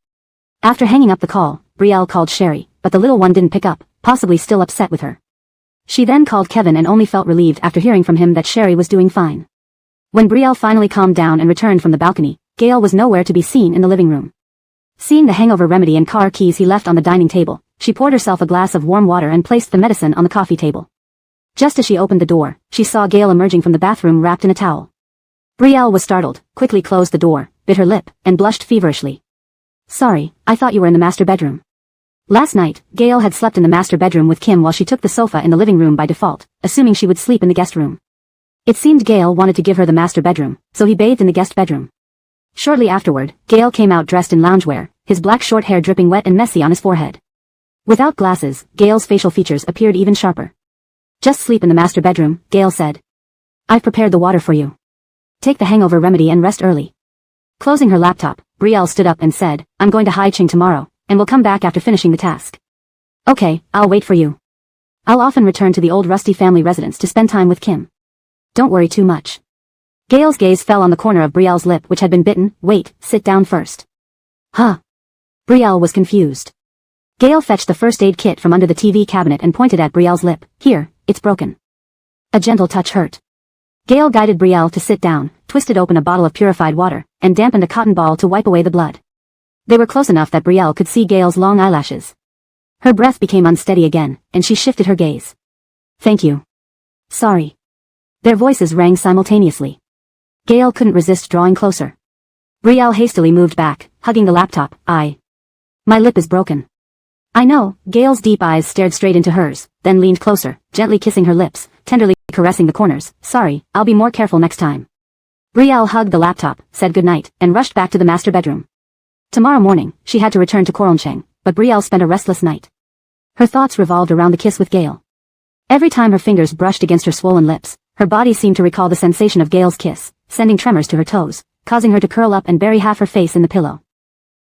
After hanging up the call, Brielle called Sherry, but the little one didn't pick up, possibly still upset with her. She then called Kevin and only felt relieved after hearing from him that Sherry was doing fine. When Brielle finally calmed down and returned from the balcony, Gale was nowhere to be seen in the living room. Seeing the hangover remedy and car keys he left on the dining table, she poured herself a glass of warm water and placed the medicine on the coffee table. Just as she opened the door, she saw Gale emerging from the bathroom wrapped in a towel. Brielle was startled, quickly closed the door, bit her lip, and blushed feverishly. Sorry, I thought you were in the master bedroom. Last night, Gale had slept in the master bedroom with Kim while she took the sofa in the living room by default, assuming she would sleep in the guest room. It seemed Gale wanted to give her the master bedroom, so he bathed in the guest bedroom. Shortly afterward, Gale came out dressed in loungewear, his black short hair dripping wet and messy on his forehead. Without glasses, Gale's facial features appeared even sharper. Just sleep in the master bedroom, Gale said. I've prepared the water for you. Take the hangover remedy and rest early. Closing her laptop, Brielle stood up and said, I'm going to Hai Ching tomorrow, and will come back after finishing the task. Okay, I'll wait for you. I'll often return to the old Rusty family residence to spend time with Kim. Don't worry too much. Gale's gaze fell on the corner of Brielle's lip which had been bitten. Wait, sit down first. Huh? Brielle was confused. Gale fetched the first aid kit from under the TV cabinet and pointed at Brielle's lip. Here, it's broken. A gentle touch hurt. Gale guided Brielle to sit down, twisted open a bottle of purified water, and dampened a cotton ball to wipe away the blood. They were close enough that Brielle could see Gale's long eyelashes. Her breath became unsteady again, and she shifted her gaze. Thank you. Sorry. Their voices rang simultaneously. Gale couldn't resist drawing closer. Brielle hastily moved back, hugging the laptop. My lip is broken. I know. Gail's deep eyes stared straight into hers, then leaned closer, gently kissing her lips, tenderly caressing the corners. Sorry, I'll be more careful next time. Brielle hugged the laptop, said goodnight, and rushed back to the master bedroom. Tomorrow morning, she had to return to Coroncheng, but Brielle spent a restless night. Her thoughts revolved around the kiss with Gail. Every time her fingers brushed against her swollen lips, her body seemed to recall the sensation of Gail's kiss, sending tremors to her toes, causing her to curl up and bury half her face in the pillow.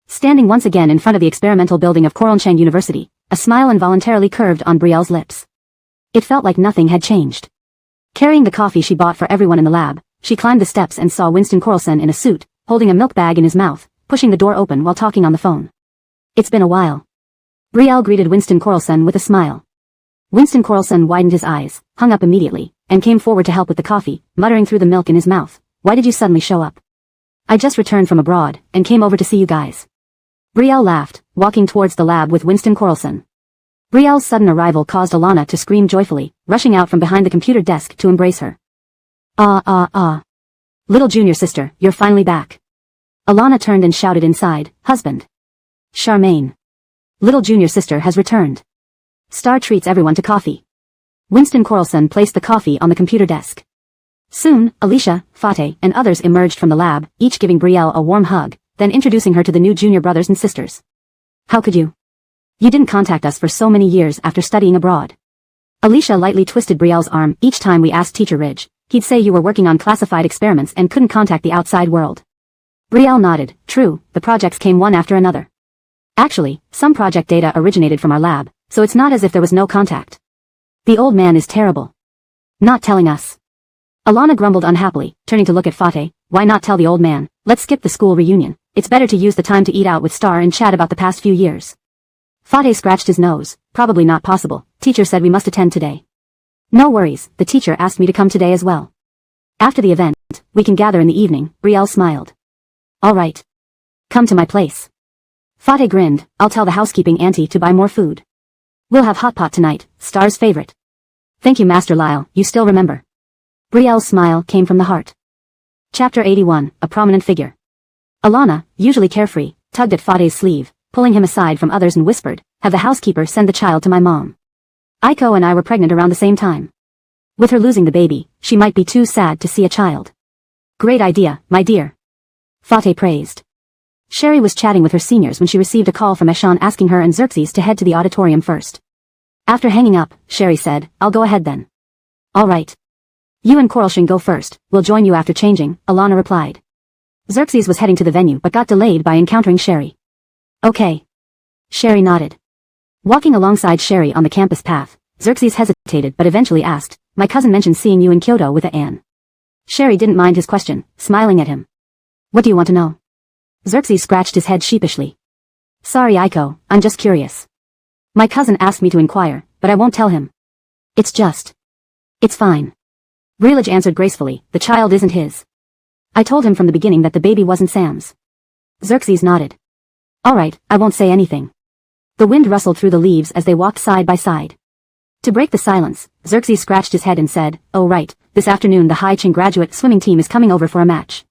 Standing once again in front of the experimental building of Coroncheng University, a smile involuntarily curved on Brielle's lips. It felt like nothing had changed. Carrying the coffee she bought for everyone in the lab, she climbed the steps and saw Winston Corlson in a suit, holding a milk bag in his mouth, pushing the door open while talking on the phone. It's been a while. Brielle greeted Winston Corlson with a smile. Winston Corlson widened his eyes, hung up immediately, and came forward to help with the coffee, muttering through the milk in his mouth. Why did you suddenly show up? I just returned from abroad, and came over to see you guys. Brielle laughed, walking towards the lab with Winston Corlson. Brielle's sudden arrival caused Alana to scream joyfully, rushing out from behind the computer desk to embrace her. Little junior sister, you're finally back. Alana turned and shouted inside, husband. Charmaine. Little junior sister has returned. Star treats everyone to coffee. Winston Corlson placed the coffee on the computer desk. Soon, Alicia, Fateh, and others emerged from the lab, each giving Brielle a warm hug, then introducing her to the new junior brothers and sisters. How could you? You didn't contact us for so many years after studying abroad. Alicia lightly twisted Brielle's arm. Each time we asked Teacher Ridge, he'd say you were working on classified experiments and couldn't contact the outside world. Brielle nodded. True, the projects came one after another. Actually, some project data originated from our lab, so it's not as if there was no contact. The old man is terrible. Not telling us. Alana grumbled unhappily, turning to look at Fateh. Why not tell the old man? Let's skip the school reunion. It's better to use the time to eat out with Star and chat about the past few years. Fateh scratched his nose. Probably not possible. Teacher said we must attend today. No worries, the teacher asked me to come today as well. After the event, we can gather in the evening. Brielle smiled. All right. Come to my place. Fateh grinned. I'll tell the housekeeping auntie to buy more food. We'll have hot pot tonight, Star's favorite. Thank you, Master Lyle, you still remember. Brielle's smile came from the heart. Chapter 81, A Prominent Figure. Alana, usually carefree, tugged at Fateh's sleeve, pulling him aside from others and whispered, have the housekeeper send the child to my mom. Aiko and I were pregnant around the same time. With her losing the baby, she might be too sad to see a child. Great idea, my dear. Fateh praised. Sherry was chatting with her seniors when she received a call from Eshan asking her and Xerxes to head to the auditorium first. After hanging up, Sherry said, I'll go ahead then. All right. You and Coralshin go first, we'll join you after changing, Alana replied. Xerxes was heading to the venue but got delayed by encountering Sherry. Okay. Sherry nodded. Walking alongside Sherry on the campus path, Xerxes hesitated but eventually asked, my cousin mentioned seeing you in Kyoto with Anne. Sherry didn't mind his question, smiling at him. What do you want to know? Xerxes scratched his head sheepishly. Sorry Aiko, I'm just curious. My cousin asked me to inquire, but I won't tell him. It's fine. Breelage answered gracefully, the child isn't his. I told him from the beginning that the baby wasn't Sam's. Xerxes nodded. All right, I won't say anything. The wind rustled through the leaves as they walked side by side. To break the silence, Xerxes scratched his head and said, oh right, this afternoon the Haicheng graduate swimming team is coming over for a match.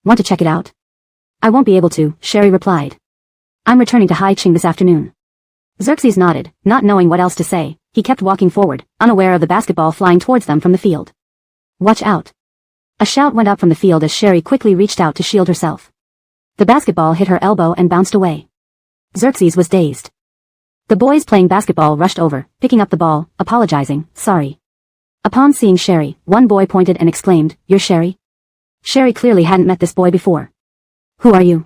Want to check it out? I won't be able to, Sherry replied. I'm returning to Haicheng this afternoon. Xerxes nodded, not knowing what else to say. He kept walking forward, unaware of the basketball flying towards them from the field. Watch out. A shout went up from the field as Sherry quickly reached out to shield herself. The basketball hit her elbow and bounced away. Xerxes was dazed. The boys playing basketball rushed over, picking up the ball, apologizing, sorry. Upon seeing Sherry, one boy pointed and exclaimed, you're Sherry? Sherry clearly hadn't met this boy before. Who are you?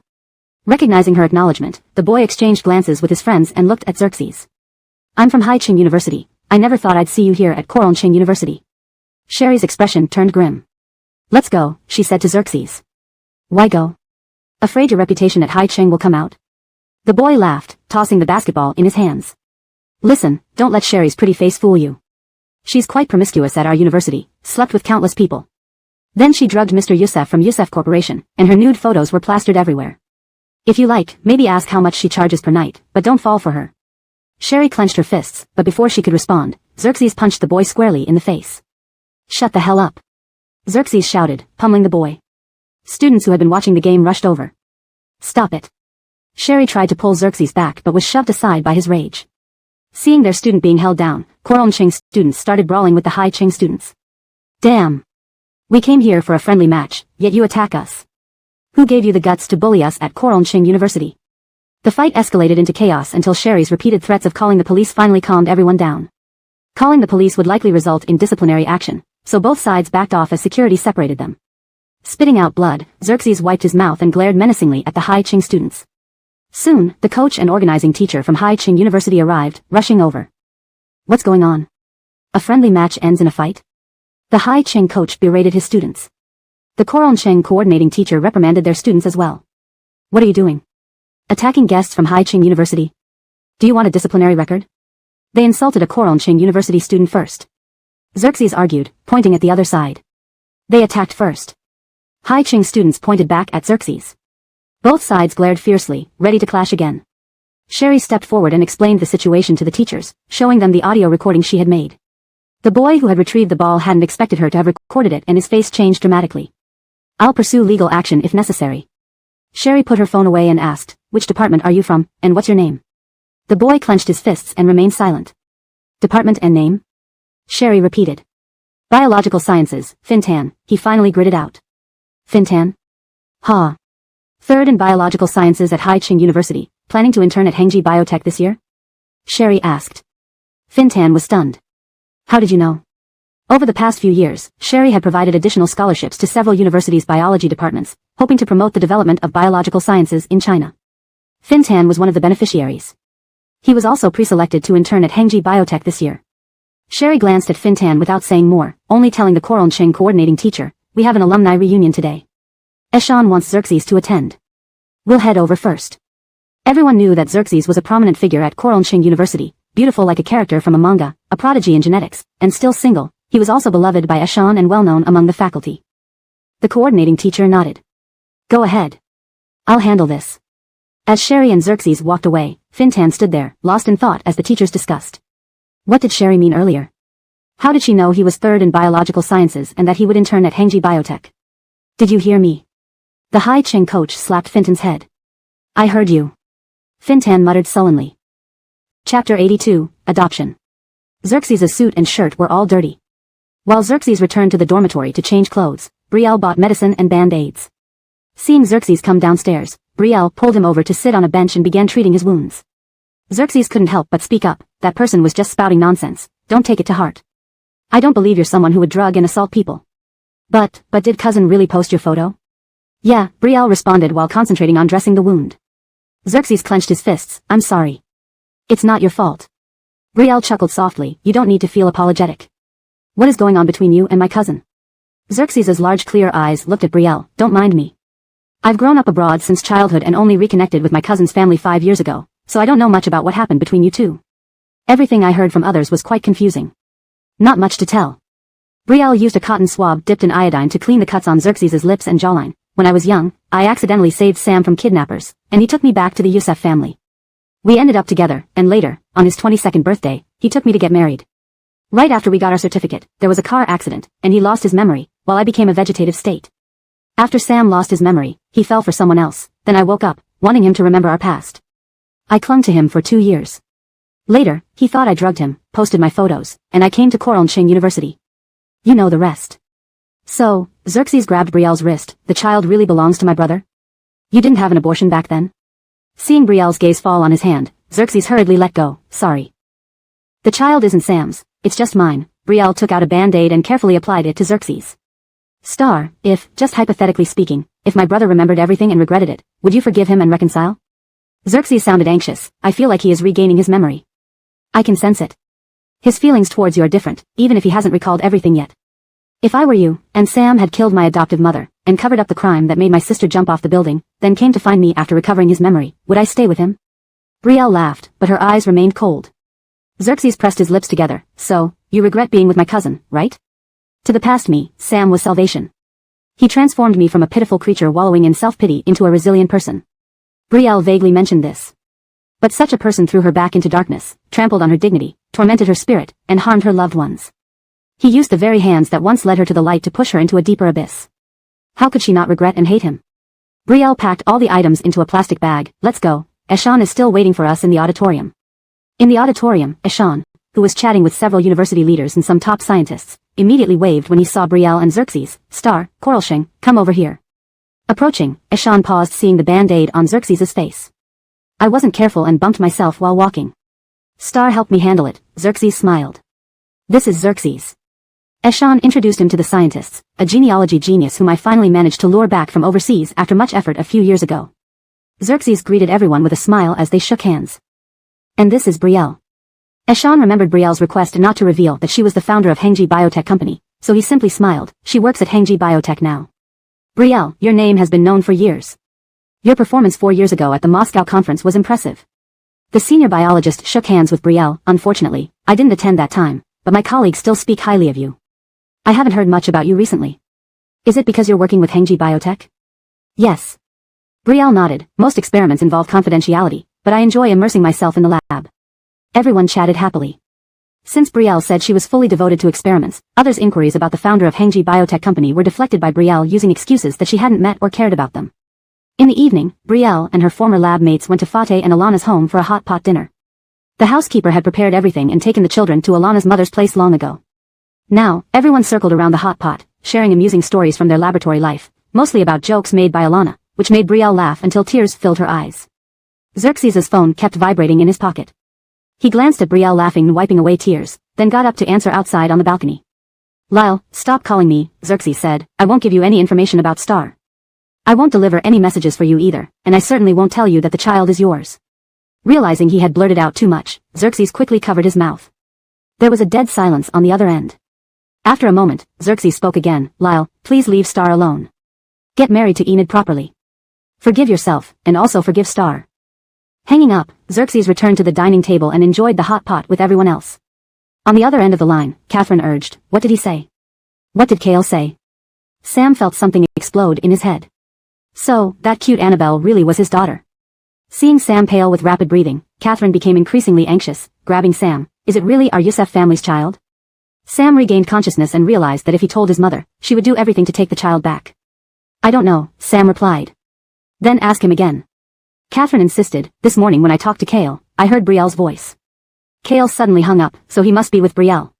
Recognizing her acknowledgement, the boy exchanged glances with his friends and looked at Xerxes. I'm from Haicheng University. I never thought I'd see you here at Coroncheng University. Sherry's expression turned grim. Let's go, she said to Xerxes. Why go? Afraid your reputation at Haicheng will come out? The boy laughed, tossing the basketball in his hands. Listen, don't let Sherry's pretty face fool you. She's quite promiscuous at our university, slept with countless people. Then she drugged Mr. Youssef from Youssef Corporation, and her nude photos were plastered everywhere. If you like, maybe ask how much she charges per night, but don't fall for her. Sherry clenched her fists, but before she could respond, Xerxes punched the boy squarely in the face. Shut the hell up. Xerxes shouted, pummeling the boy. Students who had been watching the game rushed over. Stop it. Sherry tried to pull Xerxes back but was shoved aside by his rage. Seeing their student being held down, Korolcheng students started brawling with the Hai Cheng students. Damn. We came here for a friendly match, yet you attack us. Who gave you the guts to bully us at Korolcheng University? The fight escalated into chaos until Sherry's repeated threats of calling the police finally calmed everyone down. Calling the police would likely result in disciplinary action, so both sides backed off as security separated them. Spitting out blood, Xerxes wiped his mouth and glared menacingly at the Hai Cheng students. Soon, the coach and organizing teacher from Hai Cheng University arrived, rushing over. What's going on? A friendly match ends in a fight? The Hai Cheng coach berated his students. The Korolcheng coordinating teacher reprimanded their students as well. What are you doing? Attacking guests from Hai Cheng University? Do you want a disciplinary record? They insulted a Korolcheng University student first. Xerxes argued, pointing at the other side. They attacked first. Hai Cheng students pointed back at Xerxes. Both sides glared fiercely, ready to clash again. Sherry stepped forward and explained the situation to the teachers, showing them the audio recording she had made. The boy who had retrieved the ball hadn't expected her to have recorded it and his face changed dramatically. I'll pursue legal action if necessary. Sherry put her phone away and asked, which department are you from, and what's your name? The boy clenched his fists and remained silent. Department and name? Sherry repeated. Biological Sciences, Fintan, he finally gritted out. Fintan? Ha. Third in Biological Sciences at Hai Cheng University, planning to intern at Hengji Biotech this year? Sherry asked. Fintan was stunned. How did you know? Over the past few years, Sherry had provided additional scholarships to several universities' biology departments, hoping to promote the development of biological sciences in China. Fintan was one of the beneficiaries. He was also pre-selected to intern at Hengji Biotech this year. Sherry glanced at Fintan without saying more, only telling the Korolcheng coordinating teacher, we have an alumni reunion today. Eshan wants Xerxes to attend. We'll head over first. Everyone knew that Xerxes was a prominent figure at Korolcheng University, beautiful like a character from a manga, a prodigy in genetics, and still single. He was also beloved by Eshan and well-known among the faculty. The coordinating teacher nodded. Go ahead. I'll handle this. As Sherry and Xerxes walked away, Fintan stood there, lost in thought as the teachers discussed. What did Sherry mean earlier? How did she know he was third in biological sciences and that he would intern at Hengji Biotech? Did you hear me? The Hai Cheng coach slapped Fintan's head. I heard you. Fintan muttered sullenly. Chapter 82, Adoption. Xerxes' suit and shirt were all dirty. While Xerxes returned to the dormitory to change clothes, Brielle bought medicine and band-aids. Seeing Xerxes come downstairs, Brielle pulled him over to sit on a bench and began treating his wounds. Xerxes couldn't help but speak up, that person was just spouting nonsense, don't take it to heart. I don't believe you're someone who would drug and assault people. But did cousin really post your photo? Yeah, Brielle responded while concentrating on dressing the wound. Xerxes clenched his fists, I'm sorry. It's not your fault. Brielle chuckled softly, you don't need to feel apologetic. What is going on between you and my cousin? Xerxes' large clear eyes looked at Brielle, don't mind me. I've grown up abroad since childhood and only reconnected with my cousin's family 5 years ago, so I don't know much about what happened between you two. Everything I heard from others was quite confusing. Not much to tell. Brielle used a cotton swab dipped in iodine to clean the cuts on Xerxes' lips and jawline. When I was young, I accidentally saved Sam from kidnappers, and he took me back to the Youssef family. We ended up together, and later, on his 22nd birthday, he took me to get married. Right after we got our certificate, there was a car accident, and he lost his memory, while I became a vegetative state. After Sam lost his memory, he fell for someone else, then I woke up, wanting him to remember our past. I clung to him for 2 years. Later, he thought I drugged him, posted my photos, and I came to Korolcheng University. You know the rest. So, Xerxes grabbed Brielle's wrist, the child really belongs to my brother? You didn't have an abortion back then? Seeing Brielle's gaze fall on his hand, Xerxes hurriedly let go, sorry. The child isn't Sam's, it's just mine. Brielle took out a band-aid and carefully applied it to Xerxes. If, just hypothetically speaking, if my brother remembered everything and regretted it, would you forgive him and reconcile? Xerxes sounded anxious, I feel like he is regaining his memory. I can sense it. His feelings towards you are different, even if he hasn't recalled everything yet. If I were you, and Sam had killed my adoptive mother, and covered up the crime that made my sister jump off the building, then came to find me after recovering his memory, would I stay with him? Brielle laughed, but her eyes remained cold. Xerxes pressed his lips together, so, you regret being with my cousin, right? To the past me, Sam was salvation. He transformed me from a pitiful creature wallowing in self-pity into a resilient person. Brielle vaguely mentioned this. But such a person threw her back into darkness, trampled on her dignity, tormented her spirit, and harmed her loved ones. He used the very hands that once led her to the light to push her into a deeper abyss. How could she not regret and hate him? Brielle packed all the items into a plastic bag. Let's go. Eshan is still waiting for us in the auditorium. In the auditorium, Eshan, who was chatting with several university leaders and some top scientists, immediately waved when he saw Brielle and Xerxes. Star, Coralshing, come over here. Approaching, Eshan paused, seeing the band-aid on Xerxes' face. I wasn't careful and bumped myself while walking. Star helped me handle it. Xerxes smiled. This is Xerxes. Eshan introduced him to the scientists, a genealogy genius whom I finally managed to lure back from overseas after much effort a few years ago. Xerxes greeted everyone with a smile as they shook hands. And this is Brielle. Eshan remembered Brielle's request not to reveal that she was the founder of Hengji Biotech Company, so he simply smiled. She works at Hengji Biotech now. Brielle, your name has been known for years. Your performance 4 years ago at the Moscow conference was impressive. The senior biologist shook hands with Brielle. Unfortunately, I didn't attend that time, but my colleagues still speak highly of you. I haven't heard much about you recently. Is it because you're working with Hengji Biotech? Yes. Brielle nodded. Most experiments involve confidentiality, but I enjoy immersing myself in the lab. Everyone chatted happily. Since Brielle said she was fully devoted to experiments, others' inquiries about the founder of Hengji Biotech Company were deflected by Brielle using excuses that she hadn't met or cared about them. In the evening, Brielle and her former lab mates went to Fateh and Alana's home for a hot pot dinner. The housekeeper had prepared everything and taken the children to Alana's mother's place long ago. Now, everyone circled around the hot pot, sharing amusing stories from their laboratory life, mostly about jokes made by Alana, which made Brielle laugh until tears filled her eyes. Xerxes' phone kept vibrating in his pocket. He glanced at Brielle laughing and wiping away tears, then got up to answer outside on the balcony. Lyle, stop calling me, Xerxes said. I won't give you any information about Star. I won't deliver any messages for you either, and I certainly won't tell you that the child is yours. Realizing he had blurted out too much, Xerxes quickly covered his mouth. There was a dead silence on the other end. After a moment, Xerxes spoke again. Lyle, please leave Star alone. Get married to Enid properly. Forgive yourself, and also forgive Star. Hanging up, Xerxes returned to the dining table and enjoyed the hot pot with everyone else. On the other end of the line, Catherine urged, what did he say? What did Kale say? Sam felt something explode in his head. So, that cute Annabelle really was his daughter. Seeing Sam pale with rapid breathing, Catherine became increasingly anxious, grabbing Sam. Is it really our Yusef family's child? Sam regained consciousness and realized that if he told his mother, she would do everything to take the child back. I don't know, Sam replied. Then ask him again. Catherine insisted. This morning when I talked to Kale, I heard Brielle's voice. Kale suddenly hung up, so he must be with Brielle.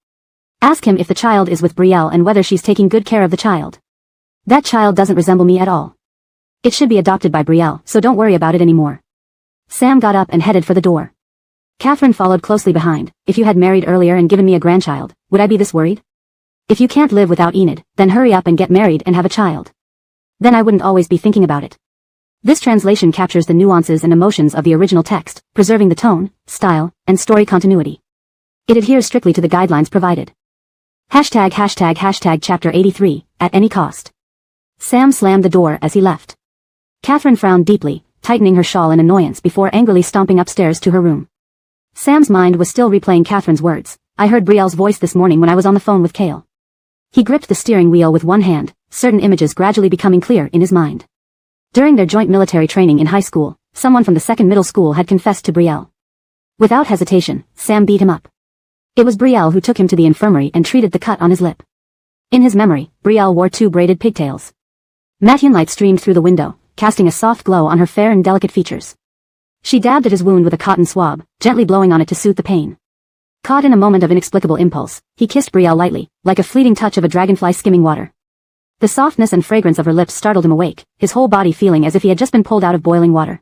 Ask him if the child is with Brielle and whether she's taking good care of the child. That child doesn't resemble me at all. It should be adopted by Brielle, so don't worry about it anymore. Sam got up and headed for the door. Catherine followed closely behind. If you had married earlier and given me a grandchild, would I be this worried? If you can't live without Enid, then hurry up and get married and have a child. Then I wouldn't always be thinking about it. This translation captures the nuances and emotions of the original text, preserving the tone, style, and story continuity. It adheres strictly to the guidelines provided. #### Chapter 83, At Any Cost. Sam slammed the door as he left. Catherine frowned deeply, tightening her shawl in annoyance before angrily stomping upstairs to her room. Sam's mind was still replaying Catherine's words. I heard Brielle's voice this morning when I was on the phone with Kale. He gripped the steering wheel with one hand, certain images gradually becoming clear in his mind. During their joint military training in high school, someone from the second middle school had confessed to Brielle. Without hesitation, Sam beat him up. It was Brielle who took him to the infirmary and treated the cut on his lip. In his memory, Brielle wore 2 braided pigtails. Matin light streamed through the window, casting a soft glow on her fair and delicate features. She dabbed at his wound with a cotton swab, gently blowing on it to soothe the pain. Caught in a moment of inexplicable impulse, he kissed Brielle lightly, like a fleeting touch of a dragonfly skimming water. The softness and fragrance of her lips startled him awake, his whole body feeling as if he had just been pulled out of boiling water.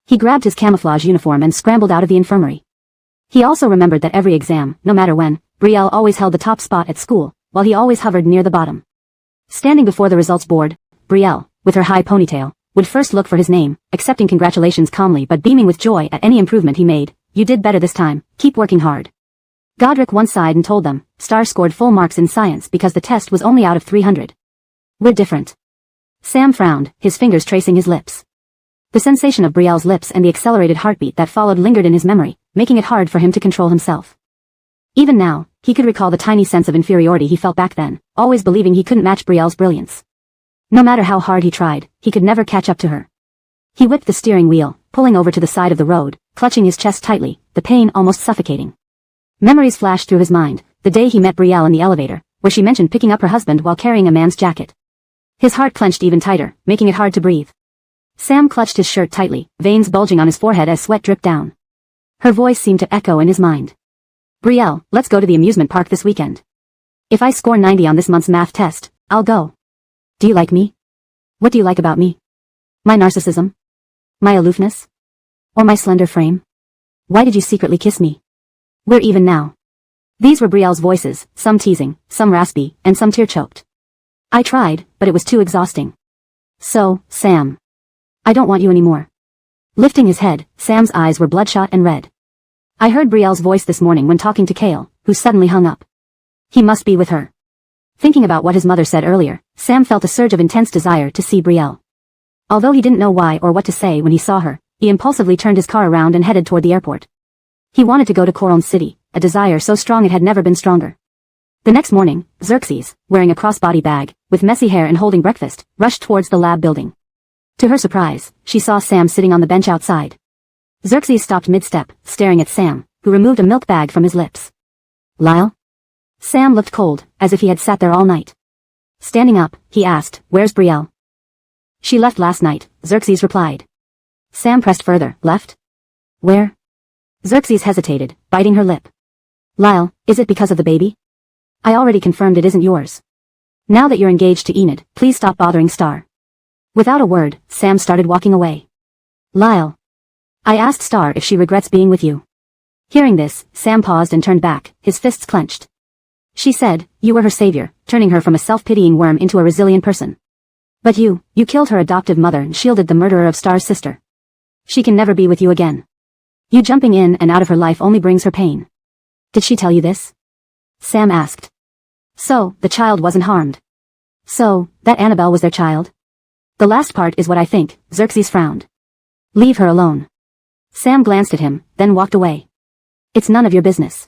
He grabbed his camouflage uniform and scrambled out of the infirmary. He also remembered that every exam, no matter when, Brielle always held the top spot at school, while he always hovered near the bottom. Standing before the results board, Brielle, with her high ponytail, would first look for his name, accepting congratulations calmly but beaming with joy at any improvement he made. You did better this time, keep working hard. Godric once sighed and told them, Star scored full marks in science because the test was only out of 300. We're different. Sam frowned, his fingers tracing his lips. The sensation of Brielle's lips and the accelerated heartbeat that followed lingered in his memory, making it hard for him to control himself. Even now, he could recall the tiny sense of inferiority he felt back then, always believing he couldn't match Brielle's brilliance. No matter how hard he tried, he could never catch up to her. He whipped the steering wheel, pulling over to the side of the road, clutching his chest tightly, the pain almost suffocating. Memories flashed through his mind, the day he met Brielle in the elevator, where she mentioned picking up her husband while carrying a man's jacket. His heart clenched even tighter, making it hard to breathe. Sam clutched his shirt tightly, veins bulging on his forehead as sweat dripped down. Her voice seemed to echo in his mind. Brielle, let's go to the amusement park this weekend. If I score 90 on this month's math test, I'll go. Do you like me? What do you like about me? My narcissism? My aloofness? Or my slender frame? Why did you secretly kiss me? We're even now. These were Brielle's voices, some teasing, some raspy, and some tear-choked. I tried, but it was too exhausting. So, Sam. I don't want you anymore. Lifting his head, Sam's eyes were bloodshot and red. I heard Brielle's voice this morning when talking to Cale, who suddenly hung up. He must be with her. Thinking about what his mother said earlier, Sam felt a surge of intense desire to see Brielle. Although he didn't know why or what to say when he saw her, he impulsively turned his car around and headed toward the airport. He wanted to go to Coral City, a desire so strong it had never been stronger. The next morning, Xerxes, wearing a crossbody bag, with messy hair and holding breakfast, rushed towards the lab building. To her surprise, she saw Sam sitting on the bench outside. Xerxes stopped mid-step, staring at Sam, who removed a milk bag from his lips. Lyle? Sam looked cold, as if he had sat there all night. Standing up, he asked, Where's Brielle? She left last night, Xerxes replied. Sam pressed further, Left? Where? Xerxes hesitated, biting her lip. Lyle, is it because of the baby? I already confirmed it isn't yours. Now that you're engaged to Enid, please stop bothering Star. Without a word, Sam started walking away. Lyle. I asked Star if she regrets being with you. Hearing this, Sam paused and turned back, his fists clenched. She said, you were her savior, turning her from a self-pitying worm into a resilient person. But you killed her adoptive mother and shielded the murderer of Star's sister. She can never be with you again. You jumping in and out of her life only brings her pain. Did she tell you this? Sam asked. So, the child wasn't harmed. So, that Annabelle was their child? The last part is what I think, Xerxes frowned. Leave her alone. Sam glanced at him, then walked away. It's none of your business.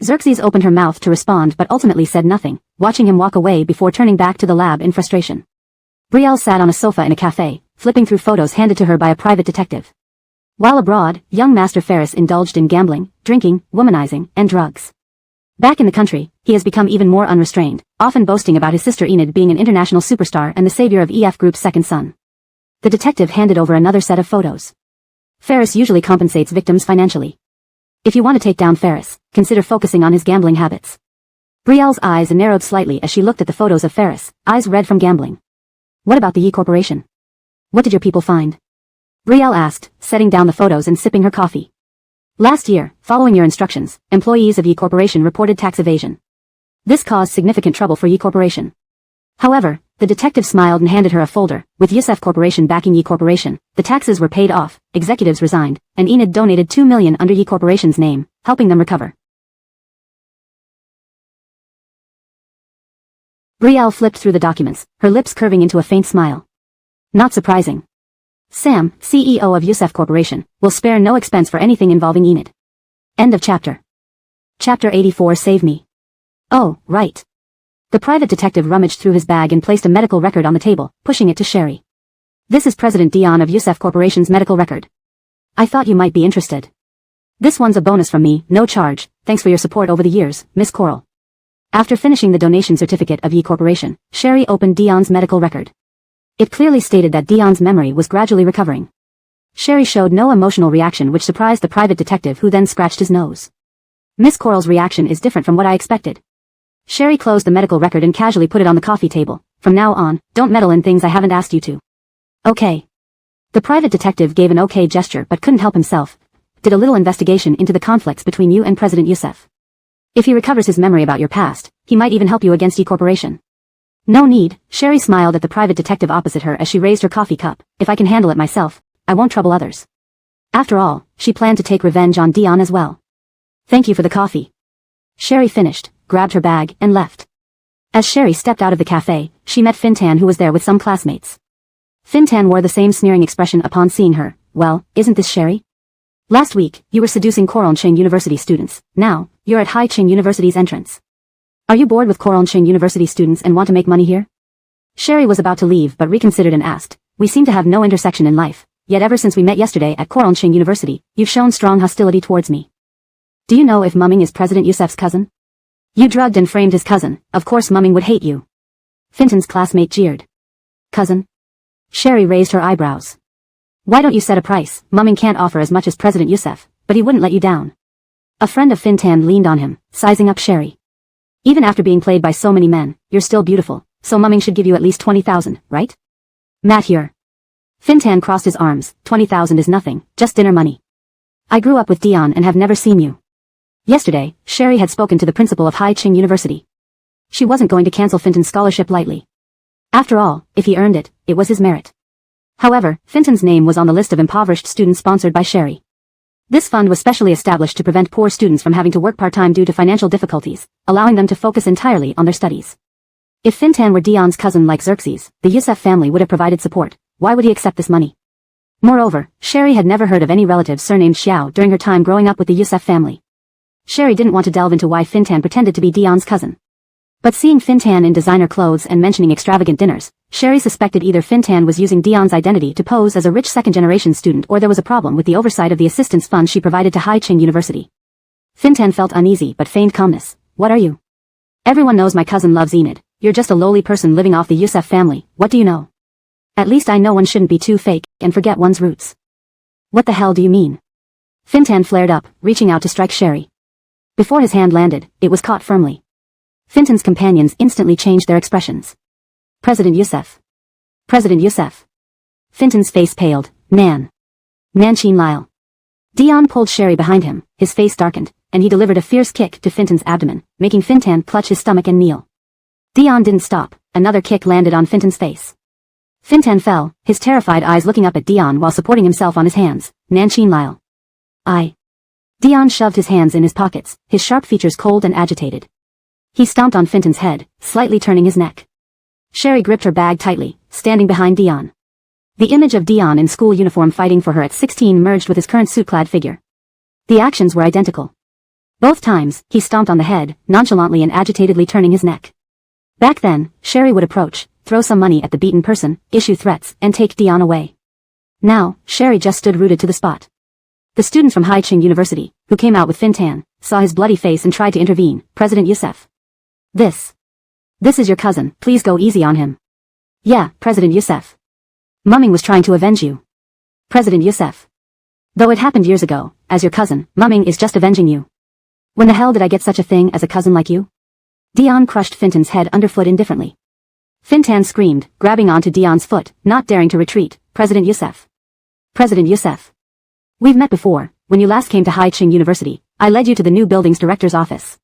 Xerxes opened her mouth to respond but ultimately said nothing, watching him walk away before turning back to the lab in frustration. Brielle sat on a sofa in a cafe, flipping through photos handed to her by a private detective. While abroad, young Master Ferris indulged in gambling, drinking, womanizing, and drugs. Back in the country, he has become even more unrestrained, often boasting about his sister Enid being an international superstar and the savior of EF Group's second son. The detective handed over another set of photos. Ferris usually compensates victims financially. If you want to take down Ferris, consider focusing on his gambling habits. Brielle's eyes narrowed slightly as she looked at the photos of Ferris, eyes red from gambling. What about the Yi Corporation? What did your people find? Brielle asked, setting down the photos and sipping her coffee. Last year, following your instructions, employees of Yi Corporation reported tax evasion. This caused significant trouble for Yi Corporation. However, the detective smiled and handed her a folder. With Yusef Corporation backing Yi Corporation, the taxes were paid off, executives resigned, and Enid donated $2 million under Yi Corporation's name, helping them recover. Brielle flipped through the documents, her lips curving into a faint smile. Not surprising. Sam, CEO of Yusef Corporation, will spare no expense for anything involving Enid. End of chapter. Chapter 84 Save Me. Oh, right. The private detective rummaged through his bag and placed a medical record on the table, pushing it to Sherry. This is President Dion of Yusef Corporation's medical record. I thought you might be interested. This one's a bonus from me, no charge, thanks for your support over the years, Miss Coral. After finishing the donation certificate of Yi Corporation, Sherry opened Dion's medical record. It clearly stated that Dion's memory was gradually recovering. Sherry showed no emotional reaction, which surprised the private detective, who then scratched his nose. Miss Coral's reaction is different from what I expected. Sherry closed the medical record and casually put it on the coffee table. From now on, don't meddle in things I haven't asked you to. Okay. The private detective gave an okay gesture but couldn't help himself. Did a little investigation into the conflicts between you and President Yusef. If he recovers his memory about your past, he might even help you against Yi Corporation. No need, Sherry smiled at the private detective opposite her as she raised her coffee cup. If I can handle it myself, I won't trouble others. After all, she planned to take revenge on Dion as well. Thank you for the coffee. Sherry finished, grabbed her bag, and left. As Sherry stepped out of the cafe, she met Fintan, who was there with some classmates. Fintan wore the same sneering expression upon seeing her. Well, isn't this Sherry? Last week, you were seducing Coral University students. Now, you're at Hai Ching University's entrance. Are you bored with Coral University students and want to make money here? Sherry was about to leave but reconsidered and asked, we seem to have no intersection in life, yet ever since we met yesterday at Coral University, you've shown strong hostility towards me. Do you know if Mumming is President Yusef's cousin? You drugged and framed his cousin, of course Mumming would hate you. Fintan's classmate jeered. cousin? Sherry raised her eyebrows. Why don't you set a price? Mumming can't offer as much as President Youssef, but he wouldn't let you down. A friend of Fintan leaned on him, sizing up Sherry. Even after being played by so many men, you're still beautiful, so Mumming should give you at least 20,000, right? Matt here. Fintan crossed his arms. 20,000 is nothing, just dinner money. I grew up with Dion and have never seen you. Yesterday, Sherry had spoken to the principal of Hai Ching University. She wasn't going to cancel Fintan's scholarship lightly. After all, if he earned it, it was his merit. However, Fintan's name was on the list of impoverished students sponsored by Sherry. This fund was specially established to prevent poor students from having to work part-time due to financial difficulties, allowing them to focus entirely on their studies. If Fintan were Dion's cousin like Xerxes, the Youssef family would have provided support. Why would he accept this money? Moreover, Sherry had never heard of any relatives surnamed Xiao during her time growing up with the Youssef family. Sherry didn't want to delve into why Fintan pretended to be Dion's cousin. But seeing Fintan in designer clothes and mentioning extravagant dinners, Sherry suspected either Fintan was using Dion's identity to pose as a rich second-generation student or there was a problem with the oversight of the assistance fund she provided to Hai Ching University. Fintan felt uneasy but feigned calmness. What are you? Everyone knows my cousin loves Enid. You're just a lowly person living off the Youssef family. What do you know? At least I know one shouldn't be too fake and forget one's roots. What the hell do you mean? Fintan flared up, reaching out to strike Sherry. Before his hand landed, it was caught firmly. Fintan's companions instantly changed their expressions. President Youssef. President Youssef. Fintan's face paled. Nanchin Lyle. Dion pulled Sherry behind him, his face darkened, and he delivered a fierce kick to Fintan's abdomen, making Fintan clutch his stomach and kneel. Dion didn't stop. Another kick landed on Fintan's face. Fintan fell, his terrified eyes looking up at Dion while supporting himself on his hands. Nanchin Lyle. Dion shoved his hands in his pockets, his sharp features cold and agitated. He stomped on Fintan's head, slightly turning his neck. Sherry gripped her bag tightly, standing behind Dion. The image of Dion in school uniform fighting for her at 16 merged with his current suit-clad figure. The actions were identical. Both times, he stomped on the head, nonchalantly and agitatedly turning his neck. Back then, Sherry would approach, throw some money at the beaten person, issue threats, and take Dion away. Now, Sherry just stood rooted to the spot. The students from Hai Ching University, who came out with Fintan, saw his bloody face and tried to intervene. President Youssef. This is your cousin, please go easy on him. Yeah, President Youssef. Mumming was trying to avenge you. President Youssef. Though it happened years ago, as your cousin, Mumming is just avenging you. When the hell did I get such a thing as a cousin like you? Dion crushed Fintan's head underfoot indifferently. Fintan screamed, grabbing onto Dion's foot, not daring to retreat. President Youssef. President Youssef. We've met before. When you last came to Hai Ching University, I led you to the new building's director's office.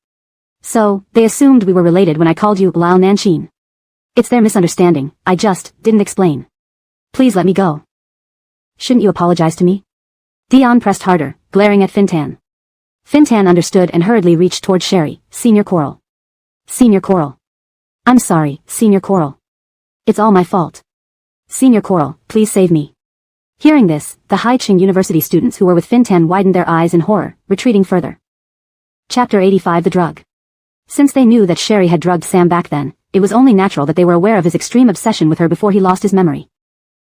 So, they assumed we were related when I called you Lao Nanchin. It's their misunderstanding, I just didn't explain. Please let me go. Shouldn't you apologize to me? Dion pressed harder, glaring at Fintan. Fintan understood and hurriedly reached toward Sherry. Senior Coral. Senior Coral. I'm sorry, Senior Coral. It's all my fault. Senior Coral, please save me. Hearing this, the Hai Ching University students who were with Fintan widened their eyes in horror, retreating further. Chapter 85 The Drug. Since they knew that Sherry had drugged Sam back then, it was only natural that they were aware of his extreme obsession with her before he lost his memory.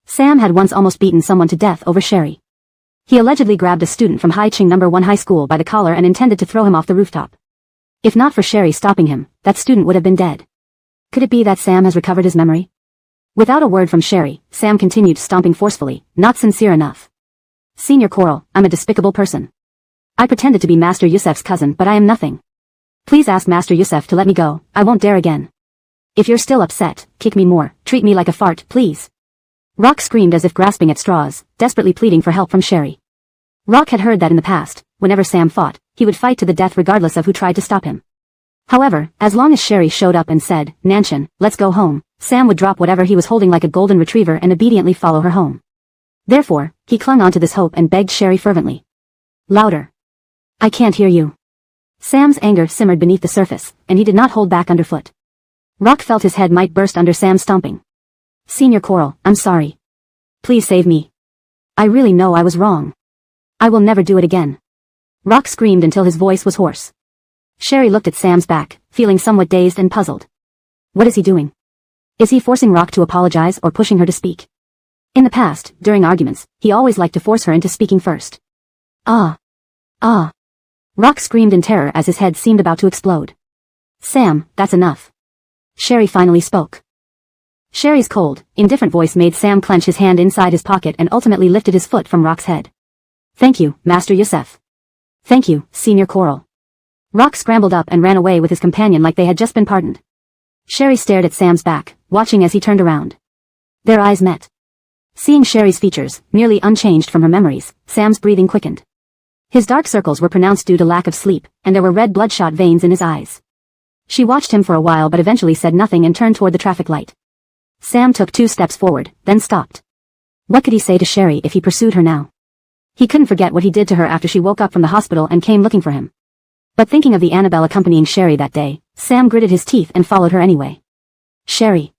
Sam had once almost beaten someone to death over Sherry. He allegedly grabbed a student from Hai Ching No. 1 High School by the collar and intended to throw him off the rooftop. If not for Sherry stopping him, that student would have been dead. Could it be that Sam has recovered his memory? Without a word from Sherry, Sam continued stomping forcefully, not sincere enough. Senior Coral, I'm a despicable person. I pretended to be Master Youssef's cousin but I am nothing. Please ask Master Youssef to let me go, I won't dare again. If you're still upset, kick me more, treat me like a fart, please. Rock screamed as if grasping at straws, desperately pleading for help from Sherry. Rock had heard that in the past, whenever Sam fought, he would fight to the death regardless of who tried to stop him. However, as long as Sherry showed up and said, Nanchin, let's go home, Sam would drop whatever he was holding like a golden retriever and obediently follow her home. Therefore, he clung onto this hope and begged Sherry fervently. Louder. I can't hear you. Sam's anger simmered beneath the surface, and he did not hold back underfoot. Rock felt his head might burst under Sam's stomping. Senior Coral, I'm sorry. Please save me. I really know I was wrong. I will never do it again. Rock screamed until his voice was hoarse. Sherry looked at Sam's back, feeling somewhat dazed and puzzled. What is he doing? Is he forcing Rock to apologize or pushing her to speak? In the past, during arguments, he always liked to force her into speaking first. Ah. Rock screamed in terror as his head seemed about to explode. Sam, that's enough. Sherry finally spoke. Sherry's cold, indifferent voice made Sam clench his hand inside his pocket and ultimately lifted his foot from Rock's head. Thank you, Master Yusef. Thank you, Senior Coral. Rock scrambled up and ran away with his companion like they had just been pardoned. Sherry stared at Sam's back, watching as he turned around. Their eyes met. Seeing Sherry's features, nearly unchanged from her memories, Sam's breathing quickened. His dark circles were pronounced due to lack of sleep, and there were red bloodshot veins in his eyes. She watched him for a while but eventually said nothing and turned toward the traffic light. Sam took 2 steps forward, then stopped. What could he say to Sherry if he pursued her now? He couldn't forget what he did to her after she woke up from the hospital and came looking for him. But thinking of the Annabelle accompanying Sherry that day, Sam gritted his teeth and followed her anyway. Sherry.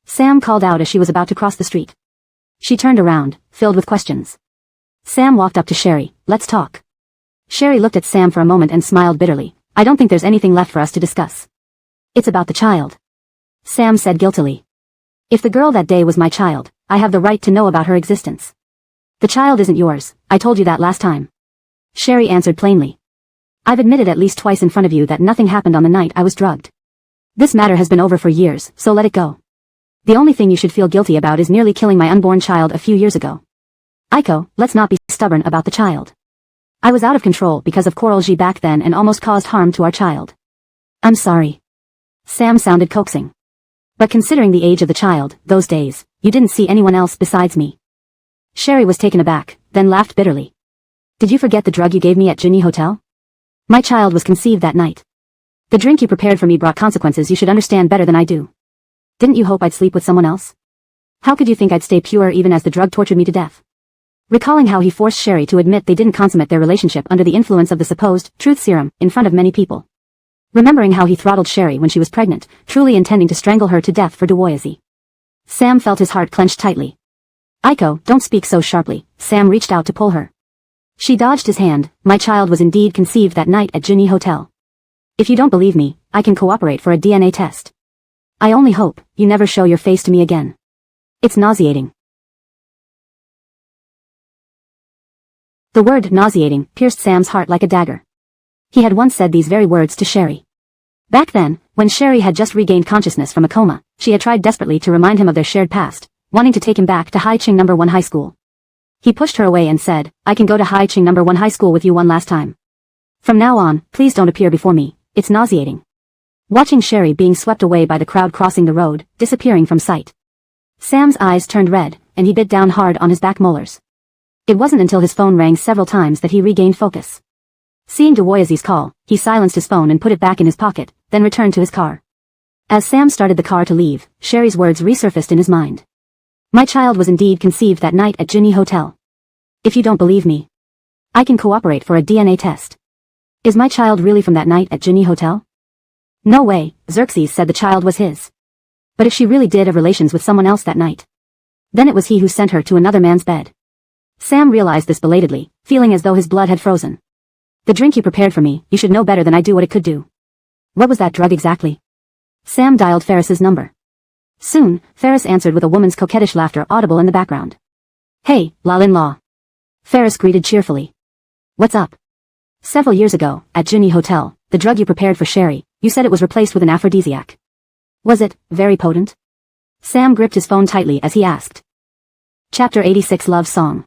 Sam called out as she was about to cross the street. She turned around, filled with questions. Sam walked up to Sherry. Let's talk. Sherry looked at Sam for a moment and smiled bitterly. I don't think there's anything left for us to discuss. It's about the child. Sam said guiltily. If the girl that day was my child, I have the right to know about her existence. The child isn't yours, I told you that last time. Sherry answered plainly. I've admitted at least twice in front of you that nothing happened on the night I was drugged. This matter has been over for years, so let it go. The only thing you should feel guilty about is nearly killing my unborn child a few years ago. Aiko, let's not be stubborn about the child. I was out of control because of Coral G back then and almost caused harm to our child. I'm sorry. Sam sounded coaxing. But considering the age of the child, those days, you didn't see anyone else besides me. Sherry was taken aback, then laughed bitterly. Did you forget the drug you gave me at Ginny Hotel? My child was conceived that night. The drink you prepared for me brought consequences you should understand better than I do. Didn't you hope I'd sleep with someone else? How could you think I'd stay pure even as the drug tortured me to death? Recalling how he forced Sherry to admit they didn't consummate their relationship under the influence of the supposed truth serum in front of many people. Remembering how he throttled Sherry when she was pregnant, truly intending to strangle her to death for Duoyasi. Sam felt his heart clenched tightly. Aiko, don't speak so sharply. Sam reached out to pull her. She dodged his hand. My child was indeed conceived that night at Ginny Hotel. If you don't believe me, I can cooperate for a DNA test. I only hope you never show your face to me again. It's nauseating. The word nauseating pierced Sam's heart like a dagger. He had once said these very words to Sherry. Back then, when Sherry had just regained consciousness from a coma, she had tried desperately to remind him of their shared past, wanting to take him back to Hai Ching No. 1 High School. He pushed her away and said, I can go to Hai Ching No. 1 High School with you one last time. From now on, please don't appear before me, it's nauseating. Watching Sherry being swept away by the crowd crossing the road, disappearing from sight. Sam's eyes turned red, and he bit down hard on his back molars. It wasn't until his phone rang several times that he regained focus. Seeing Duoyasi's call, he silenced his phone and put it back in his pocket, then returned to his car. As Sam started the car to leave, Sherry's words resurfaced in his mind. My child was indeed conceived that night at Ginny Hotel. If you don't believe me, I can cooperate for a DNA test. Is my child really from that night at Ginny Hotel? No way, Xerxes said the child was his. But if she really did have relations with someone else that night, then it was he who sent her to another man's bed. Sam realized this belatedly, feeling as though his blood had frozen. The drink you prepared for me, you should know better than I do what it could do. What was that drug exactly? Sam dialed Ferris's number. Soon, Ferris answered with a woman's coquettish laughter audible in the background. Hey, Lal-in-law. Ferris greeted cheerfully. What's up? Several years ago, at Ginny Hotel, the drug you prepared for Sherry, you said it was replaced with an aphrodisiac. Was it very potent? Sam gripped his phone tightly as he asked. Chapter 86 Love Song.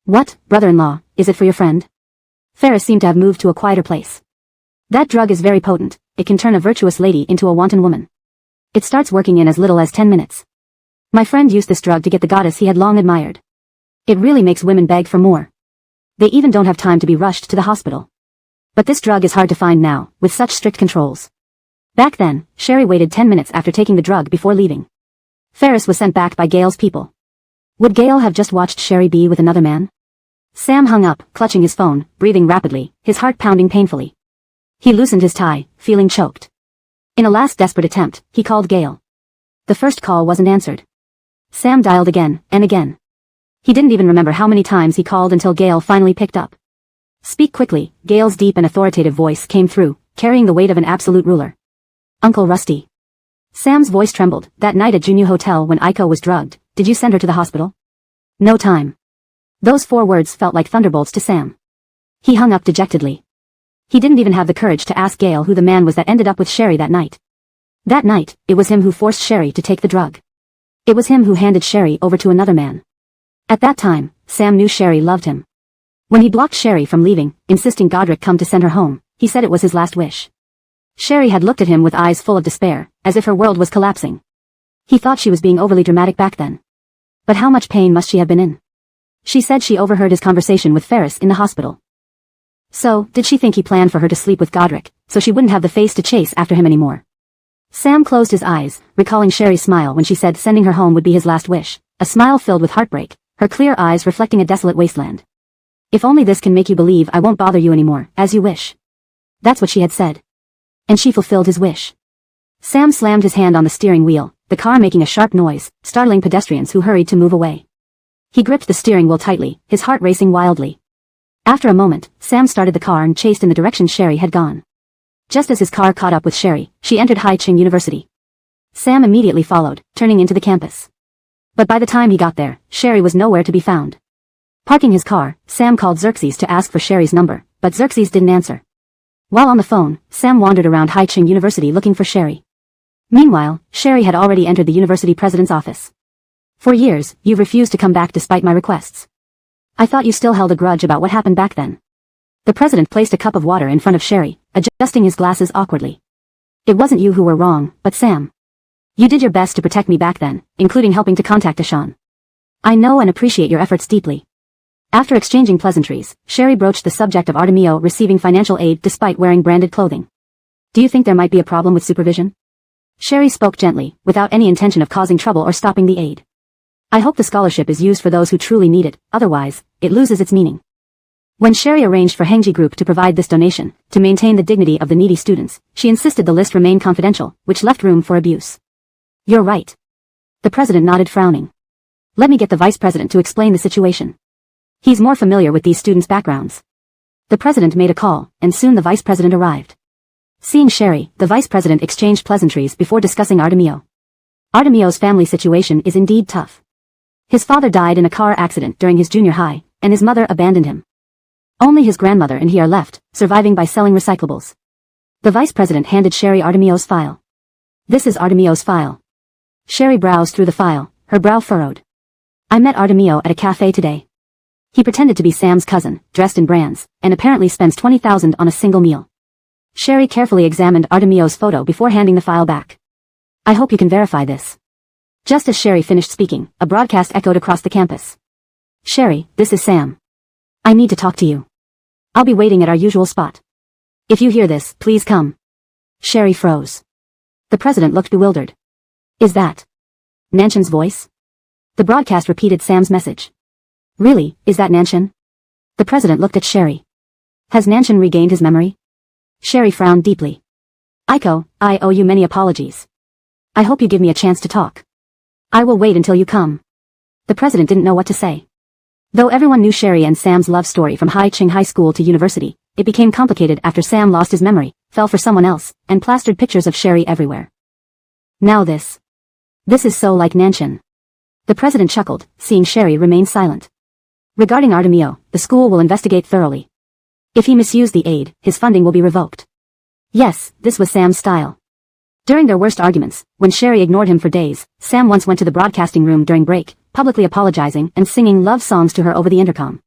What, brother-in-law, is it for your friend? Ferris seemed to have moved to a quieter place. That drug is very potent, it can turn a virtuous lady into a wanton woman. It starts working in as little as 10 minutes. My friend used this drug to get the goddess he had long admired. It really makes women beg for more. They even don't have time to be rushed to the hospital. But this drug is hard to find now, with such strict controls. Back then, Sherry waited 10 minutes after taking the drug before leaving. Ferris was sent back by Gale's people. Would Gale have just watched Sherry be with another man? Sam hung up, clutching his phone, breathing rapidly, his heart pounding painfully. He loosened his tie, feeling choked. In a last desperate attempt, he called Gale. The first call wasn't answered. Sam dialed again, and again. He didn't even remember how many times he called until Gale finally picked up. Speak quickly, Gale's deep and authoritative voice came through, carrying the weight of an absolute ruler. Uncle Rusty. Sam's voice trembled. That night at Junyu Hotel when Aiko was drugged, did you send her to the hospital? No time. Those 4 words felt like thunderbolts to Sam. He hung up dejectedly. He didn't even have the courage to ask Gale who the man was that ended up with Sherry that night. That night, it was him who forced Sherry to take the drug. It was him who handed Sherry over to another man. At that time, Sam knew Sherry loved him. When he blocked Sherry from leaving, insisting Godric come to send her home, he said it was his last wish. Sherry had looked at him with eyes full of despair, as if her world was collapsing. He thought she was being overly dramatic back then. But how much pain must she have been in? She said she overheard his conversation with Ferris in the hospital. So, did she think he planned for her to sleep with Godric, so she wouldn't have the face to chase after him anymore? Sam closed his eyes, recalling Sherry's smile when she said sending her home would be his last wish, a smile filled with heartbreak, her clear eyes reflecting a desolate wasteland. If only this can make you believe I won't bother you anymore, as you wish. That's what she had said. And she fulfilled his wish. Sam slammed his hand on the steering wheel, the car making a sharp noise, startling pedestrians who hurried to move away. He gripped the steering wheel tightly, his heart racing wildly. After a moment, Sam started the car and chased in the direction Sherry had gone. Just as his car caught up with Sherry, she entered Hai-Ching University. Sam immediately followed, turning into the campus. But by the time he got there, Sherry was nowhere to be found. Parking his car, Sam called Xerxes to ask for Sherry's number, but Xerxes didn't answer. While on the phone, Sam wandered around Hai-Ching University looking for Sherry. Meanwhile, Sherry had already entered the university president's office. For years, you've refused to come back despite my requests. I thought you still held a grudge about what happened back then. The president placed a cup of water in front of Sherry, adjusting his glasses awkwardly. It wasn't you who were wrong, but Sam. You did your best to protect me back then, including helping to contact Ashan. I know and appreciate your efforts deeply. After exchanging pleasantries, Sherry broached the subject of Artemio receiving financial aid despite wearing branded clothing. Do you think there might be a problem with supervision? Sherry spoke gently, without any intention of causing trouble or stopping the aid. I hope the scholarship is used for those who truly need it, otherwise, it loses its meaning. When Sherry arranged for Hengji Group to provide this donation, to maintain the dignity of the needy students, she insisted the list remain confidential, which left room for abuse. You're right. The president nodded, frowning. Let me get the vice president to explain the situation. He's more familiar with these students' backgrounds. The president made a call, and soon the vice president arrived. Seeing Sherry, the vice president exchanged pleasantries before discussing Artemio. Artemio's family situation is indeed tough. His father died in a car accident during his junior high, and his mother abandoned him. Only his grandmother and he are left, surviving by selling recyclables. The vice president handed Sherry Artemio's file. This is Artemio's file. Sherry browsed through the file, her brow furrowed. I met Artemio at a cafe today. He pretended to be Sam's cousin, dressed in brands, and apparently spends $20,000 on a single meal. Sherry carefully examined Artemio's photo before handing the file back. I hope you can verify this. Just as Sherry finished speaking, a broadcast echoed across the campus. Sherry, this is Sam. I need to talk to you. I'll be waiting at our usual spot. If you hear this, please come. Sherry froze. The president looked bewildered. Is that Nanshan's voice? The broadcast repeated Sam's message. Really, is that Nanshan? The president looked at Sherry. Has Nanshan regained his memory? Sherry frowned deeply. Aiko, I owe you many apologies. I hope you give me a chance to talk. I will wait until you come. The president didn't know what to say. Though everyone knew Sherry and Sam's love story from Hai-Ching High School to university, it became complicated after Sam lost his memory, fell for someone else, and plastered pictures of Sherry everywhere. Now this. This is so like Nanshan. The president chuckled, seeing Sherry remain silent. Regarding Artemio, the school will investigate thoroughly. If he misused the aid, his funding will be revoked. Yes, this was Sam's style. During their worst arguments, when Sherry ignored him for days, Sam once went to the broadcasting room during break, publicly apologizing and singing love songs to her over the intercom.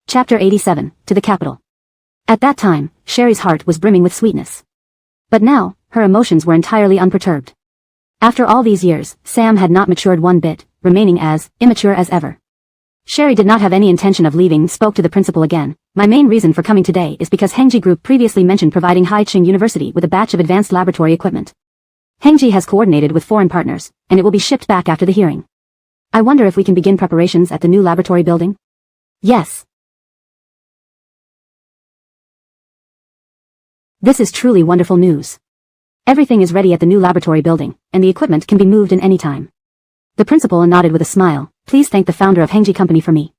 Chapter 87, To the Capital. At that time, Sherry's heart was brimming with sweetness. But now, her emotions were entirely unperturbed. After all these years, Sam had not matured one bit, remaining as immature as ever. Sherry did not have any intention of leaving and spoke to the principal again. My main reason for coming today is because Hengji Group previously mentioned providing Hai-Ching University with a batch of advanced laboratory equipment. Hengji has coordinated with foreign partners, and it will be shipped back after the hearing. I wonder if we can begin preparations at the new laboratory building? Yes. This is truly wonderful news. Everything is ready at the new laboratory building, and the equipment can be moved in any time. The principal nodded with a smile. Please thank the founder of Hengji Company for me.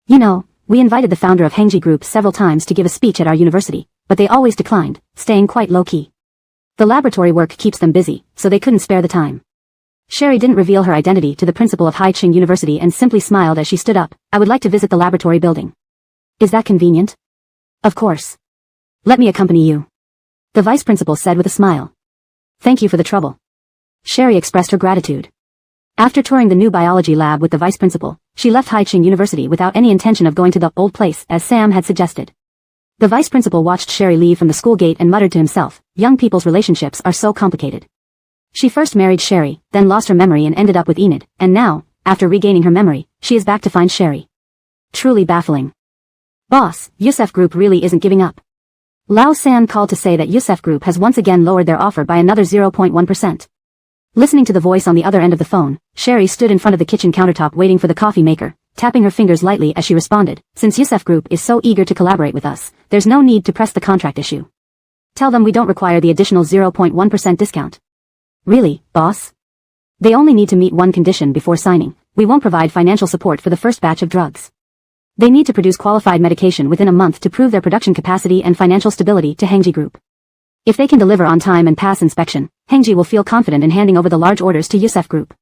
You know, we invited the founder of Hengji Group several times to give a speech at our university, but they always declined, staying quite low-key. The laboratory work keeps them busy, so they couldn't spare the time. Sherry didn't reveal her identity to the principal of Hai-Ching University and simply smiled as she stood up. I would like to visit the laboratory building. Is that convenient? Of course. Let me accompany you. The vice principal said with a smile. Thank you for the trouble. Sherry expressed her gratitude. After touring the new biology lab with the vice principal, she left Haiching University without any intention of going to the old place as Sam had suggested. The vice principal watched Sherry leave from the school gate and muttered to himself, young people's relationships are so complicated. She first married Sherry, then lost her memory and ended up with Enid, and now, after regaining her memory, she is back to find Sherry. Truly baffling. Boss, Yusef Group really isn't giving up. Lao San called to say that Yusef Group has once again lowered their offer by another 0.1%. Listening to the voice on the other end of the phone, Sherry stood in front of the kitchen countertop waiting for the coffee maker, tapping her fingers lightly as she responded, since Yusef Group is so eager to collaborate with us, there's no need to press the contract issue. Tell them we don't require the additional 0.1% discount. Really, boss? They only need to meet one condition before signing. We won't provide financial support for the first batch of drugs. They need to produce qualified medication within a month to prove their production capacity and financial stability to Hengji Group. If they can deliver on time and pass inspection, Hengji will feel confident in handing over the large orders to Yusef Group.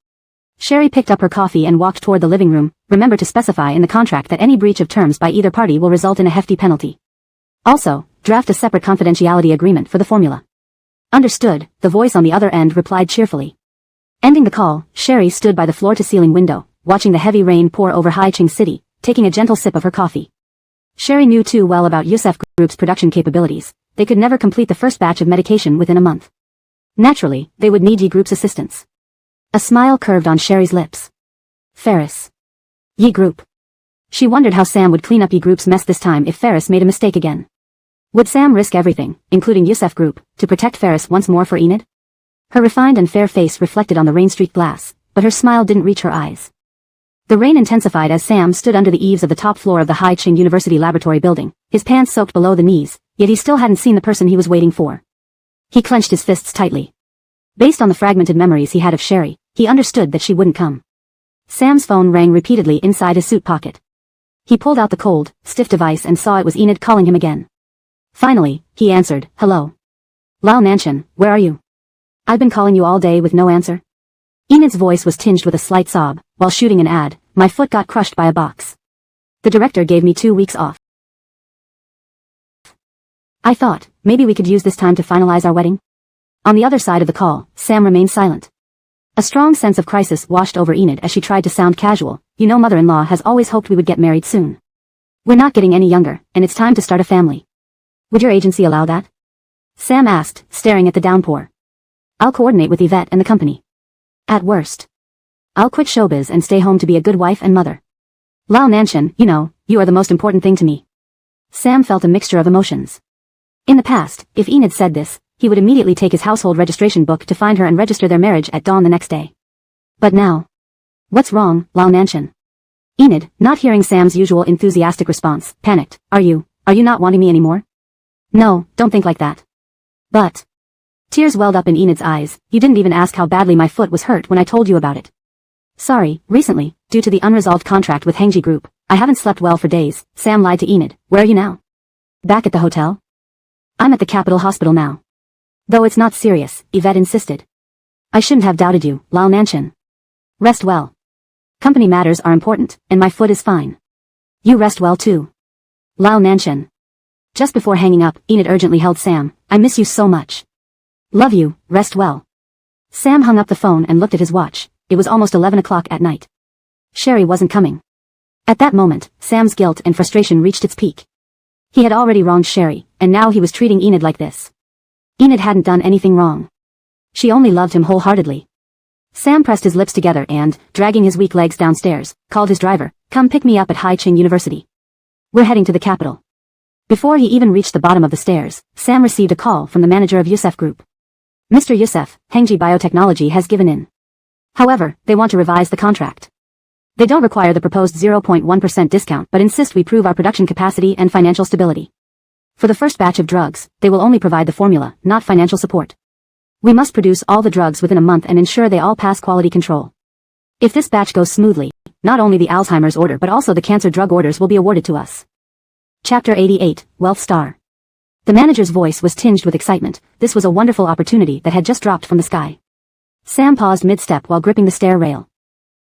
Sherry picked up her coffee and walked toward the living room. Remember to specify in the contract that any breach of terms by either party will result in a hefty penalty. Also, draft a separate confidentiality agreement for the formula. Understood, the voice on the other end replied cheerfully. Ending the call, Sherry stood by the floor-to-ceiling window, watching the heavy rain pour over Haiching City, taking a gentle sip of her coffee. Sherry knew too well about Yusef Group's production capabilities. They could never complete the first batch of medication within a month. Naturally, they would need Yi Group's assistance. A smile curved on Sherry's lips. Ferris. Yi Group. She wondered how Sam would clean up Yi Group's mess this time if Ferris made a mistake again. Would Sam risk everything, including Yusef Group, to protect Ferris once more for Enid? Her refined and fair face reflected on the rain-streaked glass, but her smile didn't reach her eyes. The rain intensified as Sam stood under the eaves of the top floor of the Haiching University laboratory building, his pants soaked below the knees, yet he still hadn't seen the person he was waiting for. He clenched his fists tightly. Based on the fragmented memories he had of Sherry, he understood that she wouldn't come. Sam's phone rang repeatedly inside his suit pocket. He pulled out the cold, stiff device and saw it was Enid calling him again. Finally, he answered, "Hello. Lao Nanshan, where are you? I've been calling you all day with no answer." Enid's voice was tinged with a slight sob. While shooting an ad, my foot got crushed by a box. The director gave me 2 weeks off. I thought, maybe we could use this time to finalize our wedding. On the other side of the call, Sam remained silent. A strong sense of crisis washed over Enid as she tried to sound casual. You know, mother-in-law has always hoped we would get married soon. We're not getting any younger, and it's time to start a family. Would your agency allow that? Sam asked, staring at the downpour. I'll coordinate with Yvette and the company. At worst, I'll quit showbiz and stay home to be a good wife and mother. Lao Nanshan, you know, you are the most important thing to me. Sam felt a mixture of emotions. In the past, if Enid said this, he would immediately take his household registration book to find her and register their marriage at dawn the next day. But now, what's wrong, Lao Nanshan? Enid, not hearing Sam's usual enthusiastic response, panicked. Are you not wanting me anymore? No, don't think like that. But. Tears welled up in Enid's eyes. You didn't even ask how badly my foot was hurt when I told you about it. Sorry, recently, due to the unresolved contract with Hengji Group, I haven't slept well for days. Sam lied to Enid. Where are you now? Back at the hotel? I'm at the Capital Hospital now. Though it's not serious, Yvette insisted. I shouldn't have doubted you, Lao Nanshan. Rest well. Company matters are important, and my foot is fine. You rest well too. Lao Nanshan. Just before hanging up, Enid urgently held Sam. I miss you so much. Love you, rest well. Sam hung up the phone and looked at his watch. It was almost 11 o'clock at night. Sherry wasn't coming. At that moment, Sam's guilt and frustration reached its peak. He had already wronged Sherry, and now he was treating Enid like this. Enid hadn't done anything wrong. She only loved him wholeheartedly. Sam pressed his lips together and, dragging his weak legs downstairs, called his driver, "Come pick me up at Haiching University. We're heading to the capital." Before he even reached the bottom of the stairs, Sam received a call from the manager of Yusef Group. Mr. Yusef, Hengji Biotechnology has given in. However, they want to revise the contract. They don't require the proposed 0.1% discount but insist we prove our production capacity and financial stability. For the first batch of drugs, they will only provide the formula, not financial support. We must produce all the drugs within a month and ensure they all pass quality control. If this batch goes smoothly, not only the Alzheimer's order but also the cancer drug orders will be awarded to us. Chapter 88, Wealth Star. The manager's voice was tinged with excitement. This was a wonderful opportunity that had just dropped from the sky. Sam paused mid-step while gripping the stair rail.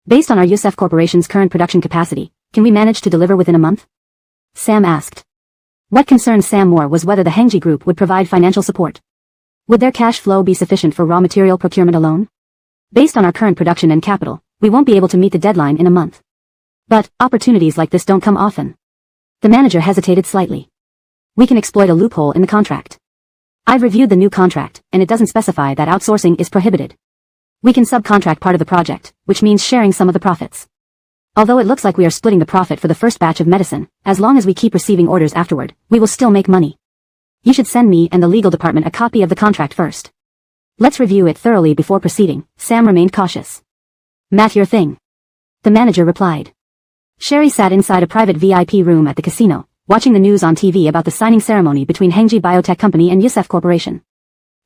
Based on our Yusef Corporation's current production capacity, can we manage to deliver within a month? Sam asked. What concerned Sam more was whether the Hengji Group would provide financial support. Would their cash flow be sufficient for raw material procurement alone? Based on our current production and capital, We won't be able to meet the deadline in a month. But, opportunities like this don't come often. The manager hesitated slightly. We can exploit a loophole in the contract. I've reviewed the new contract, and it doesn't specify that outsourcing is prohibited. We can subcontract part of the project, which means sharing some of the profits. Although it looks like we are splitting the profit for the first batch of medicine, as long as we keep receiving orders afterward, we will still make money. You should send me and the legal department a copy of the contract first. Let's review it thoroughly before proceeding. Sam remained cautious. Matt, your thing. The manager replied. Sherry sat inside a private VIP room at the casino, watching the news on TV about the signing ceremony between Hengji Biotech Company and Yusef Corporation.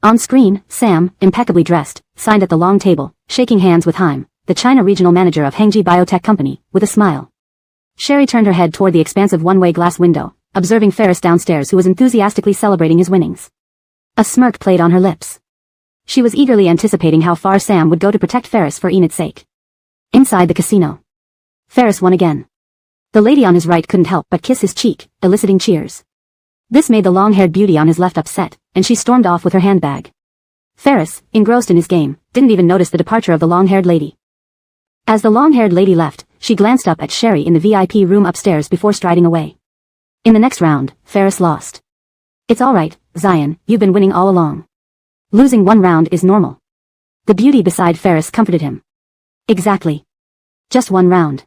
On screen, Sam, impeccably dressed, signed at the long table, shaking hands with Haim, the China regional manager of Hengji Biotech Company, with a smile. Sherry turned her head toward the expansive one-way glass window, observing Ferris downstairs who was enthusiastically celebrating his winnings. A smirk played on her lips. She was eagerly anticipating how far Sam would go to protect Ferris for Enid's sake. Inside the casino. Ferris won again. The lady on his right couldn't help but kiss his cheek, eliciting cheers. This made the long-haired beauty on his left upset, and she stormed off with her handbag. Ferris, engrossed in his game, didn't even notice the departure of the long-haired lady. As the long-haired lady left, she glanced up at Sherry in the VIP room upstairs before striding away. In the next round, Ferris lost. It's alright, Zion, you've been winning all along. Losing one round is normal. The beauty beside Ferris comforted him. Exactly. Just one round.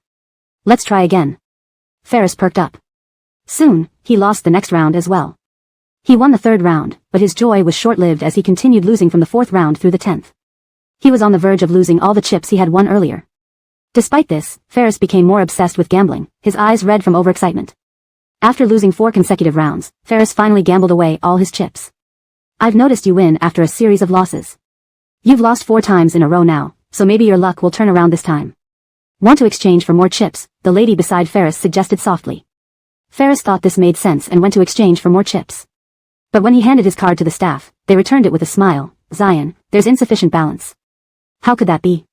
Let's try again. Ferris perked up. Soon, he lost the next round as well. He won the third round, but his joy was short-lived as he continued losing from the fourth round through the 10th. He was on the verge of losing all the chips he had won earlier. Despite this, Ferris became more obsessed with gambling, his eyes red from overexcitement. After losing 4 consecutive rounds, Ferris finally gambled away all his chips. I've noticed you win after a series of losses. You've lost 4 times in a row now, so maybe your luck will turn around this time. Want to exchange for more chips? The lady beside Ferris suggested softly. Ferris thought this made sense and went to exchange for more chips. But when he handed his card to the staff, they returned it with a smile. Zion, there's insufficient balance. How could that be?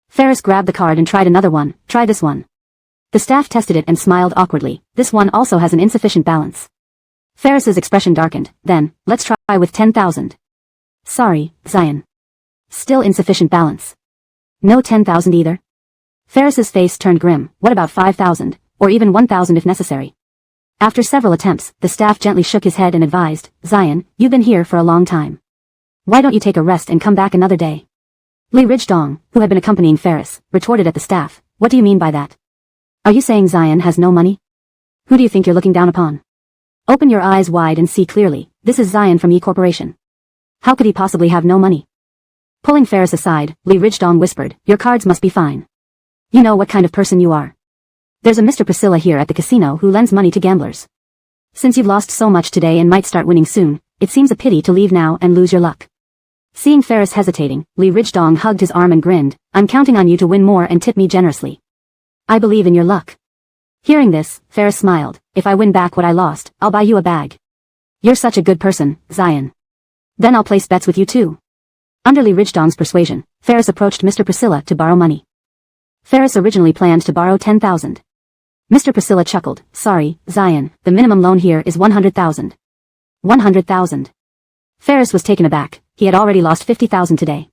Ferris grabbed the card and tried another one. Try this one. The staff tested it and smiled awkwardly. This one also has an insufficient balance. Ferris's expression darkened. Then, let's try with 10,000. Sorry, Zion. Still insufficient balance. No 10,000 either? Ferris's face turned grim. What about 5,000, or even 1,000 if necessary? After several attempts, the staff gently shook his head and advised, Zion, you've been here for a long time. Why don't you take a rest and come back another day? Li Rijdong, who had been accompanying Ferris, retorted at the staff. What do you mean by that? Are you saying Zion has no money? Who do you think you're looking down upon? Open your eyes wide and see clearly. This is Zion from E Corporation. How could he possibly have no money? Pulling Ferris aside, Li Rijdong whispered, your cards must be fine. You know what kind of person you are. There's a Mr. Priscilla here at the casino who lends money to gamblers. Since you've lost so much today and might start winning soon, it seems a pity to leave now and lose your luck. Seeing Ferris hesitating, Li Rijdong hugged his arm and grinned, I'm counting on you to win more and tip me generously. I believe in your luck. Hearing this, Ferris smiled, if I win back what I lost, I'll buy you a bag. You're such a good person, Zion. Then I'll place bets with you too. Under Li Rijdong's persuasion, Ferris approached Mr. Priscilla to borrow money. Ferris originally planned to borrow 10,000. Mr. Priscilla chuckled, sorry, Zion, the minimum loan here is 100,000. 100,000. Ferris was taken aback, he had already lost 50,000 today.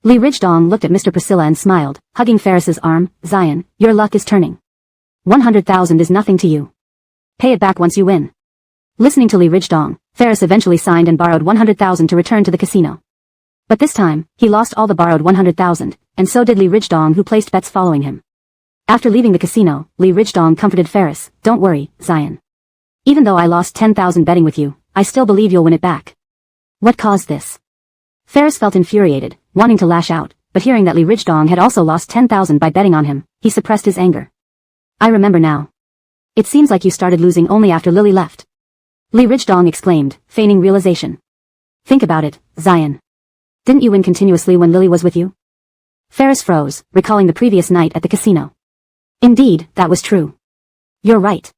Li Rijdong looked at Mr. Priscilla and smiled, hugging Ferris's arm, Zion, your luck is turning. 100,000 is nothing to you. Pay it back once you win. Listening to Li Rijdong, Ferris eventually signed and borrowed 100,000 to return to the casino. But this time, he lost all the borrowed 100,000, and so did Li Rijdong who placed bets following him. After leaving the casino, Li Rijdong comforted Ferris, don't worry, Zion. Even though I lost 10,000 betting with you, I still believe you'll win it back. What caused this? Ferris felt infuriated, wanting to lash out, but hearing that Li Rijdong had also lost 10,000 by betting on him, he suppressed his anger. I remember now. It seems like you started losing only after Lily left. Li Rijdong exclaimed, feigning realization. Think about it, Zion. Didn't you win continuously when Lily was with you? Ferris froze, recalling the previous night at the casino. Indeed, that was true. You're right.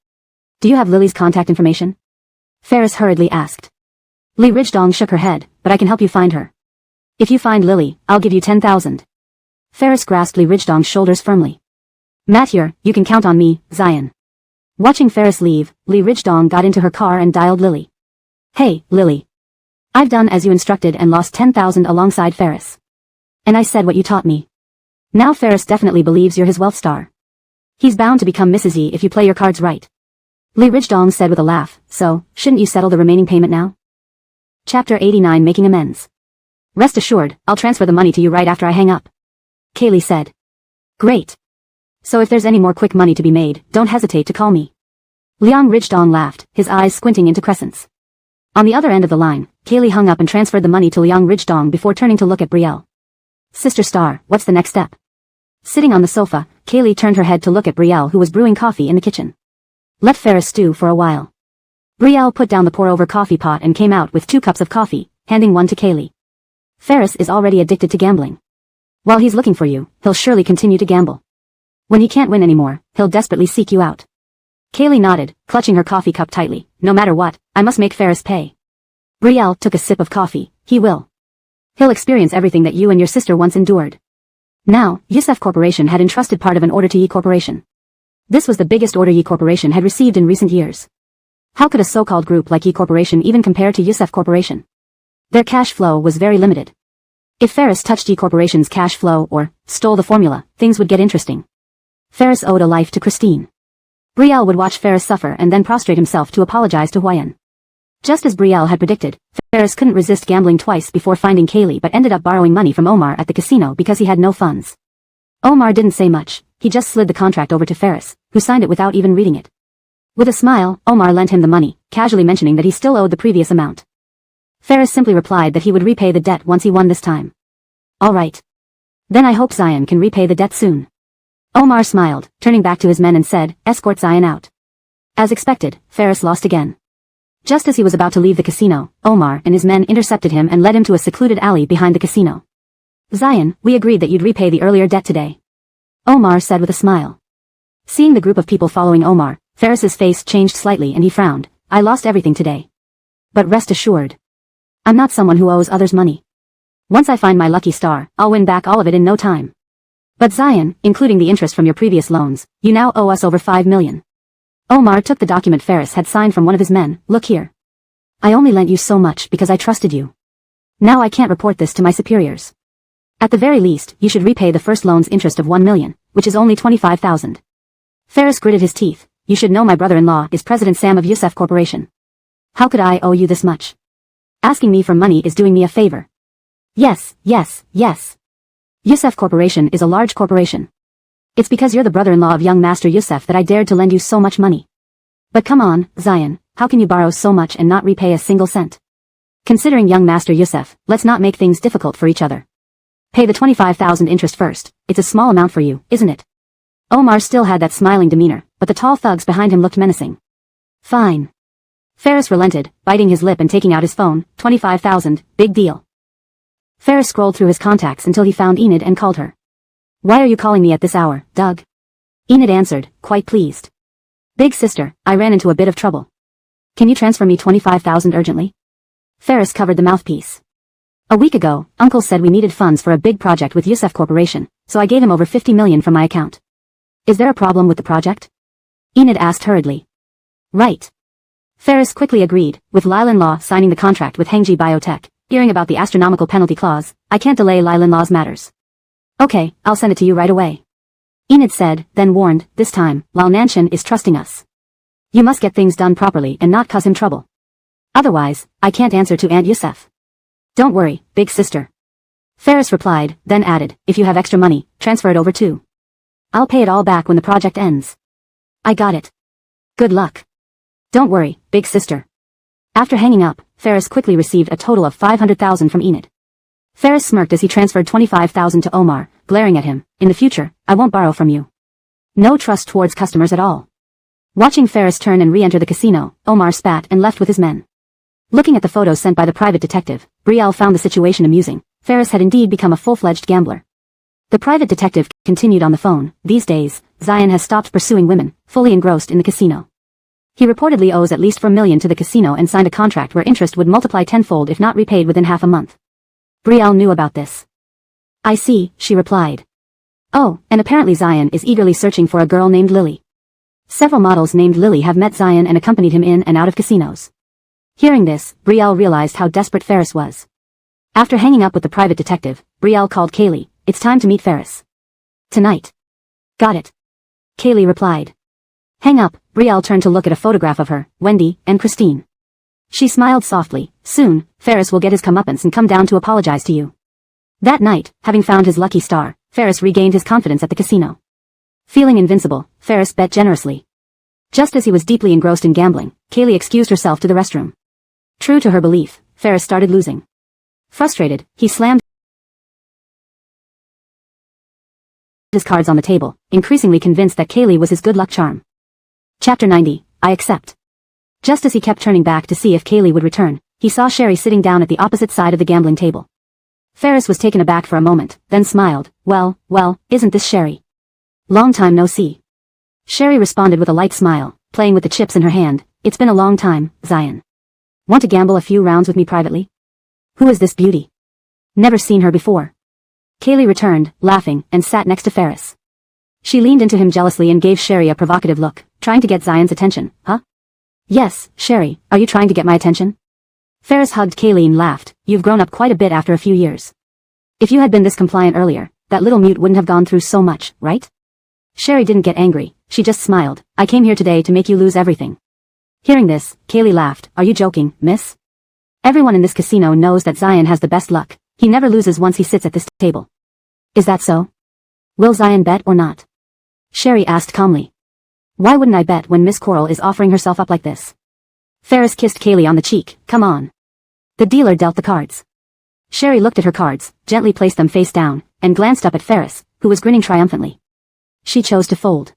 Do you have Lily's contact information? Ferris hurriedly asked. Li Rijdong shook her head, but I can help you find her. If you find Lily, I'll give you 10,000. Ferris grasped Li Rijdong's shoulders firmly. Matt here, you can count on me, Zion. Watching Ferris leave, Li Rijdong got into her car and dialed Lily. Hey, Lily. I've done as you instructed and lost 10,000 alongside Ferris. And I said what you taught me. Now Ferris definitely believes you're his wealth star. He's bound to become Mrs. E if you play your cards right. Li Rijdong said with a laugh, so, shouldn't you settle the remaining payment now? Chapter 89 Making Amends. Rest assured, I'll transfer the money to you right after I hang up. Kaylee said. Great. So if there's any more quick money to be made, don't hesitate to call me. Liang Rijdong laughed, his eyes squinting into crescents. On the other end of the line, Kaylee hung up and transferred the money to Liang Rijdong before turning to look at Brielle. Sister Star, what's the next step? Sitting on the sofa, Kaylee turned her head to look at Brielle who was brewing coffee in the kitchen. Let Ferris stew for a while. Brielle put down the pour-over coffee pot and came out with 2 cups of coffee, handing one to Kaylee. Ferris is already addicted to gambling. While he's looking for you, he'll surely continue to gamble. When he can't win anymore, he'll desperately seek you out. Kaylee nodded, clutching her coffee cup tightly. No matter what, I must make Ferris pay. Brielle took a sip of coffee. He will. He'll experience everything that you and your sister once endured. Now, Yusef Corporation had entrusted part of an order to Yi Corporation. This was the biggest order Yi Corporation had received in recent years. How could a so-called group like Yi Corporation even compare to Yusef Corporation? Their cash flow was very limited. If Ferris touched Yi Corporation's cash flow or stole the formula, things would get interesting. Ferris owed a life to Christine. Brielle would watch Ferris suffer and then prostrate himself to apologize to Huyen. Just as Brielle had predicted, Ferris couldn't resist gambling twice before finding Kaylee but ended up borrowing money from Omar at the casino because he had no funds. Omar didn't say much, he just slid the contract over to Ferris, who signed it without even reading it. With a smile, Omar lent him the money, casually mentioning that he still owed the previous amount. Ferris simply replied that he would repay the debt once he won this time. All right. Then I hope Zion can repay the debt soon. Omar smiled, turning back to his men and said, escort Zion out. As expected, Ferris lost again. Just as he was about to leave the casino, Omar and his men intercepted him and led him to a secluded alley behind the casino. Zion, we agreed that you'd repay the earlier debt today. Omar said with a smile. Seeing the group of people following Omar, Ferris's face changed slightly and he frowned. I lost everything today. But rest assured. I'm not someone who owes others money. Once I find my lucky star, I'll win back all of it in no time. But Zion, including the interest from your previous loans, you now owe us over 5 million. Omar took the document Ferris had signed from one of his men. Look here. I only lent you so much because I trusted you. Now I can't report this to my superiors. At the very least, you should repay the first loan's interest of 1 million, which is only 25,000. Ferris gritted his teeth. You should know my brother-in-law is President Sam of Yusef Corporation. How could I owe you this much? Asking me for money is doing me a favor. Yes. Yusef Corporation is a large corporation. It's because you're the brother-in-law of young Master Yusef that I dared to lend you so much money. But come on, Zion, how can you borrow so much and not repay a single cent? Considering young Master Yusef, let's not make things difficult for each other. Pay the 25,000 interest first. It's a small amount for you, isn't it? Omar still had that smiling demeanor, but the tall thugs behind him looked menacing. Fine. Ferris relented, biting his lip and taking out his phone. 25,000, big deal. Ferris scrolled through his contacts until he found Enid and called her. Why are you calling me at this hour, Doug? Enid answered, quite pleased. Big sister, I ran into a bit of trouble. Can you transfer me 25,000 urgently? Ferris covered the mouthpiece. A week ago, Uncle said we needed funds for a big project with Yusef Corporation, so I gave him over 50 million from my account. Is there a problem with the project? Enid asked hurriedly. Right. Ferris quickly agreed, with Lilan Law signing the contract with Hengji Biotech, hearing about the astronomical penalty clause. I can't delay Lilan Law's matters. Okay, I'll send it to you right away. Enid said, then warned, this time, Lal Nanshan is trusting us. You must get things done properly and not cause him trouble. Otherwise, I can't answer to Aunt Yusef. Don't worry, big sister. Ferris replied, then added, if you have extra money, transfer it over too. I'll pay it all back when the project ends. I got it. Good luck. Don't worry, big sister. After hanging up, Ferris quickly received a total of 500,000 from Enid. Ferris smirked as he transferred 25,000 to Omar, glaring at him. In the future, I won't borrow from you. No trust towards customers at all. Watching Ferris turn and re-enter the casino, Omar spat and left with his men. Looking at the photos sent by the private detective, Brielle found the situation amusing. Ferris had indeed become a full-fledged gambler. The private detective continued on the phone. These days, Zion has stopped pursuing women, fully engrossed in the casino. He reportedly owes at least 4 million to the casino and signed a contract where interest would multiply tenfold if not repaid within half a month. Brielle knew about this. I see, she replied. Oh, and apparently Zion is eagerly searching for a girl named Lily. Several models named Lily have met Zion and accompanied him in and out of casinos. Hearing this, Brielle realized how desperate Ferris was. After hanging up with the private detective, Brielle called Kaylee. It's time to meet Ferris. Tonight. Got it. Kaylee replied. Hang up. Brielle turned to look at a photograph of her, Wendy, and Christine. She smiled softly. Soon, Ferris will get his comeuppance and come down to apologize to you. That night, having found his lucky star, Ferris regained his confidence at the casino. Feeling invincible, Ferris bet generously. Just as he was deeply engrossed in gambling, Kaylee excused herself to the restroom. True to her belief, Ferris started losing. Frustrated, he slammed his cards on the table, increasingly convinced that Kaylee was his good luck charm. Chapter 90, I accept. Just as he kept turning back to see if Kaylee would return, he saw Sherry sitting down at the opposite side of the gambling table. Ferris was taken aback for a moment, then smiled. Well, isn't this Sherry? Long time no see. Sherry responded with a light smile, playing with the chips in her hand. It's been a long time, Zion. Want to gamble a few rounds with me privately? Who is this beauty? Never seen her before. Kaylee returned, laughing, and sat next to Ferris. She leaned into him jealously and gave Sherry a provocative look, trying to get Zion's attention, huh? Yes, Sherry, are you trying to get my attention? Ferris hugged Kaylee and laughed. You've grown up quite a bit after a few years. If you had been this compliant earlier, that little mute wouldn't have gone through so much, right? Sherry didn't get angry, she just smiled. I came here today to make you lose everything. Hearing this, Kaylee laughed. Are you joking, miss? Everyone in this casino knows that Zion has the best luck. He never loses once he sits at this table. Is that so? Will Zion bet or not? Sherry asked calmly. Why wouldn't I bet when Miss Coral is offering herself up like this? Ferris kissed Kaylee on the cheek. Come on. The dealer dealt the cards. Sherry looked at her cards, gently placed them face down, and glanced up at Ferris, who was grinning triumphantly. She chose to fold.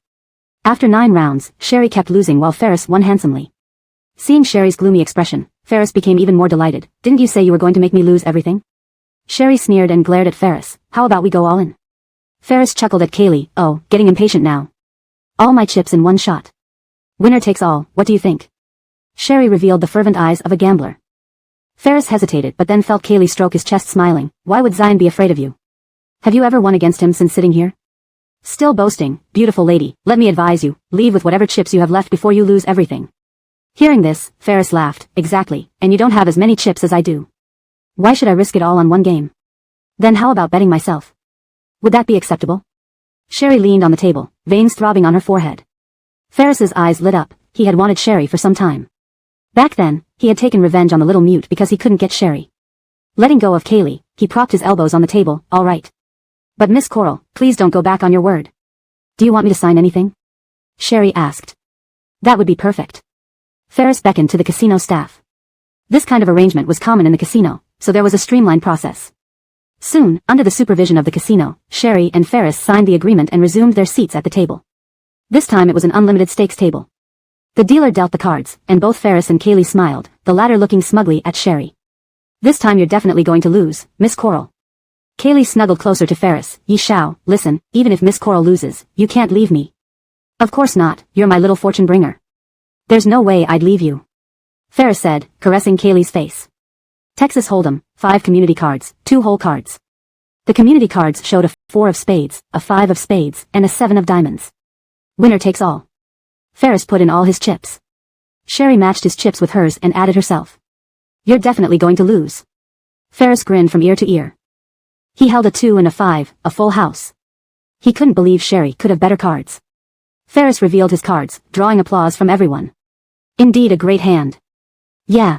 After 9 rounds, Sherry kept losing while Ferris won handsomely. Seeing Sherry's gloomy expression, Ferris became even more delighted. Didn't you say you were going to make me lose everything? Sherry sneered and glared at Ferris. How about we go all in? Ferris chuckled at Kaylee. Oh, getting impatient now. All my chips in one shot. Winner takes all, what do you think? Sherry revealed the fervent eyes of a gambler. Ferris hesitated but then felt Kaylee stroke his chest, smiling. Why would Zion be afraid of you? Have you ever won against him since sitting here? Still boasting. Beautiful lady, let me advise you, leave with whatever chips you have left before you lose everything. Hearing this, Ferris laughed. Exactly, and you don't have as many chips as I do. Why should I risk it all on one game? Then how about betting myself? Would that be acceptable? Sherry leaned on the table, veins throbbing on her forehead. Ferris's eyes lit up. He had wanted Sherry for some time. Back then, he had taken revenge on the little mute because he couldn't get Sherry. Letting go of Kaylee, he propped his elbows on the table. All right. But Miss Coral, please don't go back on your word. Do you want me to sign anything? Sherry asked. That would be perfect. Ferris beckoned to the casino staff. This kind of arrangement was common in the casino, so there was a streamlined process. Soon, under the supervision of the casino, Sherry and Ferris signed the agreement and resumed their seats at the table. This time it was an unlimited stakes table. The dealer dealt the cards, and both Ferris and Kaylee smiled, the latter looking smugly at Sherry. This time you're definitely going to lose, Miss Coral. Kaylee snuggled closer to Ferris. Yi Shao, listen, even if Miss Coral loses, you can't leave me. Of course not, you're my little fortune bringer. There's no way I'd leave you. Ferris said, caressing Kaylee's face. Texas Hold'em, 5 community cards, 2 whole cards. The community cards showed a 4 of spades, a 5 of spades, and a 7 of diamonds. Winner takes all. Ferris put in all his chips. Sherry matched his chips with hers and added herself. You're definitely going to lose. Ferris grinned from ear to ear. He held a 2 and a 5, a full house. He couldn't believe Sherry could have better cards. Ferris revealed his cards, drawing applause from everyone. Indeed a great hand. Yeah.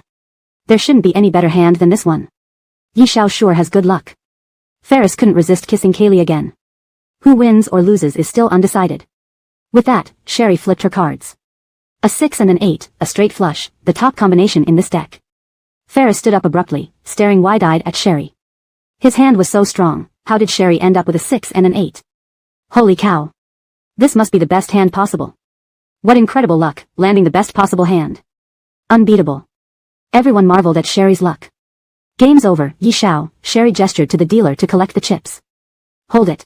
There shouldn't be any better hand than this one. Yi Shao sure has good luck. Ferris couldn't resist kissing Kaylee again. Who wins or loses is still undecided. With that, Sherry flipped her cards. A 6 and an 8, a straight flush, the top combination in this deck. Ferris stood up abruptly, staring wide-eyed at Sherry. His hand was so strong, how did Sherry end up with a 6 and an 8? Holy cow. This must be the best hand possible. What incredible luck, landing the best possible hand. Unbeatable. Everyone marveled at Sherry's luck. Game's over, Yi Shao. Sherry gestured to the dealer to collect the chips. Hold it.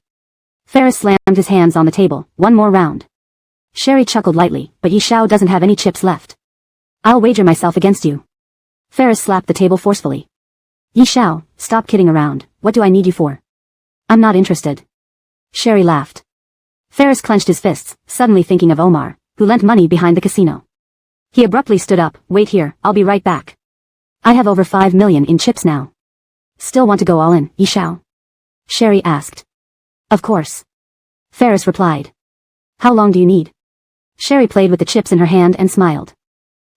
Ferris slammed his hands on the table. One more round. Sherry chuckled lightly, but Yi Shao doesn't have any chips left. I'll wager myself against you. Ferris slapped the table forcefully. Yi Shao, stop kidding around. What do I need you for? I'm not interested. Sherry laughed. Ferris clenched his fists, suddenly thinking of Omar, who lent money behind the casino. He abruptly stood up. Wait here, I'll be right back. I have over 5 million in chips now. Still want to go all in, Yi Shao? Sherry asked. Of course. Ferris replied. How long do you need? Sherry played with the chips in her hand and smiled.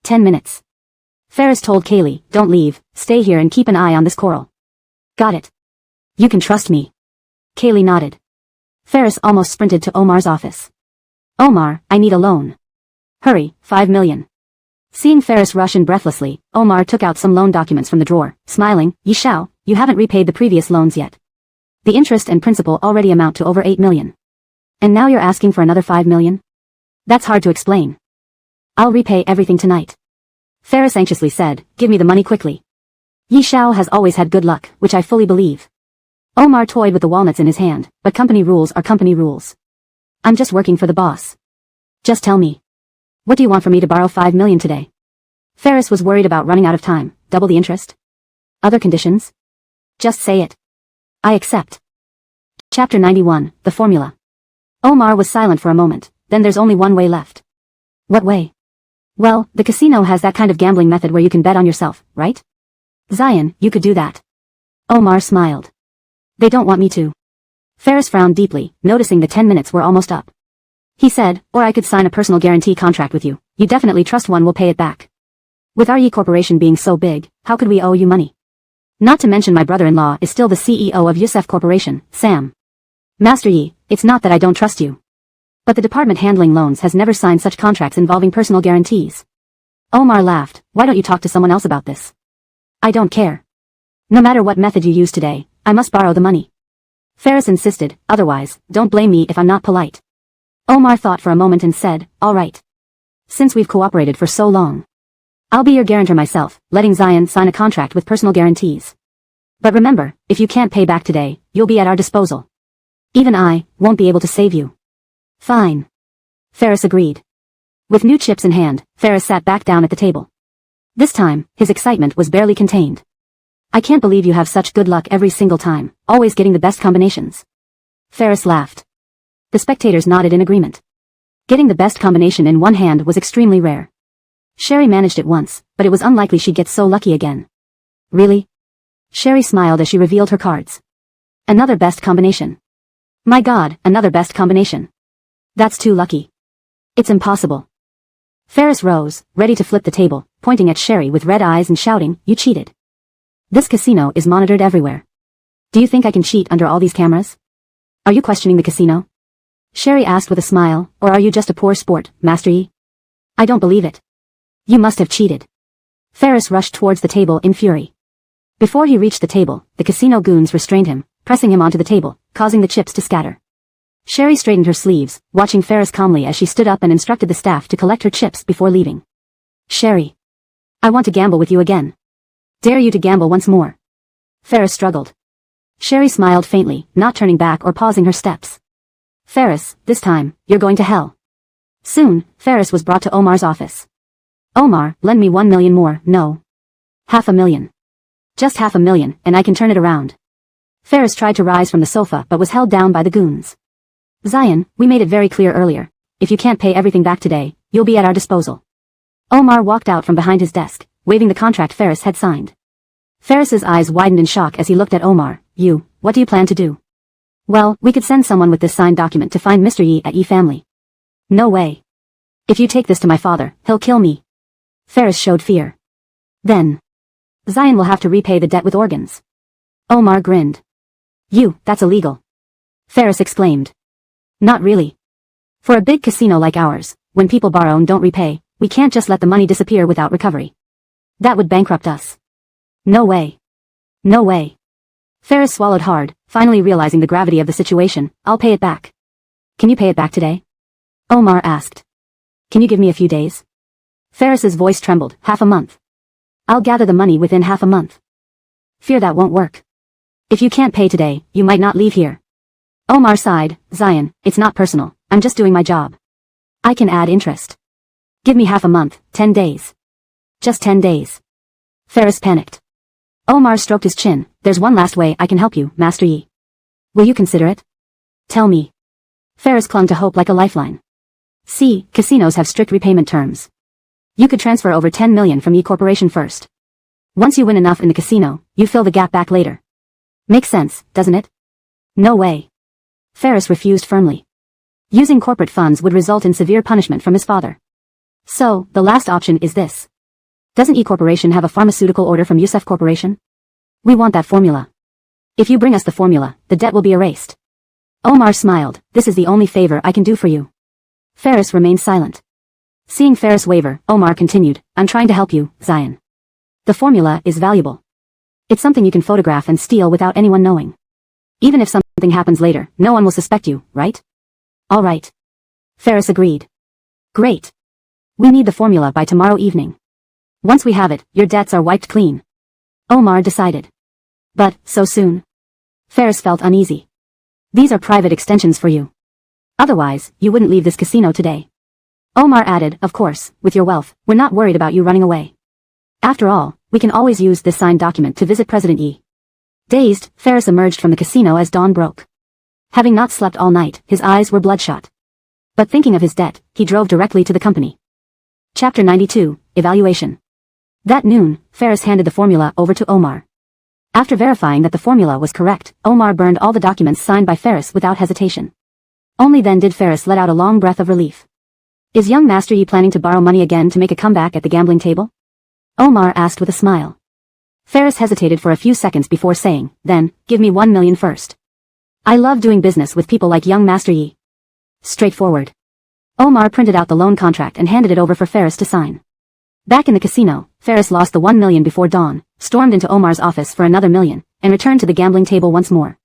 10 minutes. Ferris told Kaylee, don't leave, stay here and keep an eye on this coral. Got it. You can trust me. Kaylee nodded. Ferris almost sprinted to Omar's office. Omar, I need a loan. Hurry, 5 million. Seeing Ferris rush in breathlessly, Omar took out some loan documents from the drawer, smiling, Yi Shao, you haven't repaid the previous loans yet. The interest and principal already amount to over 8 million. And now you're asking for another 5 million? That's hard to explain. I'll repay everything tonight. Ferris anxiously said, give me the money quickly. Yi Shao has always had good luck, which I fully believe. Omar toyed with the walnuts in his hand, but company rules are company rules. I'm just working for the boss. Just tell me. What do you want for me to borrow 5 million today? Ferris was worried about running out of time. Double the interest? Other conditions? Just say it. I accept. Chapter 91, The Formula. Omar was silent for a moment, then there's only one way left. What way? Well, the casino has that kind of gambling method where you can bet on yourself, right? Zion, you could do that. Omar smiled. They don't want me to. Ferris frowned deeply, noticing the 10 minutes were almost up. He said, or I could sign a personal guarantee contract with you. You definitely trust one will pay it back. With our Yi Corporation being so big, how could we owe you money? Not to mention my brother-in-law is still the CEO of Yusef Corporation, Sam. Master Yi, it's not that I don't trust you. But the department handling loans has never signed such contracts involving personal guarantees. Omar laughed, why don't you talk to someone else about this? I don't care. No matter what method you use today, I must borrow the money. Ferris insisted, otherwise, don't blame me if I'm not polite. Omar thought for a moment and said, all right. Since we've cooperated for so long, I'll be your guarantor myself, letting Zion sign a contract with personal guarantees. But remember, if you can't pay back today, you'll be at our disposal. Even I won't be able to save you. Fine. Ferris agreed. With new chips in hand, Ferris sat back down at the table. This time, his excitement was barely contained. I can't believe you have such good luck every single time, always getting the best combinations. Ferris laughed. The spectators nodded in agreement. Getting the best combination in one hand was extremely rare. Sherry managed it once, but it was unlikely she'd get so lucky again. Really? Sherry smiled as she revealed her cards. Another best combination. My God, another best combination. That's too lucky. It's impossible. Ferris rose, ready to flip the table, pointing at Sherry with red eyes and shouting, you cheated. This casino is monitored everywhere. Do you think I can cheat under all these cameras? Are you questioning the casino? Sherry asked with a smile, or are you just a poor sport, Master Yi? I don't believe it. You must have cheated. Ferris rushed towards the table in fury. Before he reached the table, the casino goons restrained him, pressing him onto the table, causing the chips to scatter. Sherry straightened her sleeves, watching Ferris calmly as she stood up and instructed the staff to collect her chips before leaving. Sherry. I want to gamble with you again. Dare you to gamble once more. Ferris struggled. Sherry smiled faintly, not turning back or pausing her steps. Ferris, this time, you're going to hell. Soon, Ferris was brought to Omar's office. Omar, lend me 1 million more, no. 500,000. Just 500,000, and I can turn it around. Ferris tried to rise from the sofa but was held down by the goons. Zion, we made it very clear earlier. If you can't pay everything back today, you'll be at our disposal. Omar walked out from behind his desk, waving the contract Ferris had signed. Ferris's eyes widened in shock as he looked at Omar. You, what do you plan to do? Well, we could send someone with this signed document to find Mr. Yi at Yi family. No way. If you take this to my father, he'll kill me. Ferris showed fear. Then, Zion will have to repay the debt with organs. Omar grinned. That's illegal. Ferris exclaimed. Not really. For a big casino like ours, when people borrow and don't repay, we can't just let the money disappear without recovery. That would bankrupt us. No way. No way. Ferris swallowed hard, finally realizing the gravity of the situation. I'll pay it back. Can you pay it back today? Omar asked. Can you give me a few days? Ferris's voice trembled. Half a month. I'll gather the money within half a month. Fear that won't work. If you can't pay today, you might not leave here. Omar sighed. Zion, it's not personal. I'm just doing my job. I can add interest. Give me half a month, 10 days. Just 10 days. Ferris panicked. Omar stroked his chin. There's one last way I can help you, Master Yi. Will you consider it? Tell me. Ferris clung to hope like a lifeline. See, casinos have strict repayment terms. You could transfer over 10 million from Yi Corporation first. Once you win enough in the casino, you fill the gap back later. Makes sense, doesn't it? No way. Ferris refused firmly. Using corporate funds would result in severe punishment from his father. So, the last option is this. Doesn't E Corporation have a pharmaceutical order from Yusuf Corporation? We want that formula. If you bring us the formula, the debt will be erased. Omar smiled. This is the only favor I can do for you. Ferris remained silent. Seeing Ferris waver, Omar continued, I'm trying to help you, Zion. The formula is valuable. It's something you can photograph and steal without anyone knowing. Even if something happens later, no one will suspect you, right? All right. Ferris agreed. Great. We need the formula by tomorrow evening. Once we have it, your debts are wiped clean. Omar decided. But, so soon? Ferris felt uneasy. These are private extensions for you. Otherwise, you wouldn't leave this casino today. Omar added, of course, with your wealth, we're not worried about you running away. After all, we can always use this signed document to visit President Yi. Dazed, Ferris emerged from the casino as dawn broke. Having not slept all night, his eyes were bloodshot. But thinking of his debt, he drove directly to the company. Chapter 92, Evaluation. That noon, Ferris handed the formula over to Omar. After verifying that the formula was correct, Omar burned all the documents signed by Ferris without hesitation. Only then did Ferris let out a long breath of relief. Is young Master Yi planning to borrow money again to make a comeback at the gambling table? Omar asked with a smile. Ferris hesitated for a few seconds before saying, then, give me 1 million first. I love doing business with people like young Master Yi. Straightforward. Omar printed out the loan contract and handed it over for Ferris to sign. Back in the casino, Ferris lost the 1 million before dawn, stormed into Omar's office for another million, and returned to the gambling table once more.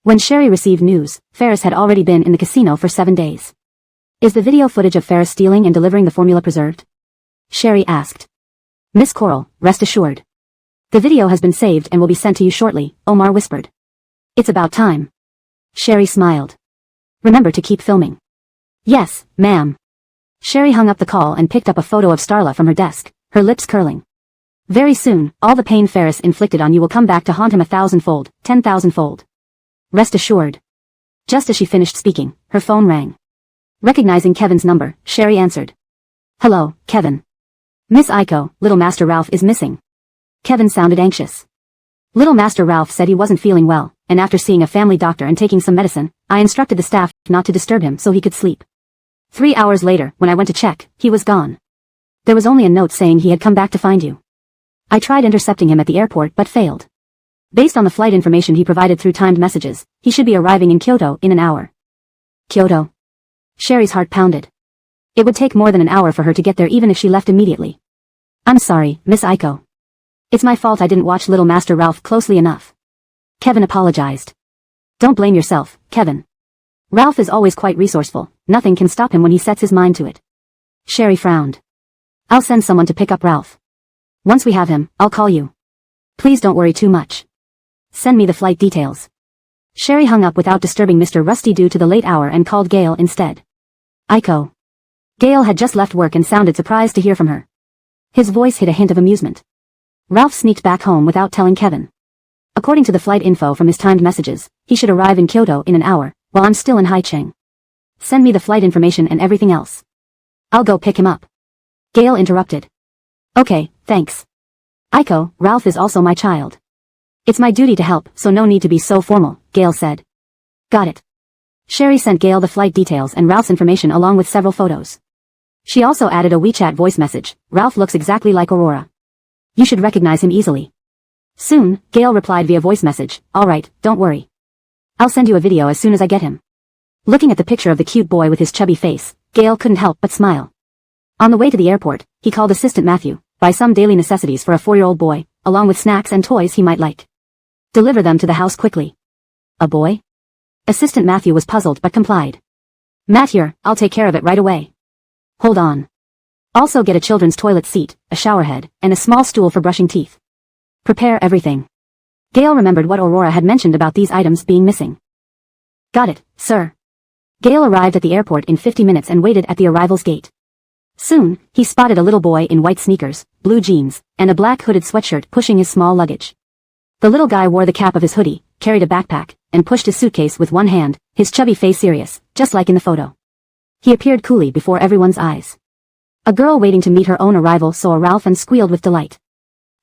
When Sherry received news, Ferris had already been in the casino for 7 days. Is the video footage of Ferris stealing and delivering the formula preserved? Sherry asked. Miss Coral, rest assured. The video has been saved and will be sent to you shortly, Omar whispered. It's about time. Sherry smiled. Remember to keep filming. Yes, ma'am. Sherry hung up the call and picked up a photo of Starla from her desk, her lips curling. Very soon, all the pain Ferris inflicted on you will come back to haunt him 1,000-fold, 10,000-fold. Rest assured. Just as she finished speaking, her phone rang. Recognizing Kevin's number, Sherry answered. Hello, Kevin. Miss Aiko, Little Master Ralph is missing. Kevin sounded anxious. Little Master Ralph said he wasn't feeling well, and after seeing a family doctor and taking some medicine, I instructed the staff not to disturb him so he could sleep. 3 hours later, when I went to check, he was gone. There was only a note saying he had come back to find you. I tried intercepting him at the airport but failed. Based on the flight information he provided through timed messages, he should be arriving in Kyoto in an hour. Kyoto. Sherry's heart pounded. It would take more than an hour for her to get there even if she left immediately. I'm sorry, Miss Aiko. It's my fault I didn't watch Little Master Ralph closely enough. Kevin apologized. Don't blame yourself, Kevin. Ralph is always quite resourceful, nothing can stop him when he sets his mind to it. Sherry frowned. I'll send someone to pick up Ralph. Once we have him, I'll call you. Please don't worry too much. Send me the flight details. Sherry hung up without disturbing Mr. Rusty due to the late hour and called Gail instead. Aiko. Gail had just left work and sounded surprised to hear from her. His voice hid a hint of amusement. Ralph sneaked back home without telling Kevin. According to the flight info from his timed messages, he should arrive in Kyoto in an hour, while I'm still in Haicheng. Send me the flight information and everything else. I'll go pick him up. Gail interrupted. Okay, thanks. Aiko, Ralph is also my child. It's my duty to help, so no need to be so formal, Gail said. Got it. Sherry sent Gail the flight details and Ralph's information along with several photos. She also added a WeChat voice message. Ralph looks exactly like Aurora. You should recognize him easily. Soon, Gail replied via voice message, alright, don't worry. I'll send you a video as soon as I get him. Looking at the picture of the cute boy with his chubby face, Gail couldn't help but smile. On the way to the airport, he called Assistant Matthew, buy some daily necessities for a 4-year-old boy, along with snacks and toys he might like. Deliver them to the house quickly. A boy? Assistant Matthew was puzzled but complied. Matt here, I'll take care of it right away. Hold on. Also get a children's toilet seat, a shower head, and a small stool for brushing teeth. Prepare everything. Gail remembered what Aurora had mentioned about these items being missing. Got it, sir. Gail arrived at the airport in 50 minutes and waited at the arrivals gate. Soon, he spotted a little boy in white sneakers, blue jeans, and a black hooded sweatshirt pushing his small luggage. The little guy wore the cap of his hoodie, carried a backpack, and pushed his suitcase with one hand, his chubby face serious, just like in the photo. He appeared coolly before everyone's eyes. A girl waiting to meet her own arrival saw Ralph and squealed with delight.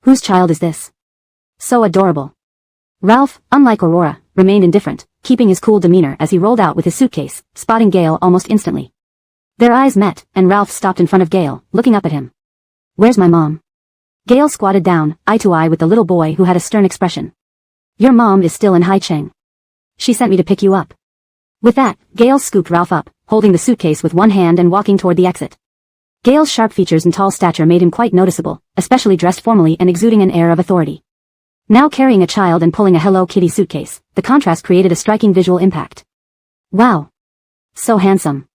Whose child is this? So adorable. Ralph, unlike Aurora, remained indifferent, keeping his cool demeanor as he rolled out with his suitcase, spotting Gale almost instantly. Their eyes met, and Ralph stopped in front of Gale, looking up at him. "Where's my mom?" Gale squatted down, eye to eye with the little boy who had a stern expression. "Your mom is still in Haicheng. She sent me to pick you up." With that, Gale scooped Ralph up, holding the suitcase with one hand and walking toward the exit. Gale's sharp features and tall stature made him quite noticeable, especially dressed formally and exuding an air of authority. Now carrying a child and pulling a Hello Kitty suitcase, the contrast created a striking visual impact. Wow. So handsome.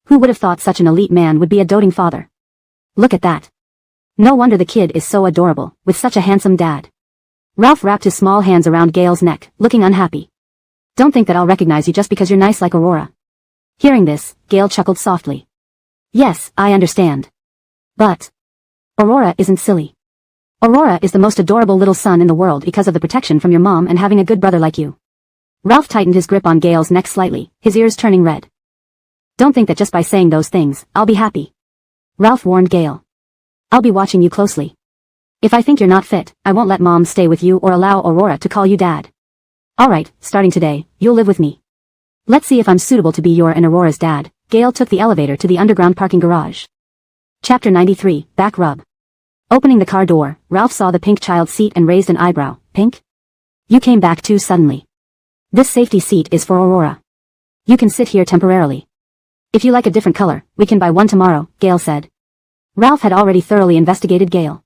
Who would have thought such an elite man would be a doting father? Look at that. No wonder the kid is so adorable, with such a handsome dad. Ralph wrapped his small hands around Gale's neck, looking unhappy. "Don't think that I'll recognize you just because you're nice like Aurora." Hearing this, Gale chuckled softly. "Yes, I understand. But Aurora isn't silly. Aurora is the most adorable little son in the world because of the protection from your mom and having a good brother like you." Ralph tightened his grip on Gale's neck slightly, his ears turning red. "Don't think that just by saying those things, I'll be happy," Ralph warned Gale. "I'll be watching you closely. If I think you're not fit, I won't let mom stay with you or allow Aurora to call you dad. Alright, starting today, you'll live with me. Let's see if I'm suitable to be your and Aurora's dad." Gale took the elevator to the underground parking garage. Chapter 93, Back Rub. Opening the car door, Ralph saw the pink child seat and raised an eyebrow. "Pink? You came back too suddenly. This safety seat is for Aurora. You can sit here temporarily. If you like a different color, we can buy one tomorrow," Gale said. Ralph had already thoroughly investigated Gale.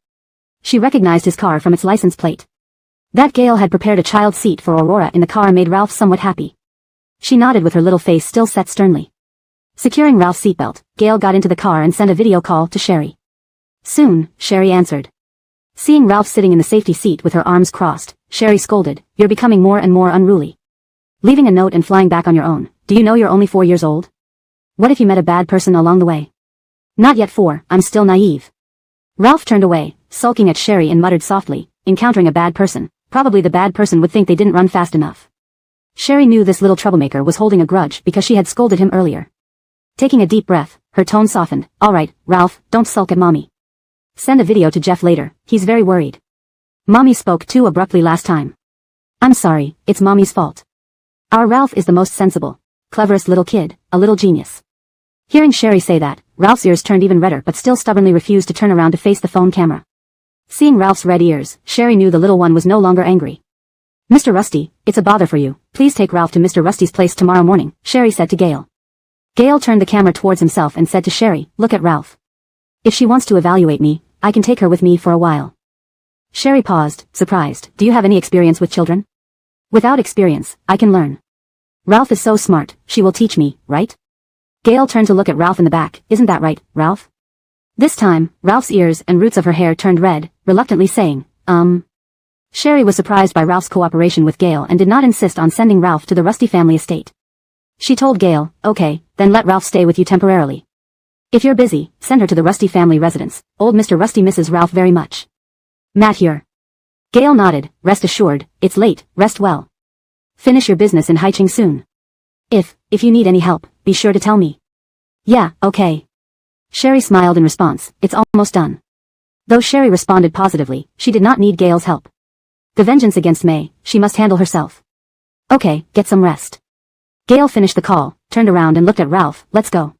She recognized his car from its license plate. That Gale had prepared a child seat for Aurora in the car made Ralph somewhat happy. She nodded with her little face still set sternly. Securing Ralph's seatbelt, Gale got into the car and sent a video call to Sherry. Soon, Sherry answered. Seeing Ralph sitting in the safety seat with her arms crossed, Sherry scolded, "You're becoming more and more unruly. Leaving a note and flying back on your own. Do you know you're only 4 years old? What if you met a bad person along the way?" "Not yet 4, I'm still naive." Ralph turned away, sulking at Sherry and muttered softly, "Encountering a bad person. Probably the bad person would think they didn't run fast enough." Sherry knew this little troublemaker was holding a grudge because she had scolded him earlier. Taking a deep breath, her tone softened. "Alright, Ralph, don't sulk at mommy. Send a video to Jeff later, he's very worried. Mommy spoke too abruptly last time. I'm sorry, it's mommy's fault. Our Ralph is the most sensible, cleverest little kid, a little genius." Hearing Sherry say that, Ralph's ears turned even redder but still stubbornly refused to turn around to face the phone camera. Seeing Ralph's red ears, Sherry knew the little one was no longer angry. "Mr. Rusty, it's a bother for you. Please take Ralph to Mr. Rusty's place tomorrow morning," Sherry said to Gale. Gale turned the camera towards himself and said to Sherry, "Look at Ralph. If she wants to evaluate me, I can take her with me for a while." Sherry paused, surprised. "Do you have any experience with children?" "Without experience, I can learn. Ralph is so smart, she will teach me, right?" Gale turned to look at Ralph in the back. "Isn't that right, Ralph?" This time, Ralph's ears and roots of her hair turned red, reluctantly saying, Sherry was surprised by Ralph's cooperation with Gale and did not insist on sending Ralph to the Rusty family estate. She told Gale, "Okay, then let Ralph stay with you temporarily. If you're busy, send her to the Rusty family residence. Old Mr. Rusty misses Ralph very much. Matt here." Gale nodded. "Rest assured, it's late, rest well. Finish your business in Haicheng soon. If you need any help, be sure to tell me." "Yeah, okay." Sherry smiled in response. "It's almost done." Though Sherry responded positively, she did not need Gale's help. The vengeance against May, she must handle herself. "Okay, get some rest." Gale finished the call, turned around and looked at Ralph. "Let's go."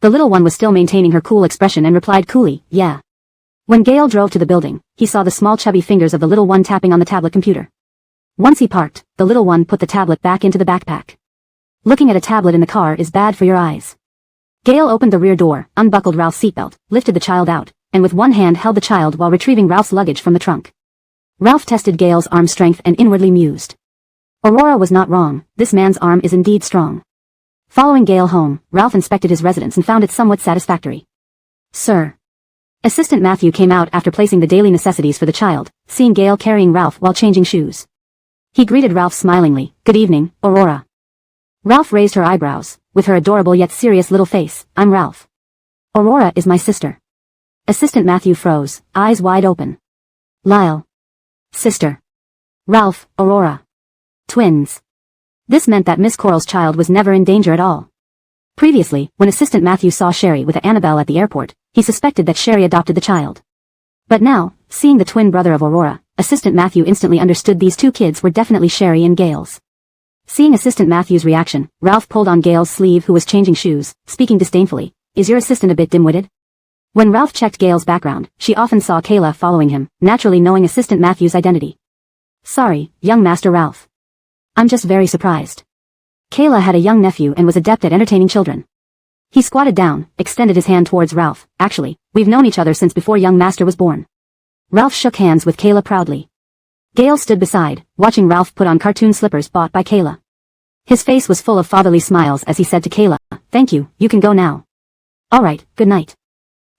The little one was still maintaining her cool expression and replied coolly, "Yeah." When Gale drove to the building, he saw the small chubby fingers of the little one tapping on the tablet computer. Once he parked, the little one put the tablet back into the backpack. Looking at a tablet in the car is bad for your eyes. Gale opened the rear door, unbuckled Ralph's seatbelt, lifted the child out, and with one hand held the child while retrieving Ralph's luggage from the trunk. Ralph tested Gale's arm strength and inwardly mused. Aurora was not wrong, this man's arm is indeed strong. Following Gale home, Ralph inspected his residence and found it somewhat satisfactory. "Sir." Assistant Matthew came out after placing the daily necessities for the child, seeing Gale carrying Ralph while changing shoes. He greeted Ralph smilingly. "Good evening, Aurora." Ralph raised her eyebrows, with her adorable yet serious little face. "I'm Ralph. Aurora is my sister." Assistant Matthew froze, eyes wide open. Lyle. Sister. Ralph, Aurora. Twins. This meant that Miss Coral's child was never in danger at all. Previously, when Assistant Matthew saw Sherry with Annabelle at the airport, he suspected that Sherry adopted the child. But now, seeing the twin brother of Aurora, Assistant Matthew instantly understood these two kids were definitely Sherry and Gale's. Seeing Assistant Matthew's reaction, Ralph pulled on Gail's sleeve, who was changing shoes, speaking disdainfully. Is your assistant a bit dim-witted? When Ralph checked Gail's background, she often saw Kayla following him, naturally knowing Assistant Matthew's identity. Sorry, young Master Ralph. I'm just very surprised. Kayla had a young nephew and was adept at entertaining children. He squatted down, extended his hand towards Ralph. Actually, we've known each other since before young Master was born. Ralph shook hands with Kayla proudly. Gail stood beside, watching Ralph put on cartoon slippers bought by Kayla. His face was full of fatherly smiles as he said to Kayla, "Thank you, you can go now." "Alright, good night."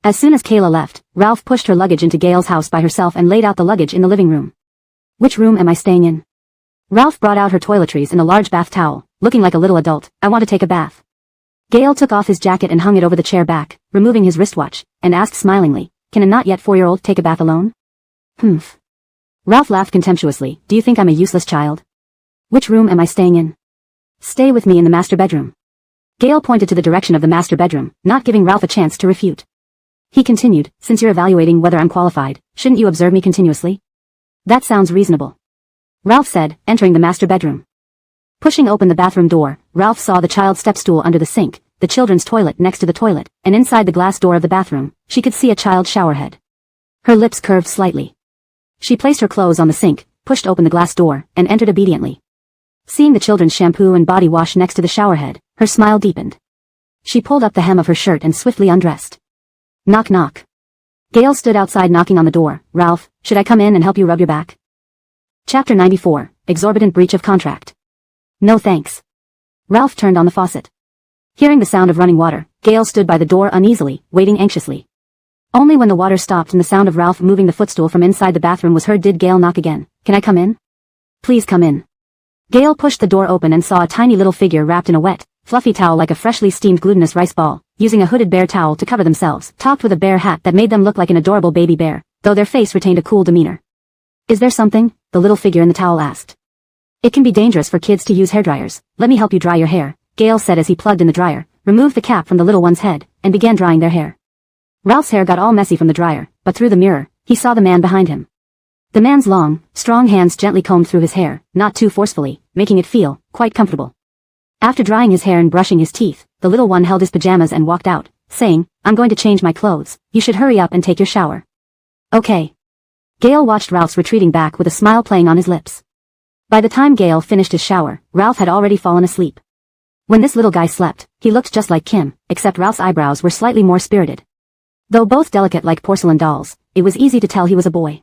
As soon as Kayla left, Ralph pushed her luggage into Gail's house by herself and laid out the luggage in the living room. "Which room am I staying in?" Ralph brought out her toiletries and a large bath towel, looking like a little adult. "I want to take a bath." Gail took off his jacket and hung it over the chair back, removing his wristwatch, and asked smilingly, "Can a not yet 4-year-old take a bath alone?" "Humph." Ralph laughed contemptuously. "Do you think I'm a useless child?" "Which room am I staying in?" "Stay with me in the master bedroom." Gail pointed to the direction of the master bedroom, not giving Ralph a chance to refute. He continued, "Since you're evaluating whether I'm qualified, shouldn't you observe me continuously?" "That sounds reasonable," Ralph said, entering the master bedroom. Pushing open the bathroom door, Ralph saw the child's step stool under the sink, the children's toilet next to the toilet, and inside the glass door of the bathroom, she could see a child's shower head. Her lips curved slightly. She placed her clothes on the sink, pushed open the glass door, and entered obediently. Seeing the children's shampoo and body wash next to the shower head, her smile deepened. She pulled up the hem of her shirt and swiftly undressed. Knock knock. Gail stood outside knocking on the door. "Ralph, should I come in and help you rub your back?" Chapter 94, Exorbitant Breach of Contract. "No thanks." Ralph turned on the faucet. Hearing the sound of running water, Gail stood by the door uneasily, waiting anxiously. Only when the water stopped and the sound of Ralph moving the footstool from inside the bathroom was heard did Gail knock again. "Can I come in?" "Please come in." Gail pushed the door open and saw a tiny little figure wrapped in a wet, fluffy towel like a freshly steamed glutinous rice ball, using a hooded bear towel to cover themselves, topped with a bear hat that made them look like an adorable baby bear, though their face retained a cool demeanor. "Is there something?" the little figure in the towel asked. "It can be dangerous for kids to use hairdryers. Let me help you dry your hair," Gail said as he plugged in the dryer, removed the cap from the little one's head, and began drying their hair. Ralph's hair got all messy from the dryer, but through the mirror, he saw the man behind him. The man's long, strong hands gently combed through his hair, not too forcefully, making it feel quite comfortable. After drying his hair and brushing his teeth, the little one held his pajamas and walked out, saying, "I'm going to change my clothes. You should hurry up and take your shower." "Okay." Gail watched Ralph's retreating back with a smile playing on his lips. By the time Gail finished his shower, Ralph had already fallen asleep. When this little guy slept, he looked just like Kim, except Ralph's eyebrows were slightly more spirited. Though both delicate like porcelain dolls, it was easy to tell he was a boy.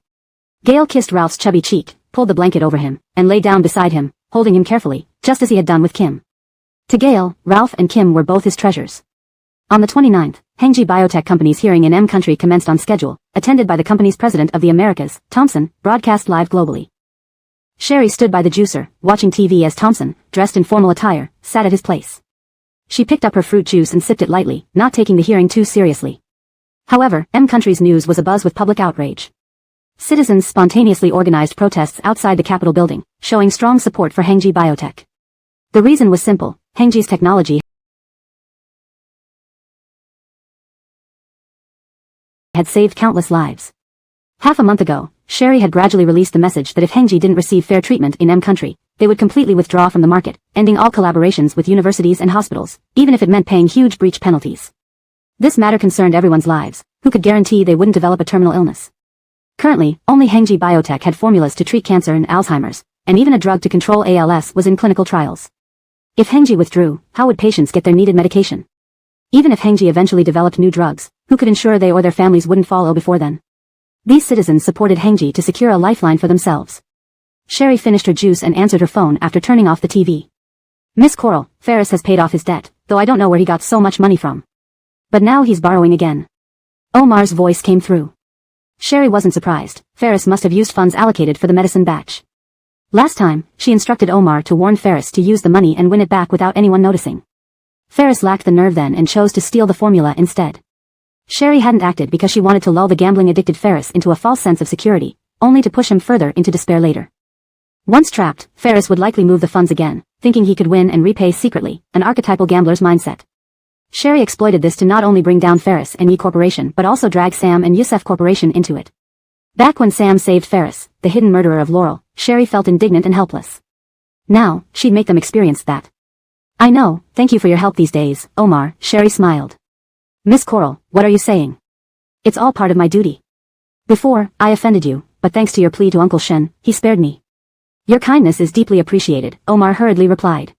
Gail kissed Ralph's chubby cheek, pulled the blanket over him, and lay down beside him, holding him carefully, just as he had done with Kim. To Gail, Ralph and Kim were both his treasures. On the 29th, Hengji Biotech Company's hearing in M Country commenced on schedule, attended by the company's president of the Americas, Thompson, broadcast live globally. Sherry stood by the juicer, watching TV as Thompson, dressed in formal attire, sat at his place. She picked up her fruit juice and sipped it lightly, not taking the hearing too seriously. However, M Country's news was abuzz with public outrage. Citizens spontaneously organized protests outside the Capitol building, showing strong support for Hengji Biotech. The reason was simple: Hengji's technology had saved countless lives. Half a month ago, Sherry had gradually released the message that if Hengji didn't receive fair treatment in M Country, they would completely withdraw from the market, ending all collaborations with universities and hospitals, even if it meant paying huge breach penalties. This matter concerned everyone's lives. Who could guarantee they wouldn't develop a terminal illness? Currently, only Hengji Biotech had formulas to treat cancer and Alzheimer's, and even a drug to control ALS was in clinical trials. If Hengji withdrew, how would patients get their needed medication? Even if Hengji eventually developed new drugs, who could ensure they or their families wouldn't fall ill before then? These citizens supported Hengji to secure a lifeline for themselves. Sherry finished her juice and answered her phone after turning off the TV. "Miss Coral, Ferris has paid off his debt, though I don't know where he got so much money from. But now he's borrowing again." Omar's voice came through. Sherry wasn't surprised. Ferris must have used funds allocated for the medicine batch. Last time, she instructed Omar to warn Ferris to use the money and win it back without anyone noticing. Ferris lacked the nerve then and chose to steal the formula instead. Sherry hadn't acted because she wanted to lull the gambling-addicted Ferris into a false sense of security, only to push him further into despair later. Once trapped, Ferris would likely move the funds again, thinking he could win and repay secretly, an archetypal gambler's mindset. Sherry exploited this to not only bring down Ferris and Yi Corporation but also drag Sam and Yusef Corporation into it. Back when Sam saved Ferris, the hidden murderer of Laurel, Sherry felt indignant and helpless. Now, she'd make them experience that. I know, thank you for your help these days, Omar, Sherry smiled. Miss Coral, what are you saying? It's all part of my duty. Before, I offended you, but thanks to your plea to Uncle Shen, he spared me. Your kindness is deeply appreciated, Omar hurriedly replied.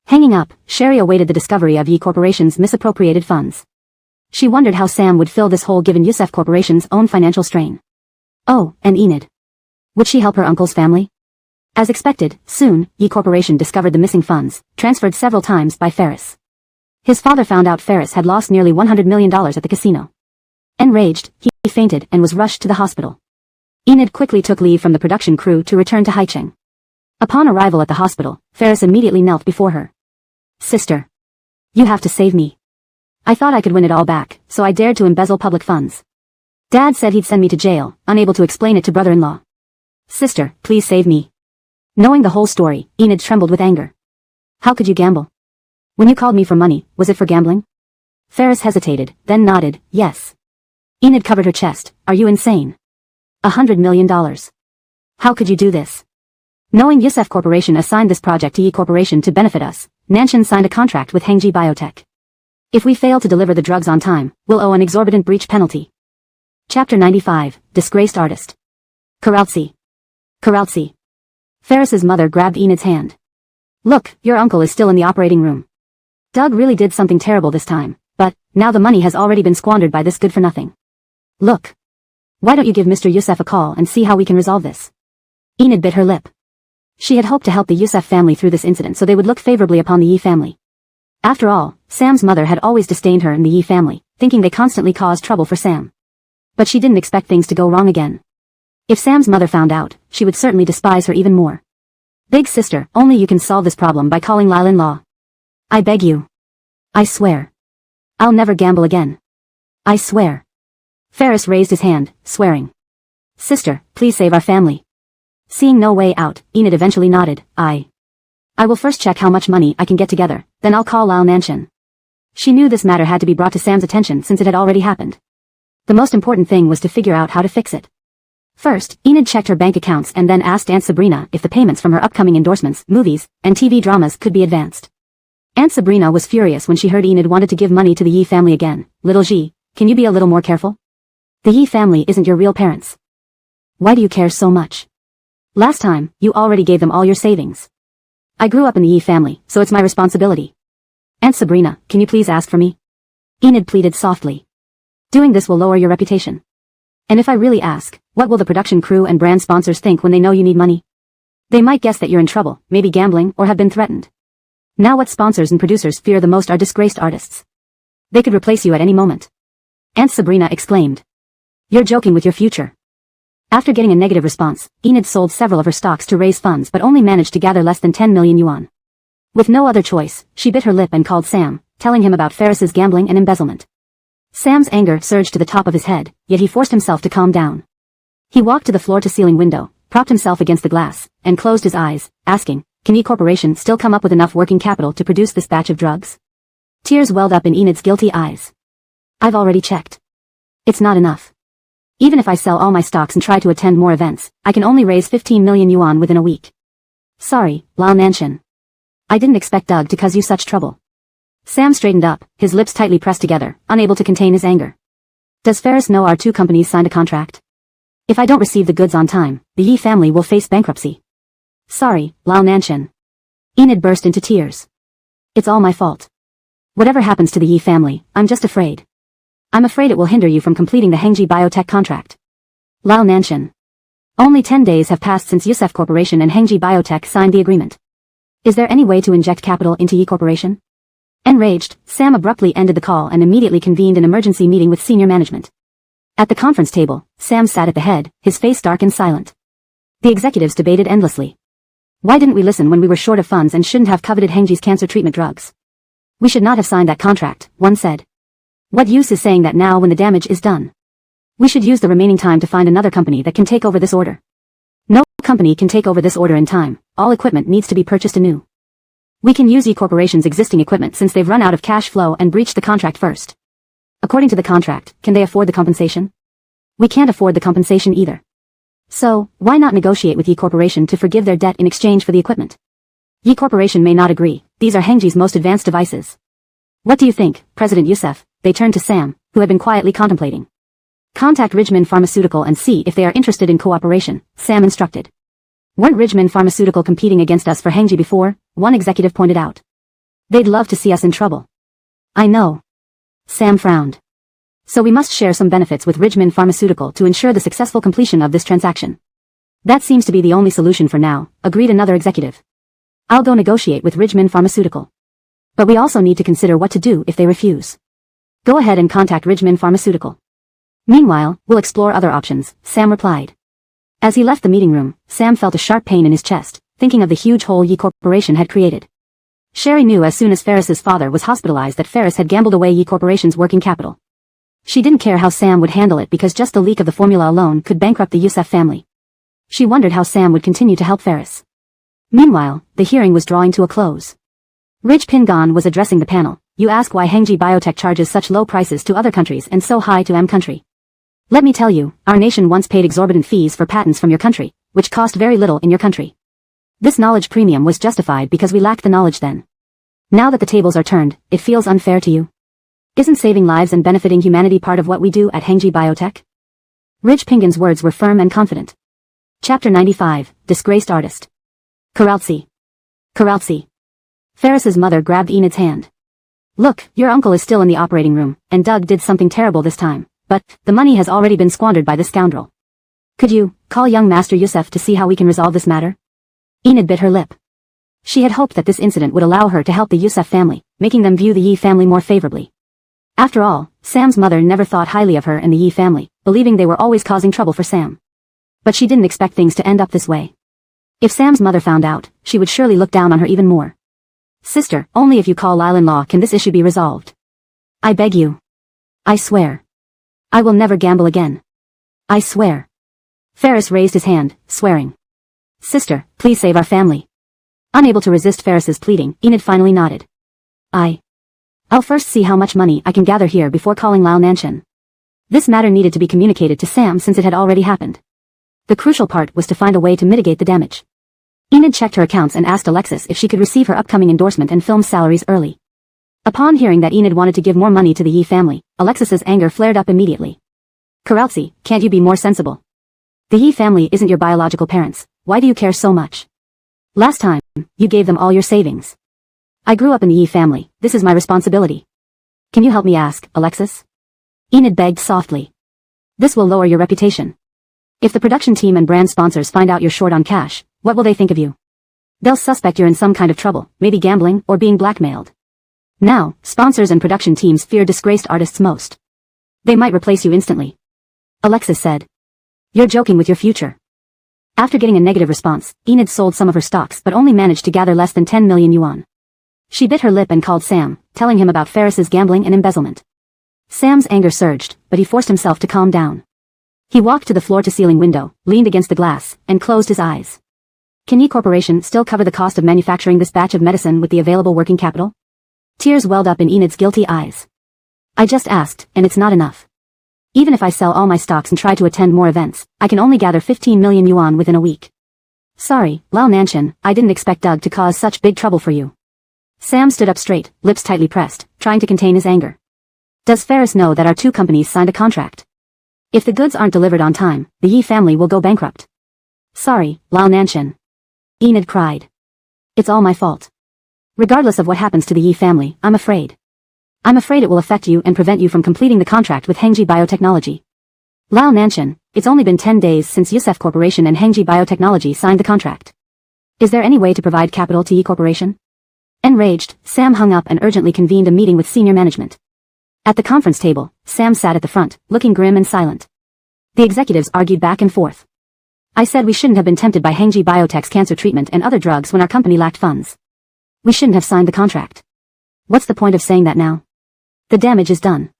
Hanging up, Sherry awaited the discovery of Yi Corporation's misappropriated funds. She wondered how Sam would fill this hole given Yusef Corporation's own financial strain. Oh, and Enid. Would she help her uncle's family? As expected, soon, Yi Corporation discovered the missing funds, transferred several times by Ferris. His father found out Ferris had lost nearly $100 million at the casino. Enraged, he fainted and was rushed to the hospital. Enid quickly took leave from the production crew to return to Haicheng. Upon arrival at the hospital, Ferris immediately knelt before her. Sister. You have to save me. I thought I could win it all back, so I dared to embezzle public funds. Dad said he'd send me to jail, unable to explain it to brother-in-law. Sister, please save me. Knowing the whole story, Enid trembled with anger. How could you gamble? When you called me for money, was it for gambling? Ferris hesitated, then nodded, yes. Enid covered her chest. Are you insane? $100 million. How could you do this? Knowing Yusef Corporation assigned this project to Yi Corporation to benefit us, Nanshan signed a contract with Hengji Biotech. If we fail to deliver the drugs on time, we'll owe an exorbitant breach penalty. Chapter 95, Disgraced Artist. Karautsi. Karautsi. Ferris's mother grabbed Enid's hand. Look, your uncle is still in the operating room. Doug really did something terrible this time, but, now the money has already been squandered by this good-for-nothing. Look. Why don't you give Mr. Yusef a call and see how we can resolve this? Enid bit her lip. She had hoped to help the Yusef family through this incident so they would look favorably upon the Yi family. After all, Sam's mother had always disdained her and the Yi family, thinking they constantly caused trouble for Sam. But she didn't expect things to go wrong again. If Sam's mother found out, she would certainly despise her even more. Big sister, only you can solve this problem by calling Lyle in law. I beg you. I swear. I'll never gamble again. I swear. Ferris raised his hand, swearing. Sister, please save our family. Seeing no way out, Enid eventually nodded. I will first check how much money I can get together, then I'll call Lyle Nanshan. She knew this matter had to be brought to Sam's attention since it had already happened. The most important thing was to figure out how to fix it. First, Enid checked her bank accounts and then asked Aunt Sabrina if the payments from her upcoming endorsements, movies, and TV dramas could be advanced. Aunt Sabrina was furious when she heard Enid wanted to give money to the Yi family again. Little Ji, can you be a little more careful? The Yi family isn't your real parents. Why do you care so much? Last time, you already gave them all your savings. I grew up in the Yi family, so it's my responsibility. Aunt Sabrina, can you please ask for me? Enid pleaded softly. Doing this will lower your reputation. And if I really ask, what will the production crew and brand sponsors think when they know you need money? They might guess that you're in trouble, maybe gambling, or have been threatened. Now what sponsors and producers fear the most are disgraced artists. They could replace you at any moment. Aunt Sabrina exclaimed. You're joking with your future. After getting a negative response, Enid sold several of her stocks to raise funds but only managed to gather less than 10 million yuan. With no other choice, she bit her lip and called Sam, telling him about Ferris's gambling and embezzlement. Sam's anger surged to the top of his head, yet he forced himself to calm down. He walked to the floor-to-ceiling window, propped himself against the glass, and closed his eyes, asking, can Yi Corporation still come up with enough working capital to produce this batch of drugs? Tears welled up in Enid's guilty eyes. I've already checked. It's not enough. Even if I sell all my stocks and try to attend more events, I can only raise 15 million yuan within a week. Sorry, Lyle Nanshan. I didn't expect Doug to cause you such trouble. Sam straightened up, his lips tightly pressed together, unable to contain his anger. Does Ferris know our two companies signed a contract? If I don't receive the goods on time, the Yi family will face bankruptcy. Sorry, Lyle Nanshan. Enid burst into tears. It's all my fault. Whatever happens to the Yi family, I'm just afraid. I'm afraid it will hinder you from completing the Hengji Biotech contract. Lyle Nanshan. Only 10 days have passed since Yusef Corporation and Hengji Biotech signed the agreement. Is there any way to inject capital into Yi Corporation? Enraged, Sam abruptly ended the call and immediately convened an emergency meeting with senior management. At the conference table, Sam sat at the head, his face dark and silent. The executives debated endlessly. Why didn't we listen when we were short of funds and shouldn't have coveted Hengji's cancer treatment drugs? We should not have signed that contract, one said. What use is saying that now when the damage is done? We should use the remaining time to find another company that can take over this order. No company can take over this order in time, all equipment needs to be purchased anew. We can use Yi Corporation's existing equipment since they've run out of cash flow and breached the contract first. According to the contract, can they afford the compensation? We can't afford the compensation either. So, why not negotiate with Yi Corporation to forgive their debt in exchange for the equipment? Yi Corporation may not agree, these are Hengji's most advanced devices. What do you think, President Youssef? They turned to Sam, who had been quietly contemplating. Contact Ridgeman Pharmaceutical and see if they are interested in cooperation, Sam instructed. Weren't Ridgeman Pharmaceutical competing against us for Hengji before? One executive pointed out. They'd love to see us in trouble. I know. Sam frowned. So we must share some benefits with Ridgeman Pharmaceutical to ensure the successful completion of this transaction. That seems to be the only solution for now, agreed another executive. I'll go negotiate with Ridgeman Pharmaceutical. But we also need to consider what to do if they refuse. Go ahead and contact Ridgeman Pharmaceutical. Meanwhile, we'll explore other options, Sam replied. As he left the meeting room, Sam felt a sharp pain in his chest, thinking of the huge hole Yi Corporation had created. Sherry knew as soon as Ferris's father was hospitalized that Ferris had gambled away Yi Corporation's working capital. She didn't care how Sam would handle it because just the leak of the formula alone could bankrupt the Youssef family. She wondered how Sam would continue to help Ferris. Meanwhile, the hearing was drawing to a close. Rich Pingan was addressing the panel. You ask why Hengji Biotech charges such low prices to other countries and so high to M country. Let me tell you, our nation once paid exorbitant fees for patents from your country, which cost very little in your country. This knowledge premium was justified because we lacked the knowledge then. Now that the tables are turned, it feels unfair to you. Isn't saving lives and benefiting humanity part of what we do at Hengji Biotech? Rich Pingan's words were firm and confident. Chapter 95, Disgraced Artist. Karaltsi. Karaltsi. Ferris's mother grabbed Enid's hand. Look, your uncle is still in the operating room, and Doug did something terrible this time, but the money has already been squandered by this scoundrel. Could you call young Master Youssef to see how we can resolve this matter? Enid bit her lip. She had hoped that this incident would allow her to help the Youssef family, making them view the Yi family more favorably. After all, Sam's mother never thought highly of her and the Yi family, believing they were always causing trouble for Sam. But she didn't expect things to end up this way. If Sam's mother found out, she would surely look down on her even more. Sister, only if you call Lyle-in-law can this issue be resolved. I beg you. I swear. I will never gamble again. I swear. Ferris raised his hand, swearing. Sister, please save our family. Unable to resist Ferris's pleading, Enid finally nodded. I'll first see how much money I can gather here before calling Lao Nanshan. This matter needed to be communicated to Sam since it had already happened. The crucial part was to find a way to mitigate the damage. Enid checked her accounts and asked Alexis if she could receive her upcoming endorsement and film salaries early. Upon hearing that Enid wanted to give more money to the Yi family, Alexis's anger flared up immediately. Karaltsi, can't you be more sensible? The Yi family isn't your biological parents, why do you care so much? Last time, you gave them all your savings. I grew up in the Yi family, this is my responsibility. Can you help me ask, Alexis? Enid begged softly. This will lower your reputation. If the production team and brand sponsors find out you're short on cash, what will they think of you? They'll suspect you're in some kind of trouble, maybe gambling or being blackmailed. Now, sponsors and production teams fear disgraced artists most. They might replace you instantly. Alexis said. You're joking with your future. After getting a negative response, Enid sold some of her stocks but only managed to gather less than 10 million yuan. She bit her lip and called Sam, telling him about Ferris's gambling and embezzlement. Sam's anger surged, but he forced himself to calm down. He walked to the floor-to-ceiling window, leaned against the glass, and closed his eyes. Can Yi Corporation still cover the cost of manufacturing this batch of medicine with the available working capital? Tears welled up in Enid's guilty eyes. I just asked, and it's not enough. Even if I sell all my stocks and try to attend more events, I can only gather 15 million yuan within a week. Sorry, Lao Nanshan, I didn't expect Doug to cause such big trouble for you. Sam stood up straight, lips tightly pressed, trying to contain his anger. Does Ferris know that our two companies signed a contract? If the goods aren't delivered on time, the Yi family will go bankrupt. Sorry, Lao Nanshan. Enid cried. It's all my fault. Regardless of what happens to the Yi family, I'm afraid. I'm afraid it will affect you and prevent you from completing the contract with Hengji Biotechnology. Lao Nanshan, it's only been 10 days since Youssef Corporation and Hengji Biotechnology signed the contract. Is there any way to provide capital to Yi Corporation? Enraged, Sam hung up and urgently convened a meeting with senior management. At the conference table, Sam sat at the front, looking grim and silent. The executives argued back and forth. I said we shouldn't have been tempted by Hengji Biotech's cancer treatment and other drugs when our company lacked funds. We shouldn't have signed the contract. What's the point of saying that now? The damage is done.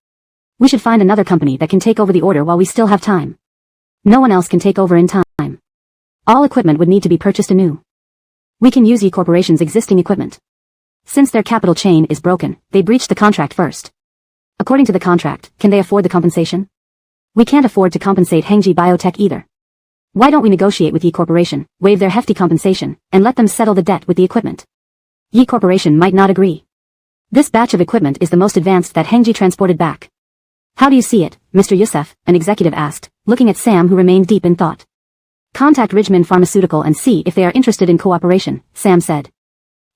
We should find another company that can take over the order while we still have time. No one else can take over in time. All equipment would need to be purchased anew. We can use Yi Corporation's existing equipment. Since their capital chain is broken, they breached the contract first. According to the contract, can they afford the compensation? We can't afford to compensate Hengji Biotech either. Why don't we negotiate with Yi Corporation, waive their hefty compensation, and let them settle the debt with the equipment? Yi Corporation might not agree. This batch of equipment is the most advanced that Hengji transported back. How do you see it, Mr. Youssef? An executive asked, looking at Sam, who remained deep in thought. Contact Ridgeman Pharmaceutical and see if they are interested in cooperation, Sam said.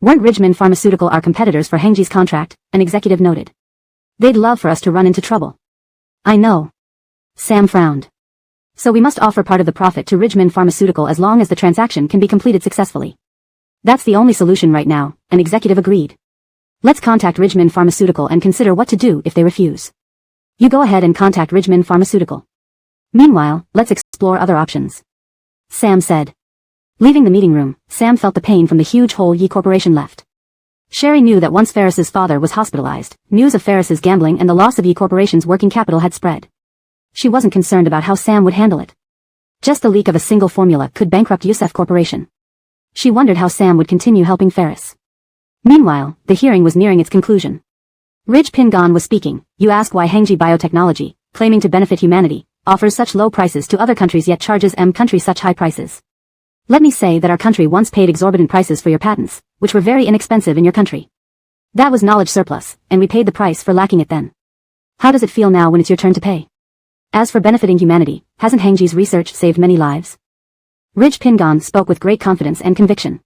Weren't Ridgeman Pharmaceutical our competitors for Hengji's contract? An executive noted. They'd love for us to run into trouble. I know. Sam frowned. So we must offer part of the profit to Ridgeman Pharmaceutical as long as the transaction can be completed successfully. That's the only solution right now, an executive agreed. Let's contact Ridgeman Pharmaceutical and consider what to do if they refuse. You go ahead and contact Ridgeman Pharmaceutical. Meanwhile, let's explore other options. Sam said. Leaving the meeting room, Sam felt the pain from the huge hole Yi Corporation left. Sherry knew that once Ferris's father was hospitalized, news of Ferris's gambling and the loss of Yi Corporation's working capital had spread. She wasn't concerned about how Sam would handle it. Just the leak of a single formula could bankrupt Youssef Corporation. She wondered how Sam would continue helping Ferris. Meanwhile, the hearing was nearing its conclusion. Ridge Pingon was speaking. You ask why Hengji Biotechnology, claiming to benefit humanity, offers such low prices to other countries yet charges country such high prices. Let me say that our country once paid exorbitant prices for your patents, which were very inexpensive in your country. That was knowledge surplus, and we paid the price for lacking it then. How does it feel now when it's your turn to pay? As for benefiting humanity, hasn't Hengji's research saved many lives? Ridge Pingon spoke with great confidence and conviction.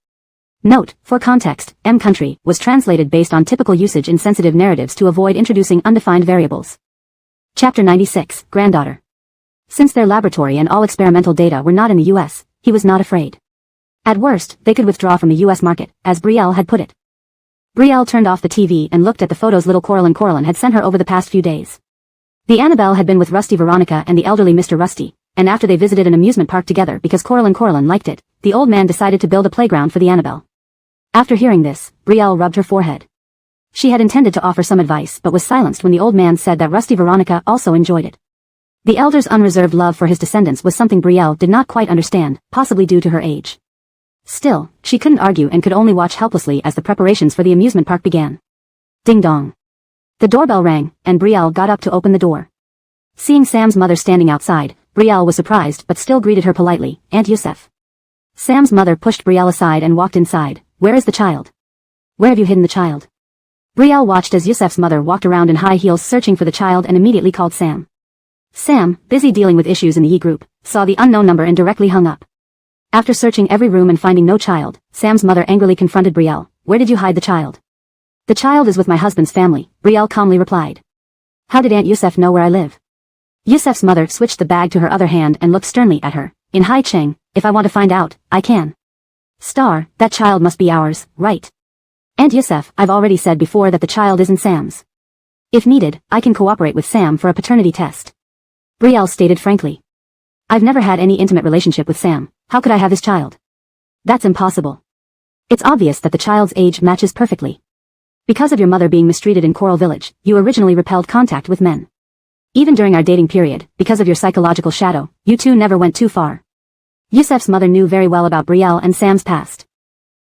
Note, for context, country was translated based on typical usage in sensitive narratives to avoid introducing undefined variables. Chapter 96, Granddaughter. Since their laboratory and all experimental data were not in the US, he was not afraid. At worst, they could withdraw from the US market, as Brielle had put it. Brielle turned off the TV and looked at the photos little Coraline had sent her over the past few days. The Annabelle had been with Rusty Veronica and the elderly Mr. Rusty, and after they visited an amusement park together because Coraline liked it, the old man decided to build a playground for the Annabelle. After hearing this, Brielle rubbed her forehead. She had intended to offer some advice but was silenced when the old man said that Rusty Veronica also enjoyed it. The elder's unreserved love for his descendants was something Brielle did not quite understand, possibly due to her age. Still, she couldn't argue and could only watch helplessly as the preparations for the amusement park began. Ding dong. The doorbell rang, and Brielle got up to open the door. Seeing Sam's mother standing outside, Brielle was surprised but still greeted her politely, Aunt Youssef. Sam's mother pushed Brielle aside and walked inside. Where is the child? Where have you hidden the child? Brielle watched as Youssef's mother walked around in high heels searching for the child and immediately called Sam. Sam, busy dealing with issues in the Yi group, saw the unknown number and directly hung up. After searching every room and finding no child, Sam's mother angrily confronted Brielle. Where did you hide the child? The child is with my husband's family, Brielle calmly replied. How did Aunt Youssef know where I live? Youssef's mother switched the bag to her other hand and looked sternly at her. In Hai Cheng, if I want to find out, I can. That child must be ours, right? Aunt Youssef, I've already said before that the child isn't Sam's. If needed, I can cooperate with Sam for a paternity test. Brielle stated frankly. I've never had any intimate relationship with Sam. How could I have his child? That's impossible. It's obvious that the child's age matches perfectly. Because of your mother being mistreated in Coral Village, you originally repelled contact with men. Even during our dating period, because of your psychological shadow, you two never went too far. Youssef's mother knew very well about Brielle and Sam's past.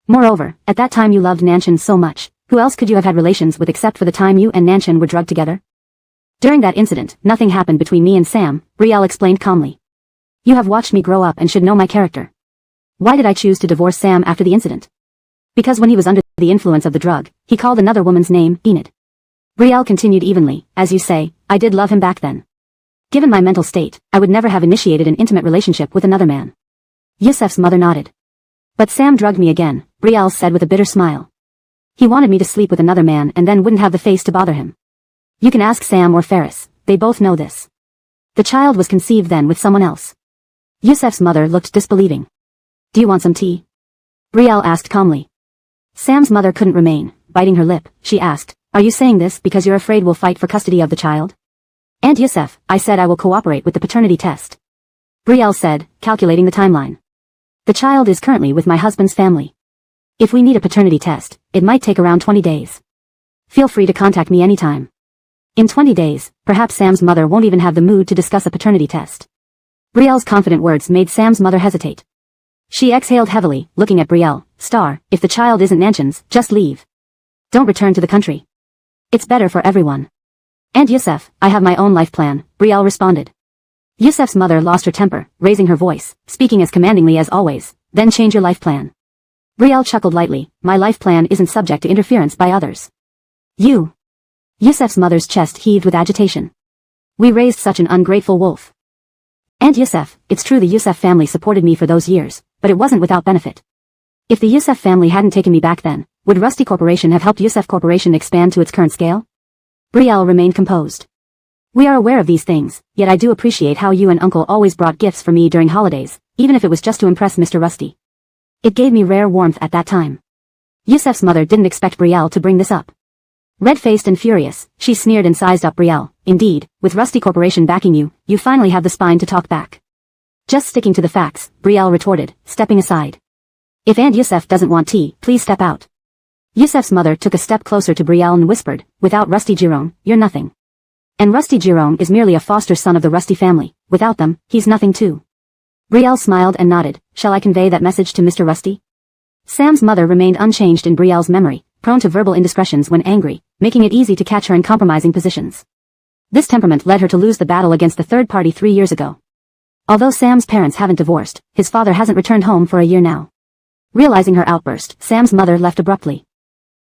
Moreover, at that time you loved Nanshan so much, who else could you have had relations with except for the time you and Nanshan were drugged together? During that incident, nothing happened between me and Sam, Brielle explained calmly. You have watched me grow up and should know my character. Why did I choose to divorce Sam after the incident? Because when he was under the influence of the drug, he called another woman's name, Enid. Brielle continued evenly, as you say, I did love him back then. Given my mental state, I would never have initiated an intimate relationship with another man. Youssef's mother nodded. But Sam drugged me again, Brielle said with a bitter smile. He wanted me to sleep with another man and then wouldn't have the face to bother him. You can ask Sam or Ferris, they both know this. The child was conceived then with someone else. Youssef's mother looked disbelieving. Do you want some tea? Brielle asked calmly. Sam's mother couldn't remain, biting her lip, she asked, are you saying this because you're afraid we'll fight for custody of the child? Aunt Youssef, I said I will cooperate with the paternity test. Brielle said, calculating the timeline. The child is currently with my husband's family. If we need a paternity test, it might take around 20 days. Feel free to contact me anytime. In 20 days, perhaps Sam's mother won't even have the mood to discuss a paternity test. Brielle's confident words made Sam's mother hesitate. She exhaled heavily, looking at Brielle. If the child isn't Nanshan's, just leave. Don't return to the country. It's better for everyone. Aunt Youssef, I have my own life plan, Brielle responded. Youssef's mother lost her temper, raising her voice, speaking as commandingly as always, then change your life plan. Brielle chuckled lightly. My life plan isn't subject to interference by others. You. Yusef's mother's chest heaved with agitation. We raised such an ungrateful wolf. Aunt Yusef, it's true the Yusef family supported me for those years, but it wasn't without benefit. If the Yusef family hadn't taken me back then, would Rusty Corporation have helped Yusef Corporation expand to its current scale? Brielle remained composed. We are aware of these things, yet I do appreciate how you and Uncle always brought gifts for me during holidays, even if it was just to impress Mr. Rusty. It gave me rare warmth at that time. Yusef's mother didn't expect Brielle to bring this up. Red-faced and furious, she sneered and sized up Brielle. Indeed, with Rusty Corporation backing you, you finally have the spine to talk back. Just sticking to the facts, Brielle retorted, stepping aside. If Aunt Yusef doesn't want tea, please step out. Yusef's mother took a step closer to Brielle and whispered, without Rusty Giron, you're nothing. And Rusty Giron is merely a foster son of the Rusty family. Without them, he's nothing too. Brielle smiled and nodded. Shall I convey that message to Mr. Rusty? Sam's mother remained unchanged in Brielle's memory, prone to verbal indiscretions when angry, making it easy to catch her in compromising positions. This temperament led her to lose the battle against the third party 3 years ago. Although Sam's parents haven't divorced, his father hasn't returned home for a year now. Realizing her outburst, Sam's mother left abruptly.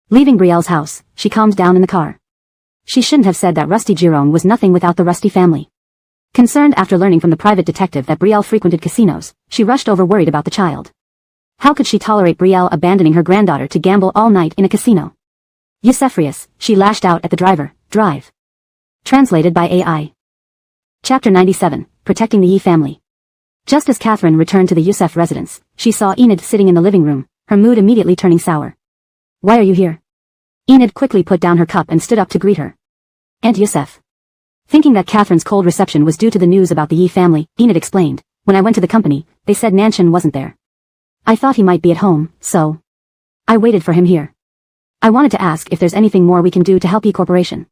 Leaving Brielle's house, she calmed down in the car. She shouldn't have said that Rusty Giron was nothing without the Rusty family. Concerned after learning from the private detective that Brielle frequented casinos, she rushed over worried about the child. How could she tolerate Brielle abandoning her granddaughter to gamble all night in a casino? Eusephius, she lashed out at the driver. Drive. Translated by AI. Chapter 97, Protecting the Yi family. Just as Catherine returned to the Yusef residence, she saw Enid sitting in the living room, her mood immediately turning sour. Why are you here? Enid quickly put down her cup and stood up to greet her. Aunt Yusef. Thinking that Catherine's cold reception was due to the news about the Yi family, Enid explained, when I went to the company, they said Nanshan wasn't there. I thought he might be at home, so I waited for him here. I wanted to ask if there's anything more we can do to help Yi Corporation.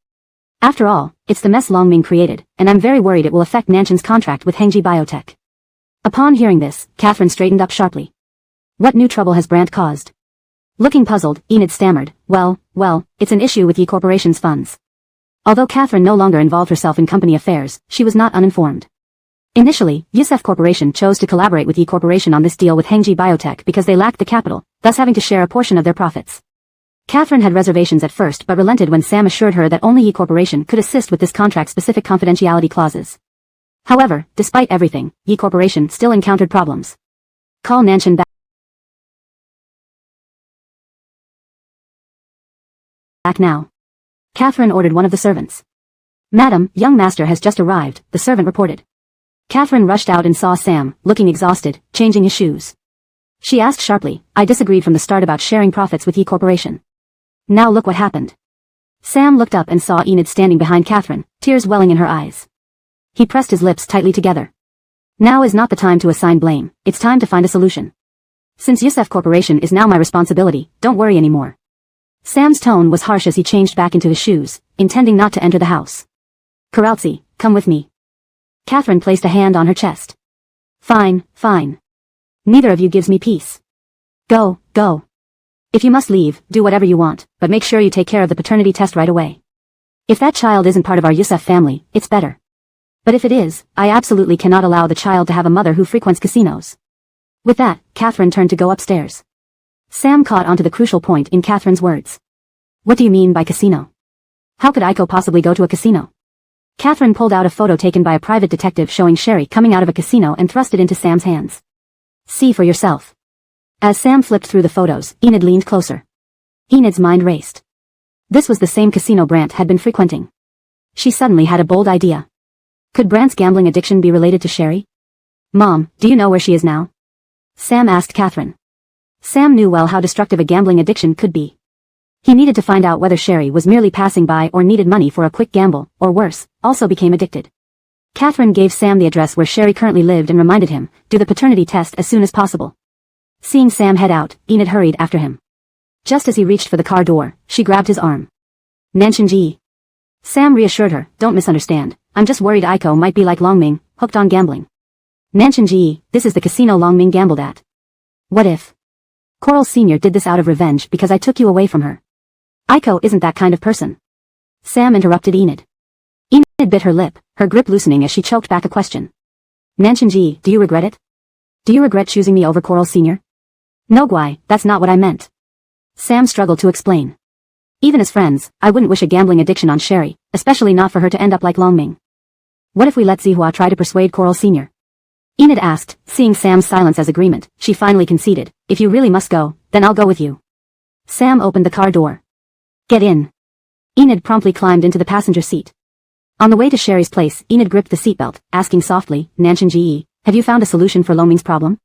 After all, it's the mess Longming created, and I'm very worried it will affect Nanshan's contract with Hengji Biotech. Upon hearing this, Catherine straightened up sharply. What new trouble has Brandt caused? Looking puzzled, Enid stammered, well, it's an issue with Yi Corporation's funds. Although Catherine no longer involved herself in company affairs, she was not uninformed. Initially, Yusef Corporation chose to collaborate with Yi Corporation on this deal with Hengji Biotech because they lacked the capital, thus having to share a portion of their profits. Catherine had reservations at first but relented when Sam assured her that only Yi Corporation could assist with this contract-specific confidentiality clauses. However, despite everything, Yi Corporation still encountered problems. Call Nanshan back now. Catherine ordered one of the servants. Madam, young master has just arrived, the servant reported. Catherine rushed out and saw Sam, looking exhausted, changing his shoes. She asked sharply, I disagreed from the start about sharing profits with Yi Corporation. Now look what happened. Sam looked up and saw Enid standing behind Catherine, tears welling in her eyes. He pressed his lips tightly together. Now is not the time to assign blame, it's time to find a solution. Since Yusef Corporation is now my responsibility, don't worry anymore. Sam's tone was harsh as he changed back into his shoes, intending not to enter the house. Karaltsi, come with me. Catherine placed a hand on her chest. Fine. Neither of you gives me peace. Go. If you must leave, do whatever you want, but make sure you take care of the paternity test right away. If that child isn't part of our Yusef family, it's better. But if it is, I absolutely cannot allow the child to have a mother who frequents casinos. With that, Catherine turned to go upstairs. Sam caught onto the crucial point in Catherine's words. What do you mean by casino? How could Aiko possibly go to a casino? Catherine pulled out a photo taken by a private detective showing Sherry coming out of a casino and thrust it into Sam's hands. See for yourself. As Sam flipped through the photos, Enid leaned closer. Enid's mind raced. This was the same casino Brandt had been frequenting. She suddenly had a bold idea. Could Brandt's gambling addiction be related to Sherry? Mom, do you know where she is now? Sam asked Catherine. Sam knew well how destructive a gambling addiction could be. He needed to find out whether Sherry was merely passing by or needed money for a quick gamble, or worse, also became addicted. Catherine gave Sam the address where Sherry currently lived and reminded him, do the paternity test as soon as possible. Seeing Sam head out, Enid hurried after him. Just as he reached for the car door, she grabbed his arm. Nanshan. Sam reassured her, don't misunderstand, I'm just worried Aiko might be like Longming, hooked on gambling. Nanshan, this is the casino Longming gambled at. What if Coral Sr. did this out of revenge because I took you away from her? Aiko isn't that kind of person. Sam interrupted Enid. Enid bit her lip, her grip loosening as she choked back a question. Nanshan, do you regret it? Do you regret choosing me over Coral Sr.? No Guai, that's not what I meant. Sam struggled to explain. Even as friends, I wouldn't wish a gambling addiction on Sherry, especially not for her to end up like Longming. What if we let Zihua try to persuade Coral Sr.? Enid asked, seeing Sam's silence as agreement. She finally conceded. If you really must go, then I'll go with you. Sam opened the car door. Get in. Enid promptly climbed into the passenger seat. On the way to Sherry's place, Enid gripped the seatbelt, asking softly, Nanshan Ge, have you found a solution for Longming's problem?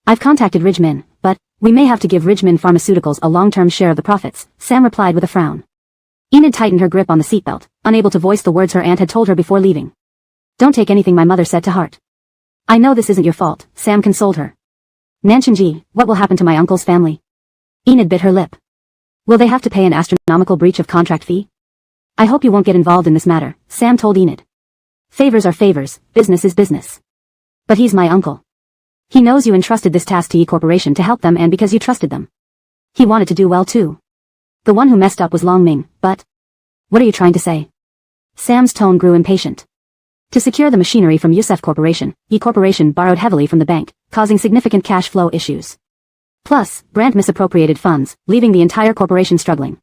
I've contacted Ridgemin, but we may have to give Ridgemin Pharmaceuticals a long-term share of the profits, Sam replied with a frown. Enid tightened her grip on the seatbelt, unable to voice the words her aunt had told her before leaving. Don't take anything my mother said to heart. I know this isn't your fault, Sam consoled her. Nanshan Ge, what will happen to my uncle's family? Enid bit her lip. Will they have to pay an astronomical breach of contract fee? I hope you won't get involved in this matter, Sam told Enid. Favors are favors, business is business. But he's my uncle. He knows you entrusted this task to Yi Corporation to help them and because you trusted them. He wanted to do well too. The one who messed up was Longming, but... What are you trying to say? Sam's tone grew impatient. To secure the machinery from Youssef Corporation, Yi Corporation borrowed heavily from the bank, causing significant cash flow issues. Plus, Brandt misappropriated funds, leaving the entire corporation struggling.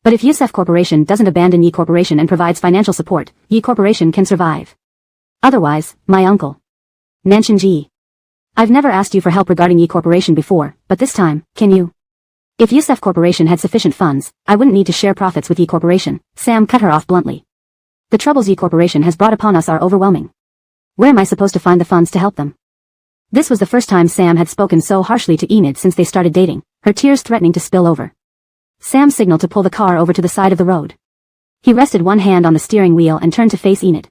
But if Youssef Corporation doesn't abandon Yi Corporation and provides financial support, Yi Corporation can survive. Otherwise, my uncle. Nanshan Ge. I've never asked you for help regarding Yi Corporation before, but this time, can you? If Youssef Corporation had sufficient funds, I wouldn't need to share profits with Yi Corporation, Sam cut her off bluntly. The troubles Yi Corporation has brought upon us are overwhelming. Where am I supposed to find the funds to help them? This was the first time Sam had spoken so harshly to Enid since they started dating, her tears threatening to spill over. Sam signaled to pull the car over to the side of the road. He rested one hand on the steering wheel and turned to face Enid.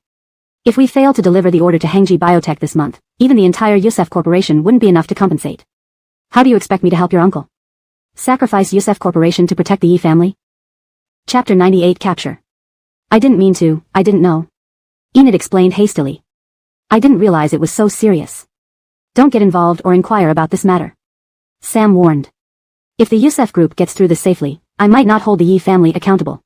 If we fail to deliver the order to Hengji Biotech this month, even the entire Youssef Corporation wouldn't be enough to compensate. How do you expect me to help your uncle? Sacrifice Youssef Corporation to protect the Yi family? Chapter 98 Capture. I didn't mean to, I didn't know. Enid explained hastily. I didn't realize it was so serious. Don't get involved or inquire about this matter. Sam warned. If the Youssef group gets through this safely, I might not hold the Yi family accountable.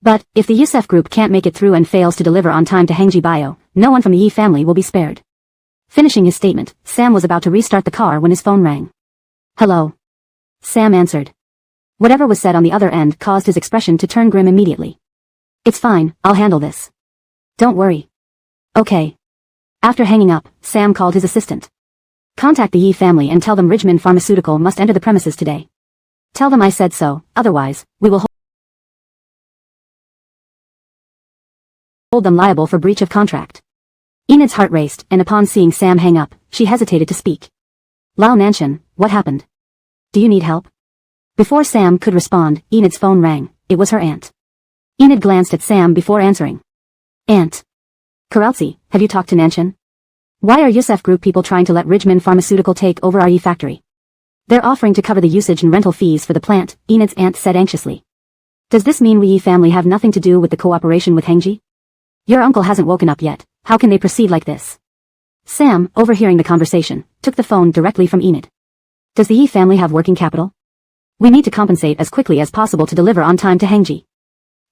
But, if the Youssef group can't make it through and fails to deliver on time to Hengji Bio, no one from the Yi family will be spared. Finishing his statement, Sam was about to restart the car when his phone rang. Hello. Sam answered. Whatever was said on the other end caused his expression to turn grim immediately. It's fine, I'll handle this. Don't worry. Okay. After hanging up, Sam called his assistant. Contact the Yi family and tell them Ridgemin Pharmaceutical must enter the premises today. Tell them I said so, otherwise, we will hold them liable for breach of contract. Enid's heart raced, and upon seeing Sam hang up, she hesitated to speak. Lao Nanshan, what happened? Do you need help? Before Sam could respond, Enid's phone rang. It was her aunt. Enid glanced at Sam before answering. Aunt. Karaltsi, have you talked to Nanshan? Why are Youssef Group people trying to let Ridgemin Pharmaceutical take over our Yi factory? They're offering to cover the usage and rental fees for the plant, Enid's aunt said anxiously. Does this mean we Yi family have nothing to do with the cooperation with Hengji? Your uncle hasn't woken up yet, how can they proceed like this? Sam, overhearing the conversation, took the phone directly from Enid. Does the Yi family have working capital? We need to compensate as quickly as possible to deliver on time to Hengji.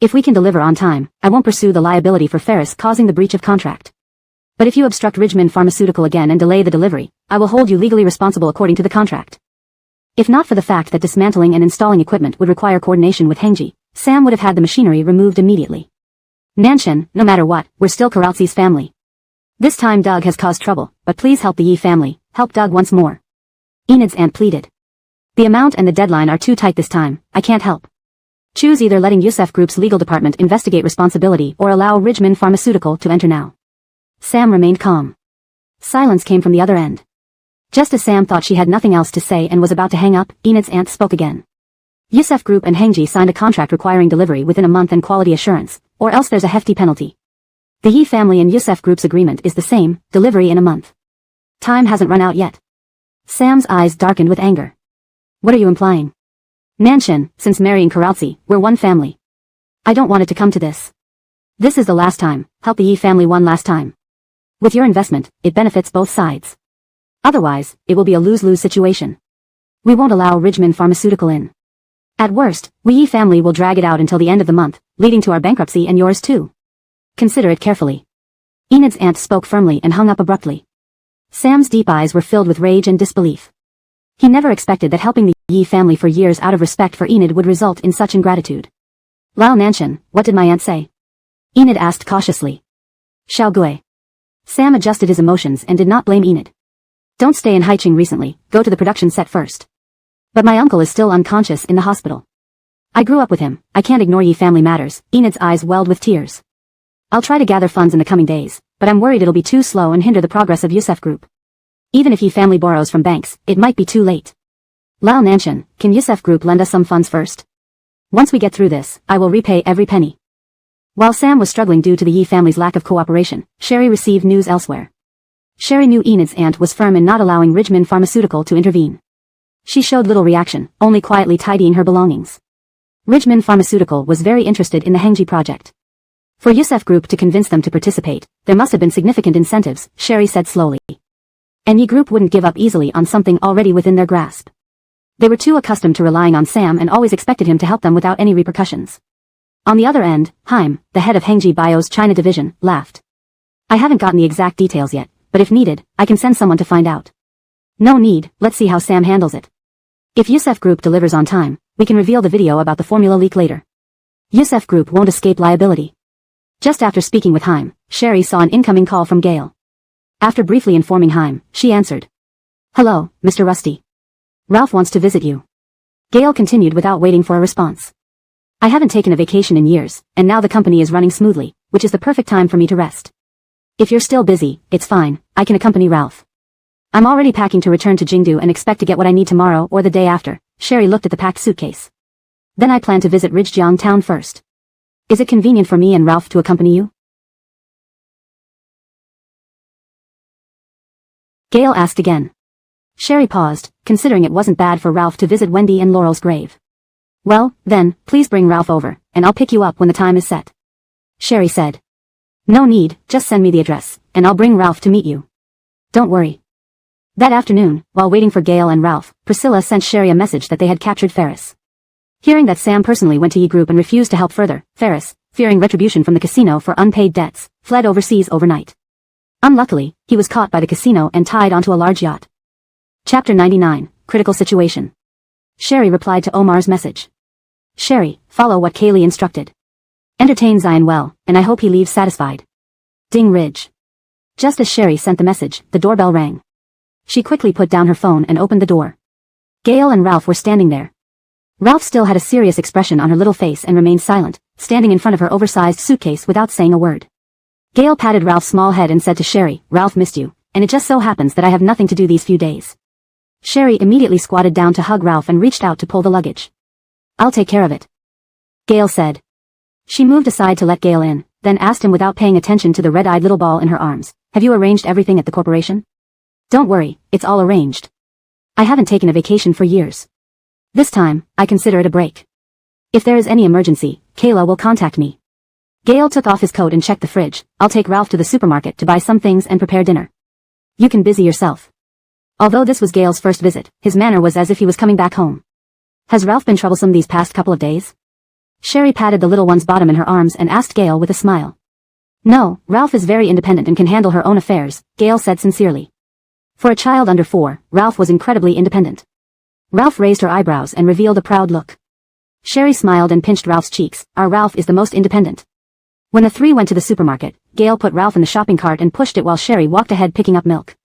If we can deliver on time, I won't pursue the liability for Ferris causing the breach of contract. But if you obstruct Ridgemin Pharmaceutical again and delay the delivery, I will hold you legally responsible according to the contract. If not for the fact that dismantling and installing equipment would require coordination with Hengji, Sam would have had the machinery removed immediately. Nanshan, no matter what, we're still Karaltsi's family. This time Doug has caused trouble, but please help the Yi family, help Doug once more. Enid's aunt pleaded. The amount and the deadline are too tight this time, I can't help. Choose either letting Youssef Group's legal department investigate responsibility or allow Ridgemin Pharmaceutical to enter now. Sam remained calm. Silence came from the other end. Just as Sam thought she had nothing else to say and was about to hang up, Enid's aunt spoke again. Youssef Group and Hengji signed a contract requiring delivery within a month and quality assurance, or else there's a hefty penalty. The Yi family and Youssef Group's agreement is the same, delivery in a month. Time hasn't run out yet. Sam's eyes darkened with anger. What are you implying? Nanshan, since marrying Karaltsi, we're one family. I don't want it to come to this. This is the last time, help the Yi family one last time. With your investment, it benefits both sides. Otherwise, it will be a lose-lose situation. We won't allow Ridgemin Pharmaceutical in. At worst, we Yi family will drag it out until the end of the month, leading to our bankruptcy and yours too. Consider it carefully. Enid's aunt spoke firmly and hung up abruptly. Sam's deep eyes were filled with rage and disbelief. He never expected that helping the Yi family for years out of respect for Enid would result in such ingratitude. Lao Nanshan, what did my aunt say? Enid asked cautiously. Xiao Gui. Sam adjusted his emotions and did not blame Enid. Don't stay in Haicheng recently, go to the production set first. But my uncle is still unconscious in the hospital. I grew up with him, I can't ignore Yi family matters. Enid's eyes welled with tears. I'll try to gather funds in the coming days, but I'm worried it'll be too slow and hinder the progress of Youssef Group. Even if Yi family borrows from banks, it might be too late. Lao Nanshan, can Youssef Group lend us some funds first? Once we get through this, I will repay every penny. While Sam was struggling due to the Yi family's lack of cooperation, Sherry received news elsewhere. Sherry knew Enid's aunt was firm in not allowing Ridgeman Pharmaceutical to intervene. She showed little reaction, only quietly tidying her belongings. Ridgeman Pharmaceutical was very interested in the Hengji project. For Youssef Group to convince them to participate, there must have been significant incentives, Sherry said slowly. And Yi Group wouldn't give up easily on something already within their grasp. They were too accustomed to relying on Sam and always expected him to help them without any repercussions. On the other end, Haim, the head of Hengji Bio's China division, laughed. I haven't gotten the exact details yet, but if needed, I can send someone to find out. No need, let's see how Sam handles it. If Youssef Group delivers on time, we can reveal the video about the formula leak later. Youssef Group won't escape liability. Just after speaking with Haim, Sherry saw an incoming call from Gail. After briefly informing Haim, she answered. Hello, Mr. Rusty. Ralph wants to visit you. Gail continued without waiting for a response. I haven't taken a vacation in years, and now the company is running smoothly, which is the perfect time for me to rest. If you're still busy, it's fine, I can accompany Ralph. I'm already packing to return to Jingdu and expect to get what I need tomorrow or the day after. Sherry looked at the packed suitcase. Then I plan to visit Ridgejiang town first. Is it convenient for me and Ralph to accompany you? Gail asked again. Sherry paused, considering it wasn't bad for Ralph to visit Wendy and Laurel's grave. Well, then, please bring Ralph over, and I'll pick you up when the time is set. Sherry said. No need, just send me the address, and I'll bring Ralph to meet you. Don't worry. That afternoon, while waiting for Gail and Ralph, Priscilla sent Sherry a message that they had captured Ferris. Hearing that Sam personally went to Yi Group and refused to help further, Ferris, fearing retribution from the casino for unpaid debts, fled overseas overnight. Unluckily, he was caught by the casino and tied onto a large yacht. Chapter 99, Critical Situation. Sherry replied to Omar's message. Sherry, follow what Kaylee instructed. Entertain Zion well, and I hope he leaves satisfied. Ding Ridge. Just as Sherry sent the message, the doorbell rang. She quickly put down her phone and opened the door. Gail and Ralph were standing there. Ralph still had a serious expression on her little face and remained silent, standing in front of her oversized suitcase without saying a word. Gail patted Ralph's small head and said to Sherry, Ralph missed you, and it just so happens that I have nothing to do these few days. Sherry immediately squatted down to hug Ralph and reached out to pull the luggage. I'll take care of it. Gail said. She moved aside to let Gail in, then asked him without paying attention to the red-eyed little ball in her arms, have you arranged everything at the corporation? Don't worry, it's all arranged. I haven't taken a vacation for years. This time, I consider it a break. If there is any emergency, Kayla will contact me. Gail took off his coat and checked the fridge. I'll take Ralph to the supermarket to buy some things and prepare dinner. You can busy yourself. Although this was Gail's first visit, his manner was as if he was coming back home. Has Ralph been troublesome these past couple of days? Sherry patted the little one's bottom in her arms and asked Gail with a smile. No, Ralph is very independent and can handle her own affairs, Gail said sincerely. For a child under 4, Ralph was incredibly independent. Ralph raised her eyebrows and revealed a proud look. Sherry smiled and pinched Ralph's cheeks. Our Ralph is the most independent. When the three went to the supermarket, Gail put Ralph in the shopping cart and pushed it while Sherry walked ahead picking up milk.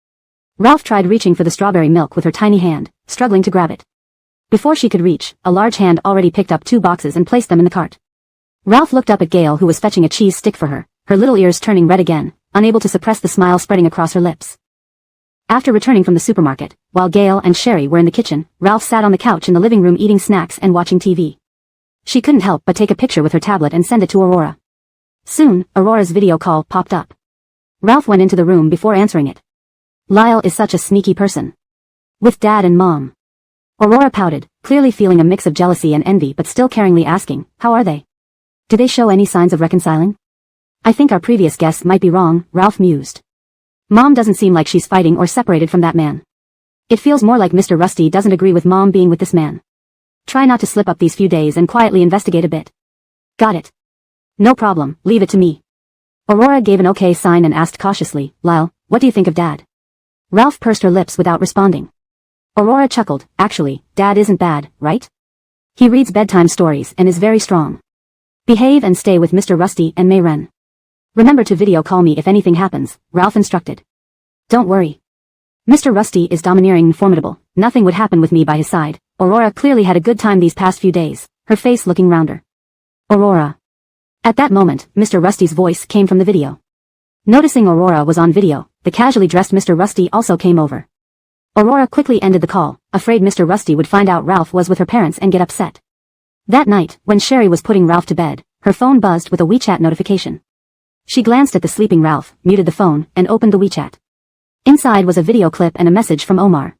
Ralph tried reaching for the strawberry milk with her tiny hand, struggling to grab it. Before she could reach, a large hand already picked up 2 boxes and placed them in the cart. Ralph looked up at Gail who was fetching a cheese stick for her, her little ears turning red again, unable to suppress the smile spreading across her lips. After returning from the supermarket, while Gail and Sherry were in the kitchen, Ralph sat on the couch in the living room eating snacks and watching TV. She couldn't help but take a picture with her tablet and send it to Aurora. Soon, Aurora's video call popped up. Ralph went into the room before answering it. Lyle is such a sneaky person. With Dad and Mom. Aurora pouted, clearly feeling a mix of jealousy and envy but still caringly asking, how are they? Did they show any signs of reconciling? I think our previous guess might be wrong, Ralph mused. Mom doesn't seem like she's fighting or separated from that man. It feels more like Mr. Rusty doesn't agree with Mom being with this man. Try not to slip up these few days and quietly investigate a bit. Got it. No problem, leave it to me. Aurora gave an okay sign and asked cautiously, Lyle, what do you think of Dad? Ralph pursed her lips without responding. Aurora chuckled. Actually, Dad isn't bad, right? He reads bedtime stories and is very strong. Behave and stay with Mr. Rusty and Mayren. Remember to video call me if anything happens, Ralph instructed. Don't worry. Mr. Rusty is domineering and formidable. Nothing would happen with me by his side. Aurora clearly had a good time these past few days, her face looking rounder. Aurora. At that moment, Mr. Rusty's voice came from the video. Noticing Aurora was on video, the casually dressed Mr. Rusty also came over. Aurora quickly ended the call, afraid Mr. Rusty would find out Ralph was with her parents and get upset. That night, when Sherry was putting Ralph to bed, her phone buzzed with a WeChat notification. She glanced at the sleeping Ralph, muted the phone, and opened the WeChat. Inside was a video clip and a message from Omar.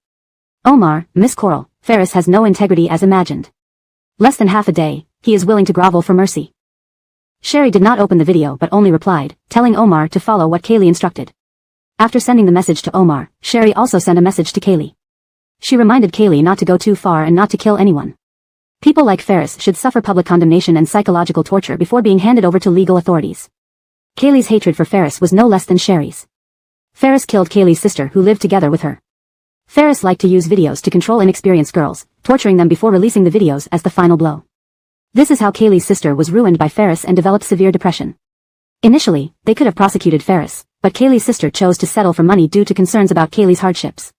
Omar, Miss Coral, Ferris has no integrity as imagined. Less than half a day, he is willing to grovel for mercy. Sherry did not open the video but only replied, telling Omar to follow what Kaylee instructed. After sending the message to Omar, Sherry also sent a message to Kaylee. She reminded Kaylee not to go too far and not to kill anyone. People like Ferris should suffer public condemnation and psychological torture before being handed over to legal authorities. Kaylee's hatred for Ferris was no less than Sherry's. Ferris killed Kaylee's sister who lived together with her. Ferris liked to use videos to control inexperienced girls, torturing them before releasing the videos as the final blow. This is how Kaylee's sister was ruined by Ferris and developed severe depression. Initially, they could have prosecuted Ferris, but Kaylee's sister chose to settle for money due to concerns about Kaylee's hardships.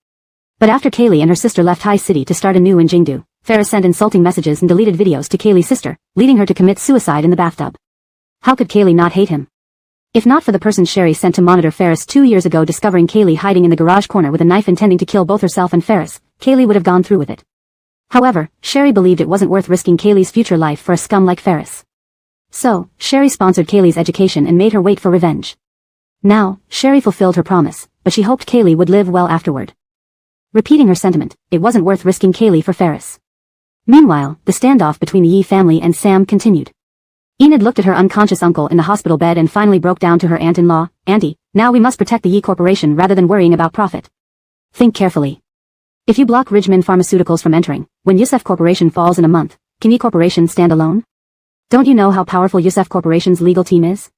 But after Kaylee and her sister left High City to start anew in Jingdu, Ferris sent insulting messages and deleted videos to Kaylee's sister, leading her to commit suicide in the bathtub. How could Kaylee not hate him? If not for the person Sherry sent to monitor Ferris 2 years ago discovering Kaylee hiding in the garage corner with a knife intending to kill both herself and Ferris, Kaylee would have gone through with it. However, Sherry believed it wasn't worth risking Kaylee's future life for a scum like Ferris. So, Sherry sponsored Kaylee's education and made her wait for revenge. Now, Sherry fulfilled her promise, but she hoped Kaylee would live well afterward. Repeating her sentiment, it wasn't worth risking Kaylee for Ferris. Meanwhile, the standoff between the Yi family and Sam continued. Enid looked at her unconscious uncle in the hospital bed and finally broke down to her aunt-in-law, Auntie, now we must protect the Yi Corporation rather than worrying about profit. Think carefully. If you block Ridgeman Pharmaceuticals from entering, when Yusef Corporation falls in a month, can Yi Corporation stand alone? Don't you know how powerful Yusef Corporation's legal team is?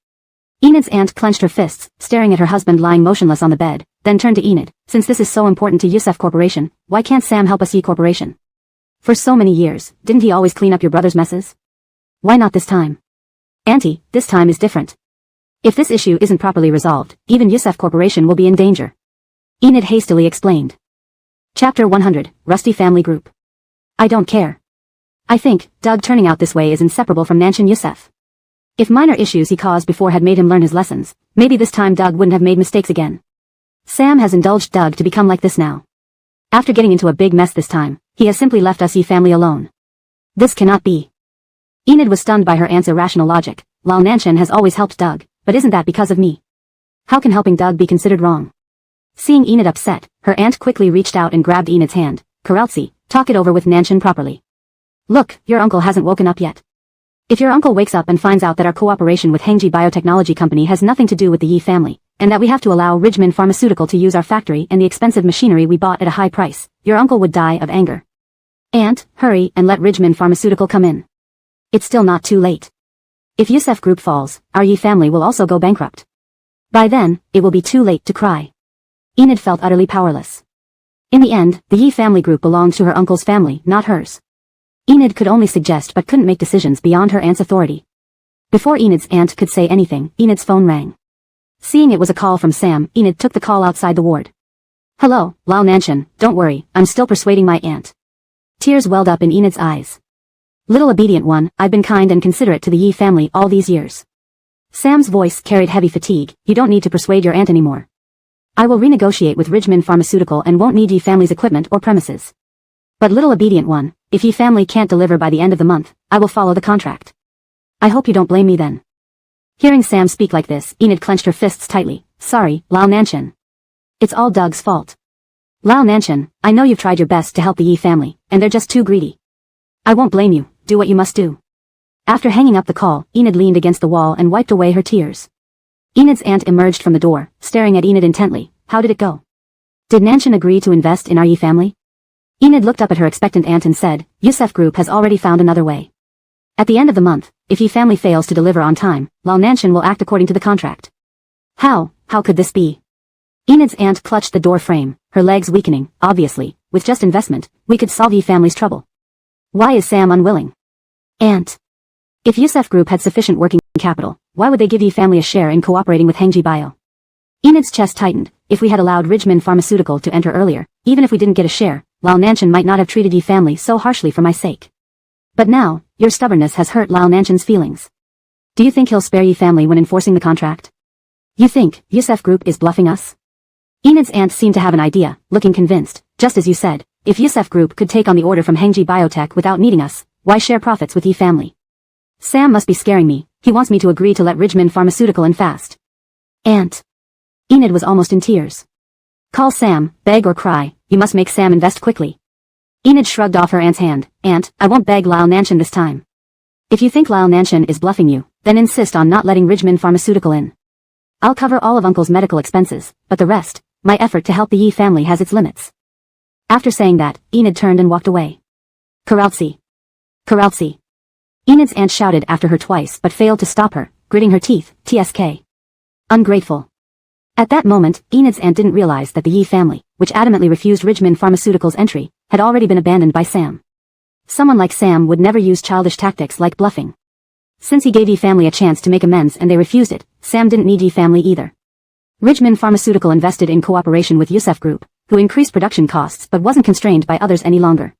Enid's aunt clenched her fists, staring at her husband lying motionless on the bed, then turned to Enid. Since this is so important to Yusef Corporation, why can't Sam help us Yi Corporation? For so many years, didn't he always clean up your brother's messes? Why not this time? Auntie, this time is different. If this issue isn't properly resolved, even Yusef Corporation will be in danger. Enid hastily explained. Chapter 100, Rusty Family Group. I don't care. I think, Doug turning out this way is inseparable from Nanshan Yusef. If minor issues he caused before had made him learn his lessons, maybe this time Doug wouldn't have made mistakes again. Sam has indulged Doug to become like this now. After getting into a big mess this time, he has simply left us Yi family alone. This cannot be. Enid was stunned by her aunt's irrational logic. Lal Nanshan has always helped Doug, but isn't that because of me? How can helping Doug be considered wrong? Seeing Enid upset, her aunt quickly reached out and grabbed Enid's hand. Karaltsi, talk it over with Nanshan properly. Look, your uncle hasn't woken up yet. If your uncle wakes up and finds out that our cooperation with Hengji Biotechnology Company has nothing to do with the Yi family, and that we have to allow Ridgeman Pharmaceutical to use our factory and the expensive machinery we bought at a high price, your uncle would die of anger. Aunt, hurry and let Ridgeman Pharmaceutical come in. It's still not too late. If Yusef Group falls, our Yi family will also go bankrupt. By then, it will be too late to cry. Enid felt utterly powerless. In the end, the Yi family group belonged to her uncle's family, not hers. Enid could only suggest but couldn't make decisions beyond her aunt's authority. Before Enid's aunt could say anything, Enid's phone rang. Seeing it was a call from Sam, Enid took the call outside the ward. Hello, Lal Nanshan, don't worry, I'm still persuading my aunt. Tears welled up in Enid's eyes. Little obedient one, I've been kind and considerate to the Yi family all these years. Sam's voice carried heavy fatigue. You don't need to persuade your aunt anymore. I will renegotiate with Ridgeman Pharmaceutical and won't need Yi family's equipment or premises. But little obedient one, if Yi family can't deliver by the end of the month, I will follow the contract. I hope you don't blame me then. Hearing Sam speak like this, Enid clenched her fists tightly. Sorry, Lal Nanshan. It's all Doug's fault. Lal Nanshan, I know you've tried your best to help the Yi family, and they're just too greedy. I won't blame you, do what you must do. After hanging up the call, Enid leaned against the wall and wiped away her tears. Enid's aunt emerged from the door, staring at Enid intently. How did it go? Did Nanshan agree to invest in our Yi family? Enid looked up at her expectant aunt and said, Yusef Group has already found another way. At the end of the month, if Yi family fails to deliver on time, Lal Nanshan will act according to the contract. How could this be? Enid's aunt clutched the door frame, her legs weakening. Obviously, with just investment, we could solve Yi family's trouble. Why is Sam unwilling? Aunt. If Yusef Group had sufficient working capital, why would they give Yi family a share in cooperating with Hengji Bio? Enid's chest tightened. If we had allowed Ridgeman Pharmaceutical to enter earlier, even if we didn't get a share, Lao Nanshan might not have treated Yi family so harshly for my sake. But now, your stubbornness has hurt Lao Nanshan's feelings. Do you think he'll spare Yi family when enforcing the contract? You think Yusef Group is bluffing us? Enid's aunt seemed to have an idea, looking convinced. Just as you said, if Yusef Group could take on the order from Hengji Biotech without needing us, why share profits with Yi family? Sam must be scaring me. He wants me to agree to let Ridgeman Pharmaceutical in fast. Aunt. Enid was almost in tears. Call Sam, beg or cry, you must make Sam invest quickly. Enid shrugged off her aunt's hand. Aunt, I won't beg Lyle Nanshan this time. If you think Lyle Nanshan is bluffing you, then insist on not letting Ridgeman Pharmaceutical in. I'll cover all of Uncle's medical expenses, but the rest, my effort to help the Yi family has its limits. After saying that, Enid turned and walked away. Karaltsi. Karaltsi. Enid's aunt shouted after her twice but failed to stop her, gritting her teeth. TSK. Ungrateful. At that moment, Enid's aunt didn't realize that the Yi family, which adamantly refused Ridgeman Pharmaceutical's entry, had already been abandoned by Sam. Someone like Sam would never use childish tactics like bluffing. Since he gave Yi family a chance to make amends and they refused it, Sam didn't need Yi family either. Ridgeman Pharmaceutical invested in cooperation with Yusef Group, who increased production costs but wasn't constrained by others any longer.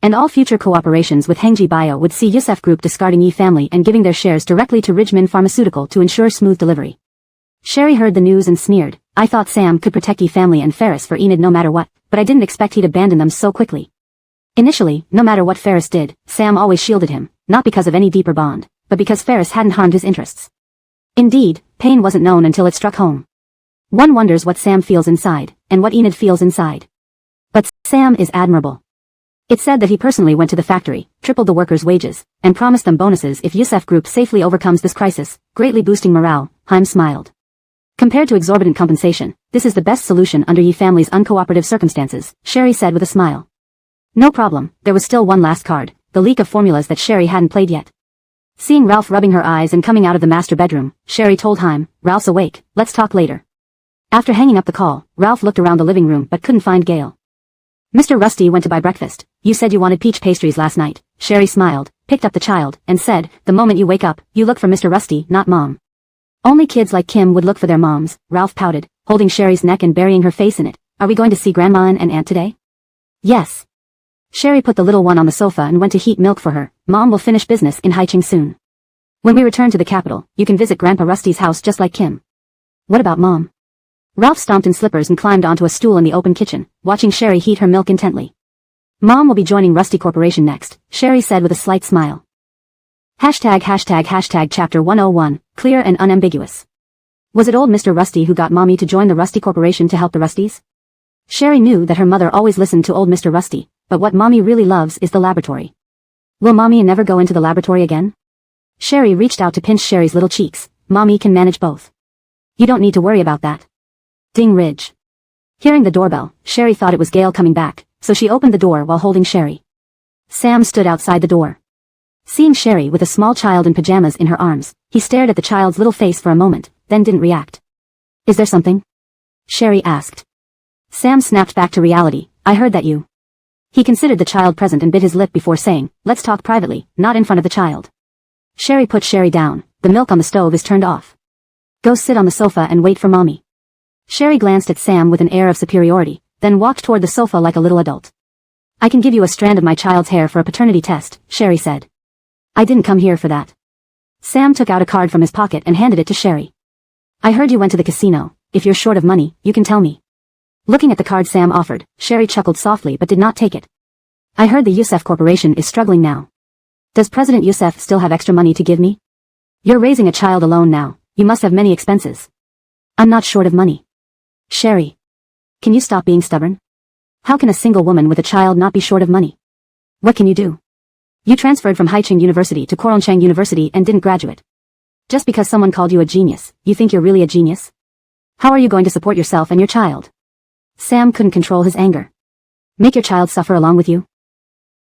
And all future cooperations with Hengji Bio would see Yusef Group discarding Yi family and giving their shares directly to Ridgeman Pharmaceutical to ensure smooth delivery. Sherry heard the news and sneered. I thought Sam could protect Yi family and Ferris for Enid no matter what, but I didn't expect he'd abandon them so quickly. Initially, no matter what Ferris did, Sam always shielded him, not because of any deeper bond, but because Ferris hadn't harmed his interests. Indeed, pain wasn't known until it struck home. One wonders what Sam feels inside, and what Enid feels inside. But Sam is admirable. It said that he personally went to the factory, tripled the workers' wages, and promised them bonuses if Yusef Group safely overcomes this crisis, greatly boosting morale. Haim smiled. Compared to exorbitant compensation, this is the best solution under Yi family's uncooperative circumstances, Sherry said with a smile. No problem, there was still one last card, the leak of formulas that Sherry hadn't played yet. Seeing Ralph rubbing her eyes and coming out of the master bedroom, Sherry told Haim, Ralph's awake, let's talk later. After hanging up the call, Ralph looked around the living room but couldn't find Gail. Mr. Rusty went to buy breakfast. You said you wanted peach pastries last night. Sherry smiled, picked up the child, and said, the moment you wake up, you look for Mr. Rusty, not Mom. Only kids like Kim would look for their moms, Ralph pouted, holding Sherry's neck and burying her face in it. Are we going to see Grandma and Aunt today? Yes. Sherry put the little one on the sofa and went to heat milk for her. Mom will finish business in Haicheng soon. When we return to the capital, you can visit Grandpa Rusty's house just like Kim. What about Mom? Ralph stomped in slippers and climbed onto a stool in the open kitchen, watching Sherry heat her milk intently. Mom will be joining Rusty Corporation next, Sherry said with a slight smile. #### Chapter 101, Clear and Unambiguous. Was it old Mr. Rusty who got Mommy to join the Rusty Corporation to help the Rustys? Sherry knew that her mother always listened to old Mr. Rusty, but what Mommy really loves is the laboratory. Will Mommy never go into the laboratory again? Sherry reached out to pinch Sherry's little cheeks. Mommy can manage both. You don't need to worry about that. Ding Ridge. Hearing the doorbell, Sherry thought it was Gail coming back, so she opened the door while holding Sherry. Sam stood outside the door. Seeing Sherry with a small child in pajamas in her arms, he stared at the child's little face for a moment, then didn't react. Is there something? Sherry asked. Sam snapped back to reality. I heard that you. He considered the child present and bit his lip before saying, let's talk privately, not in front of the child. Sherry put Sherry down. The milk on the stove is turned off. Go sit on the sofa and wait for Mommy. Sherry glanced at Sam with an air of superiority, then walked toward the sofa like a little adult. I can give you a strand of my child's hair for a paternity test, Sherry said. I didn't come here for that. Sam took out a card from his pocket and handed it to Sherry. I heard you went to the casino. If you're short of money, you can tell me. Looking at the card Sam offered, Sherry chuckled softly but did not take it. I heard the Yusef Corporation is struggling now. Does President Yusef still have extra money to give me? You're raising a child alone now. You must have many expenses. I'm not short of money. Sherry. Can you stop being stubborn? How can a single woman with a child not be short of money? What can you do? You transferred from Haicheng University to Koronchang University and didn't graduate. Just because someone called you a genius, you think you're really a genius? How are you going to support yourself and your child? Sam couldn't control his anger. Make your child suffer along with you?